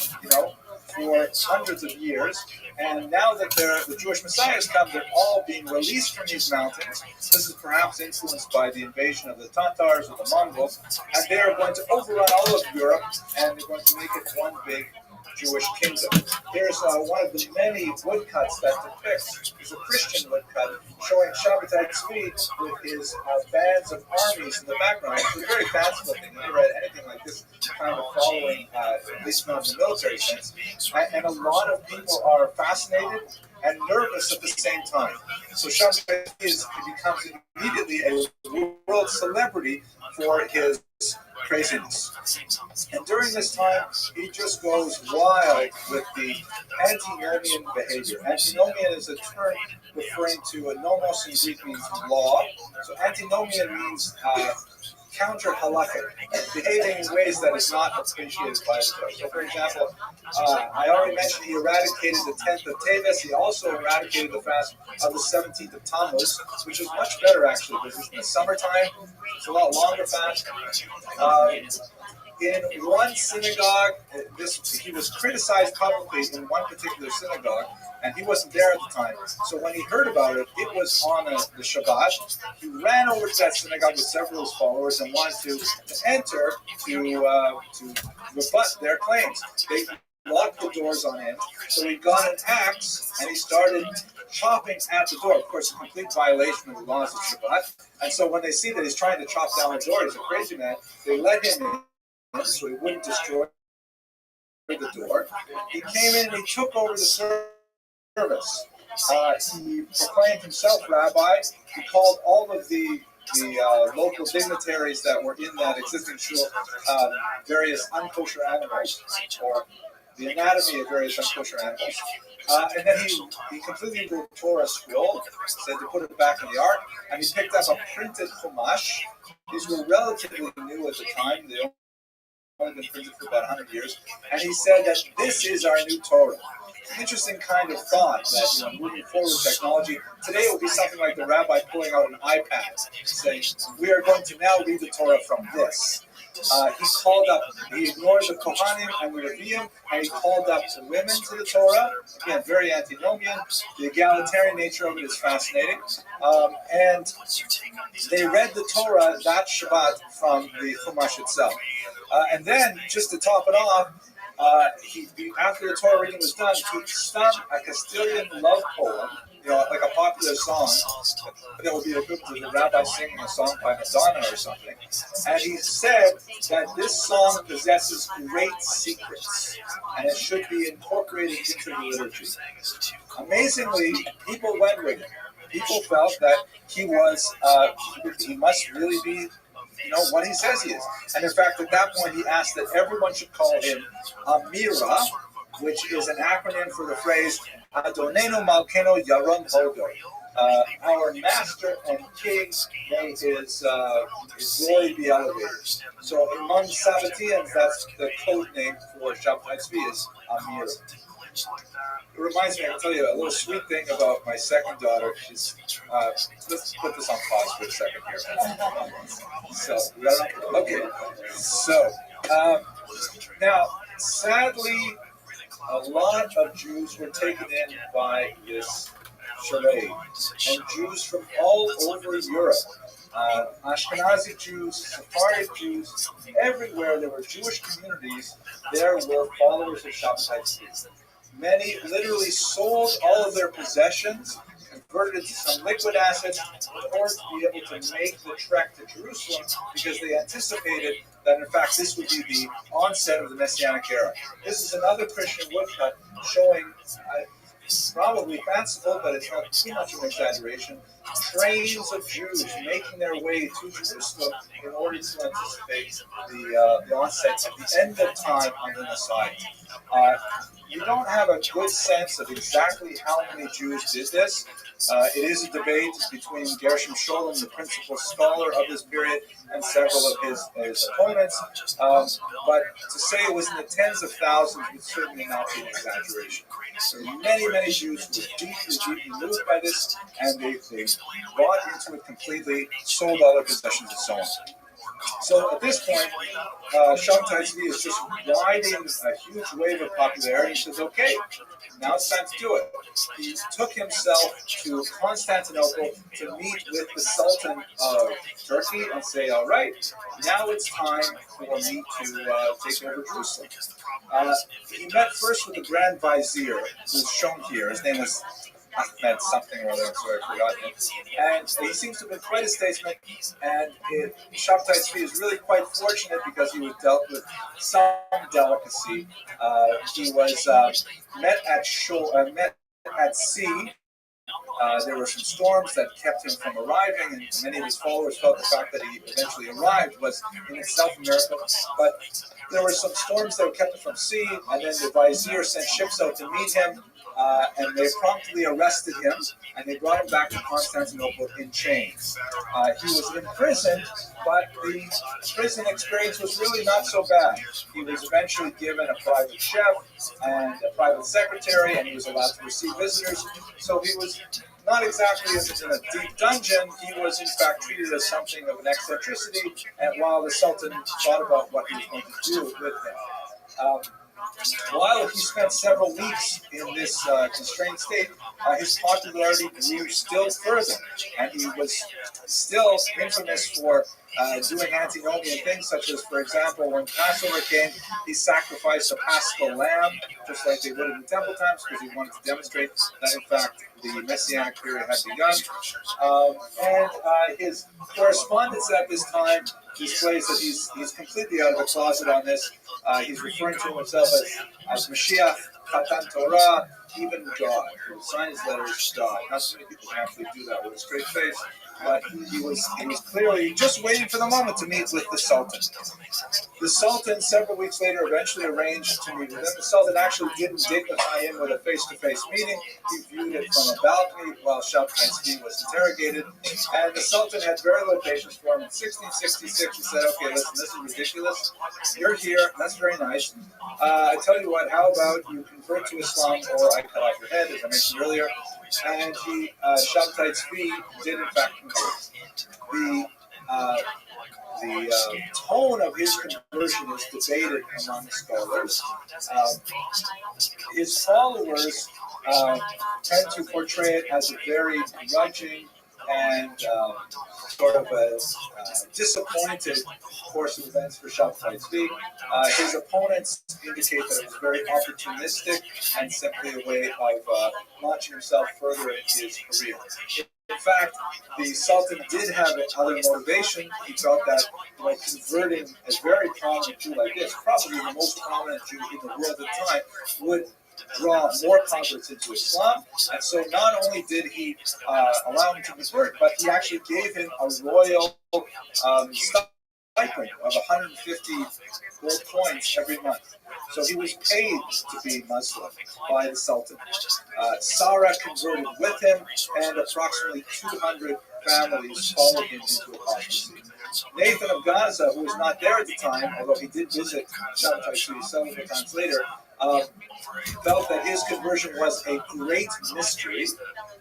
for hundreds of years. And now that the Jewish Messiah has come, they're all being released from these mountains. This is perhaps influenced by the invasion of the Tatars or the Mongols. And they are going to overrun all of Europe, and they're going to make it one big Jewish kingdom. Here's one of the many woodcuts that depicts, is a Christian woodcut, showing Shabbatai Tzvi with his bands of armies in the background. It's a very fanciful thing. I've never read anything like this kind of following, at least not in the military sense. And a lot of people are fascinated and nervous at the same time. So Shabbatai Tzvi becomes immediately a world celebrity for his craziness. And during this time, he just goes wild with the antinomian behavior. Antinomian is a term referring to a nomos in Greek means law. So antinomian means counter halakhic, behaving in ways that is not appreciated by the Torah. So, for example, I already mentioned he eradicated the 10th of Teves. He also eradicated the fast of the 17th of Tammuz, which is much better, actually, because it's in the summertime. It's a lot longer fast. In one synagogue, he was criticized publicly in one particular synagogue, and he wasn't there at the time. So when he heard about it, it was on the Shabbat. He ran over to that synagogue with several of his followers and wanted to enter to rebut their claims. They locked the doors on him, so he got an axe and he started chopping at the door. Of course, a complete violation of the laws of Shabbat. And so when they see that he's trying to chop down the door, he's a crazy man, they let him in so he wouldn't destroy the door. He came in and he took over the service. He proclaimed himself rabbi. He called all of the local dignitaries that were in that existing shul various unkosher animals, or the anatomy of various unkosher animals. And then he completely blew the Torah scroll, said to put it back in the ark, and he picked up a printed chumash. These were relatively new at the time. They only been printed for about 100 years. And he said that this is our new Torah. It's an interesting kind of thought that, moving forward with technology, today it would be something like the rabbi pulling out an iPad, saying, we are going to now read the Torah from this. He ignored the Kohanim and the Rabbi, and he called up the women to the Torah. Again, very antinomian. The egalitarian nature of it is fascinating. And they read the Torah that Shabbat from the Chumash itself. And then, just to top it off, after the Torah reading was done, he sung a Castilian love poem, like a popular song. That would be a good the rabbi singing a song by Madonna or something. And he said that this song possesses great secrets, and it should be incorporated into the liturgy. Amazingly, people went with him. People felt that he must really be what he says he is. And in fact, at that point, he asked that everyone should call him Amira, which is an acronym for the phrase Adonenu Malkeno Yaron Hodo. Our master and king, may his glory be elevated. So among Sabbatians, that's the code name for Shabbatai Tzvi is Amira. It reminds me, I'll tell you a little sweet thing about my second daughter. She's, let's put this on pause for a second here. So, now, sadly, a lot of Jews were taken in by this charade, and Jews from all over Europe Ashkenazi Jews, Sephardic Jews, everywhere there were Jewish communities, there were followers of Shabbatai Tzvi. Many literally sold all of their possessions, converted it to some liquid assets in order to be able to make the trek to Jerusalem because they anticipated that in fact this would be the onset of the Messianic era. This is another Christian woodcut showing, probably fanciful, but it's not too much of an exaggeration, trains of Jews making their way to Jerusalem in order to anticipate the onset of the end of time on the Messiah. You don't have a good sense of exactly how many Jews did this. It is a debate between Gershom Scholem, the principal scholar of this period, and several of his opponents. But to say it was in the tens of thousands would certainly not be an exaggeration. There were many, many Jews who were deeply moved by this, and they bought into it completely, sold all their possessions, and so on. So at this point, Shabbatai Tzvi is just riding a huge wave of popularity. He says, okay, now it's time to do it. He took himself to Constantinople to meet with the Sultan of Turkey and say, all right, now it's time for me to take over Jerusalem. He met first with the Grand Vizier, who's shown here. His name was Ahmed something or other, so I forgot him. And he seems to have been quite a statesman, and Shabbatai Tzvi is really quite fortunate because he was dealt with some delicacy. He was met at sea. There were some storms that kept him from arriving, and many of his followers felt the fact that he eventually arrived was in itself a miracle. But there were some storms that kept him from sea, and then the vizier sent ships out to meet him, and they promptly arrested him, and they brought him back to Constantinople in chains. He was imprisoned, but the prison experience was really not so bad. He was eventually given a private chef and a private secretary, and he was allowed to receive visitors. So he was not exactly in a deep dungeon. He was in fact treated as something of an eccentricity, and while the Sultan thought about what he was going to do with him. While he spent several weeks in this constrained state, his popularity grew still further, and he was still infamous for doing antinomian things, such as, for example, when Passover came, he sacrificed a Paschal lamb, just like they would in the temple times, because he wanted to demonstrate that, in fact, the Messianic period had begun. And his correspondence at this time displays that he's completely out of the closet on this. He's referring to himself as Mashiach, Chatan Torah, even God. He would sign his letters God. Not so many people can actually do that with a straight face, but he was clearly just waiting for the moment to meet with the Sultan. The Sultan, several weeks later, eventually arranged to meet with him. The Sultan actually didn't dignify him with a face-to-face meeting. He viewed it from a balcony while Shabbatai Tzvi was interrogated. And the Sultan had very little patience for him. In 1666, he said, okay, listen, this is ridiculous. You're here. That's very nice. I tell you what, how about you convert to Islam or I cut off your head, as I mentioned earlier. And Shabbatai Tzvi did, in fact, convert. The tone of his conversion is debated among scholars. His followers tend to portray it as a very grudging and sort of a disappointed course of events for Shabbatai Tzvi. His opponents indicate that it was very opportunistic and simply a way of launching himself further in his career. In fact, the Sultan did have another motivation. He felt that converting a very prominent Jew like this, probably the most prominent Jew in the world at the time, would draw more converts into Islam. And so not only did he allow him to convert, but he actually gave him a royal stipend of 150 gold coins every month. So he was paid to be Muslim by the Sultan. Sarah converted with him, and approximately 200 families followed him into apostasy. Nathan of Gaza, who was not there at the time, although he did visit Shabbatai Tzvi several times later, felt that his conversion was a great mystery,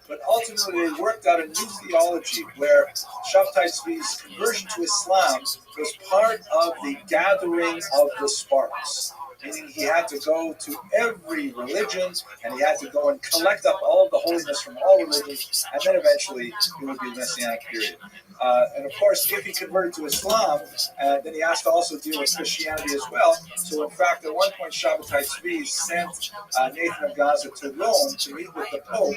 but ultimately they worked out a new theology where Shabbatai Tzvi's conversion to Islam was part of the gathering of the sparks. meaning he had to go to every religion, and he had to go and collect up all of the holiness from all religions, and then eventually it would be the Messianic period. And of course, if he converted to Islam, then he has to also deal with Christianity as well. So in fact, at one point, Shabbatai Tzvi sent Nathan of Gaza to Rome to meet with the Pope,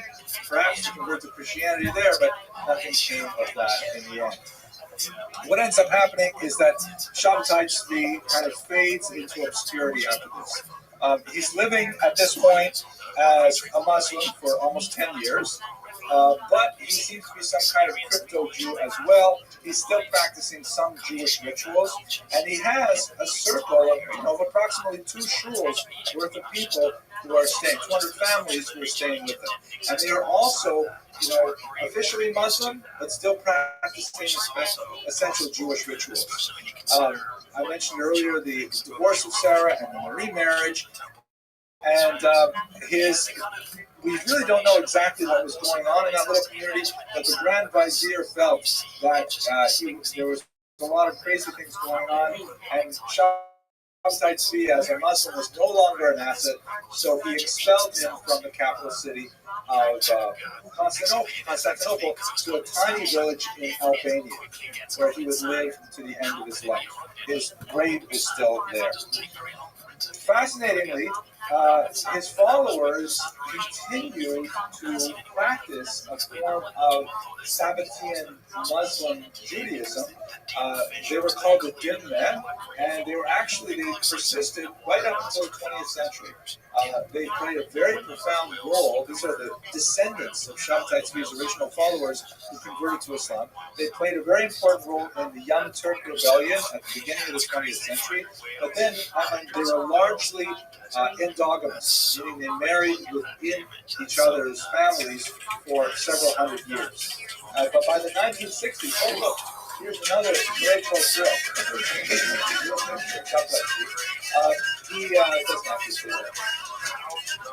perhaps to convert to Christianity there, but nothing came of that in the end. What ends up happening is that Shabbatai Tzvi kind of fades into obscurity after this. He's living at this point as a Muslim for almost 10 years, but he seems to be some kind of crypto Jew as well. He's still practicing some Jewish rituals, and he has a circle of approximately 2 shuls worth of people who are staying, 200 families who are staying with him. And they are also, officially Muslim, but still practicing essential Jewish rituals. I mentioned earlier the divorce of Sarah and the remarriage, and we really don't know exactly what was going on in that little community, but the Grand Vizier felt that there was a lot of crazy things going on, and Shabbatai Tzvi, as a Muslim, was no longer an asset, so he expelled him from the capital city of Constantinople to a tiny village in Albania, where he would live to the end of his life. His grave is still there. Fascinatingly, his followers continued to practice a form of Sabbatean Muslim Judaism. They were called the GUINNESS, and they persisted right up until the 20th century. They played a very profound role. These are the descendants of Shabbatai Tzvi's original followers who converted to Islam. They played a very important role in the Young Turk Rebellion at the beginning of the 20th century, but then they were largely endogamous, meaning they married within each other's families for several hundred years. But by the 1960s, oh look, here's another very close girl. He doesn't have to say that.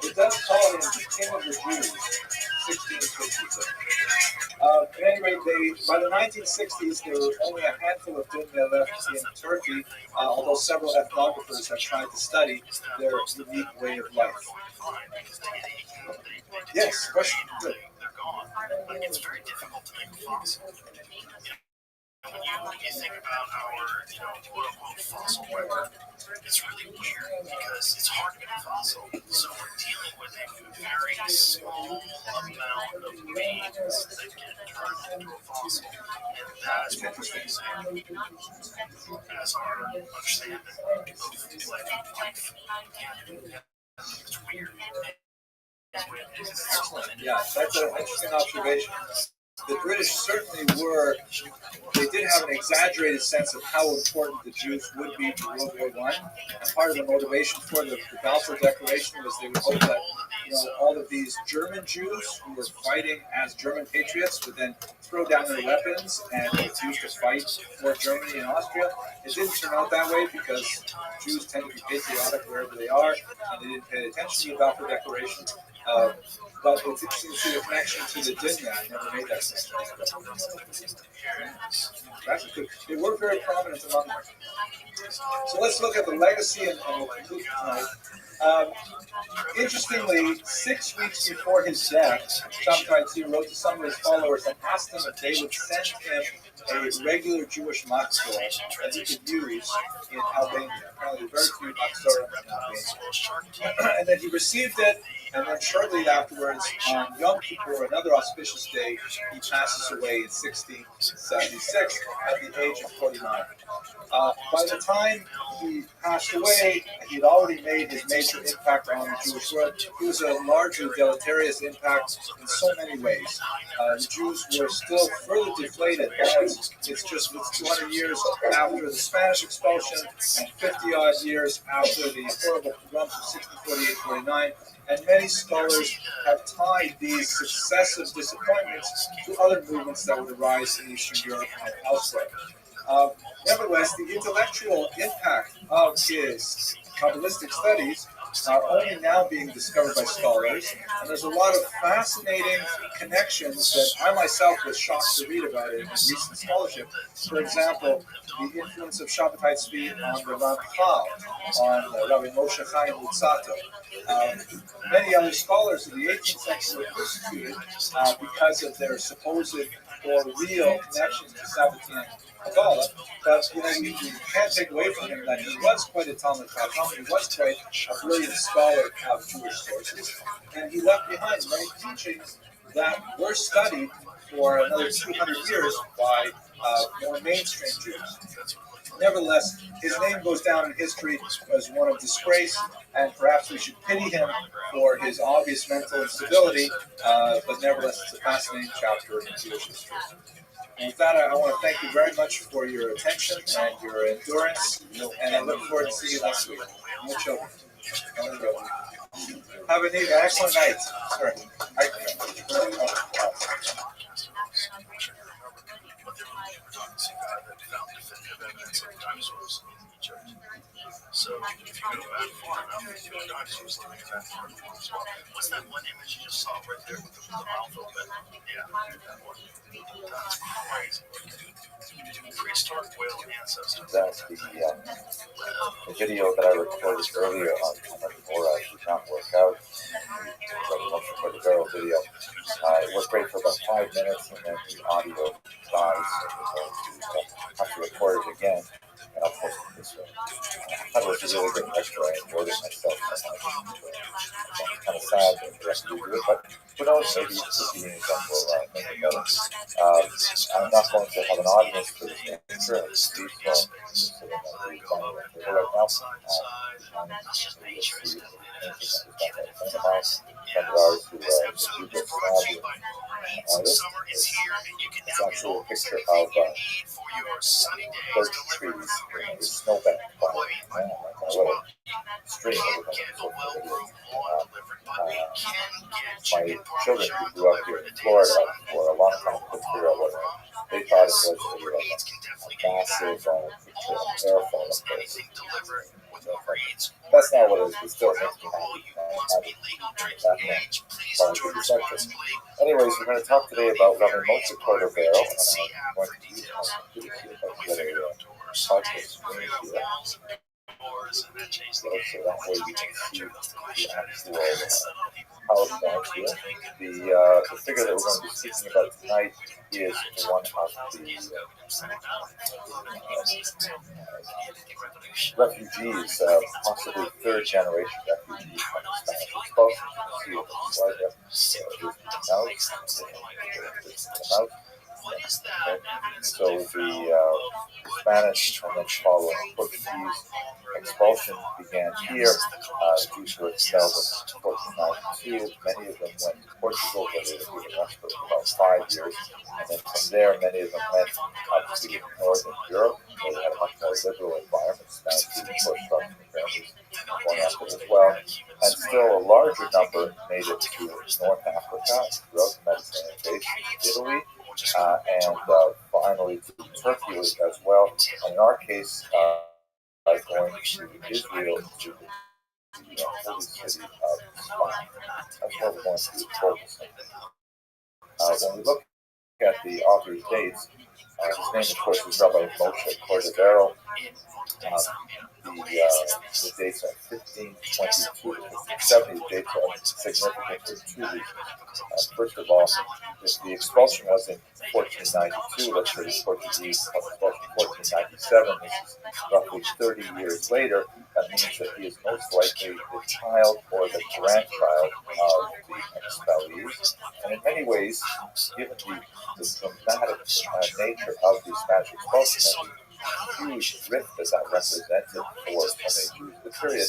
It does call him the King of the Jews, 1662. At any rate, by the 1960s, there were only a handful of Dinne left in Turkey, although several ethnographers have tried to study their unique way of life. Yes, question? Good. They're gone. It's very difficult to make a fossil. When you think about our, quote-unquote fossil record, it's really weird because it's hard to make a fossil. So we're dealing with a very small amount of beings that get turned into a fossil. And that's what we're facing as our understanding of life. It's weird. Yeah, that's an interesting observation. The British certainly they did have an exaggerated sense of how important the Jews would be to World War I. And part of the motivation for the Balfour Declaration was they would hope that all of these German Jews who were fighting as German patriots would then throw down their weapons and refuse to fight for Germany and Austria. It didn't turn out that way because Jews tend to be patriotic wherever they are, and they didn't pay attention to the Balfour Declaration. But it's interesting to see the connection to the Dinne. I never made that connection. That's good. They were very prominent among them. So let's look at the legacy and we'll conclude tonight. Interestingly, 6 weeks before his death, Shabbatai Tzvi wrote to some of his followers and asked them if they would send him a regular Jewish matzah that he could use in Albania. Apparently, very few matzah in Albania. And then he received it, and then shortly afterwards, on Yom Kippur, another auspicious day, he passes away in 1676 at the age of 49. By the time he passed away, he had already made his major impact on the Jewish world. He was a largely deleterious impact in so many ways. The Jews were still further deflated as it's 200 years after the Spanish expulsion and 50-odd years after the horrible pogroms of 1648-49. And many scholars have tied these successive disappointments to other movements that would arise in Eastern Europe and elsewhere. Nevertheless, the intellectual impact of his Kabbalistic studies are only now being discovered by scholars, and there's a lot of fascinating connections that I myself was shocked to read about in recent scholarship. For example, the influence of Shabbatai Tzvi on the Ramchal, on Rabbi Moshe Chaim Luzzatto. Many other scholars in the 18th century were persecuted because of their supposed or real connections to Sabbatean Kabbalah, but we can't take away from him that he was quite a Talmud Chacham, he was quite a brilliant scholar of Jewish sources, and he left behind many teachings that were studied for another 200 years by more mainstream Jews. Nevertheless, his name goes down in history as one of disgrace, and perhaps we should pity him for his obvious mental instability, but nevertheless, it's a fascinating chapter in Jewish history. And with that, I want to thank you very much for your attention and your endurance, and I look forward to seeing you next week. No children. Have an excellent night. Sorry. So if you go back far enough, dinosaurs still have forms. What's that one image you just saw right there with the mouth open? Yeah, that one. That's crazy. Prehistoric whale ancestors. That's the video that I recorded earlier on Camera did not work out. The motion for the barrel video. It was great for about 5 minutes, and then the audio dies. So I have to record it again, and I'll post it this way. I thought it was a really good lecture. I enjoyed it myself. It's kind of sad that we have to do it, but who knows? Maybe the meetings will make it better. I'm not going to have an audience for this lecture. Steve will sit in the right now. It's actually a picture of birch trees in the snowbank by a little stream that we're going to my children who grew up here in Florida for a long time couldn't figure out what they thought it was a massive picture of airfall up there. That's not what it is, but still makes me happy. Anyways, we're going to talk today about Rabbi Moshe Cordovero, and I'm going to use my computer here if I can get a podcast screen here. So that way you can see the actual PowerPoint here. The figure that we're going to be speaking about tonight is one of the refugees, possibly third generation refugees from the Spanish expulsion. You can see it on the slide there. So the Spanish and then following Portuguese expulsion began here. Jews were expelled in 1492. Many of them went to Portugal, where they were given respite for about 5 years. And then from there, many of them went up to Northern Europe, where they had a much more liberal environment. Spanish people pushed up from families going after as well. And still a larger number made it to North Africa, throughout the Mediterranean basin, Italy, and finally to Turkey as well. And in our case, going to Israel, to the holy city of Spain. That's where we're going to be focusing. When we look at the author's dates, his name, of course, is Rabbi Moshe Cordovero. The dates are 1522 to 1570. The dates are significant for 2 reasons. First of all, if the expulsion was in 1492, let's say the Portuguese expulsion in 1497, this is roughly 30 years later. That means that he is most likely the child or the grandchild of the expellees. And in many ways, given the dramatic nature of the Spanish expulsion, huge rift that represented for when they used the period.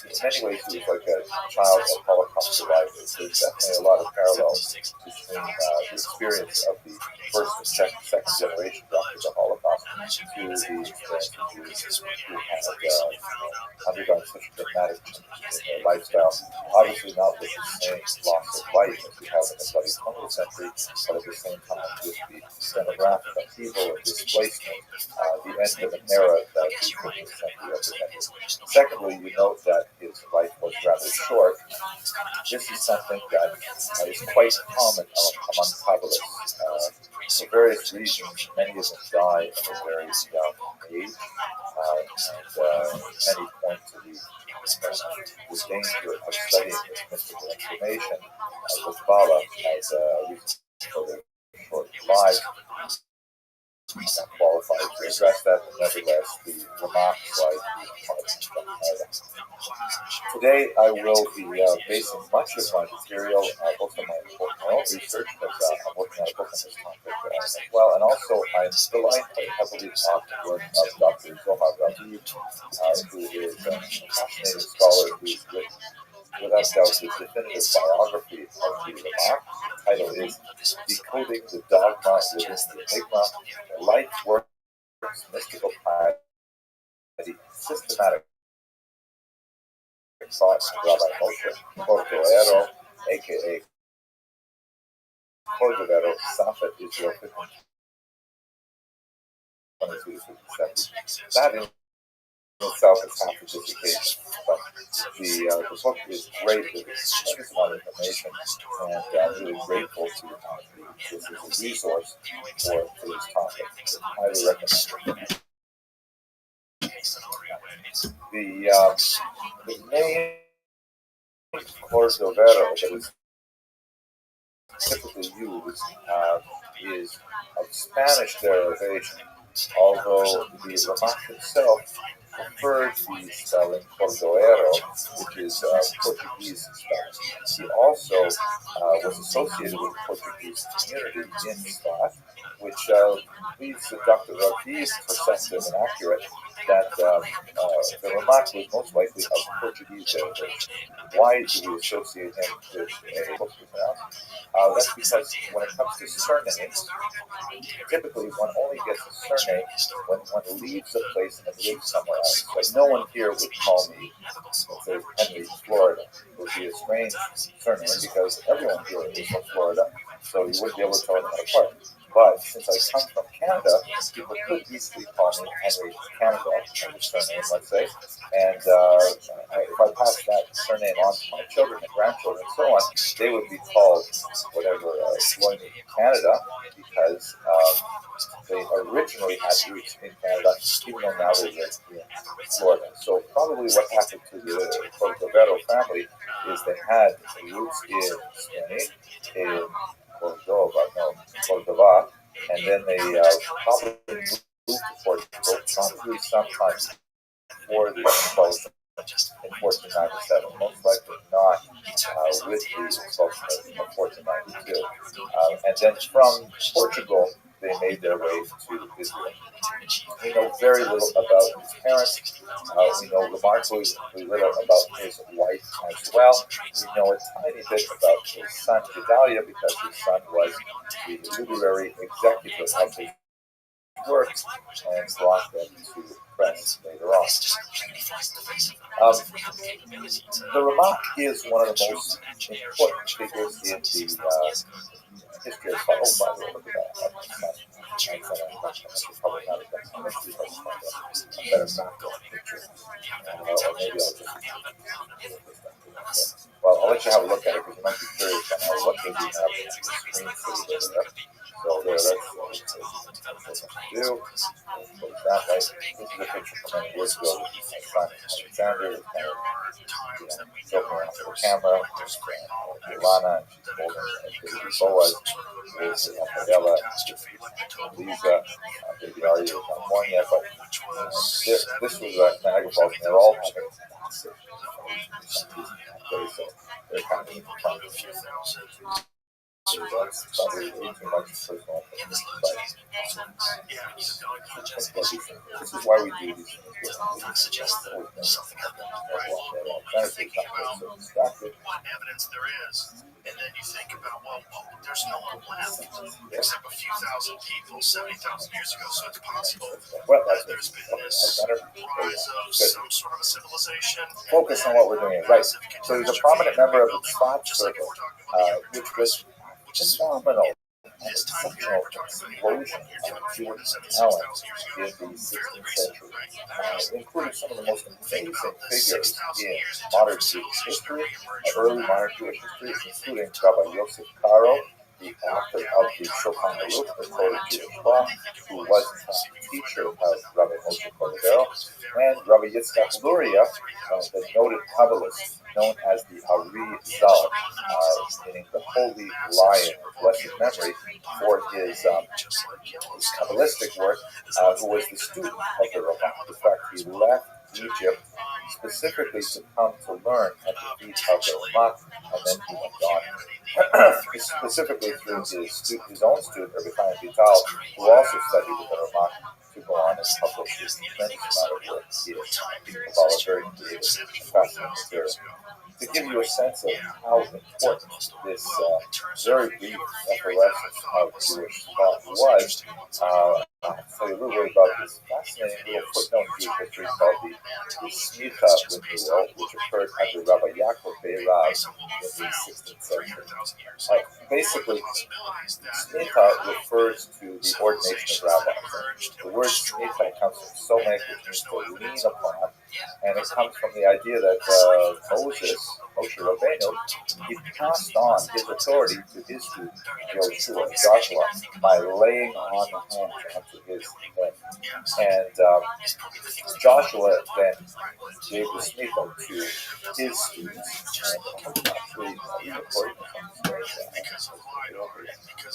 In many ways, he was like a child of Holocaust survivors. There's definitely a lot of parallels between the experience of the first and second generations after the Holocaust to the experience of Jews who had undergone such a dramatic change in their lifestyle. Obviously, not with the same loss of life as we have in the 20th century, but at the same time with the demographic upheaval and displacement, the end of an era that the 20th century represented. Secondly, you note that This is something that is quite common among Kabbalists. For various reasons, many of them die at a very young age, and many point to the danger of studying this mystical information with Bala as a reason for their short lives. Not qualified to address that, but nevertheless, the remarks like today I will be basing much of my material, both on my own research, because I'm working on a book on this topic as well, and also I'm delighted heavily talked with Dr. Zohar Rabbi, who is a fascinating scholar who's written, without doubt, the definitive biography of the Rabbi. The title is Decoding the Dogma Within the Enigma, the Life, Works, Mystical Piety, Systematic Thoughts of Rabbi Moshe Cordovero, a.k.a. Cordovero, Safed Israel 1522-57. That in itself is half a dissertation, but the book is great with tremendous amount of information, and I'm really grateful to this as a resource for this topic. I highly recommend. The name Cordovero that is typically used is of Spanish derivation, although the Ramak himself preferred the spelling Cordovero, which is Portuguese spelling. He also was associated with the Portuguese community in Spain, which leads to Dr. Rabbi's perceptive and accurate that the Ramak was most likely of Portuguese derivation. Why do we associate him with a Portuguese pronounce? That's because when it comes to surnames, typically one only gets a surname when one leaves a place and lives somewhere else. Like no one here would call me, let's say, Henry, Florida. It would be a strange surname because everyone here is from Florida, so you wouldn't be able to tell them apart. But since I come from Canada, people could easily call me Henry Canada, as a surname, let's say. And if I pass that surname on to my children and grandchildren and so on, they would be called whatever, Loyne Canada, because they originally had roots in Canada, even though now they live in Florida. So probably what happened to the Cordovero family is they had roots in Spain, in Cordova, and then they probably moved to Portugal, probably sometime before the expulsion in 1497, most likely not with the expulsion of 1492. And then from Portugal, they made their way to Israel. We know very little about his parents. We know remarkably little about his wife as well. We know a tiny bit about his son Gedalia because his son was the literary executive of his work and brought them to press later on. The Ramak is one of the most important figures in the history of thought. Oh, by the way, look at that. Probably not a better map picture. Or maybe I'll just. Well, I'll let you have a look at it because you might be curious on what they do have on the screen for you there. So there, that's what we do. Put it that way. This is a picture from many years ago. Alexander is kind of, joking around with the camera. Ilana, she's holding Boaz. There's Adela, Lisa, baby Ari is not born yet, but this was Niagara Falls, and they're all having massive so they're kind of in front of you. So that's probably way too much personal information, but this is why we do these things. What evidence there is, and then you think about, well, there's no one left except a few thousand people 70,000 years ago, so it's possible that there's been this rise of some sort of a civilization. Focus on what we're doing, right? So he's a prominent member of the Tzfat circle, which was phenomenal. an exceptional explosion of Jewish talent in the 16th century, including some of the most amazing figures in modern Jewish history, early modern Jewish history, including Rabbi Yosef Karo, the author of the Shulchan Aruch, the Code of Jewish Law, who was the teacher of Rabbi Moshe Cordovero, and Rabbi Yitzchak Luria, the noted Kabbalist known as the Ari Zal, meaning the Holy Lion of blessed memory, for his Kabbalistic work, who was the student of the Rabbi. In fact, he left Egypt specifically to come to learn at the feet of the Rabbi, and then he went on. Specifically through his own student, Rabbi Chaim Vital, who also studied with the Rabbi, to go on and publish this tremendous amount of work. He is Kabbalah, very creative and fascinating material. To give you a sense of how important this very brief effervescence of Jewish thought was, I'll tell you a little bit about this fascinating little footnote in Jewish history called the Smitha renewal, which occurred under Rabbi Yaakov Beirav in the 16th century. Basically, Smitha refers to the ordination of rabbis. The word Smitha comes from Somek, which means to lean upon, and it comes from the idea that Moshe Rabbeinu, he passed on his authority to his student, Joshua, by laying on the hands onto his head. And Joshua then gave the smitha to his students, and actually,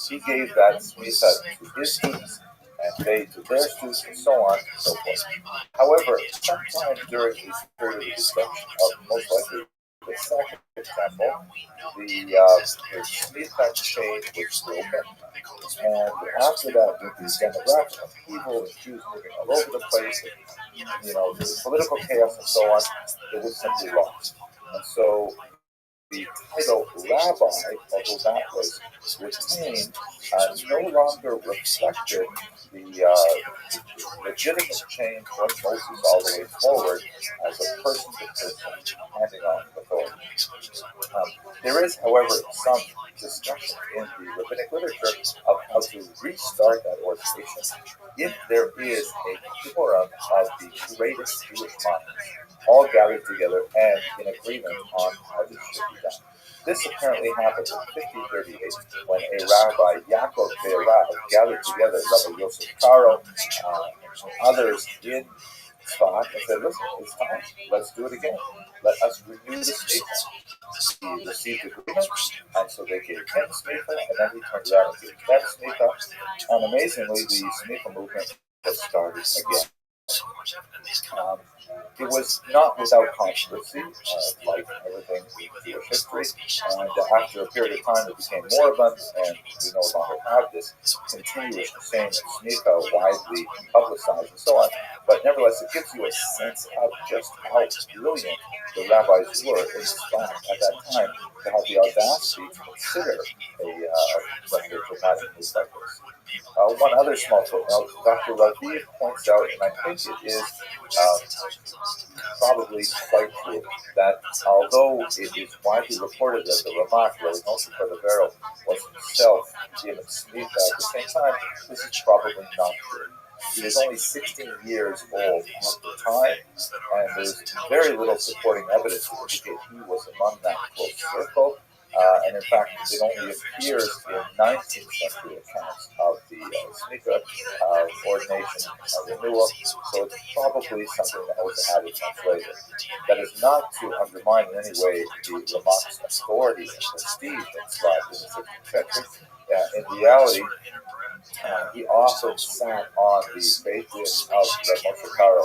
he gave that smitha to his students, and they to their students, and so on and so forth. However, sometime during this period of destruction of most likely the second temple, the smitha chain was broken, and after that, with the demographic upheaval and Jews moving all over the place, and, the political chaos and so on, it was simply lost. And so the title rabbi, although that was retained, no longer reflected the legitimate change from Moses all the way forward as a person-to-person handing on authority. There is, however, some discussion in the rabbinic literature of how to restart that ordination if there is a quorum of the greatest Jewish minds, all gathered together and in agreement on how this should be done. This apparently happened in 1538 when a Rabbi Yaakov Beirav gathered together Rabbi Yosef Karo and others in Tzfat and said, listen, it's time, let's do it again. Let us renew the smitha. He received agreement, and so they gave him smitha, and then he turned around and gave them smitha, and amazingly, the smitha movement was started again. It was not without controversy, like everything in Jewish history, and after a period of time it became more abundant, and we no longer have this continuous same smitha widely publicized and so on, but nevertheless it gives you a sense of just how brilliant the rabbis were in Tzfat at that time to have the audacity to consider a dramatic move like this. One other small footnote, Dr. Rabbi points out, and I think it is probably quite true, that although it is widely reported that the Ramak, Rabbi Moshe Cordovero, was himself given smitha at the same time, this is probably not true. He was only 16 years old at the time, and there's very little supporting evidence to indicate he was among that close circle. And in fact, it only appears in 19th century accounts of the smitha ordination renewal, so it's probably something that was added much later. That is not to undermine in any way the Ramak's authority and prestige in Tzfat in the 16th century. In reality, he often sat on the Beit Din of Rabbi Moshe Karo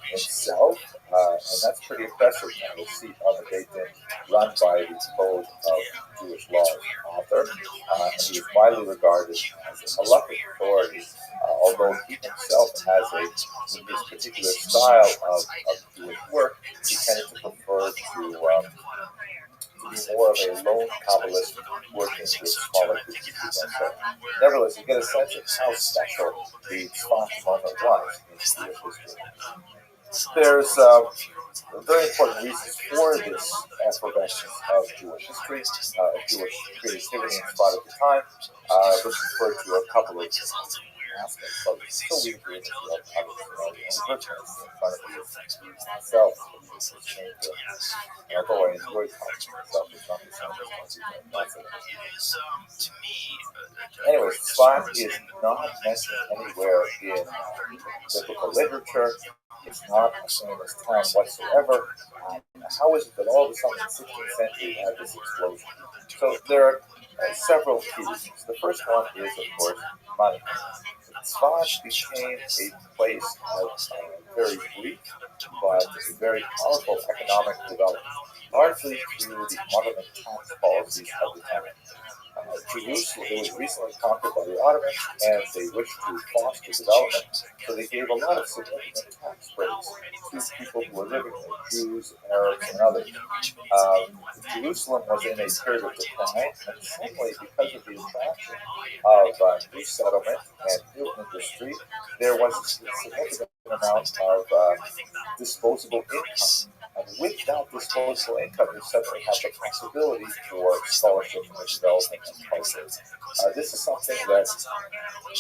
himself, and that's pretty impressive. The seat on the Beit Din run by the Code of Jewish Law author, and he is widely regarded as a halachic authority, although he himself has in his particular style of Jewish work, he tended to prefer to be more of a lone Kabbalist working with smaller groups of people. So, nevertheless, you get a sense of how special the Tzfat moment was in Jewish history. There's very important reasons for this effervescence of Jewish history, of Jewish creativity and thought at the time. Let's refer to a couple of aspects of it. So we agree with the others, in front of you itself. Although I enjoy talking myself, it's not the same as anyway, Tzfat is not mentioned anywhere in biblical literature. It's not a famous town whatsoever. How is it that all of a sudden in the 16th century we had this explosion? So there are several key reasons. The first one is, of course, money. Tzfat became a place of very brief but very powerful economic development, largely through the Ottoman tax policies of the time. Jerusalem was recently conquered by the Ottomans, and they wished to foster development, so they gave a lot of significant tax breaks to people who were living there, Jews, Arabs, and others. Jerusalem was in a period of decline, and suddenly, because of the attraction of new settlement and new industry, there was a significant amount of disposable income. And with that disposable income, you suddenly have the possibility for scholarship and development and places. This is something that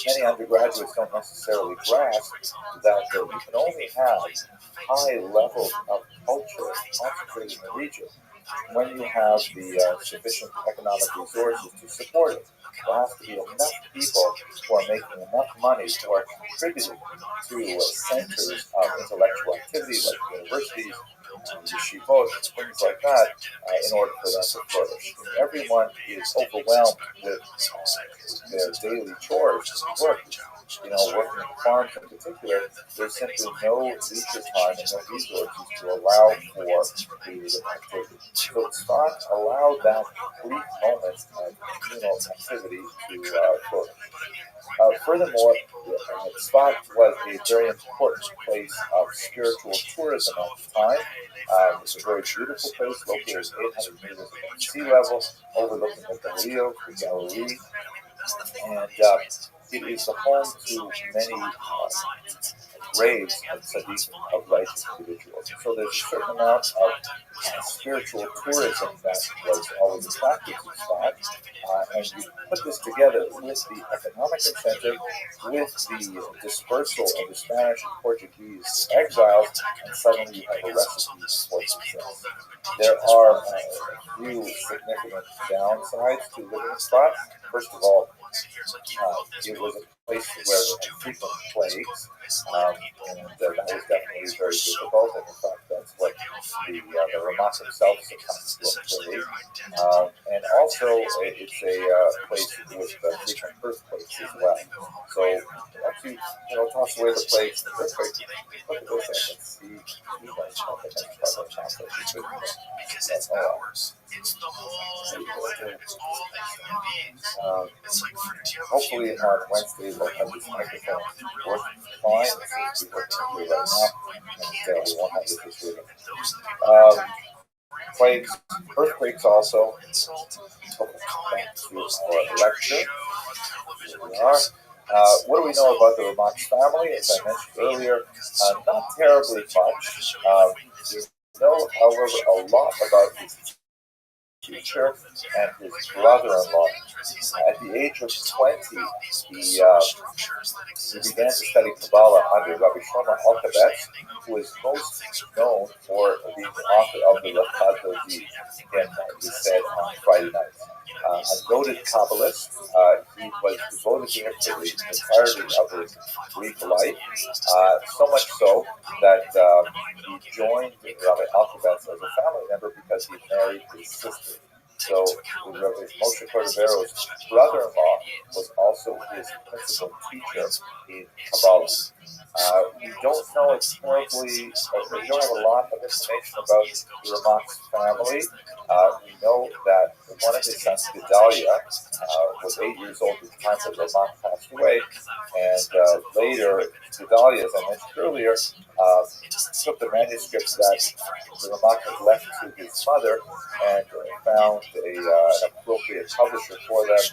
many undergraduates don't necessarily grasp, that you can only have high levels of culture concentrated in the region when you have the sufficient economic resources to support it. There has to be enough people who are making enough money, who are contributing to centers of intellectual activity like universities, yeshivot, things like that, in order for them to flourish. If everyone is overwhelmed with their daily chores and work, working in farms in particular, there's simply no leisure time and no resources to allow for creative activity. So Tzfat allowed that brief moment of communal activity to flourish. Furthermore, Tzfat was a very important place of spiritual tourism at the time. It's a very beautiful place located 800 meters above sea level, overlooking the Galilee, and it is the home to many graves of tzaddikim, of righteous individuals. So there's a certain amount of spiritual tourism that was always attracted to Tzfat, and you put this together with the economic incentive, with the dispersal of the Spanish and Portuguese exiles, and suddenly you have a recipe for success. There are a few significant downsides to living in Tzfat. First of all, it was a place where there were frequent plagues, and that was definitely very difficult, and in fact that's what the Ramak himself succumbs to a plague. And also it's a place with frequent earthquakes as well. So once you toss away the plagues and the earthquakes, look at this and see that's ours. It's the whole planet. It's all the human beings. It's like hopefully on Wednesday we'll have this microphone working fine. It seems to be working right now, and we won't have this issue. Plagues, earthquakes also. Back to our lecture. Here we are. What do we know about the Ramak family? As I mentioned earlier, not terribly much. We know, however, a lot about his teacher and his brother-in-law. At the age of 20, he began to study Kabbalah under Rabbi who is most known for being the author of the ROTHSCHILD hymn we said on Friday night. A noted Kabbalist, he was devoted to him for the entirety of his Greek life, so much so that he joined Rabbi Alkabetz as a family member because he married his sister. So Rabbi Moshe Cordovero's brother-in-law was also his principal teacher in Kabbalah. We don't know terribly, we don't have a lot of information about the Ramak's family. We know that one of his sons, Gedalia, was 8 years old at the time that Ramak passed away, and later Gedalia, as I mentioned earlier, took the manuscripts that the Ramak had left to his mother and found an appropriate publisher for them,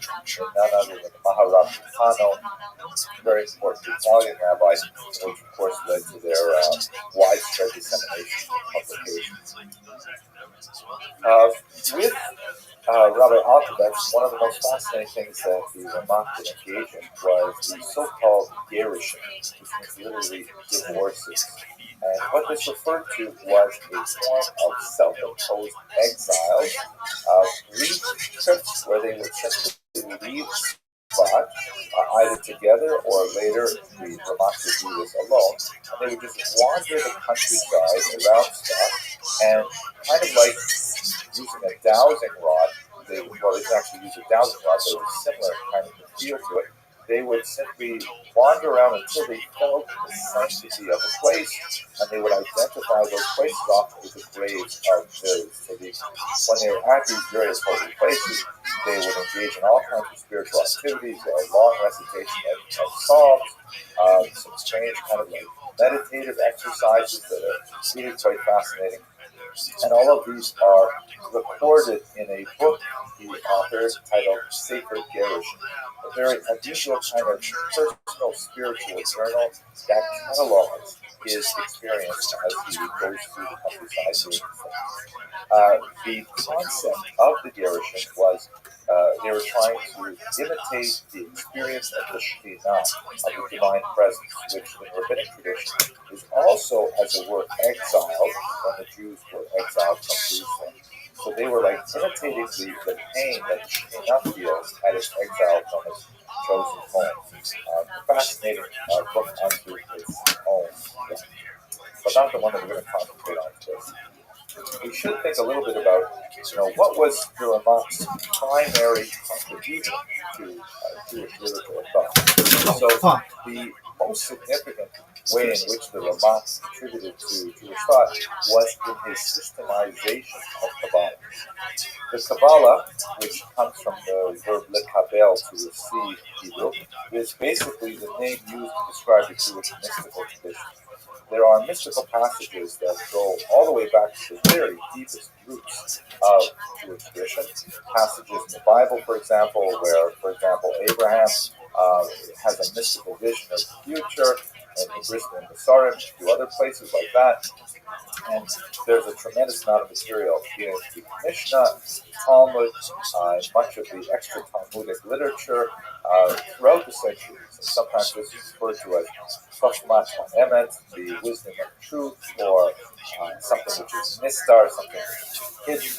none other than Maharab Kano, a very important Italian rabbi, which of course led to their widespread dissemination of the With Rabbi Alkabetz, one of the most fascinating things that the Ramak would engage in was the so-called gerushin, which means literally divorces. And what this referred to was a form of self-imposed exiles, brief trips where they would simply leave spot, either together or later the Ramak would do this alone, and they would just wander the countryside around Scott, and kind of like using a dowsing rod, they didn't actually use a dowsing rod, but it was similar kind of feel to it. They would simply wander around until they felt the sanctity of a place, and they would identify those places off with the graves of those. So when they were at these various holy places, they would engage in all kinds of spiritual activities, a long recitation of psalms, some strange kind of like meditative exercises that are really quite fascinating. And all of these are recorded in a book the author titled Sacred Gerush, a very unusual kind of personal spiritual journal that catalogs his experience as he goes through the countryside doing things. The concept of the Gerushim was they were trying to imitate the experience of the Shekhinah, of the divine presence, which in rabbinic tradition is also, as it were, exiled when the Jews were exiled from Jerusalem. So they were like imitating the pain that the Shekhinah feels at its exile from its chosen home. Fascinating book unto its own, but not the one that we're going to concentrate on today. We should think a little bit about, what was the Ramak's primary contribution to Jewish literature thought. So the most significant way in which the Ramak contributed to Jewish thought was in his systemization of Kabbalah. The Kabbalah, which comes from the verb lekabel, to receive Hebrew, is basically the name used to describe the Jewish mystical tradition. There are mystical passages that go all the way back to the very deepest roots of Jewish tradition. Passages in the Bible, for example, where, Abraham has a mystical vision of the future, and the Brisbane and the Sarim, and a few other places like that. And there's a tremendous amount of material in the Mishnah, Talmud, much of the extra Talmudic literature throughout the centuries. And sometimes this is referred to as Chokhmat HaEmet, the wisdom of truth, or something which is Nistar, something which is hidden.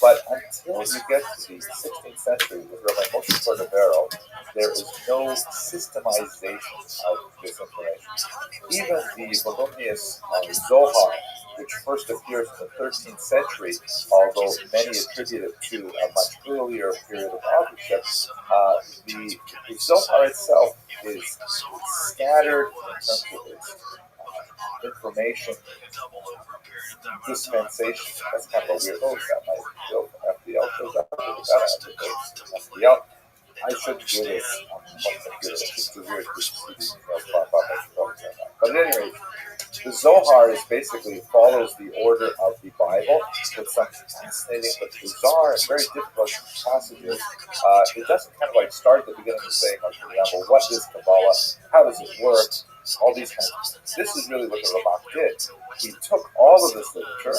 But until you get to the 16th century with Rabbi Moshe Cordovero, there is no systemization of this information. Even the voluminous Zohar, which first appears in the 13th century, although many attribute it to a much earlier period of authorship, the Zohar itself is scattered in terms of its information dispensation. That's kind of a weird word that might feel FDL shows up. FDL. I shouldn't do this on my computer. It's just too weird to see these emails pop up. But at any rate, the Zohar is basically follows the order of the Bible with some fascinating but bizarre and very difficult passages. It doesn't kind of like start at the beginning and saying, like, for example, what is Kabbalah? How does it work? All these kinds of things. This is really what the Ramak did. He took all of this literature,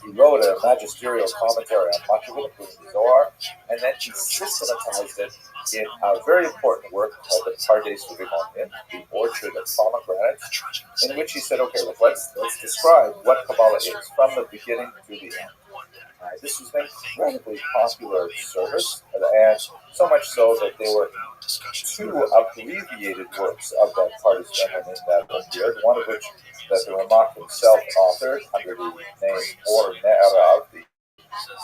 he wrote a magisterial commentary on much of it, including the Zohar, and then he systematized it in a very important work called the Pardes Uvimonim, the Orchard of Pomegranates, in which he said, okay, look, let's describe what Kabbalah is from the beginning to the end. This was an incredibly popular service, and so much so that there were two abbreviated works of that Pardes Uvimonim in that appeared, one of which that the Ramak himself authored under the name Or Ne'erav, the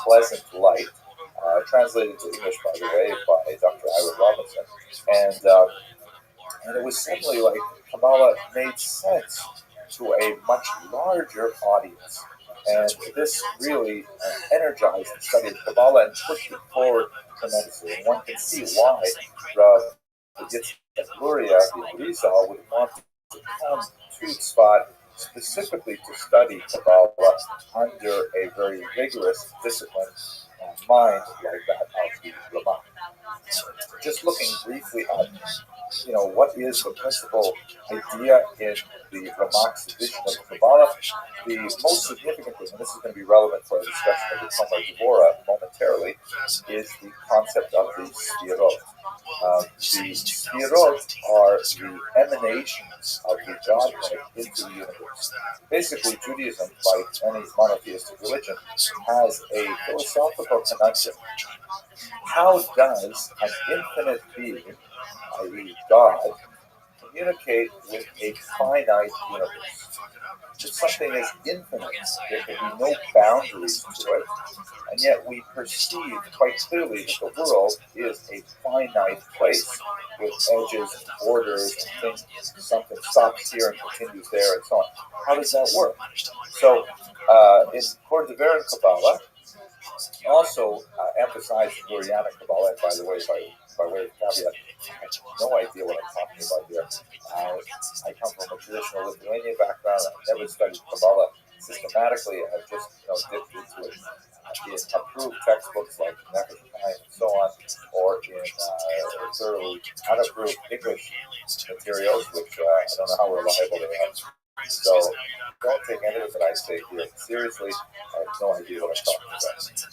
Pleasant Light, translated into English, by the way, by Dr. Ira Robinson. And it was suddenly like Kabbalah made sense to a much larger audience. And this really energized the study of Kabbalah and pushed it forward tremendously. And one can see why the Yitzhak Luria, the Arizal, would want to come to Tzfat specifically to study Kabbalah under a very rigorous, disciplined mind like that of the Ramak. Just looking briefly at what is the principal idea in the Ramach's edition of the Kabbalah? The most significant thing, and this is going to be relevant for our discussion of the Tomer Devorah momentarily, is the concept of the Sfirot. The Sfirot are the emanations of the Godhead into the universe. Basically, Judaism, like any monotheistic religion, has a philosophical conundrum. How does an infinite being, i.e. God, communicate with a finite universe? If something is infinite, there can be no boundaries to it, and yet we perceive quite clearly that the world is a finite place with edges and borders and things. Something stops here and continues there and so on. How does that work? So, in according to Varen Kabbalah, also emphasized in Lurianic Kabbalah, and by the way, by way of caveat, I have no idea what I'm talking about here. I come from a traditional Lithuanian background. I've never studied Kabbalah systematically. I've just dipped into it in approved textbooks like Nefesh Chaim and so on, or in thoroughly unapproved English materials, which I don't know how reliable they are. So don't take anything that I say here seriously. I have no idea what I'm talking about.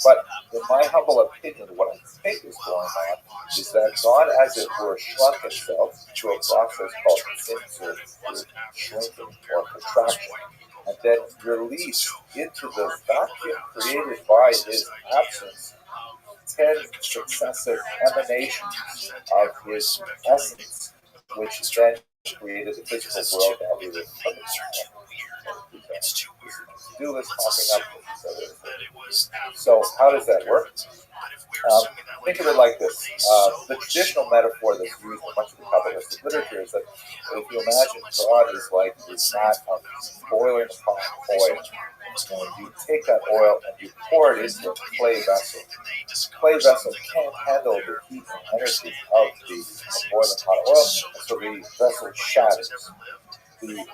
But in my humble opinion, what I think is going on is that God, as it were, shrunk himself through a process called shrinking or contraction, and then released into the vacuum created by his absence 10 successive emanations of his essence, which then created the physical world that we live in. Do this popping up. So how does that work? Think of it like this. The traditional metaphor that's used in much of the Kabbalistic literature is that if you imagine God is like this vat of boiling hot oil, and you take that oil and you pour it into a clay vessel. The clay vessel can't handle the heat and energy of the boiling hot oil, and so the vessel shatters. The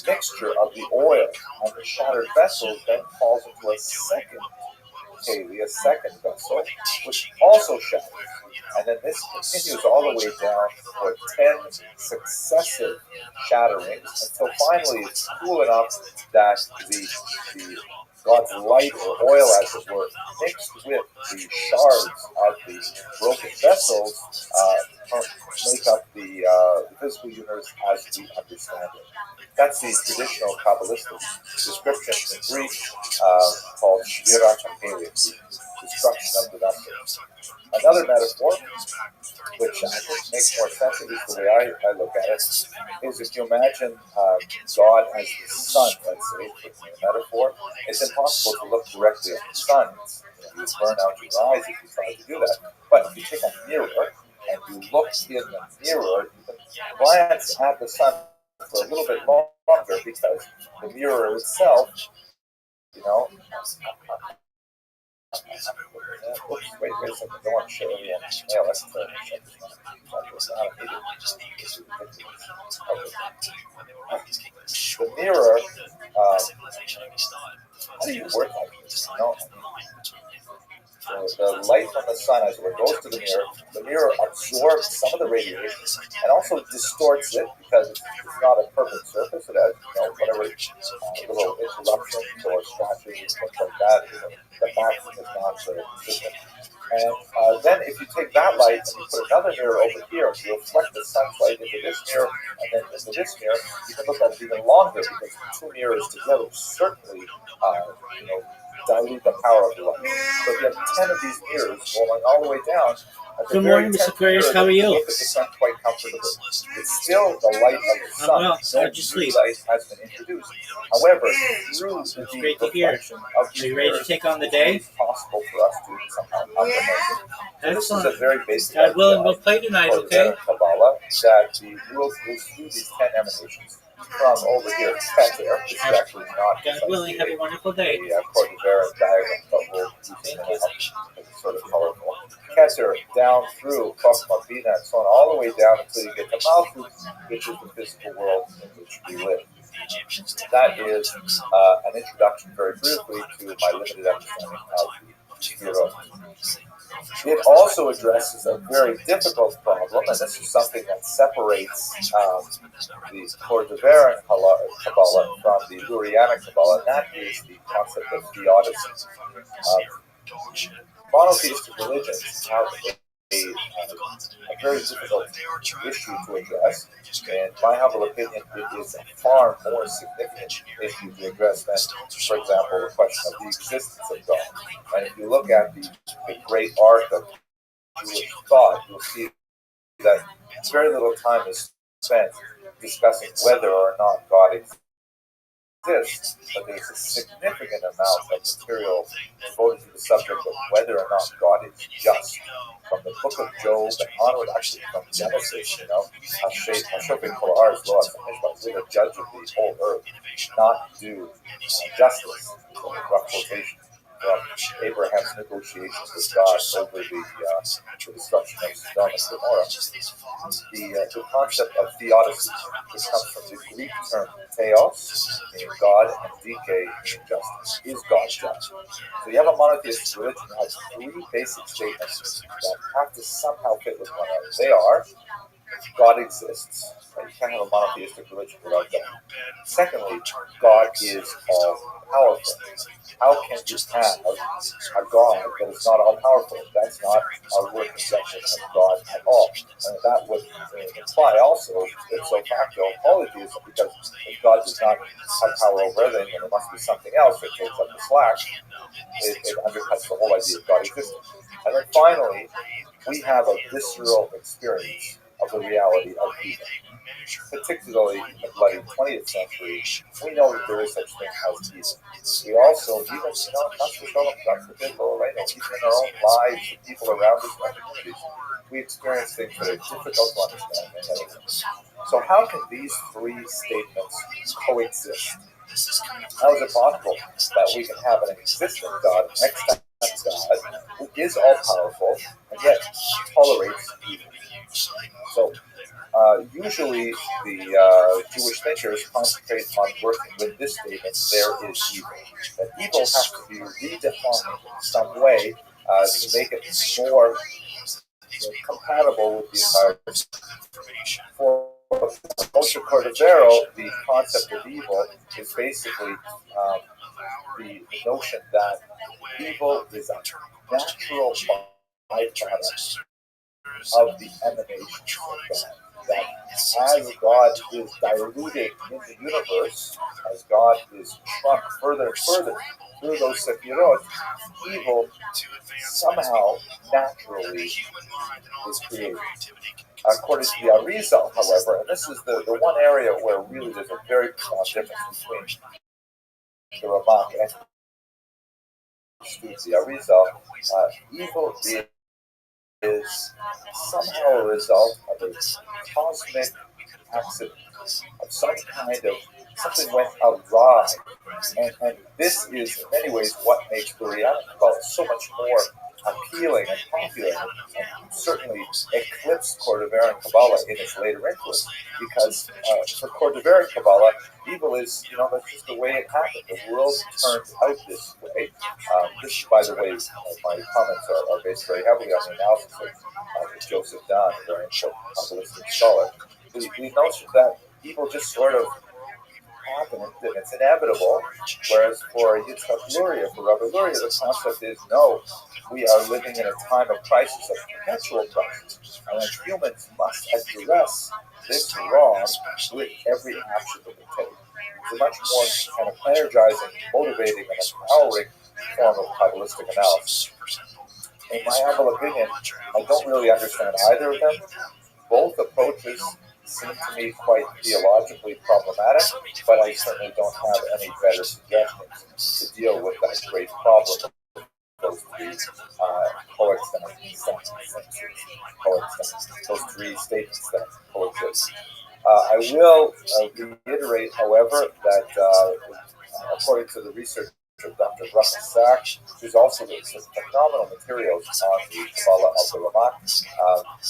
mixture of the oil and the shattered vessel then falls into a second vessel, which also shatters. And then this continues all the way down for 10 successive shatterings until finally it's cool enough that the God's light or oil, as it were, mixed with the shards of the broken vessels, make up the physical universe as we understand it. That's the traditional Kabbalistic description in Greek called Shvirat HaKelim, the destruction of the vessel. Another metaphor, which I think makes more sense, at least the way I look at it, is if you imagine God as the sun, let's say, for the metaphor, it's impossible to look directly at the sun. You burn out your eyes if you try to do that. But if you take a mirror and you look in the mirror, you can glance at the sun for a little bit longer because the mirror itself, wait a second, I don't want to show everyone. Yeah, that's the mirror, how do you work like this? The light from the sun, as it goes to the mirror absorbs some of the radiation and also distorts it because it's not a perfect surface. It has, whatever little interruptions or scratches, things like that. The matching is not consistent. And then if you take that light and you put another mirror over here, you reflect the sun's light into this mirror and then into this mirror, you can look at it even longer because the two mirrors together certainly, dilute the power of the light. So if you have 10 of these mirrors going all the way down, good morning, Mr. Aquarius. How are you? Look at the sun quite comfortably. It's still the light of the sun. How'd you sleep? Light has been introduced. However, through That's the great to hear. Are you ready to take on the day? It's possible for us to somehow implement it. This is a very basic God willing, we'll play tonight, okay? Kabbalah, that the world goes through these 10 emanations. From over here, Keter, which is actually not God willing, have a wonderful day. the Cortavera diagram, but we'll use it sort of colorful. Keter down through Chokmah, Bina, and so on, all the way down until you get to Malchut, which is the physical world in which we live. That is an introduction, very briefly, to my limited understanding of Sfirot. It also addresses a very difficult problem, and this is something that separates the Cordoveran Kabbalah from the Lurianic Kabbalah, and that is the concept of theodicy. Monotheistic religions have a very difficult issue to address. In my humble opinion, it is a far more significant issue to address than, for example, the question of the existence of God. And if you look at the great arc of Jewish thought, you'll see that very little time is spent discussing whether or not God exists, but there's a significant amount of material devoted to the subject of whether or not God is just. From the book of Job and onward, actually from Genesis, Hashem Kol Haaretz Lo Ha'aseh, with a judge of the whole earth, not do justice, rough quotation, from Abraham's negotiations with God over the destruction of Sodom and Gomorrah. The concept of theodicy, which comes from the Greek term theos, meaning God, and dike, meaning justice. Is God just? So you have a monotheistic religion that has three basic statements that have to somehow fit with one another. They are: God exists. Right? You can't have a monotheistic religion without God. Secondly, God is all-powerful. How can you have a God that is not all-powerful? That's not our working definition of God at all. And that would imply also, ipso facto, polytheism, because if God does not have power over everything, then there must be something else that takes up the slack. It undercuts the whole idea of God existing. And then finally, we have a visceral experience of the reality of evil. Particularly in the bloody 20th century, we know that there is such thing as evil. We also, even, God forbid, even in our own lives, the people around us, our communities, we experience things that are difficult to understand. So how can these three statements coexist? How is it possible that we can have an existing God, an extant God, who is all-powerful, and yet tolerates evil? So, usually the Jewish thinkers concentrate on working with this statement: there is evil. That evil has to be redefined in some way to make it more compatible with the entire. For Moshe Cordovero, the concept of evil is basically the notion that evil is a natural byproduct of the emanation of God. That as God is diluted in the universe, as God is shrunk further and further through those sefirot, evil somehow naturally is created. According to the Arizal, however, and this is the one area where really there's a very strong difference between the Ramak and the Arizal, evil is somehow a result of a cosmic accident, of some kind of something went awry. And this is in many ways what makes the reality so much more appealing and popular, and certainly eclipsed Cordoveran Kabbalah in its later influence, because for Cordoveran Kabbalah, evil is, that's just the way it happened. The world turns out this way. This, by the way, my comments are based very heavily on the analysis of Joseph Dunn, a very Kabbalistic scholar. The notion that evil just sort of happened, and it's inevitable, whereas for Yitzhak Luria, for Rabbi Luria, the concept is, no, we are living in a time of crisis, of perpetual crisis, and that humans must address this wrong with every action that we take. It's a much more kind of energizing, motivating, and empowering form of Kabbalistic analysis. In my humble opinion, I don't really understand either of them. Both approaches seem to me quite theologically problematic, but I certainly don't have any better suggestions to deal with that great problem of those three those three statements that coexist. I will reiterate, however, that according to the research of Dr. ROTHSCHILD, who's also written some phenomenal materials on the Kabbalah of the Ramak,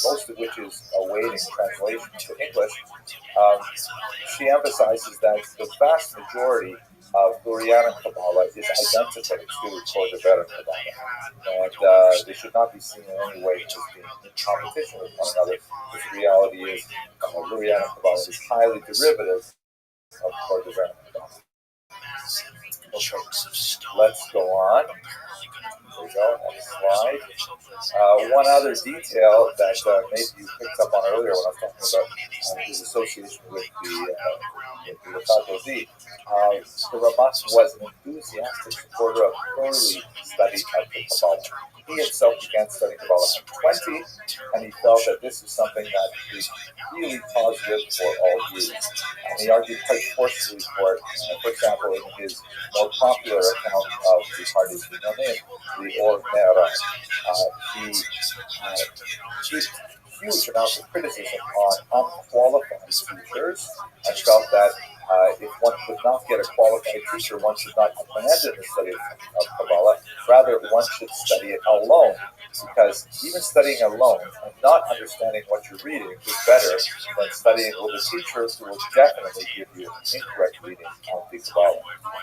most of which is awaiting translation to English. She emphasizes that the vast majority of Lurianic Kabbalah is identical to Cordovera Kabbalah. And they should not be seen in any way as being in competition with one another, because the reality is Lurianic Kabbalah is highly derivative of Cordovera Kabbalah. Okay, let's go on. There we go, next slide. One other detail that maybe you picked up on earlier when I was talking about his association with the Rachadozi, the Ramak was an enthusiastic supporter of early study of the Kabbalah. He himself began studying Kabbalah at 20, and he felt that this is something that is really positive for all Jews. And he argued quite forcefully for it. For example, in his more popular account of the party's name, the Or Me'ara, he used huge amounts of criticism on unqualified teachers, and felt that if one could not get a qualified teacher, one should not abandon the study of Kabbalah. Rather, one should study it alone, because even studying alone and not understanding what you're reading is better than studying with a teacher who will definitely give you incorrect reading on the Kabbalah.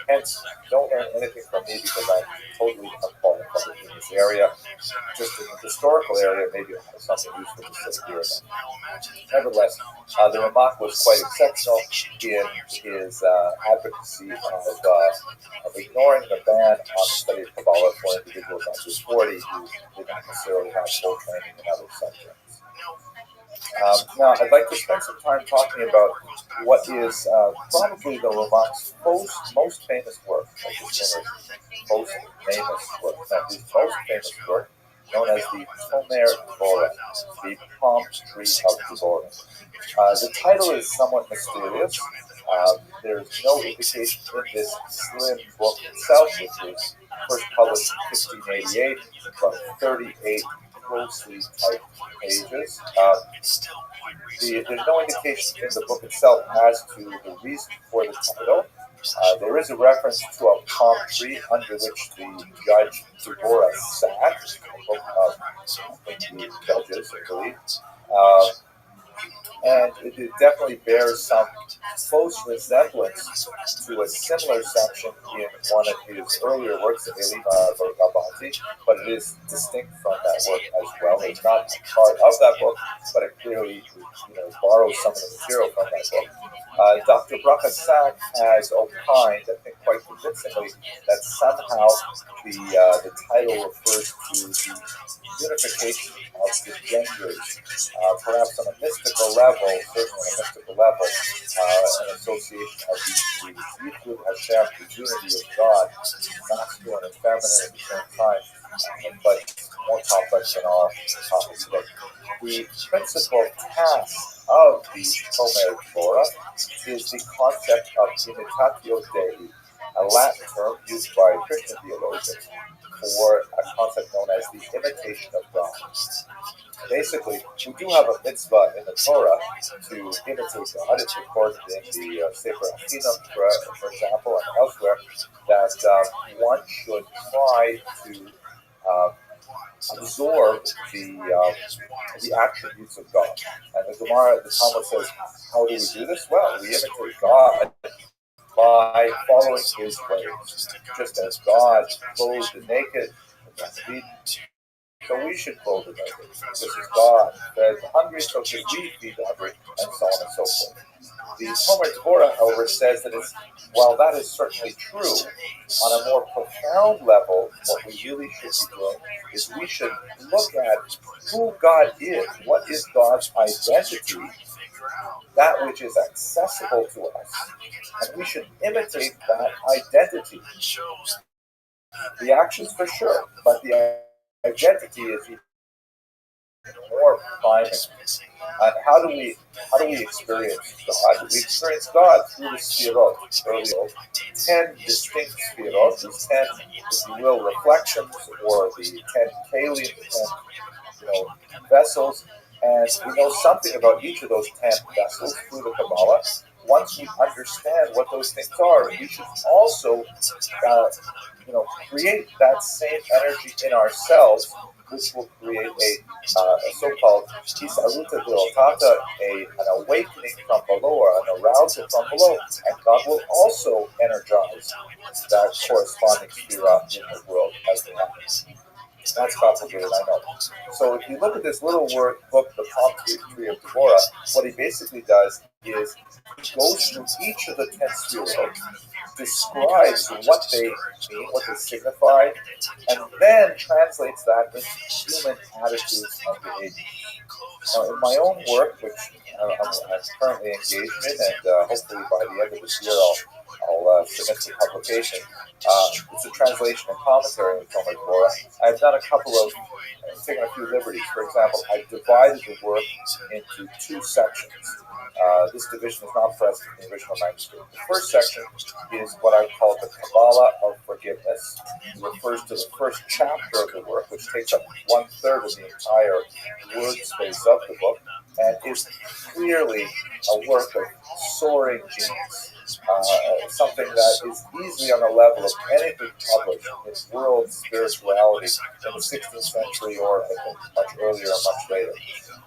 Hence, don't learn anything from me, because I'm totally unqualified in this area. Just in the historical area, maybe I have something useful to say here. Nevertheless, the Ramak was quite exceptional in his advocacy of ignoring the ban on the study of Kabbalah for individuals under 40 who did not necessarily have full training in other subjects. Now, I'd like to spend some time talking about what is probably the Ramak's most famous work, his most famous work, known as the Tomer Dvorah, the palm tree of Dvorah. The title is somewhat mysterious. There's no indication in this slim book itself, which was first published in 1588, about 38 closely typed pages. There's no indication in the book itself as to the reason for the title. There is a reference to a palm tree under which the judge Dvorah sat, the book of the Judges, I believe. And it definitely bears some close resemblance to a similar section in one of his earlier works, the Eliva Rabbi, but it is distinct from that work as well. It's not part of that book, but it clearly borrows some of the material from that book. Dr. Bracha Sack has opined, I think quite convincingly, that somehow the title refers to the unification of the genders, perhaps on a mystical level, certainly on a mystical level, an association of the Yichud Hashem, the unity of God, masculine and feminine at the same time, but more complex than our topic today. The principal task of the Tomer Dvorah is the concept of imitatio Dei, a Latin term used by Christian theologians for a concept known as the imitation of God. Basically, we do have a mitzvah in the Torah to imitate God. It's recorded in the Sefer Achinim, for example, and elsewhere, that one should try to absorb the attributes of God. And the Gemara, the Talmud says, how do we do this? Well, we imitate God by following His ways. Just as God clothed the naked, so we should clothe the naked. Just as God fed the hungry, so should we feed the hungry, and so on and so forth. The Tomer Dvorah, however, says that while that is certainly true, on a more profound level, what we really should be doing is we should look at who God is, what is God's identity, that which is accessible to us, and we should imitate that identity. The actions for sure, but the identity is even more primary. And how do we experience God? We experience God through the Sefirot, 10 distinct Sefirot, these 10, if you will, reflections, or the 10 kalim, 10 vessels, and we know something about each of those 10 vessels through the Kabbalah. Once we understand what those things are, we should also create that same energy in ourselves which will create a so-called Hisaruta Viltata, an awakening from below, or an arousal from below, and God will also energize that corresponding sphere in the world as it happens. That's complicated, I know. So if you look at this little book, The Palm Tree of Devorah, what he basically does is he goes through each of the 10 spheroids, describes what they mean, what they signify, and then translates that into human attitudes and behavior. Now, in my own work, which I'm currently engaged in, and hopefully by the end of this year I'll submit to publication, it's a translation and commentary on Tomer Devorah. I've done taken a few liberties. For example, I've divided the work into 2 sections. This division is not present in the original manuscript. The first section is what I call the Kabbalah of Forgiveness. It refers to the first chapter of the work, which takes up 1/3 of the entire word space of the book, and is clearly a work of soaring genius. Something that is easily on the level of anything published in world spirituality in the 16th century, or I think much earlier or much later.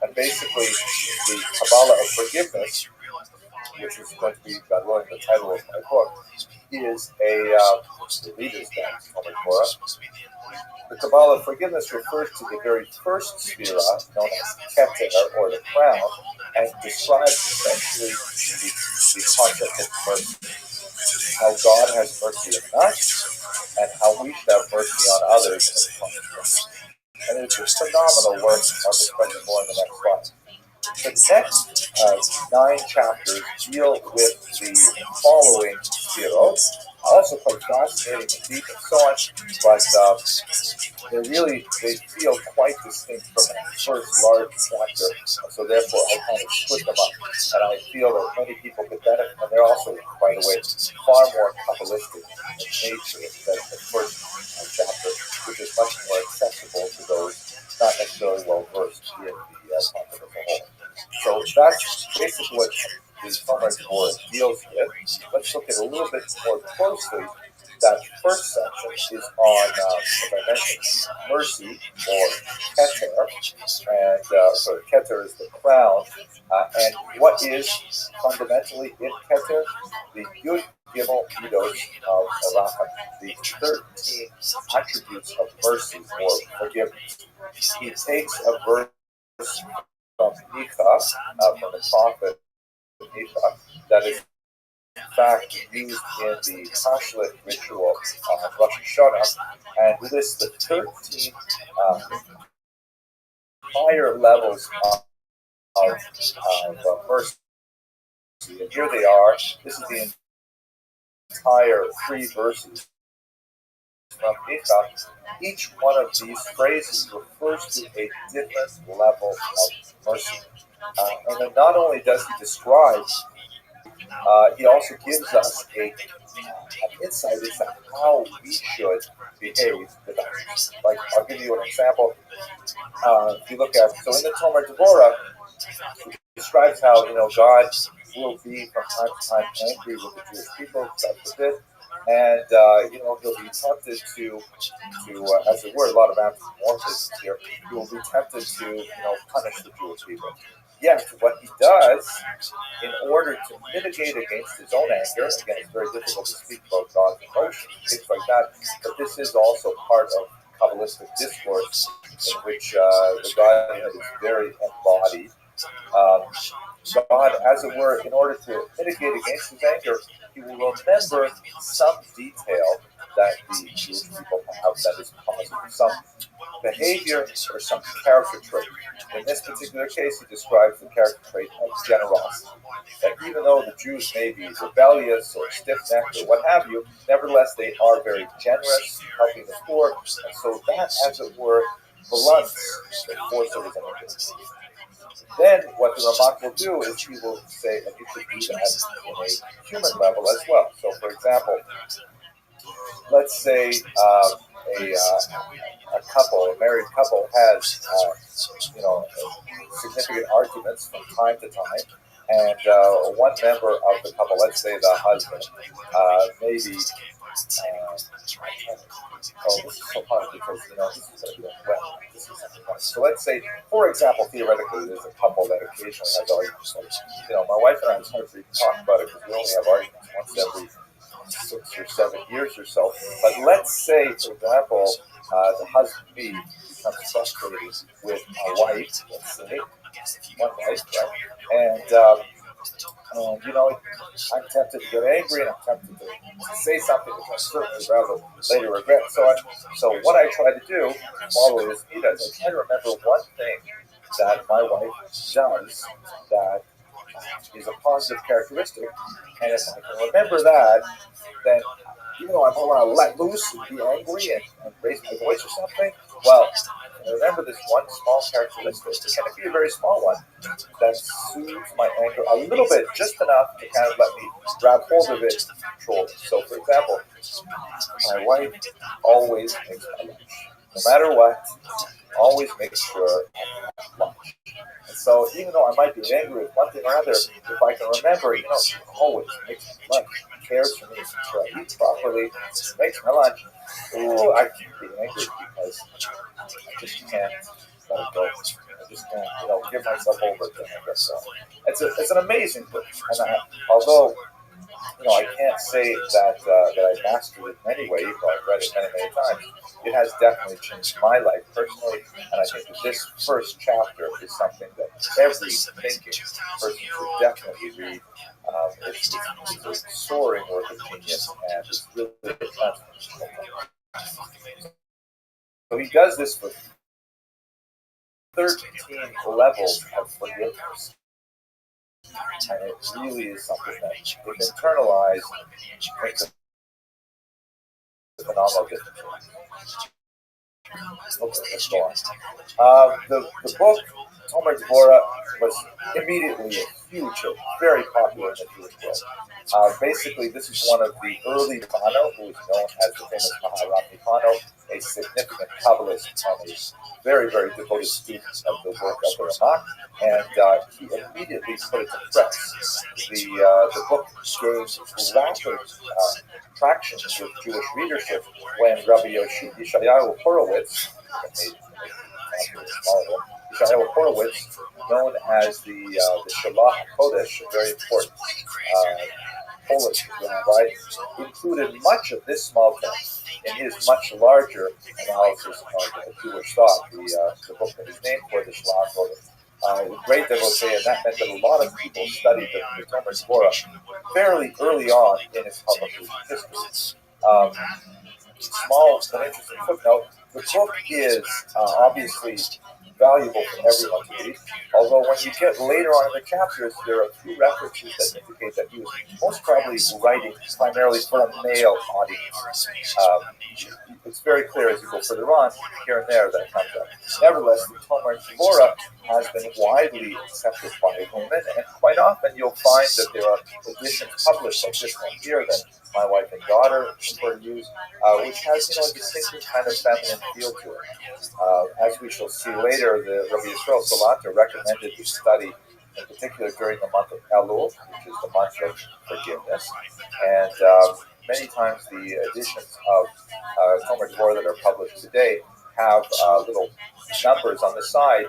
And basically, the Kabbalah of Forgiveness, which is going to be, God willing, the title of my book, is the reader's guide to Tomer Devorah. The Kabbalah of Forgiveness refers to the very first sphere, known as Keter, or the crown, and describes essentially the concept of mercy. How God has mercy on us, and how we should have mercy on others in response. And it's a phenomenal work. I'll discuss it more in the next slide. The next 9 chapters deal with the following spherot, also quite fascinating and deep and so on, but they feel quite distinct from the first large chapter, and so therefore I kind of split them up, and I feel that many people could benefit, and they're also, by the way, far more Kabbalistic in nature than the first chapter, which is much more accessible to those not necessarily well versed in the concept as a whole. So that's basically what the Tomer Devorah deals with. Let's look at a little bit more closely. That first section is on, as I mentioned, mercy, or Keter, and Keter is the crown, and what is fundamentally in Keter? The Yud Gimel Midos of Racham, the 13 attributes of mercy or forgiveness. He takes a verse from Micha, from the prophet Micha, that is in fact used in the Tashlit ritual on Rosh Hashanah, and lists the 13 higher levels of mercy. And here they are. This is the entire 3 verses from Micha. Each one of these phrases refers to a different level of mercy. And then not only does he describe, he also gives us an insight into how we should behave with others. Like, I'll give you an example. If you look at, so in the Tomer Devorah, it describes how, God will be from time to time angry with the Jewish people, God forbid, and he'll be tempted to as it were, a lot of anthropomorphism here. He will be tempted to punish the Jewish people. Yet what he does, in order to mitigate against his own anger, again, it's very difficult to speak about God's emotions, things like that, but this is also part of Kabbalistic discourse in which the Godhead is very embodied. God, as it were, in order to mitigate against his anger, he will remember some detail that the Jewish people have that is causing some behavior or some character trait. In this particular case, he describes the character trait of generosity. That even though the Jews may be rebellious or stiff-necked or what have you, nevertheless they are very generous, helping the poor, and so that, as it were, blunts the force of his anger. Then what the Ramak will do is he will say that you should do that in a human level as well. So, for example, let's say a married couple has significant arguments from time to time, and one member of the couple, let's say the husband, maybe oh, this is so hard because, this is going to be well. This is so let's say, for example, theoretically, there's a couple that occasionally has arguments. Like, my wife and I, it's hard to even talk about it because we only have arguments once every 6 or 7 years or so. But let's say, for example, the husband B becomes frustrated with a wife, let's say, one wife, right? I'm tempted to get angry and I'm tempted to say something which I certainly rather later regret. So what I try to do, follow this he does, I try to remember one thing that my wife does that is a positive characteristic. And if I can remember that, then even though I don't want to let loose and be angry and raise my voice or something, well, I remember this one small characteristic, and it can be a very small one, that soothes my anger a little bit, just enough to kind of let me grab hold of it and control it. So, for example, my wife always makes my lunch. No matter what, always makes sure I have lunch. And so, even though I might be angry with one thing or other, if I can remember, she always makes my lunch, cares for me, makes sure I eat properly, makes my lunch, I can't be angry because I just can't let it go. I just can't, give myself over to anger. So it's an amazing book, and although I can't say that I mastered it in any way, even though I've read it many, many times, it has definitely changed my life personally, and I think that this first chapter is something that every thinking person should definitely read. It's a soaring work of genius, and it's really transformational. So he does this for 13 levels of forgiveness. And it really is something that, if internalized, makes a phenomenal difference. Okay, let's go on. The book, Tomer Dvorah, was immediately a huge, very popular in the Jewish world. Basically, this is one of the early Pano, who is known as the famous Maharami Pano, a significant Kabbalist and a very, very devoted student of the work of the Ramak, and he immediately put it to press. The book gained rapid traction with Jewish readership when Rabbi Yeshayahu Horowitz, known as the Shalach Kodesh, a very important Polish rabbi, included much of this small text in his much larger analysis of Jewish thought, the book that is named for the Shalach Kodesh. Great devotee, and that meant that a lot of people studied the Tomer Dvorah fairly early on in its publication history. Small but interesting footnote, the book is obviously valuable for everyone to read, although when you get later on in the chapters, there are a few references that indicate that he was most probably writing primarily for a male audience. It's very clear as you go further on, here and there, that comes up. Nevertheless, the Tomer Dvorah has been widely accepted by women, and quite often you'll find that there are editions published like this one here that My Wife and Daughter prefer to use, which has a distinctive kind of feminine feel to it. As we shall see later, the Rabbi Yisrael Salanter recommended the study, in particular during the month of Elul, which is the month of forgiveness, and many times the editions of Tomer Dvorah that are published today have little numbers on the side,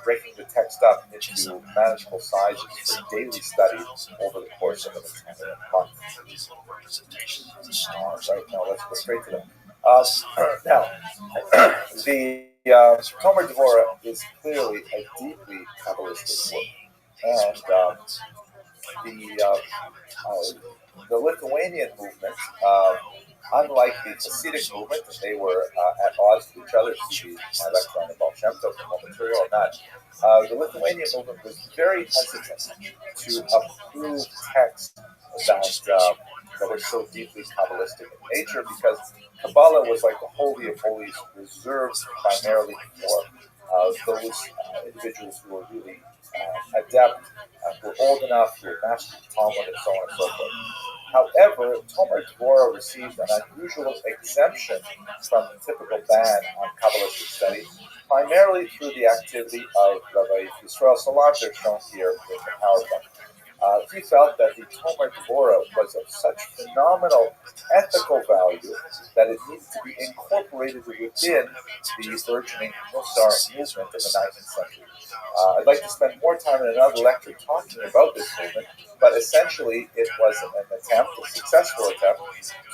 breaking the text up into manageable sizes for daily study over the course of an entire month. Right now, let's go straight to them. Now, the Tomer Dvorah is clearly a deeply Kabbalistic work, and the Lithuanian movement, unlike the Hasidic movement, they were at odds with each other. See my lecture on the Baal Shem Tov for more material on that. The Lithuanian movement was very hesitant to approve texts that were so deeply Kabbalistic in nature, because Kabbalah was like the Holy of Holies, reserved primarily for those individuals who were really adept, who were old enough, who had mastered the Talmud, and so on and so forth. However, Tomer Dvorah received an unusual exemption from the typical ban on Kabbalistic study, primarily through the activity of Rabbi Yisrael Salanter, shown here in the PowerPoint. he felt that the Tomer Devorah was of such phenomenal ethical value that it needed to be incorporated within the burgeoning Musar movement of the 19th century. I'd like to spend more time in another lecture talking about this movement, but essentially it was an attempt, a successful attempt,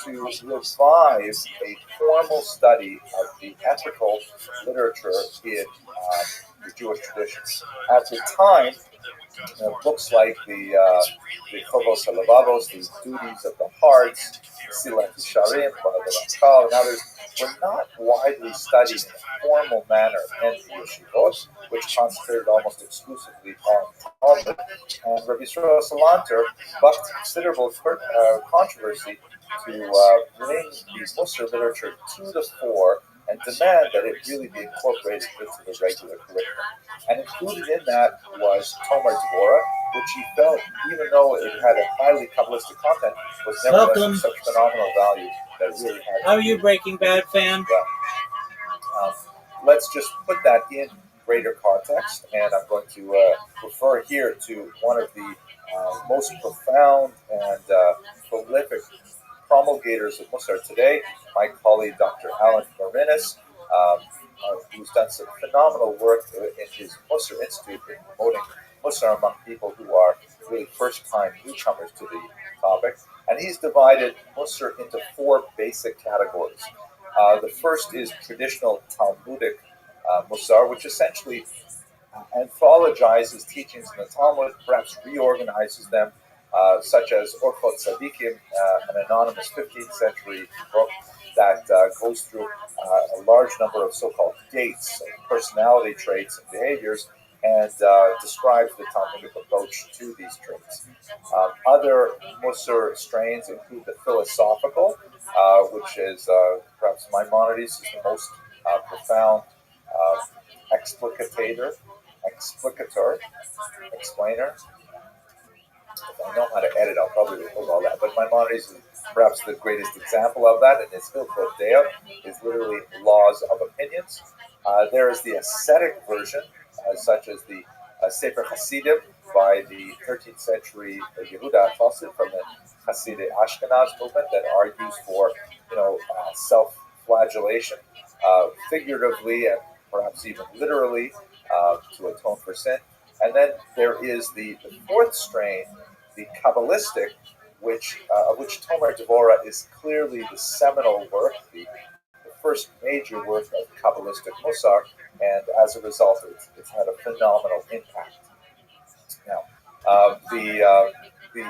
to revive a formal study of the ethical literature in the Jewish tradition. At the time, books like the Chovos HaLevavos, the Duties of the Hearts, Silat Yesharim by the ROTHSCHILD, and others were not widely studied in a formal manner in the yeshivot, which concentrated almost exclusively on Talmud. And Rabbi Yisrael Salanter bucked considerable controversy to bring the Musar literature to the fore and demand that it really be incorporated into the regular curriculum. And included in that was Tomer Devorah, which he felt, even though it had a highly Kabbalistic content, was nevertheless of such phenomenal value that it really had. How are you, Breaking Bad fan? Well, let's just put that in greater context, and I'm going to refer here to one of the most profound and prolific promulgators of Musar today, my colleague Dr. Alan Marinis, who's done some phenomenal work in his Musar Institute in promoting Musar among people who are really first-time newcomers to the topic. And he's divided Musar into four basic categories. The first is traditional Talmudic Musar, which essentially anthologizes teachings in the Talmud, perhaps reorganizes them, such as Orchot Tzadikim, an anonymous 15th century book that goes through a large number of so-called gates, personality traits and behaviors, and describes the Talmudic approach to these traits. Other Musar strains include the philosophical, which is perhaps Maimonides is the most profound explicator, explainer. If I know how to edit, I'll probably remove all that. But Maimonides is perhaps the greatest example of that, and his Hilchot Dea is literally laws of opinions. There is the ascetic version, such as the Sefer Hasidim by the 13th century Yehuda Chassid from the Hasidei Ashkenaz movement that argues for, self-flagellation, figuratively and perhaps even literally, to atone for sin. And then there is the fourth strain, the Kabbalistic, of which Tomer Devorah is clearly the seminal work, the first major work of Kabbalistic Musar, and as a result, it's had a phenomenal impact. Now, the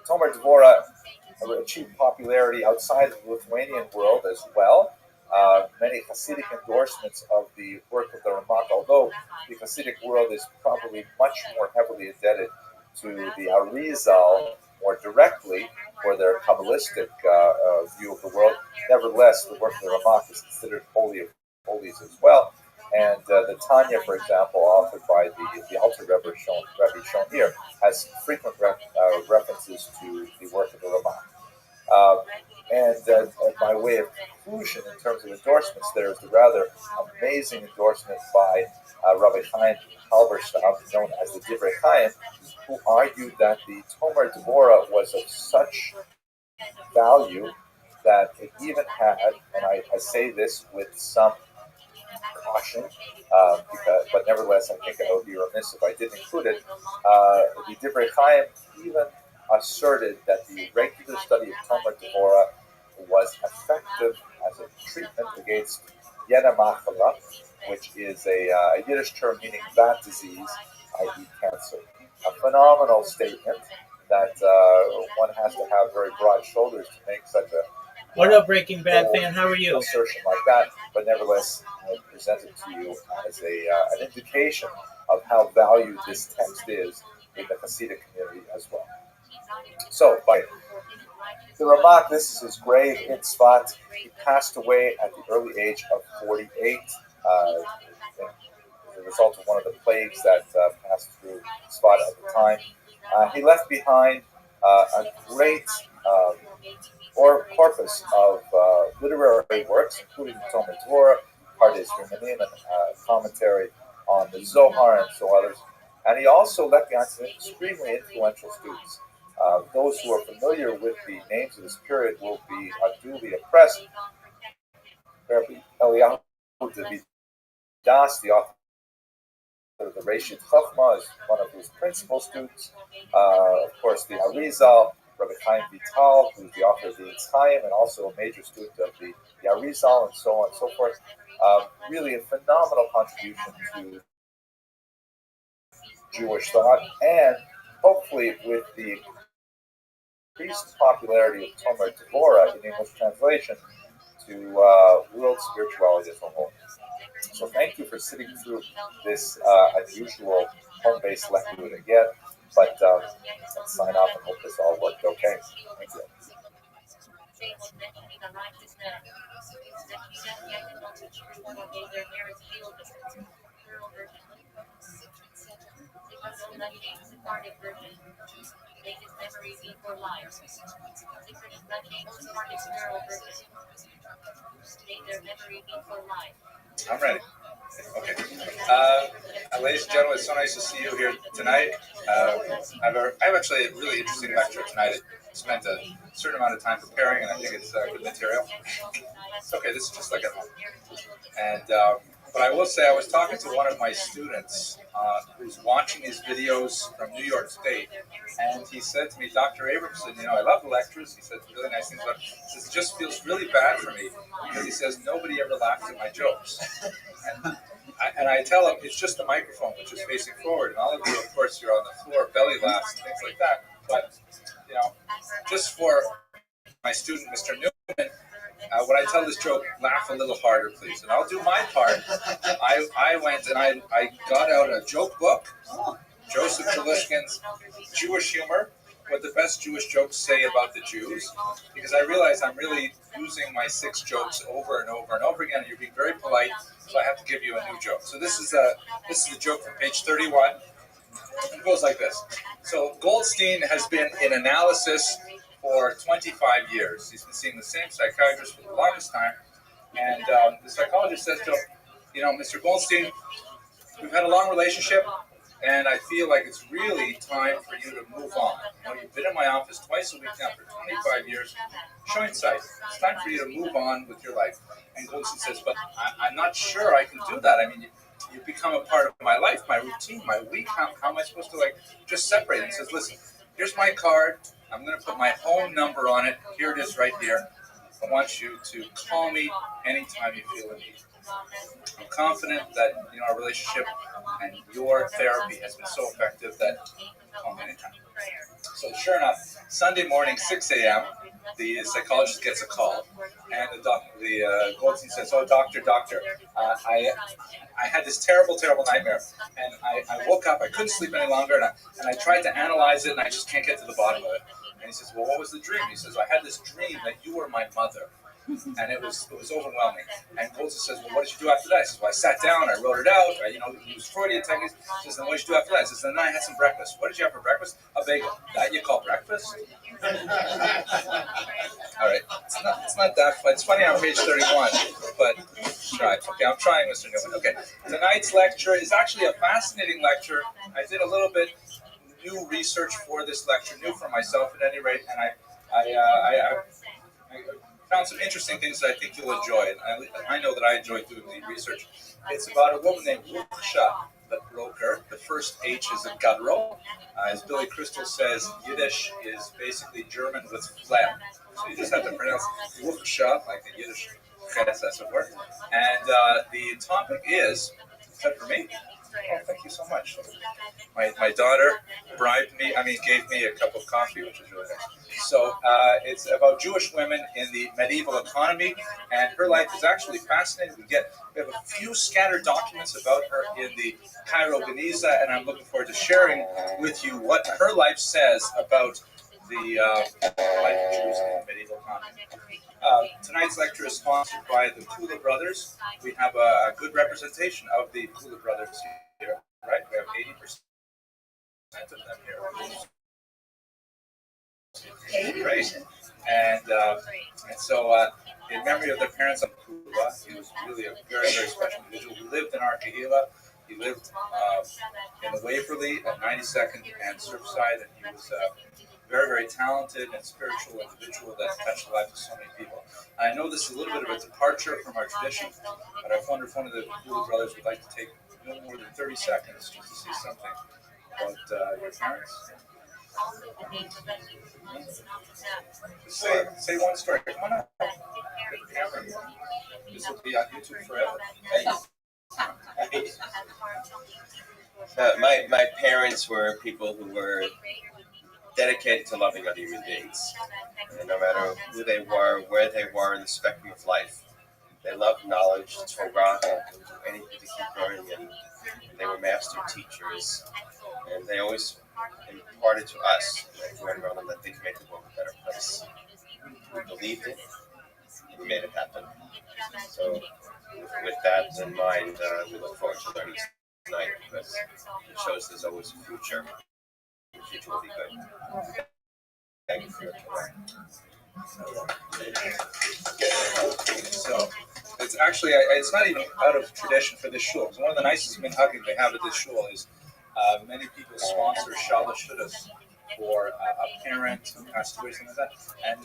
Tomer Devorah achieved popularity outside of the Lithuanian world as well. Many Hasidic endorsements of the work of the Ramak, although the Hasidic world is probably much more heavily indebted to the Arizal more directly for their Kabbalistic view of the world. Nevertheless, the work of the Ramak is considered holy of holies as well. And the Tanya, for example, authored by the Alter Rebbe shown here, has frequent references to the work of the Ramak. And by way of conclusion, in terms of endorsements, there's the rather amazing endorsement by Rabbi Chaim Halberstam, known as the Divrei Chaim, who argued that the Tomer Devorah was of such value that it even had, and I say this with some caution, but nevertheless, I think I would be remiss if I didn't include it. The Divrei Chaim even asserted that the regular study of Tomer Devorah was effective as a treatment against Yena Machala, which is a Yiddish term meaning that disease, i.e. cancer. A phenomenal statement that one has to have very broad shoulders to make such a What up, Breaking Bad fan? How are you? assertion like that, but nevertheless, I present it to you as an indication of how valued this text is in the Hasidic community as well. So, by the Ramak, this is his grave in Tzfat. He passed away at the early age of 48 as a result of one of the plagues that passed through Tzfat at the time. He left behind a great corpus of literary works, including Tomer Devorah, Pardes Rimanim, and commentary on the Zohar and so others. And he also left behind some extremely influential students. Those who are familiar with the names of this period will be unduly impressed. Rabbi Eliyahu Das, the author of the Reshit Chochmah, is one of his principal students. Of course, the Arizal, Rabbi Chaim Vital, who's the author of the Eitz Chaim, and also a major student of the Arizal, and so on and so forth. Really a phenomenal contribution to Jewish thought, and hopefully with the increased popularity of Tomer Devorah in English translation to world spirituality as a whole. So thank you for sitting through this unusual home-based lecture again, but let's sign off and hope this all worked okay. Thank you. I'm ready. Okay. Ladies and gentlemen, it's so nice to see you here tonight. I have actually a really interesting lecture tonight. I spent a certain amount of time preparing, and I think it's good material. It's okay. This is just like at home. And but I will say, I was talking to one of my students who's watching these videos from New York State, and he said to me, Dr. Abramson, I love the lectures. He said really nice things about it. He says, it just feels really bad for me because he says nobody ever laughs at my jokes. And I tell him it's just the microphone, which is facing forward, and all of you, of course, you're on the floor, belly laughs and things like that. But just for my student, Mr. Newman, when I tell this joke, laugh a little harder, please. And I'll do my part. I went and I got out a joke book, Joseph Jalushkin's Jewish Humor, what the best Jewish jokes say about the Jews, because I realized I'm really using my 6 jokes over and over and over again, and you're being very polite, so I have to give you a new joke. So this is a joke from page 31. It goes like this. So Goldstein has been in analysis for 25 years. He's been seeing the same psychiatrist for the longest time. And the psychologist says to him, Mr. Goldstein, we've had a long relationship, and I feel like it's really time for you to move on. You've been in my office twice a week now for 25 years, showing sight. It's time for you to move on with your life. And Goldstein says, but I'm not sure I can do that. I mean, you've become a part of my life, my routine, my week. How am I supposed to just separate it? He says, listen, here's my card. I'm going to put my home number on it. Here it is right here. I want you to call me anytime you feel a need. I'm confident that our relationship and your therapy has been so effective that call me anytime. So sure enough, Sunday morning, 6 a.m., the psychologist gets a call, and the Goldstein says, "Oh, doctor, I had this terrible nightmare, and I woke up, I couldn't sleep any longer, and I tried to analyze it, and I just can't get to the bottom of it." And he says, "Well, what was the dream?" He says, "I had this dream that you were my mother." And it was overwhelming. And Goldstein says, "Well, what did you do after that?" He says, "Well, I sat down, I wrote it out. He was Freudian techniques." He says, "Then what did you do after that?" He says, "Then I had some breakfast." "What did you have for breakfast?" "A bagel." "That you call breakfast?" All right, it's not that fun. It's funny on page 31, but try. Okay, I'm trying, Mr. Newman. Okay, tonight's lecture is actually a fascinating lecture. I did a little bit new research for this lecture, new for myself at any rate, and I found some interesting things that I think you'll enjoy, and I know that I enjoyed doing the research. It's about a woman named Ruchsha, the broker. The first H is a guttural. As Billy Crystal says, Yiddish is basically German with phlegm, so you just have to pronounce Ruchsha, like the Yiddish ches, as it were. And the topic is that for me? Oh, thank you so much. My daughter gave me a cup of coffee, which is really nice. So it's about Jewish women in the medieval economy, and her life is actually fascinating. We have a few scattered documents about her in the Cairo Geniza, and I'm looking forward to sharing with you what her life says about the life of Jews in the medieval economy. Tonight's lecture is sponsored by the Kula brothers. We have a good representation of the Kula brothers here, right? We have 80% of them here. Great. And so in memory of their parents of Kula, he was really a very, very special individual who lived in our Kehillah. He lived in the Waverly at 92nd and Surfside, and he was a very, very talented and spiritual individual that touched the lives of so many people. I know this is a little bit of a departure from our tradition, but I wonder if one of the Holy Brothers would like to take no more than 30 seconds just to say something about your parents. Say one story. Come on up. This will be on YouTube forever. My parents were people who were dedicated to loving other human beings. And no matter who they were, where they were in the spectrum of life, they loved knowledge, Torah, and would do anything to keep learning. And they were master teachers. And they always imparted to us, everyone around them, that they could make the world a better place. We believed it, and we made it happen. So, with that in mind, we look forward to learning tonight because it shows there's always a future. The future will be good. Thank you for your time. So, it's actually, it's not even out of tradition for this shul. One of the nicest minhagim they have at this shul is many people sponsor shalashudas for a parent who passed away, something like that. And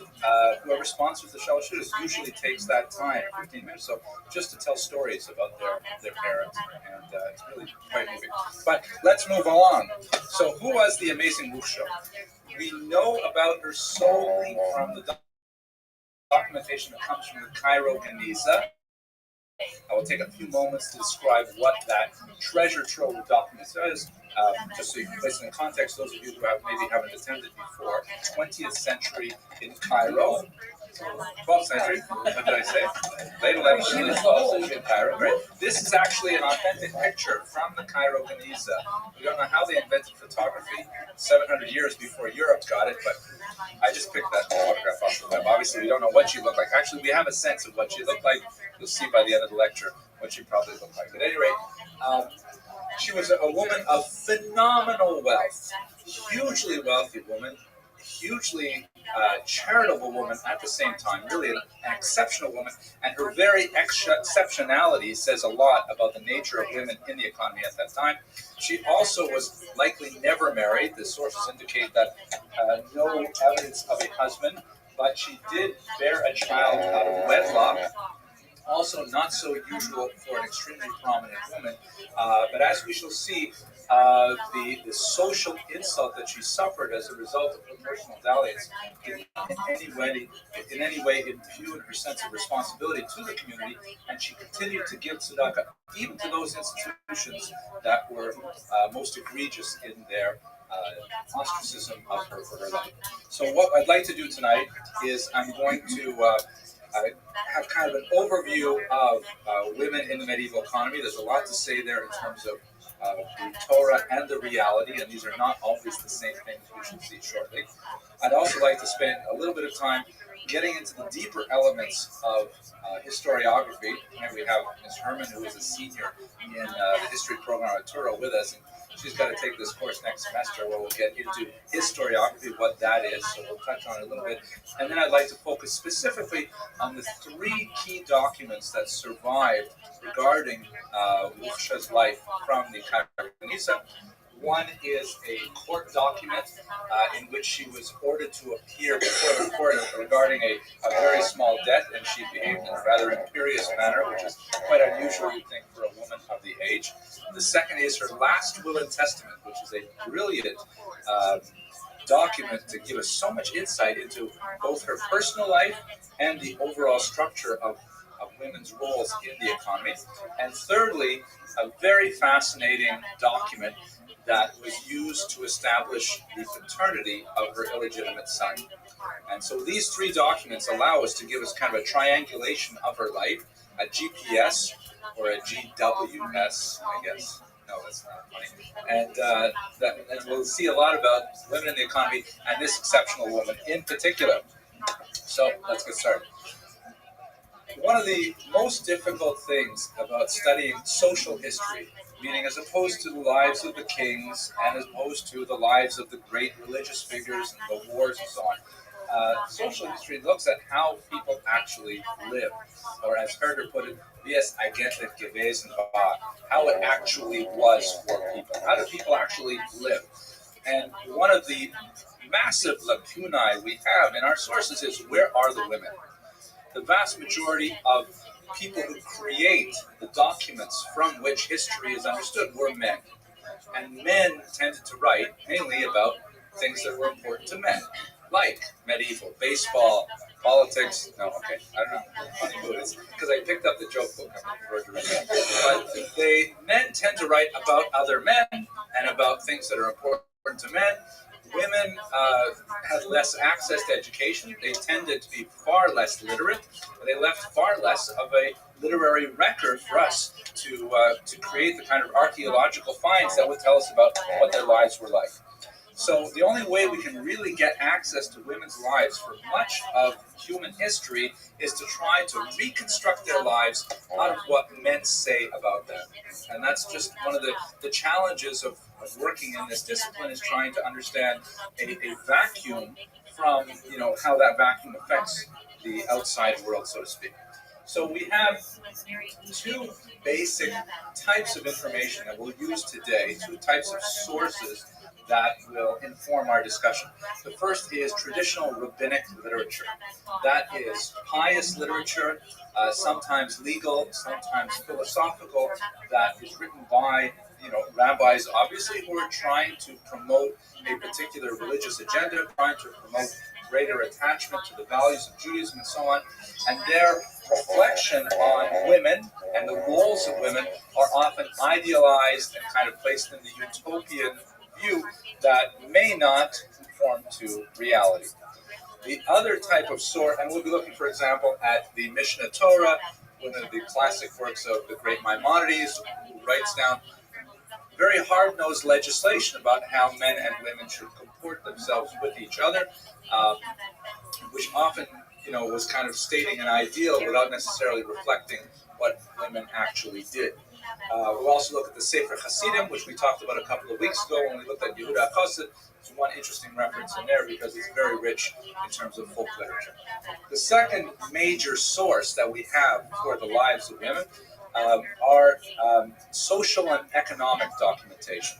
whoever sponsors the shalashudas usually takes that time, 15 minutes, so just to tell stories about their parents, and it's really quite moving. But let's move on. So, who was the amazing Rusha? We know about her solely from the documentation that comes from the Cairo Geniza. I will take a few moments to describe what that treasure trove of documents is, just so you can place it in context. Those of you who haven't attended before, 20th century in Cairo, 12th century, what did I say? Late 11th century, 12th century in Cairo, right? This is actually an authentic picture from the Cairo Geniza. We don't know how they invented photography 700 years before Europe got it, but I just picked that photograph off the web. Obviously, we don't know what she looked like. Actually, we have a sense of what she looked like. You'll see by the end of the lecture what she probably looked like. At any rate, she was a woman of phenomenal wealth, hugely wealthy woman, hugely charitable woman at the same time, really an exceptional woman, and her very exceptionality says a lot about the nature of women in the economy at that time. She also was likely never married. The sources indicate that no evidence of a husband, but she did bear a child out of wedlock. Also not so usual for an extremely prominent woman, but as we shall see, the social insult that she suffered as a result of her personal dalliance in any way impugned her sense of responsibility to the community, and she continued to give tzedakah even to those institutions that were most egregious in their ostracism of her for her life. So what I'd like to do tonight is I'm going to have kind of an overview of women in the medieval economy. There's a lot to say there in terms of the Torah and the reality, and these are not always the same things. We shall see shortly. I'd also like to spend a little bit of time getting into the deeper elements of historiography. And we have Ms. Herman, who is a senior in the history program at Turo with us, and she's got to take this course next semester where we'll get into historiography, what that is, so we'll touch on it a little bit. And then I'd like to focus specifically on the three key documents that survived regarding Rusha's life from the Cairo Geniza. One is a court document in which she was ordered to appear before the court regarding a very small debt, and she behaved in a rather imperious manner, which is quite unusual, you'd think, for a woman of the age. The second is her last will and testament, which is a brilliant document to give us so much insight into both her personal life and the overall structure of women's roles in the economy. And thirdly, a very fascinating document that was used to establish the paternity of her illegitimate son. And so these three documents allow us to give us kind of a triangulation of her life, a GPS or a GWS, I guess. No, that's not funny. And we'll see a lot about women in the economy and this exceptional woman in particular. So let's get started. One of the most difficult things about studying social history, meaning as opposed to the lives of the kings and as opposed to the lives of the great religious figures and the wars and so on, social history looks at how people actually live, or as Herder put it, wie es eigentlich gewesen war, how it actually was for people. How do people actually live? And one of the massive lacunae we have in our sources is, where are the women? The vast majority of people who create the documents from which history is understood were men. And men tended to write mainly about things that were important to men, like medieval, baseball, politics. No, okay, I don't know. Funny mood. It's because I picked up the joke book. I'm looking forward to reading it. But men tend to write about other men and about things that are important to men. Women had less access to education. They tended to be far less literate. They left far less of a literary record for us to create the kind of archaeological finds that would tell us about what their lives were like. So the only way we can really get access to women's lives for much of human history is to try to reconstruct their lives out of what men say about them. And that's just one of the challenges of working in this discipline, is trying to understand a vacuum from, how that vacuum affects the outside world, so to speak. So we have two basic types of information that we'll use today, two types of sources that will inform our discussion. The first is traditional rabbinic literature. That is pious literature, sometimes legal, sometimes philosophical, that is written by rabbis, obviously, who are trying to promote a particular religious agenda, trying to promote greater attachment to the values of Judaism and so on. And their reflection on women and the roles of women are often idealized and kind of placed in the utopian view that may not conform to reality. The other type of source, and we'll be looking, for example, at the Mishnah Torah, one of the classic works of the great Maimonides, who writes down very hard-nosed legislation about how men and women should comport themselves with each other, which often, was kind of stating an ideal without necessarily reflecting what women actually did. We'll also look at the Sefer Hasidim, which we talked about a couple of weeks ago when we looked at Yehuda Chassid. There's one interesting reference in there because it's very rich in terms of folk literature. The second major source that we have for the lives of women are social and economic documentation.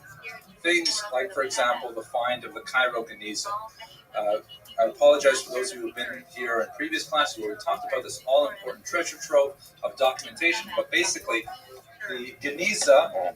Things like, for example, the find of the Cairo Geniza. I apologize for those who have been here in previous classes where we talked about this all-important treasure trove of documentation, but basically the Geniza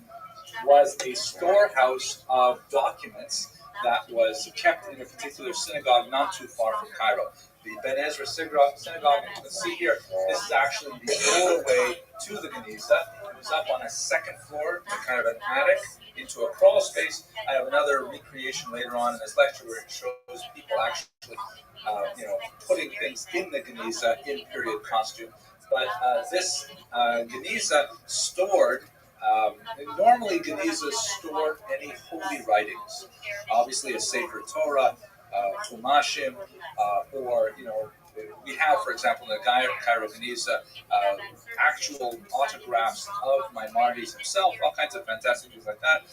was a storehouse of documents that was kept in a particular synagogue not too far from Cairo. The Ben Ezra synagogue, you can see here, this is actually the doorway to the Geniza. It was up on a second floor, kind of an attic, into a crawl space. I have another recreation later on in this lecture where it shows people actually, putting things in the Geniza in period costume. But this Geniza stored, normally Genizas store any holy writings. Obviously a sacred Torah, Tumashim, or, we have, for example, in the Cairo Geniza, actual autographs of Maimonides himself, all kinds of fantastic things like that.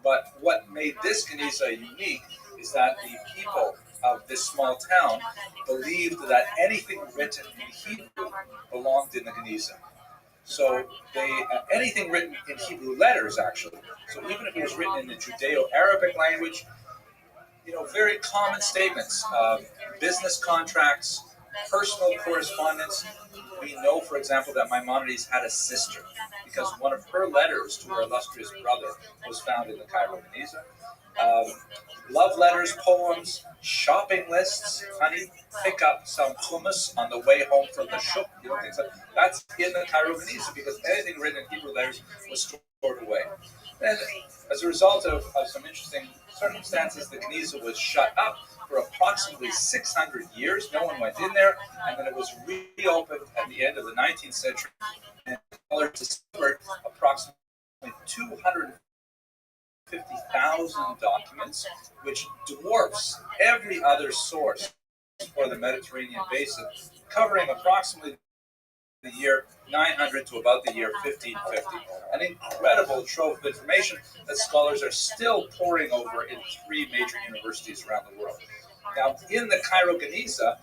But what made this Geniza unique is that the people of this small town believed that anything written in Hebrew belonged in the Geniza. So anything written in Hebrew letters, actually, so even if it was written in the Judeo-Arabic language, very common statements, business contracts, personal correspondence. We know, for example, that Maimonides had a sister because one of her letters to her illustrious brother was found in the Cairo Geniza. Love letters, poems, shopping lists, honey, pick up some hummus on the way home from the shuk, things like that. That's in the Cairo Geniza because anything written in Hebrew letters was stored away. And as a result of some interesting circumstances, the Geniza was shut up for approximately 600 years. No one went in there, and then it was reopened at the end of the 19th century, and scholars discovered approximately 250,000 documents, which dwarfs every other source for the Mediterranean basin, covering approximately the year 900 to about the year 1550. An incredible trove of information that scholars are still poring over in 3 major universities around the world. Now, in the Cairo Geniza,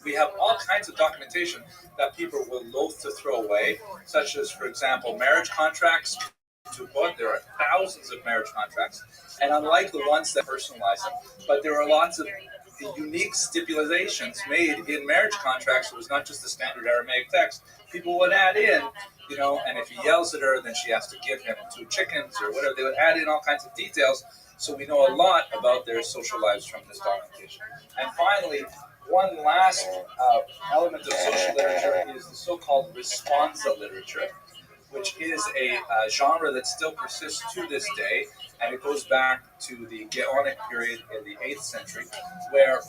we have all kinds of documentation that people will loathe to throw away, such as, for example, marriage contracts. There are thousands of marriage contracts, and unlike the ones that personalize them, but there are lots of unique stipulations made in marriage contracts. It was not just the standard Aramaic text. People would add in, and if he yells at her, then she has to give him 2 chickens or whatever. They would add in all kinds of details, so we know a lot about their social lives from this documentation. And finally, one last element of social literature is the so-called responsa literature, which is a genre that still persists to this day, and it goes back to the Gaonic period in the 8th century, where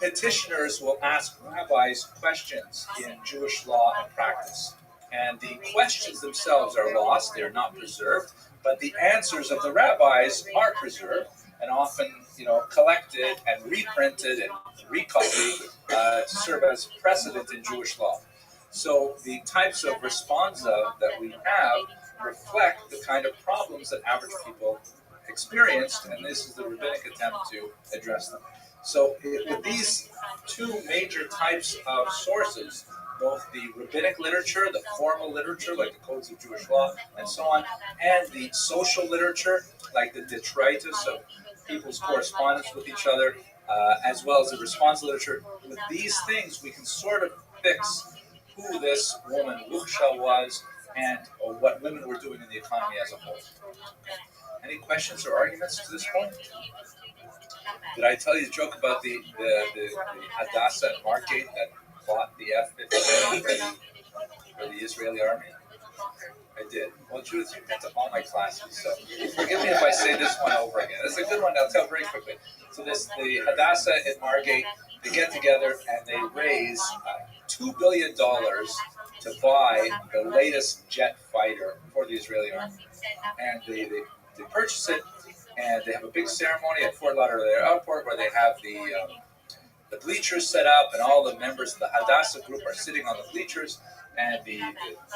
petitioners will ask rabbis questions in Jewish law and practice. And the questions themselves are lost, they're not preserved, but the answers of the rabbis are preserved and often collected and reprinted and recopied to serve as precedent in Jewish law. So the types of responsa that we have reflect the kind of problems that average people experienced, and this is the rabbinic attempt to address them. So with these 2 major types of sources, both the rabbinic literature, the formal literature, like the codes of Jewish law and so on, and the social literature, like the detritus of people's correspondence with each other, as well as the response literature, with these things we can sort of fix who this woman Luksha was and what women were doing in the economy as a whole. Any questions or arguments to this point? Did I tell you the joke about the Hadassah and Margate that fought the F-15 for the Israeli army? I did. Well, Judith, you've been to all my classes, so forgive me if I say this one over again. This is a good one. I'll tell very quickly. So the Hadassah and Margate, they get together and they raise $2 billion to buy the latest jet fighter for the Israeli army. And they purchase it, and they have a big ceremony at Fort Lauderdale Airport where they have the bleachers set up, and all the members of the Hadassah group are sitting on the bleachers, and the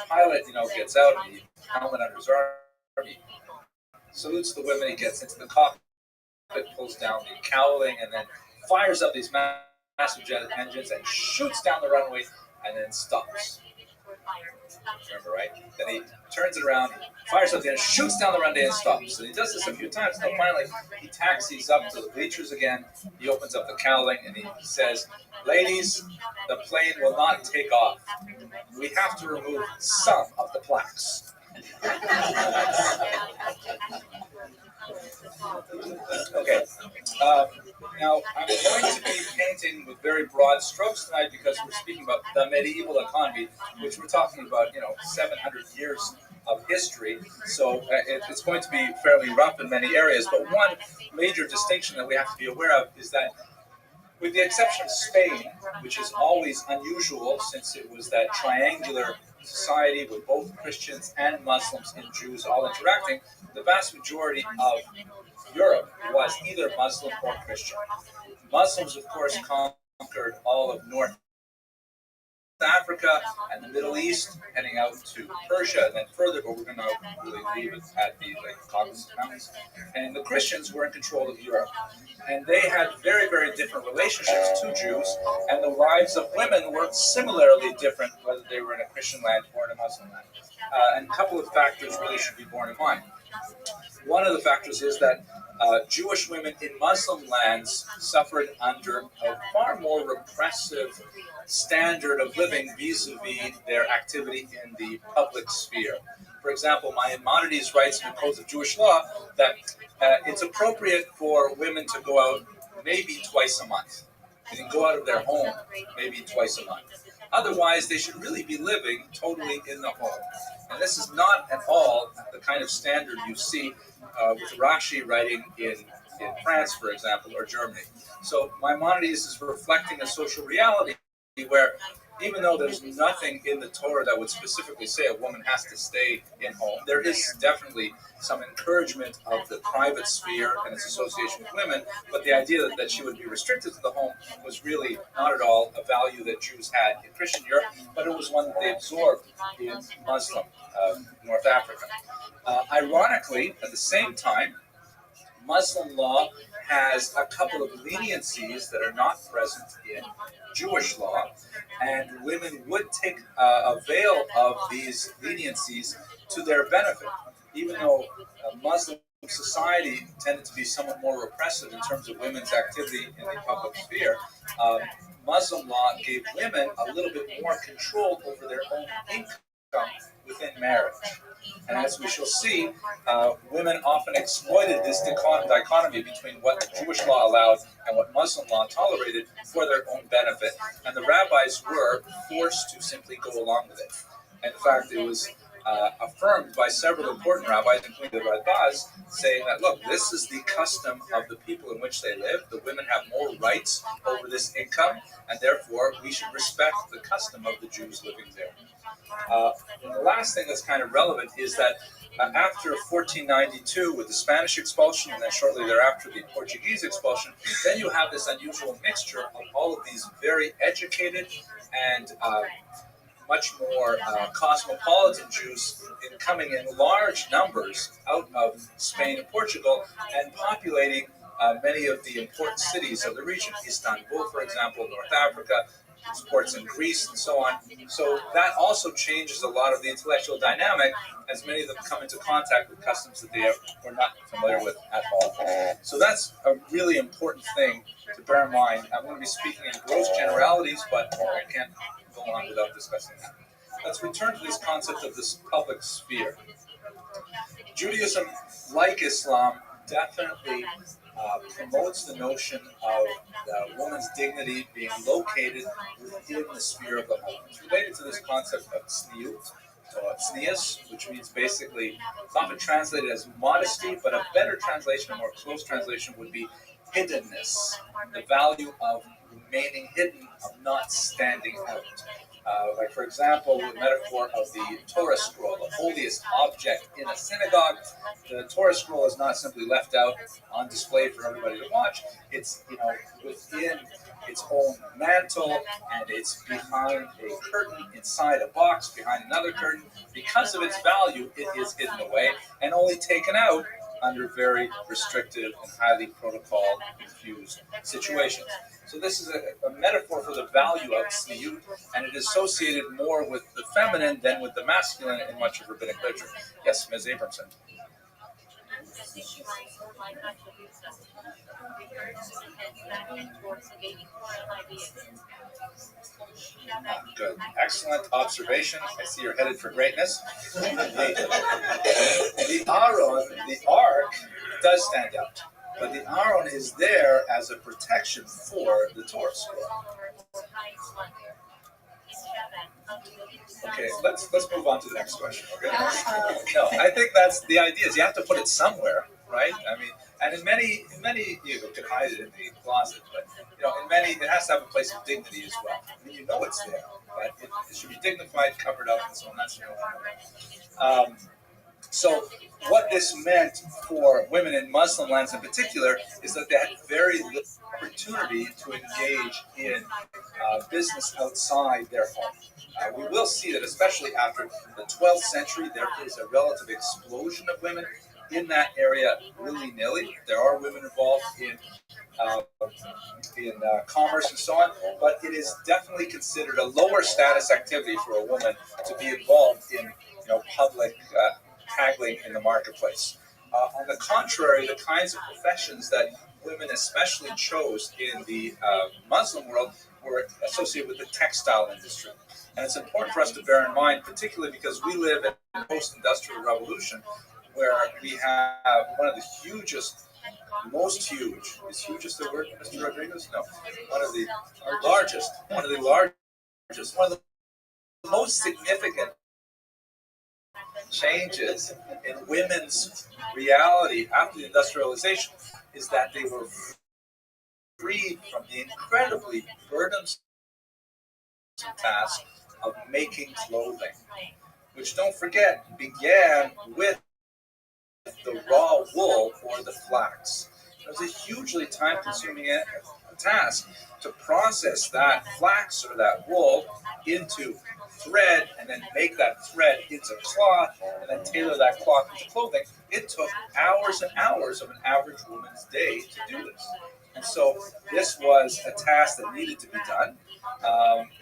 pilot, gets out, and he helmet under his arm, he salutes the women, he gets into the cockpit, pulls down the cowling, and then fires up these massive jet engines and shoots down the runway, and then stops. Remember, right? Then he turns it around, fires up the engine, shoots down the runway, and stops. So he does this a few times. Until finally, he taxis up to the bleachers again. He opens up the cowling and he says, "Ladies, the plane will not take off. We have to remove some of the plaques." Okay. Now, I'm going to be painting with very broad strokes tonight because we're speaking about the medieval economy, which we're talking about, 700 years of history. So it's going to be fairly rough in many areas. But one major distinction that we have to be aware of is that, with the exception of Spain, which is always unusual since it was that triangular society with both Christians and Muslims and Jews all interacting, the vast majority of Europe was either Muslim or Christian. Muslims, of course, conquered all of North Africa and the Middle East, heading out to Persia and then further, but we're going to really leave it at the Caucasus Mountains. And the Christians were in control of Europe. And they had very, very different relationships to Jews, and the lives of women were similarly different, whether they were in a Christian land or in a Muslim land. And a couple of factors really should be borne in mind. One of the factors is that Jewish women in Muslim lands suffered under a far more repressive standard of living vis-a-vis their activity in the public sphere. For example, Maimonides writes in the Codes of Jewish Law that it's appropriate for women to go out maybe twice a month. They can go out of their home maybe twice a month. Otherwise, they should really be living totally in the home. And this is not at all the kind of standard you see with Rashi writing in France, for example, or Germany. So Maimonides is reflecting a social reality where, even though there's nothing in the Torah that would specifically say a woman has to stay in home, there is definitely some encouragement of the private sphere and its association with women, but the idea that she would be restricted to the home was really not at all a value that Jews had in Christian Europe, but it was one that they absorbed in Muslim North Africa. Ironically, at the same time, Muslim law has a couple of leniencies that are not present in Jewish law, and women would take avail of these leniencies to their benefit, even though Muslim society tended to be somewhat more repressive in terms of women's activity in the public sphere. Muslim law gave women a little bit more control over their own income within marriage. And as we shall see, women often exploited this dichotomy between what the Jewish law allowed and what Muslim law tolerated for their own benefit. And the rabbis were forced to simply go along with it. And in fact, it was affirmed by several important rabbis, including the Rabbis, saying that, look, this is the custom of the people in which they live. The women have more rights over this income, and therefore we should respect the custom of the Jews living there. And the last thing that's kind of relevant is that after 1492, with the Spanish expulsion, and then shortly thereafter the Portuguese expulsion, then you have this unusual mixture of all of these very educated and much more cosmopolitan Jews coming in large numbers out of Spain and Portugal and populating many of the important cities of the region. Istanbul, for example, North Africa, ports in Greece, and so on. So that also changes a lot of the intellectual dynamic, as many of them come into contact with customs that they were not familiar with at all. So that's a really important thing to bear in mind. I'm going to be speaking in gross generalities, but I can't go on without discussing that. Let's return to this concept of this public sphere. Judaism, like Islam, definitely promotes the notion of the woman's dignity being located within the sphere of the home. It's related to this concept of tzniut, tznius, which means basically, it's often translated as modesty, but a better translation, a more close translation would be hiddenness, the value of remaining hidden, of not standing out. Like, for example, the metaphor of the Torah scroll, the holiest object in a synagogue. The Torah scroll is not simply left out on display for everybody to watch. It's, within its own mantle, and it's behind a curtain, inside a box, behind another curtain. Because of its value, it is hidden away and only taken out under very restrictive and highly protocol-infused situations. So this is a metaphor for the value of tzniut, and it is associated more with the feminine than with the masculine in much of rabbinic literature. Yes, Ms. Abramson. Good. Excellent observation. I see you're headed for greatness. The Aron, the ark, does stand out. But the Aron is there as a protection for the Torah scroll. Okay, let's move on to the next question. Okay. No, I think that's the idea. Is you have to put it somewhere, right? I mean, and in many you can hide it in the closet, but in many it has to have a place of dignity as well. I mean, it's there, but it should be dignified, covered up, and so on. That's So what this meant for women in Muslim lands in particular is that they had very little opportunity to engage in business outside their home. We will see that especially after the 12th century, there is a relative explosion of women in that area willy-nilly. There are women involved in commerce and so on, but it is definitely considered a lower status activity for a woman to be involved in public haggling in the marketplace. On the contrary, the kinds of professions that women especially chose in the Muslim world were associated with the textile industry. And it's important for us to bear in mind, particularly because we live in a post-industrial revolution where we have one of the most huge, is hugest the word, Mr. Rodriguez? No, one of the largest, one of the most significant changes in women's reality after the industrialization is that they were freed from the incredibly burdensome task of making clothing, which, don't forget, began with the raw wool or the flax. It was a hugely time-consuming task to process that flax or that wool into thread and then make that thread into cloth and then tailor that cloth into clothing, it took hours and hours of an average woman's day to do this. And so this was a task that needed to be done,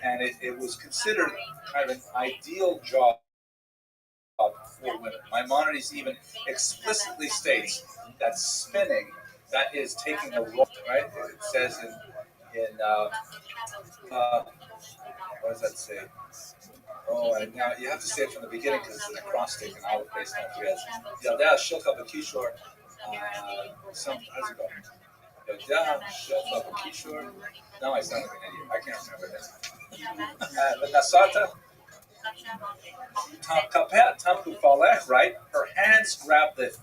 and it was considered kind of an ideal job for women. Maimonides even explicitly states that spinning, that is taking the rope, right? It says in what does that say? Oh, and now you have to say it from the beginning because it's an acrostic and all the place now forgets. Yaldea Shilcha B'Kishor, how's it go? Yaldea Shilcha B'Kishor. Now I sound like an idiot. I can't remember that. The Nasata, Kapet Tamku Palech, right? Her hands grab the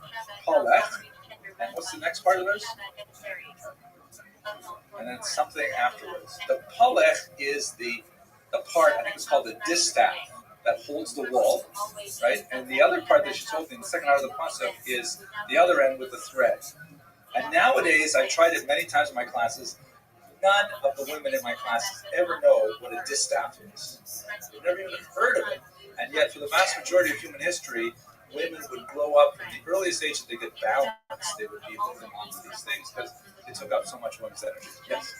Palech. And what's the next part of this? And then something afterwards. The Palech is the part, I think it's called the distaff, that holds the wall, right? And the other part that she's holding, the second out of the concept, is the other end with the thread. And nowadays, I've tried it many times in my classes. None of the women in my classes ever know what a distaff is. They've never even heard of it. And yet, for the vast majority of human history, women would grow up from the earliest age that they get balanced. They would be holding on to these things because it took up so much women's energy. Yes?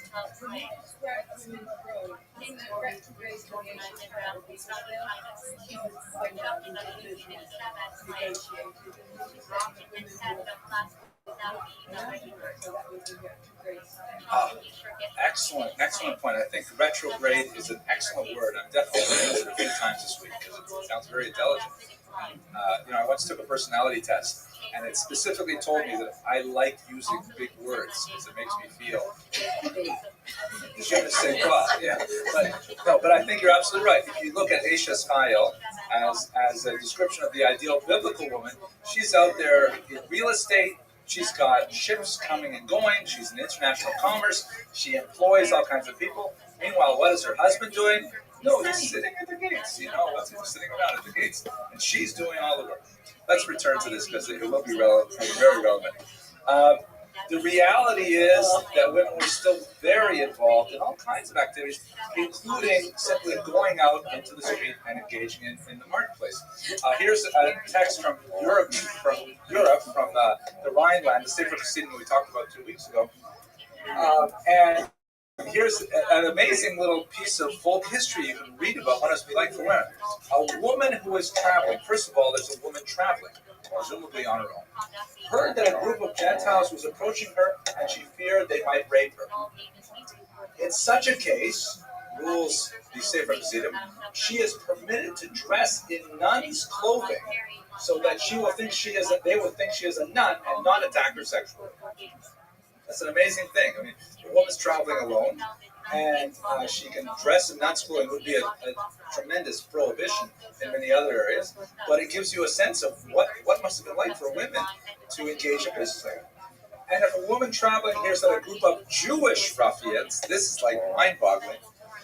Excellent point. I think retrograde is an excellent word. I'm definitely going to use it a few times this week because it sounds very intelligent. I once took a personality test, and it specifically told me that I like using big words because it makes me feel. Je ne sais quoi, yeah. But I think you're absolutely right. If you look at Eshes Chayil as a description of the ideal biblical woman, she's out there in real estate. She's got ships coming and going. She's in international commerce. She employs all kinds of people. Meanwhile, what is her husband doing? No, he's sitting at the gates. What's he sitting around at the gates? And she's doing all the work. Let's return to this because it will be relevant, very relevant. The reality is that women were still very involved in all kinds of activities, including simply going out into the street and engaging in the marketplace. Here's a text from Europe, from the Rhineland, the Sefer Chassidim we talked about 2 weeks ago. And here's an amazing little piece of folk history you can read about what it must be like for women. A woman who is traveling, first of all, there's a woman traveling, presumably on her own, heard that a group of Gentiles was approaching her and she feared they might rape her. In such a case, rules the Sefer Chassidim, she is permitted to dress in nun's clothing so that they will think she is a nun and not attack her sexually. That's an amazing thing. I mean, the woman's traveling alone, and she can dress in nun's clothing. It would be a tremendous prohibition in many other areas, but it gives you a sense of what must have been like for women to engage in business like that. And if a woman traveling hears that a group of Jewish ruffians, this is like mind-boggling,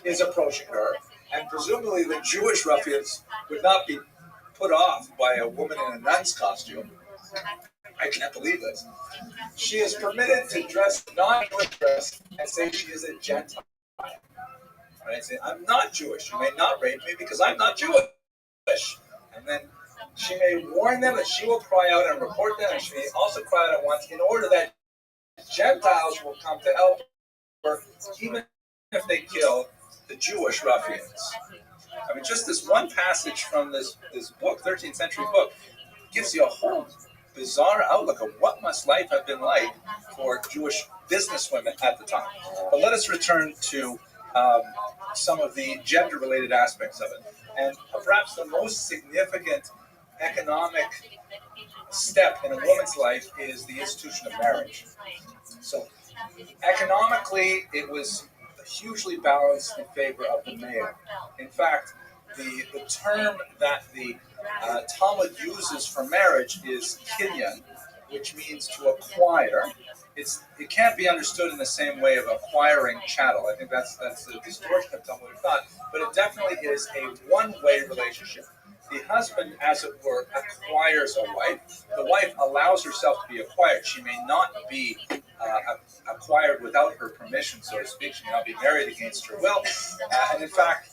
is approaching her, and presumably the Jewish ruffians would not be put off by a woman in a nun's costume. I can't believe this. She is permitted to dress non-Jewish dress and say she is a Gentile. Right? Say, I'm not Jewish. You may not rape me because I'm not Jewish. And then she may warn them that she will cry out and report them, and she may also cry out at once in order that Gentiles will come to help her, even if they kill the Jewish ruffians. I mean, just this one passage from this book, 13th century book, gives you a whole bizarre outlook of what must life have been like for Jewish businesswomen at the time. But let us return to some of the gender-related aspects of it. And perhaps the most significant economic step in a woman's life is the institution of marriage. So economically, it was hugely balanced in favor of the male. In fact, the term that the Talmud uses for marriage is kinyan, which means to acquire. It can't be understood in the same way of acquiring chattel. I think that's the distortion of Talmudic thought, but it definitely is a one-way relationship. The husband, as it were, acquires a wife. The wife allows herself to be acquired. She may not be acquired without her permission, so to speak. She may not be married against her will. And in fact,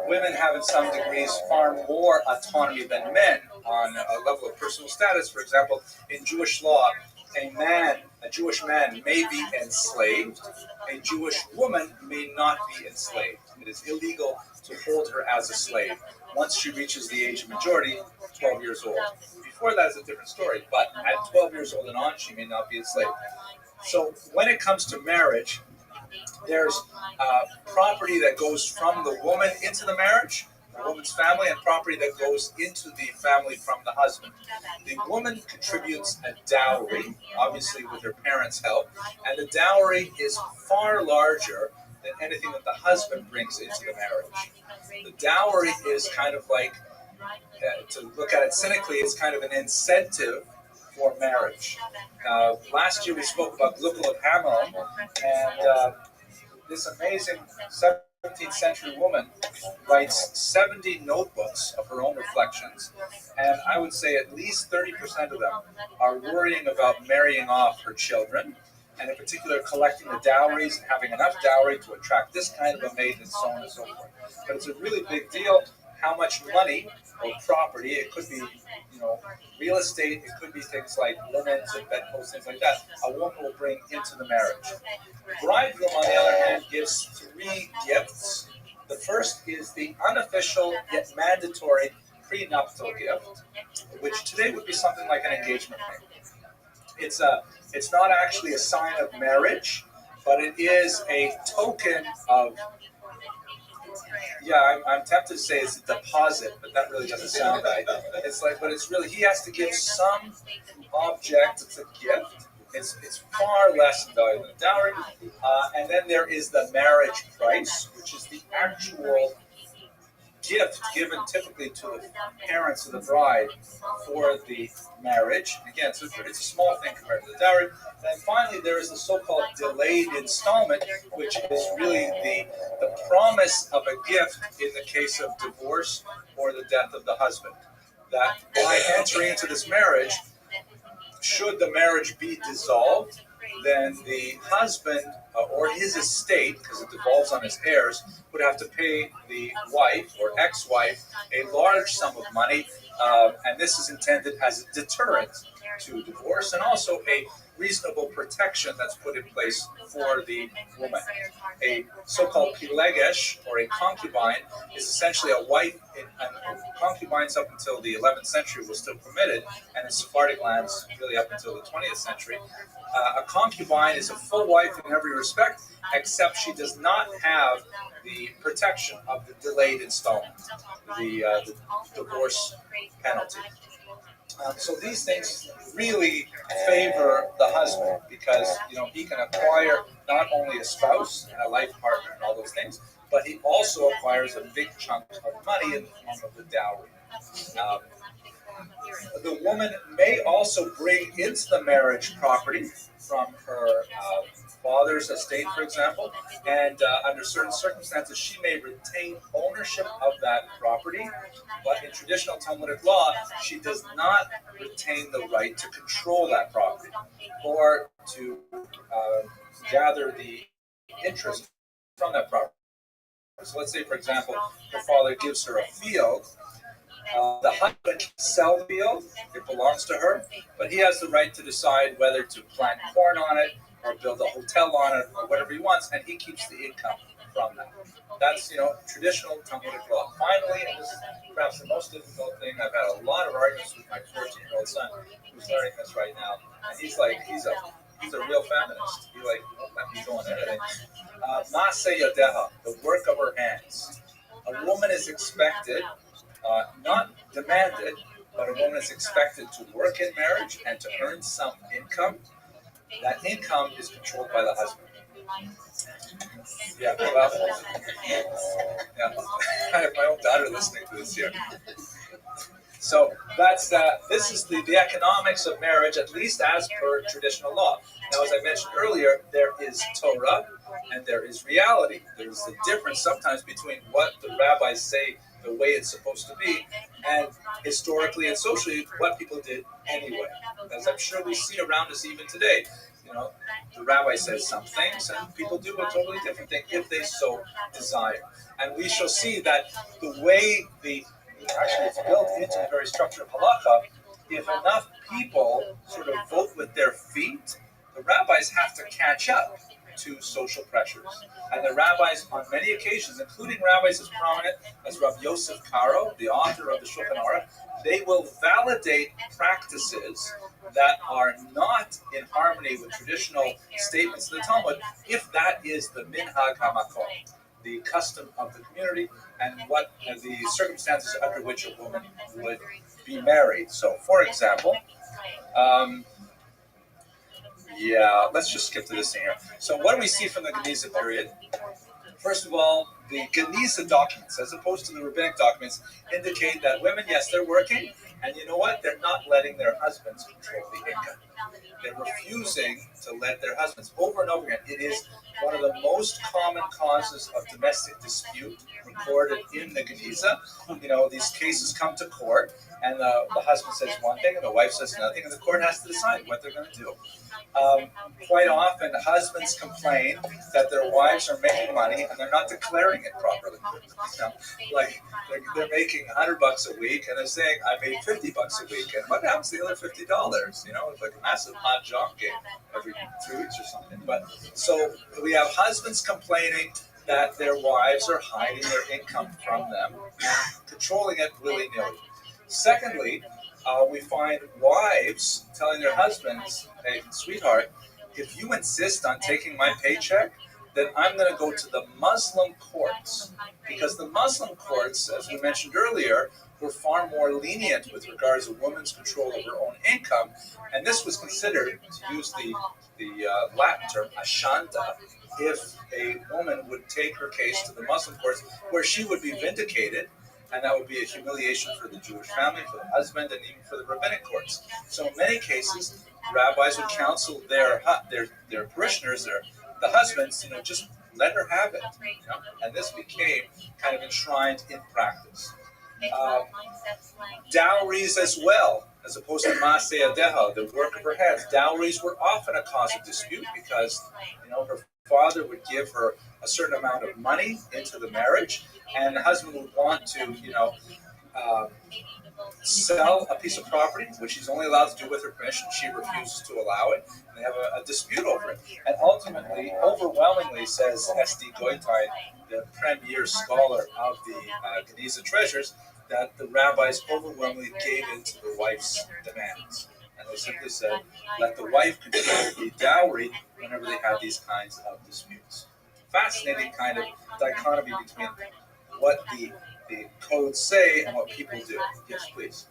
women have in some degrees far more autonomy than men on a level of personal status. For example, in Jewish law, a Jewish man may be enslaved. A Jewish woman may not be enslaved. It is illegal to hold her as a slave once she reaches the age of majority, 12 years old. Before that is a different story, but at 12 years old and on, she may not be enslaved. So when it comes to marriage, there's property that goes from the woman into the marriage, the woman's family, and property that goes into the family from the husband. The woman contributes a dowry, obviously with her parents' help, and the dowry is far larger than anything that the husband brings into the marriage. The dowry is kind of like, to look at it cynically, it's kind of an incentive for marriage. Last year we spoke about Glukul of Hamel, and this amazing 17th century woman writes 70 notebooks of her own reflections, and I would say at least 30% of them are worrying about marrying off her children, and in particular collecting the dowries and having enough dowry to attract this kind of a mate and so on and so forth. But it's a really big deal how much money or property, it could be, real estate, it could be things like linens and bedposts, things like that, a woman will bring into the marriage. The bridegroom, on the other hand, gives 3 gifts. The first is the unofficial yet mandatory prenuptial gift, which today would be something like an engagement ring. It's not actually a sign of marriage, but it is a token of, I'm tempted to say it's a deposit, but that really doesn't sound right. It's like, but it's really, he has to give some object, it's a gift. It's far less valuable than dowry. And then there is the marriage price, which is the actual gift given typically to the parents of the bride for the marriage. Again, it's a small thing compared to the dowry. And finally, there is the so-called delayed installment, which is really the promise of a gift in the case of divorce or the death of the husband. That by entering into this marriage, should the marriage be dissolved, then the husband or his estate, because it devolves on his heirs, would have to pay the wife or ex-wife a large sum of money, and this is intended as a deterrent to divorce and also a reasonable protection that's put in place for the woman. A so-called pilegesh, or a concubine, is essentially a wife, and concubines up until the 11th century was still permitted, and in Sephardic lands really up until the 20th century. A concubine is a full wife in every respect, except she does not have the protection of the delayed installment, the divorce penalty. So these things really favor the husband because he can acquire not only a spouse and a life partner and all those things, but he also acquires a big chunk of money in the form of the dowry. The woman may also bring into the marriage property from her father's estate, for example, and under certain circumstances, she may retain ownership of that property, but in traditional Talmudic law, she does not retain the right to control that property or to gather the interest from that property. So let's say, for example, her father gives her a field. The husband can sell the field, it belongs to her, but he has the right to decide whether to plant corn on it or build a hotel on it or whatever he wants, and he keeps the income from that. That's, traditional Talmudic law. Finally, and this is perhaps the most difficult thing, I've had a lot of arguments with my 14-year-old son who's learning this right now, and he's a real feminist. He won't let me go on anything. Maaseh yadeha, the work of her hands. A woman is expected, not demanded, but a woman is expected to work in marriage and to earn some income. That income is controlled by the husband. Yeah, well, I have my own daughter listening to this here. So that's this is the economics of marriage, at least as per traditional law. Now, as I mentioned earlier, there is Torah and there is reality. There's a difference sometimes between what the rabbis say the way it's supposed to be, and historically and socially what people did anyway. As I'm sure we see around us even today. The rabbi says some things, and people do a totally different thing if they so desire. And we shall see that the way actually it's built into the very structure of halakha, if enough people sort of vote with their feet, the rabbis have to catch up to social pressures. And the rabbis, on many occasions, including rabbis as prominent as Rabbi Yosef Karo, the author of the Shulchan Aruch, they will validate practices that are not in harmony with traditional statements of the Talmud, if that is the minhag hamakom, the custom of the community, and what the circumstances under which a woman would be married. So, for example, let's just skip to this thing here. So what do we see from the Geniza period? First of all, the Geniza documents, as opposed to the rabbinic documents, indicate that women, yes, they're working, and you know what? They're not letting their husbands control the income. They're refusing to let their husbands, over and over again. It is one of the most common causes of domestic dispute recorded in the Geniza. These cases come to court, and the husband says one thing, and the wife says another thing, and the court has to decide what they're going to do. Quite often, husbands complain that their wives are making money and they're not declaring it properly. Like they're making $100 a week, and they're saying, "I made $50 a week," and what happens to the other $50? It's like a massive mahjong game every 3 weeks or something. But so we have husbands complaining that their wives are hiding their income from them, controlling it willy-nilly. Secondly, we find wives telling their husbands, "Hey, sweetheart, if you insist on taking my paycheck, then I'm going to go to the Muslim courts." Because the Muslim courts, as we mentioned earlier, were far more lenient with regards to women's control of her own income. And this was considered, to use the Latin term, ashanta, if a woman would take her case to the Muslim courts, where she would be vindicated. And that would be a humiliation for the Jewish family, for the husband, and even for the rabbinic courts. So in many cases, rabbis would counsel their parishioners, the husbands, just let her have it. And this became kind of enshrined in practice. Dowries as well, as opposed to Maaseh Yadeha, the work of her hands. Dowries were often a cause of dispute because, her father would give her a certain amount of money into the marriage, and the husband would want to, sell a piece of property, which he's only allowed to do with her permission. She refuses to allow it, and they have a dispute over it. And ultimately, overwhelmingly, says S.D. Goitai, the premier scholar of the Geniza treasures, that the rabbis overwhelmingly gave in to the wife's demands. And they simply said, let the wife control the dowry whenever they have these kinds of disputes. Fascinating kind of dichotomy between what the codes say and what people do. Yes, please.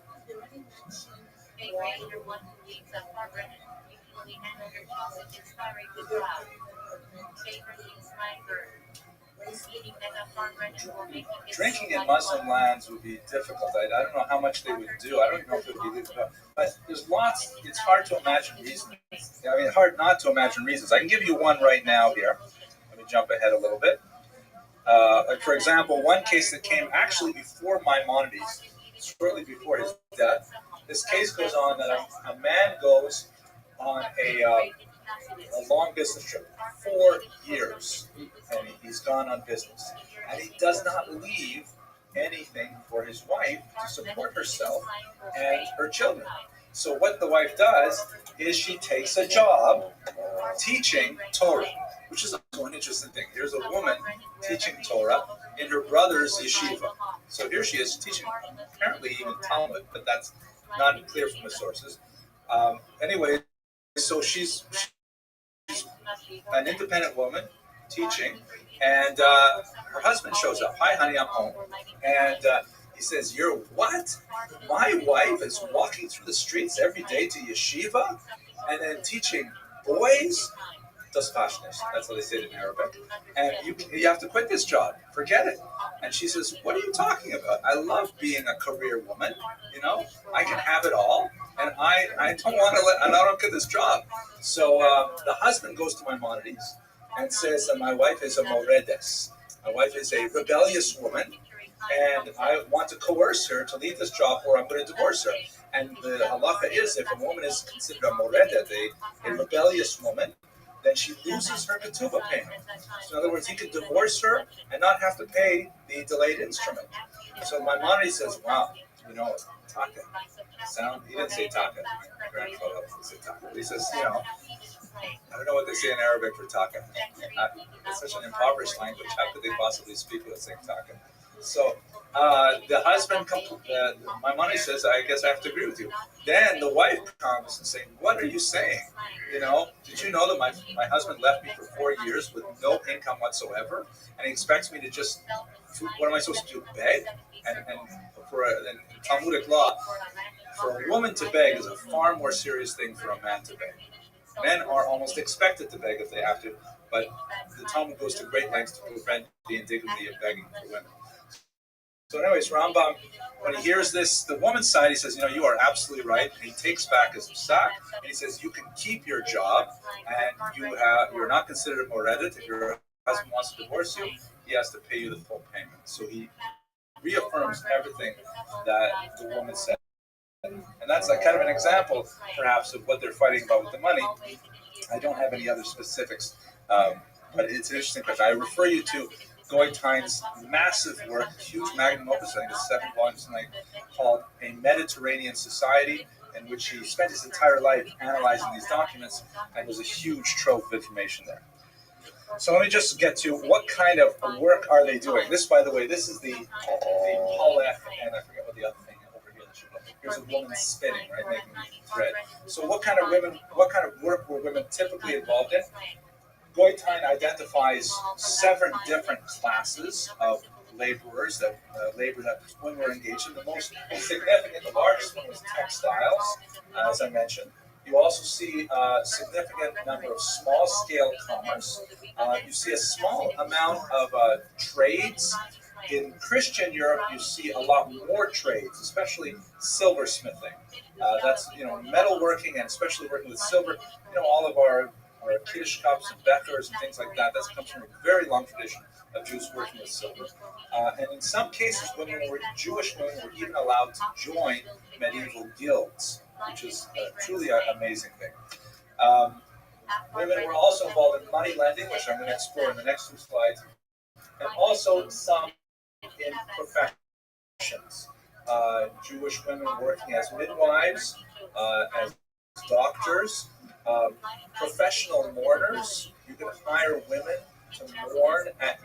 Drinking in Muslim lands would be difficult. I don't know how much they would do. I don't even know if it would be legal. But there's lots. It's hard to imagine reasons. Hard not to imagine reasons. I can give you one right now here. Let me jump ahead a little bit. For example, one case that came actually before Maimonides, shortly before his death. This case goes on that a man goes on a long business trip, 4 years, and he's gone on business. And he does not leave anything for his wife to support herself and her children. So what the wife does is she takes a job teaching Torah, which is also an interesting thing. Here's a woman teaching Torah in her brother's yeshiva. So here she is teaching, apparently even Talmud, but that's not clear from the sources. Anyway, so she's an independent woman teaching, and her husband shows up. Hi, honey, I'm home. And he says, "You're what? My wife is walking through the streets every day to yeshiva and then teaching boys?" That's how they say it in Arabic. "And you have to quit this job. Forget it." And she says, "What are you talking about? I love being a career woman. I can have it all. And I don't want to I don't get this job." So the husband goes to Maimonides and says that my wife is a moredes. My wife is a rebellious woman, and I want to coerce her to leave this job, or I'm going to divorce her. And the halacha is, if a woman is considered a moredet, a rebellious woman, then she loses her ketubah payment. So in other words, he could divorce her and not have to pay the delayed instrument. So Maimonides says, wow, taka. He didn't say taka. My grandfather didn't say taka. He says, I don't know what they say in Arabic for taka. It's such an impoverished language. How could they possibly speak without saying taka? So the husband, Maimonides says, I guess I have to agree with you. Then the wife comes and saying, what are you saying? Did you know that my husband left me for 4 years with no income whatsoever, and he expects me to just, what am I supposed to do, beg? And in Talmudic law, for a woman to beg is a far more serious thing for a man to beg. Men are almost expected to beg if they have to, but the Talmud goes to great lengths to prevent the indignity of begging for women. So anyways, Rambam, when he hears this, the woman's side, he says, you are absolutely right. And he takes back his psak, and he says, you can keep your job, and you're not considered a moredet. If your husband wants to divorce you, he has to pay you the full payment. So he reaffirms everything that the woman said. And that's kind of an example, perhaps, of what they're fighting about with the money. I don't have any other specifics, but it's an interesting question. I refer you to Goitein's massive work, huge magnum opus, I think it's 7 volumes tonight, called A Mediterranean Society, in which he spent his entire life analyzing these documents, and there's a huge trove of information there. So let me just get to what kind of work are they doing. This, by the way, this is the Paulette, and I forget what the other thing over here that should look. Here's a woman spinning, right, making thread. So what kind of work were women typically involved in? Goitein identifies 7 different classes of laborers that women were engaged in. The most significant, the largest one was textiles, as I mentioned. You also see a significant number of small-scale commerce. You see a small amount of trades. In Christian Europe, you see a lot more trades, especially silversmithing. That's metalworking, and especially working with silver. All of our Kiddush cups and bechers and things like that. That comes from a very long tradition of Jews working with silver. And in some cases, Jewish women were even allowed to join medieval guilds, which is truly an amazing thing. Women were also involved in money lending, which I'm going to explore in the next 2 slides, and also some in professions. Jewish women working as midwives, as doctors, professional mourners. You can hire women to mourn at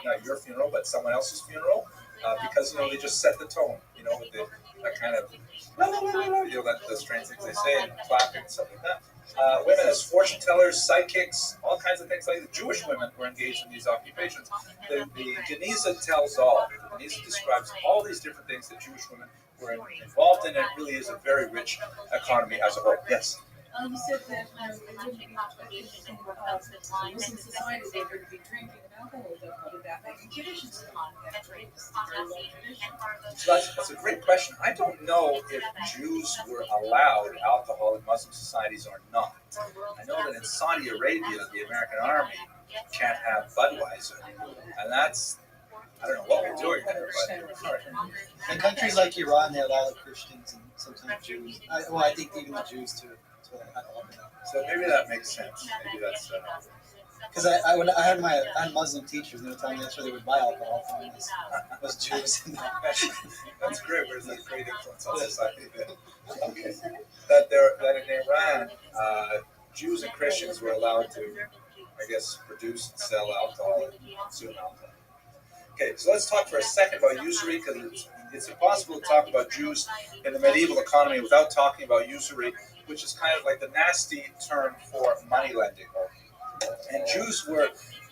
not your funeral, but someone else's funeral, because they just set the tone. With that kind of the strange things they say and clapping and stuff like that. Women as fortune tellers, psychics, all kinds of things like that. Jewish women were engaged in these occupations. The Geniza tells all. The Geniza describes all these different things that Jewish women were involved in, and it really is a very rich economy as a whole. Yes. You said that it wouldn't be interesting Muslim society, they would be drinking alcohol, that making traditions. So that's a great question. I don't know if Jews were allowed alcohol in Muslim societies or not. I know that in Saudi Arabia, the American army can't have Budweiser, and that's, I don't know what we're doing there, but in countries like Iran, they allow the Christians and sometimes Jews. I think even the Jews too. So maybe that makes sense. Maybe that's because I had Muslim teachers, and they were telling me that's where they would buy alcohol from was Jews. That's great. Where's that great influence on society? Okay, that in Iran, Jews and Christians were allowed to, I guess, produce and sell alcohol and consume alcohol. Okay, so let's talk for a second about usury, because it's impossible to talk about Jews in the medieval economy without talking about usury, which is kind of like the nasty term for money lending. And Jews were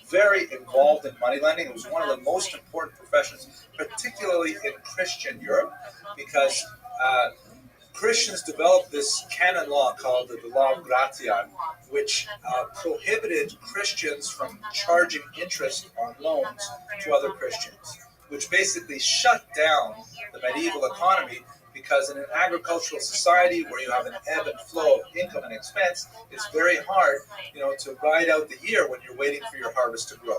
very involved in money lending. It was one of the most important professions, particularly in Christian Europe, because Christians developed this canon law called the law of Gratian, which prohibited Christians from charging interest on loans to other Christians, which basically shut down the medieval economy, because because in an agricultural society where you have an ebb and flow of income and expense, it's very hard, to ride out the year when you're waiting for your harvest to grow.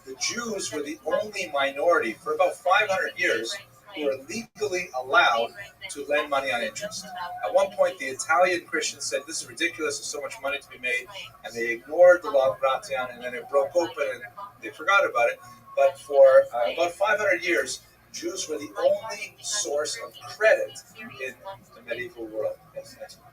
The Jews were the only minority for about 500 years who were legally allowed to lend money on interest. At one point, the Italian Christians said, this is ridiculous, there's so much money to be made, and they ignored the law of Gratian, and then it broke open, and they forgot about it. But for about 500 years, Jews were the only source of credit in the medieval world. Yes, next one.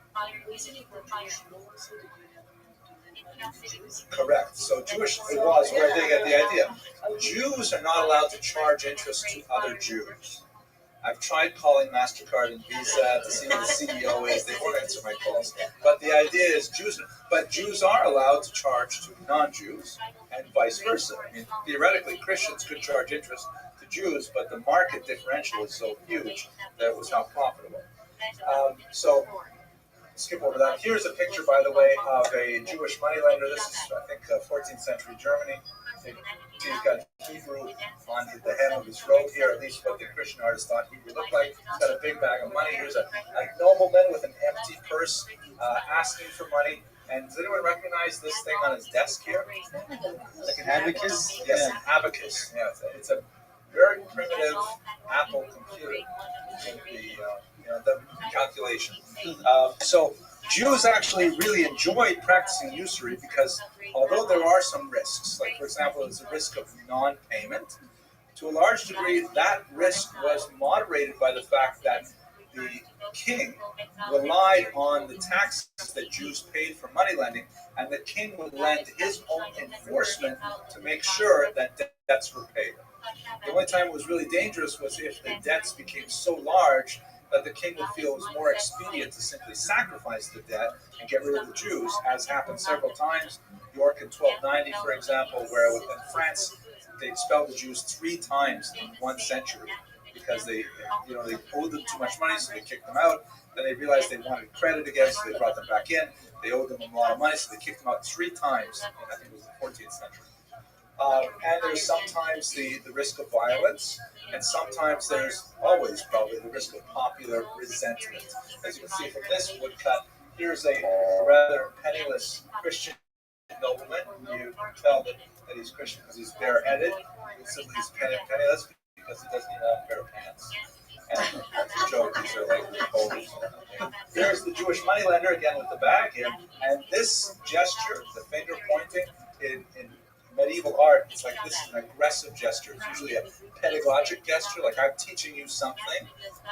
Correct. So Jewish it was where they get the idea. Jews are not allowed to charge interest to other Jews. I've tried calling MasterCard and Visa to see who the CEO is. They won't answer my calls. But the idea is Jews are allowed to charge to non-Jews and vice versa. I mean, theoretically, Christians could charge interest to Jews, but the market differential is so huge that it was not profitable. So skip over that. Here's a picture, by the way, of a Jewish moneylender. This is, I think, 14th century Germany. He's got Hebrew on the hem of his robe here, at least what the Christian artist thought Hebrew looked like. He's got a big bag of money. Here's a nobleman with an empty purse asking for money. And does anyone recognize this thing on his desk here? Like an abacus? Yes, an abacus. Yeah, it's a very primitive Apple computer. The calculation. So Jews actually really enjoyed practicing usury because although there are some risks, like for example, there's a risk of non-payment, to a large degree that risk was moderated by the fact that the king relied on the taxes that Jews paid for money lending, and the king would lend his own enforcement to make sure that debts were paid. The only time it was really dangerous was if the debts became so large that the king would feel it was more expedient to simply sacrifice the debt and get rid of the Jews, as happened several times. York in 1290, for example, where in France they expelled the Jews 3 times in 1 century because they owed them too much money, so they kicked them out. Then they realized they wanted credit again, so they brought them back in. They owed them a lot of money, so they kicked them out 3 times. And I think it was the 14th century. And there's sometimes the risk of violence, and sometimes there's always probably the risk of popular resentment. As you can see from this woodcut, here's a rather penniless Christian nobleman. You can tell that he's Christian because he's bareheaded. Simply he's penniless because he doesn't even have a pair of pants. And that's a joke, these are like clothes. There's the Jewish moneylender again with the bag here. And this gesture, the finger pointing in medieval art, it's like this is an aggressive gesture. It's usually a pedagogic gesture, like I'm teaching you something,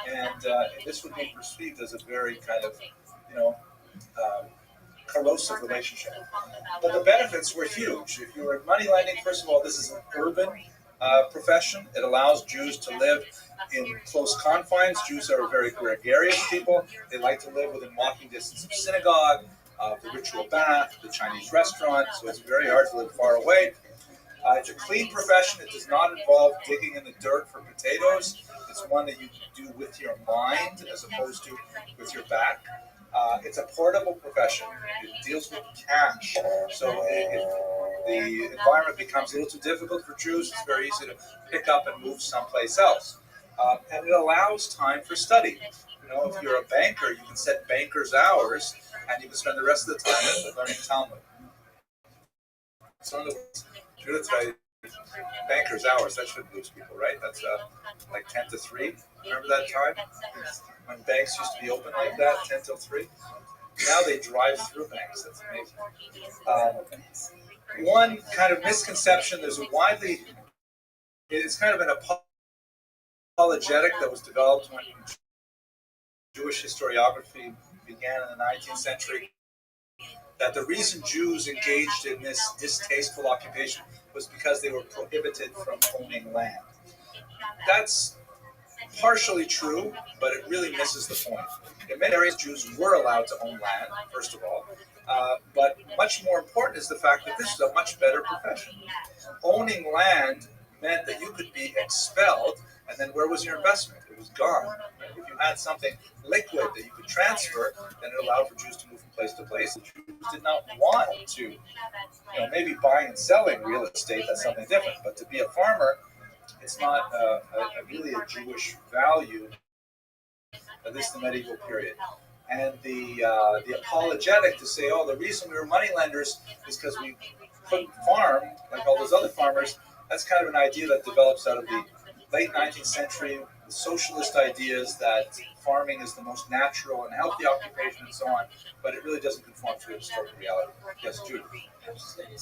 and this would be perceived as a very kind of, corrosive relationship. But the benefits were huge. If you were money lending, first of all, this is an urban profession. It allows Jews to live in close confines. Jews are very gregarious people. They like to live within walking distance of synagogue, the ritual bath, the Chinese restaurant, so it's very hard to live far away. It's a clean profession. It does not involve digging in the dirt for potatoes. It's one that you do with your mind as opposed to with your back. It's a portable profession. It deals with cash. So if the environment becomes a little too difficult for Jews, it's very easy to pick up and move someplace else. And it allows time for study. If you're a banker, you can set banker's hours, and you can spend the rest of the time learning Talmud. So in other words, I'm going to tell you, banker's hours, that shouldn't lose people, right? That's like 10 to 3. Remember that time? When banks used to be open like that, 10 till 3? Now they drive through banks. That's amazing. One kind of misconception, it's kind of an apologetic that was developed when Jewish historiography began in the 19th century, that the reason Jews engaged in this distasteful occupation was because they were prohibited from owning land. That's partially true, but it really misses the point. In many areas, Jews were allowed to own land, first of all, but much more important is the fact that this is a much better profession. Owning land meant that you could be expelled, and then where was your investment? It was gone. If you had something liquid that you could transfer, then it allowed for Jews to move from place to place. The Jews did not want to, maybe buying and selling real estate, that's something different, but to be a farmer, it's not really a Jewish value at least the medieval period. And the apologetic to say, oh, the reason we were moneylenders is because we couldn't farm like all those other farmers, that's kind of an idea that develops out of the late 19th century, the socialist ideas that farming is the most natural and healthy occupation and so on, but it really doesn't conform to historical reality. Yes, Judy. Absolutely.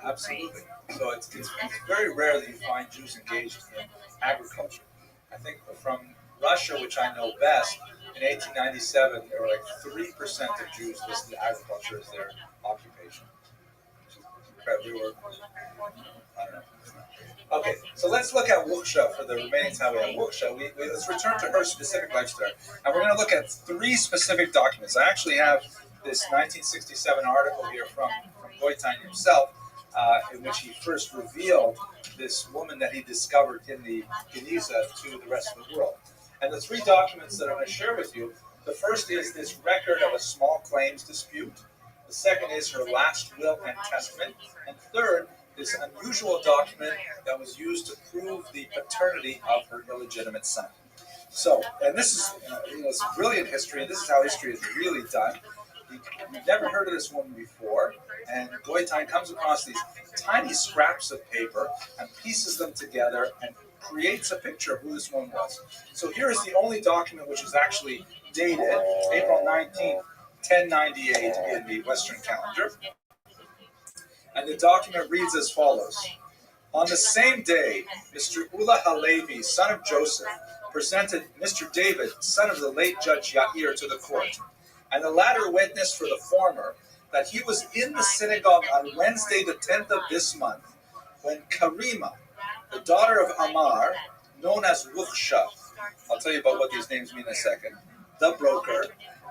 Absolutely. So it's very rare that you find Jews engaged in agriculture. I think from Russia, which I know best, in 1897, there were like 3% of Jews listed agriculture as their occupation. We were, I don't know. Okay, so let's look at Wuksha for the remaining time we have Wuksha. Let's return to her specific life story. And we're going to look at 3 specific documents. I actually have this 1967 article here from Goitain himself, in which he first revealed this woman that he discovered in the Geniza to the rest of the world. And the 3 documents that I'm going to share with you, the first is this record of a small claims dispute. The second is her last will and testament. And third, this unusual document that was used to prove the paternity of her illegitimate son. So, and this is it's brilliant history, and this is how history is really done. We've never heard of this woman before, and Goitain comes across these tiny scraps of paper and pieces them together and creates a picture of who this woman was. So here is the only document which is actually dated April 19th, 1098 in the Western calendar. And the document reads as follows. On the same day, Mr. Ula Halevi, son of Joseph, presented Mr. David, son of the late Judge Yair, to the court. And the latter witnessed for the former that he was in the synagogue on Wednesday the 10th of this month, when Karima, the daughter of Amar, known as Wuksha, I'll tell you about what these names mean in a second, the broker,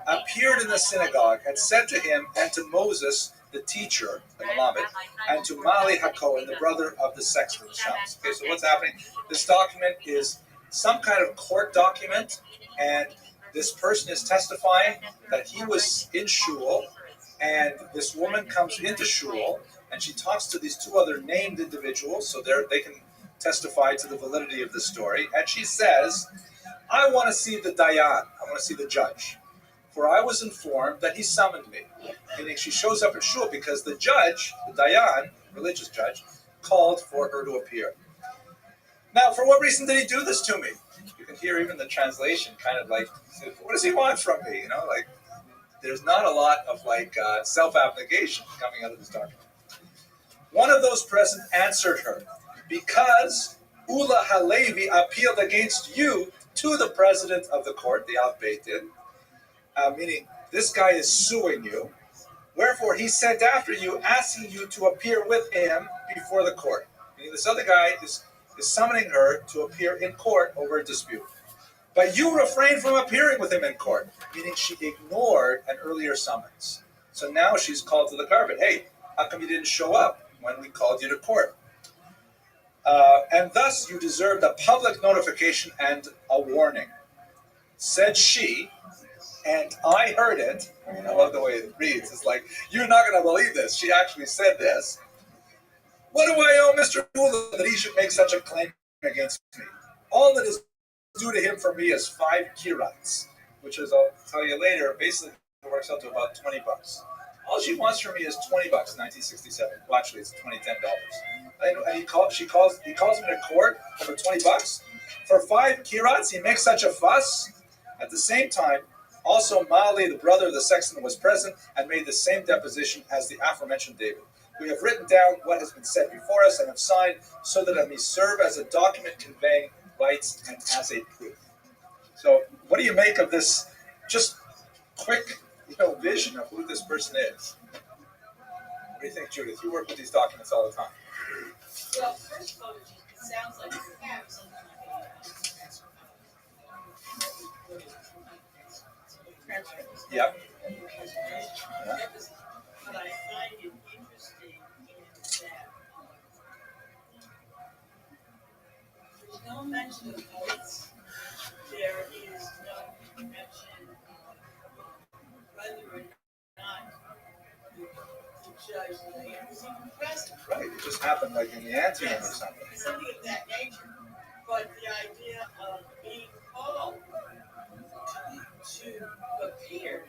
appeared in the synagogue and said to him and to Moses, the teacher, the Malamed, and to Mali HaKohen, the brother of the sexton, the Shams. Okay, so what's happening? This document is some kind of court document, and this person is testifying that he was in shul, and this woman comes into shul, and she talks to these 2 other named individuals, so they can testify to the validity of the story, and she says, I want to see the Dayan, I want to see the judge. For I was informed that he summoned me. Meaning she shows up at shul because the judge, the Dayan, religious judge, called for her to appear. Now, for what reason did he do this to me? You can hear even the translation kind of like, what does he want from me? You know, like, there's not a lot of like self-abnegation coming out of this document. One of those present answered her, because Ula Halevi appealed against you to the president of the court, the Av Beit Din, meaning this guy is suing you, wherefore he sent after you, asking you to appear with him before the court. Meaning this other guy is summoning her to appear in court over a dispute. But you refrained from appearing with him in court, meaning she ignored an earlier summons. So now she's called to the carpet. Hey, how come you didn't show up when we called you to court? And thus you deserved a public notification and a warning. Said she, and I heard it. I mean, I love the way it reads. It's like, you're not going to believe this. She actually said this. What do I owe Mr. Ula that he should make such a claim against me? All that is due to him from me is 5 kirats, which is, I'll tell you later, basically works out to about $20. All she wants from me is $20, 1967. Well, actually, it's $10. And he calls me to court for $20. For 5 kirats, he makes such a fuss. At the same time, also Mali, the brother of the sexton, was present and made the same deposition as the aforementioned David. We have written down what has been said before us and have signed so that it may serve as a document conveying rights and as a proof. So what do you make of this just quick vision of who this person is? What do you think, Judith? You work with these documents all the time. Well, first of all, sounds like you have something like Yep. What I find it interesting is that there's no mention of votes. There is no mention of whether or not the judge was even present. Right. It just happened like in the anteroom or something. Something of that nature. But the idea of being called to appear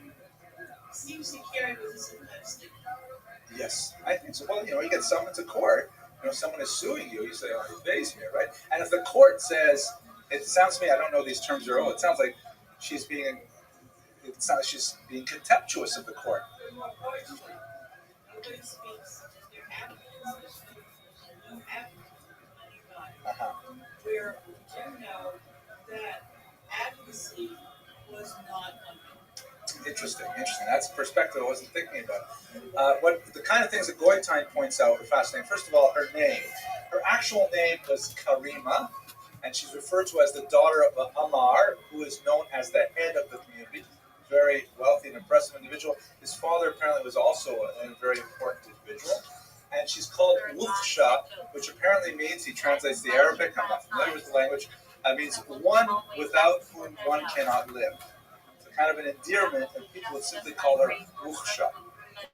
seems to carry with it some kind of stigma. Yes, I think so. Well, you get summoned to court. Someone is suing you. You say, "Oh, he pays me," right? And if the court says, it sounds to me, I don't know these terms are all. It sounds like she's being contemptuous of the court. Nobody speaks as their advocates. There's no advocates of any kind. Where we do know that advocacy was not unknown. Interesting. That's a perspective I wasn't thinking about. What the kind of things that Goitein points out are fascinating. First of all, her name. Her actual name was Karima, and she's referred to as the daughter of Amar, who is known as the head of the community. Very wealthy and impressive individual. His father apparently was also a very important individual. And she's called Wuthsha, which apparently means, he translates the Arabic, I'm not familiar with the language, means one without whom one cannot live. It's a kind of an endearment, and people would simply call her Wuthsha,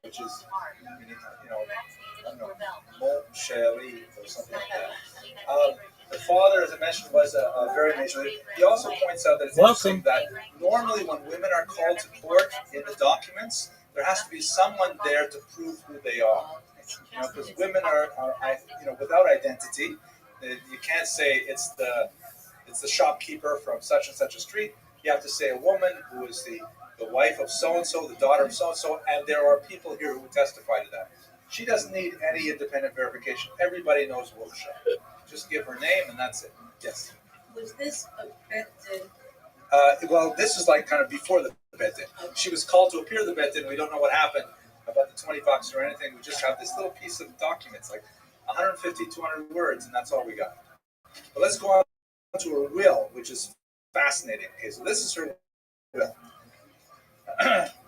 which is, I don't know, mon chéri or something like that. The father, as I mentioned, was a very major leader. He also points out that it's interesting that normally when women are called to court in the documents, there has to be someone there to prove who they are. Because women are without identity. You can't say it's the shopkeeper from such and such a street. You have to say a woman who is the wife of so-and-so, the daughter of so-and-so, and there are people here who testify to that. She doesn't need any independent verification. Everybody knows Wuthsha. Just give her name and that's it. Yes? Was this a bet-in? Well, this is like kind of before the bet-in. She was called to appear the bet-in. We don't know what happened about the 20 bucks or anything. We just have this little piece of documents, like 150, 200 words, and that's all we got. But let's go on to her will, which is fascinating. Okay, so this is her will.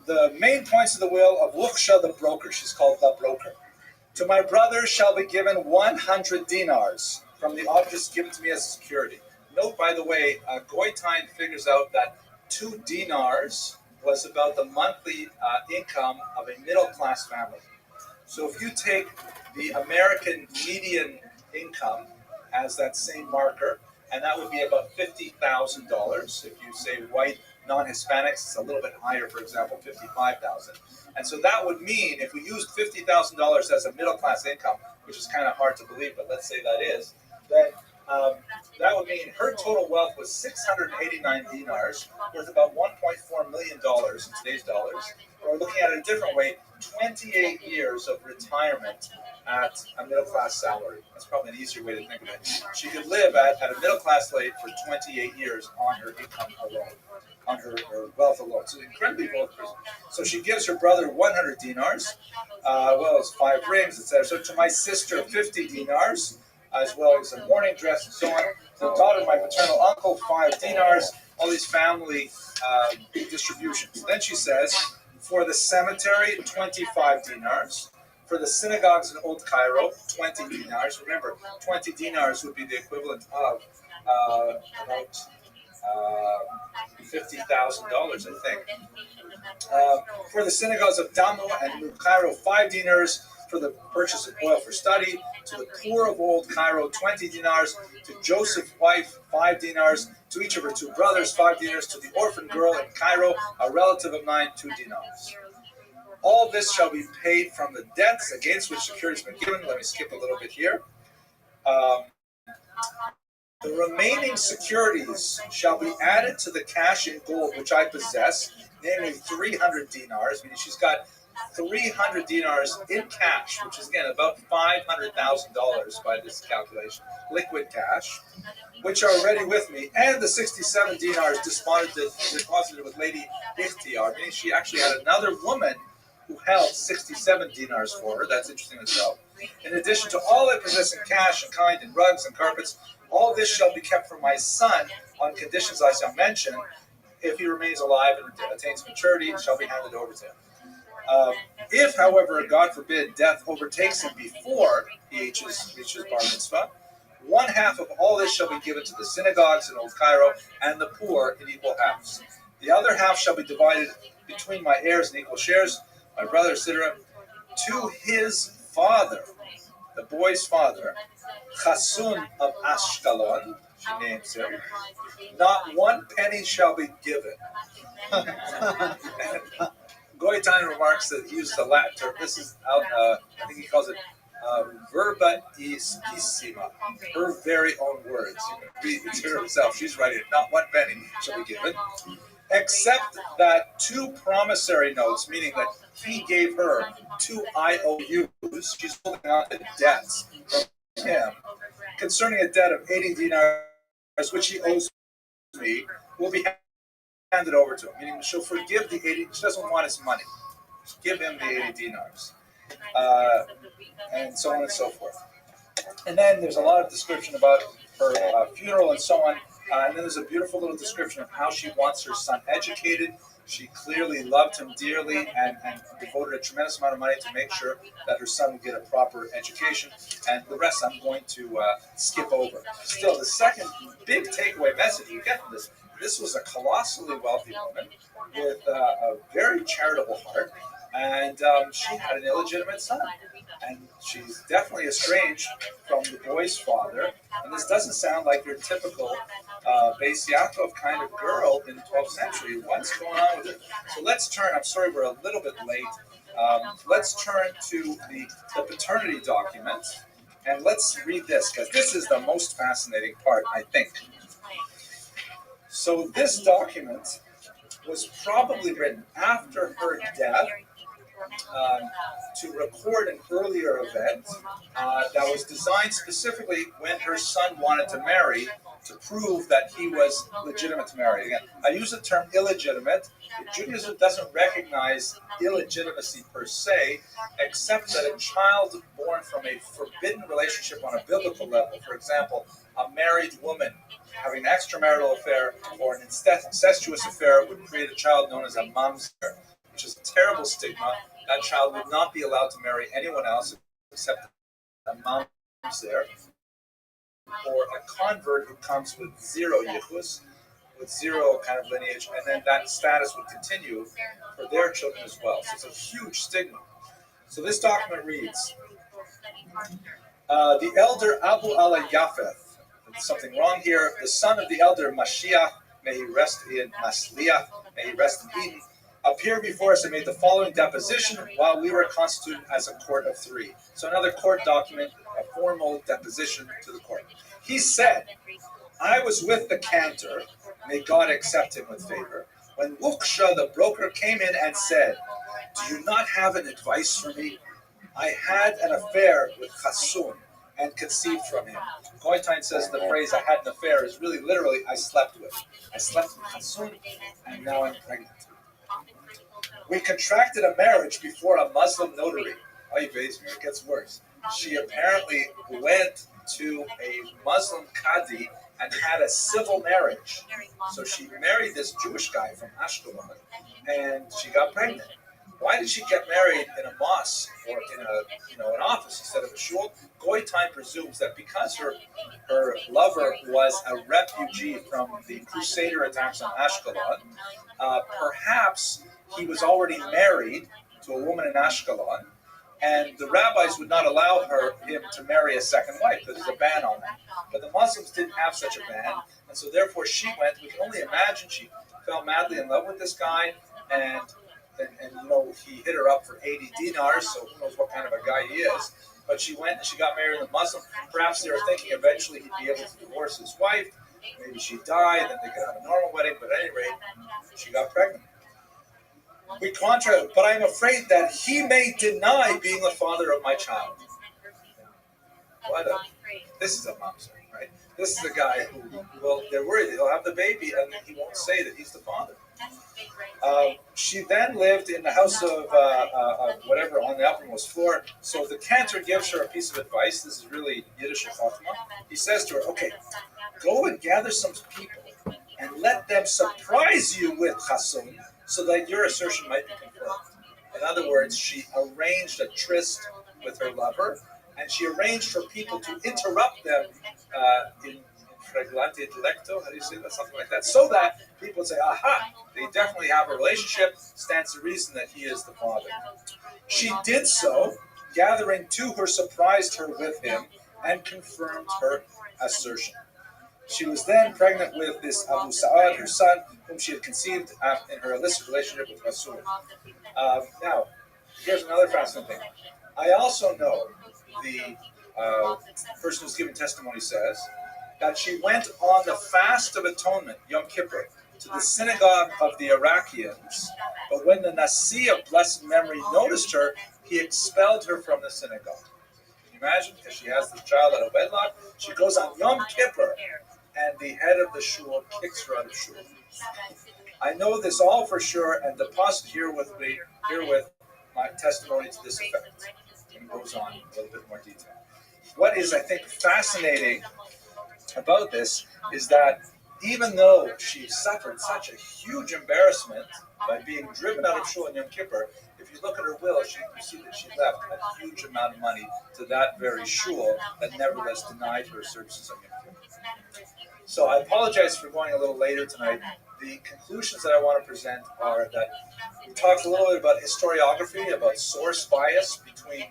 The main points of the will of Wuthsha the broker. She's called the broker. To my brother shall be given 100 dinars from the objects given to me as security. Note, by the way, Goitein figures out that 2 dinars was about the monthly income of a middle-class family. So if you take the American median income as that same marker, and that would be about $50,000. If you say white, non-Hispanics, it's a little bit higher, for example, $55,000. And so that would mean, if we used $50,000 as a middle-class income, which is kind of hard to believe, but let's say that is, then that would mean her total wealth was 689 dinars, worth about $1.4 million in today's dollars. Or looking at it a different way, 28 years of retirement at a middle-class salary. That's probably an easier way to think of it. She could live at a middle-class rate for 28 years on her income alone, on her wealth alone. So incredibly wealthy. So she gives her brother 100 dinars, well as 5 rings, etc. So to my sister, 50 dinars, as well as a mourning dress and so on. To the daughter of my paternal uncle, 5 dinars, all these family distributions. Then she says, for the cemetery, 25 dinars. For the synagogues in Old Cairo, 20 dinars. Remember, 20 dinars would be the equivalent of about $50,000, I think. For the synagogues of Damu and New Cairo, 5 dinars. For the purchase of oil for study. To the poor of Old Cairo, 20 dinars. To Joseph's wife, 5 dinars. To each of her 2 brothers, 5 dinars. To the orphan girl in Cairo, a relative of mine, 2 dinars. All this shall be paid from the debts against which security has been given. Let me skip a little bit here. The remaining securities shall be added to the cash in gold which I possess, namely 300 dinars, meaning she's got 300 dinars in cash, which is again about $500,000 by this calculation, liquid cash, which are already with me, and the 67 dinars deposited with Lady Ikhtiar, meaning she actually had another woman who held 67 dinars for her. That's interesting as well. In addition to all I possess in cash and kind and rugs and carpets, all this shall be kept for my son on conditions I shall mention. If he remains alive and attains maturity, it shall be handed over to him. If, however, God forbid, death overtakes him before he reaches bar mitzvah, 1/2 of all this shall be given to the synagogues in Old Cairo and the poor in equal halves. The other half shall be divided between my heirs in equal shares, my brother, etc., to his father, the boy's father, Chasun of Ashkelon, she names him. Not 1 penny shall be given. Goitain remarks that he uses a Latin term. This is out, I think he calls it verba isissima, her very own words. You can read it to herself. She's writing it. Not 1 penny shall be given, except that 2 promissory notes, meaning that he gave her 2 IOUs. She's holding on to debts from him concerning a debt of 80 dinars, which he owes me, will be handed over to him. Meaning she'll forgive the 80. She doesn't want his money. She'll give him the 80 dinars. And so on and so forth. And then there's a lot of description about her funeral and so on. And then there's a beautiful little description of how she wants her son educated. She clearly loved him dearly and devoted a tremendous amount of money to make sure that her son would get a proper education. And the rest I'm going to skip over. Still, the second big takeaway message you get from this was a colossally wealthy woman with a very charitable heart. And she had an illegitimate son. And she's definitely estranged from the boy's father. And this doesn't sound like your typical Beis Yaakov kind of girl in the 12th century. What's going on with it? So let's turn, I'm sorry we're a little bit late. Let's turn to the paternity document. And let's read this, because this is the most fascinating part, I think. So this document was probably written after her death, to record an earlier event that was designed specifically when her son wanted to marry, to prove that he was legitimate to marry. Again, I use the term illegitimate. Judaism doesn't recognize illegitimacy per se, except that a child born from a forbidden relationship on a biblical level, for example, a married woman having an extramarital affair or an incestuous affair, would create a child known as a mamzer, which is a terrible stigma. That child would not be allowed to marry anyone else except a mamzer, or a convert who comes with 0 yichus, with 0 kind of lineage, and then that status would continue for their children as well. So it's a huge stigma. So this document reads, the elder Abu Ala Yafeth, there's something wrong here, the son of the elder Mashiach, may he rest in Masliach, may he rest in Eden, appeared before us and made the following deposition while we were constituted as a court of 3. So another court document, a formal deposition to the court. He said, I was with the cantor, may God accept him with favor, when Wuksha, the broker, came in and said, do you not have an advice for me? I had an affair with Chasun and conceived from him. Goitain says the phrase I had an affair is really literally I slept with. I slept with Chasun and now I'm pregnant. We contracted a marriage before a Muslim notary. Oh, you based me, it gets worse. She apparently went to a Muslim Qadi and had a civil marriage. So she married this Jewish guy from Ashkelon and she got pregnant. Why did she get married in a mosque or in an office instead of a shul? Goitain presumes that because her lover was a refugee from the Crusader attacks on Ashkelon, perhaps he was already married to a woman in Ashkelon, and the rabbis would not allow him to marry a second wife because there's a ban on that. But the Muslims didn't have such a ban, and so therefore she went. We can only imagine she fell madly in love with this guy, and he hit her up for 80 dinars, so who knows what kind of a guy he is. But she went and she got married to the Muslim. Perhaps they were thinking eventually he'd be able to divorce his wife. Maybe she'd die, then they could have a normal wedding. But at any rate, she got pregnant. We contrast, but I am afraid that he may deny being the father of my child. This is a mamzer, right? This is a guy who, they're worried he'll have the baby and he won't say that he's the father. She then lived in the house of whatever on the uppermost floor. So the cantor gives her a piece of advice. This is really Yiddish Chachma. He says to her, okay, go and gather some people and let them surprise you with chassun so that your assertion might be confirmed. In other words, she arranged a tryst with her lover, and she arranged for people to interrupt them in flagrante delicto, how do you say that? Something like that. So that people would say, aha, they definitely have a relationship, stands to reason that he is the father. She did so, gathering to her, surprised her with him, and confirmed her assertion. She was then pregnant with this Abu Sa'ad, her son, whom she had conceived in her illicit relationship with Rasul. Now, here's another fascinating thing. I also know the person who's given testimony says that she went on the fast of atonement, Yom Kippur, to the synagogue of the Iraqians, but when the Nasi of blessed memory noticed her, he expelled her from the synagogue. Can you imagine? Because she has this child out of wedlock, she goes on Yom Kippur, and the head of the shul kicks her out of shul. I know this all for sure, and deposit herewith my testimony to this effect. And goes on in a little bit more detail. What is, I think, fascinating about this is that even though she suffered such a huge embarrassment by being driven out of shul in Yom Kippur, if you look at her will, you see that she left a huge amount of money to that very shul that nevertheless denied her services on Yom Kippur. So I apologize for going a little later tonight. The conclusions that I want to present are that we talked a little bit about historiography, about source bias between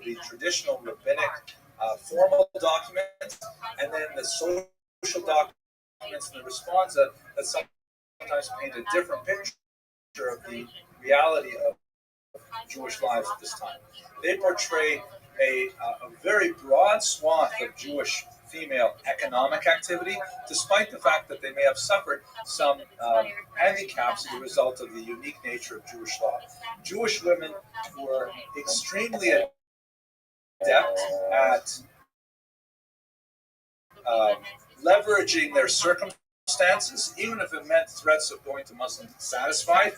the traditional rabbinic formal documents and then the social documents and the response that sometimes paint a different picture of the reality of Jewish lives at this time. They portray a very broad swath of Jewish female economic activity, despite the fact that they may have suffered some handicaps as a result of the unique nature of Jewish law. Jewish women were extremely adept at leveraging their circumstances, even if it meant threats of going to Muslims satisfied.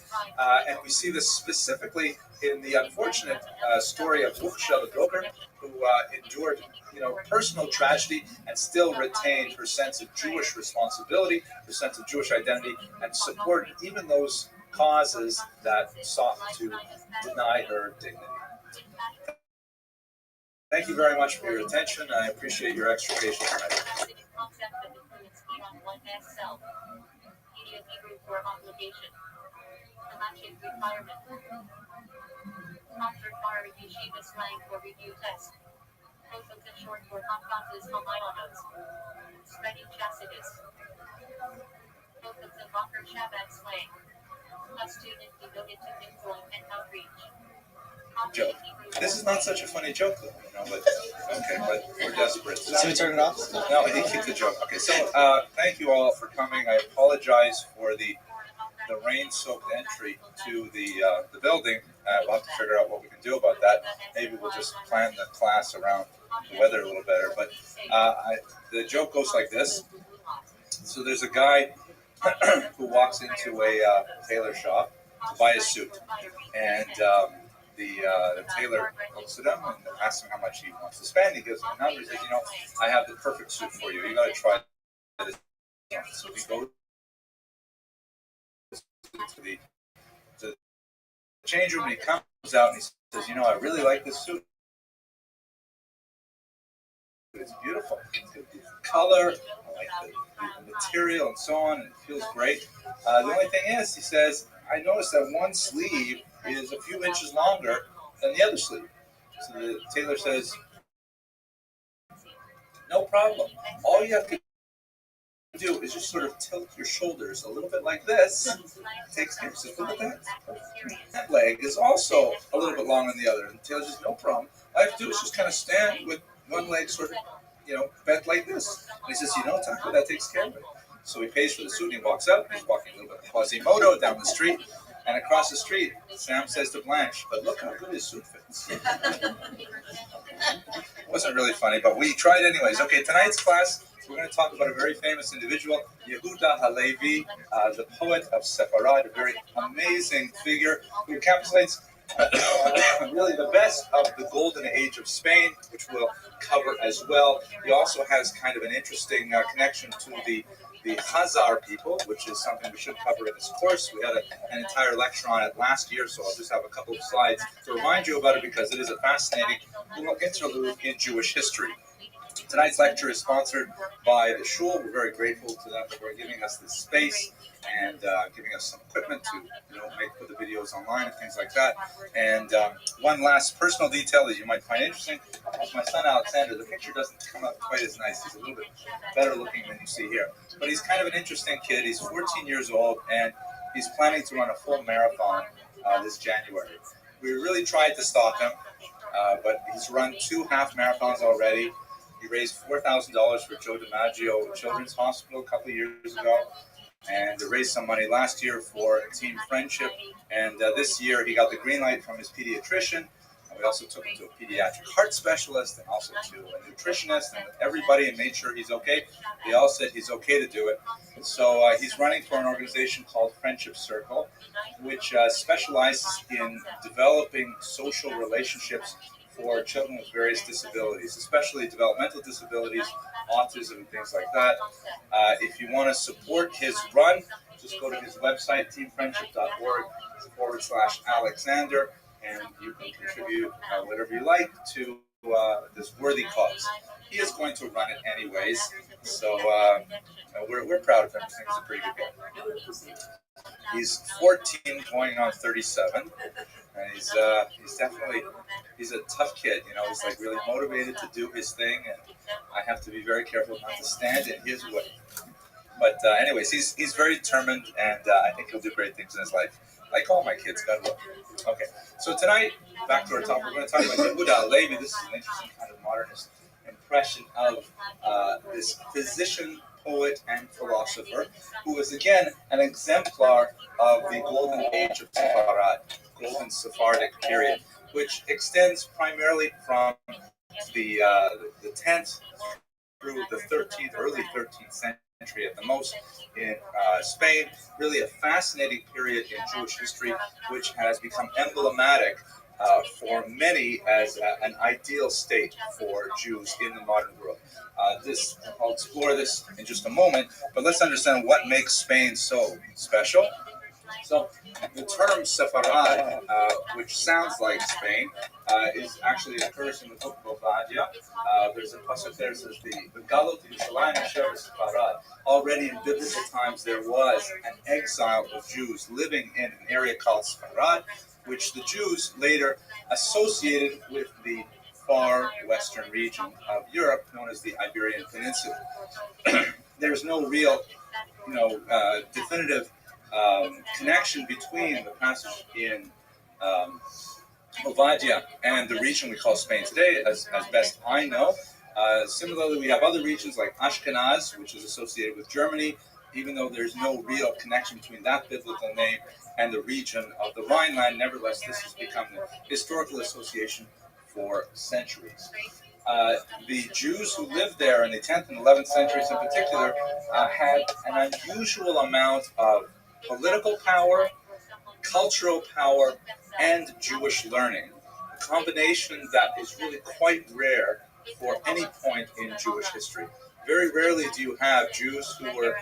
And we see this specifically in the unfortunate story of ROTHSCHILD, the broker, who endured personal tragedy and still retained her sense of Jewish responsibility, her sense of Jewish identity, and supported even those causes that sought to deny her dignity. Thank you very much for your attention. I appreciate your exhortation tonight. Joke. This is not such a funny joke, though, but we're desperate. So we turn it off? No, he keep the joke. Okay, so thank you all for coming. I apologize for the rain-soaked entry to the building. We'll have to figure out what we can do about that. Maybe we'll just plan the class around the weather a little better. But the joke goes like this. So there's a guy who walks into a tailor shop to buy a suit, and the tailor looks at him and asks him how much he wants to spend. He gives him a number. He says, I have the perfect suit for you. You got to try this. So he goes to the change room, and he comes out and he says, I really like this suit. It's beautiful. It's got the color, I like the material and so on, and it feels great. The only thing is, he says, I noticed that one sleeve is a few inches longer than the other sleeve. So the tailor says, no problem. All you have to do is just sort of tilt your shoulders a little bit like this. It takes care of it. Look at that. That leg is also a little bit longer than the other. And the tailor says, no problem. All I have to do is just kind of stand with one leg sort of, bent like this. And he says, Taco, that takes care of it. So he pays for the suit and he walks out. He's walking a little bit Quasimodo down the street. And across the street, Sam says to Blanche, but look how good his suit fits. It wasn't really funny, but we tried anyways. Okay, tonight's class, we're going to talk about a very famous individual, Yehuda Halevi, the poet of Sepharad, a very amazing figure who encapsulates really the best of the golden age of Spain, which we'll cover as well. He also has kind of an interesting connection to the Khazar people, which is something we should cover in this course. We had an entire lecture on it last year, so I'll just have a couple of slides to remind you about it because it is a fascinating little interlude in Jewish history. Tonight's lecture is sponsored by the Shul. We're very grateful to them for giving us this space and giving us some equipment to put the videos online and things like that. And one last personal detail that you might find interesting is my son Alexander. The picture doesn't come up quite as nice. He's a little bit better looking than you see here. But he's kind of an interesting kid. He's 14 years old and he's planning to run a full marathon this January. We really tried to stop him, but he's run 2 half marathons already. He raised $4,000 for Joe DiMaggio Children's Hospital a couple of years ago, and raised some money last year for Team Friendship. And this year he got the green light from his pediatrician. And we also took him to a pediatric heart specialist and also to a nutritionist, and everybody made sure he's okay. They all said he's okay to do it. So he's running for an organization called Friendship Circle, which specializes in developing social relationships for children with various disabilities, especially developmental disabilities, autism, and things like that. If you want to support his run, just go to his website, teamfriendship.org/Alexander, and you can contribute whatever you like to this worthy cause. He is going to run it anyways, so we're proud of him. I think he's a pretty good guy. He's 14 going on 37, and he's definitely a tough kid. He's like really motivated to do his thing, and I have to be very careful not to stand in his way. But anyways, he's very determined, and I think he'll do great things in his life. Like all my kids, God willing. Okay, so tonight, back to our topic, we're going to talk about Yehuda Halevi. This is an interesting kind of modernist impression of this physician, poet, and philosopher, who is again an exemplar of the golden age of Sepharad, golden Sephardic period, which extends primarily from the 10th through the 13th, early 13th century at the most in Spain. Really a fascinating period in Jewish history, which has become emblematic for many as an ideal state for Jews in the modern world. I'll explore this in just a moment, but let's understand what makes Spain so special. So the term Sepharad, which sounds like Spain, is actually occurs in the book of Obadiah. There's a passage there that says the Galut Yisraelim Asher Sepharad. Already in biblical times there was an exile of Jews living in an area called Sepharad, which the Jews later associated with the far western region of Europe, known as the Iberian Peninsula. There's no real, definitive connection between the passage in Obadiah and the region we call Spain today, as best I know. Similarly, we have other regions like Ashkenaz, which is associated with Germany, even though there's no real connection between that biblical name and the region of the Rhineland. Nevertheless, this has become the historical association for centuries. The Jews who lived there in the 10th and 11th centuries in particular had an unusual amount of political power, cultural power, and Jewish learning. A combination that is really quite rare for any point in Jewish history. Very rarely do you have Jews who were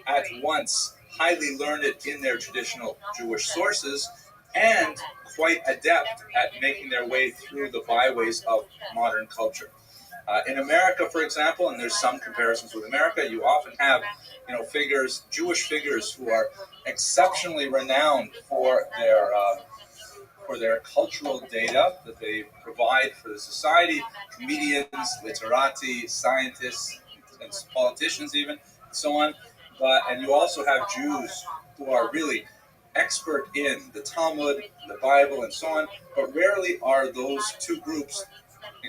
at once highly learned in their traditional Jewish sources and quite adept at making their way through the byways of modern culture. In America, for example, and there's some comparisons with America, you often have, figures, Jewish figures who are exceptionally renowned for their cultural data that they provide for the society, comedians, literati, scientists, and politicians even, and so on. And you also have Jews who are really expert in the Talmud, the Bible, and so on, but rarely are those two groups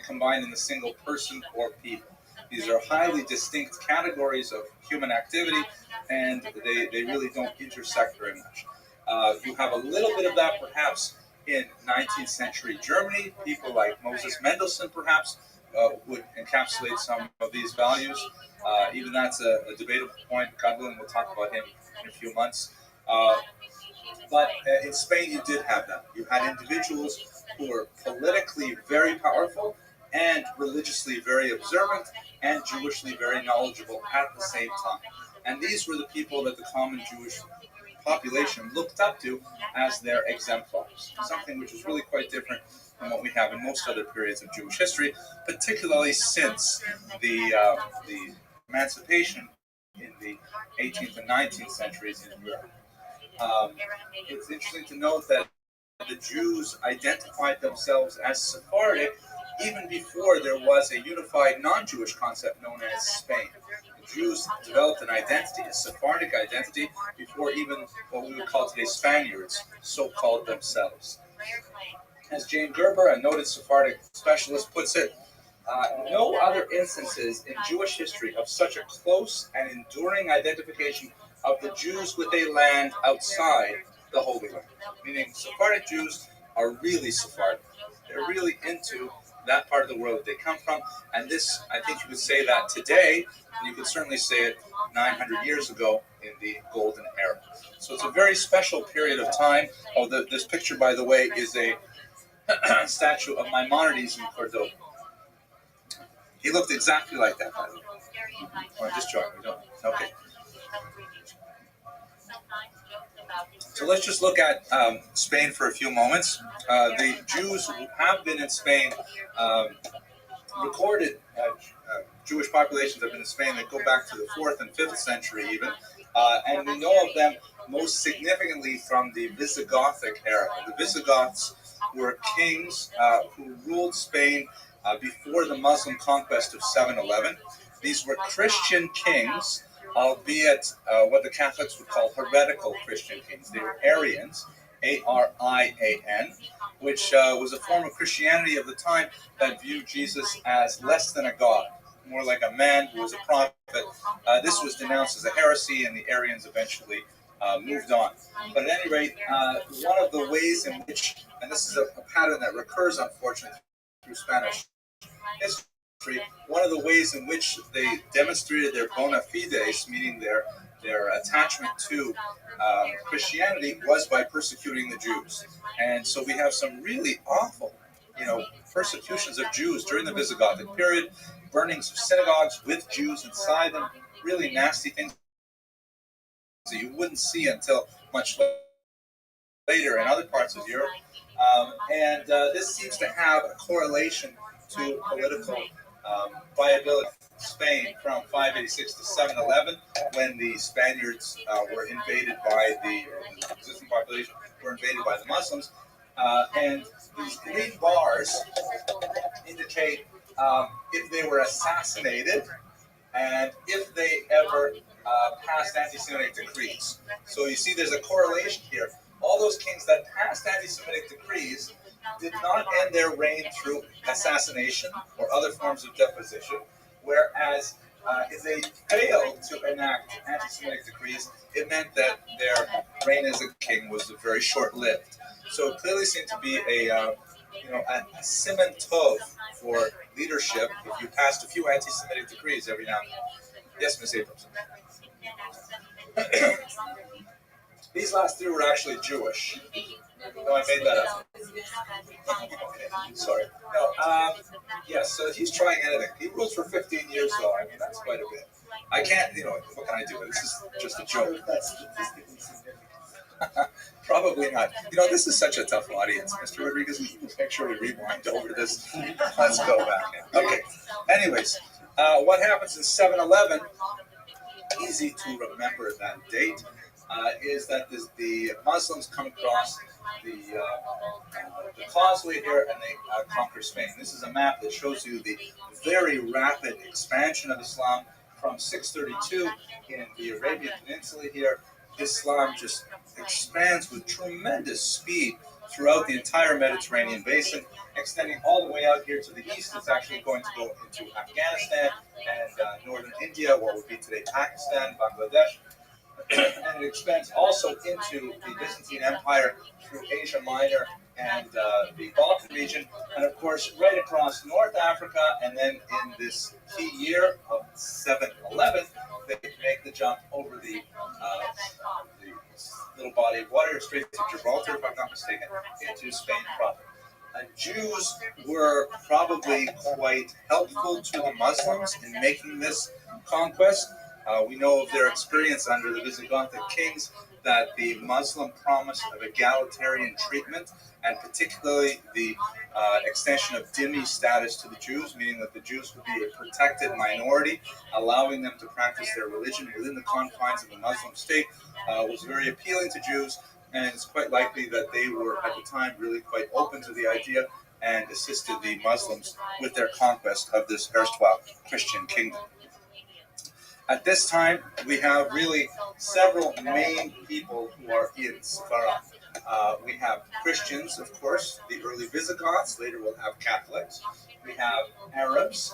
combined in a single person or people. These are highly distinct categories of human activity, and they really don't intersect very much. You have a little bit of that perhaps in 19th century Germany. People like Moses Mendelssohn perhaps would encapsulate some of these values. Even that's a debatable point. God willing, we'll talk about him in a few months. But in Spain, you did have that. You had individuals who were politically very powerful and religiously very observant and Jewishly very knowledgeable at the same time. And these were the people that the common Jewish population looked up to as their exemplars, something which is really quite different from what we have in most other periods of Jewish history, particularly since the emancipation in the 18th and 19th centuries in Europe. It's interesting to note that the Jews identified themselves as Sephardic even before there was a unified non-Jewish concept known as Spain. The Jews developed an identity, a Sephardic identity, before even what we would call today Spaniards so called themselves. As Jane Gerber, a noted Sephardic specialist, puts it, no other instances in Jewish history of such a close and enduring identification of the Jews with a land outside the Holy Land. Meaning Sephardic Jews are really Sephardic. They're really into that part of the world they come from. And this, I think you could say that today, and you could certainly say it 900 years ago in the Golden Era. So it's a very special period of time. Oh, this picture, by the way, is a statue of Maimonides in Cordoba. He looked exactly like that, by the way. Or just joking, we don't. Okay. So let's just look at Spain for a few moments. The Jews who have been in Spain, recorded Jewish populations have been in Spain that go back to the 4th and 5th century even. And we know of them most significantly from the Visigothic era. The Visigoths were kings who ruled Spain before the Muslim conquest of 711. These were Christian kings, albeit what the Catholics would call heretical Christian kings. They were Arians, A-R-I-A-N, which was a form of Christianity of the time that viewed Jesus as less than a god, more like a man who was a prophet. This was denounced as a heresy, and the Arians eventually moved on. But at any rate, one of the ways in which, and this is a pattern that recurs, unfortunately, through Spanish history, one of the ways in which they demonstrated their bona fides, meaning their attachment to Christianity, was by persecuting the Jews. And so we have some really awful, persecutions of Jews during the Visigothic period, burnings of synagogues with Jews inside them, really nasty things that you wouldn't see until much later in other parts of Europe. And this seems to have a correlation to political viability of Spain from 586 to 711, when the Spaniards were invaded by the existing population, were invaded by the Muslims. And these green bars indicate if they were assassinated and if they ever passed anti-Semitic decrees. So you see there's a correlation here. All those kings that passed anti-Semitic decrees did not end their reign through assassination or other forms of deposition, whereas if they failed to enact anti-Semitic decrees, it meant that their reign as a king was very short-lived. So it clearly seemed to be a siman tov for leadership if you passed a few anti-Semitic decrees every now and then. Yes, Ms. Abrams. These last three were actually Jewish. No, I made that up. Okay, sorry. No, yes, so he's trying anything. He rules for 15 years, though. I mean, that's quite a bit. I can't, what can I do? This is just a joke. Probably not. This is such a tough audience, Mr. Rodriguez. Make sure we rewind over this. Let's go back in. Okay. Anyways, what happens in 711, easy to remember that date, is that the Muslims come across the causeway here, and they conquer Spain. This is a map that shows you the very rapid expansion of Islam from 632 in the Arabian Peninsula here. Islam just expands with tremendous speed throughout the entire Mediterranean basin, extending all the way out here to the east. It's actually going to go into Afghanistan and northern India, what would be today Pakistan, Bangladesh. And it expands also into the Byzantine Empire through Asia Minor and the Balkan region, and of course right across North Africa, and then in this key year of 711, they make the jump over the little body of water, Straits of Gibraltar, if I'm not mistaken, into Spain proper. Jews were probably quite helpful to the Muslims in making this conquest. We know of their experience under the Visigothic kings that the Muslim promise of egalitarian treatment, and particularly the extension of dhimmi status to the Jews, meaning that the Jews would be a protected minority, allowing them to practice their religion within the confines of the Muslim state, was very appealing to Jews, and it's quite likely that they were at the time really quite open to the idea and assisted the Muslims with their conquest of this erstwhile Christian kingdom. At this time, we have really several main people who are in Sephara. We have Christians, of course, the early Visigoths. Later we'll have Catholics. We have Arabs.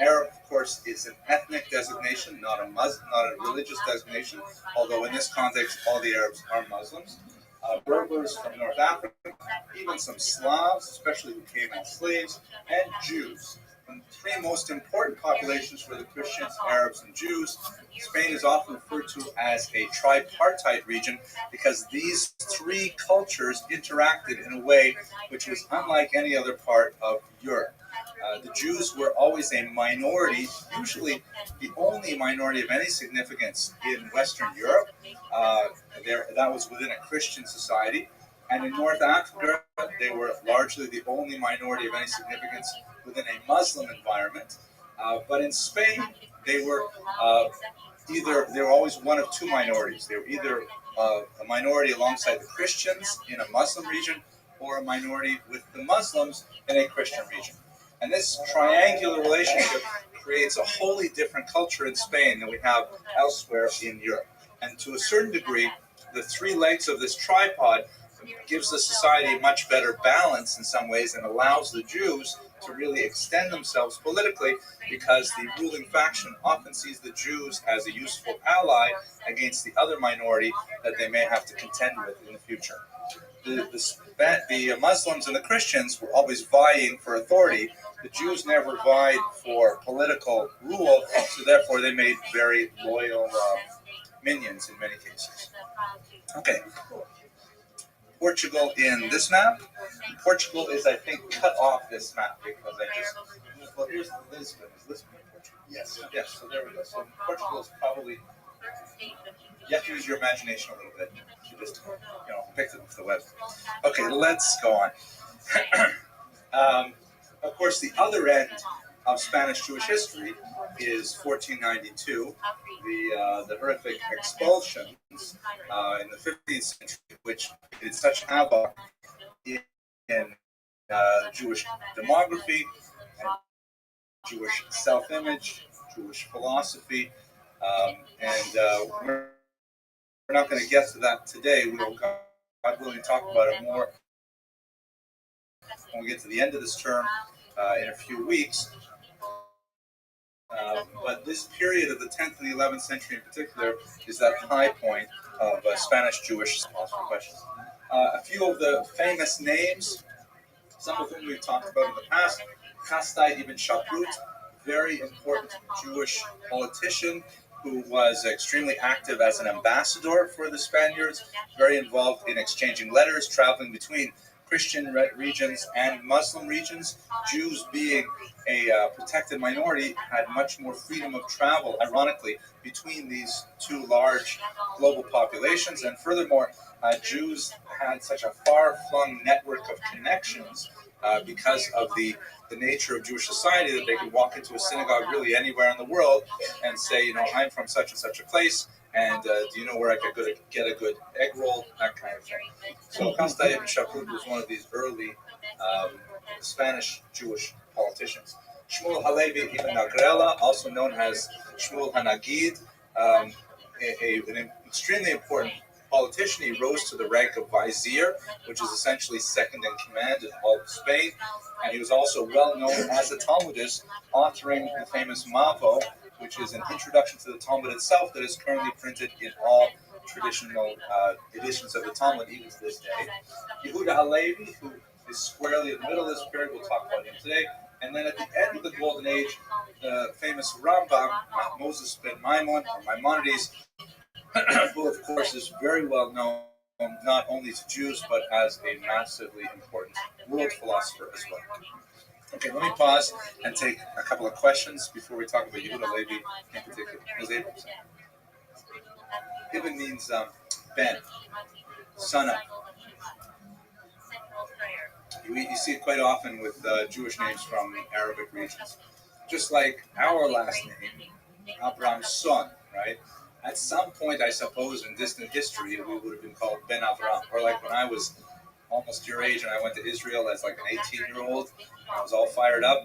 Arab, of course, is an ethnic designation, not a religious designation, although in this context, all the Arabs are Muslims. Berbers from North Africa, even some Slavs, especially who came as slaves, and Jews. The three most important populations for the Christians, Arabs, and Jews. Spain is often referred to as a tripartite region because these three cultures interacted in a way which was unlike any other part of Europe. The Jews were always a minority, usually the only minority of any significance in Western Europe. That was within a Christian society. And in North Africa, they were largely the only minority of any significance within a Muslim environment. But in Spain, they were always one of two minorities. They were either a minority alongside the Christians in a Muslim region, or a minority with the Muslims in a Christian region. And this triangular relationship creates a wholly different culture in Spain than we have elsewhere in Europe. And to a certain degree, the three legs of this tripod gives the society a much better balance in some ways and allows the Jews to really extend themselves politically, because the ruling faction often sees the Jews as a useful ally against the other minority that they may have to contend with in the future. The Muslims and the Christians were always vying for authority. The Jews never vied for political rule, so therefore they made very loyal minions in many cases. Okay. Portugal in this map. Portugal is, I think, cut off this map because well, here's Lisbon. Is Lisbon in Portugal? Yes. Yes, so there we go. So Portugal is probably, you have to use your imagination a little bit. You just, picked it off the web. Okay, let's go on. Of course, the other end of Spanish Jewish history is 1492, the horrific expulsions in the 15th century, which did such havoc in Jewish demography, and Jewish self-image, Jewish philosophy, and we're not going to get to that today. We will, God willing, talk about it more when we get to the end of this term in a few weeks. But this period of the 10th and the 11th century in particular is that high point of Spanish Jewish questions. A few of the famous names, some of whom we've talked about in the past. Chastai ibn Shaprut, very important Jewish politician who was extremely active as an ambassador for the Spaniards, very involved in exchanging letters, traveling between Christian regions and Muslim regions. Jews, being a protected minority, had much more freedom of travel, ironically, between these two large global populations. And furthermore, Jews had such a far-flung network of connections because of the nature of Jewish society that they could walk into a synagogue really anywhere in the world and say, I'm from such and such a place, and do you know where I could get a good egg roll, that kind of thing. So Chastai ibn Shaprut was one of these early Spanish Jewish politicians. Shmuel Halevi ibn Agrela, also known as Shmuel HaNagid, an extremely important politician. He rose to the rank of vizier, which is essentially second in command in all of Spain. And he was also well known as a Talmudist, authoring the famous Mavo, which is an introduction to the Talmud itself that is currently printed in all traditional editions of the Talmud even to this day. Yehuda Halevi, who is squarely in the middle of this period, we'll talk about him today. And then at the end of the Golden Age, the famous Rambam, Moses ben Maimon, or Maimonides, who of course is very well known not only to Jews but as a massively important world philosopher as well. Okay, let me pause and take a couple of questions before we talk about Yehuda Levi in particular. Ms. Abrams. Ibn means Ben, son of. You see it quite often with Jewish names from the Arabic regions. Just like our last name, Abraham's son, right? At some point, I suppose, in distant history, we would have been called Ben Avraham. Or like when I was almost your age and I went to Israel as like an 18-year-old, I was all fired up,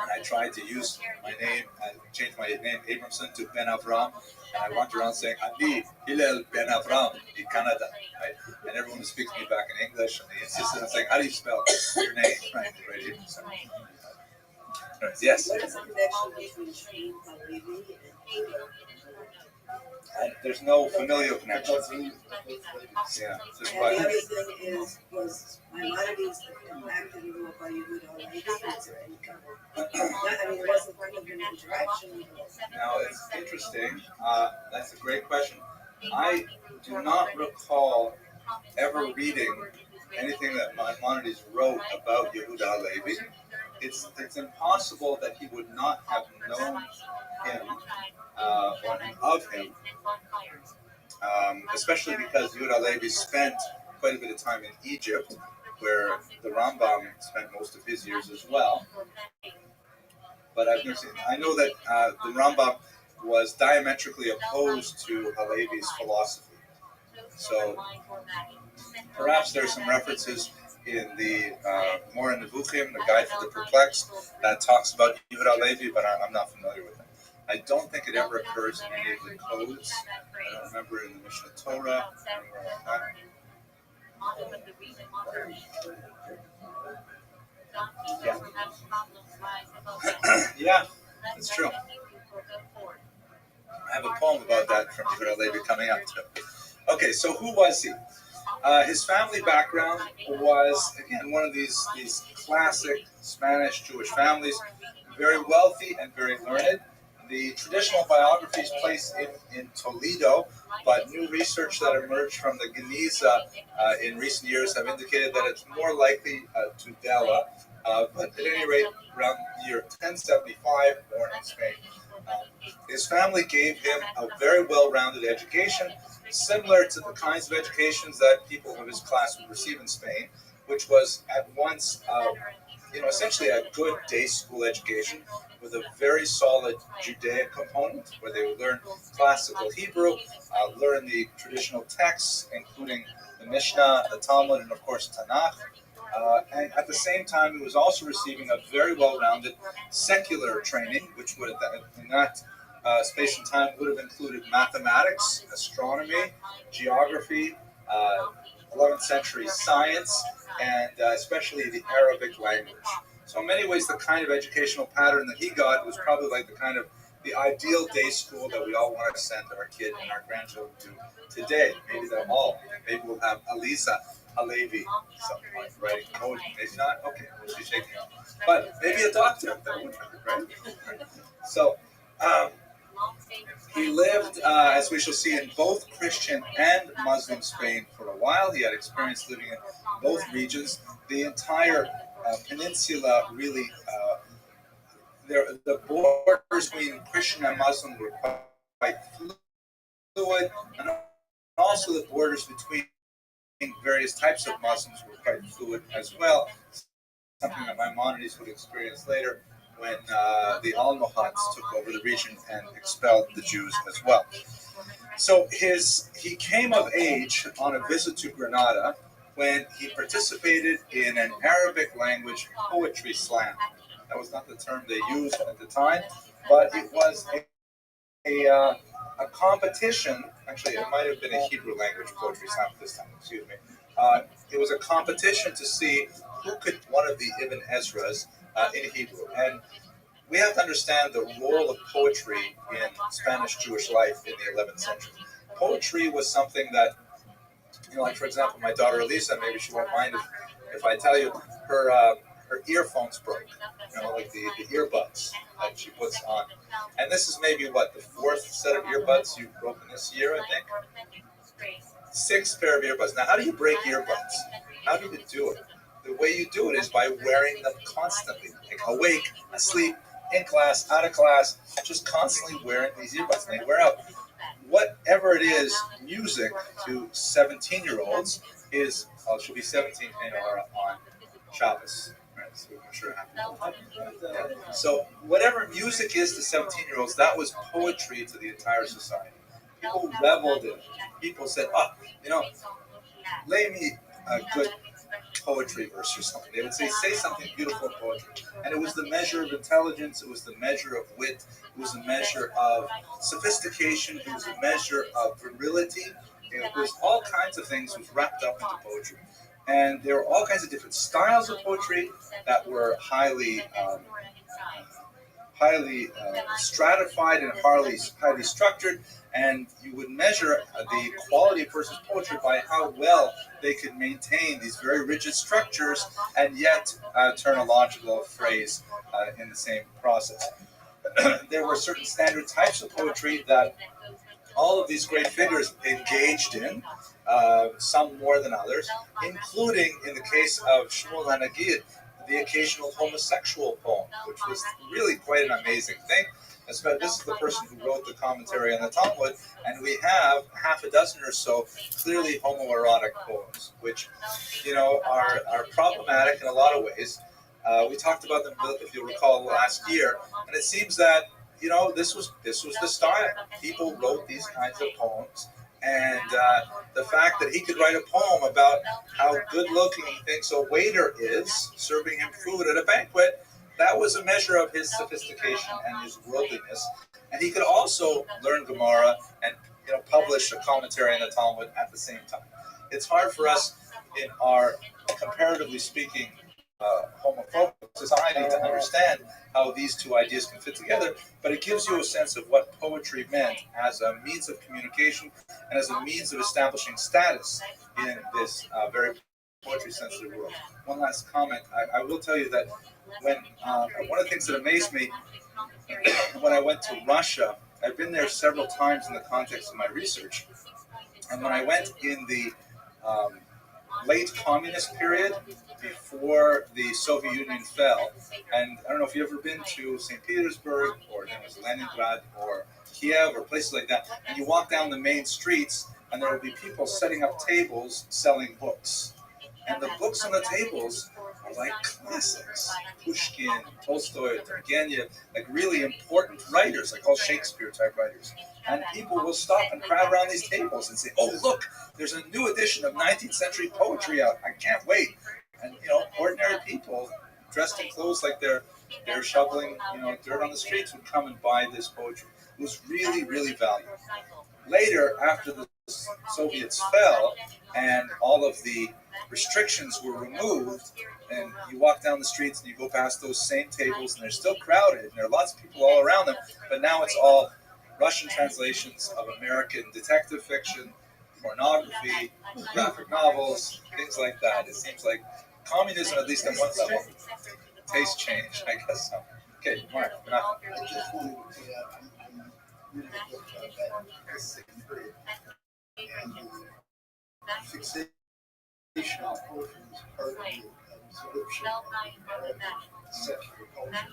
and I tried to use my name, I changed my name Abramson to Ben Avraham, and I walked around saying, Ani Hillel Ben Avraham in Canada, right? And everyone who speaks me back in English, and they insisted on saying, how do you spell your name, right? Abramson. Yes? What is the connection between Halevi and Edom? There's no familial connection. Yeah, just and the other thing is, was Maimonides impacted at all by Yehuda Halevi? Was there any kind of, I mean, there wasn't kind of an interaction. Now, it's interesting. That's a great question. I do not recall ever reading anything that Maimonides wrote about Yehuda Halevi. It's impossible that he would not have known him or of him, especially because Yehuda Halevi spent quite a bit of time in Egypt, where the Rambam spent most of his years as well. But I know that the Rambam was diametrically opposed to Halevi's philosophy. So perhaps there are some references in the Mora Nevuchim, the Guide for the Perplexed, that talks about Yehuda Halevi, but I'm not familiar with it. I don't think it ever occurs in any of the codes. I don't remember it in the Mishnah Torah. Yeah, that's true. I have a poem about that from Yehuda Halevi coming up too. Okay, so who was he? His family background was, again, one of these classic Spanish Jewish families, very wealthy and very learned. The traditional biographies place him in Toledo, but new research that emerged from the Geniza in recent years have indicated that it's more likely Tudela, but at any rate, around the year 1075, born in Spain. His family gave him a very well-rounded education, similar to the kinds of educations that people of his class would receive in Spain, which was at once, essentially a good day school education with a very solid Judaic component, where they would learn classical Hebrew, learn the traditional texts, including the Mishnah, the Talmud, and of course Tanakh. And at the same time, he was also receiving a very well-rounded secular training, which would, in that space and time, would have included mathematics, astronomy, geography, 11th century science, and especially the Arabic language. So in many ways, the kind of educational pattern that he got was probably like the ideal day school that we all want to send our kid and our grandchildren to today. Maybe they'll all. Maybe we'll have Elisa Halevi, something like writing code. Maybe not. Okay, we'll be shaking up. But maybe a doctor. That would be right. So he lived, as we shall see, in both Christian and Muslim Spain for a while. He had experience living in both regions. The entire peninsula really, the borders between Christian and Muslim were quite fluid, and also the borders between various types of Muslims were quite fluid as well, something that Maimonides would experience later when the Almohads took over the region and expelled the Jews as well. So he came of age on a visit to Granada when he participated in an Arabic language poetry slam. That was not the term they used at the time, but it was a competition. Actually, it might have been a Hebrew language poetry slam this time, excuse me. It was a competition to see who could one of the Ibn Ezras in Hebrew. And we have to understand the role of poetry in Spanish Jewish life in the 11th century. poetry was something that, like for example, my daughter Elisa, maybe she won't mind if I tell you, her earphones broke, like the earbuds that she puts on. And this is maybe what, the fourth set of earbuds you've broken this year, I think? 6 pair of earbuds. Now, how do you break earbuds? How do you do it? The way you do it is by wearing them constantly, like awake, asleep, in class, out of class, just constantly wearing these earbuds. And they wear out. Whatever it is, music to 17-year-olds is, she'll be 17 on Shabbos. Right, so I'm sure So whatever music is to 17-year-olds, that was poetry to the entire society. People reveled in it. People said, lay me a good poetry verse or something. They would say something beautiful in poetry. And it was the measure of intelligence, it was the measure of wit, it was a measure of sophistication, it was a measure of virility. It was all kinds of things was wrapped up into poetry. And there were all kinds of different styles of poetry that were highly stratified and highly structured, and you would measure the quality of a person's poetry by how well they could maintain these very rigid structures and yet turn a logical phrase in the same process. There were certain standard types of poetry that all of these great figures engaged in, some more than others, including, in the case of Shmuel HaNagid, the occasional homosexual poem, which was really quite an amazing thing. This is the person who wrote the commentary on the Talmud, and we have half a dozen or so clearly homoerotic poems, which, are problematic in a lot of ways. We talked about them, if you'll recall, last year, and it seems that this was the style. People wrote these kinds of poems, and the fact that he could write a poem about how good-looking he thinks a waiter is serving him food at a banquet, that was a measure of his sophistication and his worldliness. And he could also learn Gemara and publish a commentary on the Talmud at the same time. It's hard for us in our, comparatively speaking, homophobic society to understand how these two ideas can fit together, but it gives you a sense of what poetry meant as a means of communication and as a means of establishing status in this very poetry-sensitive world. One last comment. I will tell you that when one of the things that amazed me when I went to Russia, I've been there several times in the context of my research, and when I went in the late communist period, before the Soviet Union fell, and I don't know if you've ever been to St. Petersburg, or then it was Leningrad, or Kiev, or places like that, and you walk down the main streets, and there will be people setting up tables selling books. And the books on the tables are like classics. Pushkin, Tolstoy, Turgenev, like really important writers, like all Shakespeare-type writers. And people will stop and crowd around these tables and say, "Oh, look, there's a new edition of 19th century poetry out. I can't wait." And, ordinary people dressed in clothes like they're shoveling, dirt on the streets would come and buy this poetry. It was really, really valuable. Later, after the Soviets fell and all of the restrictions were removed, and you walk down the streets and you go past those same tables and they're still crowded and there are lots of people all around them, but now it's all Russian translations of American detective fiction, pornography, graphic novels, things like that. It seems like communism, at least at one level, taste change, I guess so. Okay, Mark, I just wanted to say I'm reading a book about this second period, and the fixation of poetry is part of the absorption of secular culture.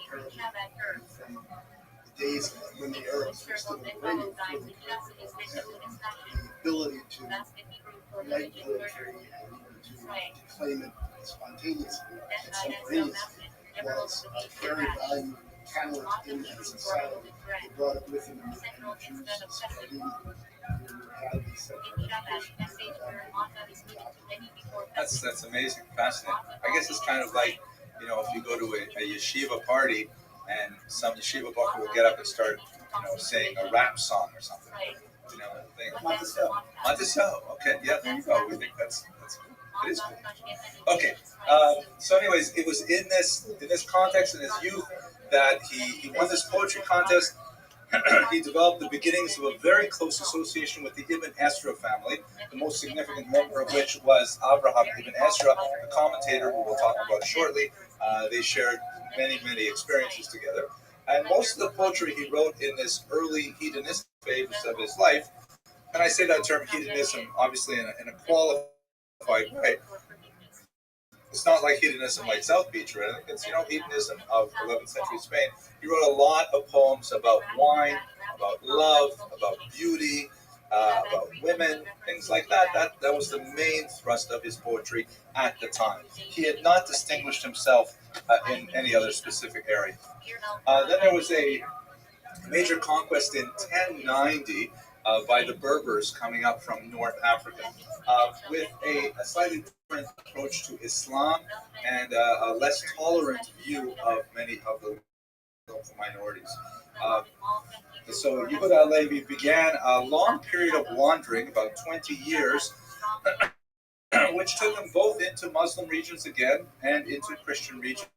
Apparently, from the days when the Arabs were still waiting for the ability to write poetry and even to declaim it spontaneously, extemporaneously, was a very valuable talent in that society. They brought it with them, and the Jews spread in who had these secular traditions. That's amazing, fascinating. I guess it's kind of like, if you go to a yeshiva party and some yeshiva bachur will get up and start, saying a rap song or something. Monticello. Okay, yeah, there you go. We think that's cool. It is cool. Okay. So, anyways, it was in this context in his youth that he won this poetry contest, he developed the beginnings of a very close association with the Ibn Ezra family, the most significant member of which was Abraham Ibn Ezra, a commentator who we'll talk about shortly. They shared many, many experiences together. And most of the poetry he wrote in this early hedonistic phase of his life, and I say that term hedonism obviously in a qualified way. It's not like hedonism like South Beach or anything. It's, hedonism of 11th century Spain. He wrote a lot of poems about wine, about love, about beauty, about women, things like that. That was the main thrust of his poetry at the time. He had not distinguished himself in any other specific area. Then there was a major conquest in 1090 by the Berbers coming up from North Africa with a slightly different approach to Islam and a less tolerant view of many of the local minorities. So Yehuda Halevi began a long period of wandering, about 20 years, which took him both into Muslim regions again and into Christian regions.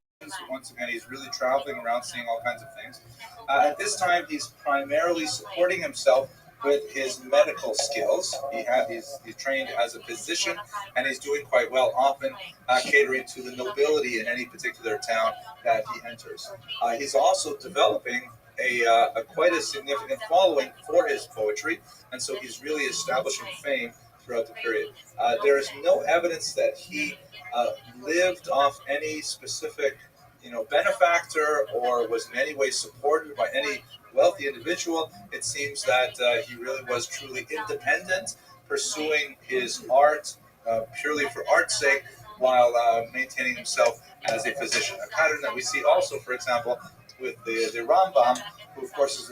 Once again, he's really traveling around, seeing all kinds of things. At this time, he's primarily supporting himself with his medical skills. He's trained as a physician, and he's doing quite well, often catering to the nobility in any particular town that he enters. He's also developing a quite a significant following for his poetry, and so he's really establishing fame throughout the period. There is no evidence that he lived off any specific, benefactor or was in any way supported by any wealthy individual. It seems that he really was truly independent, pursuing his art purely for art's sake, while maintaining himself as a physician. A pattern that we see also, for example, with the Rambam, who of course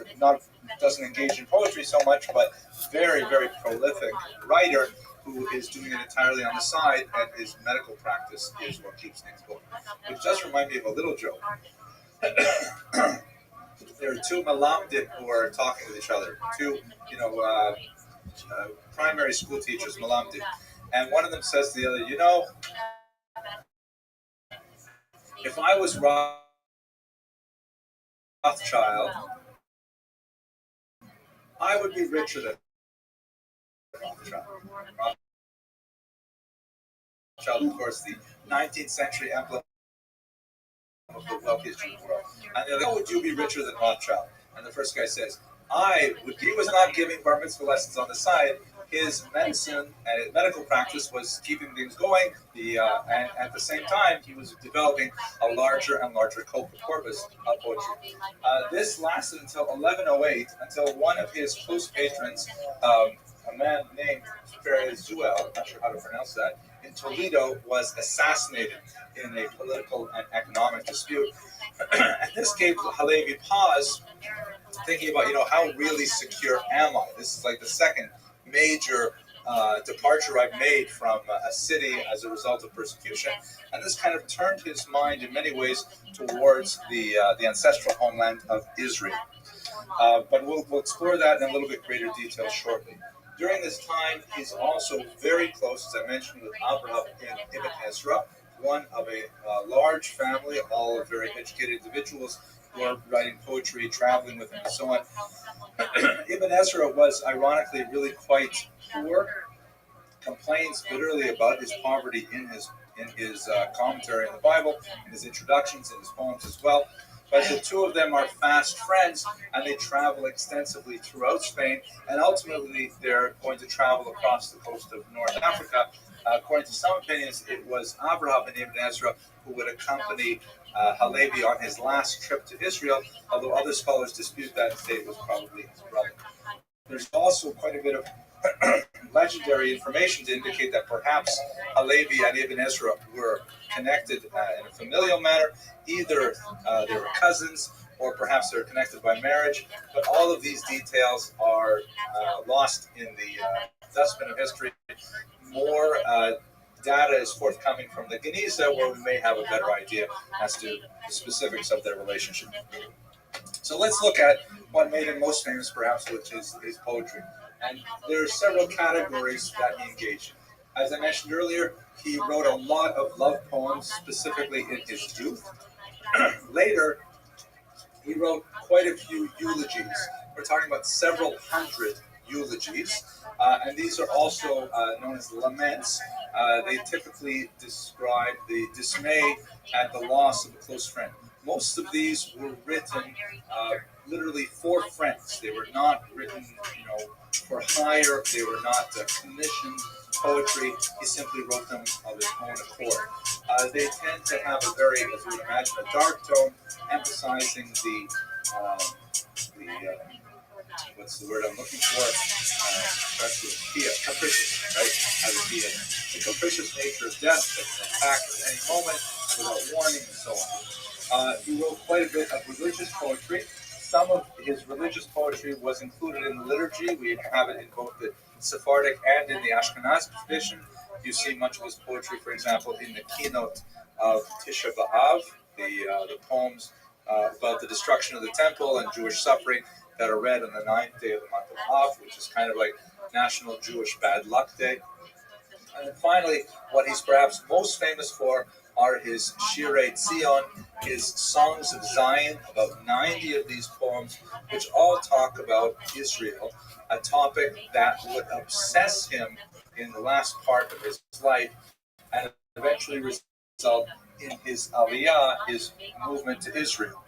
doesn't engage in poetry so much, but very, very prolific writer, who is doing it entirely on the side, and his medical practice is what keeps things going. Which does remind me of a little joke. There are two malamdim who are talking with each other, two, primary school teachers, malamdim, and one of them says to the other, if I was Rothschild, I would be richer than Rothschild. Rothschild, of course, the 19th century emblem of the wealthiest Jew in the world. And they're like, how would you be richer than Rothschild? And the first guy says, he was not giving bar mitzvah lessons on the side. His medicine and his medical practice was keeping things going. And at the same time, he was developing a larger and larger corpus of poetry. This lasted until 1108, until one of his close patrons, a man named Zuel, not sure how to pronounce that, in Toledo, was assassinated in a political and economic dispute. And this gave Halevi pause, thinking about, how really secure am I? This is like the second major departure I've made from a city as a result of persecution. And this kind of turned his mind in many ways towards the ancestral homeland of Israel. But we'll explore that in a little bit greater detail shortly. During this time, he's also very close, as I mentioned, with Abraham and Ibn Ezra, one of a large family, all very educated individuals who are writing poetry, traveling with him, and so on. Ibn Ezra was, ironically, really quite poor, complains bitterly about his poverty in his commentary on the Bible, in his introductions, in his poems as well. But the two of them are fast friends, and they travel extensively throughout Spain, and ultimately they're going to travel across the coast of North Africa. According to some opinions, it was Abraham and Ibn Ezra who would accompany Halevi on his last trip to Israel, although other scholars dispute that and say it was probably his brother. There's also quite a bit of legendary information to indicate that perhaps Halevi and Ibn Ezra were connected in a familial manner. Either they were cousins, or perhaps they were connected by marriage. But all of these details are lost in the dustbin of history. More data is forthcoming from the Geniza, where we may have a better idea as to the specifics of their relationship. So let's look at what made him most famous, perhaps, which is his poetry. And there are several categories that he engaged in. As I mentioned earlier, he wrote a lot of love poems, specifically in his youth. Later, he wrote quite a few eulogies We're talking about several hundred eulogies, and these are also known as laments. They typically describe the dismay at the loss of a close friend. Most of these were written literally for friends. They were not written, for hire. They were not commissioned poetry. He simply wrote them of his own accord. They tend to have a very, as you would imagine, a dark tone, emphasizing the what's the word I'm looking for? Starts with capricious, right? The capricious nature of death that can attack at any moment without warning and so on. He wrote quite a bit of religious poetry. Some of his religious poetry was included in the liturgy. We have it in both the Sephardic and in the Ashkenazi tradition. You see much of his poetry, for example, in the keynote of Tisha B'Av, the poems about the destruction of the temple and Jewish suffering that are read on the 9th day of the month of Av, which is kind of like National Jewish Bad Luck Day. And then finally, what he's perhaps most famous for are his Shirei Tzion, his Songs of Zion, about 90 of these poems, which all talk about Israel, a topic that would obsess him in the last part of his life and eventually result in his aliyah, his movement to Israel.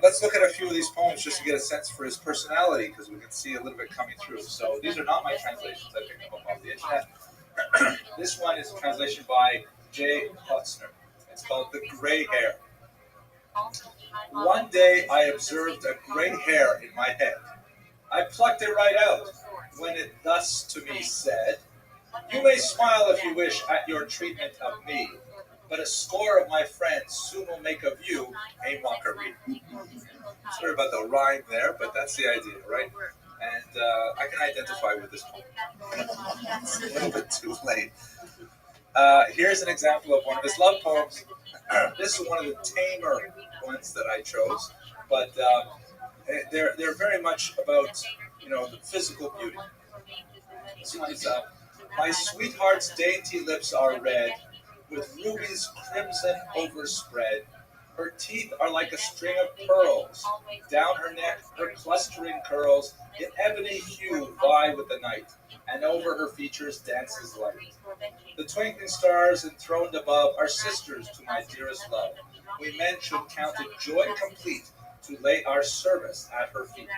Let's look at a few of these poems just to get a sense for his personality, because we can see a little bit coming through. So these are not my translations. I picked them up off the internet. This one is a translation by J. Hutzner. It's called The Gray Hair. One day I observed a gray hair in my head. I plucked it right out when it thus to me said, "You may smile if you wish at your treatment of me, but a score of my friends soon will make of you a mockery." Sorry about the rhyme there, but that's the idea, right? And I can identify with this one. It's a little bit too late. Here's an example of one of his love poems. This is one of the tamer ones that I chose, but they're very much about the physical beauty. This one is my sweetheart's dainty lips are red, with rubies crimson overspread. Her teeth are like a string of pearls. Down her neck, her clustering curls in ebony hue vie with the night, and over her features dances light. The twinkling stars enthroned above are sisters to my dearest love. We men should count it joy complete to lay our service at her feet.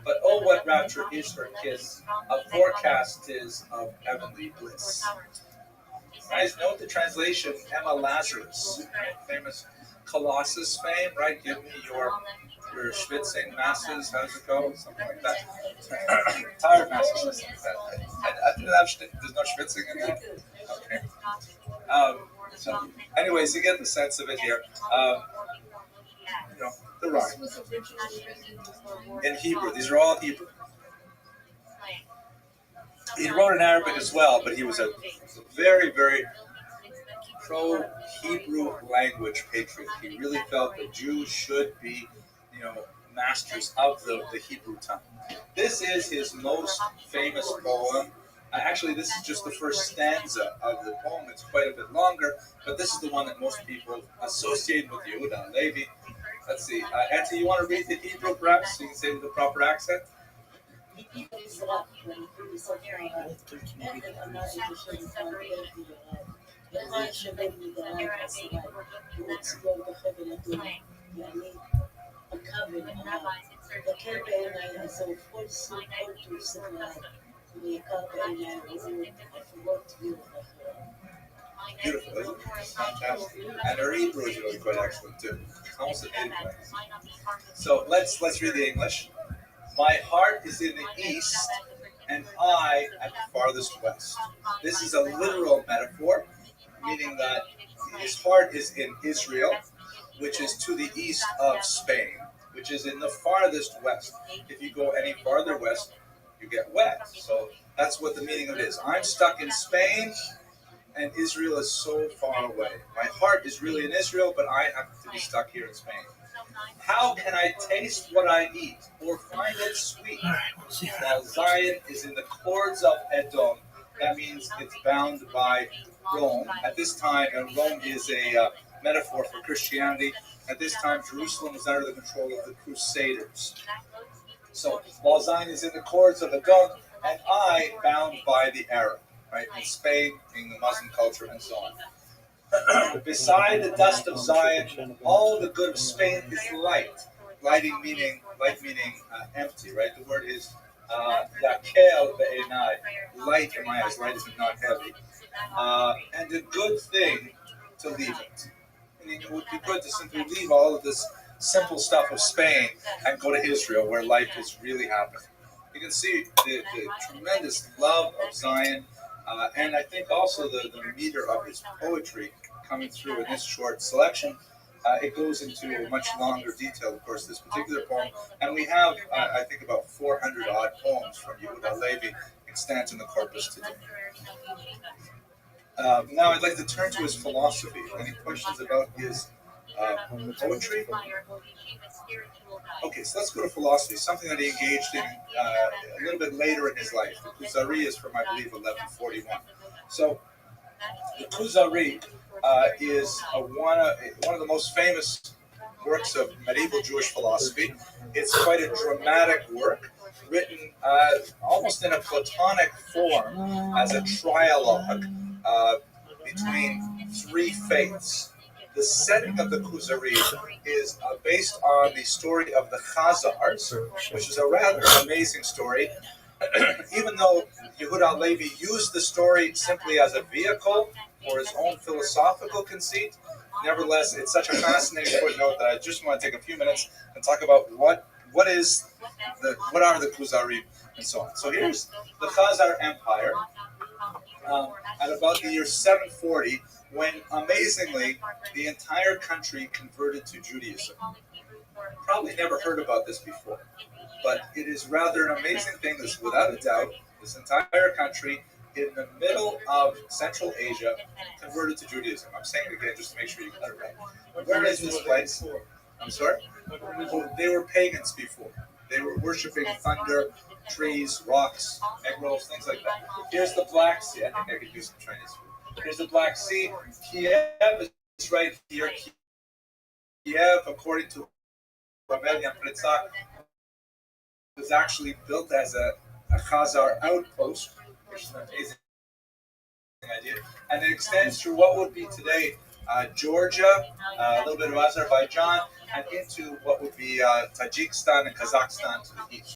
But oh, what rapture is her kiss, a forecast 'tis of heavenly bliss. Guys, note the translation, Emma Lazarus, famous Colossus fame, right? Give me your schwitzing masses, how does it go? Something like that. Tired masses, something like that. There's no schwitzing in that? Okay. So, anyways, you get the sense of it here. The rhyme. In Hebrew, these are all Hebrew. He wrote in Arabic as well, but he was a very, very pro-Hebrew language patriot. He really felt that Jews should be, masters of the Hebrew tongue. This is his most famous poem. Actually, this is just the first stanza of the poem. It's quite a bit longer, but this is the one that most people associate with Yehuda Levi. Let's see. Auntie, you want to read the Hebrew perhaps so you can say it with the proper accent? Beautiful, isn't it? Fantastic. And her Hebrew is really quite excellent too. Almost a native language. So let's read the English. My heart is in the east, and I at the farthest west. This is a literal metaphor, meaning that his heart is in Israel, which is to the east of Spain, which is in the farthest west. If you go any farther west, you get west. So that's what the meaning of it is. I'm stuck in Spain, and Israel is so far away. My heart is really in Israel, but I happen to be stuck here in Spain. How can I taste what I eat, or find it sweet? While Zion is in the cords of Edom, that means it's bound by Rome. At this time, and Rome is a metaphor for Christianity. At this time, Jerusalem was under the control of the Crusaders. So while Zion is in the cords of the Gog, and I bound by the Arab, right? In Spain, in the Muslim culture, and so on. Beside the dust of Zion, all the good of Spain is light. Light meaning empty, right? The word is lakel be'enai, light in my eyes. Light is not heavy, and a good thing to leave it. Meaning it would be good to simply leave all of this simple stuff of Spain and go to Israel, where life is really happening. You can see the tremendous love of Zion, and I think also the meter of his poetry coming through in this short selection. It goes into a much longer detail, of course, this particular poem. And we have, I think, about 400 odd poems from Yehuda Levi extant in the corpus today. Now I'd like to turn to his philosophy. Any questions about his poetry? Okay, so let's go to philosophy, something that he engaged in a little bit later in his life. The Kuzari is from, I believe, 1141. So the Kuzari is one of the most famous works of medieval Jewish philosophy. It's quite a dramatic work, written almost in a Platonic form as a trialogue between three faiths. The setting of the Kuzari is based on the story of the Chazars, which is a rather amazing story. Even though Yehuda Levi used the story simply as a vehicle for his own philosophical conceit, nevertheless, it's such a fascinating footnote that I just want to take a few minutes and talk about what are the Kuzari and so on. So here's the Chazar Empire at about the year 740, when amazingly the entire country converted to Judaism. Probably never heard about this before, but it is rather an amazing thing. This, without a doubt, this entire country in the middle of Central Asia converted to Judaism. I'm saying it again just to make sure you got it right. Where is this place? I'm sorry? Oh, they were pagans before. They were worshiping thunder, trees, rocks, egg rolls, things like that. Here's the Black Sea. I think I could use some Chinese food. Here's the Black Sea. Kiev is right here. Kiev, according to Rabbi and Pritzak, was actually built as a Khazar outpost, which is an amazing idea. And it extends through what would be today Georgia, a little bit of Azerbaijan, and into what would be Tajikistan and Kazakhstan to the east.